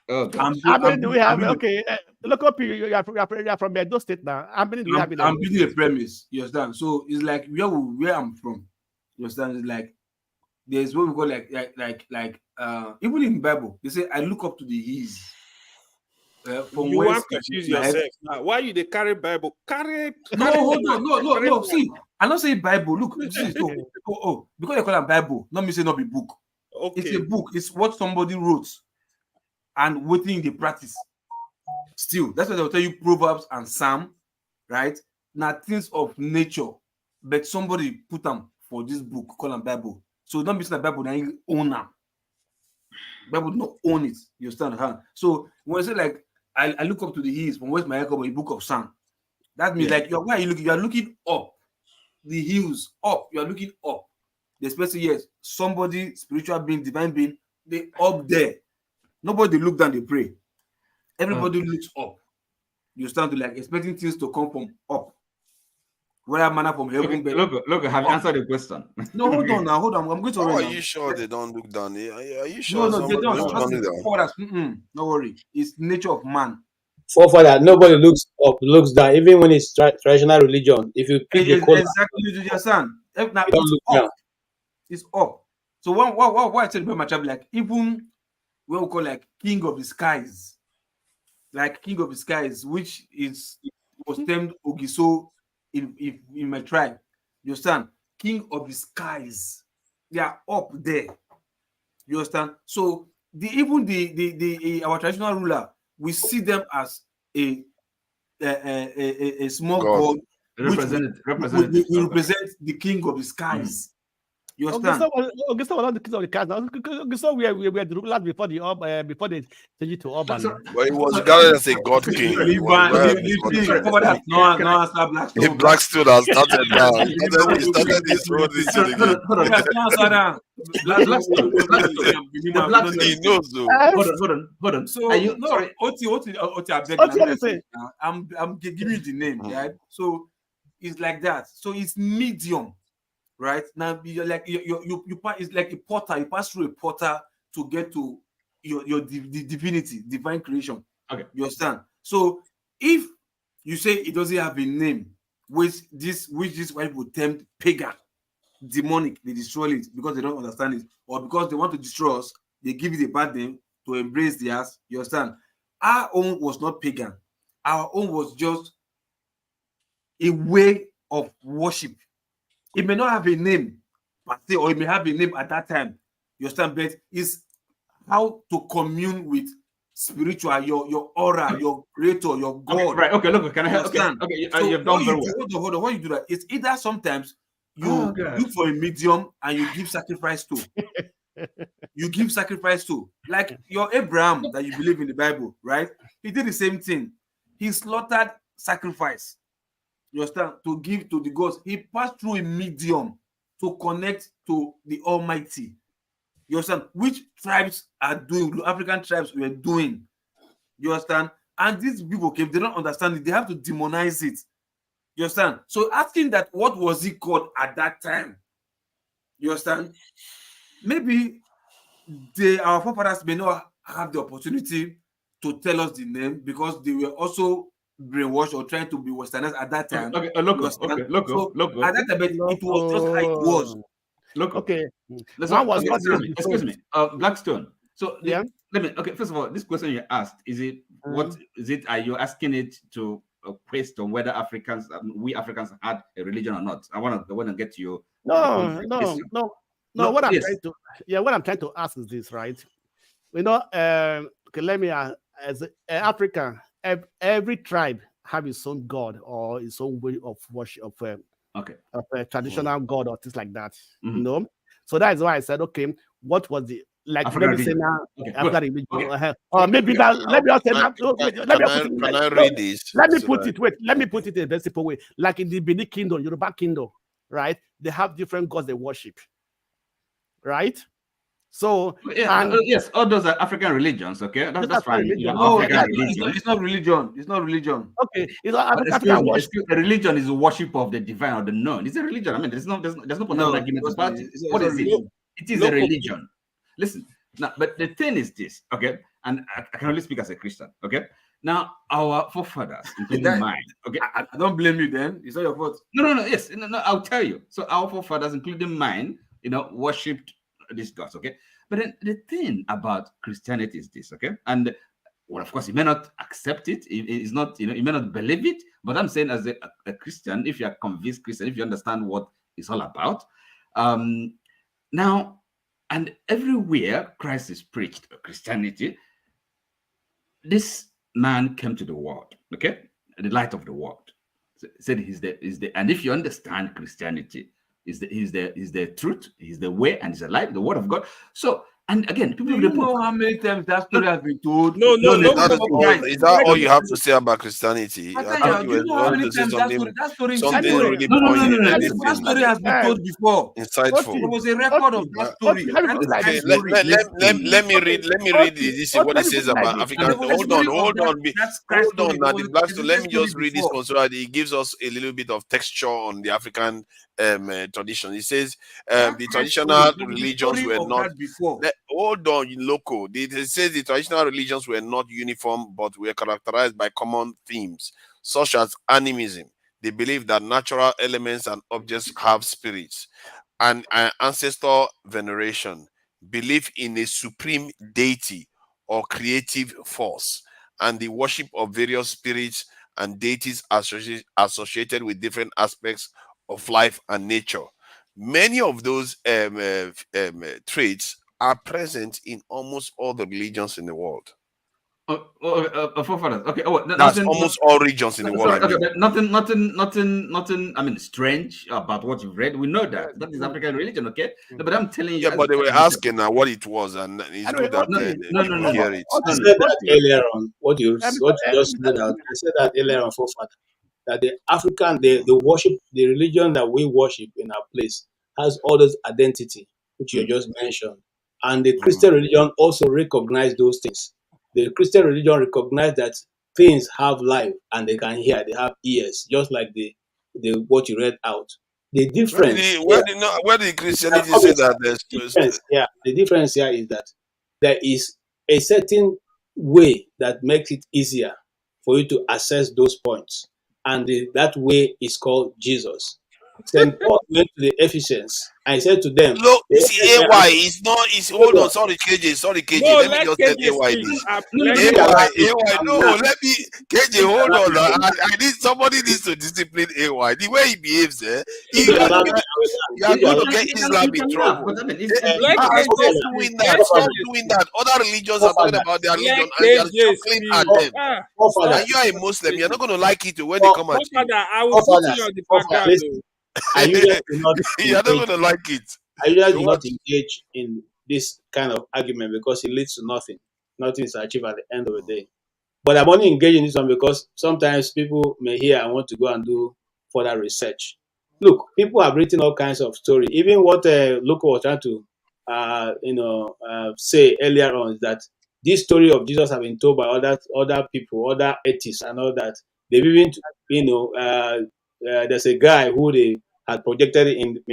[SPEAKER 14] Do we have okay? Look up, you are from Edo State now. How many do we have?
[SPEAKER 17] I'm building a premise. You understand? So it's like where I'm from. You understand? It's like there's what we call like even in the Bible they say I look up to the hills.
[SPEAKER 5] You want to confuse yourself now. Why you they carry Bible?
[SPEAKER 17] No, hold on, no. See, I don't say Bible. Look, see, because they call it Bible, not me say not be book.
[SPEAKER 5] Okay.
[SPEAKER 17] It's a book. It's what somebody wrote and waiting in the practice. Still, that's why they'll tell you Proverbs and Psalm, right? Now things of nature, but somebody put them for this book called them Bible. So don't be saying Bible, now you own them. Bible not own it. You understand? Huh? So when I say like I look up to the hills from where's my echo, a book of Psalm. That means like why are you looking? You are looking up the hills, up. You are looking up. The especially yes, somebody spiritual being, divine being, they up there. Nobody look down, they pray. Everybody looks up. You stand to like expecting things to come from up. Whether manna from heaven.
[SPEAKER 13] Look, have you answered the question?
[SPEAKER 17] No, hold on now, hold on. I'm going to.
[SPEAKER 18] Are you sure they don't look down? Are you sure?
[SPEAKER 17] No, they don't. No worry. It's nature of man.
[SPEAKER 11] Forefather, nobody looks up, looks down. Even when it's traditional religion, if you pick the color,
[SPEAKER 17] exactly, you understand. Now
[SPEAKER 11] you don't look down.
[SPEAKER 17] It's up. So why I tell you about like even what we call like king of the skies, like king of the skies, which was termed Ogiso in my tribe. You understand? King of the skies, they are up there. You understand? So our traditional ruler, we see them as a small god. We represent the king of the skies. You understand?
[SPEAKER 14] Augusto was not the king of the skies. Augusto, we were the rulers before they changed it to Urban.
[SPEAKER 18] Well, he was regarded as a god king. The Blackstone has started now. He started this road. He knows though.
[SPEAKER 17] Hold on. So sorry, Oti, I'm giving you the name, right? So it's like that. So it's medium. Right now, you're like you it's like a portal. You pass through a portal to get to your divinity, divine creation.
[SPEAKER 13] Okay,
[SPEAKER 17] you understand? So if you say it doesn't have a name, which this white would term pagan, demonic, they destroy it because they don't understand it, or because they want to destroy us, they give it a bad name to embrace theirs. You understand? Our own was not pagan. Our own was just a way of worship. It may not have a name, or it may have a name at that time. You understand? But it's how to commune with spiritual, your aura, your creator, your God.
[SPEAKER 13] Okay, right. Okay, look, can I help? Okay,
[SPEAKER 17] so
[SPEAKER 13] you've done very well.
[SPEAKER 17] Hold on. Why you do that? It's either sometimes you look for a medium and you give sacrifice to. you give sacrifice to. Like your Abraham that you believe in the Bible, right? He did the same thing. He slaughtered sacrifice. You understand? To give to the gods. He passed through a medium to connect to the Almighty. You understand? Which tribes are doing, African tribes were doing. You understand? And these people, if they don't understand it, they have to demonize it. You understand? So asking that, what was it called at that time? You understand? Maybe our forefathers may not have the opportunity to tell us the name because they were also brainwashed or trying to be westernized at that time.
[SPEAKER 16] Okay,
[SPEAKER 17] So at that time, it was just how it was.
[SPEAKER 14] Okay.
[SPEAKER 16] Excuse me. Blackstone. So let me. Okay, first of all, this question you asked, is it what is it? Are you asking it to a question whether we Africans had a religion or not? I want to get to you.
[SPEAKER 14] No. What I'm trying to ask is this, right? You know, okay, let me as Africa, every tribe have its own god or its own way of worship of a traditional god or things like that. You know, so that is why I said, okay, what was the
[SPEAKER 16] African
[SPEAKER 14] maybe say now
[SPEAKER 16] African
[SPEAKER 14] religion, or maybe that. Let me say that. Let me put it. Wait, let me put it in a very simple way. Like in the Benin Kingdom, Yoruba Kingdom, right? They have different gods they worship, right? So
[SPEAKER 16] yes, all those are African religions. Okay, that's fine.
[SPEAKER 17] No, it's not religion. It's not religion.
[SPEAKER 14] Okay, it's not African worship.
[SPEAKER 16] A religion is a worship of the divine or the known. It's a religion. I mean, there's no point of argument about it. What is it? It is a religion. Listen now, but the thing is this, okay, and I can only speak as a Christian, okay. Now our forefathers, including mine, okay.
[SPEAKER 17] I don't blame you. Then it's not your fault.
[SPEAKER 16] No. Yes, no. I'll tell you. So our forefathers, including mine, worshipped these gods, okay. But then the thing about Christianity is this, okay, and well, of course, you may not accept it. It's not, you may not believe it. But I'm saying, as a Christian, if you are convinced Christian, if you understand what it's all about, now. And everywhere Christ is preached, Christianity, this man came to the world, okay? The light of the world. So said he's the, and if you understand Christianity, he's the truth, he's the way, and he's the light, the word of God. So, and again, people
[SPEAKER 17] do you know how many times that story has been told?
[SPEAKER 18] No. Is that all you have to say about Christianity?
[SPEAKER 17] I thought you know how many times that story
[SPEAKER 18] really poignant.
[SPEAKER 17] That story has been told before.
[SPEAKER 18] Insightful.
[SPEAKER 17] There was a record of that story.
[SPEAKER 18] Let me read this. What it says about African. Hold on. Now the Blackstone. Let me just read this one so that it gives us a little bit of texture on the African tradition. It says the traditional religions were not. Hold on, loco. It says the traditional religions were not uniform, but were characterized by common themes, such as animism. They believe that natural elements and objects have spirits, and ancestor veneration, belief in a supreme deity or creative force, and the worship of various spirits and deities associated with different aspects of life and nature. Many of those traits are present in almost all the religions in the world.
[SPEAKER 16] Okay.
[SPEAKER 18] That's almost all regions in the world.
[SPEAKER 16] Okay, nothing. I mean, strange about what you've read. We know that is African religion. Okay, but I'm telling you.
[SPEAKER 18] Yeah, but they were asking what it was, and it's good that they hear it.
[SPEAKER 11] I said that earlier on. What you just said out. I said that earlier on, forefather, that the African, the worship, the religion that we worship in our place has all those identity which you just mentioned, and the Christian religion also recognize those things. The Christian religion recognizes that things have life and they can hear, they have ears, just like the what you read out. The difference
[SPEAKER 18] where did Christianity say that there's
[SPEAKER 11] difference, the difference here is that there is a certain way that makes it easier for you to access those points. And that way is called Jesus. St. Paul went to the Ephesians and he said to them,
[SPEAKER 18] look, see, AY is not, hold on, sorry, KJ,
[SPEAKER 5] no,
[SPEAKER 18] let me just tell AY this. AY, no, let me, KJ, hold on, I need, somebody needs to discipline AY. The way he behaves, you are going to get Islam in trouble. Stop doing that. Other religions are talking about their religion and they are chuckling at them. And you are a Muslim, you're not going to like it when they come at you.
[SPEAKER 5] I will put you on the background.
[SPEAKER 11] I usually do not
[SPEAKER 18] you're not going to like it.
[SPEAKER 11] I usually do not engage in
[SPEAKER 20] this kind of argument because it leads to nothing. Nothing is achieved at the end of the day. But I'm only engaging this one because sometimes people may hear and want to go and do further research. Look, people have written all kinds of stories. Even what Loco was trying to, say earlier on is that this story of Jesus have been told by other people, other atheists, and all that. They've even, there's a guy who they had projected in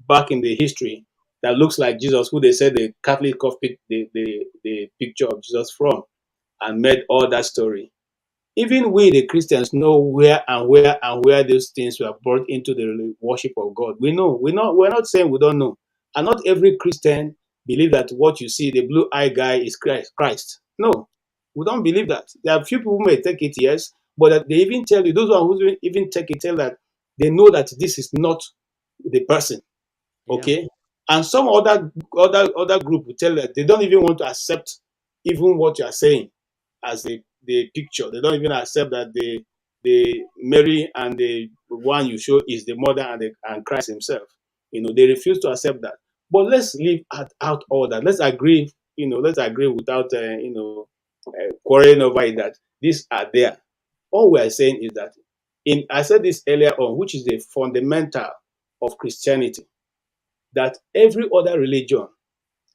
[SPEAKER 20] back in the history that looks like Jesus, who they said the Catholic copied the picture of Jesus from, and made all that story. Even we, the Christians, know where those things were brought into the worship of God. We know. We're not saying we don't know. And not every Christian believe that what you see, the blue-eyed guy, is Christ. No, we don't believe that. There are few people who may take it, yes, but that they even tell you, those who even take it, tell that they know that this is not the person. Okay? Yeah. And some other group will tell that they don't even want to accept even what you are saying as the picture. They don't even accept that the Mary and the one you show is the mother and Christ himself. They refuse to accept that. But let's leave out all that. Let's agree. Let's agree without quarreling over it that these are there. All we are saying is that I said this earlier on, which is the fundamental of Christianity, that every other religion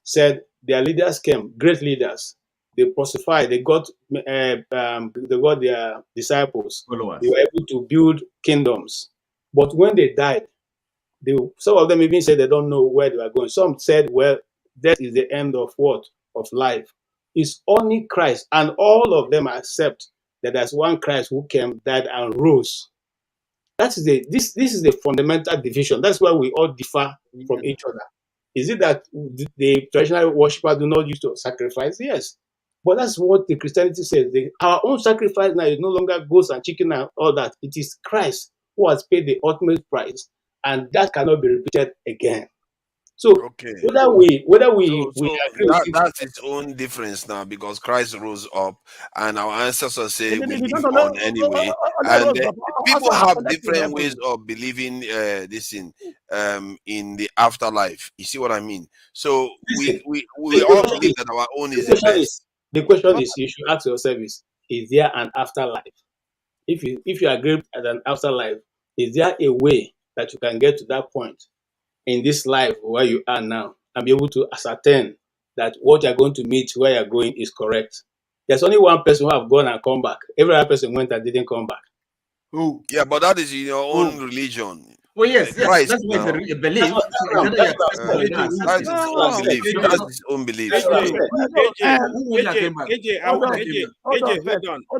[SPEAKER 20] said their leaders came, great leaders. They pacified. They got their disciples. Followers. They were able to build kingdoms. But when they died, some of them even said they don't know where they were going. Some said, well, death is the end of what? Of life. It's only Christ. And all of them accept that there's one Christ who came, died, and rose. This is the fundamental division. That's why we all differ from each other. Is it that the traditional worshippers do not use to sacrifice? Yes. But that's what the Christianity says. Our own sacrifice now is no longer goats and chicken and all that. It is Christ who has paid the ultimate price, and that cannot be repeated again. So whether we agree,
[SPEAKER 18] that's its own difference now, because Christ rose up and our ancestors say we live on anyway, and people have different ways of believing this in the afterlife. You see what I mean? So we all believe that our own is the best.
[SPEAKER 20] The question is, you should ask yourself is there an afterlife? If you agree at an afterlife, is there a way that you can get to that point in this life where you are now and be able to ascertain that what you're going to meet, where you're going, is correct? There's only one person who have gone and come back. Every other person went and didn't come back.
[SPEAKER 18] Who? Yeah, but that is in your own religion.
[SPEAKER 16] Well, yes,
[SPEAKER 18] Christ,
[SPEAKER 16] that's what the belief.
[SPEAKER 18] That's his own belief.
[SPEAKER 5] KJ, hold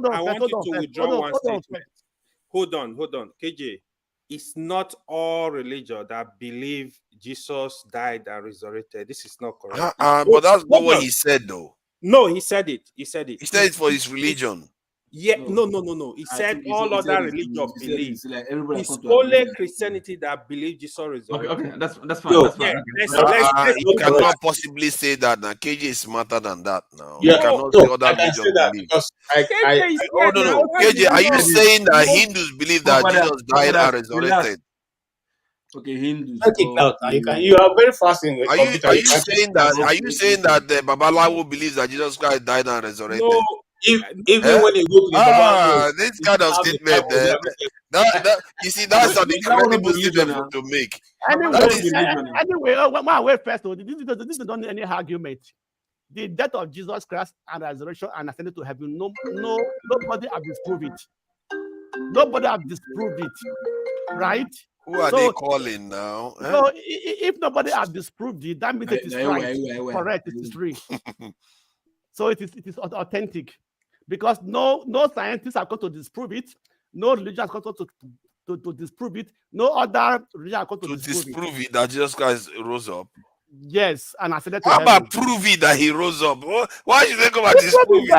[SPEAKER 5] on. I want you to withdraw one statement. Hold on. KJ, it's not all religion that believe Jesus died and resurrected. This is not correct.
[SPEAKER 18] But that's not what he said, though.
[SPEAKER 5] No, he said it. He said it.
[SPEAKER 18] He said it for his religion.
[SPEAKER 5] Yeah, no. He said all other religions believe. It's only Christianity that believe Jesus resurrected.
[SPEAKER 16] Okay, that's fine. That's fine.
[SPEAKER 18] You cannot possibly say that. Now, KJ is smarter than that. Now, you cannot say other religions believe. No. KJ, are you saying that Hindus believe that Jesus died and resurrected?
[SPEAKER 16] Okay, Hindus.
[SPEAKER 20] You are very fast in.
[SPEAKER 18] Are you saying that the Babalawo believes that Jesus Christ died and resurrected?
[SPEAKER 20] No. Even when you go to the
[SPEAKER 18] this kind of statement, you see, that's an incredible statement to make.
[SPEAKER 14] Anyway, wait first. This is not any argument. The death of Jesus Christ and resurrection and ascended to heaven. Nobody has disproved it. Nobody has disproved it, right?
[SPEAKER 18] Who are they calling now?
[SPEAKER 14] So if nobody has disproved it, that means it is right. Correct. It is true. So it is authentic. Because no scientists are going to disprove it, no religion is going to disprove it, no other religion is going to
[SPEAKER 18] disprove it that Jesus Christ rose up.
[SPEAKER 14] Yes, and ascended to
[SPEAKER 18] heaven. How about prove it that he rose up? Why should they come and disprove it?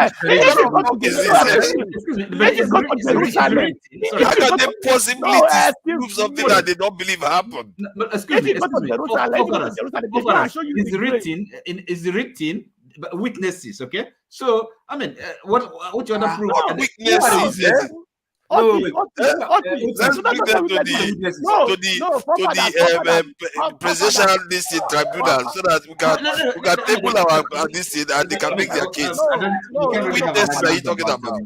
[SPEAKER 18] How can they possibly disprove something that they don't believe happened?
[SPEAKER 16] Excuse me. It's written. Witnesses, okay. So I mean, what you want to prove?
[SPEAKER 18] Witnesses. Let's bring them to the presidential district tribunal so that we can table our this thing and they can make their case. What witnesses are you talking about?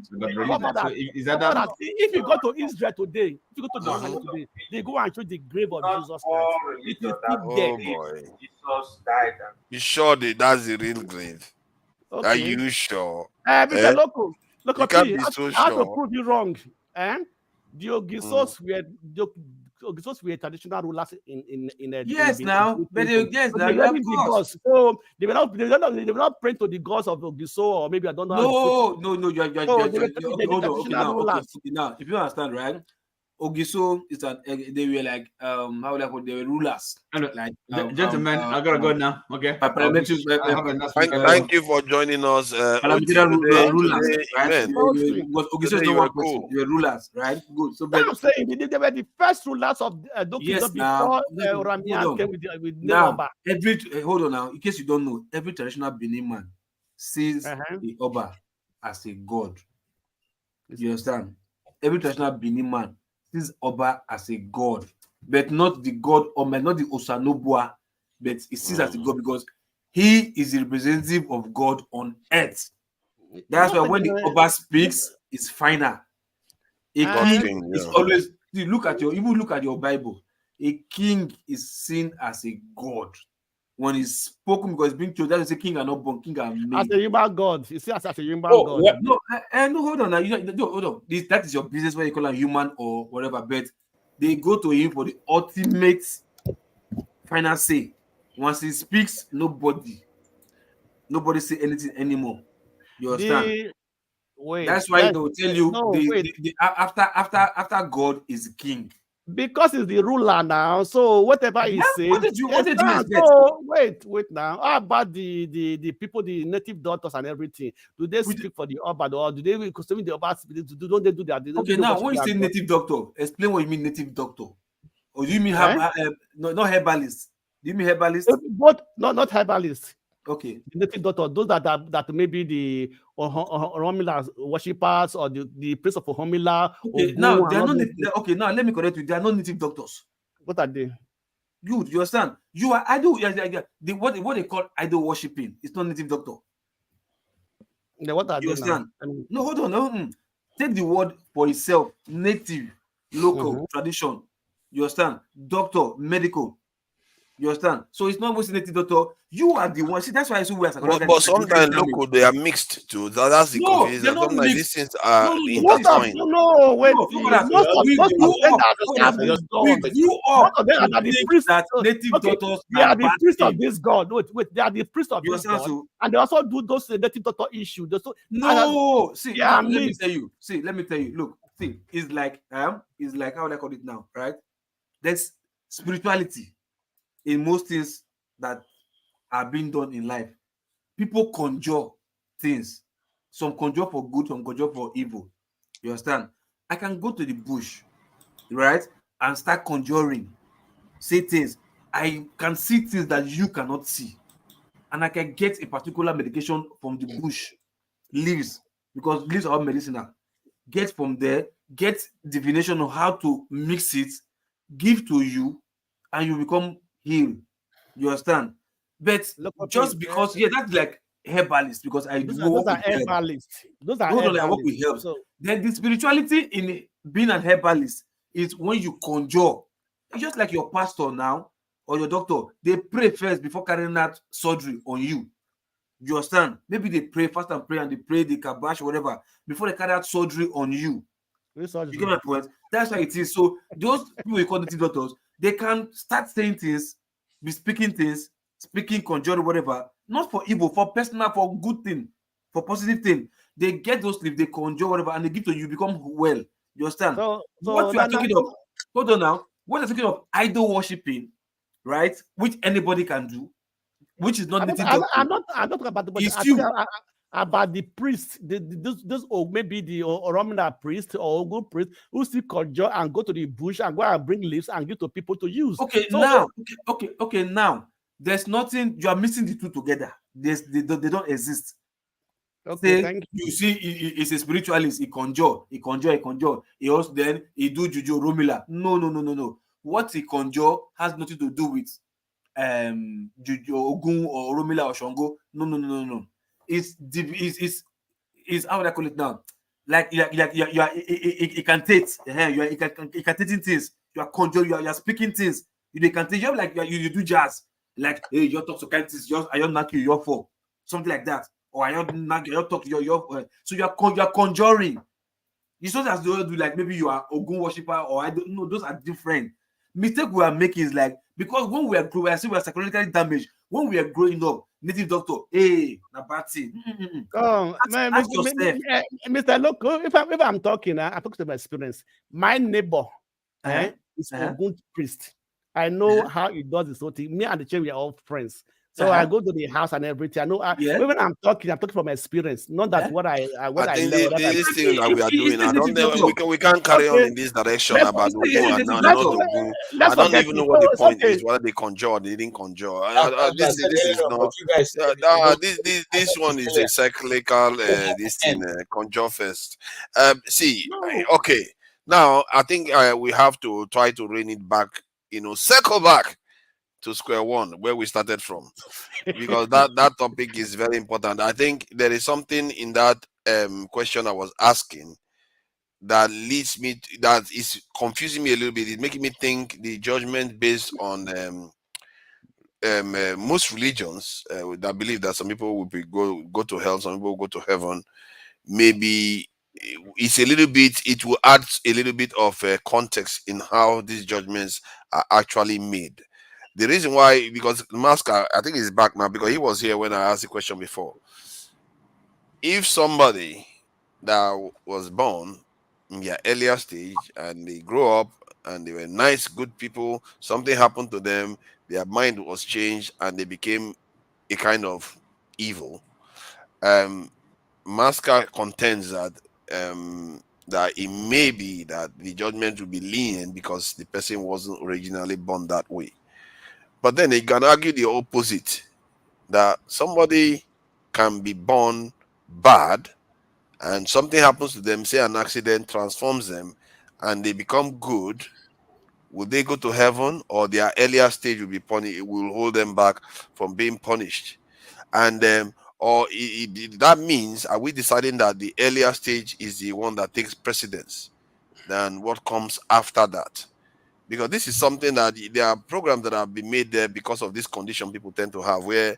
[SPEAKER 14] If you go to Israel today, they go and show the grave of Jesus Christ. It is still there.
[SPEAKER 18] Oh boy. You sure that's the real grave?
[SPEAKER 14] Okay.
[SPEAKER 18] Are you sure?
[SPEAKER 14] Mr. Loco,
[SPEAKER 18] you can't be so
[SPEAKER 14] I have to
[SPEAKER 18] sure.
[SPEAKER 14] prove you wrong. The Ogisos were traditional rulers in
[SPEAKER 17] yes, now, but yes, now,
[SPEAKER 14] of course. So they were not praying to the gods of Ogiso, or maybe I don't know.
[SPEAKER 17] No, you're hold on. Okay, now, if you understand, right? Ogiso is they were like how would I put, they were rulers. Like
[SPEAKER 16] gentlemen, I gotta go now. Okay.
[SPEAKER 18] Thank you for joining us.
[SPEAKER 17] Rulers, right? Ogiso is not one person. They were rulers, right? Good. So
[SPEAKER 14] I'm saying they were the first rulers of
[SPEAKER 17] yes,
[SPEAKER 14] before Oramian came with
[SPEAKER 17] now, hold on now. In case you don't know, every traditional Benin man sees the Oba as a god. You understand? Every traditional Benin man sees Oba as a god, but not the god Oba, not the Osanobua, but he sees as a god because he is the representative of God on earth. That's why when the Oba speaks, it's final. A king is always even look at your Bible. A king is seen as a god. When he's spoken, because being told that is a king and not born, king and made.
[SPEAKER 14] As a human god, you see as a human god.
[SPEAKER 17] Yeah. No, hold on now. Hold on. That is your business, whether you call him human or whatever. But they go to him for the ultimate final say. Once he speaks, nobody say anything anymore. You understand? That's why they will tell you after God is king.
[SPEAKER 14] Because he's the ruler now, so whatever he says.
[SPEAKER 17] What did you expect?
[SPEAKER 14] So wait now. How about the people, the native doctors and everything? Do they speak for the Oba, or do they consume the Oba? Don't they do that?
[SPEAKER 17] Okay, now when you say native doctor, explain what you mean native doctor. Or do you mean not herbalist? Do you mean herbalist?
[SPEAKER 14] Both, not herbalist.
[SPEAKER 17] Okay.
[SPEAKER 14] The native doctor, those that maybe the Oromila worshippers or the priest of Oromila.
[SPEAKER 17] Okay, now they are not. Okay, now let me correct you. They are not native doctors.
[SPEAKER 14] What are they?
[SPEAKER 17] Good, you understand? You are idol. What they call idol worshipping. It's not native doctor.
[SPEAKER 14] Yeah, what are
[SPEAKER 17] you
[SPEAKER 14] they
[SPEAKER 17] understand?
[SPEAKER 14] Now?
[SPEAKER 17] No, hold on. No. Take the word for itself. Native, local, tradition. You understand? Doctor, medical. You understand? So it's not always native doctor. You are the one. See, that's why I say we are.
[SPEAKER 18] But sometimes local they are mixed too. That's the confusion. Sometimes these things are intertwined.
[SPEAKER 14] No, wait. Most of them are the priests that native doctors. They are the priests of this God. Wait. They are the priests of this God, and they also do those native doctor issues.
[SPEAKER 17] No, see, let me tell you. See, let me tell you. Look, see, it's like how would I call it now, right? There's spirituality in most things that are being done in life. People conjure things. Some conjure for good, some conjure for evil. You understand? I can go to the bush, right, and start conjuring, say things. I can see things that you cannot see. And I can get a particular medication from the bush, leaves, because leaves are medicinal. Get from there, get divination on how to mix it, give to you, and you become healed. You understand? But just because that's like herbalist, because I
[SPEAKER 14] those are herbalists. Those are
[SPEAKER 17] herbalists. I work with herbs. So, then the spirituality in being an herbalist is when you conjure. It's just like your pastor now or your doctor. They pray first before carrying out surgery on you. You understand? Maybe they pray, fast and pray, and they pray the kabash or whatever before they carry out surgery on you. You get my point? That's how it is. So those people we call native doctors, they can start saying things, be speaking things, speaking, conjuring, whatever, not for evil, for personal, for good thing, for positive thing. They get those leaves, they conjure whatever, and they give to you, become well. You understand? What you are talking of? Hold on now. What you're talking of idol worshiping, right? Which anybody can do, which is not native.
[SPEAKER 14] I'm not talking about about the priest, those or maybe the Oromina priest or Ogun priest who still conjure and go to the bush and go and bring leaves and give to people to use.
[SPEAKER 17] Okay, so, now, now there's nothing. You are missing the two together. They don't exist.
[SPEAKER 14] Okay,
[SPEAKER 17] say
[SPEAKER 14] thank
[SPEAKER 17] you see, he's a spiritualist. He conjure. He also then he do juju romila. No. What he conjure has nothing to do with juju ogun or romila or shango. No. It's how would I call it now? Like you are incantate. You are incantating things. You are conjuring. You are speaking things. You incantate. You like you do jazz. Like, hey, you talk to kindness. I don't knock you. You're for something like that. Or I don't knock you. You talk. So you are conjuring. It's not as though do like maybe you are Ogun worshiper or I don't know. Those are different. Mistake we are making is like, because when we are growing, I see we are psychologically damaged. When we are growing up, native doctor, hey, Nabati.
[SPEAKER 14] Oh,
[SPEAKER 17] Ask yourself.
[SPEAKER 14] Mr. Loco, if I'm talking, I talk to my experience. My neighbor is Ogun priest. I know how he does this whole thing. Me and the chair, we are all friends. So I go to the house and everything. I know when I'm talking from experience, not that what I
[SPEAKER 18] think
[SPEAKER 14] learned.
[SPEAKER 18] this thing that we are doing, I don't know. We can't carry on in this direction about Ogun and not Ogun. I don't even know what the point is. Whether they conjure or they didn't conjure. This is not. This one is a cyclical. This thing conjure first. See, okay. Now I think we have to try to rein it back. Circle back to square one where we started from, because that topic is very important. I think there is something in that question I was asking that leads me that is confusing me a little bit. It's making me think the judgment based on most religions that believe that some people will go to hell, some people will go to heaven. Maybe it's a little bit. It will add a little bit of context in how these judgments are actually made. The reason why, because Masker, I think he's back now, because he was here when I asked the question before. If somebody that was born in their earlier stage and they grow up and they were nice, good people, something happened to them, their mind was changed and they became a kind of evil. Masker contends that that it may be that the judgment will be lenient because the person wasn't originally born that way. But then he can argue the opposite, that somebody can be born bad and something happens to them, say an accident transforms them and they become good. Will they go to heaven, or their earlier stage will be punished? It will hold them back from being punished. And that means, are we deciding that the earlier stage is the one that takes precedence than what comes after that? Because this is something that there are programs that have been made there because of this condition people tend to have, where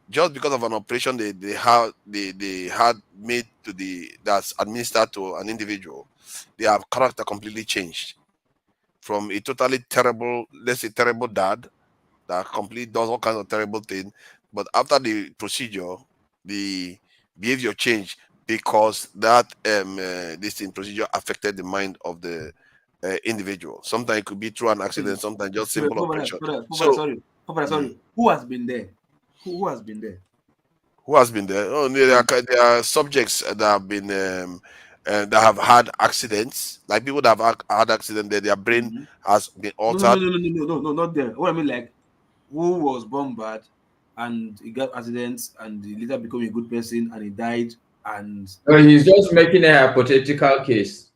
[SPEAKER 18] just because of an operation they had made that's administered to an individual, their character completely changed from a totally terrible, let's say terrible dad that completely does all kinds of terrible things, but after the procedure, the behavior changed because that this procedure affected the mind of the individual. Sometimes it could be through an accident, sometimes just simple operation.
[SPEAKER 17] Sorry. Who has been there? Who has been there?
[SPEAKER 18] Who has been there? Oh, there are subjects that have been that have had accidents, like people that have had accidents, their brain has been altered.
[SPEAKER 17] No, not there. What I mean, like, who was born bad and he got accidents and he later became a good person and he died and.
[SPEAKER 2] He's just making a hypothetical case.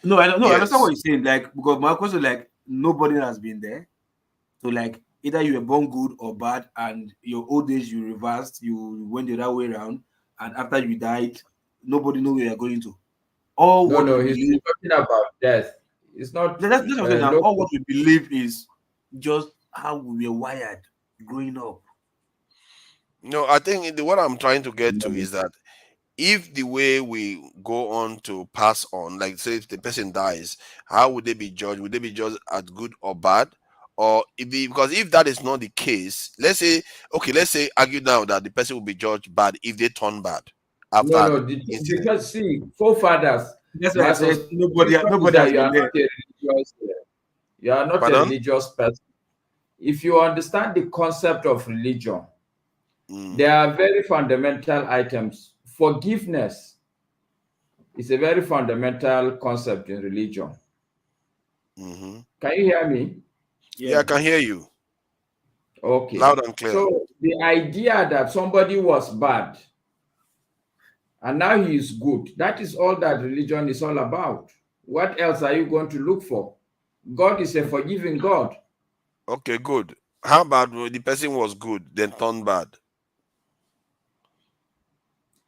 [SPEAKER 17] No, I understand what you're saying. Like, because my question, like, nobody has been there. So, like, either you were born good or bad, and your old age you reversed, you went the other way around, and after you died, nobody knows where you're going to.
[SPEAKER 2] He's talking about death. It's not.
[SPEAKER 17] That's what I'm saying. Now, all what we believe is just how we were wired growing up.
[SPEAKER 18] No, I think what I'm trying to get to is that if the way we go on to pass on, like say if the person dies, how would they be judged? Would they be judged as good or bad? Or because if that is not the case, let's say argue now that the person will be judged bad if they turn bad after
[SPEAKER 2] because see, forefathers.
[SPEAKER 17] That's why I said nobody has been there.
[SPEAKER 2] You are not a religious person. If you understand the concept of religion, there are very fundamental items. Forgiveness is a very fundamental concept in religion. Can you hear me?
[SPEAKER 18] Yeah, I can hear you.
[SPEAKER 2] Okay.
[SPEAKER 18] Loud and clear.
[SPEAKER 2] So the idea that somebody was bad and now he is good. That is all that religion is all about. What else are you going to look for? God is a forgiving God.
[SPEAKER 18] Okay, good. How about when the person was good, then turned bad?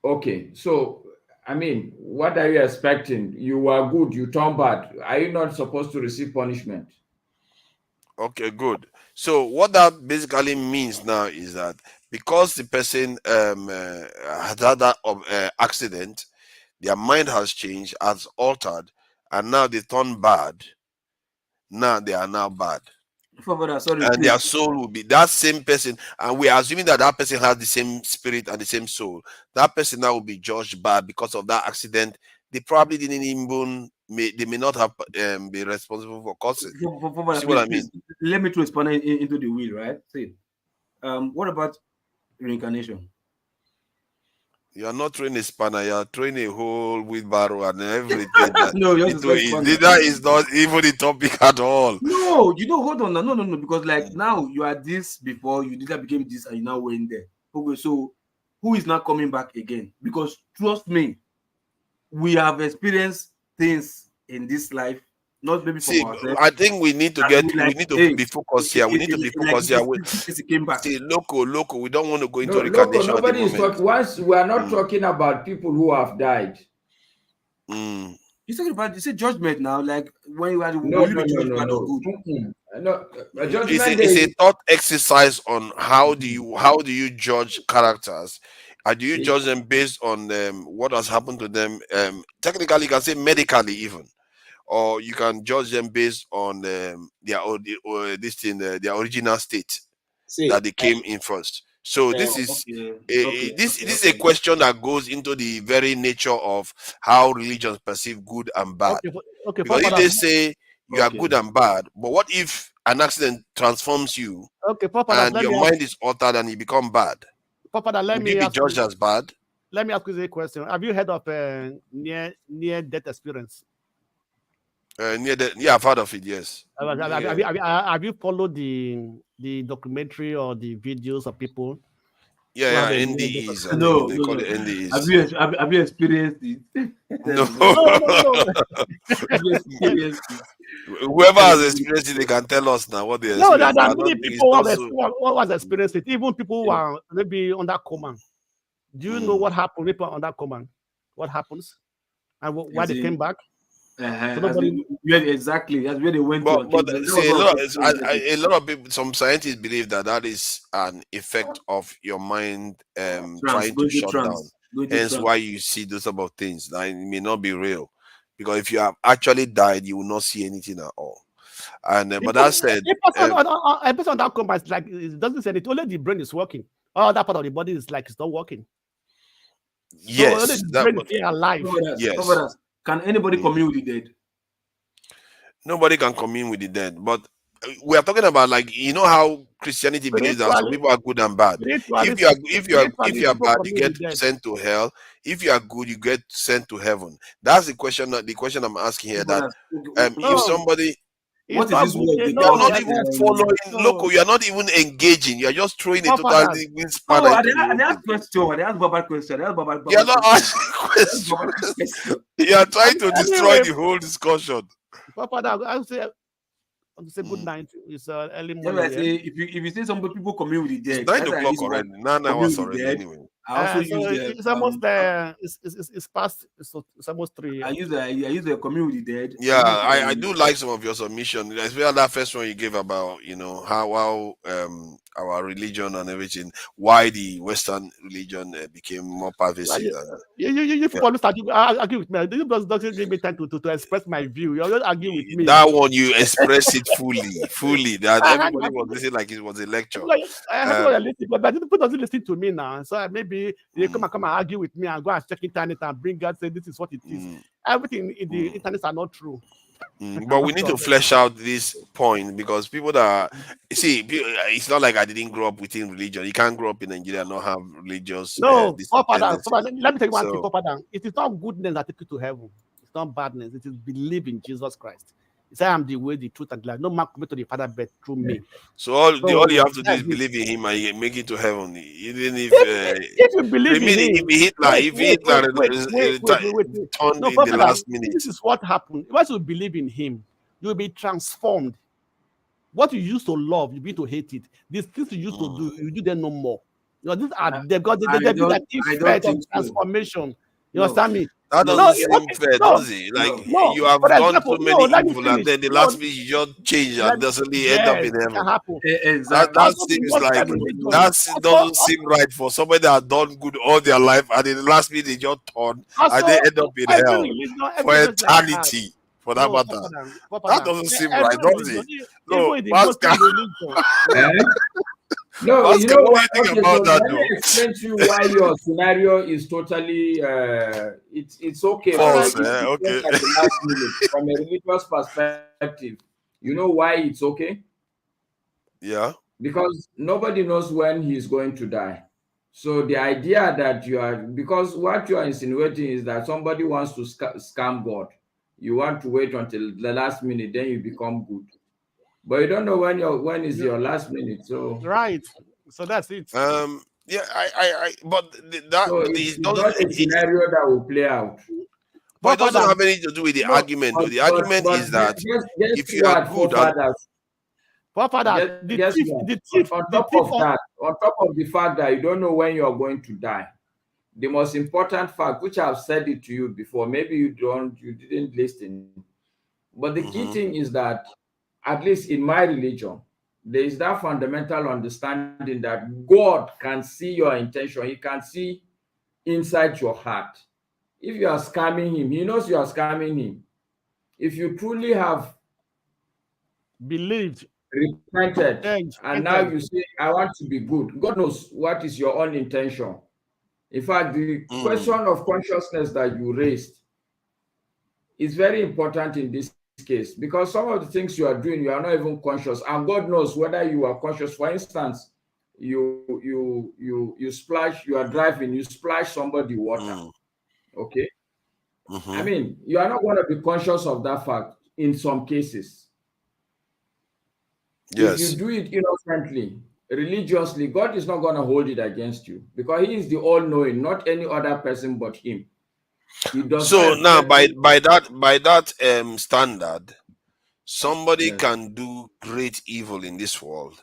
[SPEAKER 2] Okay, so I mean, what are you expecting? You were good, you turn bad. Are you not supposed to receive punishment?
[SPEAKER 18] Okay, good. So what that basically means now is that because the person had had that accident, their mind has changed, has altered, and now they turn bad. Now they are now bad.
[SPEAKER 17] Sorry,
[SPEAKER 18] And
[SPEAKER 17] please.
[SPEAKER 18] their soul will be that same person, and we are assuming that that person has the same spirit and the same soul. That person now will be judged bad because of that accident. They probably didn't even they may not have be responsible for causing. You see what I mean?
[SPEAKER 17] Let me respond into the wheel, right? See, what about reincarnation?
[SPEAKER 18] You are not throwing a spanner, you are throwing a whole wheelbarrow and everything.
[SPEAKER 17] No,
[SPEAKER 18] that is not even a topic at all.
[SPEAKER 17] No, you don't hold on. No, because like now you are this before you did that became this and you now went there. Okay, so who is not coming back again? Because trust me, we have experienced things in this life, not maybe from ourselves.
[SPEAKER 18] I think we need to be focused here. We need to be focused here.
[SPEAKER 17] Came back.
[SPEAKER 18] See, local. We don't want to go into
[SPEAKER 2] No,
[SPEAKER 18] reincarnation at the
[SPEAKER 2] nobody is
[SPEAKER 18] moment.
[SPEAKER 2] talking. Once we are not talking about people who have died.
[SPEAKER 17] You're talking about, you say judgment now, like when you are
[SPEAKER 2] No.
[SPEAKER 18] It's a thought exercise on how do you judge characters. Do you judge them based on what has happened to them? Technically, you can say medically even, or you can judge them based on their original state that they came in first. So this is a question that goes into the very nature of how religions perceive good and bad. Because if they say you are good and bad, but what if an accident transforms you and your mind is altered and you become bad? Would you be judged as bad?
[SPEAKER 14] Let me ask you a question. Have you heard of near-death experience?
[SPEAKER 18] Yeah, I've heard of it. Yes.
[SPEAKER 14] Have you followed the documentary or the videos of people?
[SPEAKER 18] Yeah, NDEs.
[SPEAKER 17] No.
[SPEAKER 18] Call it NDEs.
[SPEAKER 17] Have you experienced it?
[SPEAKER 18] No.
[SPEAKER 17] Whoever
[SPEAKER 18] has experienced it, they can tell us now what they experienced.
[SPEAKER 14] No, there are many people who has experienced it. Even people who are maybe under coma. Do you know what happened? People under coma. What happens? And why they came back?
[SPEAKER 17] Exactly. That's where they went to.
[SPEAKER 18] But see, a lot of people, some scientists believe that is an effect of your mind trying to shut down. Hence why you see those type of things. That it may not be real. Because if you have actually died, you will not see anything at all. And but that said,
[SPEAKER 14] a person that coma is like it doesn't say it. Only the brain is working. All that part of the body is like it's not working.
[SPEAKER 18] Yes,
[SPEAKER 14] so the brain is alive.
[SPEAKER 18] Yes.
[SPEAKER 17] Can anybody commune with the dead?
[SPEAKER 18] Nobody can commune with the dead. But we are talking about, like, how Christianity believes that some people are good and bad. If you are bad, you get sent to hell. If you are good, you get sent to heaven. That's the question. The question I'm asking here, that if somebody,
[SPEAKER 17] what is this word?
[SPEAKER 18] You are not even following. Look, you are not even engaging. You are just throwing a totally spanner.
[SPEAKER 17] I asked question. I asked Baba question.
[SPEAKER 18] You are not asking questions. You are trying to destroy the whole discussion.
[SPEAKER 14] Papa, I would say good night. It's early morning.
[SPEAKER 17] If you say some people commune with the dead,
[SPEAKER 18] it's 9 o'clock already. 9 hours already. Anyway,
[SPEAKER 14] I also use it's almost it's past. It's almost 3.
[SPEAKER 17] I use the commune with the dead.
[SPEAKER 18] Yeah, I do like some of your submission, especially that first one you gave about how our religion and everything, why the Western religion became more pervasive.
[SPEAKER 14] You people always argue with me. This doesn't give me time to express my view. You always argue with me.
[SPEAKER 18] That one you express it fully. That everybody was listening like it was a lecture.
[SPEAKER 14] But people doesn't listen to me now. So maybe they come and argue with me and go and check internet and bring out, say this is what it is. Everything in the internet are not true.
[SPEAKER 18] But we need to flesh out this point, because people that it's not like I didn't grow up within religion. You can't grow up in Nigeria and not have religious.
[SPEAKER 14] No, Papa, let me tell you one thing, Papa. It is not goodness that takes you to heaven. It's not badness. It is believe in Jesus Christ. He said, I'm the way, the truth, and the life. No man come to the Father but through me.
[SPEAKER 18] So all you have to do
[SPEAKER 14] that's
[SPEAKER 18] is
[SPEAKER 14] it.
[SPEAKER 18] believe in him and you make it to heaven. Even if
[SPEAKER 14] If you believe in him,
[SPEAKER 18] if Hitler turned
[SPEAKER 14] no,
[SPEAKER 18] in the
[SPEAKER 14] Father,
[SPEAKER 18] last minute.
[SPEAKER 14] this is what happened. Once you believe in him, you will be transformed. What you used to love, you begin to hate it. These things you used to do, you do them no more. You know, these are they've got the effect of transformation. You understand me?
[SPEAKER 18] That doesn't seem fair, does it? Like you have done so many evil, and then the last minute you just change and doesn't end up in heaven. That seems like that doesn't seem right for somebody that has done good all their life, and in the last minute they just turn and they end up in hell for eternity. For that matter, that doesn't seem right, does it? No, Pascal.
[SPEAKER 2] No,
[SPEAKER 18] Pascal,
[SPEAKER 2] you know
[SPEAKER 18] what do you think about that,
[SPEAKER 2] let me explain to you why your scenario is totally it's okay.
[SPEAKER 18] False,
[SPEAKER 2] But
[SPEAKER 18] okay.
[SPEAKER 2] at the last minute, from a religious perspective, you know why it's okay?
[SPEAKER 18] Yeah.
[SPEAKER 2] Because nobody knows when he's going to die. So the idea that you are, because what you are insinuating is that somebody wants to scam God. You want to wait until the last minute, then you become good. But you don't know when is your last minute. So
[SPEAKER 14] right. So that's it.
[SPEAKER 18] Yeah, but that
[SPEAKER 2] so it's not a scenario that will play out.
[SPEAKER 18] But it doesn't have anything to do with the argument, though. The argument is that if you are good
[SPEAKER 2] on top of the fact that you don't know when you're going to die, the most important fact, which I've said it to you before, maybe you didn't listen, but the key thing is that, at least in my religion, there is that fundamental understanding that God can see your intention. He can see inside your heart. If you are scamming him, he knows you are scamming him. If you truly have
[SPEAKER 14] believed,
[SPEAKER 2] repented, and now you say, I want to be good, God knows what is your own intention. In fact, the question of consciousness that you raised is very important in this case, because some of the things you are doing, you are not even conscious, and God knows whether you are conscious. For instance, you splash, you are driving, you splash somebody water. Okay. I mean, you are not going to be conscious of that fact in some cases.
[SPEAKER 18] Yes.
[SPEAKER 2] If you do it innocently, religiously, God is not going to hold it against you, because he is the all-knowing, not any other person but him.
[SPEAKER 18] So now by that standard, somebody can do great evil in this world,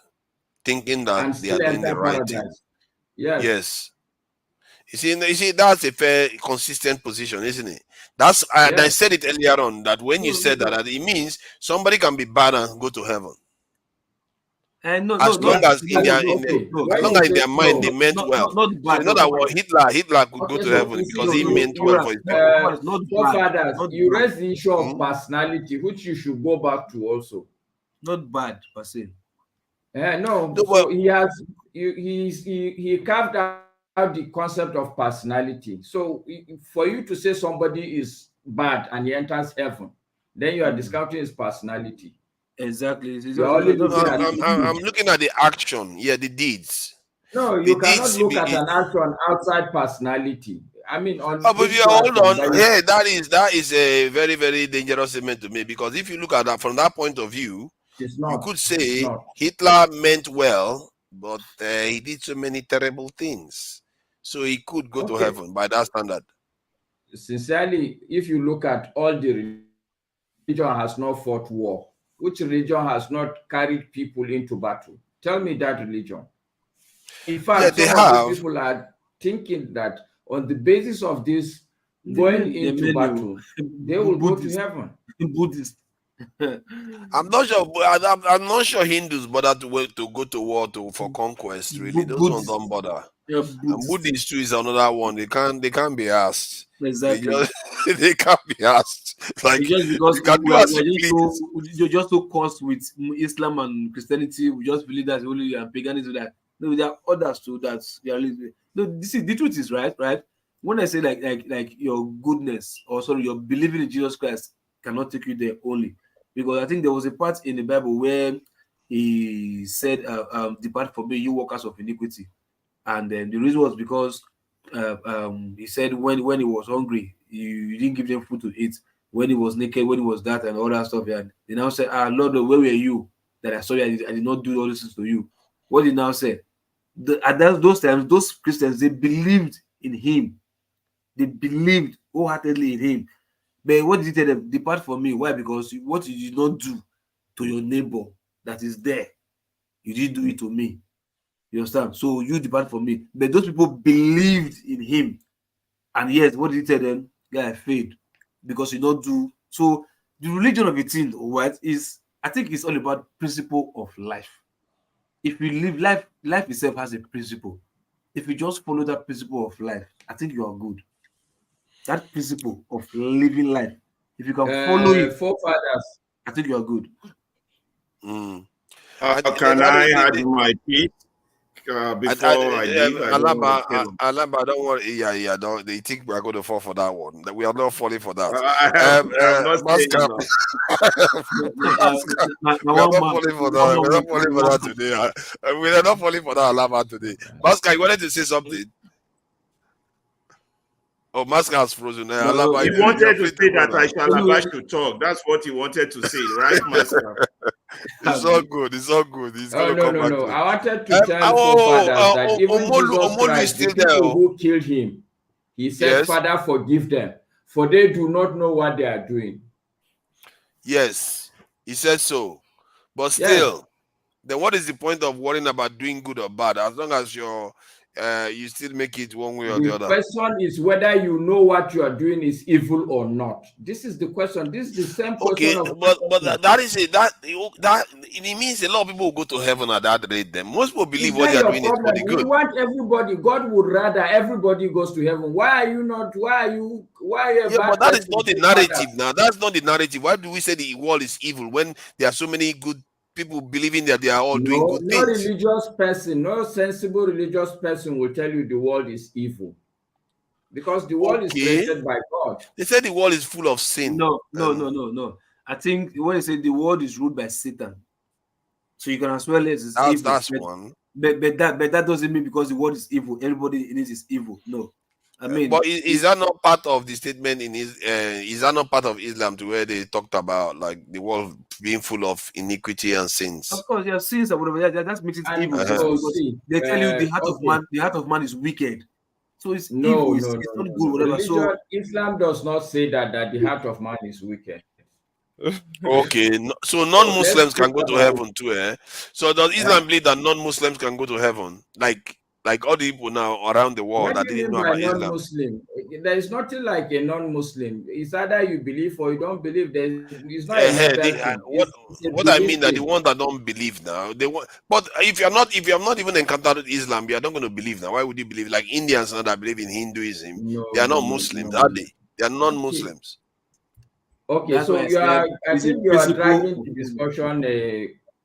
[SPEAKER 18] thinking that
[SPEAKER 2] and
[SPEAKER 18] they are
[SPEAKER 2] still
[SPEAKER 18] doing the
[SPEAKER 2] enter
[SPEAKER 18] right
[SPEAKER 2] paradise.
[SPEAKER 18] thing.
[SPEAKER 2] Yes.
[SPEAKER 18] You see, that's a fair, consistent position, isn't it? That's I said it earlier on, that when you said that, it means somebody can be bad and go to heaven. As long as in their mind they meant well. So you know that what Hitler could go to heaven because he meant well for his people.
[SPEAKER 2] Forefathers, you raise the issue of personality, which you should go back to also.
[SPEAKER 17] Not bad per se.
[SPEAKER 2] No, so he carved out the concept of personality. So for you to say somebody is bad and he enters heaven, then you are discounting his personality.
[SPEAKER 17] Exactly.
[SPEAKER 18] I'm looking at the action, the deeds.
[SPEAKER 2] No, you cannot look at an action outside personality. I mean,
[SPEAKER 18] but you hold on. That is a very, very dangerous statement to me, because if you look at that from that point of view, you could say Hitler meant well, but he did so many terrible things, so he could go to heaven by that standard.
[SPEAKER 2] Sincerely, if you look at all the religion has not fought war. Which religion has not carried people into battle? Tell me that religion. In fact, some of these people are thinking that on the basis of this going into battle, they will go to heaven.
[SPEAKER 17] Buddhist.
[SPEAKER 18] I'm not sure. I'm not sure Hindus bother to go to war for conquest. Really, those ones don't bother. And Buddhists too is another one. They can't be asked.
[SPEAKER 17] Exactly.
[SPEAKER 18] They can't be asked. Like,
[SPEAKER 17] just because you're just so cursed with Islam and Christianity, we just believe that only paganism. That no, there are others too. No, this is the truth is right. When I say like your goodness, or sorry, your believing in Jesus Christ cannot take you there only, because I think there was a part in the Bible where he said, "Depart from me, you workers of iniquity," and then the reason was because he said when he was hungry, you didn't give them food to eat. when he was naked, when he was that and all that stuff. And they now say, "Ah, Lord, where were you that I saw you? I did not do all this to you." What did he now say? At those times, those Christians, they believed in him. They believed wholeheartedly in him. But what did he tell them? Depart from me. Why? Because what you did not do to your neighbor that is there, you didn't do it to me. You understand? So you depart from me. But those people believed in him. And yes, what did he tell them? Yeah, I failed. Because you don't do. So the religion of a thing, what is, I think it's all about principle of life. If we live life itself has a principle. If you just follow that principle of life, I think you are good. That principle of living life, if you can follow it,
[SPEAKER 2] forefathers,
[SPEAKER 17] I think you are good.
[SPEAKER 18] Mm.
[SPEAKER 3] Can I add my piece before I leave?
[SPEAKER 18] Alaba, don't worry. Yeah, don't. They think we are going to fall for that one. We are not falling for that.
[SPEAKER 3] I'm not saying no.
[SPEAKER 18] We are not falling for that. We're not falling for that today. We are not falling for that Alaba today. Masca, you wanted to say something? Oh, Masca has frozen.
[SPEAKER 3] He wanted to say that I shall Alaba should talk. That's what he wanted to say, right, Masca?
[SPEAKER 18] It's all good. It's all good. He's going to come back.
[SPEAKER 2] No. I wanted to tell forefathers that even Jesus Christ, the people who killed him, he said, Father, forgive them, for they do not know what they are doing.
[SPEAKER 18] Yes, he said so. But still, then what is the point of worrying about doing good or bad? As long as you still make it one way or the other.
[SPEAKER 2] The question is whether you know what you are doing is evil or not. This is the question. This is the same question.
[SPEAKER 18] Okay, but that is it. That it means a lot of people will go to heaven at that rate. Then most people believe what they are doing is for the good.
[SPEAKER 2] You want everybody. God would rather everybody goes to heaven. Why are you not? Why are you?
[SPEAKER 18] But that is not the narrative now. That's not the narrative. Why do we say the world is evil when there are so many good people believing that they are all doing good things?
[SPEAKER 2] No religious person, no sensible religious person will tell you the world is evil. Because the world is created by God.
[SPEAKER 18] They said the world is full of sin.
[SPEAKER 17] No. I think when they say the world is ruled by Satan, so you can as well as evil.
[SPEAKER 18] That's one.
[SPEAKER 17] But that doesn't mean because the world is evil, everybody in it is evil. No. I mean,
[SPEAKER 18] but is that not part of the statement in is that not part of Islam to where they talked about like the world being full of iniquity and sins?
[SPEAKER 17] Of course, there are sins or whatever. That makes it evil. They tell you the heart of man is wicked. So it's evil. It's not good. Whatever. So
[SPEAKER 2] Islam does not say that the heart of man is wicked.
[SPEAKER 18] Okay, so non-Muslims can go to heaven too, eh? So does Islam believe that non-Muslims can go to heaven, like all the people now around the world that didn't know about Islam?
[SPEAKER 2] Non-Muslim, there is nothing like a non-Muslim. It's either you believe or you don't believe. It's not
[SPEAKER 18] what I mean that the one that don't believe now, they want. But if you have not even encountered Islam, you are not going to believe now. Why would you believe? Like Indians now that believe in Hinduism, they are not Muslims, are they? They are non-Muslims.
[SPEAKER 2] Okay, so I think you are dragging the discussion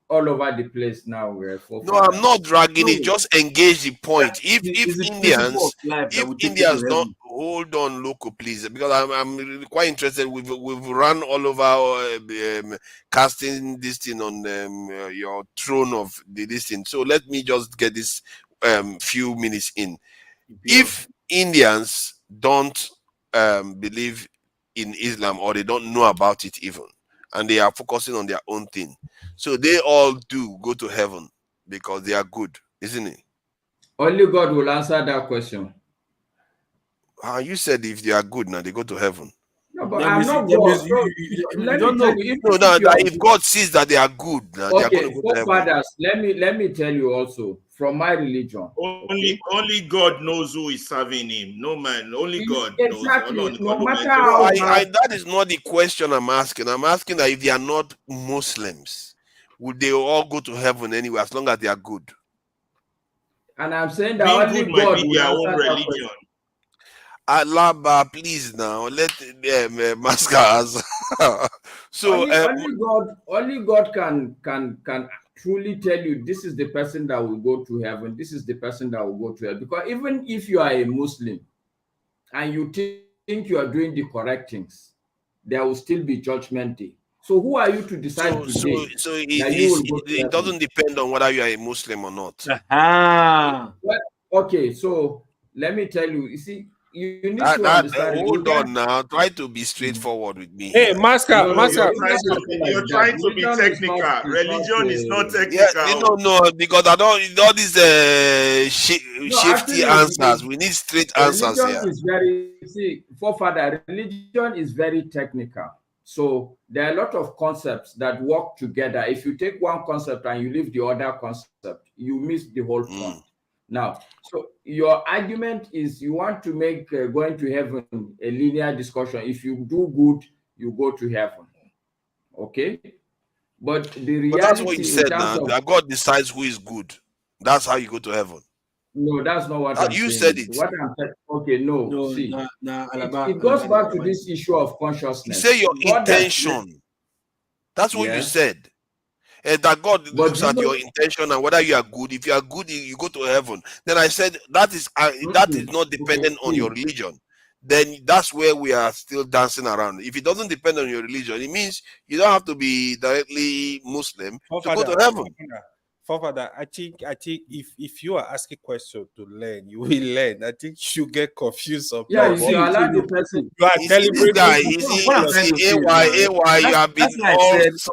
[SPEAKER 2] all over the place now.
[SPEAKER 18] No, I'm not dragging it. Just engage the point. If Indians don't hold on, local, please, because I'm quite interested. We've run all over casting this thing on your throne of this thing. So let me just get this few minutes in. If Indians don't believe in Islam or they don't know about it even, and they are focusing on their own thing, so they all do go to heaven because they are good, isn't it?
[SPEAKER 2] Only God will answer that question.
[SPEAKER 18] You said if they are good now they go to heaven.
[SPEAKER 2] No, but I'm not God. Let me tell you,
[SPEAKER 18] if God sees that they are good now, they are going to go to heaven.
[SPEAKER 2] Fathers, let me tell you also from my religion.
[SPEAKER 3] Only God knows who is serving him. No man, only God knows.
[SPEAKER 2] No matter how
[SPEAKER 18] that is not the question I'm asking. I'm asking that if they are not Muslims, would they all go to heaven anyway as long as they are good?
[SPEAKER 2] And I'm saying that only God will
[SPEAKER 3] their own religion.
[SPEAKER 18] Alaba, please now let Mascas. So
[SPEAKER 2] only God can truly tell you this is the person that will go to heaven. This is the person that will go to hell. Because even if you are a Muslim and you think you are doing the correct things, there will still be judgment day. So who are you to decide today?
[SPEAKER 18] So it doesn't depend on whether you are a Muslim or not.
[SPEAKER 2] Well, okay, so let me tell you. You see, you need to understand.
[SPEAKER 18] Hold on now. Try to be straightforward with me.
[SPEAKER 5] Hey,
[SPEAKER 18] here.
[SPEAKER 5] Master,
[SPEAKER 2] No,
[SPEAKER 5] Master,
[SPEAKER 3] You're trying to be technical. Religion is not
[SPEAKER 18] Yeah,
[SPEAKER 3] technical.
[SPEAKER 18] no, because I don't all these
[SPEAKER 2] No,
[SPEAKER 18] shifty answers. We need straight answers here.
[SPEAKER 2] Religion is very, see, forefather, religion is very technical. So there are a lot of concepts that work together. If you take one concept and you leave the other concept, you miss the whole point. Now, so your argument is you want to make going to heaven a linear discussion. If you do good, you go to heaven. Okay? But the reality,
[SPEAKER 18] But that's what you said now.
[SPEAKER 2] of,
[SPEAKER 18] That God decides who is good. That's how you go to heaven.
[SPEAKER 2] no, that's not what I'm
[SPEAKER 18] You
[SPEAKER 2] saying.
[SPEAKER 18] said it.
[SPEAKER 2] What I'm saying, okay, no, see, it goes
[SPEAKER 18] Alaba,
[SPEAKER 2] back to this issue of consciousness.
[SPEAKER 18] You say your
[SPEAKER 2] God
[SPEAKER 18] intention. That's what you said. That God looks at your intention and whether you are good. If you are good, you go to heaven. Then I said that is not dependent on your religion. Then that's where we are still dancing around. If it doesn't depend on your religion, it means you don't have to be directly Muslim to go to heaven.
[SPEAKER 5] Forefather, I think if you are asking questions to learn, you will learn. I think you get confused sometimes.
[SPEAKER 2] Yeah, if you allow the person,
[SPEAKER 5] you are
[SPEAKER 18] This guy, you have been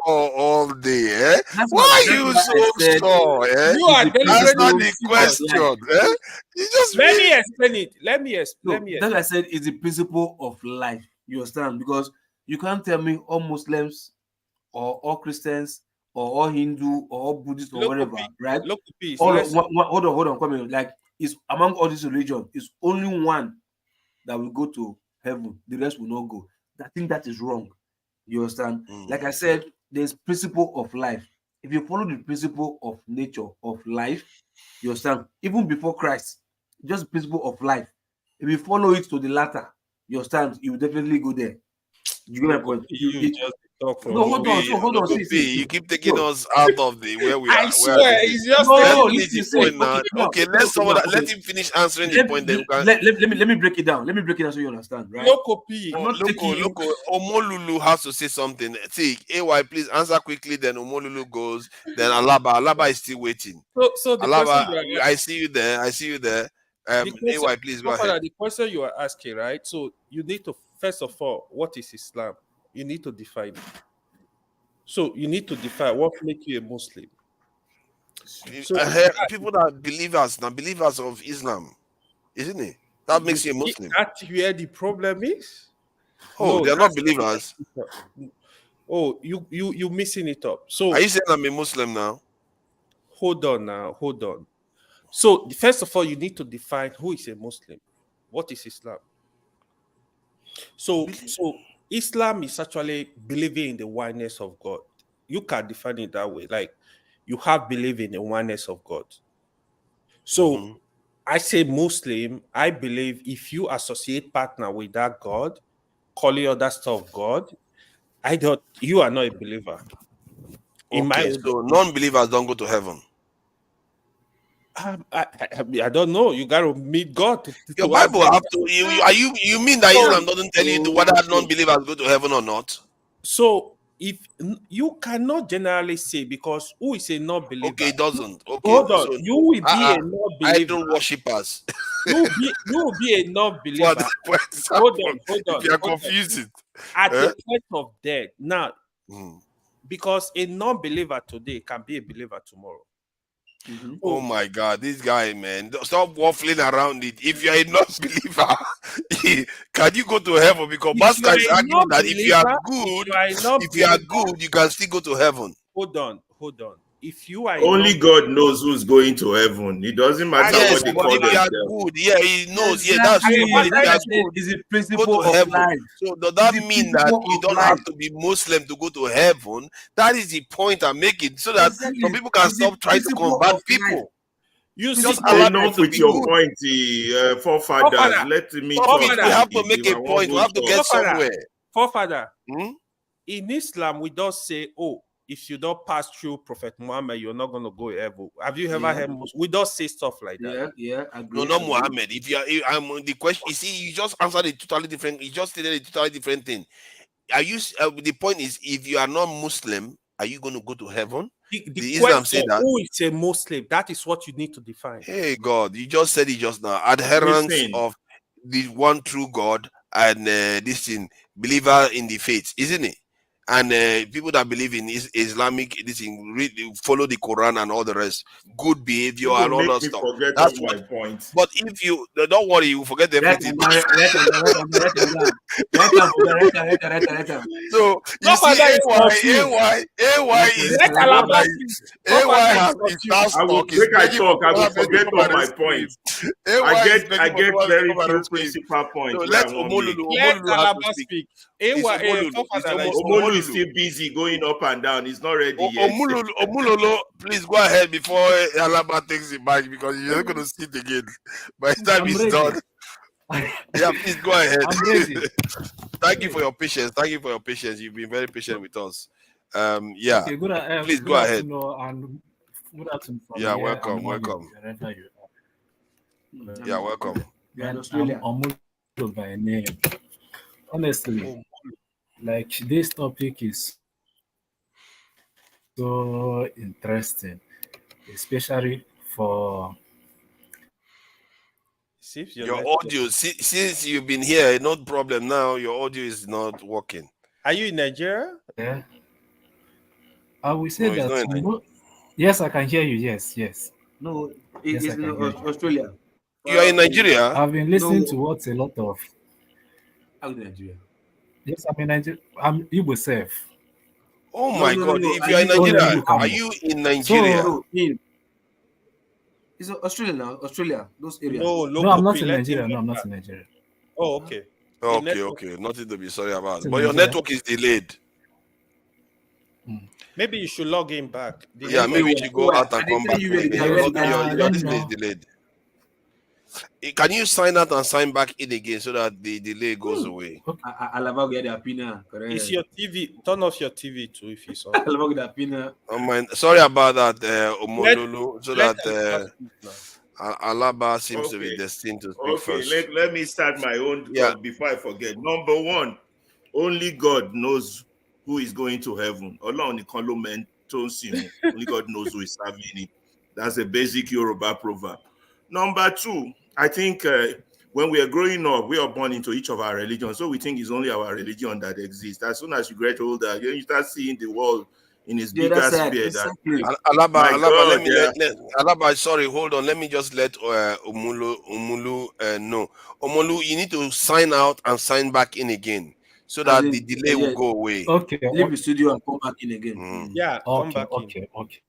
[SPEAKER 18] all day. Eh? Why are you so sore? Eh?
[SPEAKER 5] You are
[SPEAKER 18] Answer the question. Eh? You just
[SPEAKER 17] Let
[SPEAKER 18] me
[SPEAKER 17] explain it.
[SPEAKER 5] Let me explain.
[SPEAKER 17] That's what I said is the principle of life. You understand? Because you can't tell me all Muslims or all Christians or all Hindu or all Buddhist or whatever, right? Hold on, come in. Like, it's among all these religions, it's only one that will go to heaven. The rest will not go. I think that is wrong. You understand? Like I said, there's principle of life. If you follow the principle of nature of life, you understand? Even before Christ, just principle of life. If you follow it to the latter, you understand? You will definitely go there. You get my point? Hold on. See.
[SPEAKER 18] You keep taking us out of the where we are.
[SPEAKER 5] I swear, it's just
[SPEAKER 18] Okay, let him finish answering the point. Then
[SPEAKER 17] let me break it down. Let me break it down so you understand, right?
[SPEAKER 18] Look, Omolulu has to say something. See, AY, please answer quickly. Then Omolulu goes. Then Alaba is still waiting.
[SPEAKER 5] So the
[SPEAKER 18] Alaba,
[SPEAKER 5] question
[SPEAKER 18] I see you there. AY, please go ahead.
[SPEAKER 5] The question you are asking, right? So you need to first of all, what is Islam? You need to define it. So you need to define what makes you a Muslim.
[SPEAKER 18] So people that are believers of Islam, isn't it? That makes you a Muslim.
[SPEAKER 5] That's where the problem is.
[SPEAKER 18] Oh, no, they're not believers.
[SPEAKER 5] Oh, you missing it up. So
[SPEAKER 18] are you saying I'm a Muslim now?
[SPEAKER 5] Hold on. So first of all, you need to define who is a Muslim. What is Islam? So Islam is actually believing in the oneness of God. You can define it that way. Like, you have belief in the oneness of God. So I say Muslim, I believe if you associate partner with that God, calling other stuff God, you are not a believer.
[SPEAKER 18] So non-believers don't go to heaven.
[SPEAKER 5] I don't know. You got to meet God.
[SPEAKER 18] Your Bible have to. You mean that Islam doesn't tell you whether non-believers go to heaven or not?
[SPEAKER 5] So if you cannot generally say, because who is a non-believer?
[SPEAKER 18] Okay, it doesn't. Okay,
[SPEAKER 5] hold on. So, you will be a non-believer.
[SPEAKER 18] Idol worshippers.
[SPEAKER 5] you will be a non-believer. Hold on.
[SPEAKER 18] If you are confused
[SPEAKER 5] at the point of death. Now, because a non-believer today can be a believer tomorrow.
[SPEAKER 18] Oh my God, this guy, man. Stop waffling around it. If you're a non-believer, can you go to heaven? Because Master is arguing that if you are good, you can still go to heaven.
[SPEAKER 5] Hold on. If you are
[SPEAKER 3] only God knows who's going to heaven. It doesn't matter what they call themselves.
[SPEAKER 18] Good, yeah, he knows. Yeah, that's true. If you are good,
[SPEAKER 17] is the principle
[SPEAKER 18] of
[SPEAKER 17] heaven.
[SPEAKER 18] Life. So does that mean that you don't have to be Muslim to go to heaven? That is the point I'm making, so that some people can stop trying to combat people.
[SPEAKER 3] You just enough with your point, forefathers. Let me talk.
[SPEAKER 18] We have to make a point. We have to get somewhere.
[SPEAKER 5] Forefather, in Islam, we don't say, if you don't pass through Prophet Muhammad, you're not going to go heaven. Have you ever heard? We don't say stuff like that.
[SPEAKER 17] Yeah.
[SPEAKER 18] No, not Muhammad. If you are, I'm the question. You see, you just answered a totally different. You just stated a totally different thing. Are you? The point is, if you are not Muslim, are you going to go to heaven?
[SPEAKER 5] The
[SPEAKER 18] Islam say that.
[SPEAKER 5] Who is a Muslim? That is what you need to define.
[SPEAKER 18] Hey God, you just said it just now. Adherence of the one true God and this thing, believer in the faith, isn't it? And people that believe in Islamic, this thing, follow the Quran and all the rest, good behavior
[SPEAKER 19] You
[SPEAKER 18] and all
[SPEAKER 19] make
[SPEAKER 18] that
[SPEAKER 19] me
[SPEAKER 18] stuff.
[SPEAKER 19] forget
[SPEAKER 18] That's
[SPEAKER 19] all my
[SPEAKER 18] what.
[SPEAKER 19] points.
[SPEAKER 18] But if you don't worry, you forget everything. So you see, AY is the one that AY has his task
[SPEAKER 19] I will
[SPEAKER 18] talk. He's
[SPEAKER 19] make I
[SPEAKER 18] begging for
[SPEAKER 19] talk. I will
[SPEAKER 18] Prof to
[SPEAKER 19] forget
[SPEAKER 18] come
[SPEAKER 19] all
[SPEAKER 18] and
[SPEAKER 19] my
[SPEAKER 18] rescue him.
[SPEAKER 19] points.
[SPEAKER 18] AY is
[SPEAKER 19] I
[SPEAKER 18] begging for
[SPEAKER 19] get
[SPEAKER 18] Prof to
[SPEAKER 19] very
[SPEAKER 18] come and
[SPEAKER 19] few
[SPEAKER 18] rescue him.
[SPEAKER 19] principal
[SPEAKER 18] So
[SPEAKER 19] points.
[SPEAKER 18] let
[SPEAKER 19] Where I want
[SPEAKER 18] Omolulu.
[SPEAKER 19] make.
[SPEAKER 18] Omolulu has to speak. It's Omolulu. It's
[SPEAKER 19] Omolu is
[SPEAKER 18] Omolulu.
[SPEAKER 19] still busy going up and down. He's not ready yet.
[SPEAKER 18] Omololo, please go ahead before Alaba takes it back because you're not going to sit again. By the time he's done. Yeah, please go ahead.
[SPEAKER 22] I'm ready.
[SPEAKER 18] Thank you for your patience. Thank you for your patience. You've been very patient with us. Yeah.
[SPEAKER 22] Okay,
[SPEAKER 18] Please
[SPEAKER 22] good
[SPEAKER 18] go ahead.
[SPEAKER 22] afternoon and good afternoon from
[SPEAKER 18] Yeah,
[SPEAKER 22] here
[SPEAKER 18] welcome,
[SPEAKER 22] and morning,
[SPEAKER 18] welcome.
[SPEAKER 22] wherever you are.
[SPEAKER 18] Yeah, welcome.
[SPEAKER 22] And I'm Omolo by name. Honestly, like this topic is so interesting, especially for
[SPEAKER 18] Your audio, since you've been here, no problem now. Your audio is not working.
[SPEAKER 5] Are you in Nigeria?
[SPEAKER 22] Yeah. I will say
[SPEAKER 18] No, it's not
[SPEAKER 22] that
[SPEAKER 18] in
[SPEAKER 22] yes, I can hear you. Yes.
[SPEAKER 17] No,
[SPEAKER 22] Yes,
[SPEAKER 17] it's
[SPEAKER 22] I can
[SPEAKER 17] in
[SPEAKER 22] hear you.
[SPEAKER 17] Australia.
[SPEAKER 18] You are in Nigeria?
[SPEAKER 22] I've been listening
[SPEAKER 17] No.
[SPEAKER 22] to what a lot of.
[SPEAKER 17] I'm in Nigeria.
[SPEAKER 22] Yes, I'm in Nigeria. I'm Igbo self.
[SPEAKER 18] Oh my God! If you are in Nigeria, are you in Nigeria?
[SPEAKER 17] It's Australia now. Australia, those areas.
[SPEAKER 22] No, I'm not in Nigeria. No, I'm not in Nigeria.
[SPEAKER 5] Oh, okay.
[SPEAKER 18] Okay. Nothing to be sorry about.
[SPEAKER 22] In
[SPEAKER 18] But your
[SPEAKER 22] Nigeria?
[SPEAKER 18] network is delayed.
[SPEAKER 5] Maybe you should log in back.
[SPEAKER 18] Yeah, maybe you should go out and come back in again.
[SPEAKER 22] I
[SPEAKER 18] Your
[SPEAKER 22] don't
[SPEAKER 18] this thing is
[SPEAKER 22] know.
[SPEAKER 18] delayed. Can you sign out and sign back in again so that the delay goes away?
[SPEAKER 17] Alaba get the pina.
[SPEAKER 5] Is your TV? Turn off your TV too if it's on.
[SPEAKER 17] Alaba get the pina.
[SPEAKER 18] Sorry about that, Omololu. So
[SPEAKER 5] let
[SPEAKER 18] that Alaba seems to be destined to speak
[SPEAKER 19] Okay,
[SPEAKER 18] first.
[SPEAKER 19] let me start my own
[SPEAKER 18] Yeah.
[SPEAKER 19] before I forget. Number one, only God knows who is going to heaven. Only God knows who is serving him. That's a basic Yoruba proverb. Number two, I think when we are growing up, we are born into each of our religions. So we think it's only our religion that exists. As soon as you get older, you start seeing the world in its bigger sphere.
[SPEAKER 18] Alaba, sorry, hold on. Let me just let Omolu know. Omolu, you need to sign out and sign back in again so that the delay will go away.
[SPEAKER 22] Okay.
[SPEAKER 17] Leave the studio and come back in again.
[SPEAKER 5] Yeah, come back in.
[SPEAKER 22] Okay.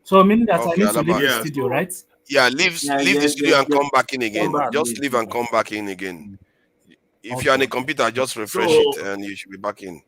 [SPEAKER 22] So meaning that I need to
[SPEAKER 18] Alaba.
[SPEAKER 22] leave the studio, right?
[SPEAKER 18] Yeah, leave the studio and come back in again.
[SPEAKER 22] Come back.
[SPEAKER 18] Just leave and come back in again. If you're on a computer, just refresh it and you should be back in.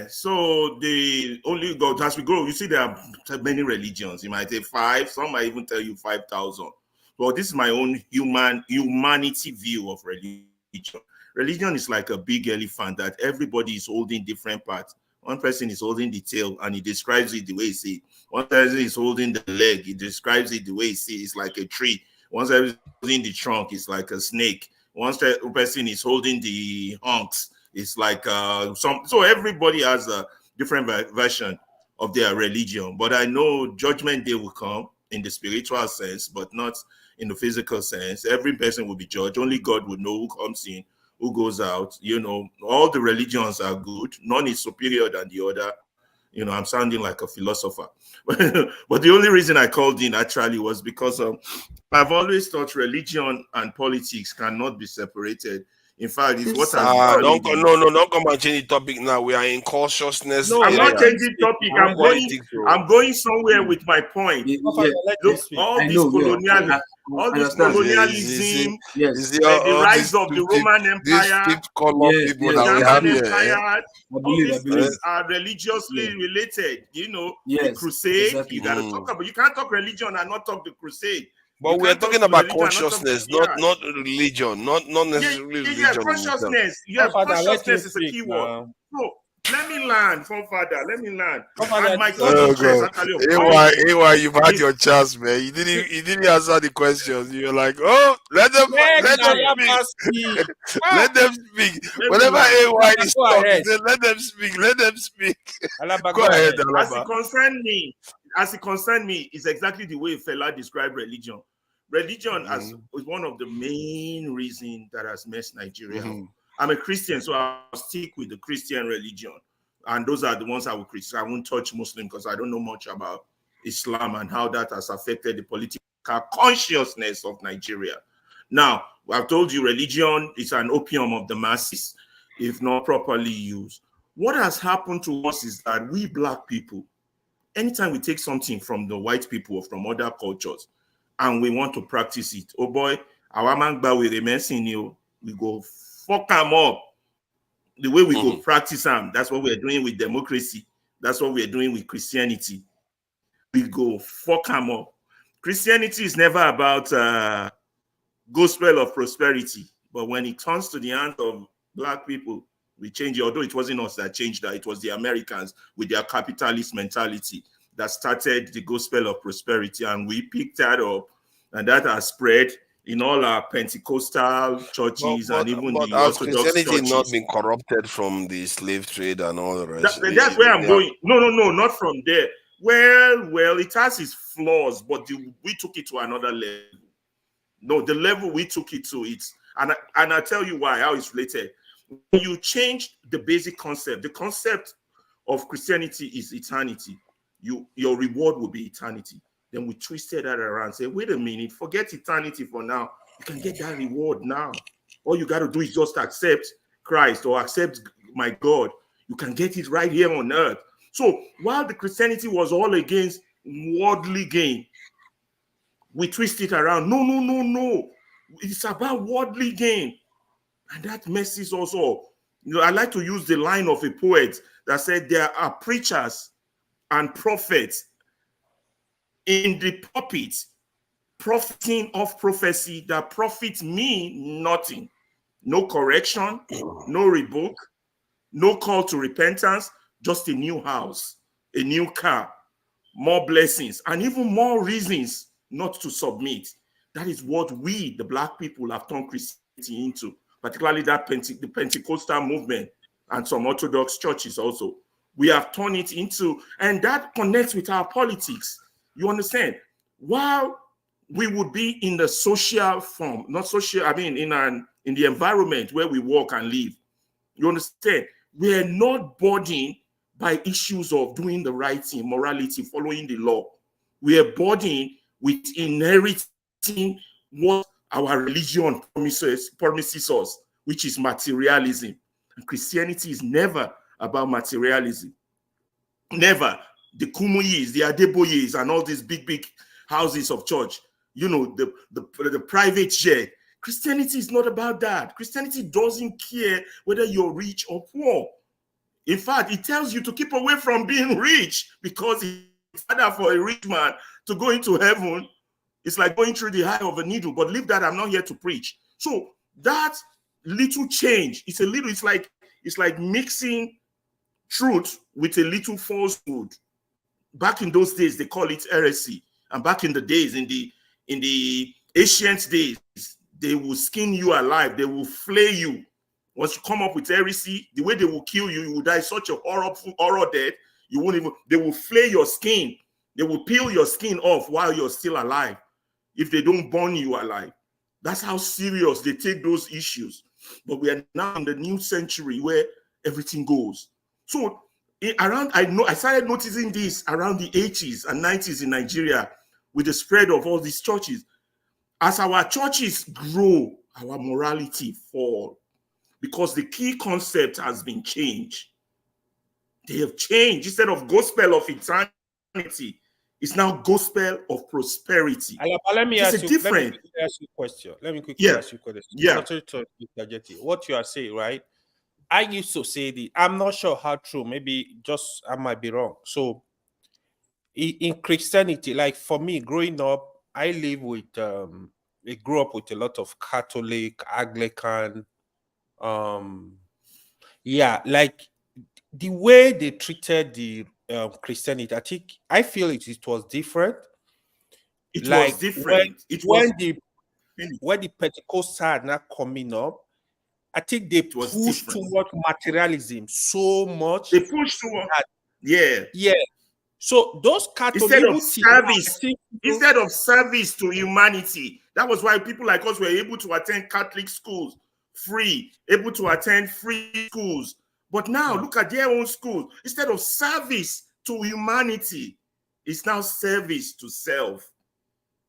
[SPEAKER 19] So the only God, as we grow, you see there are many religions. You might say 5, some might even tell you 5,000. But this is my own humanity view of religion. Religion is like a big elephant that everybody is holding different parts. One person is holding the tail and he describes it the way he sees it. One person is holding the leg, he describes it the way he sees it. It's like a tree. One person is holding the trunk, it's like a snake. One person is holding the hunks, it's like so everybody has a different version of their religion. But I know judgment day will come in the spiritual sense, but not in the physical sense. Every person will be judged. Only God will know who comes in, who goes out. All the religions are good. None is superior than the other. I'm sounding like a philosopher. But the only reason I called in actually was because I've always thought religion and politics cannot be separated. In fact, it's what has
[SPEAKER 18] don't come and change the topic now. We are in consciousness.
[SPEAKER 19] No, I'm not changing topic. I'm going somewhere with my point. Look, all this colonialism, the rise of the Roman Empire, all these things are religiously related. The crusade, you got to talk about. You can't talk religion and not talk the crusade.
[SPEAKER 18] But we are talking about consciousness, not religion, not necessarily religion.
[SPEAKER 19] Yeah, consciousness. Yeah, consciousness is a key word. So let me land, Father. Let me land. And my
[SPEAKER 18] AY, you've had your chance, man. You didn't answer the questions. You're like, let them speak. Let them speak. Whenever AY is talking, let them speak. Let them speak. Go ahead, Alaba.
[SPEAKER 19] As it concerned me, it's exactly the way Fela described religion. Religion is one of the main reasons that has messed Nigeria up. I'm a Christian, so I'll stick with the Christian religion. And those are the ones I will criticize. I won't touch Muslim because I don't know much about Islam and how that has affected the political consciousness of Nigeria. Now, I've told you religion is an opium of the masses if not properly used. What has happened to us is that we Black people, anytime we take something from the white people or from other cultures and we want to practice it, oh boy, our man with a messing you, we go fuck them up. The way we go practice them, that's what we're doing with democracy. That's what we're doing with Christianity. We go fuck them up. Christianity is never about gospel of prosperity, but when it turns to the hands of Black people, we change it. Although it wasn't us that changed that, it was the Americans with their capitalist mentality that started the gospel of prosperity, and we picked that up, and that has spread in all our Pentecostal churches and even the
[SPEAKER 18] has
[SPEAKER 19] Orthodox
[SPEAKER 18] Christianity
[SPEAKER 19] churches.
[SPEAKER 18] not been corrupted from the slave trade and all the rest?
[SPEAKER 19] That's where I'm going. No, not from there. Well, it has its flaws, but we took it to another level. No, the level we took it to, and I'll tell you why, how it's related. When you change the basic concept, the concept of Christianity is eternity. Your reward will be eternity. Then we twisted that around, say, wait a minute, forget eternity for now. You can get that reward now. All you got to do is just accept Christ or accept my God. You can get it right here on earth. So while the Christianity was all against worldly gain, we twist it around. No. It's about worldly gain. And that messes us up. I like to use the line of a poet that said there are preachers and prophets in the pulpit profiting of prophecy that profit me nothing. No correction, no rebuke, no call to repentance, just a new house, a new car, more blessings, and even more reasons not to submit. That is what we, the Black people, have turned Christianity into, particularly the Pentecostal movement and some Orthodox churches also. We have turned it into, and that connects with our politics. You understand? While we would be in the social form, not social, in the environment where we work and live, you understand? We are not burdened by issues of doing the right thing, morality, following the law. We are burdened with inheriting what our religion promises us, which is materialism. And Christianity is never about materialism. Never. The Kumuyis, the Adeboyes, and all these big houses of church, the private share. Christianity is not about that. Christianity doesn't care whether you're rich or poor. In fact, it tells you to keep away from being rich, because it's harder for a rich man to go into heaven. It's like going through the eye of a needle, but leave that. I'm not here to preach. So that little change, it's like mixing truth with a little falsehood. Back in those days, they call it heresy. And back in the days, in the ancient days, they will skin you alive. They will flay you. Once you come up with heresy, the way they will kill you, you will die such a horror death. You won't even. They will flay your skin. They will peel your skin off while you're still alive, if they don't burn you alive. That's how serious they take those issues. But we are now in the new century where everything goes. So I started noticing this around the 80s and 90s in Nigeria with the spread of all these churches. As our churches grow, our morality falls, because the key concept has been changed. They have changed. Instead of gospel of eternity, it's now gospel of prosperity.
[SPEAKER 5] Let me ask you a question. Let me quickly ask you a question.
[SPEAKER 19] Yeah.
[SPEAKER 5] What you are saying, right? I used to say I'm not sure how true. Maybe just I might be wrong. So in Christianity, like for me, growing up, I grew up with a lot of Catholic, Anglican, like the way they treated the Christianity, I feel it was different.
[SPEAKER 19] It was different.
[SPEAKER 5] When the Pentecost started now coming up, I think they pushed toward materialism so much.
[SPEAKER 19] They pushed toward,
[SPEAKER 5] yeah. So those
[SPEAKER 19] Instead of
[SPEAKER 5] Catholic
[SPEAKER 19] service to humanity. That was why people like us were able to attend Catholic schools free, able to attend free schools. But now look at their own schools. Instead of service to humanity, it's now service to self.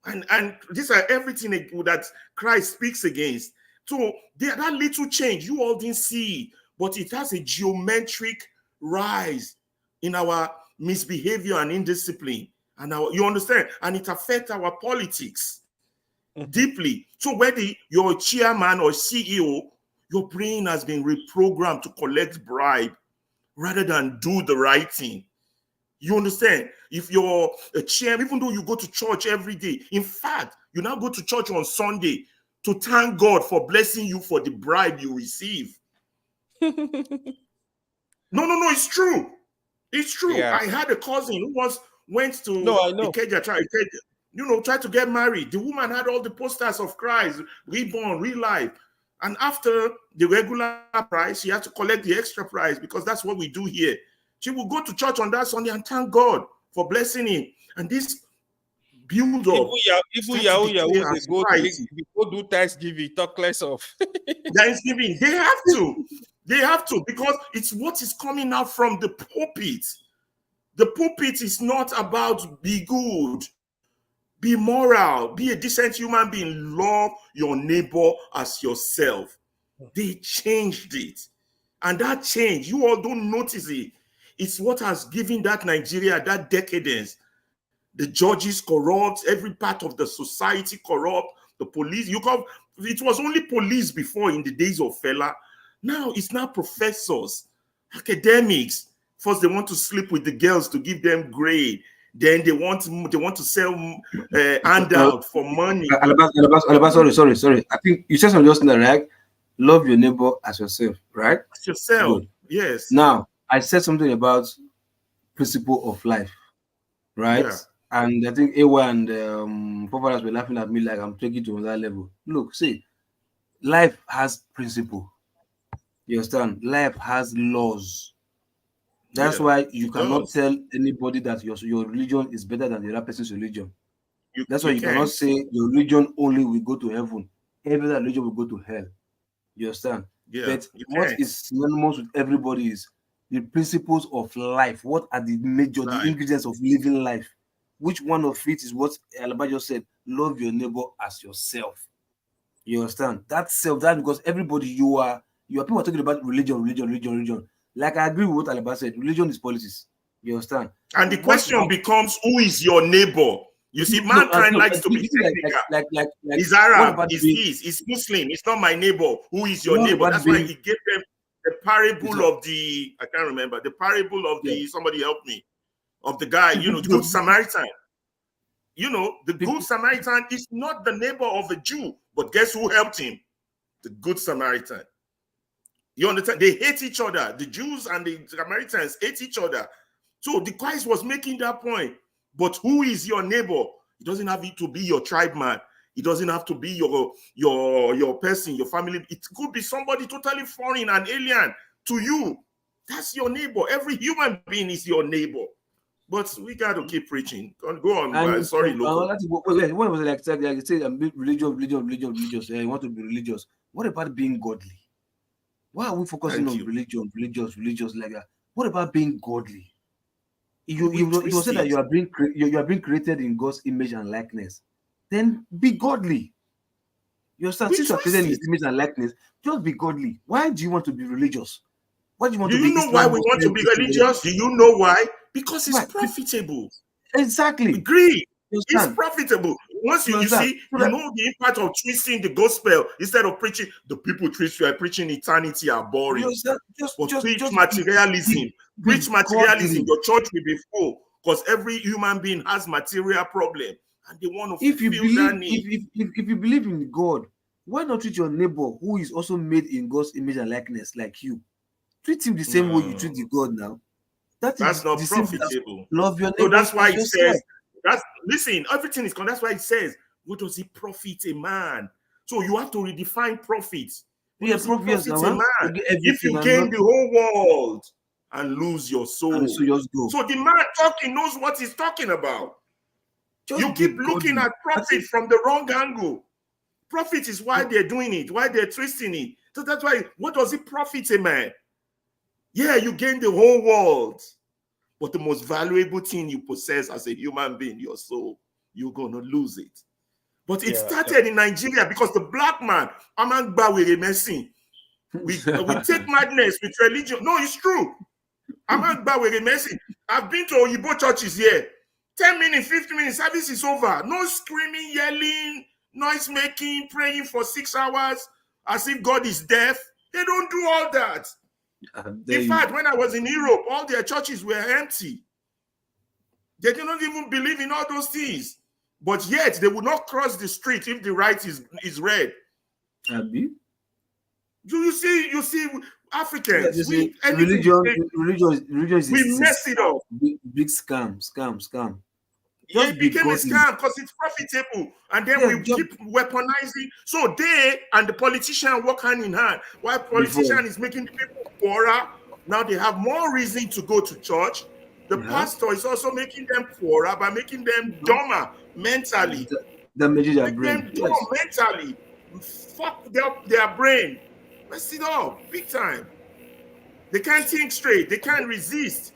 [SPEAKER 19] And these are everything that Christ speaks against. So that little change, you all didn't see it, but it has a geometric rise in our misbehavior and indiscipline. And you understand? And it affects our politics deeply. So whether you're a chairman or CEO, your brain has been reprogrammed to collect bribe rather than do the right thing. You understand? If you're a chairman, even though you go to church every day, in fact, you now go to church on Sunday to thank God for blessing you for the bribe you receive. No, it's true. It's true.
[SPEAKER 5] Yeah.
[SPEAKER 19] I had a cousin who once went to Ikeja, tried to get married. The woman had all the posters of Christ, reborn, real life. And after the regular price, she had to collect the extra price because that's what we do here. She will go to church on that Sunday and thank God for blessing him. And this build up.
[SPEAKER 5] Even Yahoo, they go do Thanksgiving, talk less of.
[SPEAKER 19] Thanksgiving. They have to. They have to, because it's what is coming out from the pulpit. The pulpit is not about be good, be moral, be a decent human being, love your neighbor as yourself. They changed it. And that change, you all don't notice it. It's what has given that Nigeria that decadence. The judges corrupt, every part of the society corrupt, the police. It was only police before in the days of Fela. Now it's now professors, academics. First, they want to sleep with the girls to give them grade. Then they want to sell handout for money.
[SPEAKER 17] Sorry. I think you said something just now, right? Love your neighbor as yourself, right?
[SPEAKER 19] As yourself,
[SPEAKER 17] good.
[SPEAKER 19] Yes.
[SPEAKER 17] Now, I said something about principle of life, right? Yeah. And I think Ewa and Prof were laughing at me like I'm taking to that level. Look, see, life has principle. You understand? Life has laws. That's why you cannot tell anybody that your religion is better than the other person's religion. That's why you cannot say your religion only will go to heaven. Every other religion will go to hell. You understand?
[SPEAKER 19] Yeah,
[SPEAKER 17] but what is synonymous with everybody is the principles of life. What are the major the ingredients of living life? Which one of it is what Alaba just said? Love your neighbor as yourself. You understand? That's self. That because everybody you are people are talking about religion. Like I agree with what Alaba said. Religion is politics. You understand?
[SPEAKER 19] And the question becomes, who is your neighbor? You see, mankind likes to be technical.
[SPEAKER 17] Like
[SPEAKER 19] is Arab, is this, is Muslim, it's not my neighbor. Who is your neighbor? That's why he gave them the parable of the, I can't remember, the parable of the, somebody help me, of the guy, the Good Samaritan. The Good Samaritan is not the neighbor of a Jew, but guess who helped him? The Good Samaritan. You understand? They hate each other. The Jews and the Samaritans hate each other. So the Christ was making that point. But who is your neighbor? It doesn't have to be your tribe man. It doesn't have to be your person, your family. It could be somebody totally foreign and alien to you. That's your neighbor. Every human being is your neighbor. But we got to keep preaching. Go on. Sorry, local.
[SPEAKER 17] What was it like? Like say, I'm religious. Yeah, you want to be religious. What about being godly? Why are we focusing on religious like that? What about being godly? You said that you are being created in God's image and likeness. Then be godly. You understand? Since you are created in His image and likeness, just be godly. Why do you want to be religious? Why do you want to be?
[SPEAKER 19] Do you know why we want to be religious? Do you know why? Because it's profitable.
[SPEAKER 17] Exactly.
[SPEAKER 19] Agree. It's profitable. Once you see, you know the impact of twisting the gospel. Instead of preaching, the people preaching eternity are boring. Preach materialism. Preach materialism. Your church will be full because every human being has material problem, and they want to fulfill that need.
[SPEAKER 17] If you believe in God, why not treat your neighbor who is also made in God's image and likeness like you? Treat him the same way you treat the God now.
[SPEAKER 19] That's not profitable.
[SPEAKER 17] Love your neighbor.
[SPEAKER 19] So that's why it says. Listen, everything is gone. That's why it says, what does it profit a man? So you have to redefine profit. What does it profit a man? If you gain the whole world and lose your soul.
[SPEAKER 17] And so just go.
[SPEAKER 19] So the man talking knows what he's talking about.
[SPEAKER 17] Just
[SPEAKER 19] you keep looking at profit from the wrong angle. Profit is why they're doing it, why they're twisting it. So that's why, what does it profit a man? Yeah, you gain the whole world. But the most valuable thing you possess as a human being, your soul, you're going to lose it. But it started in Nigeria because the black man, we take madness with religion. No, it's true. I've been to Oyibo churches here. 10 minutes, 15 minutes, service is over. No screaming, yelling, noise making, praying for 6 hours as if God is deaf. They don't do all that. In fact, when I was in Europe, all their churches were empty. They do not even believe in all those things. But yet, they would not cross the street if the light is red.
[SPEAKER 17] Abi?
[SPEAKER 19] Do you see Africans?
[SPEAKER 17] Religion is
[SPEAKER 19] we mess it up.
[SPEAKER 17] Big scam.
[SPEAKER 19] It became a scam because it's profitable, and then we keep weaponizing. So they and the politician work hand in hand. While politician is making the people poorer, now they have more reason to go to church. The pastor is also making them poorer by making them dumber mentally.
[SPEAKER 17] Damage their
[SPEAKER 19] brain. Mentally. Fuck their brain. Mess it up big time. They can't think straight. They can't resist.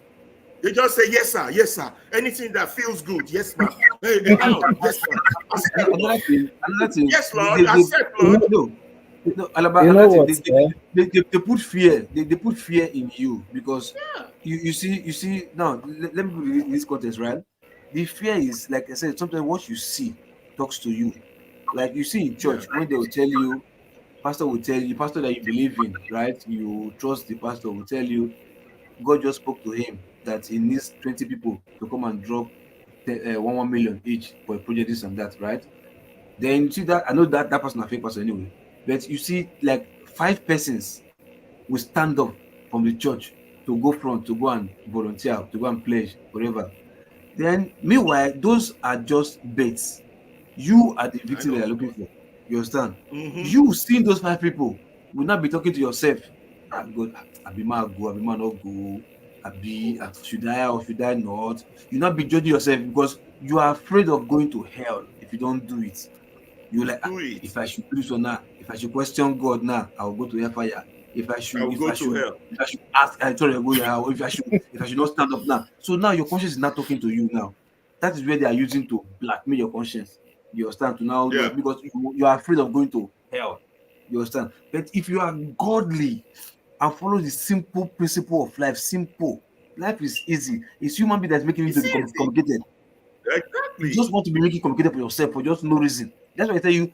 [SPEAKER 19] They just say, yes, sir. Yes, sir. Anything that feels good. Yes, ma'am. Yes, sir.
[SPEAKER 17] Another thing.
[SPEAKER 19] Yes, Lord. Accept, Lord.
[SPEAKER 17] No, Alaba, they put fear. They put fear in you because you see now. Let me put it in this context, right? The fear is, like I said, sometimes what you see talks to you. Like you see in church when they will tell you, pastor will tell you, pastor that you believe in, right? You trust the pastor will tell you, God just spoke to him that he needs 20 people to come and drop 1 million each for a project, this and that, right? Then you see that, I know that person a fake person anyway, but you see like 5 persons will stand up from the church to go front, to go and volunteer, to go and pledge, whatever. Then meanwhile, those are just baits. You are the victim they are looking for. You understand? You seeing those 5 people will not be talking to yourself. God, Abi ma go, Abi ma not go, Abi, should I or should I not? You not be judging yourself because you are afraid of going to hell if you don't do it. You're like, if I should do so now, if I should question God now, I'll go to hellfire. If I should ask, if I should not stand up now. So now your conscience is not talking to you now. That is where they are using to blackmail your conscience. You understand? To now because you are afraid of going to hell. You understand? But if you are godly and follow the simple principle of life, life is easy. It's human being that's making it to be complicated.
[SPEAKER 19] Exactly.
[SPEAKER 17] You just want to be making it complicated for yourself for just no reason. That's why I tell you,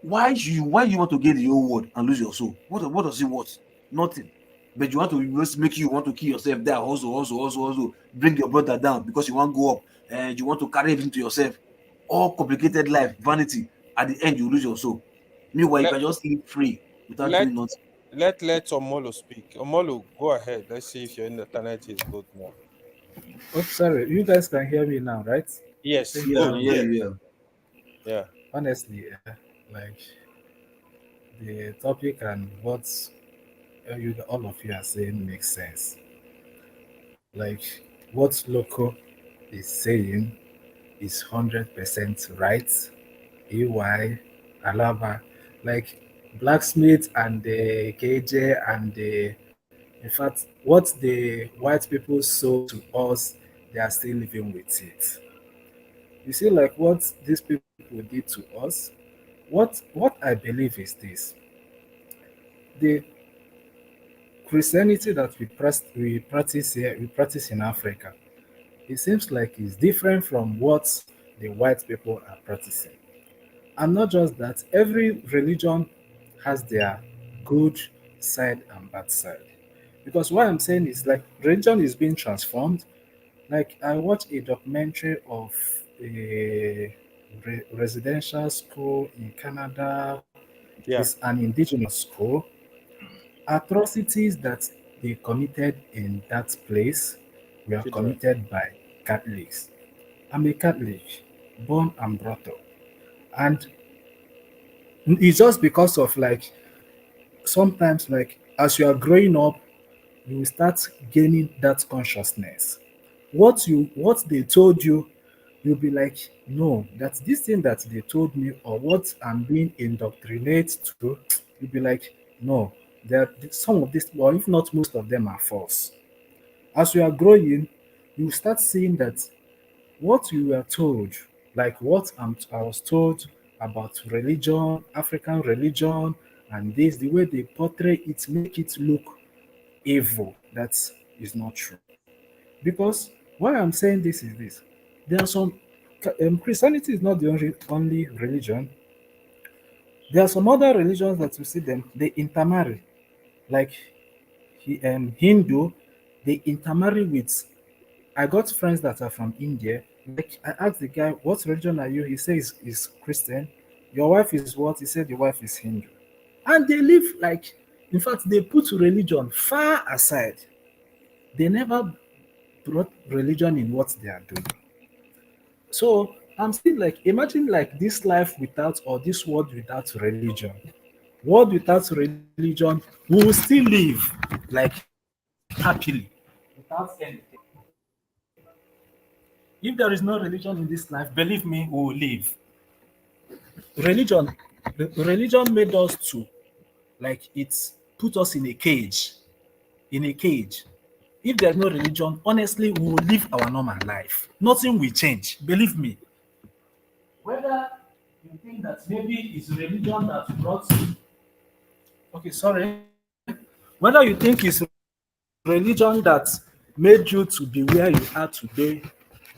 [SPEAKER 17] why you want to get the whole world and lose your soul? What does it worth? Nothing. But you want to just make you want to kill yourself there, also bring your brother down because you want to go up and you want to carry everything to yourself. All complicated life, vanity. At the end, you lose your soul. Meanwhile, you can just live free without doing nothing.
[SPEAKER 5] Let Omolo speak. Omolo, go ahead. Let's see if your internet is good now.
[SPEAKER 22] Oh, sorry. You guys can hear me now, right?
[SPEAKER 5] Yes.
[SPEAKER 22] Yeah. Honestly, like the topic and what all of you are saying makes sense. Like what Loco is saying is 100% right. EY, Alaba, like blacksmith and the KJ and the, in fact, what the white people sold to us, they are still living with it. You see, like what these people did to us. What I believe is this: the Christianity that we practice here, we practice in Africa. It seems like it's different from what the white people are practicing. And not just that, every religion has their good side and bad side. Because what I'm saying is like religion is being transformed. Like I watched a documentary of a residential school in Canada. It's an indigenous school. Atrocities that they committed in that place were committed by Catholics. I'm a Catholic, born and brought up. And it's just because of like, sometimes like as you are growing up, you will start gaining that consciousness. What they told you, you'll be like, no, that's this thing that they told me or what I'm being indoctrinated to, you'll be like, no, there some of this, or if not most of them are false. As you are growing, you start seeing that what you were told, like I was told about religion, African religion, and this, the way they portray it, make it look evil. That is not true. Because why I'm saying this is this: there are some Christianity is not the only religion. There are some other religions that you see them they intermarry, like Hindu, they intermarry with. I got friends that are from India. Like I asked the guy, "What religion are you?" He says is Christian. Your wife is what? He said your wife is Hindu, and they live like. In fact, they put religion far aside. They never brought religion in what they are doing. So I'm still like, imagine like this life without or this world without religion. World without religion, we will still live like happily without anything. If there is no religion in this life, believe me, we will live. Religion, religion made us to like it's put us in a cage. In a cage. If there's no religion, honestly, we will live our normal life. Nothing will change. Believe me. Whether you think that maybe it's religion that brought okay, sorry. Whether you think it's religion that made you to be where you are today,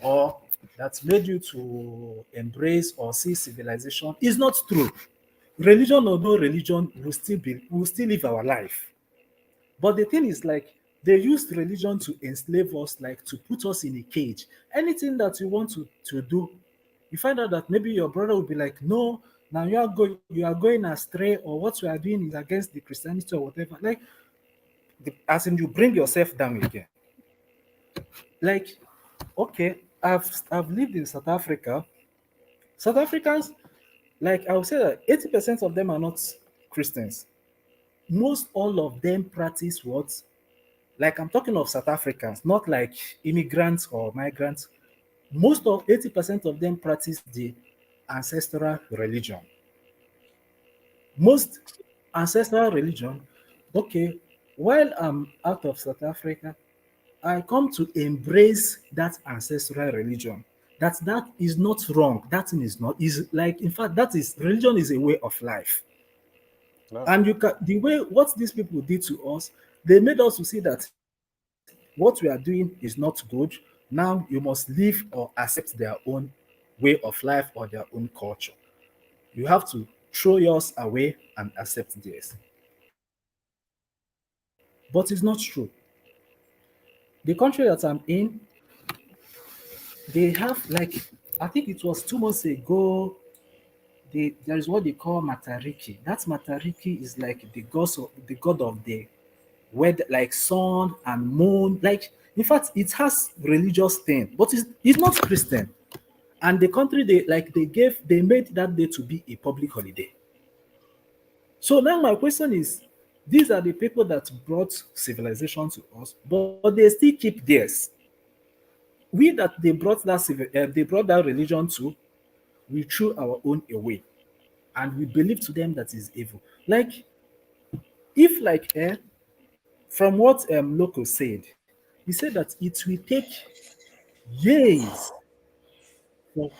[SPEAKER 22] or that made you to embrace or see civilization, is not true. Religion or no religion will still live our life. But the thing is, like, they used religion to enslave us, like to put us in a cage. Anything that you want to do, you find out that maybe your brother will be like, no, now you are going astray, or what you are doing is against the Christianity or whatever. Like, as in you bring yourself down again. Like, okay, I've lived in South Africa. South Africans, like I would say that 80% of them are not Christians. Most all of them practice what? Like I'm talking of South Africans, not like immigrants or migrants. Most of 80% of them practice the ancestral religion. Most ancestral religion, okay, while I'm out of South Africa, I come to embrace that ancestral religion. That is not wrong. That thing is not is like in fact that is religion is a way of life.
[SPEAKER 5] No.
[SPEAKER 22] And you can the way what these people did to us, they made us to see that what we are doing is not good. Now you must live or accept their own way of life or their own culture. You have to throw yours away and accept theirs. But it's not true. The country that I'm in, they have like I think it was 2 months ago. There is what they call Matariki. That Matariki is like the god of the weather, like sun and moon. Like in fact, it has religious thing, but it's not Christian. And the country they made that day to be a public holiday. So now my question is, these are the people that brought civilization to us, but they still keep theirs. We that they brought that religion to, we threw our own away, and we believe to them that is evil. Like if from what Loco said, he said that it will take years for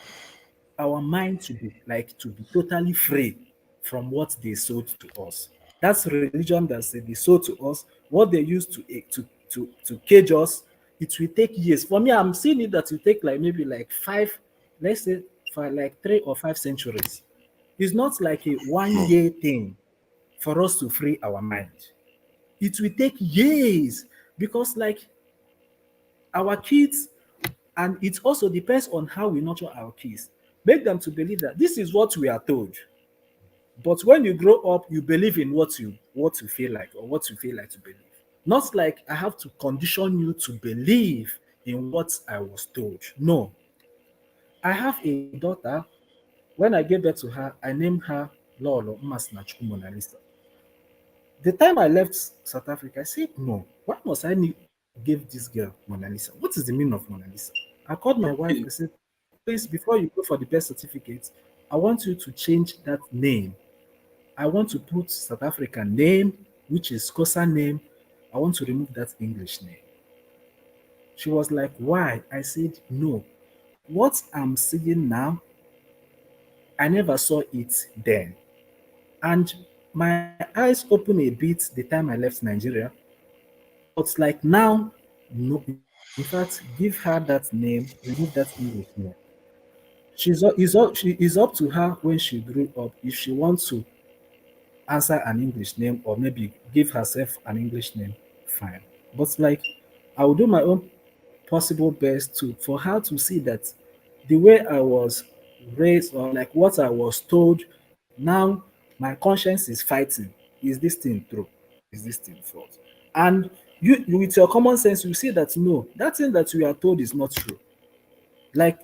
[SPEAKER 22] our mind to be totally free from what they sold to us. That's religion that said they sold to us what they used to cage us. It will take years. For me, I'm seeing it that it will take like maybe like five, let's say for like 3 or 5 centuries. It's not like a 1 year thing for us to free our mind. It will take years because like our kids, and it also depends on how we nurture our kids. Make them to believe that this is what we are told. But when you grow up, you believe in what you feel like or what you feel like to believe. Not like I have to condition you to believe in what I was told. No. I have a daughter. When I gave birth to her, I named her Lolo Mmasinachuku Mona Lisa. The time I left South Africa, I said, no, why must I give this girl Mona Lisa? What is the meaning of Mona Lisa? I called my wife. I said, please, before you go for the birth certificate, I want you to change that name. I want to put South African name, which is Xhosa name. I want to remove that English name. She was like, why? I said, no. What I'm seeing now, I never saw it then. And my eyes opened a bit the time I left Nigeria. But like now, no, in fact, give her that name, remove that English name. She is up to her when she grew up if she wants to answer an English name or maybe give herself an English name, fine. But like I will do my own possible best to for her to see that the way I was raised or like what I was told, now my conscience is fighting. Is this thing true? Is this thing false? And you with your common sense, you see that no, that thing that we are told is not true. Like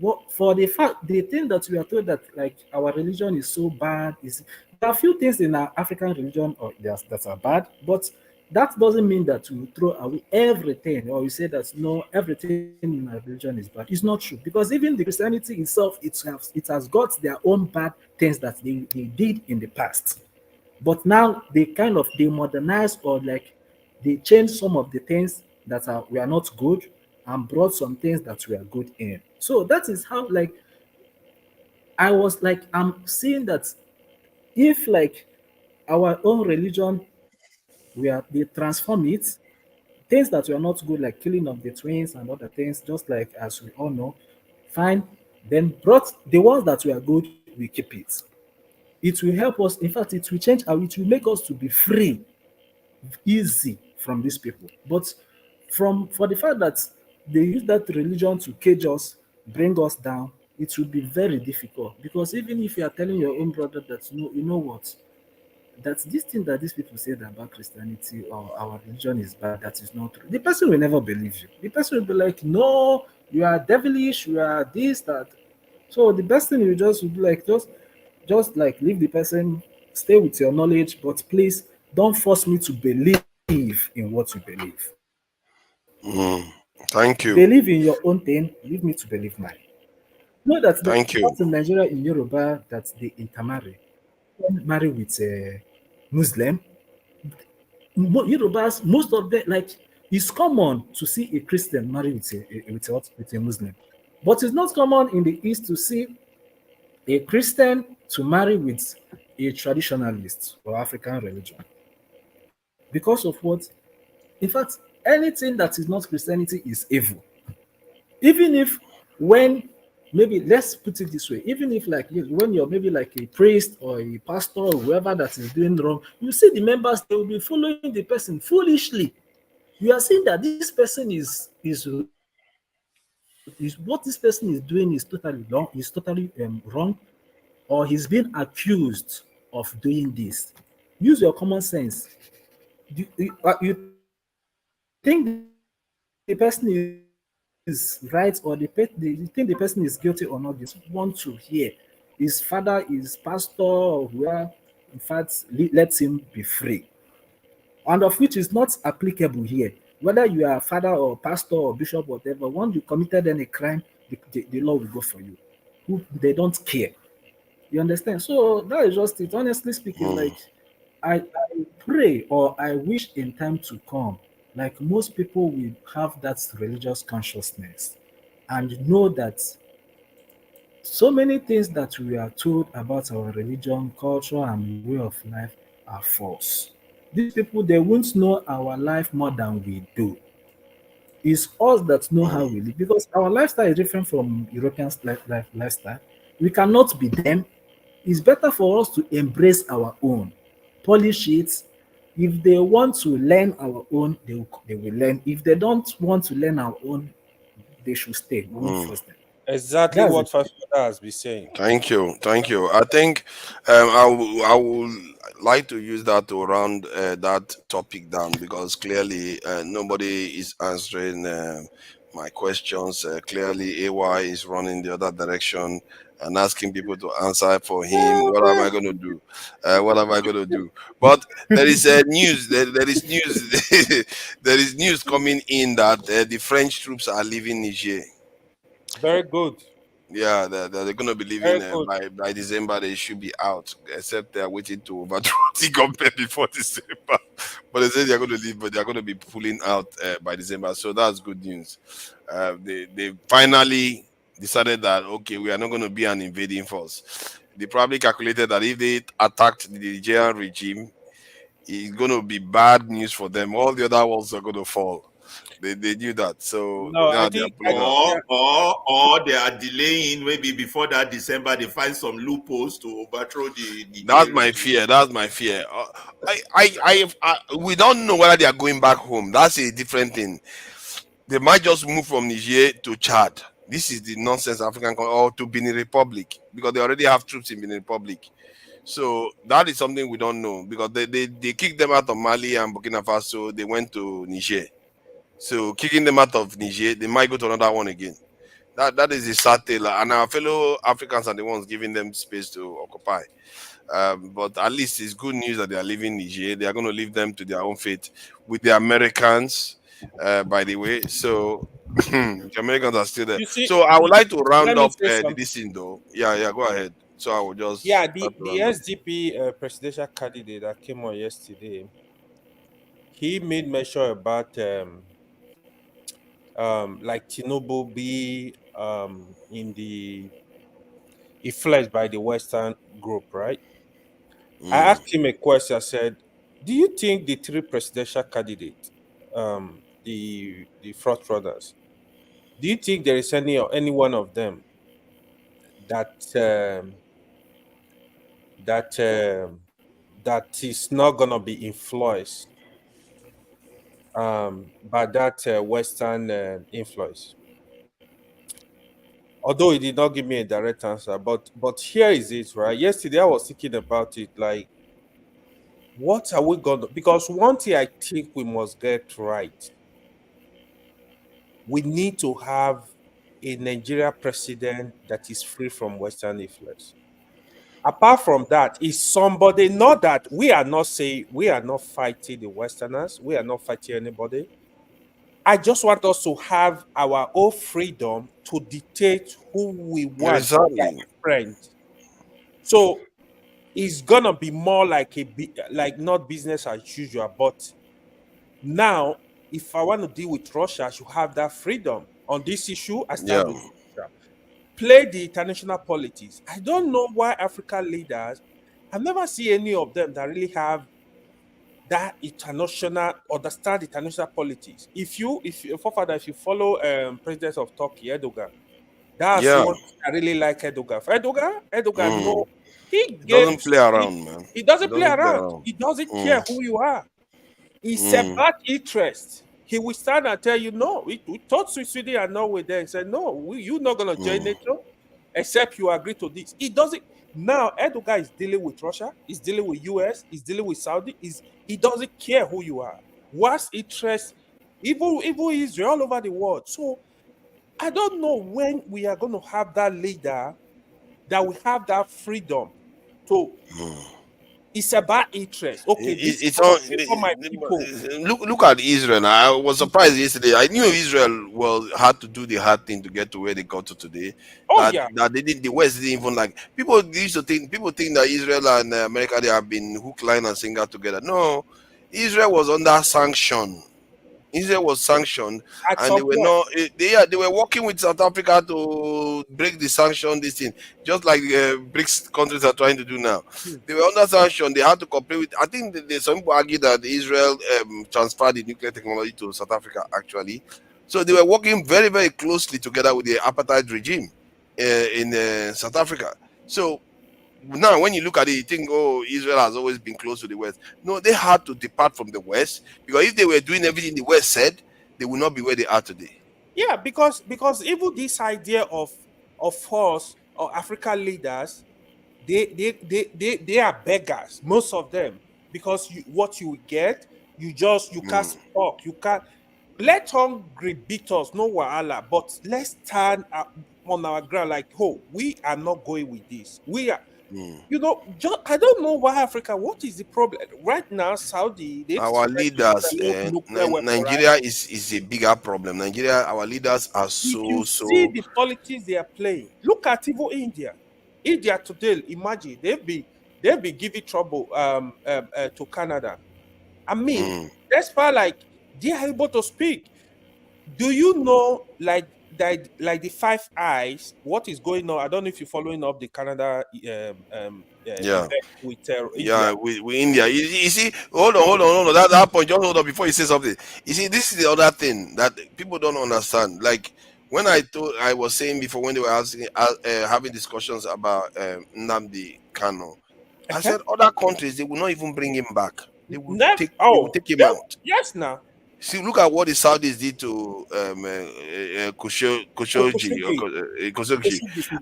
[SPEAKER 22] what for the fact the thing that we are told that like our religion is so bad is there are a few things in our African religion or yes, that are bad, but that doesn't mean that we throw away everything or we say that no everything in our religion is bad. It's not true because even the Christianity itself it has got their own bad things that they did in the past, but now they modernize or like they change some of the things that are we are not good and brought some things that we are good in. So that is how like I was like I'm seeing that if like our own religion they transform it, things that were not good like killing of the twins and other things, just like as we all know, fine. Then brought the ones that were good, we keep it. It will help us. In fact, it will change how it will make us to be free, easy from these people. But from for the fact that they use that religion to cage us, bring us down, it will be very difficult. Because even if you are telling your own brother that no, you know what, that this thing that these people said about Christianity or our religion is bad, that is not true. The person will never believe you. The person will be like, no, you are devilish, you are this, that. So the best thing you just would be like, just like leave the person, stay with your knowledge, but please don't force me to believe in what you believe.
[SPEAKER 18] Thank you.
[SPEAKER 22] Believe in your own thing, leave me to believe mine. Know that the
[SPEAKER 18] Thank you.
[SPEAKER 22] in Nigeria, in Yoruba, that they intermarry. Marry with a Muslim. Yorubas, most of them, like, it's common to see a Christian marry with a Muslim. But it's not common in the East to see a Christian to marry with a traditionalist or African religion. Because of what? In fact, anything that is not Christianity is evil. Even if when maybe let's put it this way, even if like when you're maybe like a priest or a pastor or whoever that is doing wrong, you see the members they will be following the person foolishly. You are saying that this person is what this person is doing is totally wrong, or he's been accused of doing this. Use your common sense. You think the person is right or you think the person is guilty or not, just want to hear his father is pastor or where in fact let him be free, and of which is not applicable here. Whether you are a father or pastor or bishop, whatever, once you committed any crime, the law will go for you. They don't care. You understand? So that is just it. Honestly speaking, like I pray or I wish in time to come, like most people will have that religious consciousness and know that so many things that we are told about our religion, culture, and way of life are false. These people, they won't know our life more than we do. It's us that know how we live because our lifestyle is different from European lifestyle. We cannot be them. It's better for us to embrace our own, polish it. If they want to learn our own, they will learn. If they don't want to learn our own, they should stay. We won't force them.
[SPEAKER 5] Exactly
[SPEAKER 22] That's
[SPEAKER 5] what
[SPEAKER 22] it.
[SPEAKER 5] First Father has been saying.
[SPEAKER 18] Thank you. I think I would like to use that to round that topic down because clearly nobody is answering my questions. Clearly, AY is running the other direction and asking people to answer for him. What am I going to do? What am I going to do? But there is news. There is news. There is news coming in that the French troops are leaving Niger.
[SPEAKER 5] Very good.
[SPEAKER 18] Yeah, they're going to be leaving by December. They should be out, except they're waiting to overthrow the government before December. But they say they're going to leave, but they're going to be pulling out by December. So that's good news. They finally decided that, okay, we are not going to be an invading force. They probably calculated that if they attacked the Nigerian regime, it's going to be bad news for them. All the other walls are going to fall. They knew that. So
[SPEAKER 5] No,
[SPEAKER 18] now
[SPEAKER 5] I
[SPEAKER 18] they're
[SPEAKER 5] think,
[SPEAKER 18] pulling out.
[SPEAKER 19] Or they are delaying, maybe before that December they find some loopholes to overthrow the
[SPEAKER 18] That's my fear. That's my fear. We don't know whether they are going back home. That's a different thing. They might just move from Niger to Chad. This is the nonsense or to Benin Republic, because they already have troops in Benin Republic. So that is something we don't know, because they kicked them out of Mali and Burkina Faso. They went to Niger. So kicking them out of Niger, they might go to another one again. That is the sad tale, and our fellow Africans are the ones giving them space to occupy. But at least it's good news that they are leaving Niger. They are going to leave them to their own fate with the Americans, by the way. So the Americans are still there.
[SPEAKER 5] You see,
[SPEAKER 18] So I would like to round
[SPEAKER 5] let me
[SPEAKER 18] up
[SPEAKER 5] say
[SPEAKER 18] the
[SPEAKER 5] something.
[SPEAKER 18] this thing though. Yeah, go ahead. So I will just
[SPEAKER 5] Yeah,
[SPEAKER 18] start to
[SPEAKER 5] the
[SPEAKER 18] round up.
[SPEAKER 5] SDP presidential candidate that came on yesterday, he made mention about like Tinubu be influenced by the Western group, right? I asked him a question. I said, "Do you think the three presidential candidates, the front runners, do you think there is any one of them that that that is not gonna be influenced by that Western influence?" Although he did not give me a direct answer, but here is it, right? Yesterday I was thinking about it, like, what are we gonna? Because one thing I think we must get right, we need to have a Nigeria president that is free from Western influence. Apart from that, is somebody, not that we are not saying we are not fighting the Westerners, we are not fighting anybody. I just want us to have our own freedom to dictate who we want
[SPEAKER 18] Exactly.
[SPEAKER 5] friends. So it's gonna be more like like not business as usual. But now, if I want to deal with Russia, I should have that freedom. On this issue, I
[SPEAKER 18] Yeah.
[SPEAKER 5] stand with Russia. Play the international politics. I don't know why African leaders, I've never seen any of them that really have that international, understand international politics. If you follow president of Turkey, Erdogan, that's
[SPEAKER 18] Yeah.
[SPEAKER 5] what I really like Erdogan. Erdogan, no, he
[SPEAKER 18] Doesn't play
[SPEAKER 5] he,
[SPEAKER 18] around, man.
[SPEAKER 5] he doesn't play
[SPEAKER 18] Doesn't play
[SPEAKER 5] around.
[SPEAKER 18] around.
[SPEAKER 5] He doesn't care who you are. It's
[SPEAKER 18] Mm.
[SPEAKER 5] about interest. He will stand and tell you, no, we thought Sweden and Norway there and said, no, you're not going to join NATO except you agree to this. He doesn't. Now, Erdogan is dealing with Russia, he's dealing with US, he's dealing with Saudi. He doesn't care who you are. What's interest? Even Israel all over the world. So I don't know when we are going to have that leader that will have that freedom to. It's about interest. Okay,
[SPEAKER 18] It's on.
[SPEAKER 5] for my people.
[SPEAKER 18] Look at Israel. I was surprised yesterday. I knew Israel had to do the hard thing to get to where they got to today.
[SPEAKER 5] Oh,
[SPEAKER 18] that they did. The West didn't even like. People used to think. People think that Israel and America, they have been hook, line, and sinker together. No, Israel was under sanction. Israel was sanctioned, and they were not. They were working with South Africa to break the sanction. This thing, just like BRICS countries are trying to do now. They were under sanction. They had to cooperate with. I think some people argue that Israel transferred the nuclear technology to South Africa. Actually, so they were working very, very closely together with the apartheid regime in South Africa. So now when you look at it, you think, oh, Israel has always been close to the West. No, they had to depart from the West, because if they were doing everything the West said, they would not be where they are today.
[SPEAKER 5] Yeah, because even this idea of us or African leaders, they are beggars, most of them, because what you get, you can't talk, you can't. let hungry beat us, no wahala, but let's stand on our ground like, oh, we are not going with this. We are, you know, I don't know why Africa, what is the problem? Right now, Saudi, they've
[SPEAKER 18] Our leaders,
[SPEAKER 5] nuclear weapon,
[SPEAKER 18] Nigeria
[SPEAKER 5] right?
[SPEAKER 18] is a bigger problem. Nigeria, our leaders are
[SPEAKER 5] If you see the politics they are playing, look at even India. India today, imagine they've been giving trouble to Canada. I mean, that's why like they are able to speak. Do you know like that, like the Five Eyes? What is going on? I don't know if you're following up the Canada event with India.
[SPEAKER 18] with India. You see, hold on. That point, just hold on before you say something. You see, this is the other thing that people don't understand. Like when I was saying before when they were asking, having discussions about Nnamdi Kanu, I said other countries they will not even bring him back. They will take him out.
[SPEAKER 5] Yes, now.
[SPEAKER 18] See, look at what the Saudis did to Khashoggi,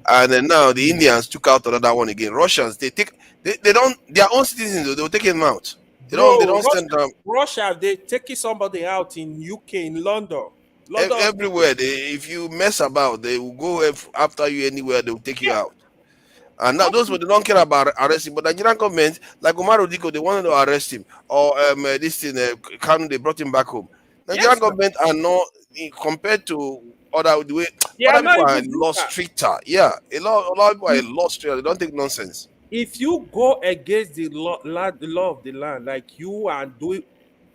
[SPEAKER 18] and then now the Indians took out another one again. Russians, they don't their own citizens, they'll take him out. They don't send them.
[SPEAKER 5] Russia, they taking somebody out in UK, in London.
[SPEAKER 18] Everywhere. If you mess about, they will go after you anywhere. They will take you out. And now those who they don't care about arresting, but the Nigerian government, like Omar Odiko, they wanted to arrest him, or this thing, Kanu, they brought him back home. Nigerian government are not compared to other the way other people are a lot stricter. Yeah, a lot of people are a lot stricter. They don't take nonsense.
[SPEAKER 5] If you go against the law of the land, like you are doing,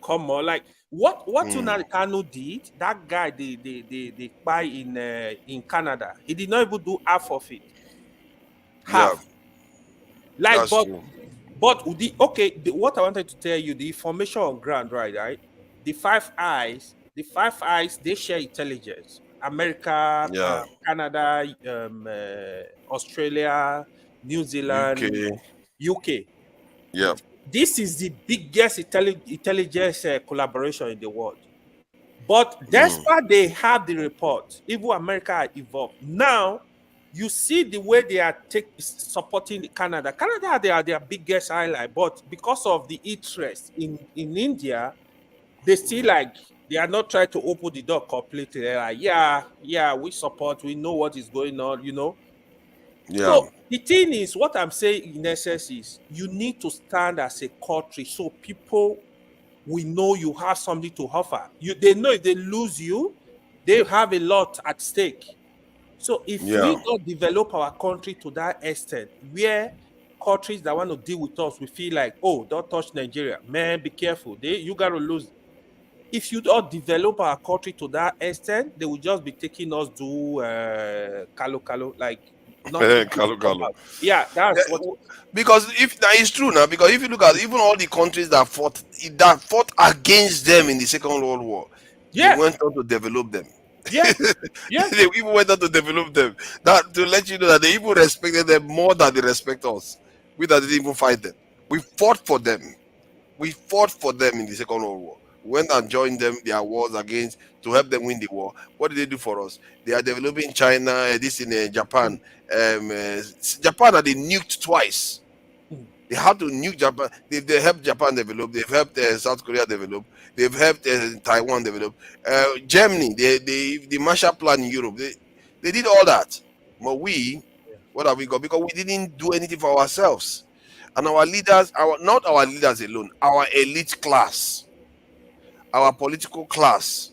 [SPEAKER 5] come on, like what Nnamdi Kanu did, that guy they buy in Canada, he did not even do half of it. Half. Yeah, like but what I wanted to tell you, the information on ground, right? The Five Eyes, they share intelligence. America, Canada, Australia, New Zealand, UK.
[SPEAKER 18] Yeah.
[SPEAKER 5] This is the biggest intelligence collaboration in the world. But despite they have the report, even America are involved. Now, you see the way they are supporting Canada. Canada, they are their biggest ally, but because of the interest in India, they still they are not trying to open the door completely. They're like, yeah, we support, we know what is going on, you know.
[SPEAKER 18] Yeah.
[SPEAKER 5] So the thing is, what I'm saying in essence is you need to stand as a country so people will know you have something to offer. They know if they lose you, they have a lot at stake. So if we don't develop our country to that extent, where countries that want to deal with us, we feel like, oh, don't touch Nigeria, man, be careful. You got to lose. If you don't develop our country to that extent, they will just be taking us to Kalo, like
[SPEAKER 18] Kalo.
[SPEAKER 5] Yeah, that's what.
[SPEAKER 18] Because if that is true now, because if you look at even all the countries that fought against them in the Second World War, they went on to develop them.
[SPEAKER 5] Yeah.
[SPEAKER 18] They even went on to develop them. That to let you know that they even respected them more than they respect us. We that didn't even fight them. We fought for them. We fought for them in the Second World War. We went and joined them their wars against to help them win the war. What did they do for us? They are developing China, this in Japan. Japan that they nuked twice. They had to nuke Japan. They helped Japan develop. They've helped South Korea develop. They've helped Taiwan develop. Germany, the Marshall Plan in Europe. They did all that. But what have we got? Because we didn't do anything for ourselves. And our leaders, not our leaders alone, our elite class, our political class,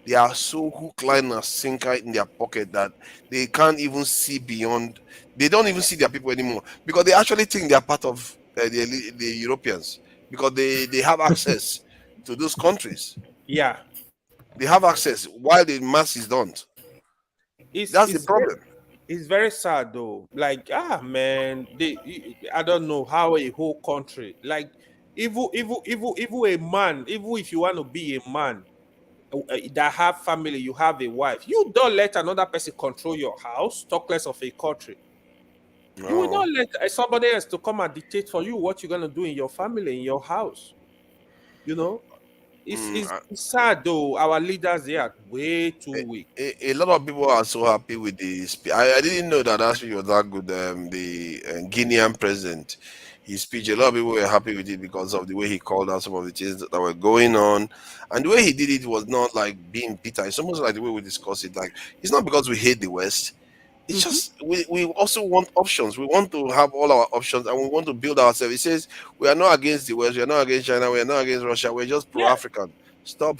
[SPEAKER 18] they are so hook, line, and sinker in their pocket that they can't even see beyond. They don't even see their people anymore because they actually think they are part of the Europeans because they have access to those countries.
[SPEAKER 5] Yeah,
[SPEAKER 18] they have access while the masses don't. That's the problem.
[SPEAKER 5] It's very sad though. Like, man, I don't know how a whole country, like, even a man, even if you want to be a man that have family, you have a wife, you don't let another person control your house, talk less of a country. No. You will not let somebody else to come and dictate for you what you're going to do in your family, in your house. You know? It's sad though. Our leaders, they are way too weak.
[SPEAKER 18] A lot of people are so happy with the speech. I didn't know that actually was that good. The Guinean president, his speech. A lot of people were happy with it because of the way he called out some of the things that were going on, and the way he did it was not like being bitter. It's almost like the way we discuss it. Like, it's not because we hate the West. It's just we also want options. We want to have all our options, and we want to build ourselves. It says we are not against the West, we are not against China, we are not against Russia. We're just pro-African. Stop,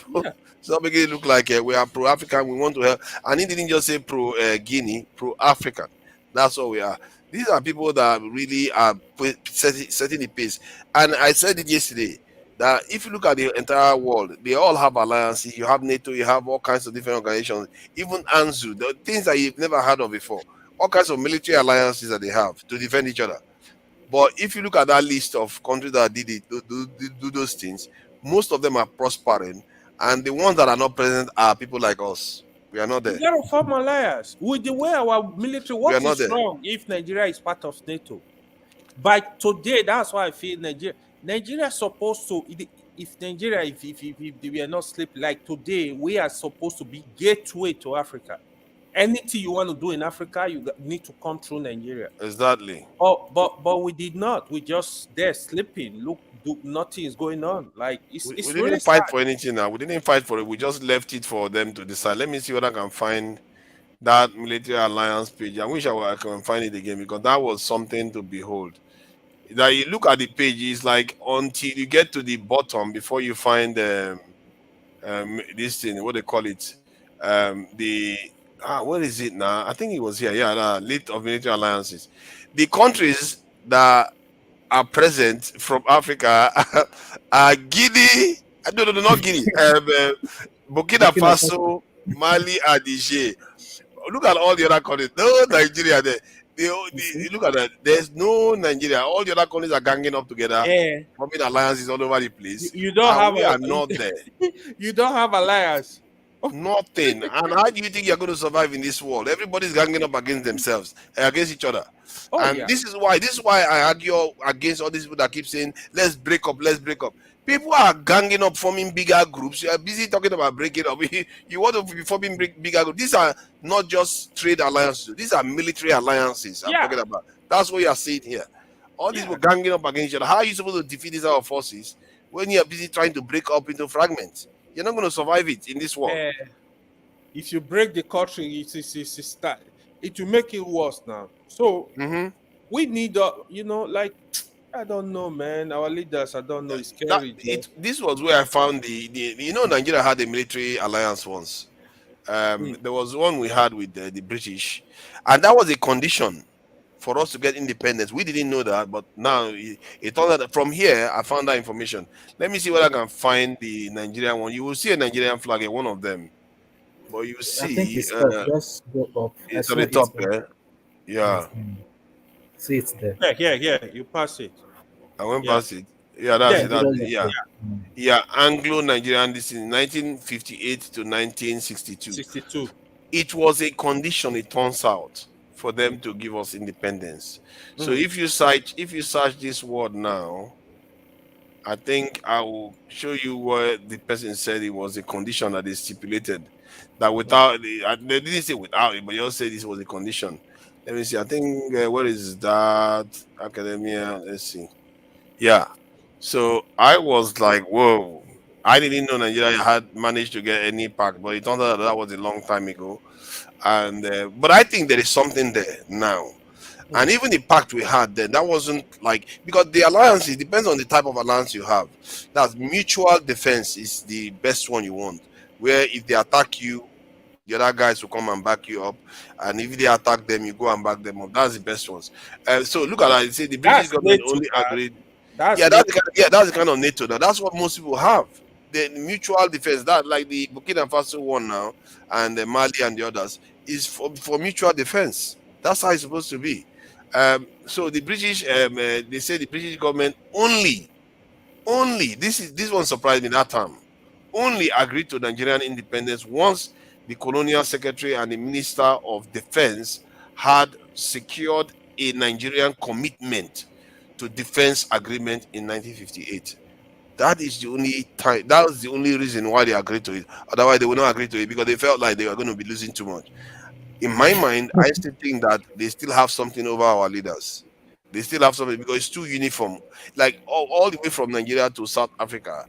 [SPEAKER 18] stop making it look like we are pro-African. We want to help, and he didn't just say pro-Guinea, pro-African. That's all we are. These are people that really are setting the pace. And I said it yesterday that if you look at the entire world, they all have alliances. You have NATO, you have all kinds of different organizations, even ANZU, the things that you've never heard of before, all kinds of military alliances that they have to defend each other. But if you look at that list of countries that did it, do those things, most of them are prospering, and the ones that are not present are people like us. We are not there.
[SPEAKER 5] We got to form alliance with the way our military. What
[SPEAKER 18] not
[SPEAKER 5] is
[SPEAKER 18] there.
[SPEAKER 5] wrong if Nigeria is part of NATO? By today, that's why I feel Nigeria is supposed to. If Nigeria, if we are not sleeping, like today, we are supposed to be gateway to Africa. Anything you want to do in Africa, you need to come through Nigeria.
[SPEAKER 18] Exactly.
[SPEAKER 5] But we did not. We just there sleeping. Look, nothing is going on. Like it's
[SPEAKER 18] We
[SPEAKER 5] really
[SPEAKER 18] didn't fight
[SPEAKER 5] sad.
[SPEAKER 18] for anything now. We didn't fight for it. We just left it for them to decide. Let me see what I can find that military alliance page. I wish I can find it again, because that was something to behold. That you look at the page, it's like until you get to the bottom before you find this thing, what they call it, what is it now? I think it was here. Yeah, the list of military alliances. The countries that are present from Africa are Guinea. No, not Guinea. Burkina Faso, Mali, and Niger. Look at all the other countries. No Nigeria there. Look at that. There's no Nigeria. All the other countries are ganging up together, forming alliances all over the place.
[SPEAKER 5] You don't have.
[SPEAKER 18] We are not there.
[SPEAKER 5] You don't have alliance.
[SPEAKER 18] Nothing. And how do you think you're going to survive in this world? Everybody's ganging up against themselves, against each other. This is why I argue against all these people that keep saying, let's break up. People are ganging up, forming bigger groups. You are busy talking about breaking up. You want to be forming bigger groups. These are not just trade alliances. These are military alliances I'm talking about. That's what you are seeing here. All these people ganging up against each other. How are you supposed to defeat these other forces when you are busy trying to break up into fragments? You're not going to survive it in this world.
[SPEAKER 5] If you break the country, it will make it worse now. So we need, like, I don't know, man. Our leaders, I don't know. It's scary.
[SPEAKER 18] This was where I found Nigeria had a military alliance once. There was one we had with the British, and that was a condition for us to get independence. We didn't know that, but now it turned out that from here I found that information. Let me see whether I can find the Nigerian one. You will see a Nigerian flag in one of them, but you see,
[SPEAKER 22] I think it's just go up.
[SPEAKER 18] It's on the top there. Yeah.
[SPEAKER 22] See, it's there.
[SPEAKER 5] Yeah. You pass it.
[SPEAKER 18] I went past it. Yeah, that's it. Yeah. Anglo-Nigerian. This is 1958 to 1962.
[SPEAKER 5] 62.
[SPEAKER 18] It was a condition. It turns out, for them to give us independence. So if you search this word now, I think I will show you where the person said it was a condition that they stipulated. That without they didn't say without it, but you also said this was a condition. Let me see. I think where is that? Academia. Let's see. Yeah. So I was like, whoa. I didn't know Nigeria had managed to get any pact, but it turned out that was a long time ago. And but I think there is something there now. And even the pact we had then, that wasn't like, because the alliance, it depends on the type of alliance you have. That's mutual defense is the best one you want, where if they attack you, the other guys will come and back you up, and if they attack them, you go and back them up. That's the best ones. So look at that. You see, the British government only agreed. That's the kind of NATO. Now that's what most people have. The mutual defense, that like the Burkina Faso one now, and the Mali and the others, is for mutual defense. That's how it's supposed to be. So the British, they say the British government only this one surprised me that time. Only agreed to Nigerian independence once the colonial secretary and the minister of defense had secured a Nigerian commitment to defense agreement in 1958. That is the only time. That was the only reason why they agreed to it. Otherwise, they would not agree to it because they felt like they were going to be losing too much. In my mind, I still think that they still have something over our leaders. They still have something because it's too uniform. Like all the way from Nigeria to South Africa,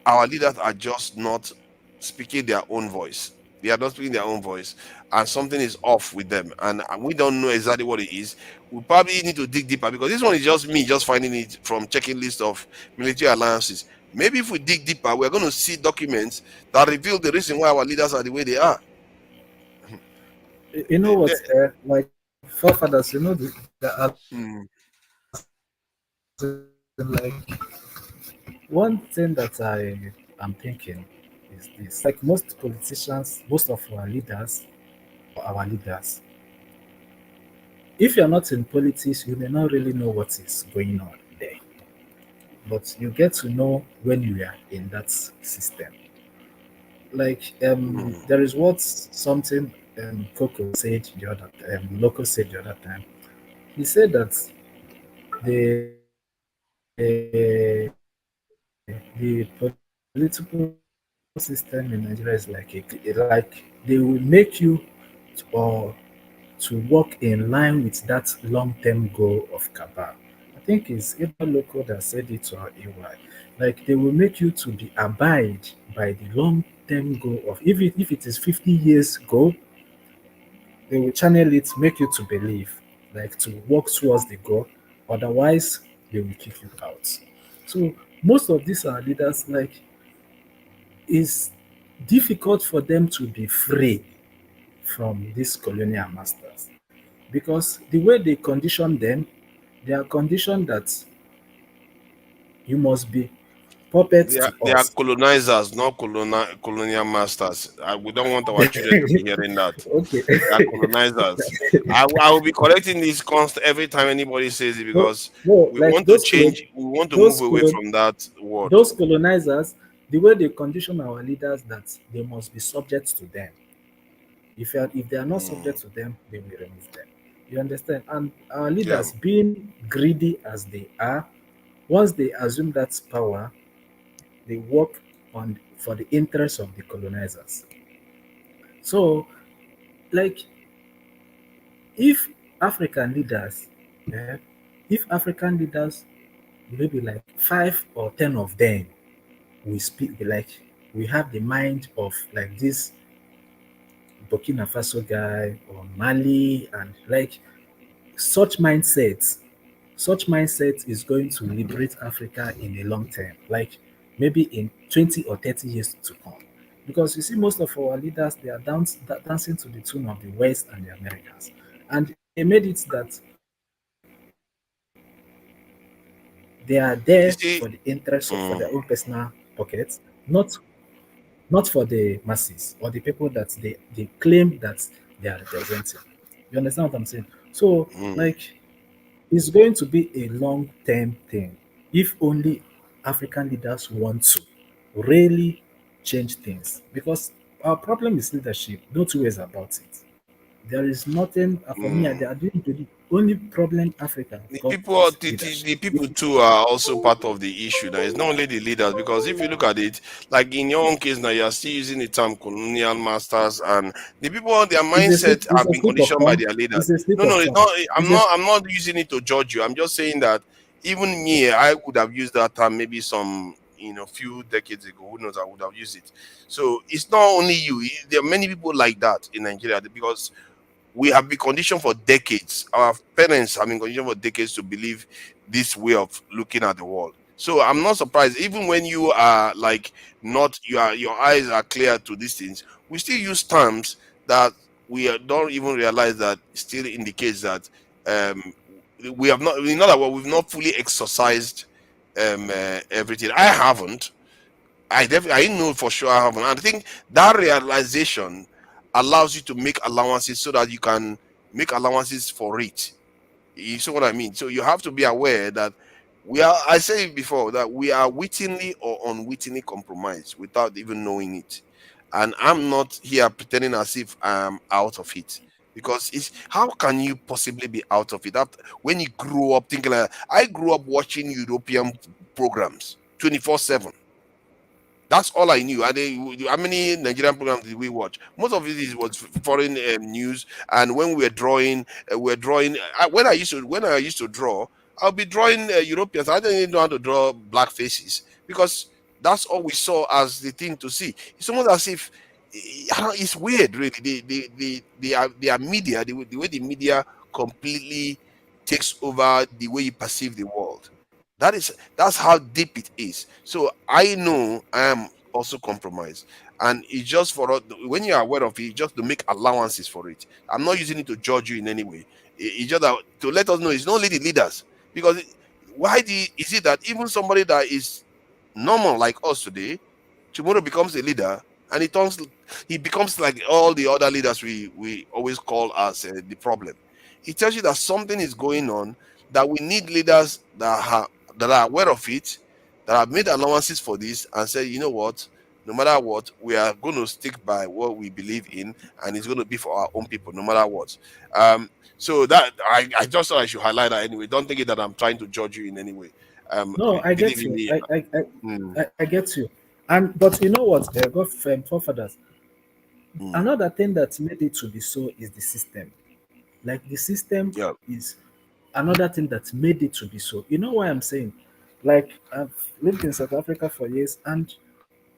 [SPEAKER 18] our leaders are just not speaking their own voice. They are not speaking their own voice, and something is off with them, and we don't know exactly what it is. We probably need to dig deeper because this one is just me just finding it from checking list of military alliances. Maybe if we dig deeper, we're going to see documents that reveal the reason why our leaders are the way they are.
[SPEAKER 22] You know what? Like forefathers, you know, there are like one thing that I am thinking is this: like most politicians, most of our leaders, if you're not in politics, you may not really know what is going on there. But you get to know when you are in that system. Like there is what something Coco said the other Loco said the other time. He said that the the political system in Nigeria is like they will make you or to work in line with that long-term goal of cabal. I think it's either local that said it or AY. Like they will make you to be abide by the long-term goal of if it is 50 years goal, they will channel it, make you to believe, like to work towards the goal. Otherwise, they will kick you out. So most of these are leaders like it's difficult for them to be free from these colonial masters because the way they condition them, they are conditioned that you must be puppet to
[SPEAKER 18] They are
[SPEAKER 22] us.
[SPEAKER 18] colonizers, not colonial masters. We don't want our children to be hearing that.
[SPEAKER 22] Okay.
[SPEAKER 18] They are colonizers. I will be correcting this constant every time anybody says it because
[SPEAKER 22] No,
[SPEAKER 18] we
[SPEAKER 22] like
[SPEAKER 18] want to change. We want to move away from that word.
[SPEAKER 22] those colonizers, the way they condition our leaders that they must be subject to them. If they are not subject to them, they will remove them. You understand? And our leaders, being greedy as they are, once they assume that power, they work on for the interests of the colonizers. So, like, if African leaders, eh, if African leaders, maybe like 5 or 10 of them, we speak like we have the mind of like this Burkina Faso guy or Mali, and like such mindsets, such mindset is going to liberate Africa in a long term, like maybe in 20 or 30 years to come. Because you see, most of our leaders they are dancing to the tune of the West and the Americans, and they made it that they are there for the interests of for their own personal pockets, not for the masses or the people that they claim that they are representing. You understand what I'm saying? So, like, it's going to be a long term thing if only African leaders want to really change things. Because our problem is leadership, no two ways about it. There is nothing for me. They are doing the only problem Africa
[SPEAKER 18] The
[SPEAKER 22] got
[SPEAKER 18] people,
[SPEAKER 22] is
[SPEAKER 18] the, the,
[SPEAKER 22] leadership.
[SPEAKER 18] the people too are also part of the issue. Now it's not only the leaders because if you look at it, like in your own case now, you are still using the term colonial masters, and the people, their mindset
[SPEAKER 22] It's
[SPEAKER 18] have
[SPEAKER 22] a
[SPEAKER 18] been
[SPEAKER 22] slip of
[SPEAKER 18] conditioned by
[SPEAKER 22] tongue.
[SPEAKER 18] their leaders.
[SPEAKER 22] It's a slip
[SPEAKER 18] No, no,
[SPEAKER 22] of
[SPEAKER 18] it's
[SPEAKER 22] tongue.
[SPEAKER 18] not. I'm not using it to judge you. I'm just saying that even me, I would have used that term maybe some few decades ago. Who knows? I would have used it. So it's not only you. There are many people like that in Nigeria because we have been conditioned for decades. Our parents have been conditioned for decades to believe this way of looking at the world. So I'm not surprised, even when you are like not your eyes are clear to these things, we still use terms that we don't even realize that still indicates that we have not, in other words, we've not fully exercised everything. I haven't. I know for sure I haven't. And I think that realization allows you to make allowances so that you can make allowances for it. You see what I mean? So you have to be aware that I said it before, that we are wittingly or unwittingly compromised without even knowing it. And I'm not here pretending as if I'm out of it. Because how can you possibly be out of it when you grew up thinking like I grew up watching European programs 24/7. That's all I knew. And how many Nigerian programs did we watch? Most of it was foreign news. And when we were drawing. When I used to draw, I'll be drawing Europeans. I didn't even know how to draw black faces because that's all we saw as the thing to see. It's almost as if it's weird, really. The media, the way the media completely takes over the way you perceive the world. That's how deep it is. So I know I am also compromised, and it's just for us when you're aware of it, just to make allowances for it. I'm not using it to judge you in any way. It's just that to let us know it's not only the leaders, because is it that even somebody that is normal like us today tomorrow becomes a leader, and he becomes like all the other leaders we always call as the problem. It tells you that something is going on, that we need leaders that are aware of it, that have made allowances for this, and say, you know what, no matter what, we are going to stick by what we believe in, and it's going to be for our own people, no matter what. So that I just thought I should highlight that anyway. Don't think that I'm trying to judge you in any way.
[SPEAKER 22] No, I get
[SPEAKER 18] Believe in
[SPEAKER 22] you.
[SPEAKER 18] me.
[SPEAKER 22] I get you. And but you know what, God forefathers. Another thing that made it to be so is the system. Like the system is another thing that made it to be so. You know why I'm saying? Like I've lived in South Africa for years, and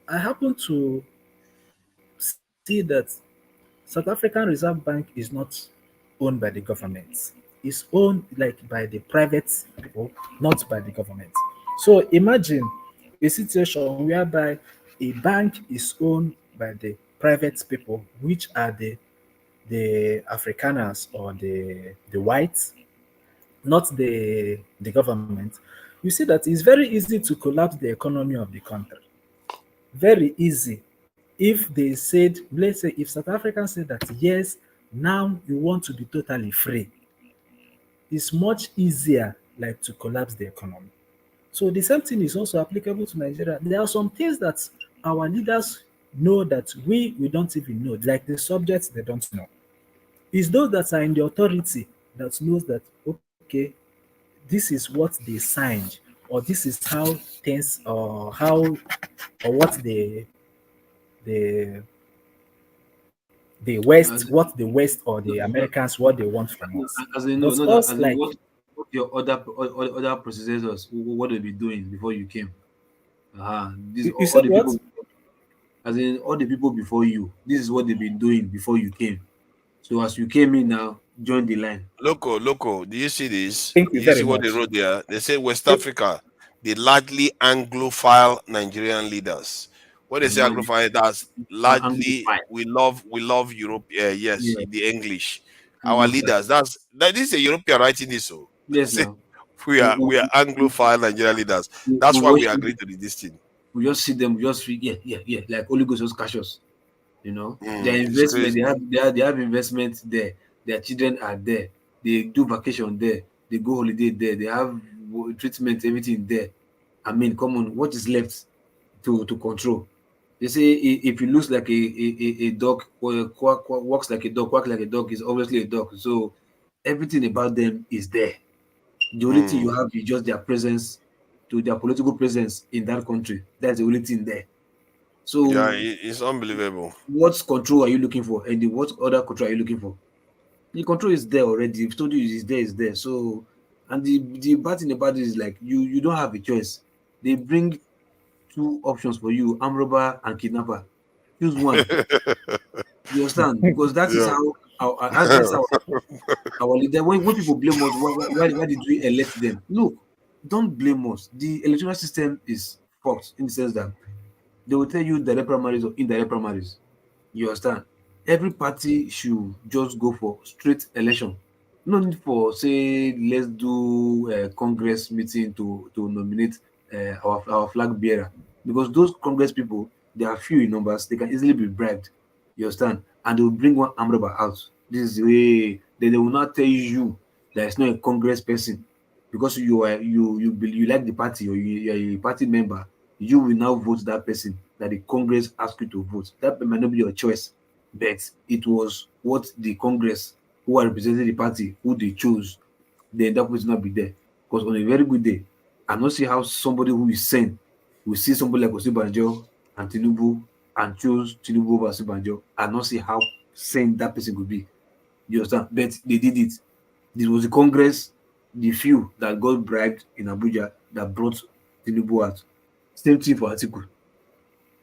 [SPEAKER 22] I happen to see that South African Reserve Bank is not owned by the government. It's owned like by the private people, not by the government. So imagine a situation whereby a bank is owned by the private people, which are the Afrikaners or the whites, not the government. You see that it's very easy to collapse the economy of the country. Very easy. If they said, let's say, if South Africans said that yes, now you want to be totally free, it's much easier like to collapse the economy. So the same thing is also applicable to Nigeria. There are some things that our leaders know that we don't even know, like the subjects they don't know. It's those that are in the authority that knows that, okay, this is what they signed, or this is how things, or what the West, what the West or the Americans, what they want from us.
[SPEAKER 17] As in,
[SPEAKER 22] But
[SPEAKER 17] no,
[SPEAKER 22] us,
[SPEAKER 17] as in
[SPEAKER 22] like,
[SPEAKER 17] what your other processors, what they be doing before you came. These
[SPEAKER 22] you
[SPEAKER 17] all
[SPEAKER 22] said
[SPEAKER 17] the
[SPEAKER 22] what?
[SPEAKER 17] people, as in all the people before you. This is what they've been doing before you came. So as you came in now, join the line.
[SPEAKER 18] Loco, do you see this?
[SPEAKER 22] Thank
[SPEAKER 18] Do
[SPEAKER 22] you
[SPEAKER 18] you
[SPEAKER 22] very
[SPEAKER 18] see what they
[SPEAKER 22] much.
[SPEAKER 18] wrote there? They say West Africa, the largely Anglophile Nigerian leaders. When they say Anglophile, that's largely
[SPEAKER 17] Anglophile.
[SPEAKER 18] we love Europe. Yes,
[SPEAKER 17] Yeah.
[SPEAKER 18] the English. Our
[SPEAKER 17] Anglophile.
[SPEAKER 18] leaders. This is a European writing this. So
[SPEAKER 17] Yes,
[SPEAKER 18] say
[SPEAKER 17] now.
[SPEAKER 18] we are Anglophile Nigerian leaders. That's why we agree to this thing.
[SPEAKER 17] We just see them, we just feel, yeah, like Holy Ghost just catch us. You know, their
[SPEAKER 18] It's
[SPEAKER 17] investment,
[SPEAKER 18] crazy.
[SPEAKER 17] they have investments there. Their children are there. They do vacation there. They go holiday there. They have treatment, everything there. I mean, come on, what is left to control? They say if it looks like a dog, or walks like a dog, quack like a dog, is obviously a dog. So everything about them is there. The only thing you have is just their presence, to their political presence in that country. That's the only thing there. So
[SPEAKER 18] Yeah, it's unbelievable.
[SPEAKER 17] what control are you looking for, and what other control are you looking for? The control is there already. If told you is there. So, and the bad thing about it is like you don't have a choice. They bring two options for you: arm robber and kidnapper. Choose one. You understand? Because that is
[SPEAKER 18] Yeah.
[SPEAKER 17] how that's our leader. When people blame us, why did we elect them? Look, don't blame us. The electoral system is fucked in the sense that they will tell you direct primaries or indirect primaries. You understand? Every party should just go for straight election. No need for say let's do a Congress meeting to nominate our flag bearer, because those Congress people, they are few in numbers. They can easily be bribed. You understand? And they will bring one arm robber out. This is the way. Then they will not tell you that it's not a Congress person, because you like the party, or you are a party member. You will now vote that person that the Congress asked you to vote. That might not be your choice, but it was what the Congress, who are representing the party, who they chose, then that would not be there. Because on a very good day, I not see how somebody who is sane will see somebody like Osibanjo and Tinubu and chose Tinubu over Osinbajo and not see how sane that person could be. You understand? But they did it. This was the Congress, the few that got bribed in Abuja that brought Tinubu out. Same thing for Atiku.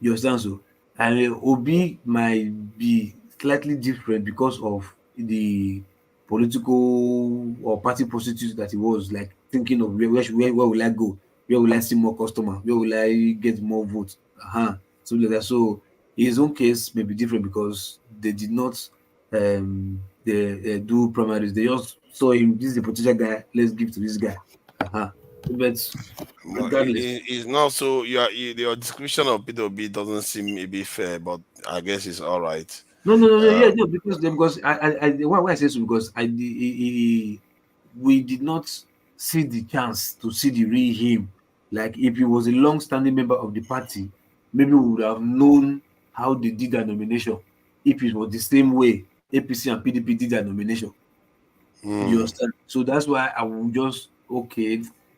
[SPEAKER 17] You understand? So, and Obi might be slightly different because of the political or party prostitute that he was, like thinking of where will I go? Where will I see more customer? Where will I get more votes? So like that. So his own case may be different because they did not do primaries. They just saw him. This is the potential guy. Let's give to this guy. But
[SPEAKER 18] No,
[SPEAKER 17] regardless,
[SPEAKER 18] it's not so. Your description of Peter Obi doesn't seem a bit fair, but I guess it's all right.
[SPEAKER 17] no, yeah, no, because why I say so because we did not see the chance to see the real him. Like if he was a long-standing member of the party, maybe we would have known how they did their nomination. If it was the same way APC and PDP did their nomination, you understand? So that's why I will just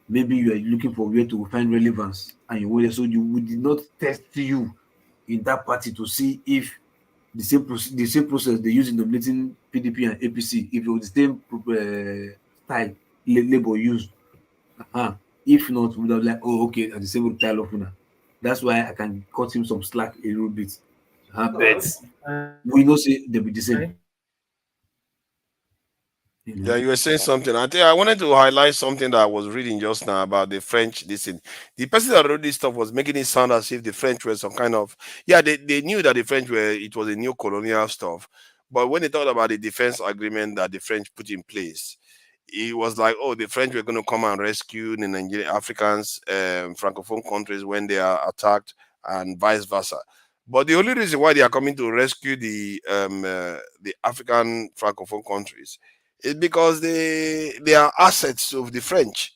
[SPEAKER 17] maybe you are looking for where to find relevance, and you will. So we did not test you in that party to see if the same process they use in nominating PDP and APC, if it was the same style Labour used. If not, we would have like, at the same style of winner. That's why I can cut him some slack a little bit. But we know say they'll be the same.
[SPEAKER 18] Yeah, you were saying something. I think I wanted to highlight something that I was reading just now about the French. Listen, the person that wrote this stuff was making it sound as if the French were some kind of they knew that the French it was a new colonial stuff, but when they talked about the defense agreement that the French put in place, it was like, oh, the French were going to come and rescue the Nigerian Africans, francophone countries when they are attacked, and vice versa. But the only reason why they are coming to rescue the African francophone countries is because they are assets of the French.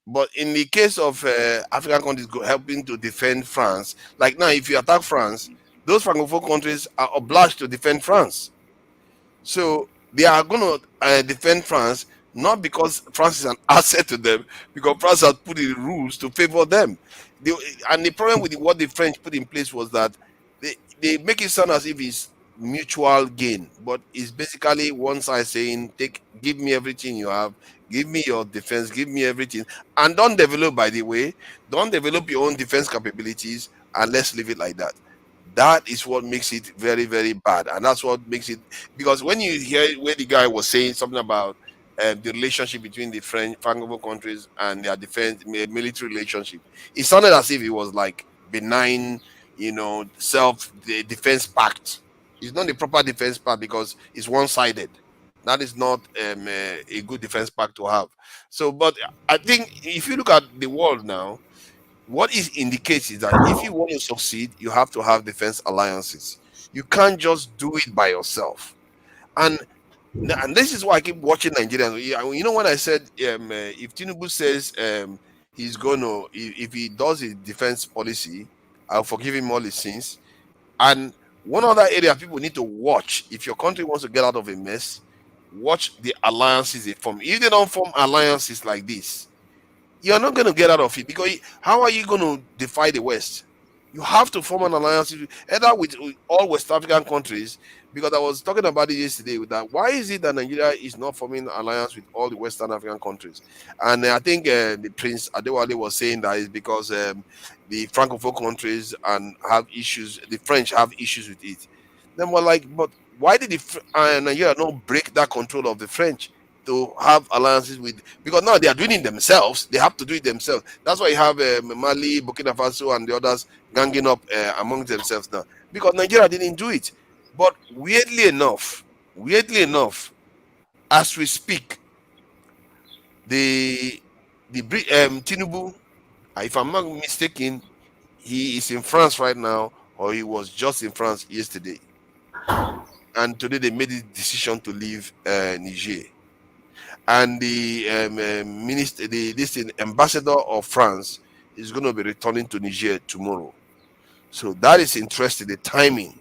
[SPEAKER 18] But in the case of African countries helping to defend France, like now, if you attack France, those francophone countries are obliged to defend France. So they are going to defend France, not because France is an asset to them, because France has put the rules to favor them. And the problem with what the French put in place was that they make it sound as if it's mutual gain, but it's basically one side saying, give me everything you have, give me your defense, give me everything, and don't develop your own defense capabilities, and let's leave it like that. That is what makes it very, very bad. And that's what makes it, because when you hear where the guy was saying something about the relationship between the French francophone countries and their defense military relationship, it sounded as if it was like benign, the defense pact. It's not the proper defense pact because it's one-sided. That is not a good defense pact to have. So, but I think if you look at the world now, what it indicates is that if you want to succeed, you have to have defense alliances. You can't just do it by yourself. And this is why I keep watching Nigerians. You know, when I said if Tinubu says he's going to, if he does his defense policy, I'll forgive him all his sins. And one other area people need to watch, if your country wants to get out of a mess, watch the alliances they form. If they don't form alliances like this, you're not going to get out of it, because how are you going to defy the West? You have to form an alliance either with all West African countries, because I was talking about it yesterday with that. Why is it that Nigeria is not forming an alliance with all the Western African countries? And I think the Prince Adewale was saying that is because the Francophone countries have issues, the French have issues with it. Then we're like, but why did Nigeria not break that control of the French to have alliances with? Because now they are doing it themselves. They have to do it themselves. That's why you have Mali, Burkina Faso, and the others ganging up among themselves now, because Nigeria didn't do it. But weirdly enough, as we speak, the Tinubu, if I'm not mistaken, he is in France right now, or he was just in France yesterday. And today they made the decision to leave Niger. And the ambassador of France is going to be returning to Niger tomorrow. So that is interesting, the timing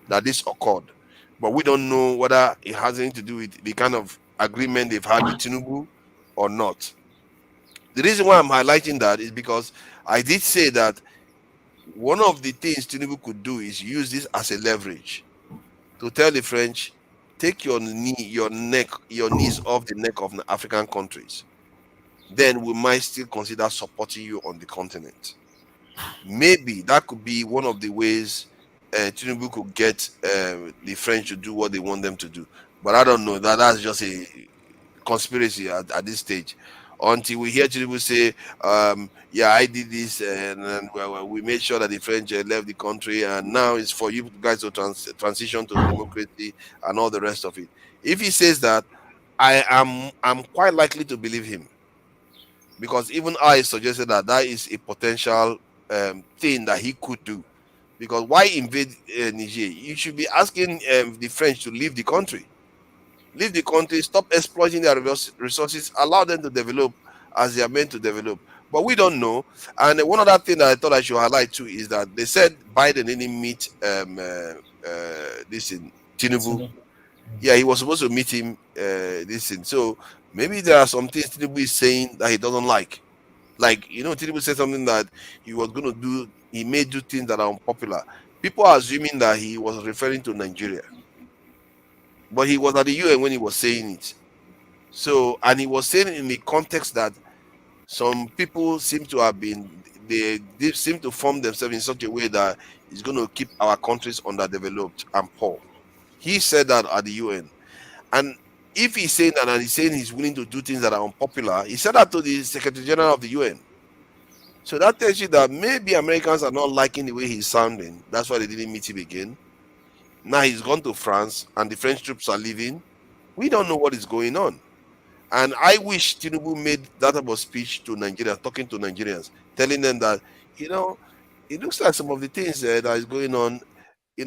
[SPEAKER 18] that this occurred. But we don't know whether it has anything to do with the kind of agreement they've had with Tinubu or not. The reason why I'm highlighting that is because I did say that one of the things Tinubu could do is use this as a leverage to tell the French, take your knees off the neck of the African countries. Then we might still consider supporting you on the continent. Maybe that could be one of the ways Tinubu could get the French to do what they want them to do. But I don't know. That's just a conspiracy at this stage. Until we hear Tinubu say, yeah, I did this, and we made sure that the French left the country, and now it's for you guys to transition to democracy and all the rest of it. If he says that, I'm quite likely to believe him, because even I suggested that is a potential thing that he could do. Because why invade Niger? You should be asking the French to leave the country. Leave the country, stop exploiting their resources, allow them to develop as they are meant to develop. But we don't know. And one other thing that I thought I should highlight too is that they said Biden didn't meet Tinubu. Yeah, he was supposed to meet him So maybe there are some things Tinubu is saying that he doesn't like. Like, Tinubu said something that he was going to do, he may do things that are unpopular. People are assuming that he was referring to Nigeria. But he was at the UN when he was saying it. So, and he was saying in the context that some people seem to have been, they seem to form themselves in such a way that it's going to keep our countries underdeveloped and poor. He said that at the UN. And if he's saying that and he's saying he's willing to do things that are unpopular, he said that to the Secretary General of the UN. So that tells you that maybe Americans are not liking the way he's sounding. That's why they didn't meet him again. Now he's gone to France and the French troops are leaving. We don't know what is going on. And I wish Tinubu made that type of speech to Nigerians, talking to Nigerians, telling them that, it looks like some of the things that is going on,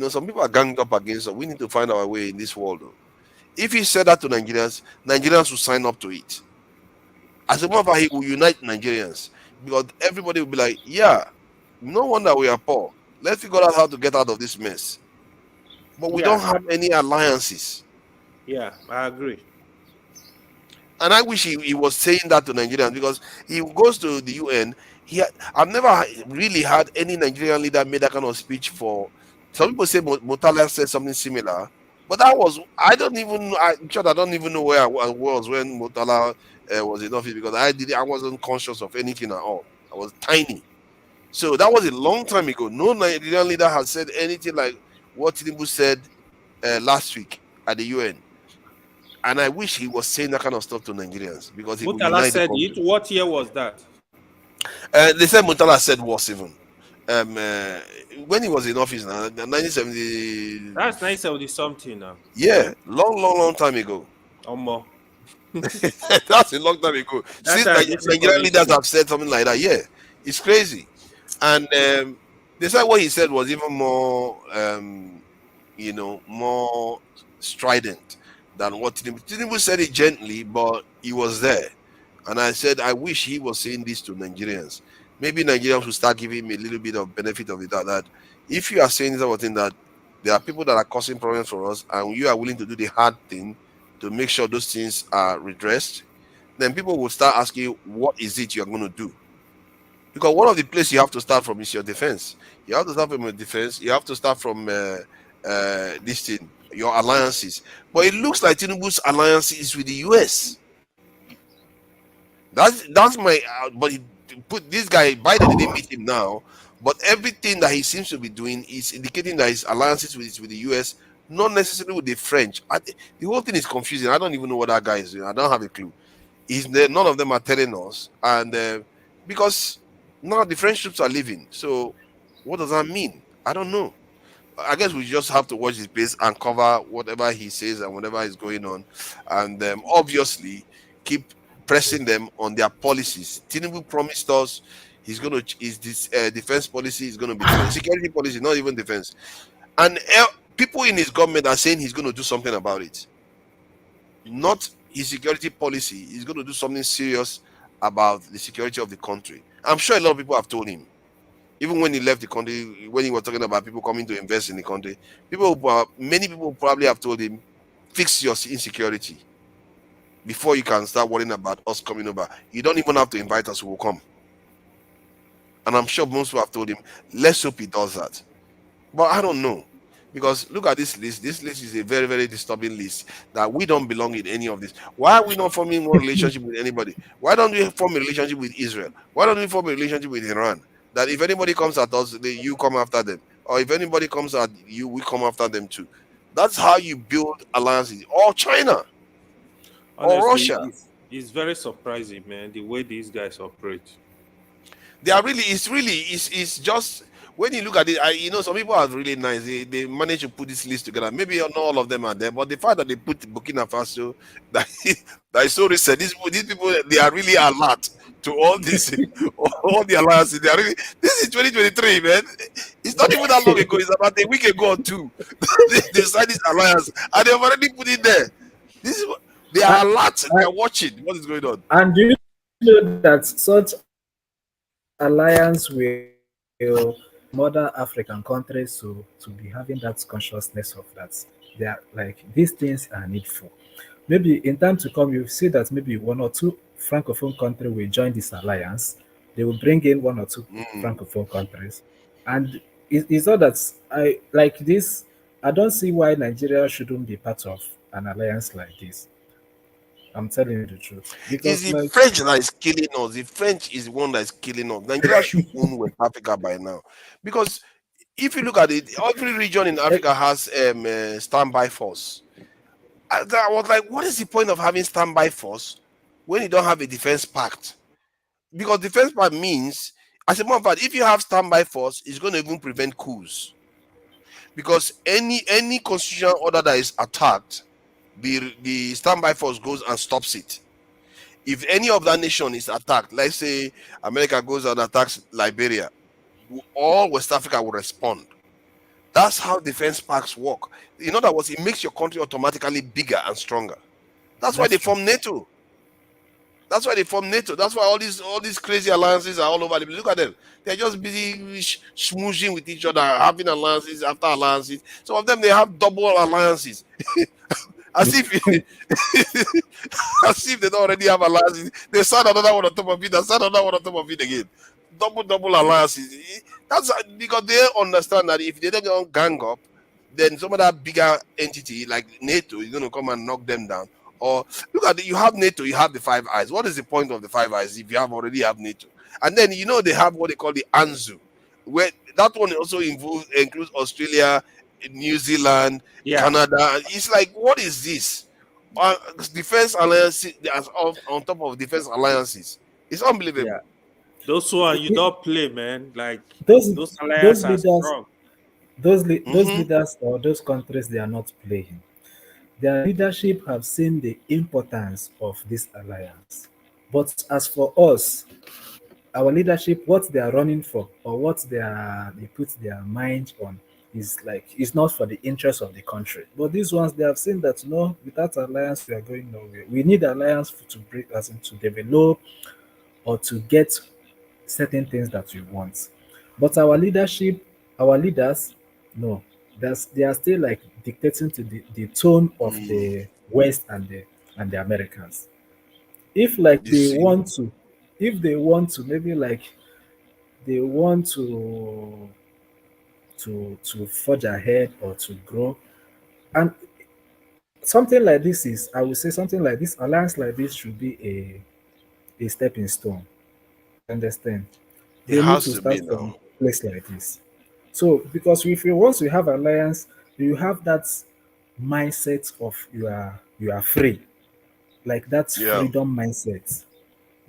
[SPEAKER 18] some people are ganged up against us. We need to find our way in this world. If he said that to Nigerians, Nigerians will sign up to it. As a matter of fact, he will unite Nigerians, because everybody will be like, yeah, no wonder we are poor. Let's figure out how to get out of this mess. But we don't have any alliances.
[SPEAKER 5] Yeah, I agree.
[SPEAKER 18] And I wish he was saying that to Nigerians, because he goes to the UN. I've never really had any Nigerian leader make that kind of speech for. Some people say Murtala said something similar, but that was, I don't even know where I was when Murtala was in office, because I wasn't conscious of anything at all. I was tiny. So that was a long time ago. No Nigerian leader has said anything like what Tinubu said last week at the UN. And I wish he was saying that kind of stuff to Nigerians, because he
[SPEAKER 5] Murtala said it. What year was that?
[SPEAKER 18] They said Murtala said worse even. When he was in office now, 1970.
[SPEAKER 5] That's 1970 something now.
[SPEAKER 18] Yeah, long time ago.
[SPEAKER 5] More.
[SPEAKER 18] That's a long time ago. Since Nigerian leaders have said something like that, yeah, it's crazy. And they said what he said was even more, more strident than what Tinubu said it gently, but he was there. And I said, I wish he was saying this to Nigerians. Maybe Nigerians will start giving me a little bit of benefit of it, that if you are saying this thing, that there are people that are causing problems for us, and you are willing to do the hard thing to make sure those things are redressed, then people will start asking you, what is it you're going to do? Because one of the places you have to start from is your defense. You have to start from your defense. You have to start from this thing, your alliances. But it looks like Tinubu's alliance is with the US. That's my. But he put this guy. Biden didn't meet him now. But everything that he seems to be doing is indicating that his alliances with the US, not necessarily with the French. The whole thing is confusing. I don't even know what that guy is doing. I don't have a clue. None of them are telling us, and because now the French troops are leaving. So what does that mean? I don't know. I guess we just have to watch his pace and cover whatever he says and whatever is going on, and obviously keep pressing them on their policies. Tinubu promised us his defense policy is going to be different. Security policy, not even defense. And people in his government are saying he's going to do something about it. Not his security policy. He's going to do something serious about the security of the country. I'm sure a lot of people have told him. Even when he left the country, when he was talking about people coming to invest in the country, many people probably have told him, fix your insecurity before you can start worrying about us coming over. You don't even have to invite us, we will come. And I'm sure most people have told him, let's hope he does that. But I don't know. Because look at this list. This list is a very, very disturbing list that we don't belong in any of this. Why are we not forming one relationship with anybody? Why don't we form a relationship with Israel? Why don't we form a relationship with Iran? That if anybody comes at us, you come after them. Or if anybody comes at you, we come after them too. That's how you build alliances. Or China.
[SPEAKER 5] Honestly,
[SPEAKER 18] or Russia.
[SPEAKER 5] It's very surprising, man, the way these guys operate.
[SPEAKER 18] They are really, it's just, when you look at it, some people are really nice. They manage to put this list together. Maybe not all of them are there, but the fact that they put Burkina Faso, that is so recent. These people, they are really alert to all this, all the alliances. They are really. This is 2023, man. It's not even that long ago. It's about a week ago or two. they signed this alliance, and they've already put it there. They are alert. They are watching what is going on.
[SPEAKER 22] And do you know that such alliance will modern African countries to be having that consciousness of that they are like these things are needful. Maybe in time to come, you see that maybe one or two francophone countries will join this alliance. They will bring in one or two francophone countries, and it's not that I like this. I don't see why Nigeria shouldn't be part of an alliance like this. I'm telling you the truth.
[SPEAKER 18] It's the French that is killing us. The French is the one that is killing us. Nigeria should own West Africa by now. Because if you look at it, every region in Africa has standby force. I was like, what is the point of having standby force when you don't have a defense pact? Because defense pact means, as a matter of fact, if you have standby force, it's going to even prevent coups. Because any constitutional order that is attacked, the standby force goes and stops it. If any of that nation is attacked, let's say America goes and attacks Liberia, all West Africa will respond. That's how defense pacts work. In other words, it makes your country automatically bigger and stronger. That's why they form NATO. That's why they form NATO. That's why all these crazy alliances are all over the place. Look at them. They're just busy smooshing with each other, having alliances after alliances. Some of them, they have double alliances. As if they don't already have alliances. They sign another one on top of it, they sign another one on top of it again. Double alliances. That's because they understand that if they don't gang up, then some of that bigger entity like NATO is going to come and knock them down. Or look at it, you have NATO, you have the Five Eyes. What is the point of the Five Eyes if you already have NATO? And then they have what they call the ANZU, where that one also includes Australia, New Zealand, Canada. It's like, what is this? Defense alliances on top of defense alliances. It's unbelievable.
[SPEAKER 5] Yeah. Those one you don't play, man. Like
[SPEAKER 22] those
[SPEAKER 5] alliances are
[SPEAKER 22] leaders,
[SPEAKER 5] strong.
[SPEAKER 22] those leaders or those countries, they are not playing. Their leadership have seen the importance of this alliance. But as for us, our leadership, what they are running for or what they put their mind on is not for the interest of the country. But these ones, they have seen that no, without alliance we are going nowhere. We need alliance to develop or to get certain things that we want. But our leaders, no, they are still like dictating to the tone of the West and the Americans. If like they want to maybe like they want to forge ahead or to grow, and something like this I would say something like this alliance like this should be a stepping stone. Understand? They need to start from a place like this. So because if you once you have alliance, you have that mindset of you are free, like that freedom mindset.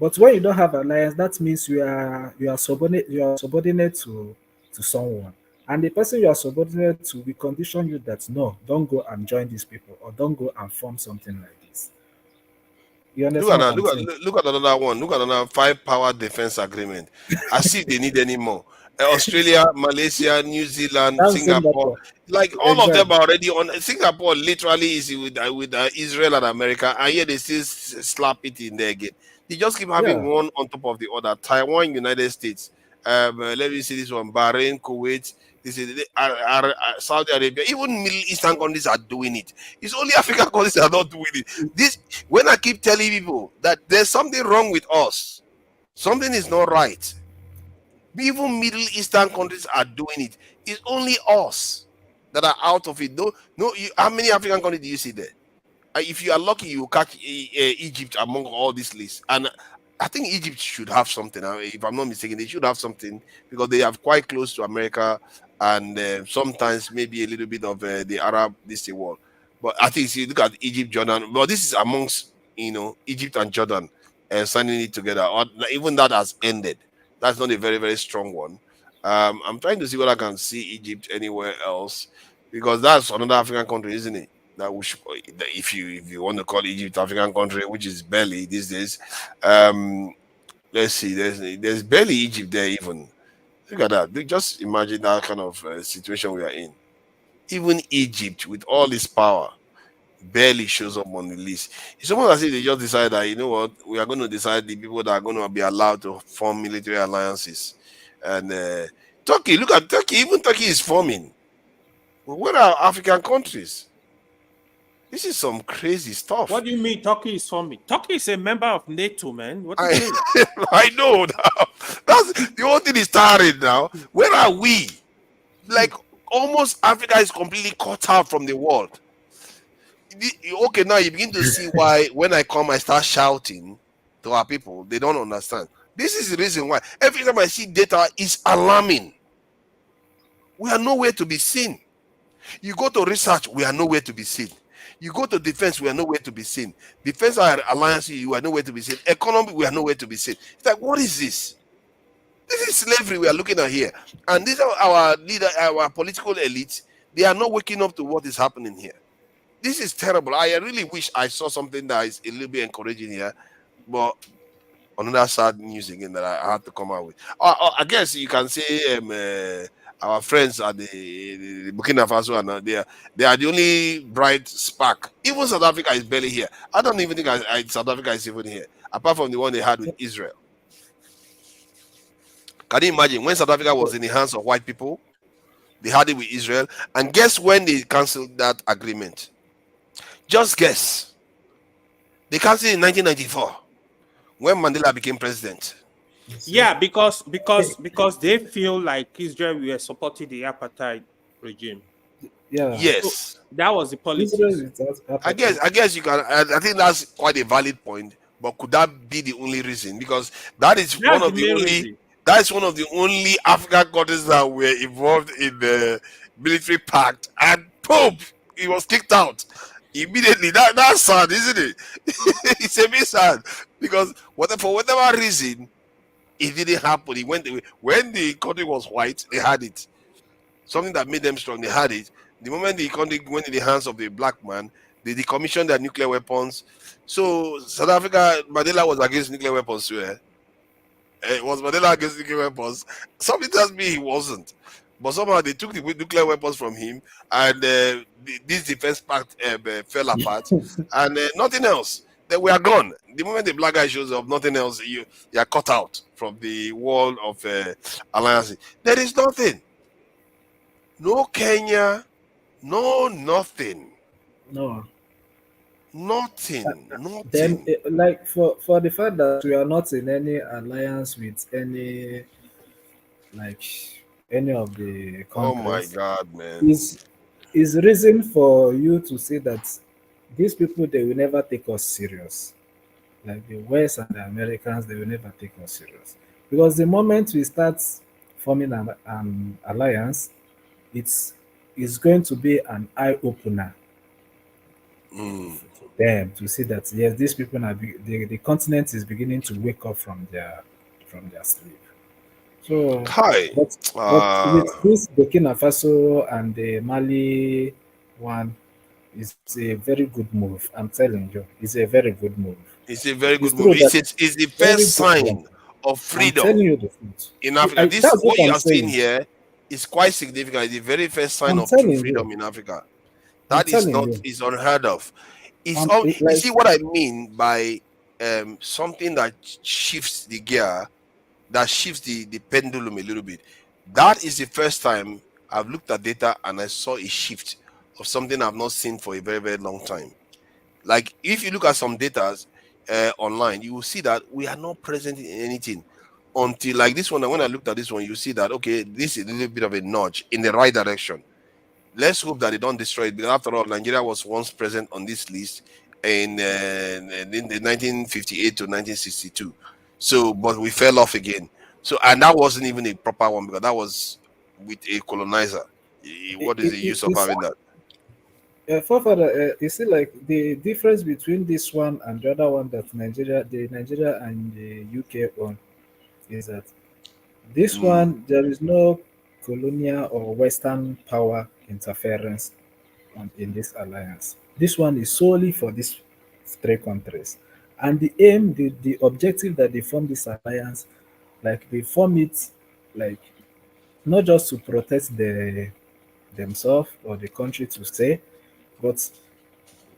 [SPEAKER 22] But when you don't have alliance, that means you are subordinate to someone. And the person you are subordinate to will condition you that no, don't go and join these people or don't go and form something like this. You understand?
[SPEAKER 18] Look at another one. Look at another 5-power defense agreement. As if they need any more. Australia, Malaysia, New Zealand, Singapore. Like all of them are already on. Singapore literally is with Israel and America, and yet they still slap it in there again. They just keep having one on top of the other. Taiwan, United States. Let me see this one: Bahrain, Kuwait. This is Saudi Arabia. Even Middle Eastern countries are doing it. It's only African countries that are not doing it. This, when I keep telling people that there's something wrong with us, something is not right. Even Middle Eastern countries are doing it. It's only us that are out of it. How many African countries do you see there? If you are lucky, you will catch Egypt among all these lists. And I think Egypt should have something. If I'm not mistaken, they should have something because they are quite close to America and sometimes maybe a little bit of the Arab world. But I think if you look at Egypt, Jordan, well, this is amongst Egypt and Jordan signing it together. Or even that has ended. That's not a very, very strong one. I'm trying to see whether I can see Egypt anywhere else because that's another African country, isn't it? That we should, if you want to call Egypt African country, which is barely these days. Let's see, there's barely Egypt there even. Look at that. Just imagine that kind of situation we are in. Even Egypt, with all this power, barely shows up on the list. It's almost as if they just decide that, you know what, we are going to decide the people that are going to be allowed to form military alliances. And Turkey, look at Turkey. Even Turkey is forming. Well, where are African countries? This is some crazy stuff.
[SPEAKER 5] What do you mean Turkey is forming? Turkey is a member of NATO, man. What do you mean?
[SPEAKER 18] I know now. That's the whole thing is tiring now. Where are we? Like almost Africa is completely cut out from the world. Okay, now you begin to see why when I come, I start shouting to our people. They don't understand. This is the reason why every time I see data, it's alarming. We are nowhere to be seen. You go to research, we are nowhere to be seen. You go to defense, we are nowhere to be seen. Defense alliances, you are nowhere to be seen. Economy, we are nowhere to be seen. It's like, what is this? This is slavery we are looking at here. And these are our leader, our political elites. They are not waking up to what is happening here. This is terrible. I really wish I saw something that is a little bit encouraging here. But another sad news again that I had to come out with. I guess you can say our friends at the Burkina Faso, and they are the only bright spark. Even South Africa is barely here. I don't even think South Africa is even here, apart from the one they had with Israel. Can you imagine when South Africa was in the hands of white people? They had it with Israel, and guess when they canceled that agreement? Just guess. They canceled it in 1994 when Mandela became president.
[SPEAKER 5] Yeah, because they feel like Israel were supporting the apartheid regime.
[SPEAKER 22] Yeah.
[SPEAKER 18] Yes.
[SPEAKER 5] So that was the politics.
[SPEAKER 18] I guess you can. I think that's quite a valid point. But could that be the only reason? Because that's one of the only reason. That's one of the only African countries that were involved in the military pact, and Pope, he was kicked out immediately. That's sad, isn't it? It's a bit sad because for whatever reason, it didn't happen. When the country was white, they had it. Something that made them strong, they had it. The moment the country went in the hands of the black man, they decommissioned their nuclear weapons. So South Africa, Mandela was against nuclear weapons, swear. Was Mandela against nuclear weapons? Something tells me he wasn't. But somehow they took the nuclear weapons from him, and this defense pact fell apart, and nothing else. They were gone. The moment the black guy shows up, nothing else. You are cut out from the world of alliances. There is nothing. No Kenya, no nothing.
[SPEAKER 22] No.
[SPEAKER 18] Nothing.
[SPEAKER 22] Then, like for the fact that we are not in any alliance with any of the countries.
[SPEAKER 18] Oh my God, man!
[SPEAKER 22] Is reason for you to say that these people, they will never take us serious. Like the West and the Americans, they will never take us serious. Because the moment we start forming an alliance, it's going to be an eye opener for them to see that yes, these people the continent is beginning to wake up from their sleep. So, but with this Burkina Faso and the Mali one, it's a very good move. I'm telling you, it's a very good move.
[SPEAKER 18] It's a very good move. It's the first sign of freedom in Africa. What you are seeing here is quite significant. It's the very first sign of true freedom in Africa. That is unheard of. You see what I mean by something that shifts the gear, that shifts the pendulum a little bit. That is the first time I've looked at data and I saw a shift of something I've not seen for a very, very long time. Like if you look at some data online, you will see that we are not present in anything. until like this one. And when I looked at this one, you see that okay, this is a little bit of a nudge in the right direction. Let's hope that they don't destroy it, because after all, Nigeria was once present on this list in the 1958 to 1962. So, but we fell off again. So, and that wasn't even a proper one, because that was with a colonizer. What is the use of having that?
[SPEAKER 22] Forefather, you see, like the difference between this one and the other one that Nigeria and the UK own is that this one there is no colonial or Western power interference in this alliance. This one is solely for these three countries, and the aim, the objective that they form this alliance, like they form it, like not just to protect themselves or the country to say, but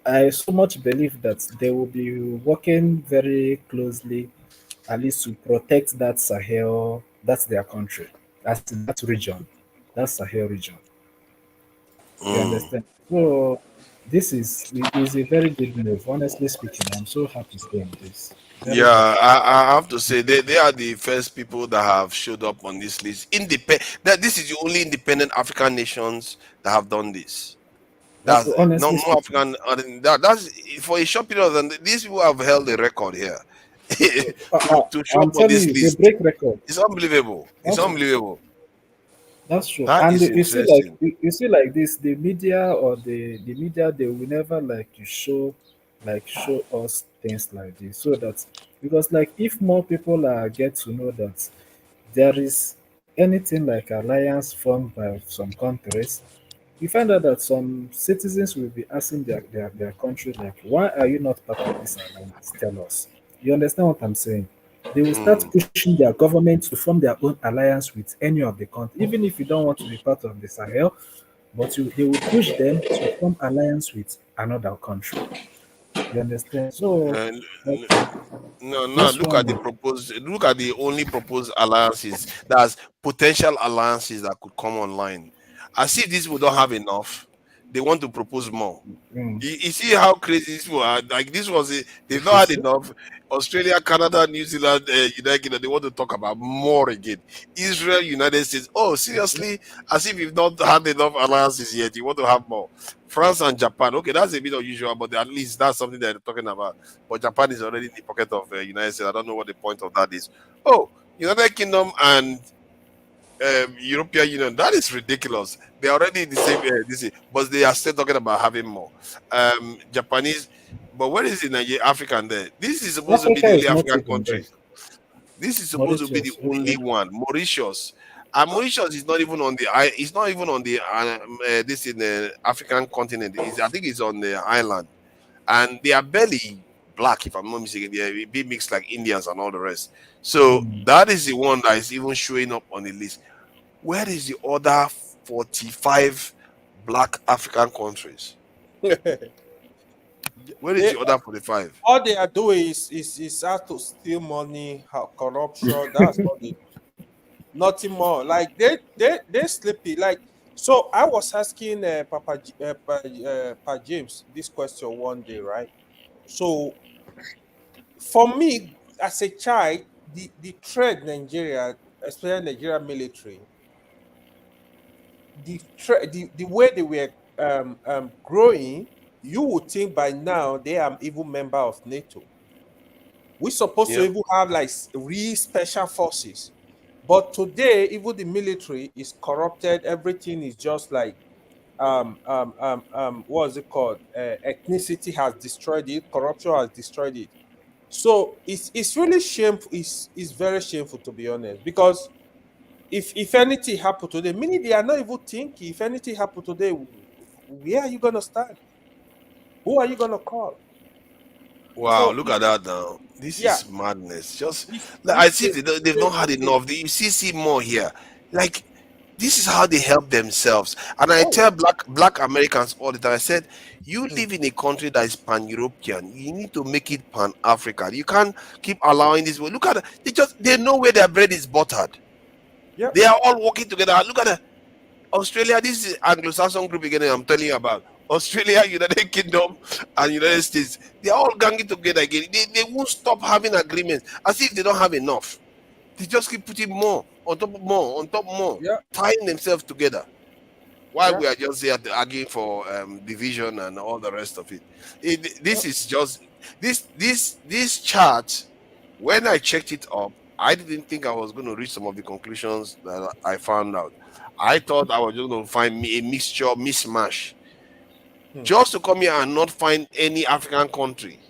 [SPEAKER 22] I so much believe that they will be working very closely, at least to protect that Sahel, that's their country, that's in that region, that Sahel region. You understand? So this is a very good move. Honestly speaking, I'm so happy seeing this. Very
[SPEAKER 18] Yeah,
[SPEAKER 22] happy.
[SPEAKER 18] I have to say they are the first people that have showed up on this list. That this is the only independent African nations that have done this. That's no
[SPEAKER 22] Honestly speaking,
[SPEAKER 18] African. That's for a short period. And these people have held a record here to show
[SPEAKER 22] I'm
[SPEAKER 18] up on
[SPEAKER 22] telling
[SPEAKER 18] this
[SPEAKER 22] you, they
[SPEAKER 18] list.
[SPEAKER 22] break record.
[SPEAKER 18] It's unbelievable. It's
[SPEAKER 22] That's
[SPEAKER 18] unbelievable.
[SPEAKER 22] That's true.
[SPEAKER 18] That
[SPEAKER 22] And
[SPEAKER 18] is
[SPEAKER 22] you see, like
[SPEAKER 18] interesting.
[SPEAKER 22] you see, like this, the media or the media, they will never like to show us things like this, so that because like if more people get to know that there is anything like alliance formed by some countries, you find out that some citizens will be asking their country like, why are you not part of this alliance? Tell us. You understand what I'm saying? They will start pushing their government to form their own alliance with any of the countries, even if you don't want to be part of the Sahel, but they will push them to form alliance with another country. You understand? So
[SPEAKER 18] Uh,
[SPEAKER 22] like,
[SPEAKER 18] No, no.
[SPEAKER 22] this
[SPEAKER 18] Look at the
[SPEAKER 22] one,
[SPEAKER 18] proposed. Look at the only proposed alliances. That's potential alliances that could come online. I see these people don't have enough. They want to propose more. You see how crazy these people are. Like this was they've not had enough. Australia, Canada, New Zealand, United Kingdom. They want to talk about more again. Israel, United States. Oh, seriously? As if you've not had enough alliances yet. You want to have more. France and Japan. Okay, that's a bit unusual, but at least that's something that they're talking about. But Japan is already in the pocket of United States. I don't know what the point of that is. Oh, United Kingdom and European Union. That is ridiculous. They're already in the same but they are still talking about having more. Japanese, but where is the Nigeria African there? This is supposed to be
[SPEAKER 22] Africa
[SPEAKER 18] the
[SPEAKER 22] is
[SPEAKER 18] only
[SPEAKER 22] not
[SPEAKER 18] African
[SPEAKER 22] even there.
[SPEAKER 18] country. This is supposed to be the
[SPEAKER 22] Mauritius,
[SPEAKER 18] only
[SPEAKER 22] okay.
[SPEAKER 18] one. Mauritius. And Mauritius is not even on the it's not even on the this in the African continent. I think it's on the island. And they are barely black, if I'm not mistaken. They are a bit mixed like Indians and all the rest. So that is the one that is even showing up on the list. Where is the other 45 black African countries? Where is the other 45?
[SPEAKER 5] All they are doing is how to steal money, how corruption. That's all they do. Nothing more. Like they sleepy. Like so, I was asking Pa James this question one day, right? So for me, as a child, the trade Nigeria, especially Nigeria military, the way they were growing, you would think by now they are even member of NATO. We're supposed to even have like real special forces. But today, even the military is corrupted. Everything is just like what's it called? Ethnicity has destroyed it, corruption has destroyed it. So it's really shameful, it's very shameful to be honest. Because if anything happened today, meaning they are not even thinking, if anything happened today, where are you gonna stand? Who are you gonna call?
[SPEAKER 18] Wow,
[SPEAKER 5] So
[SPEAKER 18] look at that now. This
[SPEAKER 5] yeah,
[SPEAKER 18] is madness. Just like I see they've not had enough. You see more here. Like this is how they help themselves. And I tell black Americans all the time. I said, you live in a country that is pan-European. You need to make it pan-African. You can't keep allowing this. Look at they know where their bread is buttered.
[SPEAKER 5] Yeah.
[SPEAKER 18] They are all working together. Look at Australia. This is Anglo-Saxon group again. I'm telling you about Australia, United Kingdom, and United States. They are all ganging together again. They won't stop having agreements as if they don't have enough. They just keep putting more on top of more on top of more,
[SPEAKER 5] Yeah.
[SPEAKER 18] tying themselves together. While
[SPEAKER 5] Yeah.
[SPEAKER 18] we are just here arguing for division and all the rest of it. This is just this chart. When I checked it up, I didn't think I was going to reach some of the conclusions that I found out. I thought I was just going to find a mixture, mismatch. Just to come here and not find any African country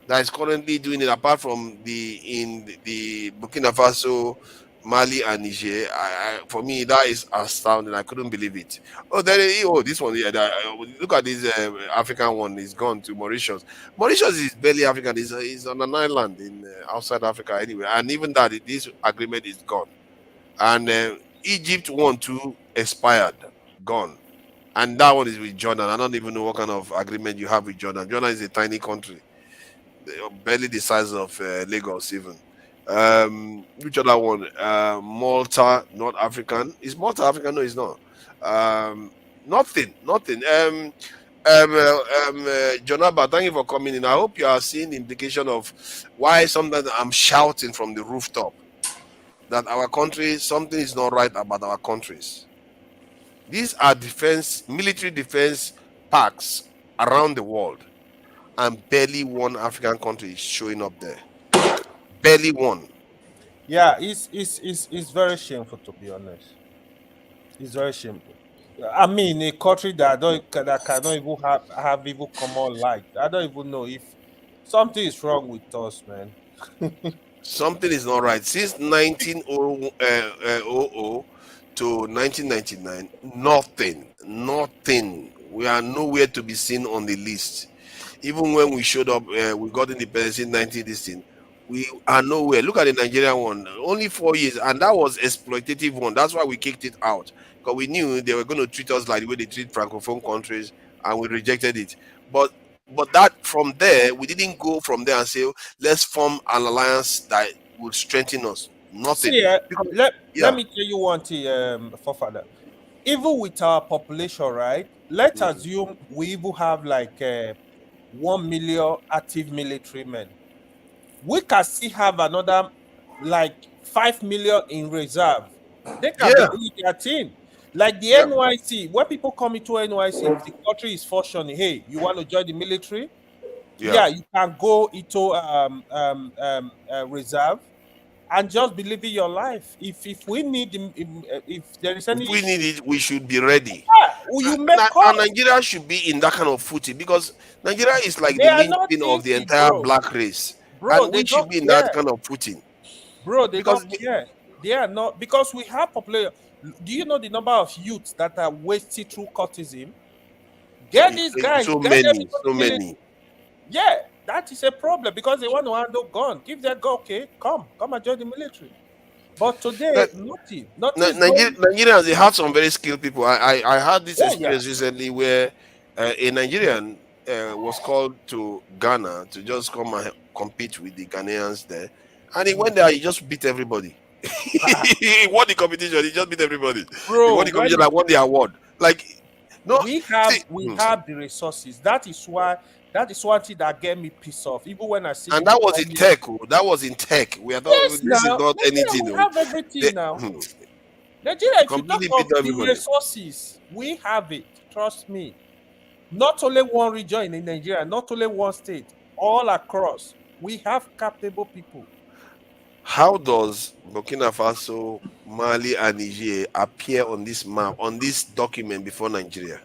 [SPEAKER 18] that is currently doing it, apart from the Burkina Faso, Mali, and Niger. For me, that is astounding. I couldn't believe it. This one, look at this African one. Is gone to Mauritius. Mauritius is barely African. It's on an island in outside Africa anyway. And even that, this agreement is gone. And Egypt one too expired, gone. And that one is with Jordan. I don't even know what kind of agreement you have with Jordan. Jordan is a tiny country, barely the size of Lagos even. Which other one? Malta, not African. Is Malta African? No, it's not. Nothing. Jonaba, thank you for coming in. I hope you are seeing the implication of why sometimes I'm shouting from the rooftop that our country, something is not right about our countries. These are military defense packs around the world, and barely one African country is showing up there. Barely one.
[SPEAKER 5] Yeah, it's very shameful, to be honest. It's very shameful. I mean, a country that cannot even have even common light. I don't even know if something is wrong with us, man.
[SPEAKER 18] Something is not right. Since 1900 to 1999, nothing. We are nowhere to be seen on the list. Even when we showed up, we got independence in 1916. We are nowhere. Look at the Nigerian one, only 4 years, and that was exploitative one. That's why we kicked it out, because we knew they were going to treat us like the way they treat francophone countries, and we rejected it. But that from there, we didn't go from there and say, let's form an alliance that will strengthen us. Nothing.
[SPEAKER 5] See, let me tell you one thing, Forefather. Even with our population, right? Let's assume we even have like 1 million active military men. We can still have another like 5 million in reserve. They can be doing their thing. Like the NYC, when people come into NYC, if the country is functioning, hey, you want to join the military? Yeah, you can go into reserve and just be living your life. If we need, if there is any,
[SPEAKER 18] if we need it, we should be ready.
[SPEAKER 5] Yeah,
[SPEAKER 18] and Nigeria should be in that kind of footing, because Nigeria is like the mainstream of the entire black race, and we should be in that kind of footing.
[SPEAKER 5] Bro, they don't care. They are not, because we have population. Do you know the number of youths that are wasted through cultism? Get these guys.
[SPEAKER 18] So many.
[SPEAKER 5] Yeah, that is a problem, because they want to handle gun. Give their gun, okay, come and join the military. But today, nothing.
[SPEAKER 18] Nigerians, they have some very skilled people. I had this experience recently where a Nigerian was called to Ghana to just come and compete with the Ghanaians there, and he went there. He just beat everybody. He won the competition. He just beat everybody.
[SPEAKER 5] Bro,
[SPEAKER 18] he won the competition. I won the award. Like, no,
[SPEAKER 5] we have the resources. That is one thing that get me pissed off. Even when I see,
[SPEAKER 18] and that was in tech. That was in tech. We are not.
[SPEAKER 5] Yes,
[SPEAKER 18] this is not anything.
[SPEAKER 5] We have everything now. Nigeria, if you talk of the resources, we have it. Trust me. Not only one region in Nigeria, not only one state, all across, we have capable people.
[SPEAKER 18] How does Burkina Faso, Mali, and Niger appear on this map, on this document before Nigeria?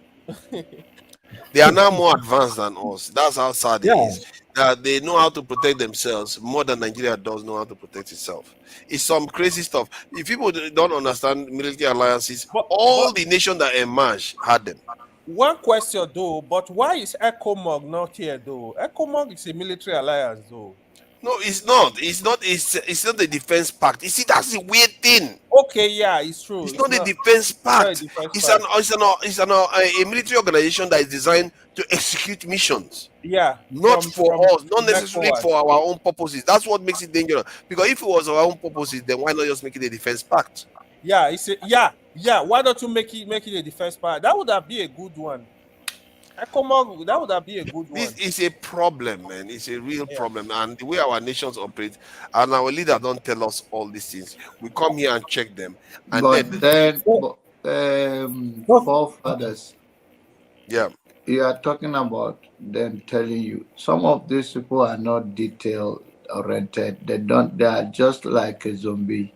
[SPEAKER 18] They are now more advanced than us. That's how sad it is. That they know how to protect themselves more than Nigeria does know how to protect itself. It's some crazy stuff. If people don't understand military alliances, all the nations that emerged had them.
[SPEAKER 5] One question though, but why is ECOMOG not here though? ECOMOG is a military alliance though.
[SPEAKER 18] No, it's not. It's not the defense pact. You see, that's the weird thing.
[SPEAKER 5] Okay, yeah, it's true.
[SPEAKER 18] It's not the defense pact. It's a military organization that is designed to execute missions.
[SPEAKER 5] Yeah.
[SPEAKER 18] Not for us, not necessarily for our own purposes. That's what makes it dangerous. Because if it was our own purposes, then why not just make it a defense pact?
[SPEAKER 5] Yeah, Why don't you make it a defense pact? That would have been a good one. Ecomogu, that would have been a good one.
[SPEAKER 18] This is a problem, man. It's a real problem. And the way our nations operate, and our leaders don't tell us all these things. We come here and check them. And
[SPEAKER 4] But then, forefathers,
[SPEAKER 18] yeah.
[SPEAKER 4] you are talking about them telling you some of these people are not detail oriented. They are just like a zombie.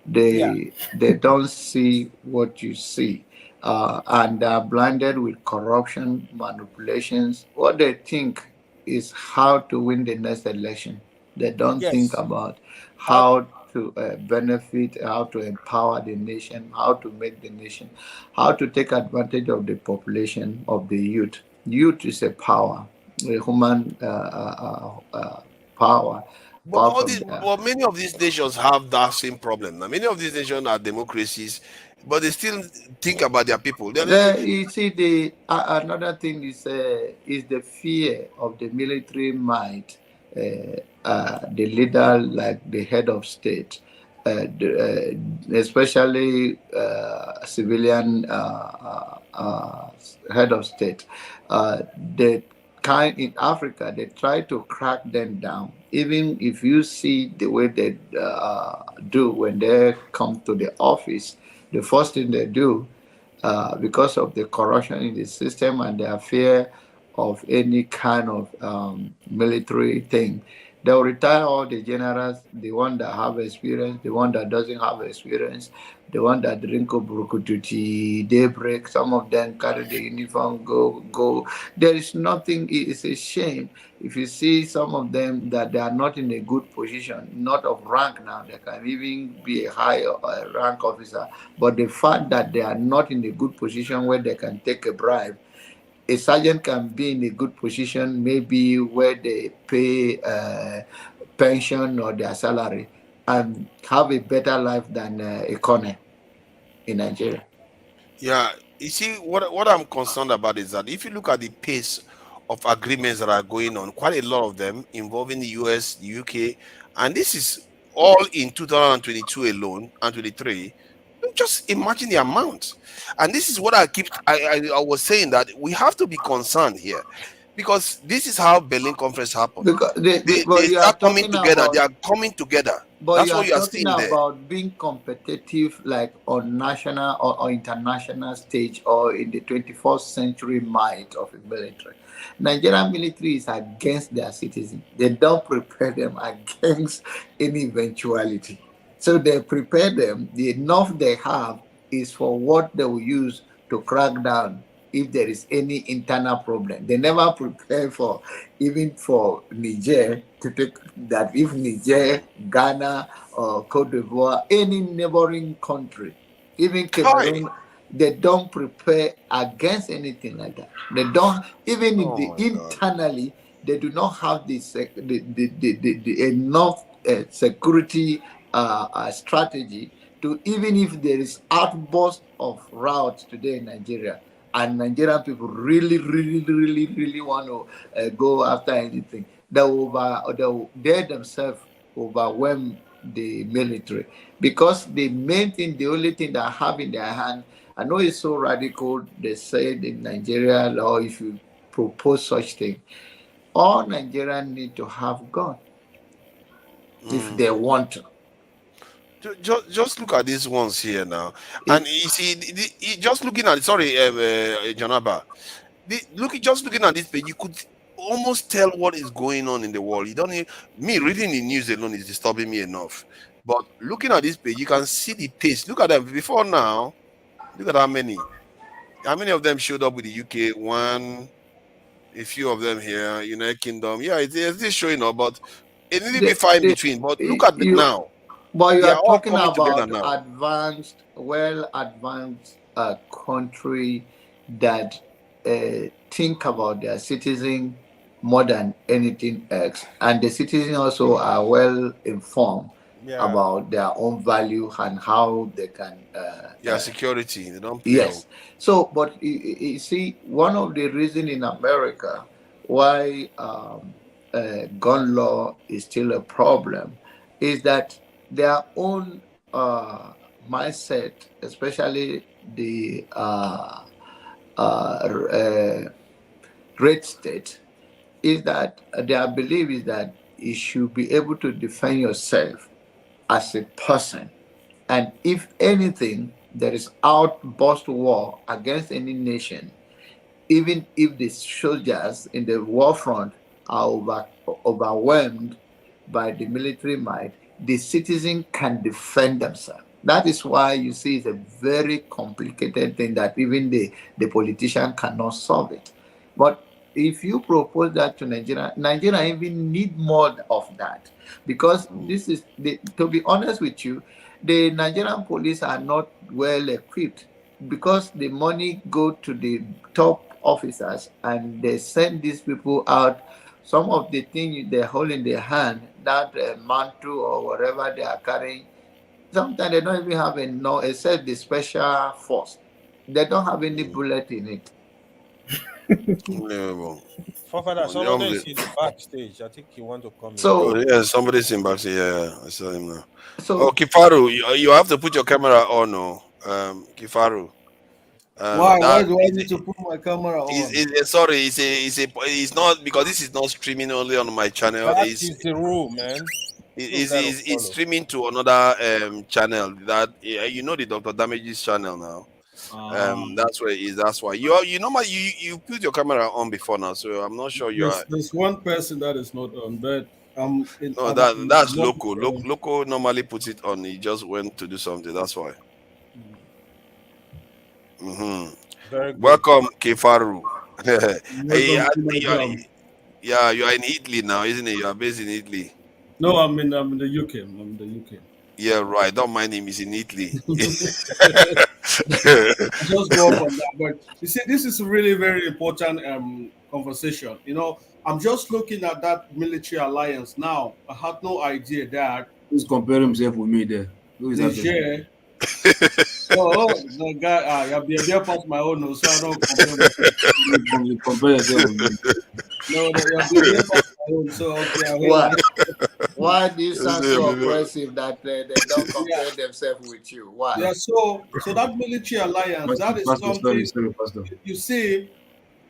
[SPEAKER 4] They don't see what you see. And they are blinded with corruption, manipulations. What they think is how to win the next election. They don't think about how to benefit, how to empower the nation, how to make the nation, how to take advantage of the population, of the youth. Youth is a power, a human power.
[SPEAKER 18] But many of these nations have that same problem. Now, many of these nations are democracies, but they still think about their people.
[SPEAKER 4] You see, another thing is the fear of the military might, the leader, like the head of state, especially civilian head of state. The kind in Africa, they try to crack them down. Even if you see the way they do when they come to the office, the first thing they do, because of the corruption in the system and their fear of any kind of military thing, they'll retire all the generals, the one that have experience, the one that doesn't have experience, the one that drink burukututi, daybreak. Some of them carry the uniform, go. There is nothing. It's a shame if you see some of them that they are not in a good position, not of rank now. They can even be a high rank officer, but the fact that they are not in a good position where they can take a bribe. A sergeant can be in a good position, maybe where they pay pension or their salary, and have a better life than a colonel in Nigeria.
[SPEAKER 18] Yeah, you see, what I'm concerned about is that if you look at the pace of agreements that are going on, quite a lot of them involving the US, the UK, and this is all in 2022 alone and 23. Just imagine the amount. And this is what I was saying, that we have to be concerned here, because this is how Berlin Conference happened.
[SPEAKER 4] Because
[SPEAKER 18] They start coming together. They are coming together.
[SPEAKER 4] But
[SPEAKER 18] That's
[SPEAKER 4] you
[SPEAKER 18] what
[SPEAKER 4] are
[SPEAKER 18] you are
[SPEAKER 4] talking
[SPEAKER 18] seeing there.
[SPEAKER 4] about being competitive, like on national or international stage, or in the 21st century might of the military. Nigerian military is against their citizens. They don't prepare them against any eventuality. So they prepare them. The enough they have is for what they will use to crack down if there is any internal problem. They never prepare for, even for Niger, to take that if Niger, Ghana, or Cote d'Ivoire, any neighboring country, even Cameroon, they don't prepare against anything like that. They don't, even internally, they do not have the enough security strategy to, even if there is outburst of riots today in Nigeria, and Nigerian people really want to go after anything, they themselves overwhelm the military, because the main thing, the only thing they have in their hand, I know it's so radical, they said in Nigeria law, if you propose such thing, all Nigerians need to have gun if they want to.
[SPEAKER 18] Just look at these ones here now, and you see, just looking at Janaba, just looking at this page, you could almost tell what is going on in the world. You don't need me reading the news alone is disturbing me enough, but looking at this page, you can see the pace. Look at them before now. Look at how many of them showed up with the UK. One, a few of them here, United Kingdom. Yeah, it's still showing up, but it needed to be fine in between. But look at it now.
[SPEAKER 4] But you
[SPEAKER 18] They
[SPEAKER 4] are
[SPEAKER 18] are all
[SPEAKER 4] talking
[SPEAKER 18] coming together
[SPEAKER 4] about
[SPEAKER 18] now.
[SPEAKER 4] advanced, well-advanced country that think about their citizen more than anything else, and the citizens also are well informed about their own value and how they can.
[SPEAKER 18] Security. They don't play.
[SPEAKER 4] Yes. So, but you see, one of the reasons in America why gun law is still a problem is that their own mindset, especially the great state is that their belief is that you should be able to defend yourself as a person. And if anything, there is outburst war against any nation, even if the soldiers in the war front are overwhelmed by the military might, the citizen can defend themselves. That is why you see it's a very complicated thing that even the politician cannot solve it. But if you propose that to Nigeria, Nigeria even need more of that, because this is to be honest with you, the Nigerian police are not well equipped, because the money go to the top officers and they send these people out. Some of the things they hold in their hand, that mantle or whatever they are carrying, sometimes they don't even have enough, except the special force. They don't have any bullet in it.
[SPEAKER 18] Unbelievable.
[SPEAKER 5] Father, somebody is in the backstage. I think he want to come in.
[SPEAKER 4] So
[SPEAKER 18] yeah, somebody's in backstage. Yeah, I saw him now.
[SPEAKER 4] So
[SPEAKER 18] Kifaru, you have to put your camera on, no, Kifaru.
[SPEAKER 10] Why do I need to put my camera on?
[SPEAKER 18] Sorry, it's not, because this is not streaming only on my channel.
[SPEAKER 5] That is the rule, man.
[SPEAKER 18] It's streaming to another channel that you know, the Dr. Damage's channel now. That's where it is. That's why you normally you put your camera on before now, so I'm not sure you are.
[SPEAKER 10] There's one person that is not on, but
[SPEAKER 18] no, that's Loco. Loco normally puts it on. He just went to do something. That's why.
[SPEAKER 5] Very good.
[SPEAKER 18] Welcome, Kefaru. Yeah, you are in Italy now, isn't it? You are based in Italy.
[SPEAKER 10] No, I'm in the UK. I'm in the UK.
[SPEAKER 18] Yeah, right. Don't mind him. He's in Italy.
[SPEAKER 10] Just go up on that. But you see, this is a really very important conversation. You know, I'm just looking at that military alliance now. I had no idea that
[SPEAKER 17] he's comparing himself with me there. Who is
[SPEAKER 10] Niger. The guy, I'll be past my own, so I don't compare yourself with me. No, you'll be past my own, so okay.
[SPEAKER 4] Why do you sound so aggressive that they don't compare themselves with you? Why?
[SPEAKER 10] Yeah, so that military alliance, that is something. You see,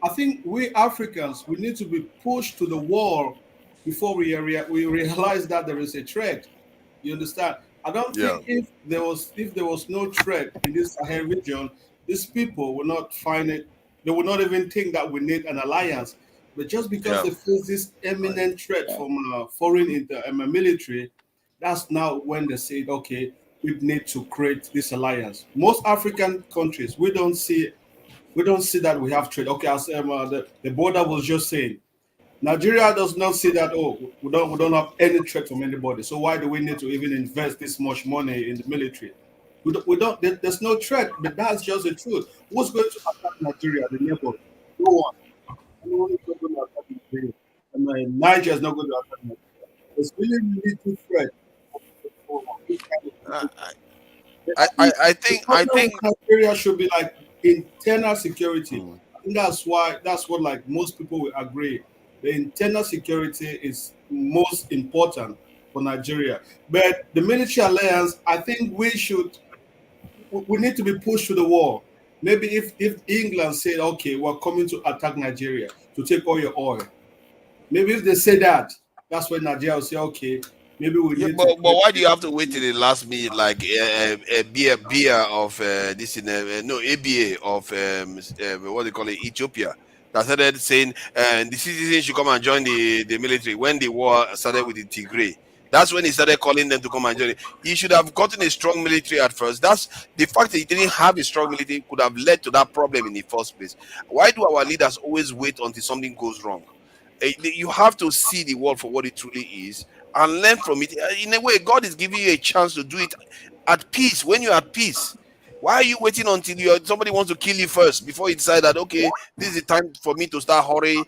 [SPEAKER 10] I think we Africans, we need to be pushed to the wall before we realize that there is a threat. You understand? I don't think if there was no threat in this Sahel region, these people will not find it. They would not even think that we need an alliance. But just because they face this imminent threat from foreign military, that's now when they say, okay, we need to create this alliance. Most African countries, we don't see that we have threat. Okay, as the border was just saying, Nigeria does not see that, we don't have any threat from anybody. So why do we need to even invest this much money in the military? There's no threat, but that's just the truth. Who's going to attack Nigeria, the neighbor? No one. No one is going to attack Nigeria. Niger is not going to attack Nigeria. There's really little threat.
[SPEAKER 18] I think
[SPEAKER 10] Nigeria should be like internal security. I think that's what like most people will agree. The internal security is most important for Nigeria. But the military alliance, I think we need to be pushed to the wall. Maybe if England said, okay, we're coming to attack Nigeria to take all your oil. Maybe if they say that, that's when Nigeria will say, okay, maybe we need
[SPEAKER 18] but why do you have to wait till the last minute, like a beer of this in ABA of what they call it, Ethiopia, that started saying the citizens should come and join the military when the war started with the Tigray. That's when he started calling them to come and join it. He should have gotten a strong military at first. That's the fact that he didn't have a strong military could have led to that problem in the first place. Why do our leaders always wait until something goes wrong? You have to see the world for what it truly is and learn from it. In a way, God is giving you a chance to do it at peace. When you're at peace, why are you waiting until somebody wants to kill you first before you decide that, okay, this is the time for me to start hurrying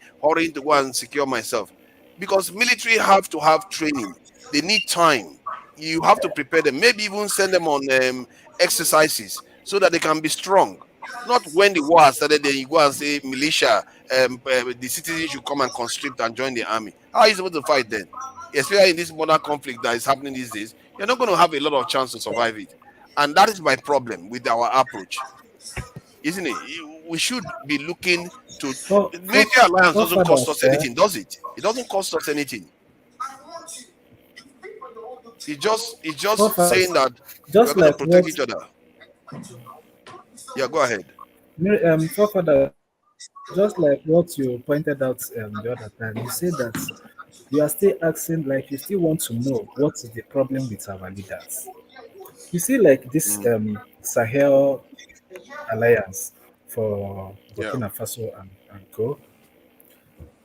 [SPEAKER 18] to go and secure myself? Because military have to have training. They need time. You have to prepare them. Maybe even send them on exercises so that they can be strong. Not when the war has started, then you go and say militia, the citizens should come and conscript and join the army. How are you supposed to fight then? Especially in this modern conflict that is happening these days, you're not going to have a lot of chance to survive it. And that is my problem with our approach, isn't it? we should be looking to military alliance doesn't cost us anything, does it? It doesn't cost us anything. It's just saying that we're going to protect each other. Yeah, go ahead.
[SPEAKER 22] Forefather, just like what you pointed out the other time, you say that you are still asking, like you still want to know what is the problem with our leaders. You see, like this Sahel Alliance for Burkina Faso and co.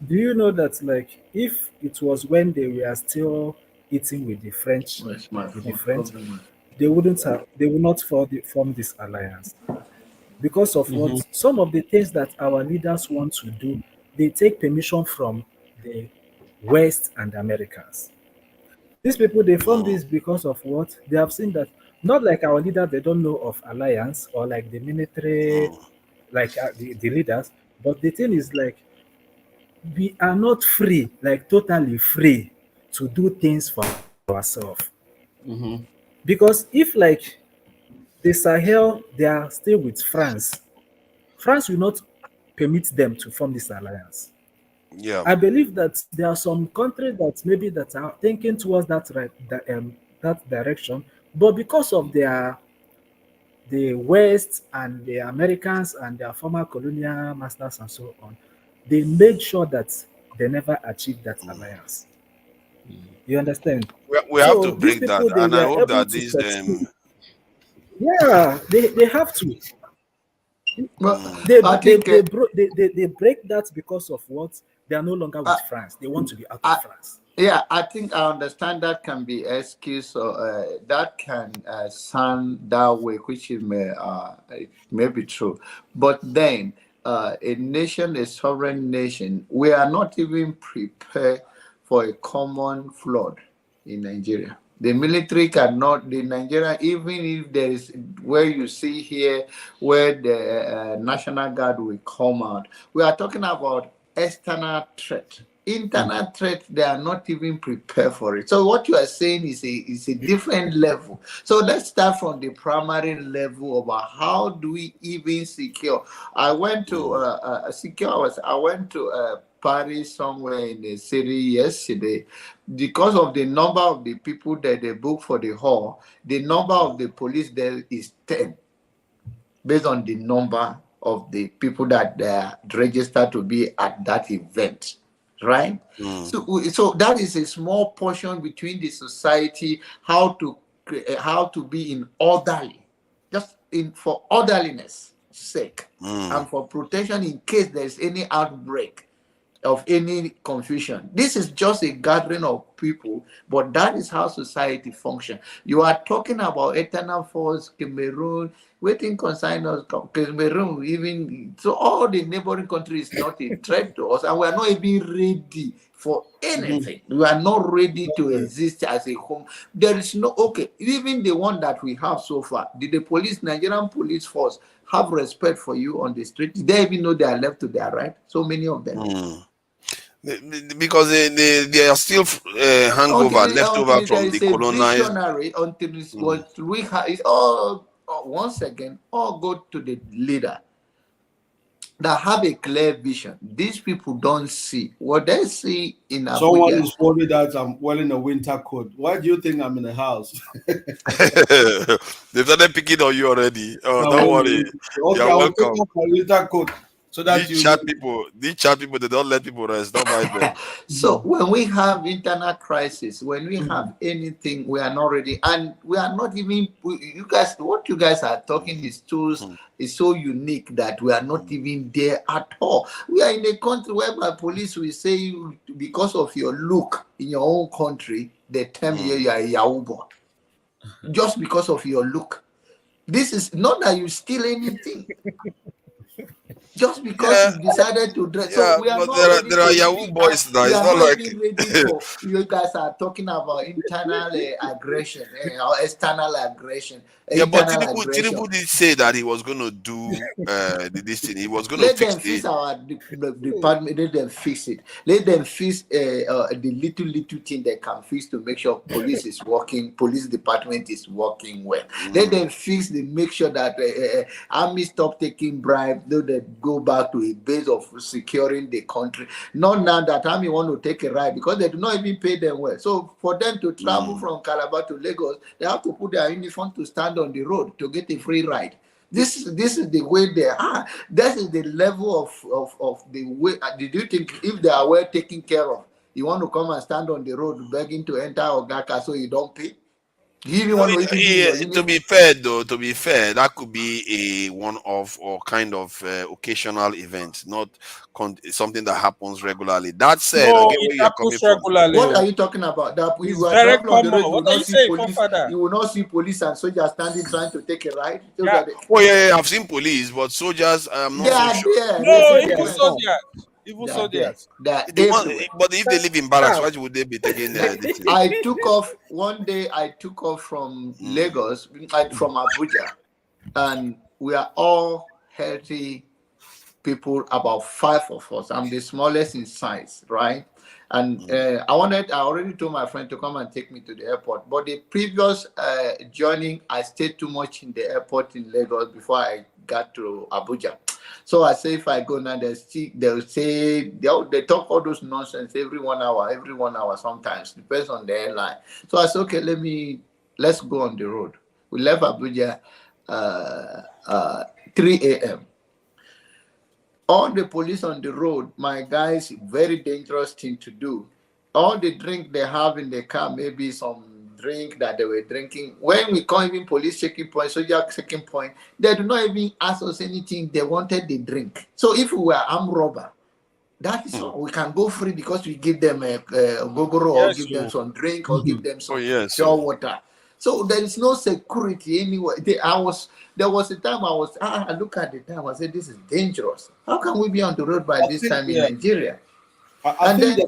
[SPEAKER 22] Do you know that, like, if it was when they were still eating with the French, they would not form this alliance because of what some of the things that our leaders want to do. They take permission from the West and Americans. These people, they form this because of what they have seen, that not like our leaders, they don't know of alliance, or like the military, like the leaders, but the thing is, like, we are not free, like totally free to do things for ourselves. Because if, like, the Sahel, they are still with France, France will not permit them to form this alliance.
[SPEAKER 18] Yeah,
[SPEAKER 22] I believe that there are some countries that maybe that are thinking towards that that direction, but because of the West and the Americans and their former colonial masters and so on, they made sure that they never achieved that alliance. You understand?
[SPEAKER 18] we have to break that, and I hope that these
[SPEAKER 22] yeah, they have to. They break that because of what? They are no longer with France. They want to be out of France.
[SPEAKER 4] Yeah, I think I understand that can be excuse, or that can sound that way, which it may be true. But then a nation, a sovereign nation, we are not even prepared for a common flood in Nigeria. The military cannot, the Nigeria, even if there is, where you see here, where the National Guard will come out, we are talking about external threat. Internal threat, they are not even prepared for it. So what you are saying is a different level. So let's start from the primary level about how do we even secure. I went to I went to Paris, somewhere in the city yesterday. Because of the number of the people that they book for the hall, the number of the police there is 10, based on the number of the people that they are registered to be at that event, right? So that is a small portion between the society, how to be in orderly, just for orderliness sake, and for protection in case there is any outbreak of any confusion. This is just a gathering of people, but that is how society functions. You are talking about eternal force, Cameroon, waiting consign us, Cameroon, even so all the neighboring countries is not a threat to us, and we are not even ready for anything. We are not ready to exist as a home. There is no, even the one that we have so far, did the police, Nigerian police force, have respect for you on the street? Did they even know they are left to their right? So many of them.
[SPEAKER 18] Because they are still leftover from the colonized.
[SPEAKER 4] Until it's what we have, it's all once again, all go to the leader that have a clear vision. These people don't see what they see in Abuja.
[SPEAKER 10] Someone is worried that I'm wearing a winter coat. Why do you think I'm in the house?
[SPEAKER 18] They've started picking on you already. Oh, don't worry. You're welcome.
[SPEAKER 10] Take off my winter coat so that
[SPEAKER 18] these chat people, they don't let people rest. Don't mind them.
[SPEAKER 4] So when we have internal crisis, when we have anything, we are not ready, and we are not even. You guys, what you guys are talking is so unique that we are not even there at all. We are in a country whereby police will say you, because of your look in your own country, they tell you you are a Yahoo boy, just because of your look. This is not that you steal anything. Just because you decided to dress. So we are
[SPEAKER 18] but
[SPEAKER 4] not ready
[SPEAKER 18] there are
[SPEAKER 4] to
[SPEAKER 18] Yahoo boys now.
[SPEAKER 4] we
[SPEAKER 18] It's
[SPEAKER 4] are
[SPEAKER 18] not
[SPEAKER 4] not
[SPEAKER 18] like
[SPEAKER 4] even ready for, you guys are talking about internal aggression or external aggression.
[SPEAKER 18] yeah, but
[SPEAKER 4] Internal aggression.
[SPEAKER 18] Tinubu did say that he was going to do this thing. He was going to
[SPEAKER 4] Let
[SPEAKER 18] fix
[SPEAKER 4] them
[SPEAKER 18] the.
[SPEAKER 4] fix our department. Let them fix it. Let them fix the little thing they can fix to make sure police is working. Police department is working well. Let them fix the make sure that army stop taking bribes. They go back to a base of securing the country. Not now that army want to take a ride because they do not even pay them well. So for them to travel from Calabar to Lagos, they have to put their uniform to stand on the road to get a free ride. This is the way they are. That is the level of the way. Did you think if they are well taken care of, you want to come and stand on the road begging to enter Ogaka so you don't pay? Do you even want to even give your
[SPEAKER 18] To
[SPEAKER 4] uniform?
[SPEAKER 18] be fair, though, that could be a one-off or kind of occasional event, not something that happens regularly. That said, I
[SPEAKER 5] No,
[SPEAKER 18] get
[SPEAKER 5] it
[SPEAKER 18] where you're coming
[SPEAKER 5] happens
[SPEAKER 18] from.
[SPEAKER 5] regularly.
[SPEAKER 4] What are you talking about? That
[SPEAKER 5] It's
[SPEAKER 4] you are
[SPEAKER 5] very
[SPEAKER 4] traveling on the road,
[SPEAKER 5] common.
[SPEAKER 4] you will
[SPEAKER 5] What are
[SPEAKER 4] not
[SPEAKER 5] you
[SPEAKER 4] see
[SPEAKER 5] saying,
[SPEAKER 4] police.
[SPEAKER 5] father?
[SPEAKER 4] You will not see police and soldiers standing trying to take a ride. Those
[SPEAKER 5] Yeah.
[SPEAKER 4] are the,
[SPEAKER 18] Oh yeah, I've seen police, but soldiers, I'm
[SPEAKER 4] they
[SPEAKER 18] not so
[SPEAKER 4] are
[SPEAKER 18] sure.
[SPEAKER 4] there.
[SPEAKER 5] No,
[SPEAKER 4] Receive
[SPEAKER 5] even
[SPEAKER 4] defense.
[SPEAKER 5] soldiers. Even
[SPEAKER 4] They are there.
[SPEAKER 5] soldiers.
[SPEAKER 4] They are
[SPEAKER 18] The one,
[SPEAKER 4] everywhere.
[SPEAKER 18] but if they live in barracks,
[SPEAKER 5] Now,
[SPEAKER 18] why would they be taking this thing?
[SPEAKER 4] I took off one day. I took off from Lagos, from Abuja, and we are all healthy people, about 5 of us. I'm the smallest in size, right? And I already told my friend to come and take me to the airport. But the previous journey, I stayed too much in the airport in Lagos before I got to Abuja. So I say if I go now, they'll say they talk all those nonsense every 1 hour sometimes, depends on the airline. So I said, okay, let's go on the road. We left Abuja 3 a.m. All the police on the road, my guys, very dangerous thing to do. All the drink they have in the car, maybe some drink that they were drinking. When we call even police checking point, soldier checking point, they do not even ask us anything. They wanted the drink. So if we were armed robber, that is all. We can go free because we give them a gogoro or
[SPEAKER 5] yes,
[SPEAKER 4] give them
[SPEAKER 5] you.
[SPEAKER 4] some drink or give them some
[SPEAKER 18] yes.
[SPEAKER 4] pure water. So there is no security anywhere. There was a time I look at the time, I said, this is dangerous. How can we be on the road by this time in Nigeria? And then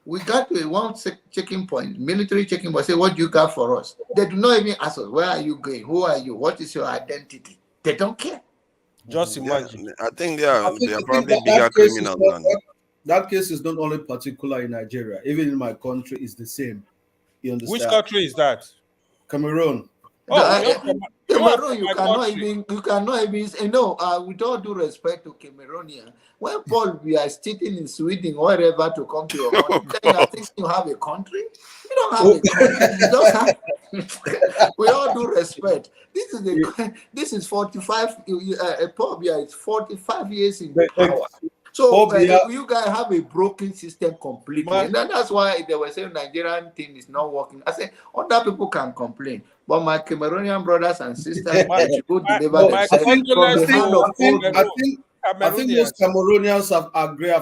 [SPEAKER 4] we got to one checking point, military checking point, say, what do you got for us? They do not even ask us, where are you going? Who are you? What is your identity? They don't care.
[SPEAKER 5] Just imagine.
[SPEAKER 18] I think they are probably
[SPEAKER 10] that
[SPEAKER 18] bigger
[SPEAKER 10] case is
[SPEAKER 18] criminals
[SPEAKER 10] not,
[SPEAKER 18] than.
[SPEAKER 10] that case is not only particular in Nigeria. Even in my country, it's the same. You understand?
[SPEAKER 5] Which country is that?
[SPEAKER 10] Cameroon.
[SPEAKER 5] Oh,
[SPEAKER 4] Cameroon, you cannot even say, no, with all due respect to Cameroonian, when Paul, we are sitting in Sweden or wherever to come to your country, then you are thinking you have a country? You don't have a country. You just have, with all due respect, this is 45, Paul Biya is 45 years in power. So you guys have a broken system completely. And that's why they were saying Nigerian thing is not working. I say other people can complain, but my Cameroonian brothers and sisters, they should go deliver themselves from the hand of old men.
[SPEAKER 10] I think most Cameroonians have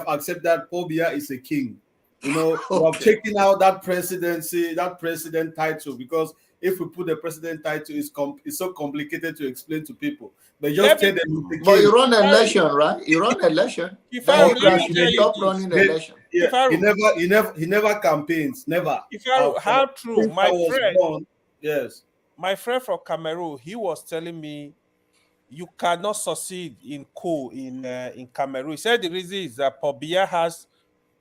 [SPEAKER 10] accepted that Paul Biya is a king. You know, we have taken out that presidency, that president title, because if we put the president title, it's so complicated to explain to people. They just tell them.
[SPEAKER 4] But you run an election, right? You run an election. Then you guys should stop running election.
[SPEAKER 10] He never campaigns. Never.
[SPEAKER 5] How true? My friend.
[SPEAKER 10] Born, yes.
[SPEAKER 5] My friend from Cameroon, he was telling me you cannot succeed in coup in Cameroon. He said the reason is that Paul Biya has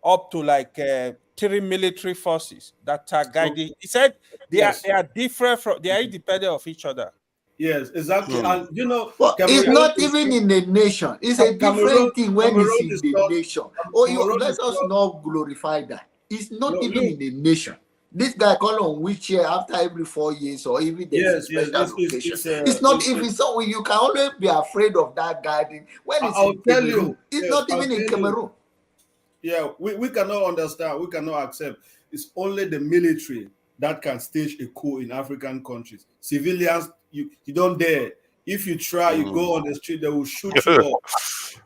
[SPEAKER 5] up to like 3 military forces that are guiding. He said they are different from, they are independent of each other.
[SPEAKER 10] Yes, exactly. And you know,
[SPEAKER 4] well, it's not even in the nation. It's a different thing when it's in the nation. Let us not glorify that. It's not even in the nation. This guy call on wheelchair after every 4 years or even there's a special occasion. It's not even so. You can always be afraid of that guy. When it's in Cameroon, it's not even in Cameroon.
[SPEAKER 10] Yeah, we cannot understand. We cannot accept. It's only the military that can stage a coup in African countries. Civilians, you don't dare. If you try, you go on the street, they will shoot you up.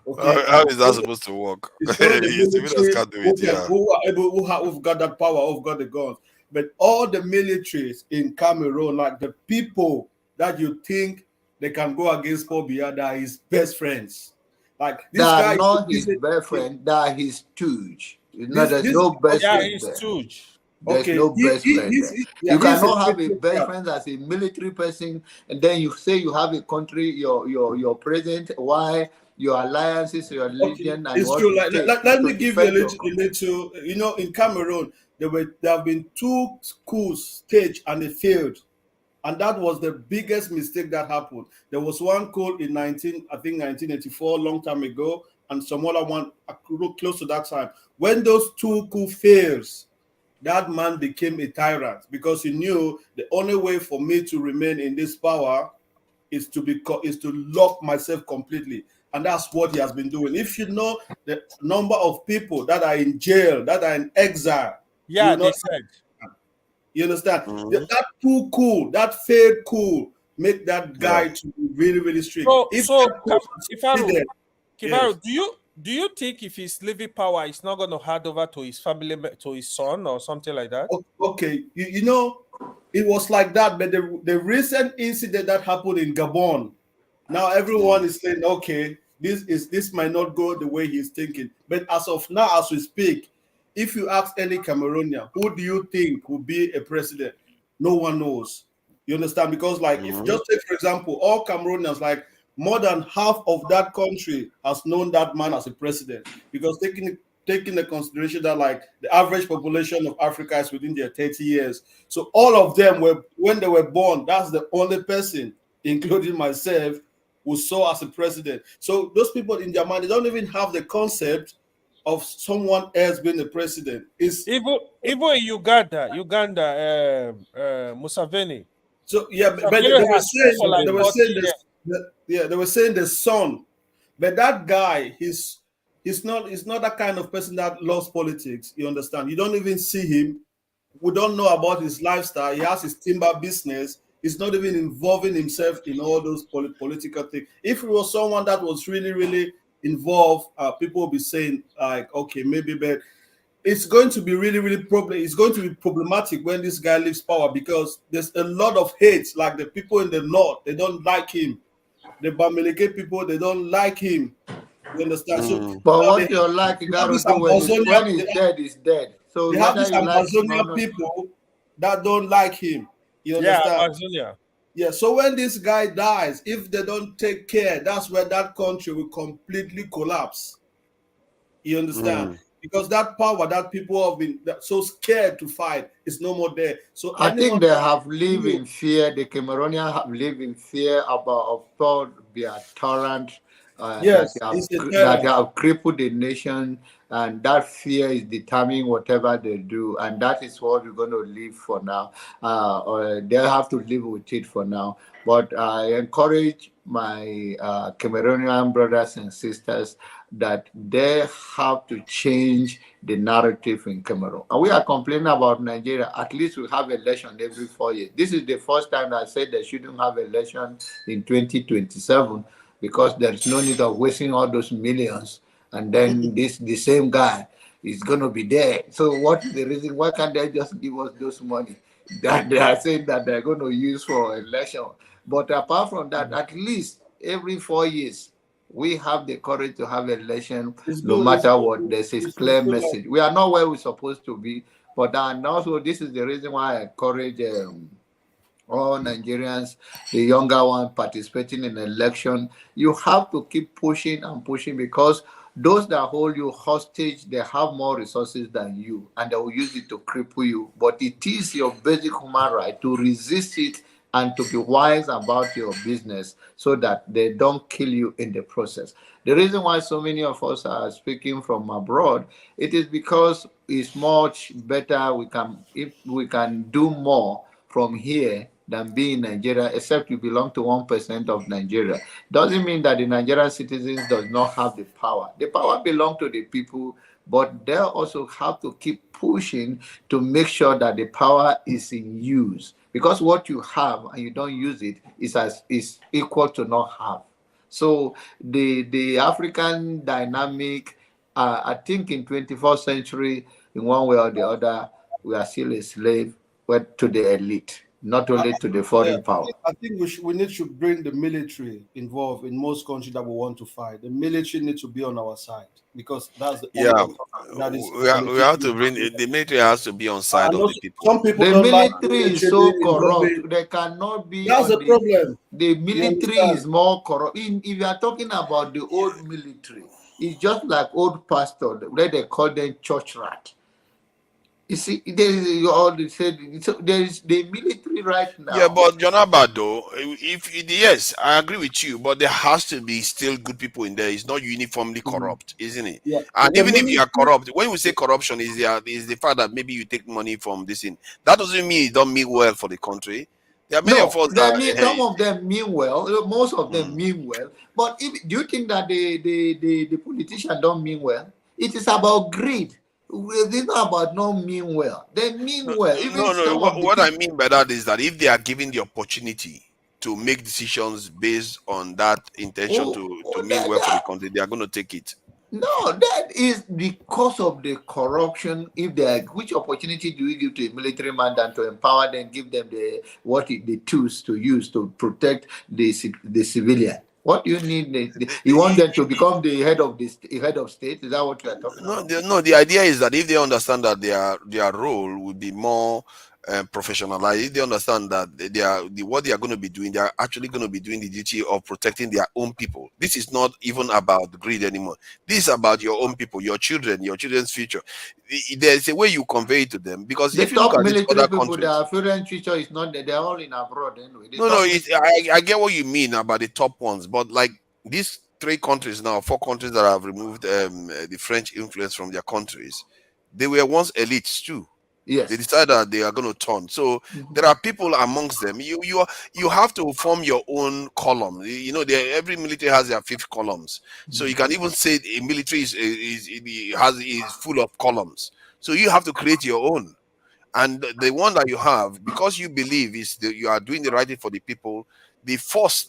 [SPEAKER 10] Okay.
[SPEAKER 18] How is that supposed to work? Civilians can't do it.
[SPEAKER 10] Who've got that power, who've got the guns. But all the militaries in Cameroon, like the people that you think they can go against Paul Biya, that are his best friends. Like this
[SPEAKER 4] They
[SPEAKER 10] guy
[SPEAKER 4] are not
[SPEAKER 10] is
[SPEAKER 4] his best friend, they are his stooge. There's
[SPEAKER 10] this
[SPEAKER 4] no best
[SPEAKER 5] Yeah,
[SPEAKER 4] friend
[SPEAKER 5] he's
[SPEAKER 4] there.
[SPEAKER 5] stooge.
[SPEAKER 4] There's
[SPEAKER 10] okay.
[SPEAKER 4] no best friend there.
[SPEAKER 10] Yeah,
[SPEAKER 4] You
[SPEAKER 10] he's a
[SPEAKER 4] cannot have a best
[SPEAKER 10] technocrat.
[SPEAKER 4] friend as a military person, and then you say you have a country, your president, why your alliances, your religion, and
[SPEAKER 10] It's
[SPEAKER 4] what
[SPEAKER 10] true.
[SPEAKER 4] you
[SPEAKER 10] Like,
[SPEAKER 4] take
[SPEAKER 10] let
[SPEAKER 4] to
[SPEAKER 10] me give you
[SPEAKER 4] defend your country.
[SPEAKER 10] you know, in Cameroon, there have been 2 coups staged and they failed. And that was the biggest mistake that happened. There was one coup in 1984, long time ago, and some other one close to that time. When those 2 coups fails, that man became a tyrant because he knew the only way for me to remain in this power is to lock myself completely. And that's what he has been doing. If you know the number of people that are in jail, that are in exile, you
[SPEAKER 5] Yeah,
[SPEAKER 10] will
[SPEAKER 5] they
[SPEAKER 10] not.
[SPEAKER 5] said.
[SPEAKER 10] You understand? That too cool, that failed cool, make that guy to be really, really strict. If that cool succeeded,
[SPEAKER 5] Kifaru,
[SPEAKER 10] yes.
[SPEAKER 5] do you think if he's leaving power, he's not going to hand over to his family, to his son or something like that?
[SPEAKER 10] Okay, you know, it was like that, but the recent incident that happened in Gabon, now everyone is saying, okay, this might not go the way he's thinking. But as of now, as we speak, if you ask any Cameroonian, who do you think will be a president? No one knows. You understand? Because like, if just take for example, all Cameroonians, like more than half of that country has known that man as a president. Because taking the consideration that like the average population of Africa is within their 30 years. So all of them were, when they were born, that's the only person, including myself, who saw as a president. So those people in their mind, they don't even have the concept of someone else being the president. Is
[SPEAKER 5] even in Uganda, Museveni.
[SPEAKER 10] So yeah, but
[SPEAKER 5] Museveni
[SPEAKER 10] they were
[SPEAKER 5] has stood
[SPEAKER 10] saying
[SPEAKER 5] for like 40 years.
[SPEAKER 10] they were saying the son, but that guy, he's not that kind of person that loves politics. You understand? You don't even see him. We don't know about his lifestyle. He has his timber business. He's not even involving himself in all those political things. If it was someone that was really, really involved, people will be saying like, okay, maybe, but it's going to be really, really It's going to be problematic when this guy leaves power because there's a lot of hate. Like the people in the north, they don't like him. The Bamileke people, they don't like him. You understand? So,
[SPEAKER 4] but what you like, you gotta do when he's dead, he's dead. So
[SPEAKER 10] they have
[SPEAKER 4] whether
[SPEAKER 10] these
[SPEAKER 4] you like
[SPEAKER 10] Amazonia people that don't like him. You
[SPEAKER 5] Yeah,
[SPEAKER 10] understand?
[SPEAKER 5] Amazonia.
[SPEAKER 10] Yeah. So when this guy dies, if they don't take care, that's where that country will completely collapse. You understand? Because that power that people have been so scared to fight is no more there. So
[SPEAKER 4] I think they have lived in fear. The Cameroonians have lived in fear of thought their torrent
[SPEAKER 10] yes,
[SPEAKER 4] that have crippled the nation, and that fear is determining whatever they do, and that is what we're going to live for now. Or they'll have to live with it for now. But I encourage my Cameroonian brothers and sisters that they have to change the narrative in Cameroon. And we are complaining about Nigeria. At least we have election every 4 years. This is the first time I said they shouldn't have election in 2027 because there's no need of wasting all those millions. And then the same guy is going to be there. So what is the reason? Why can't they just give us those money that they are saying that they're going to use for election? But apart from that, at least every 4 years, we have the courage to have election no matter what. There's a clear message. We are not where we're supposed to be, but and also this is the reason why I encourage all Nigerians, the younger one participating in election. You have to keep pushing and pushing because those that hold you hostage, they have more resources than you, and they will use it to cripple you. But it is your basic human right to resist it and to be wise about your business so that they don't kill you in the process. The reason why so many of us are speaking from abroad, it is because it's much better if we can do more from here than be in Nigeria, except you belong to 1% of Nigeria. Doesn't mean that the Nigerian citizens does not have the power. The power belongs to the people, but they also have to keep pushing to make sure that the power is in use. Because what you have and you don't use it is equal to not have. So the African dynamic, I think in 21st century, in one way or the other, we are still a slave to the elite. not only to the foreign power.
[SPEAKER 10] I think we need to bring the military involved in most countries that we want to fight. The military needs to be on our side because that's the only that is
[SPEAKER 18] we have to bring the military has to be on side of the people.
[SPEAKER 10] Some people
[SPEAKER 4] the
[SPEAKER 10] don't like
[SPEAKER 4] military is so corrupt. They cannot be.
[SPEAKER 10] That's the problem.
[SPEAKER 4] The military is more corrupt. If you are talking about the old military, it's just like old pastor where they call them church rat. You see, you already said so there is the military right now.
[SPEAKER 18] Yeah, but Jonaba, though, yes, I agree with you, but there has to be still good people in there. It's not uniformly corrupt, isn't it?
[SPEAKER 10] Yeah.
[SPEAKER 18] And even if you are corrupt, when we say corruption, is the fact that maybe you take money from this thing. That doesn't mean it don't mean well for the country. There are many of us that
[SPEAKER 4] some of them mean well, most of them mean well. But do you think that the politicians don't mean well? It is about greed. It's not about not mean well. They mean well.
[SPEAKER 18] What I mean by that is that if they are given the opportunity to make decisions based on that intention to mean well for the country, they are going to take it.
[SPEAKER 4] No, that is because of the corruption. Which opportunity do we give to a military man than to empower them, give them the tools to use to protect the civilian? What do you need? You want them to become the head of state? Is that what you are talking about?
[SPEAKER 18] No. The idea is that if they understand that their role would be more professionalized, if they understand that what they are going to be doing, they are actually going to be doing the duty of protecting their own people. This is not even about greed anymore. This is about your own people, your children, your children's future. There's a way you convey it to them because if you look at these other countries,
[SPEAKER 4] their foreign future is not there. They're all in abroad anyway.
[SPEAKER 18] I get what you mean about the top ones, but like these 4 countries that have removed the French influence from their countries, they were once elites too.
[SPEAKER 4] Yes.
[SPEAKER 18] They decided that they are going to turn. So there are people amongst them. You have to form your own column. Every military has their 5 columns. So you can even say a military is full of columns. So you have to create your own. And the one that you have, because you believe you are doing the right thing for the people, the force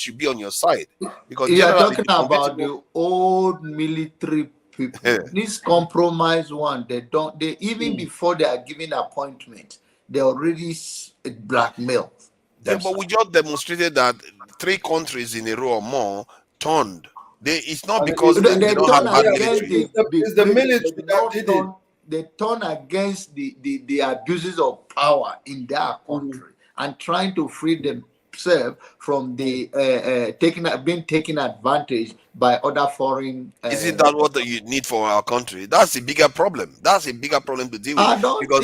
[SPEAKER 18] should be on your side. Because
[SPEAKER 4] you are talking about the old military people. This compromise one, before they are giving appointment, they already blackmail.
[SPEAKER 18] Yeah, but we just demonstrated that 3 countries in a row or more turned. It's not because they don't have bad military.
[SPEAKER 10] It's the military that did it.
[SPEAKER 4] They turn against the abuses of power in their country and trying to free themselves from the being taken advantage by other foreign.
[SPEAKER 18] Isn't that what you need for our country? That's a bigger problem. That's a bigger problem to deal with.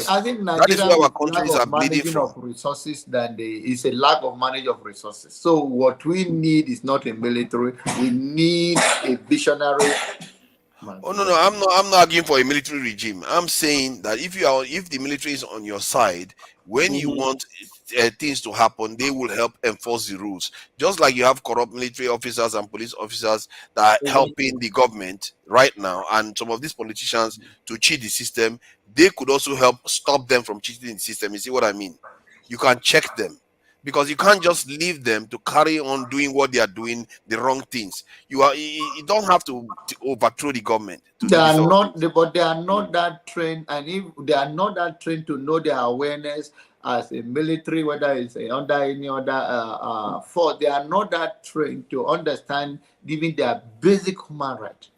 [SPEAKER 4] I think
[SPEAKER 18] that is where our countries are bleeding from.
[SPEAKER 4] Of resources it's a lack of management of resources. So what we need is not a military. We need a visionary.
[SPEAKER 18] Oh no, I'm not arguing for a military regime. I'm saying that if the military is on your side, when you want things to happen, they will help enforce the rules. Just like you have corrupt military officers and police officers that are helping the government right now, and some of these politicians to cheat the system, they could also help stop them from cheating the system. You see what I mean? You can check them. Because you can't just leave them to carry on doing what they are doing, the wrong things. You don't have to overthrow the government.
[SPEAKER 4] They are not that trained, and if they are not that trained to know their awareness as a military, whether it's under any other force, they are not that trained to understand even their basic human right.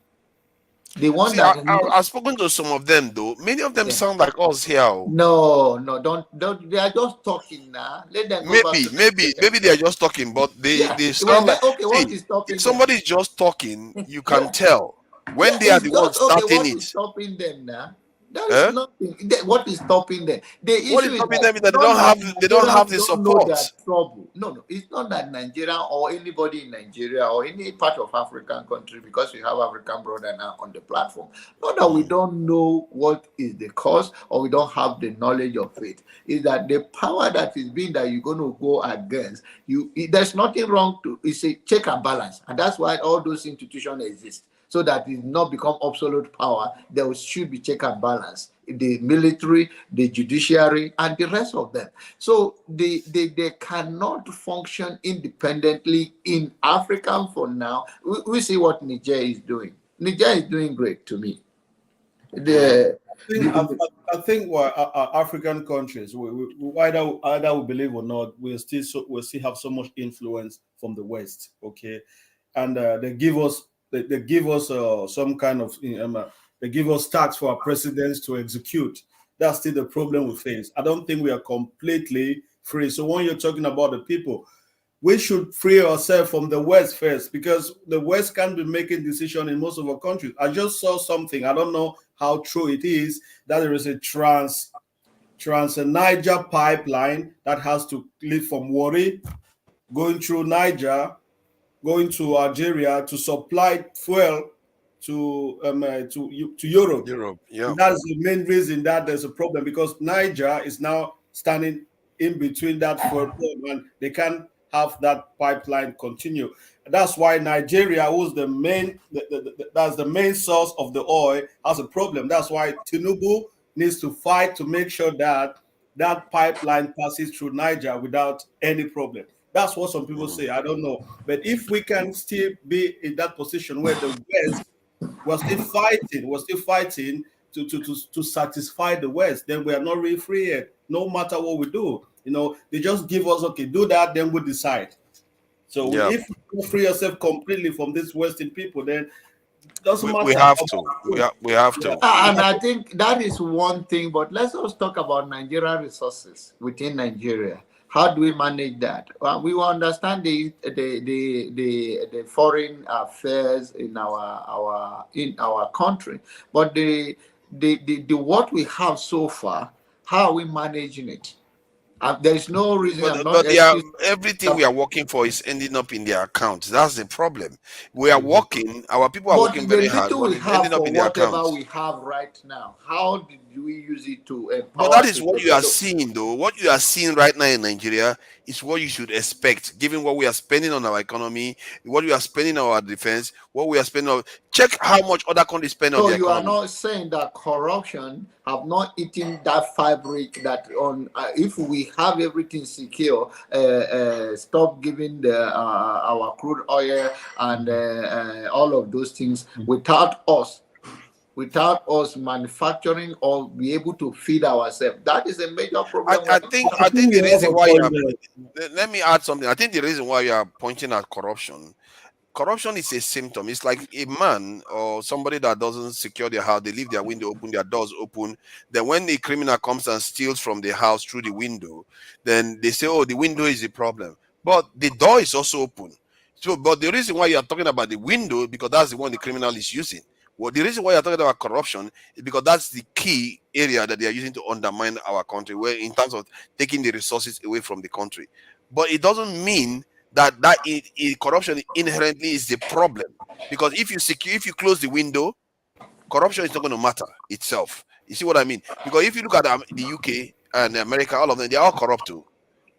[SPEAKER 18] I've spoken to some of them though. Many of them sound like us here.
[SPEAKER 4] No, don't. They are just talking now. Let them.
[SPEAKER 18] Maybe they are just talking, but they sound like.
[SPEAKER 4] Okay, what is stopping?
[SPEAKER 18] If somebody is just talking, you can tell when they are the ones starting
[SPEAKER 4] what
[SPEAKER 18] it.
[SPEAKER 4] Is stopping them now? That is nothing. What is stopping them?
[SPEAKER 18] What is stopping them is that they don't have the support.
[SPEAKER 4] No, it's not that Nigeria or anybody in Nigeria or any part of African country, because we have African brother now on the platform. Not that we don't know what is the cause or we don't have the knowledge of it. Is that the power that is being that you're going to go against you? There's nothing wrong to. It's a check and balance, and that's why all those institutions exist. So that it not become absolute power, there should be check and balance. The military, the judiciary, and the rest of them. So they cannot function independently in Africa for now. We see what Niger is doing. Niger is doing great to me.
[SPEAKER 10] I think African countries, we either we believe or not, we still have so much influence from the West. Okay, and they give us some kind of they give us tax for our presidents to execute. That's still the problem we face. I don't think we are completely free. So when you're talking about the people, we should free ourselves from the West first, because the West can't be making decisions in most of our countries. I just saw something, I don't know how true it is, that there is a Trans-Niger pipeline that has to lead from Warri, going through Niger, going to Algeria to supply fuel to Europe.
[SPEAKER 18] Yeah.
[SPEAKER 10] And that's the main reason that there's a problem, because Niger is now standing in between that fuel and they can't have that pipeline continue. That's why Nigeria, who's the main, that's the main source of the oil, has a problem. That's why Tinubu needs to fight to make sure that that pipeline passes through Niger without any problem. That's what some people say. I don't know. But if we can still be in that position where the West we're still fighting to satisfy the West, then we are not really free yet, no matter what we do. They just give us, okay, do that, then we decide. So if we free ourselves completely from these Western people, then it doesn't matter.
[SPEAKER 18] We have to. We have to.
[SPEAKER 4] And I think that is one thing, but let's also talk about Nigerian resources within Nigeria. How do we manage that? We will understand the foreign affairs in our country, but the what we have so far, how are we managing it? There is no reason.
[SPEAKER 18] But everything we are working for is ending up in their accounts. That's the problem. We are working. Our people are working very hard, but it's ending up in their accounts.
[SPEAKER 4] Whatever we have right now, how did we use it to empower?
[SPEAKER 18] But that is what you are seeing, though. What you are seeing right now in Nigeria is what you should expect, given what we are spending on our economy, what we are spending on our defense, what we are spending on. Check how much other countries spend on their economy.
[SPEAKER 4] So you are not saying that corruption have not eaten that fabric that on if we have everything secure, stop giving our crude oil and all of those things without us manufacturing or be able to feed ourselves. That is a major problem.
[SPEAKER 18] I think the reason why let me add something. I think the reason why you are pointing at corruption is a symptom. It's like a man or somebody that doesn't secure their house. They leave their window open, their doors open. Then when the criminal comes and steals from the house through the window, then they say, oh, the window is the problem. But the door is also open. So, but the reason why you are talking about the window, because that's the one the criminal is using. Well, the reason why you're talking about corruption is because that's the key area that they are using to undermine our country, where in terms of taking the resources away from the country. But it doesn't mean that corruption inherently is the problem, because if you close the window, corruption is not going to matter itself. You see what I mean? Because if you look at the UK and America, all of them, they are all corrupt too.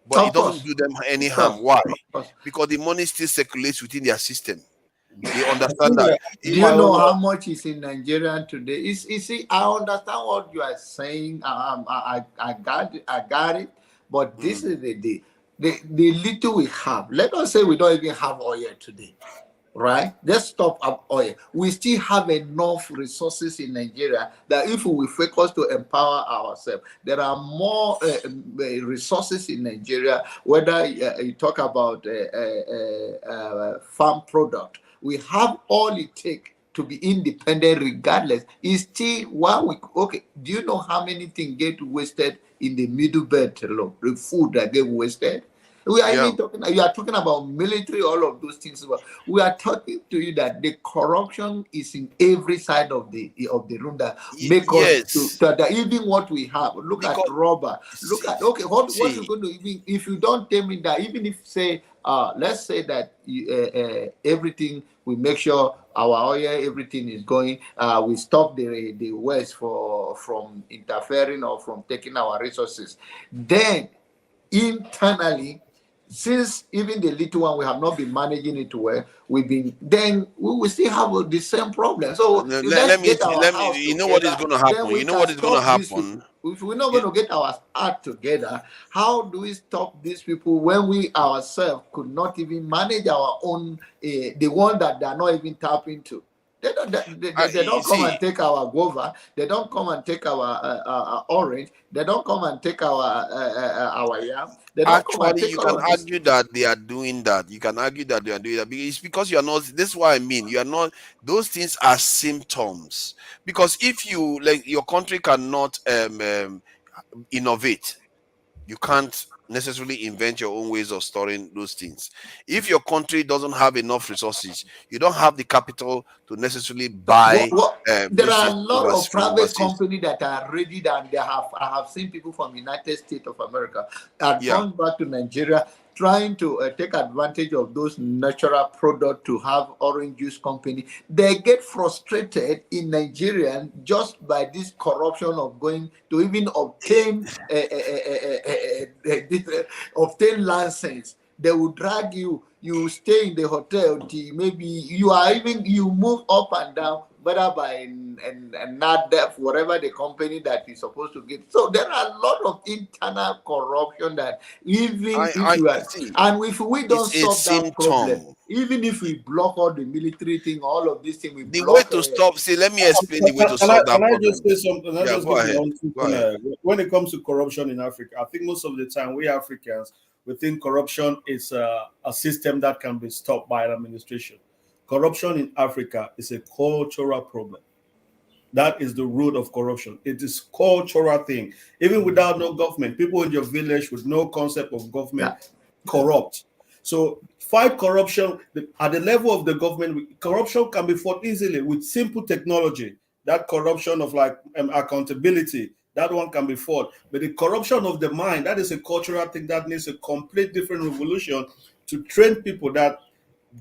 [SPEAKER 18] But it doesn't do them any harm. Why? Because the money still circulates within their system. They understand that.
[SPEAKER 4] Do you know how much is in Nigeria today? You see, I understand what you are saying. I got it. But this is the little we have. Let us say we don't even have oil today, right? Let's stop up oil. We still have enough resources in Nigeria that if we focus to empower ourselves, there are more resources in Nigeria. Whether you talk about farm product, we have all it takes to be independent regardless. It's still do you know how many things get wasted in the middle belt alone? The food that get wasted. You are talking about military, all of those things. We are talking to you that the corruption is in every side of the room that make us that even what we have. Look at rubber. Look at what you're going to even if you don't tell me that, even if say let's say that everything, we make sure our oil, everything is going. We stop the West from interfering or from taking our resources. Then internally, since even the little one we have not been managing it well, we will still have the same problem. So let me
[SPEAKER 18] you know what is going to happen. You know what is going to happen.
[SPEAKER 4] If we're not going to get our act together, how do we stop these people when we ourselves could not even manage our own, the one that they are not even tapping into? They don't come and take our guava. They don't come and take our orange. They don't come and take our yam. They don't come and
[SPEAKER 18] Actually,
[SPEAKER 4] take
[SPEAKER 18] you
[SPEAKER 4] all
[SPEAKER 18] can
[SPEAKER 4] of this.
[SPEAKER 18] argue that they are doing that. You can argue that they are doing that. It's because you are not. This is what I mean. You are not. Those things are symptoms. Because if you like, your country cannot innovate. You can't necessarily invent your own ways of storing those things. If your country doesn't have enough resources, you don't have the capital to necessarily buy.
[SPEAKER 4] There are a lot of private companies that are ready, and I have seen people from United States of America that gone back to Nigeria trying to take advantage of those natural products to have orange juice company. They get frustrated in Nigeria just by this corruption of going to even obtain obtain license. They will drag you. You stay in the hotel till maybe you move up and down, whether by not that whatever the company that is supposed to get. So there are a lot of internal corruption that and if we don't solve that problem, even if we block all the military thing, all of this thing,
[SPEAKER 18] the way to stop. See, let me explain the way to solve that problem.
[SPEAKER 10] Can I just say something?
[SPEAKER 18] Go ahead.
[SPEAKER 10] When it comes to corruption in Africa, I think most of the time we Africans, we think corruption is a system that can be stopped by an administration. Corruption in Africa is a cultural problem. That is the root of corruption. It is cultural thing. Even without no government, people in your village with no concept of government corrupt. So fight corruption at the level of the government. Corruption can be fought easily with simple technology. That corruption of accountability, that one can be fought. But the corruption of the mind, that is a cultural thing that needs a complete different revolution to train people that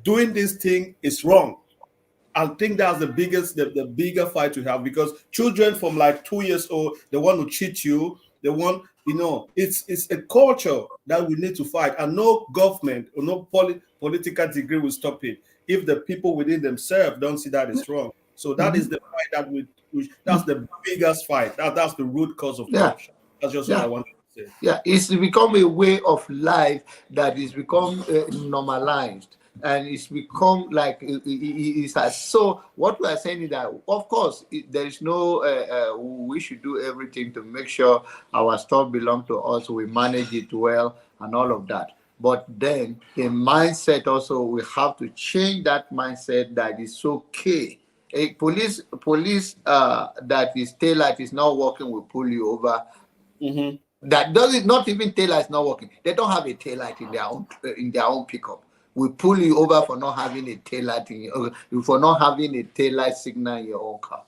[SPEAKER 10] doing this thing is wrong. I think that's the bigger fight to have, because children from like 2 years old, they want to cheat you. They want, it's a culture that we need to fight, and no government or no political degree will stop it if the people within themselves don't see that it's wrong. So that is the fight that's the biggest fight. That's the root cause of corruption. That's just what I wanted to say.
[SPEAKER 4] Yeah, it's become a way of life that is become normalized. And it's become like so. What we are saying is that, of course, there is no. We should do everything to make sure our stuff belongs to us. We manage it well and all of that. But then the mindset also, we have to change that mindset that it's okay. A police that is taillight is not working will pull you over. That doesn't, not even taillight is not working. They don't have a taillight in their own pickup. We pull you over for not having a taillight for not having a taillight signal in your own car.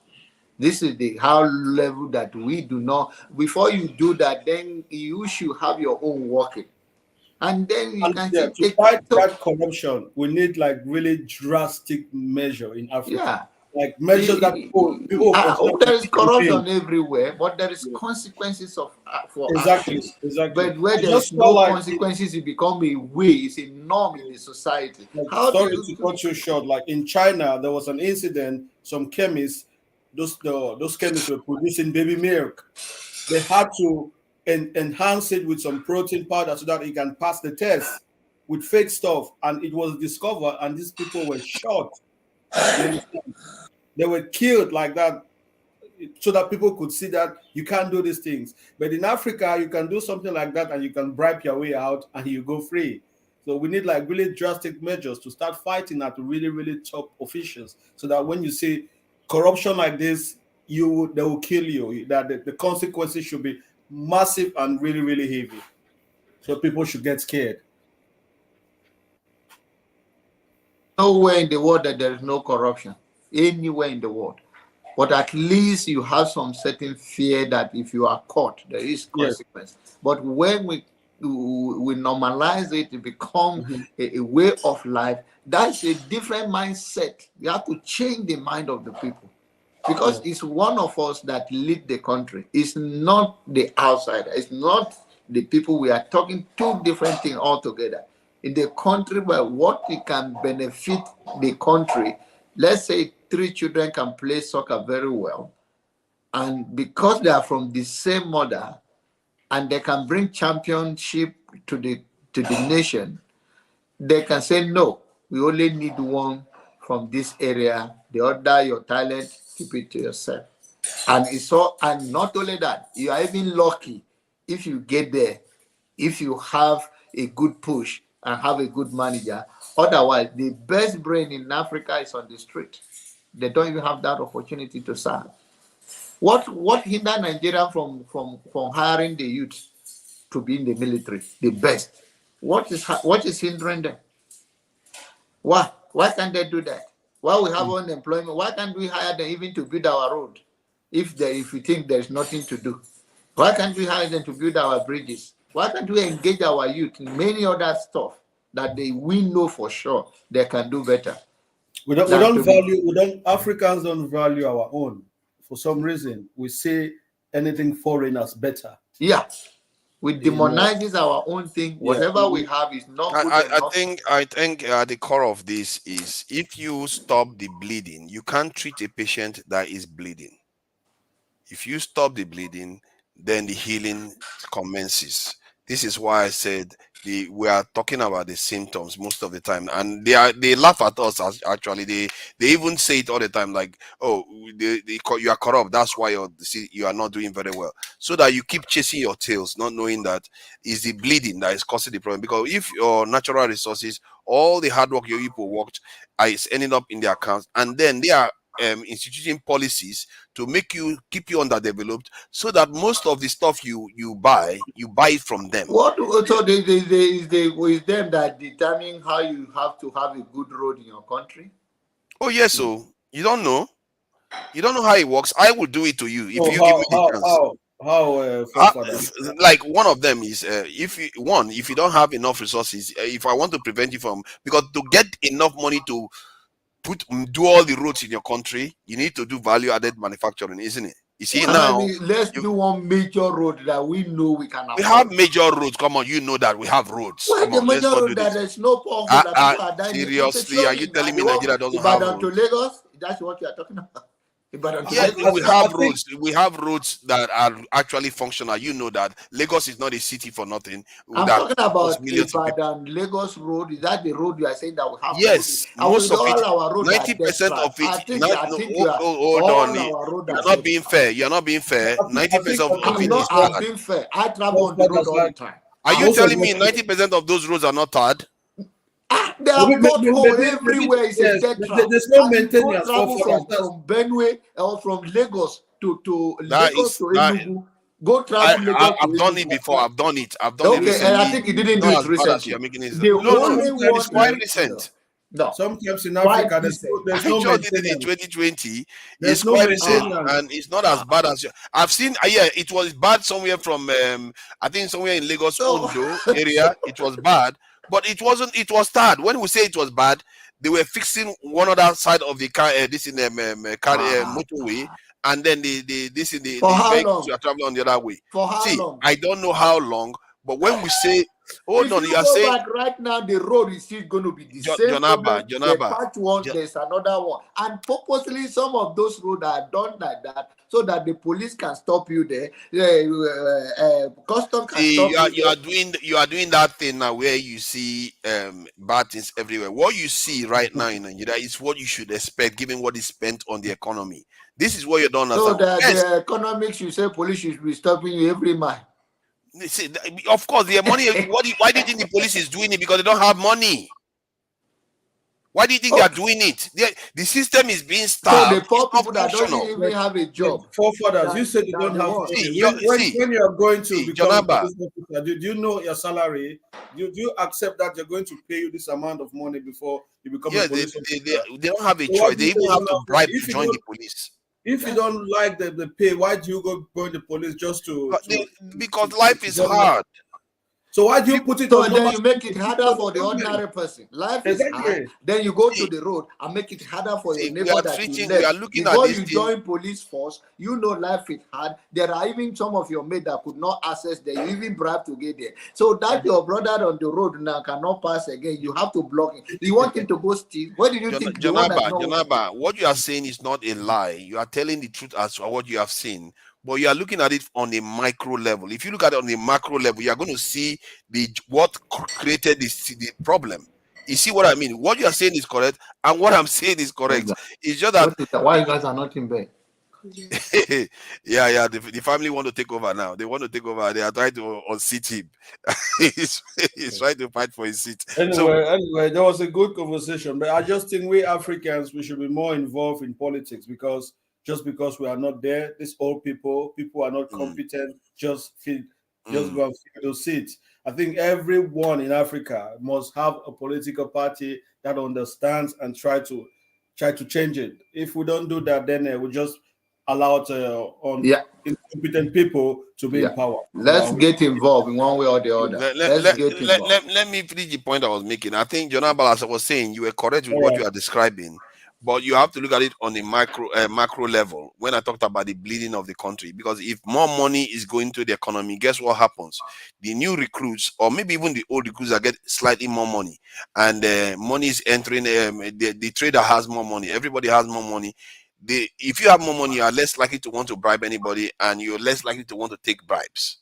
[SPEAKER 4] This is the high level that we do not. Before you do that, then you should have your own working, and then you can
[SPEAKER 10] to fight that corruption. We need like really drastic measure in Africa.
[SPEAKER 4] Yeah.
[SPEAKER 10] Like measures that people
[SPEAKER 4] there is corruption everywhere, but there is consequences for actions.
[SPEAKER 10] Exactly.
[SPEAKER 4] But where there's no consequences, it becomes a way, it's a norm in the society.
[SPEAKER 10] Sorry to cut you short. Like in China, there was an incident. Some chemists, those chemists were producing baby milk. They had to enhance it with some protein powder so that it can pass the test with fake stuff, and it was discovered, and these people were shot. They were killed like that so that people could see that you can't do these things. But in Africa, you can do something like that and you can bribe your way out and you go free. So we need like really drastic measures to start fighting at really, really top officials, so that when you see corruption like this, they will kill you. That the consequences should be massive and really, really heavy. So people should get scared.
[SPEAKER 4] Nowhere in the world that there is no corruption, anywhere in the world. But at least you have some certain fear that if you are caught, there is consequence. Yes. But when we normalize it, it becomes a way of life. That's a different mindset. You have to change the mind of the people, because it's one of us that lead the country. It's not the outsider. It's not the people. We are talking two different things altogether. In the country, where what it can benefit the country, let's say 3 children can play soccer very well, and because they are from the same mother, and they can bring championship to the nation, they can say, no, we only need one from this area The other, your talent, keep it to yourself. And it's so, and not only that, you are even lucky if you get there, if you have a good push and have a good manager. Otherwise, the best brain in Africa is on the street. They don't even have that opportunity to serve. What hinder Nigeria from hiring the youth to be in the military, the best? What is hindering them? Why can't they do that? Why we have unemployment? Why can't we hire them even to build our road? If we think there's nothing to do, why can't we hire them to build our bridges? Why can't we engage our youth in many other stuff that we know for sure they can do better?
[SPEAKER 10] Africans don't value our own. For some reason, we say anything foreign as better.
[SPEAKER 4] Yeah. We demonizes our own thing. Whatever we have is not good enough.
[SPEAKER 18] I think at the core of this is, if you stop the bleeding, you can't treat a patient that is bleeding. If you stop the bleeding, then the healing commences. This is why I said we are talking about the symptoms most of the time, and they laugh at us. Actually, they even say it all the time, like, oh, you are corrupt, that's why you are not doing very well. So that you keep chasing your tails, not knowing that it's the bleeding that is causing the problem. Because if your natural resources, all the hard work your people worked, is ending up in their accounts, and then they are instituting policies to keep you underdeveloped, so that most of the stuff you buy it from them.
[SPEAKER 4] So is them that determine how you have to have a good road in your country?
[SPEAKER 18] Oh yes, so you don't know how it works. I will do it to you if you give me the chance. Like one of them is if you don't have enough resources, if I want to prevent you from, because to get enough money to do all the roads in your country, you need to do value-added manufacturing, isn't it? You see,
[SPEAKER 4] let's do one major road that we know we can afford.
[SPEAKER 18] We have major roads. Come on, you know that we have roads.
[SPEAKER 4] Well, the major road that there's no pothole that people are dying.
[SPEAKER 18] Seriously, are you telling me Nigeria doesn't have roads?
[SPEAKER 4] to Lagos, that's what you are talking about.
[SPEAKER 18] Yes, we have roads. We have roads that are actually functional. You know that Lagos is not a city for nothing.
[SPEAKER 4] I'm talking about Ibadan Lagos road. Is that the road you are saying that we have?
[SPEAKER 18] Yes, most of it. 90% of it. Hold on, you're not being fair. You're not being fair. 90% of it is
[SPEAKER 4] I'm being fair. I travel on the road all the time.
[SPEAKER 18] Are you telling me 90% of those roads are not tarred?
[SPEAKER 4] There are potholes everywhere. It's a dead trap.
[SPEAKER 10] There's no maintenance
[SPEAKER 4] from Benue or from Lagos to Lagos to Enugu. Go travel Lagos.
[SPEAKER 18] I've done it before. I've done it.
[SPEAKER 4] Okay, and I think you didn't do it recently.
[SPEAKER 18] It's quite recent.
[SPEAKER 4] No.
[SPEAKER 10] Sometimes in Africa, there's no
[SPEAKER 18] did it in 2020. It's quite recent, and it's not as bad as I've seen. Yeah, it was bad somewhere from I think somewhere in Lagos Ondo area. It was bad. But it wasn't. It was bad. When we say it was bad, they were fixing one other side of the car, this in the motorway, and then the vehicles are traveling on the other way.
[SPEAKER 4] For how long?
[SPEAKER 18] I don't know how long, but when we say, hold on, you are saying back
[SPEAKER 4] right now the road is still going to be the same. Patch one, there's another one, and purposely some of those roads are done like that so that the police can stop you there. Custom can stop you.
[SPEAKER 18] You are doing that thing now where you see bad things everywhere. What you see right now in Nigeria is what you should expect, given what is spent on the economy. This is what you don't understand.
[SPEAKER 4] So the economics, you say police should be stopping you every mile.
[SPEAKER 18] See, of course, their money. Why do you think the police is doing it? Because they don't have money. Why do you think they are doing it? The system is being starved.
[SPEAKER 4] So the poor people that don't even have a job.
[SPEAKER 10] Forefathers, you said you don't have money. When you are going to become a police officer, do you know your salary? Do you accept that they're going to pay you this amount of money before you become a police officer?
[SPEAKER 18] They don't have a choice. They even have to bribe to join the police.
[SPEAKER 10] If you don't like the pay, why do you go join the police just to?
[SPEAKER 18] Because life is hard.
[SPEAKER 10] So why do you put it
[SPEAKER 4] on? Then you make it harder for the ordinary person. Life is hard. Then you go to the road and make it harder for your neighbor that you left. Before you join police force, you know life is hard. There are even some of your mates that could not access there. You even bribe to get there. So that your brother on the road now cannot pass again. You have to block him. You want him to go steal? What do you think?
[SPEAKER 18] Janaba, what you are saying is not a lie. You are telling the truth as to what you have seen. But you are looking at it on a micro level. If you look at it on the macro level, you are going to see what created the problem. You see what I mean? What you are saying is correct, and what I'm saying is correct. It's just that
[SPEAKER 4] why you guys are not in bed?
[SPEAKER 18] yeah. The family want to take over now. They want to take over. They are trying to unseat him. he's trying to fight for his seat.
[SPEAKER 10] Anyway, there was a good conversation, but I just think we Africans, we should be more involved in politics, because just because we are not there, these old people are not competent, just go and fill those seats. I think everyone in Africa must have a political party that understands and try to change it. If we don't do that, then we just allow incompetent people to be in power.
[SPEAKER 4] Let's get involved in one way or the other.
[SPEAKER 18] Let me finish the point I was making. I think Jonah Balas was saying you were correct with what you are describing, but you have to look at it on a macro level when I talked about the bleeding of the country. Because if more money is going to the economy, guess what happens? The new recruits, or maybe even the old recruits, that get slightly more money, and money is entering. The trader has more money. Everybody has more money. If you have more money, you are less likely to want to bribe anybody, and you're less likely to want to take bribes.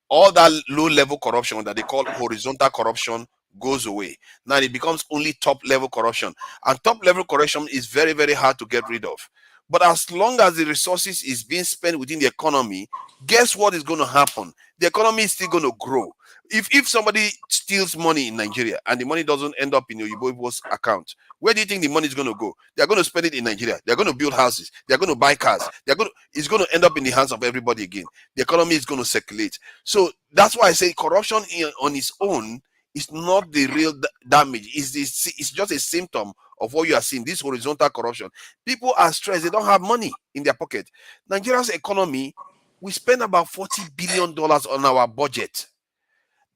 [SPEAKER 18] All that low-level corruption that they call horizontal corruption goes away. Now it becomes only top-level corruption, and top-level corruption is very, very hard to get rid of. But as long as the resources is being spent within the economy, guess what is going to happen? The economy is still going to grow. If somebody steals money in Nigeria and the money doesn't end up in your people's account, where do you think the money is going to go? They're going to spend it in Nigeria. They're going to build houses. They're going to buy cars. It's going to end up in the hands of everybody again. The economy is going to circulate. So that's why I say corruption on its own is not the real damage. It's just a symptom of what you are seeing, this horizontal corruption. People are stressed. They don't have money in their pocket. Nigeria's economy, we spend about $40 billion on our budget.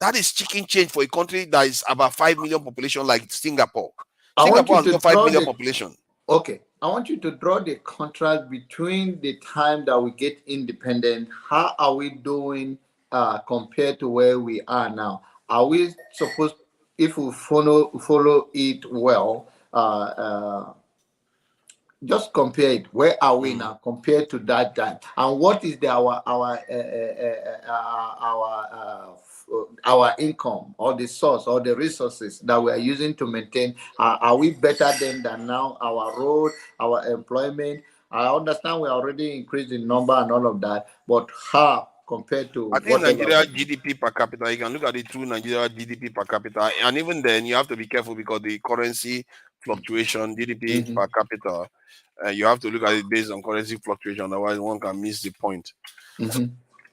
[SPEAKER 18] That is chicken change for a country that is about 5 million population like Singapore. Singapore has got 5 million population.
[SPEAKER 4] Okay. I want you to draw the contrast between the time that we get independent. How are we doing compared to where we are now? Are we supposed, if we follow it well, just compare it. Where are we now compared to that time? And what is our income, or the source, or the resources that we are using to maintain? Are we better than now? Our road, our employment. I understand we already increased in number and all of that, but how compared to?
[SPEAKER 18] I think Nigeria GDP per capita, you can look at it through Nigeria GDP per capita, and even then you have to be careful because the currency fluctuation, GDP per capita, you have to look at it based on currency fluctuation, otherwise one can miss the point.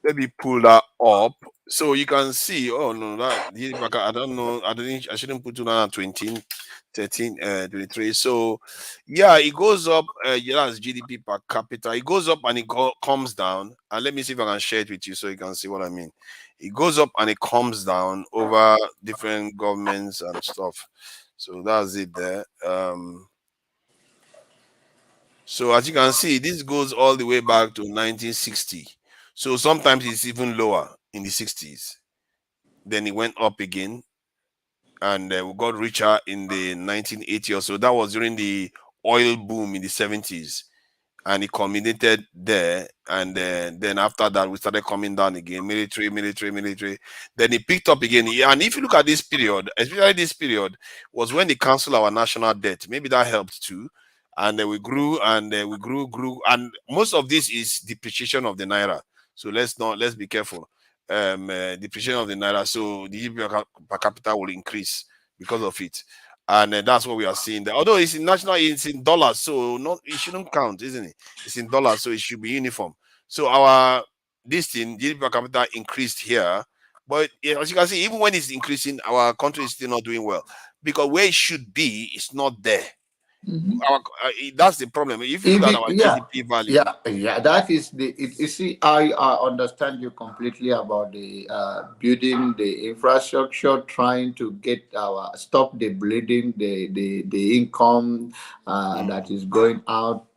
[SPEAKER 18] Let me pull that up so you can see. Oh no, that I don't know. I shouldn't put 2020, 13, 23. So yeah, it goes up. That's GDP per capita. It goes up and it comes down. And let me see if I can share it with you so you can see what I mean. It goes up and it comes down over different governments and stuff. So that's it there. So as you can see, this goes all the way back to 1960. So sometimes it's even lower in the 60s. Then it went up again, and we got richer in the 1980s or so. That was during the oil boom in the 70s, and it culminated there. And then after that, we started coming down again, military. Then it picked up again. And if you look at this period, especially this period, was when they canceled our national debt. Maybe that helped too. And then we grew, and we grew. And most of this is depreciation of the Naira. So let's be careful. Depreciation of the Naira. So the GDP per capita will increase because of it. And that's what we are seeing there. Although it's in dollars, so it shouldn't count, isn't it? It's in dollars, so it should be uniform. So our GDP per capita increased here. But as you can see, even when it's increasing, our country is still not doing well. Because where it should be, it's not there. That's the problem. If you look at our GDP value,
[SPEAKER 4] that is you see, I understand you completely about the building the infrastructure, trying to get stop the bleeding, the income that is going out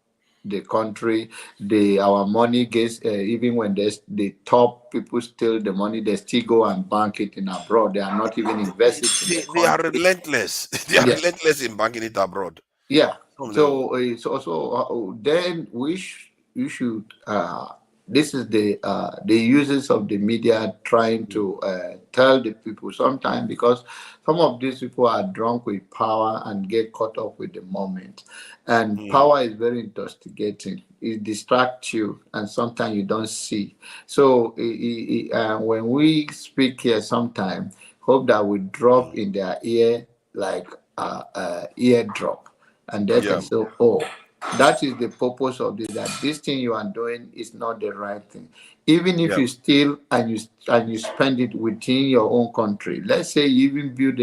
[SPEAKER 4] the country. Our money gets even when the top people steal the money, they still go and bank it in abroad. They are not even investing.
[SPEAKER 18] They are relentless. They are relentless in banking it abroad.
[SPEAKER 4] Yeah. So then we should this is the uses of the media trying to tell the people sometimes, because some of these people are drunk with power and get caught up with the moment, and power is very intoxicating. It distracts you, and sometimes you don't see. So when we speak here sometimes, hope that we drop in their ear like ear drop, and they can say, oh, that is the purpose of this, that this thing you are doing is not the right thing. Even if you steal and you spend it within your own country, let's say you even build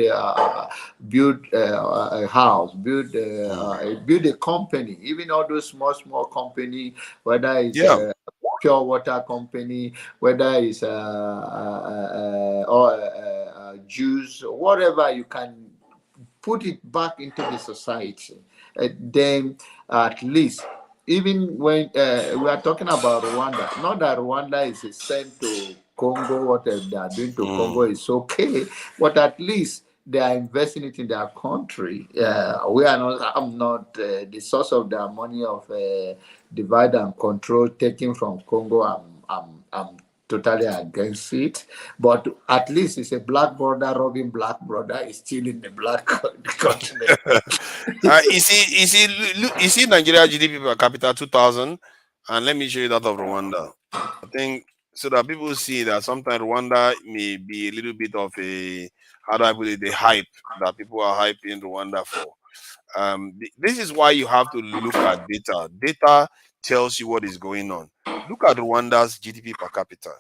[SPEAKER 4] a house, build a company, even all those small company, whether it's a pure water company, whether it's juice, whatever, you can put it back into the society. Then at least, even when we are talking about Rwanda, not that Rwanda is sent to Congo, what they are doing to Congo is okay, but at least they are investing it in their country. We are not. I'm not the source of their money of divide and control taken from Congo. I'm totally against it, but at least it's a black brother robbing black brother is still in the black continent.
[SPEAKER 18] You see Nigeria GDP per capita 2000, and let me show you that of Rwanda. I think so that people see that sometimes Rwanda may be a little bit of a, how do I put it, the hype that people are hyping Rwanda for. This is why you have to look at data. Data tells you what is going on. Look at Rwanda's GDP per capita,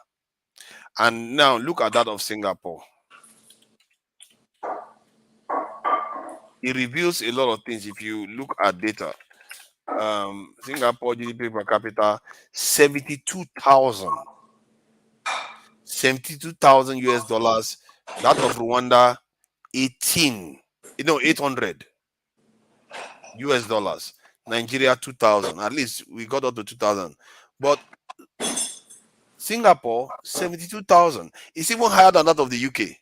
[SPEAKER 18] and now look at that of Singapore. It reveals a lot of things if you look at data. Singapore GDP per capita 72,000 US dollars. That of Rwanda 800 US dollars. Nigeria 2,000. At least we got up to 2,000. But Singapore 72,000. It's even higher than that of the UK.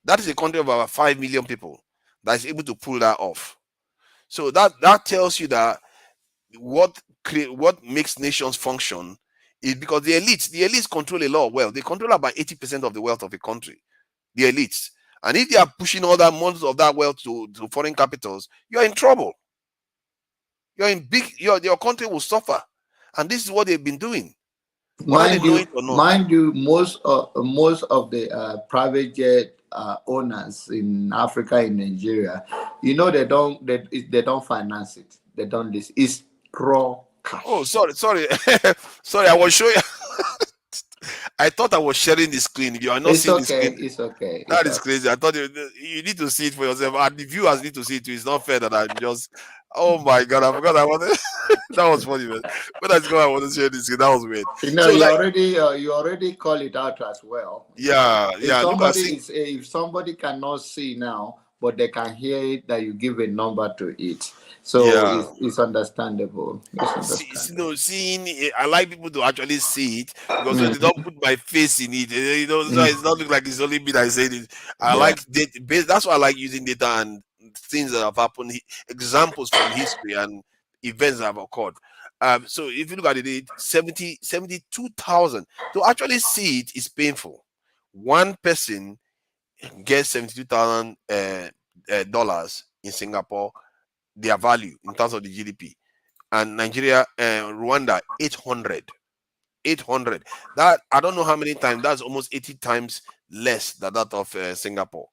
[SPEAKER 18] That is a country of about 5 million people that is able to pull that off. So that tells you that what makes nations function is because the elites control a lot of wealth. They control about 80% of the wealth of a country, the elites. And if they are pushing all that most of that wealth to foreign capitals, you're in trouble. You're in your country will suffer. And this is what they've been doing.
[SPEAKER 4] Mind you, most of the private jet owners in Africa, in Nigeria, they don't finance it. They don't list. It's raw cash.
[SPEAKER 18] Oh, sorry. Sorry, I was showing. I thought I was sharing the screen. If you are not seeing the screen,
[SPEAKER 4] it's okay.
[SPEAKER 18] That is crazy. I thought you need to see it for yourself, and the viewers need to see it too. It's not fair that I'm just. Oh my God! I forgot I wanted. That was funny, man. When I go, I want to share this. That was weird.
[SPEAKER 4] You already call it out as well.
[SPEAKER 18] Yeah.
[SPEAKER 4] If somebody cannot see now, but they can hear it, that you give a number to it. So it's understandable.
[SPEAKER 18] Seeing it, I like people to actually see it because when they don't put my face in it, so it's not look like it's only me that said it. I like data. That's why I like using data and things that have happened, examples from history and events that have occurred. So if you look at it, 72,000. To actually see it is painful. One person gets $72,000 dollars in Singapore, their value in terms of the GDP, and Nigeria, Rwanda 800. That I don't know how many times. That's almost 80 times less than that of Singapore,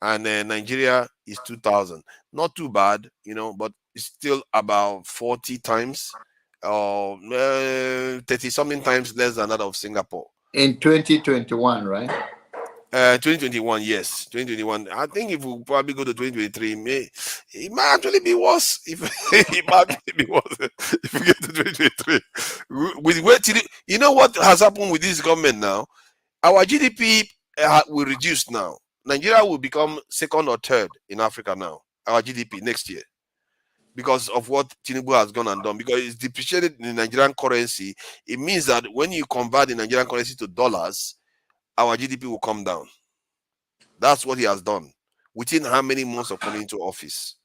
[SPEAKER 18] and Nigeria is 2,000. Not too bad, but it's still about 40 times or 30 something times less than that of Singapore.
[SPEAKER 4] In 2021, right?
[SPEAKER 18] 2021, yes, 2021. I think if we probably go to 2023, it might actually be worse. If it might actually be worse if we get to 2023. You know what has happened with this government now? Our GDP will reduce now. Nigeria will become second or third in Africa now. Our GDP next year, because of what Tinubu has gone and done. Because it's depreciated in the Nigerian currency. It means that when you convert the Nigerian currency to dollars, our GDP will come down. That's what he has done within how many months of coming into office.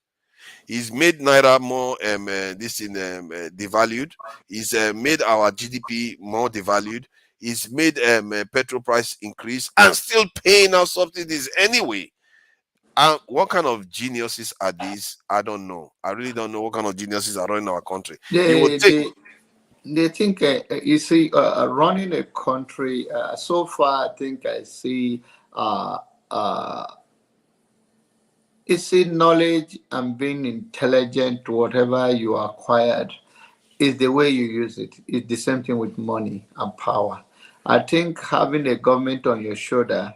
[SPEAKER 18] He's made naira more devalued. He's made our GDP more devalued. He's made petrol price increase and still paying our subsidies anyway. What kind of geniuses are these? I don't know. I really don't know what kind of geniuses are running our country.
[SPEAKER 4] They think, you see, running a country, so far, I think I see knowledge and being intelligent, whatever you acquired, is the way you use it. It's the same thing with money and power. I think having a government on your shoulder,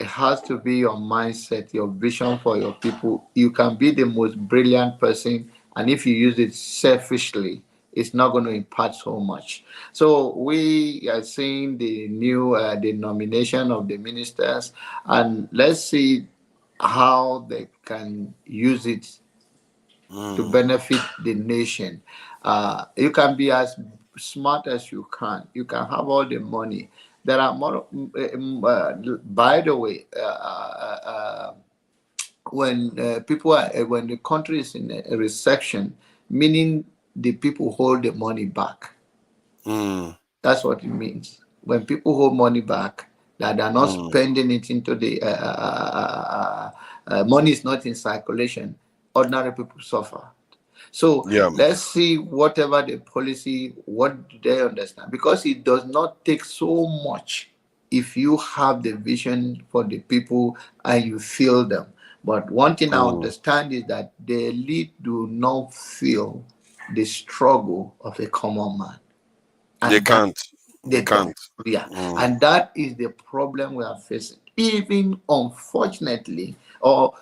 [SPEAKER 4] it has to be your mindset, your vision for your people. You can be the most brilliant person, and if you use it selfishly, it's not going to impact so much. So we are seeing the new the nomination of the ministers, and let's see how they can use it to benefit the nation. You can be as smart as you can. You can have all the money. There are more. By the way, when when the country is in a recession, meaning the people hold the money back. That's what it means. When people hold money back, that they're not spending it into the money is not in circulation. Ordinary people suffer. So let's see whatever the policy, what do they understand? Because it does not take so much if you have the vision for the people and you feel them. But one thing I understand is that the elite do not feel the struggle of a common man. And
[SPEAKER 18] they can't.
[SPEAKER 4] They can't. Yeah. And that is the problem we are facing. Even unfortunately, or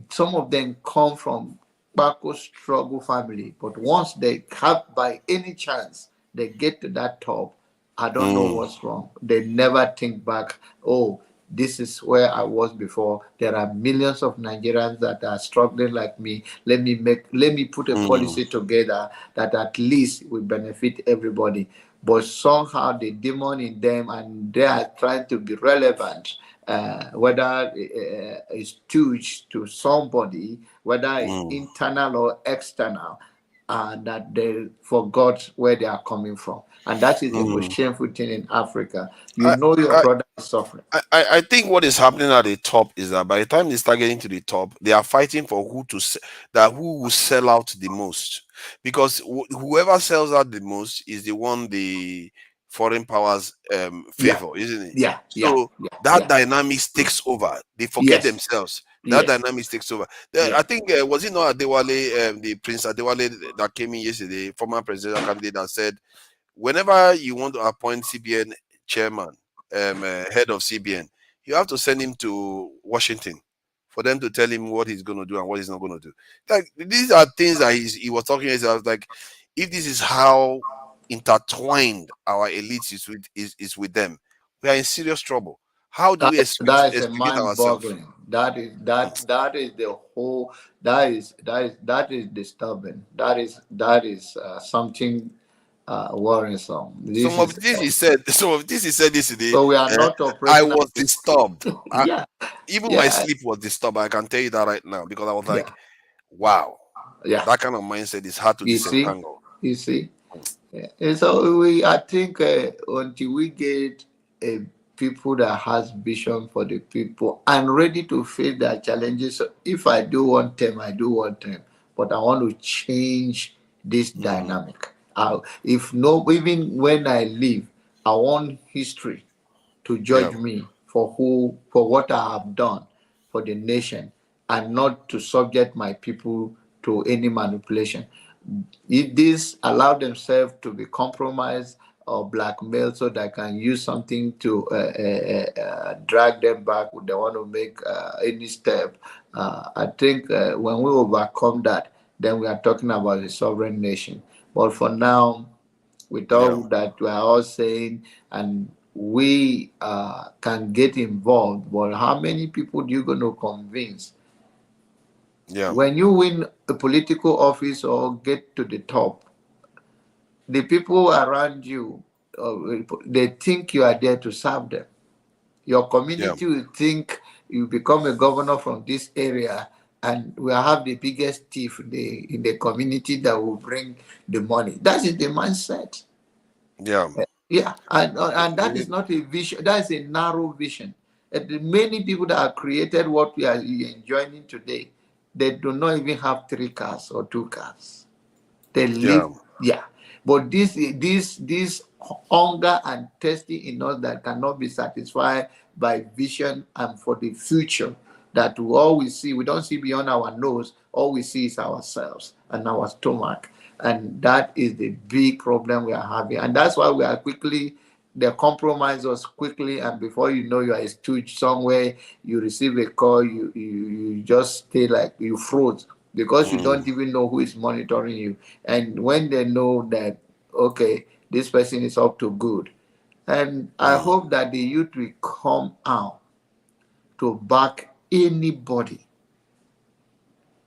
[SPEAKER 4] some of them come from Bako struggle family, but once they have, by any chance, they get to that top, I don't know what's wrong. They never think back, oh, this is where I was before. There are millions of Nigerians that are struggling like me. Let me put a policy together that at least will benefit everybody. But somehow the demon in them, and they are trying to be relevant, whether it's huge to somebody, whether it's internal or external, that they forgot where they are coming from. And that is the most shameful thing in Africa. You know your brother is suffering.
[SPEAKER 18] I think what is happening at the top is that by the time they start getting to the top, they are fighting for who will sell out the most. Because whoever sells out the most is the one the foreign powers favor, isn't it? So that dynamics takes over. They forget themselves. That dynamics takes over. I think was it not Adewale, the Prince Adewale that came in yesterday, former presidential candidate, that said, whenever you want to appoint CBN chairman, head of CBN, you have to send him to Washington for them to tell him what he's going to do and what he's not going to do. Like, these are things that he was talking about. I was like, if this is how intertwined our elites is with them, we are in serious trouble. How do we
[SPEAKER 4] that is a
[SPEAKER 18] extricate ourselves?
[SPEAKER 4] mind-boggling. That is the whole. That is disturbing. That is something worrisome.
[SPEAKER 18] Some of this he said yesterday.
[SPEAKER 4] So we are not operating.
[SPEAKER 18] I was disturbed. Even my sleep was disturbed. I can tell you that right now, because I was like, wow. That kind of mindset is hard to disentangle.
[SPEAKER 4] You see? And so I think until we get people that has vision for the people and ready to face their challenges. So if I do one term, I do one term, but I want to change this dynamic. Even when I leave, I want history to judge me for what I have done for the nation, and not to subject my people to any manipulation. If this allow themselves to be compromised or blackmailed so they can use something to drag them back when they want to make any step, I think when we overcome that, then we are talking about a sovereign nation. But for now, with all that we are all saying, and we can get involved, but how many people do you going to convince? When you win a political office or get to the top, the people around you, they think you are there to serve them. Your community will think you become a governor from this area and we have the biggest thief in the community that will bring the money. That is the mindset.
[SPEAKER 18] Yeah.
[SPEAKER 4] Yeah, and that is not a vision. That is a narrow vision. The many people that have created what we are enjoying today, they do not even have 3 cars or 2 cars. They live, yeah. But this hunger and thirsty in us that cannot be satisfied by vision and for the future, that we always see, we don't see beyond our nose, all we see is ourselves and our stomach. And that is the big problem we are having. And that's why we are quickly, they compromise us quickly, and before you know, you are a stooge somewhere, you receive a call, you just stay like you froze, because you don't even know who is monitoring you. And when they know that, okay, this person is up to good. And I hope that the youth will come out to back anybody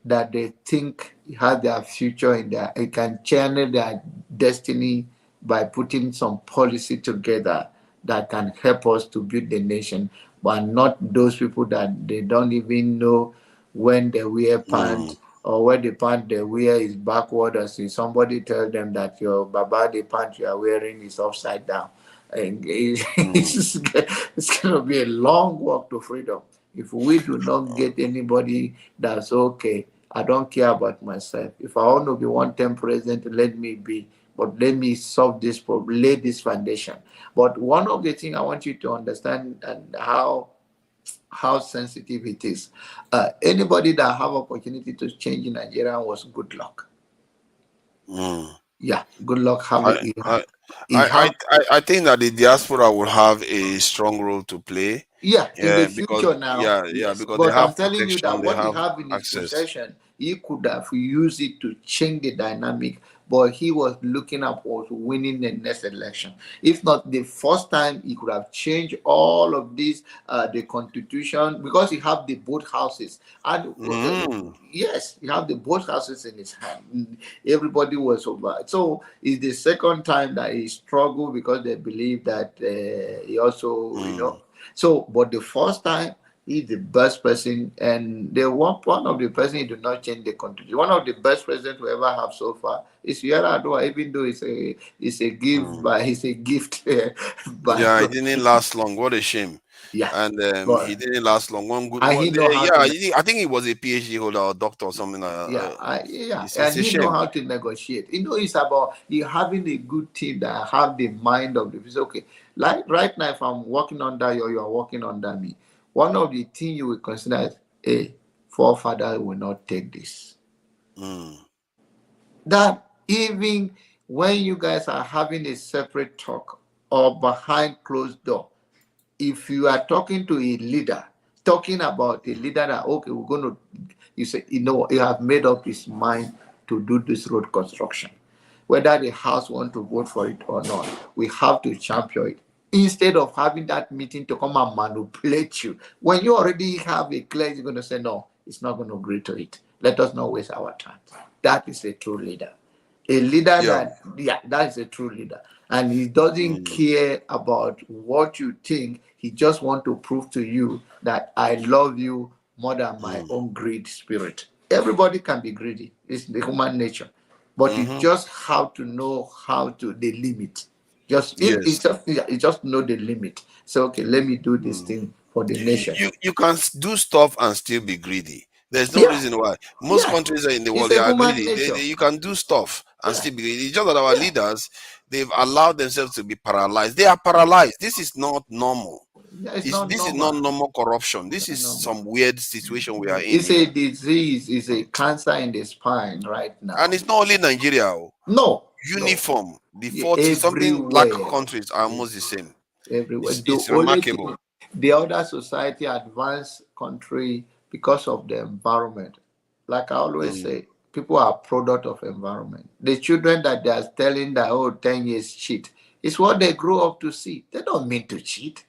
[SPEAKER 4] that they think has their future in there. It can channel their destiny by putting some policy together that can help us to build the nation, but not those people that they don't even know when they wear pants or where the pant they wear is backward, or see somebody tell them that your baba, the pant you are wearing is upside down. And it's going to be a long walk to freedom if we do not get anybody that's okay. I don't care about myself. If I want to be one-term president, let me be. But let me solve this problem, lay this foundation. But one of the things I want you to understand, and how sensitive it is. Anybody that have opportunity to change in Nigeria was good luck. Yeah, good luck having
[SPEAKER 18] I think that the diaspora will have a strong role to play.
[SPEAKER 4] Yeah, in the future
[SPEAKER 18] because,
[SPEAKER 4] now.
[SPEAKER 18] yes, because
[SPEAKER 4] But
[SPEAKER 18] they have
[SPEAKER 4] I'm telling you that
[SPEAKER 18] protection, they
[SPEAKER 4] what he
[SPEAKER 18] have
[SPEAKER 4] have in his
[SPEAKER 18] access.
[SPEAKER 4] possession, he could have used it to change the dynamic. But he was looking up for winning the next election. If not the first time, he could have changed all of this, the constitution, because he have the both houses. And yes, he have the both houses in his hand. Everybody was over. So it's the second time that he struggled, because they believe that he also, you know. So, but the first time, he's the best person, and the one of the person he did not change the country. One of the best presidents we ever have so far is Yar'Adua, even though it's a gift, but it's a gift.
[SPEAKER 18] Yeah, it didn't last long. What a shame.
[SPEAKER 4] Yeah,
[SPEAKER 18] and he didn't last long. One good
[SPEAKER 4] and
[SPEAKER 18] one.
[SPEAKER 4] he know how
[SPEAKER 18] I think he was a PhD holder or doctor or something.
[SPEAKER 4] yeah,
[SPEAKER 18] it's
[SPEAKER 4] and
[SPEAKER 18] a
[SPEAKER 4] he know
[SPEAKER 18] shame.
[SPEAKER 4] how to negotiate. You know, it's about you having a good team that have the mind of the. It's okay. Like right now, if I'm working under you or you are working under me, one of the things you will consider is, a forefather will not take this. That even when you guys are having a separate talk or behind closed door, if you are talking to a leader, talking about a leader that, okay, we're going to, you say, you know, he have made up his mind to do this road construction. Whether the House want to vote for it or not, we have to champion it. Instead of having that meeting to come and manipulate you, when you already have a clear, you're going to say, no, it's not going to agree to it. Let us not waste our time. That is a true leader. A leader that is a true leader. And he doesn't care about what you think. He just wants to prove to you that I love you more than my own greed spirit. Everybody can be greedy. It's the human nature. But you just have to know how to, the limit. You just know the limit. So, okay, let me do this thing for the nation.
[SPEAKER 18] You can do stuff and still be greedy. There's no reason why. Most countries in the world, they are greedy. You can do stuff and still be greedy. It's just that our leaders, they've allowed themselves to be paralyzed. They are paralyzed. This is not normal. This is not normal corruption. This is some weird situation we are in.
[SPEAKER 4] It's a disease. It's a cancer in the spine right now.
[SPEAKER 18] And it's not only Nigeria.
[SPEAKER 4] No.
[SPEAKER 18] Uniform. The 40-something black countries are almost the same.
[SPEAKER 4] Everywhere.
[SPEAKER 18] It's remarkable.
[SPEAKER 4] The other society, advanced country, because of the environment. Like I always say, people are product of environment. The children that they are telling that, 10 years cheat, it's what they grow up to see. They don't mean to cheat.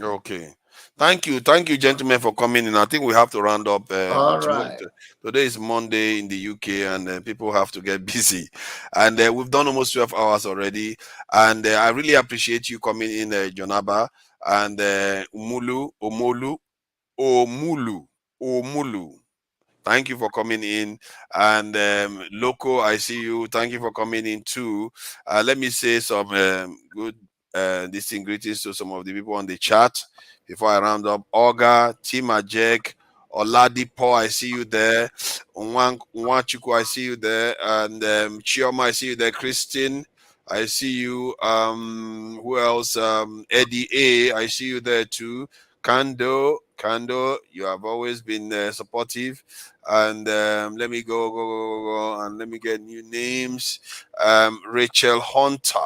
[SPEAKER 18] Okay. Thank you, gentlemen, for coming in. I think we have to round up.
[SPEAKER 4] All right.
[SPEAKER 18] Today is Monday in the UK, and people have to get busy. And we've done almost 12 hours already. And I really appreciate you coming in, Jonaba, and Omolu, Omulu. Thank you for coming in. And Loco, I see you. Thank you for coming in too. Let me say some good distinct greetings to some of the people on the chat before I round up. Olga, Tima Jack, Oladipo, I see you there. Nwachuku, I see you there. And Chioma, I see you there. Christine, I see you. Who else? Eddie A, I see you there too. Kando, you have always been supportive. And let me go, and let me get new names. Rachel Hunter,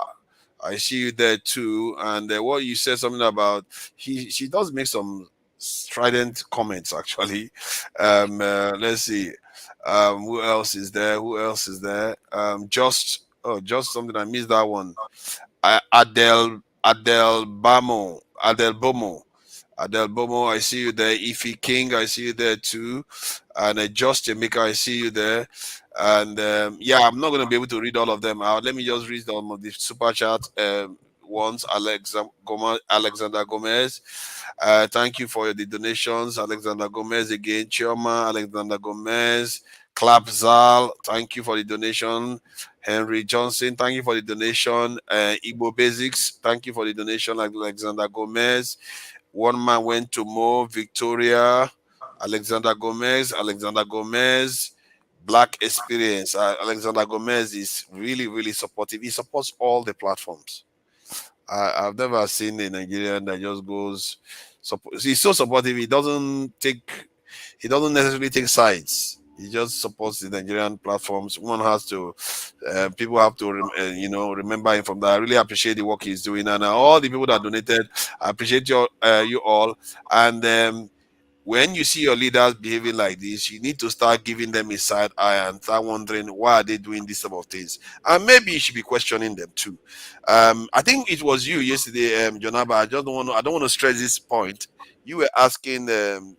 [SPEAKER 18] I see you there too. And what you said something about, she does make some strident comments actually. Let's see. Who else is there? Just something, I missed that one. Adel Bomo, I see you there. Ify King, I see you there too. And Just Jamaica, I see you there. And yeah, I'm not going to be able to read all of them out. Let me just read some of the super chat ones. Alexander Gomez, thank you for the donations. Alexander Gomez again. Chioma, Alexander Gomez. Clapzal, thank you for the donation. Henry Johnson, thank you for the donation. Igbo Basics, thank you for the donation. Alexander Gomez. One Man Went to Mo, Victoria, Alexander Gomez. Black Experience. Alexander Gomez is really, really supportive. He supports all the platforms. I've never seen a Nigerian that just goes. He's so supportive. He doesn't necessarily take sides. He just supports the Nigerian platforms. One has to, people have to, remember him from that. I really appreciate the work he's doing, and all the people that donated, I appreciate you all. And when you see your leaders behaving like this, you need to start giving them a side eye and start wondering why are they doing this type of things, and maybe you should be questioning them too. I think it was you yesterday, Jonaba. I don't want to stress this point. You were asking the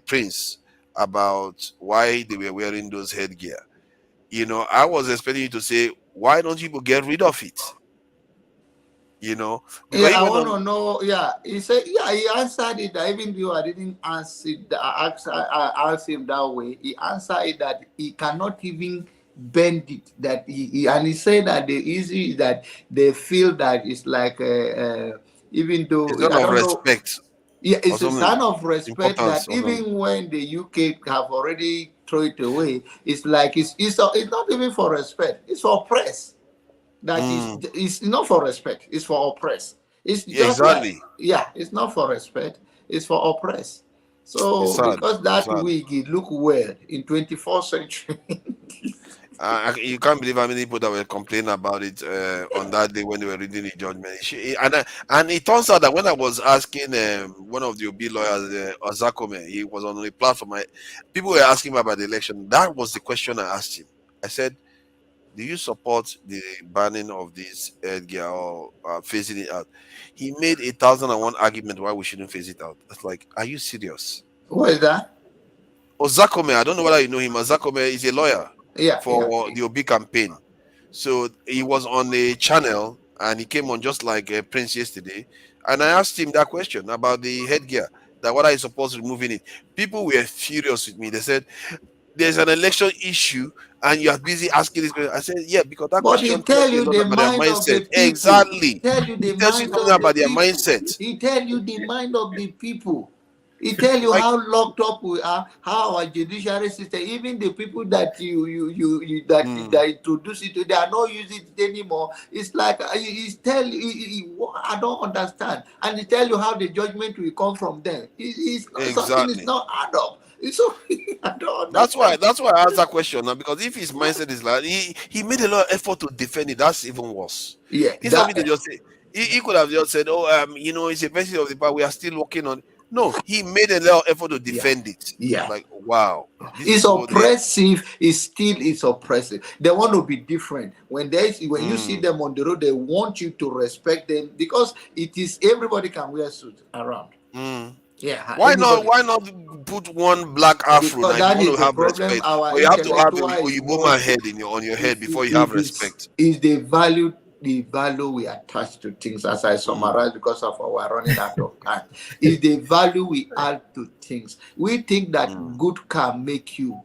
[SPEAKER 18] prince about why they were wearing those headgear. I was expecting you to say, why don't people get rid of it? Because
[SPEAKER 4] I want to know. Yeah, he said, he answered it. Even though I didn't answer it, I asked him that way. He answered it that he cannot even bend it. That and he said that the issue is that they feel that it's like even though
[SPEAKER 18] it's not of respect.
[SPEAKER 4] Yeah, it's a sign of respect that even when the UK have already thrown it away, it's like it's not even for respect. It's for press. That is not for respect. It's for oppress. It's just exactly. It's not for respect. It's for oppress. So because that wig it look well in 24th century.
[SPEAKER 18] You can't believe how many people that were complaining about it on that day when they were reading the judgment. And it turns out that when I was asking one of the OB lawyers, Ozakome, he was on the platform, people were asking him about the election. That was the question I asked him. I said, do you support the banning of this headgear or phasing it out? He made 1,001 argument why we shouldn't phase it out. It's like, are you serious?
[SPEAKER 4] What is that?
[SPEAKER 18] Ozakome, I don't know whether you know him. Ozakome is a lawyer. For the OB campaign. So he was on a channel and he came on just like Prince yesterday. And I asked him that question about the headgear, that what are you supposed to removing it? People were furious with me. They said, there's an election issue and you are busy asking this question. I said, yeah, because that question
[SPEAKER 4] tells you the mind of the people.
[SPEAKER 18] Exactly.
[SPEAKER 4] Tell you the mind
[SPEAKER 18] about their mindset.
[SPEAKER 4] He tell you the mind of the people. He tell you how locked up we are, how our judiciary system, even the people that you introduce it, they are not using it anymore. It's like he's tell you, I don't understand, and he tell you how the judgment will come from them. Something is not add up. So I don't understand.
[SPEAKER 18] That's why I asked that question now, because if his mindset is like he made a lot of effort to defend it, that's even worse.
[SPEAKER 4] Yeah,
[SPEAKER 18] he's not to just say he could have just said, it's a message of the power. We are still working on it. No, he made a lot of effort to defend it.
[SPEAKER 4] Yeah.
[SPEAKER 18] Like, wow.
[SPEAKER 4] It's oppressive. It's oppressive. They want to be different. When you see them on the road, they want you to respect them because it is everybody can wear suit around. Yeah.
[SPEAKER 18] Why not put one black afro? Like that you want to have respect. But you have to have a Oyibo man head on your head before you have respect.
[SPEAKER 4] Is the value the value we attach to things, as I summarize because of our running out of time, is the value we add to things. We think that good can make you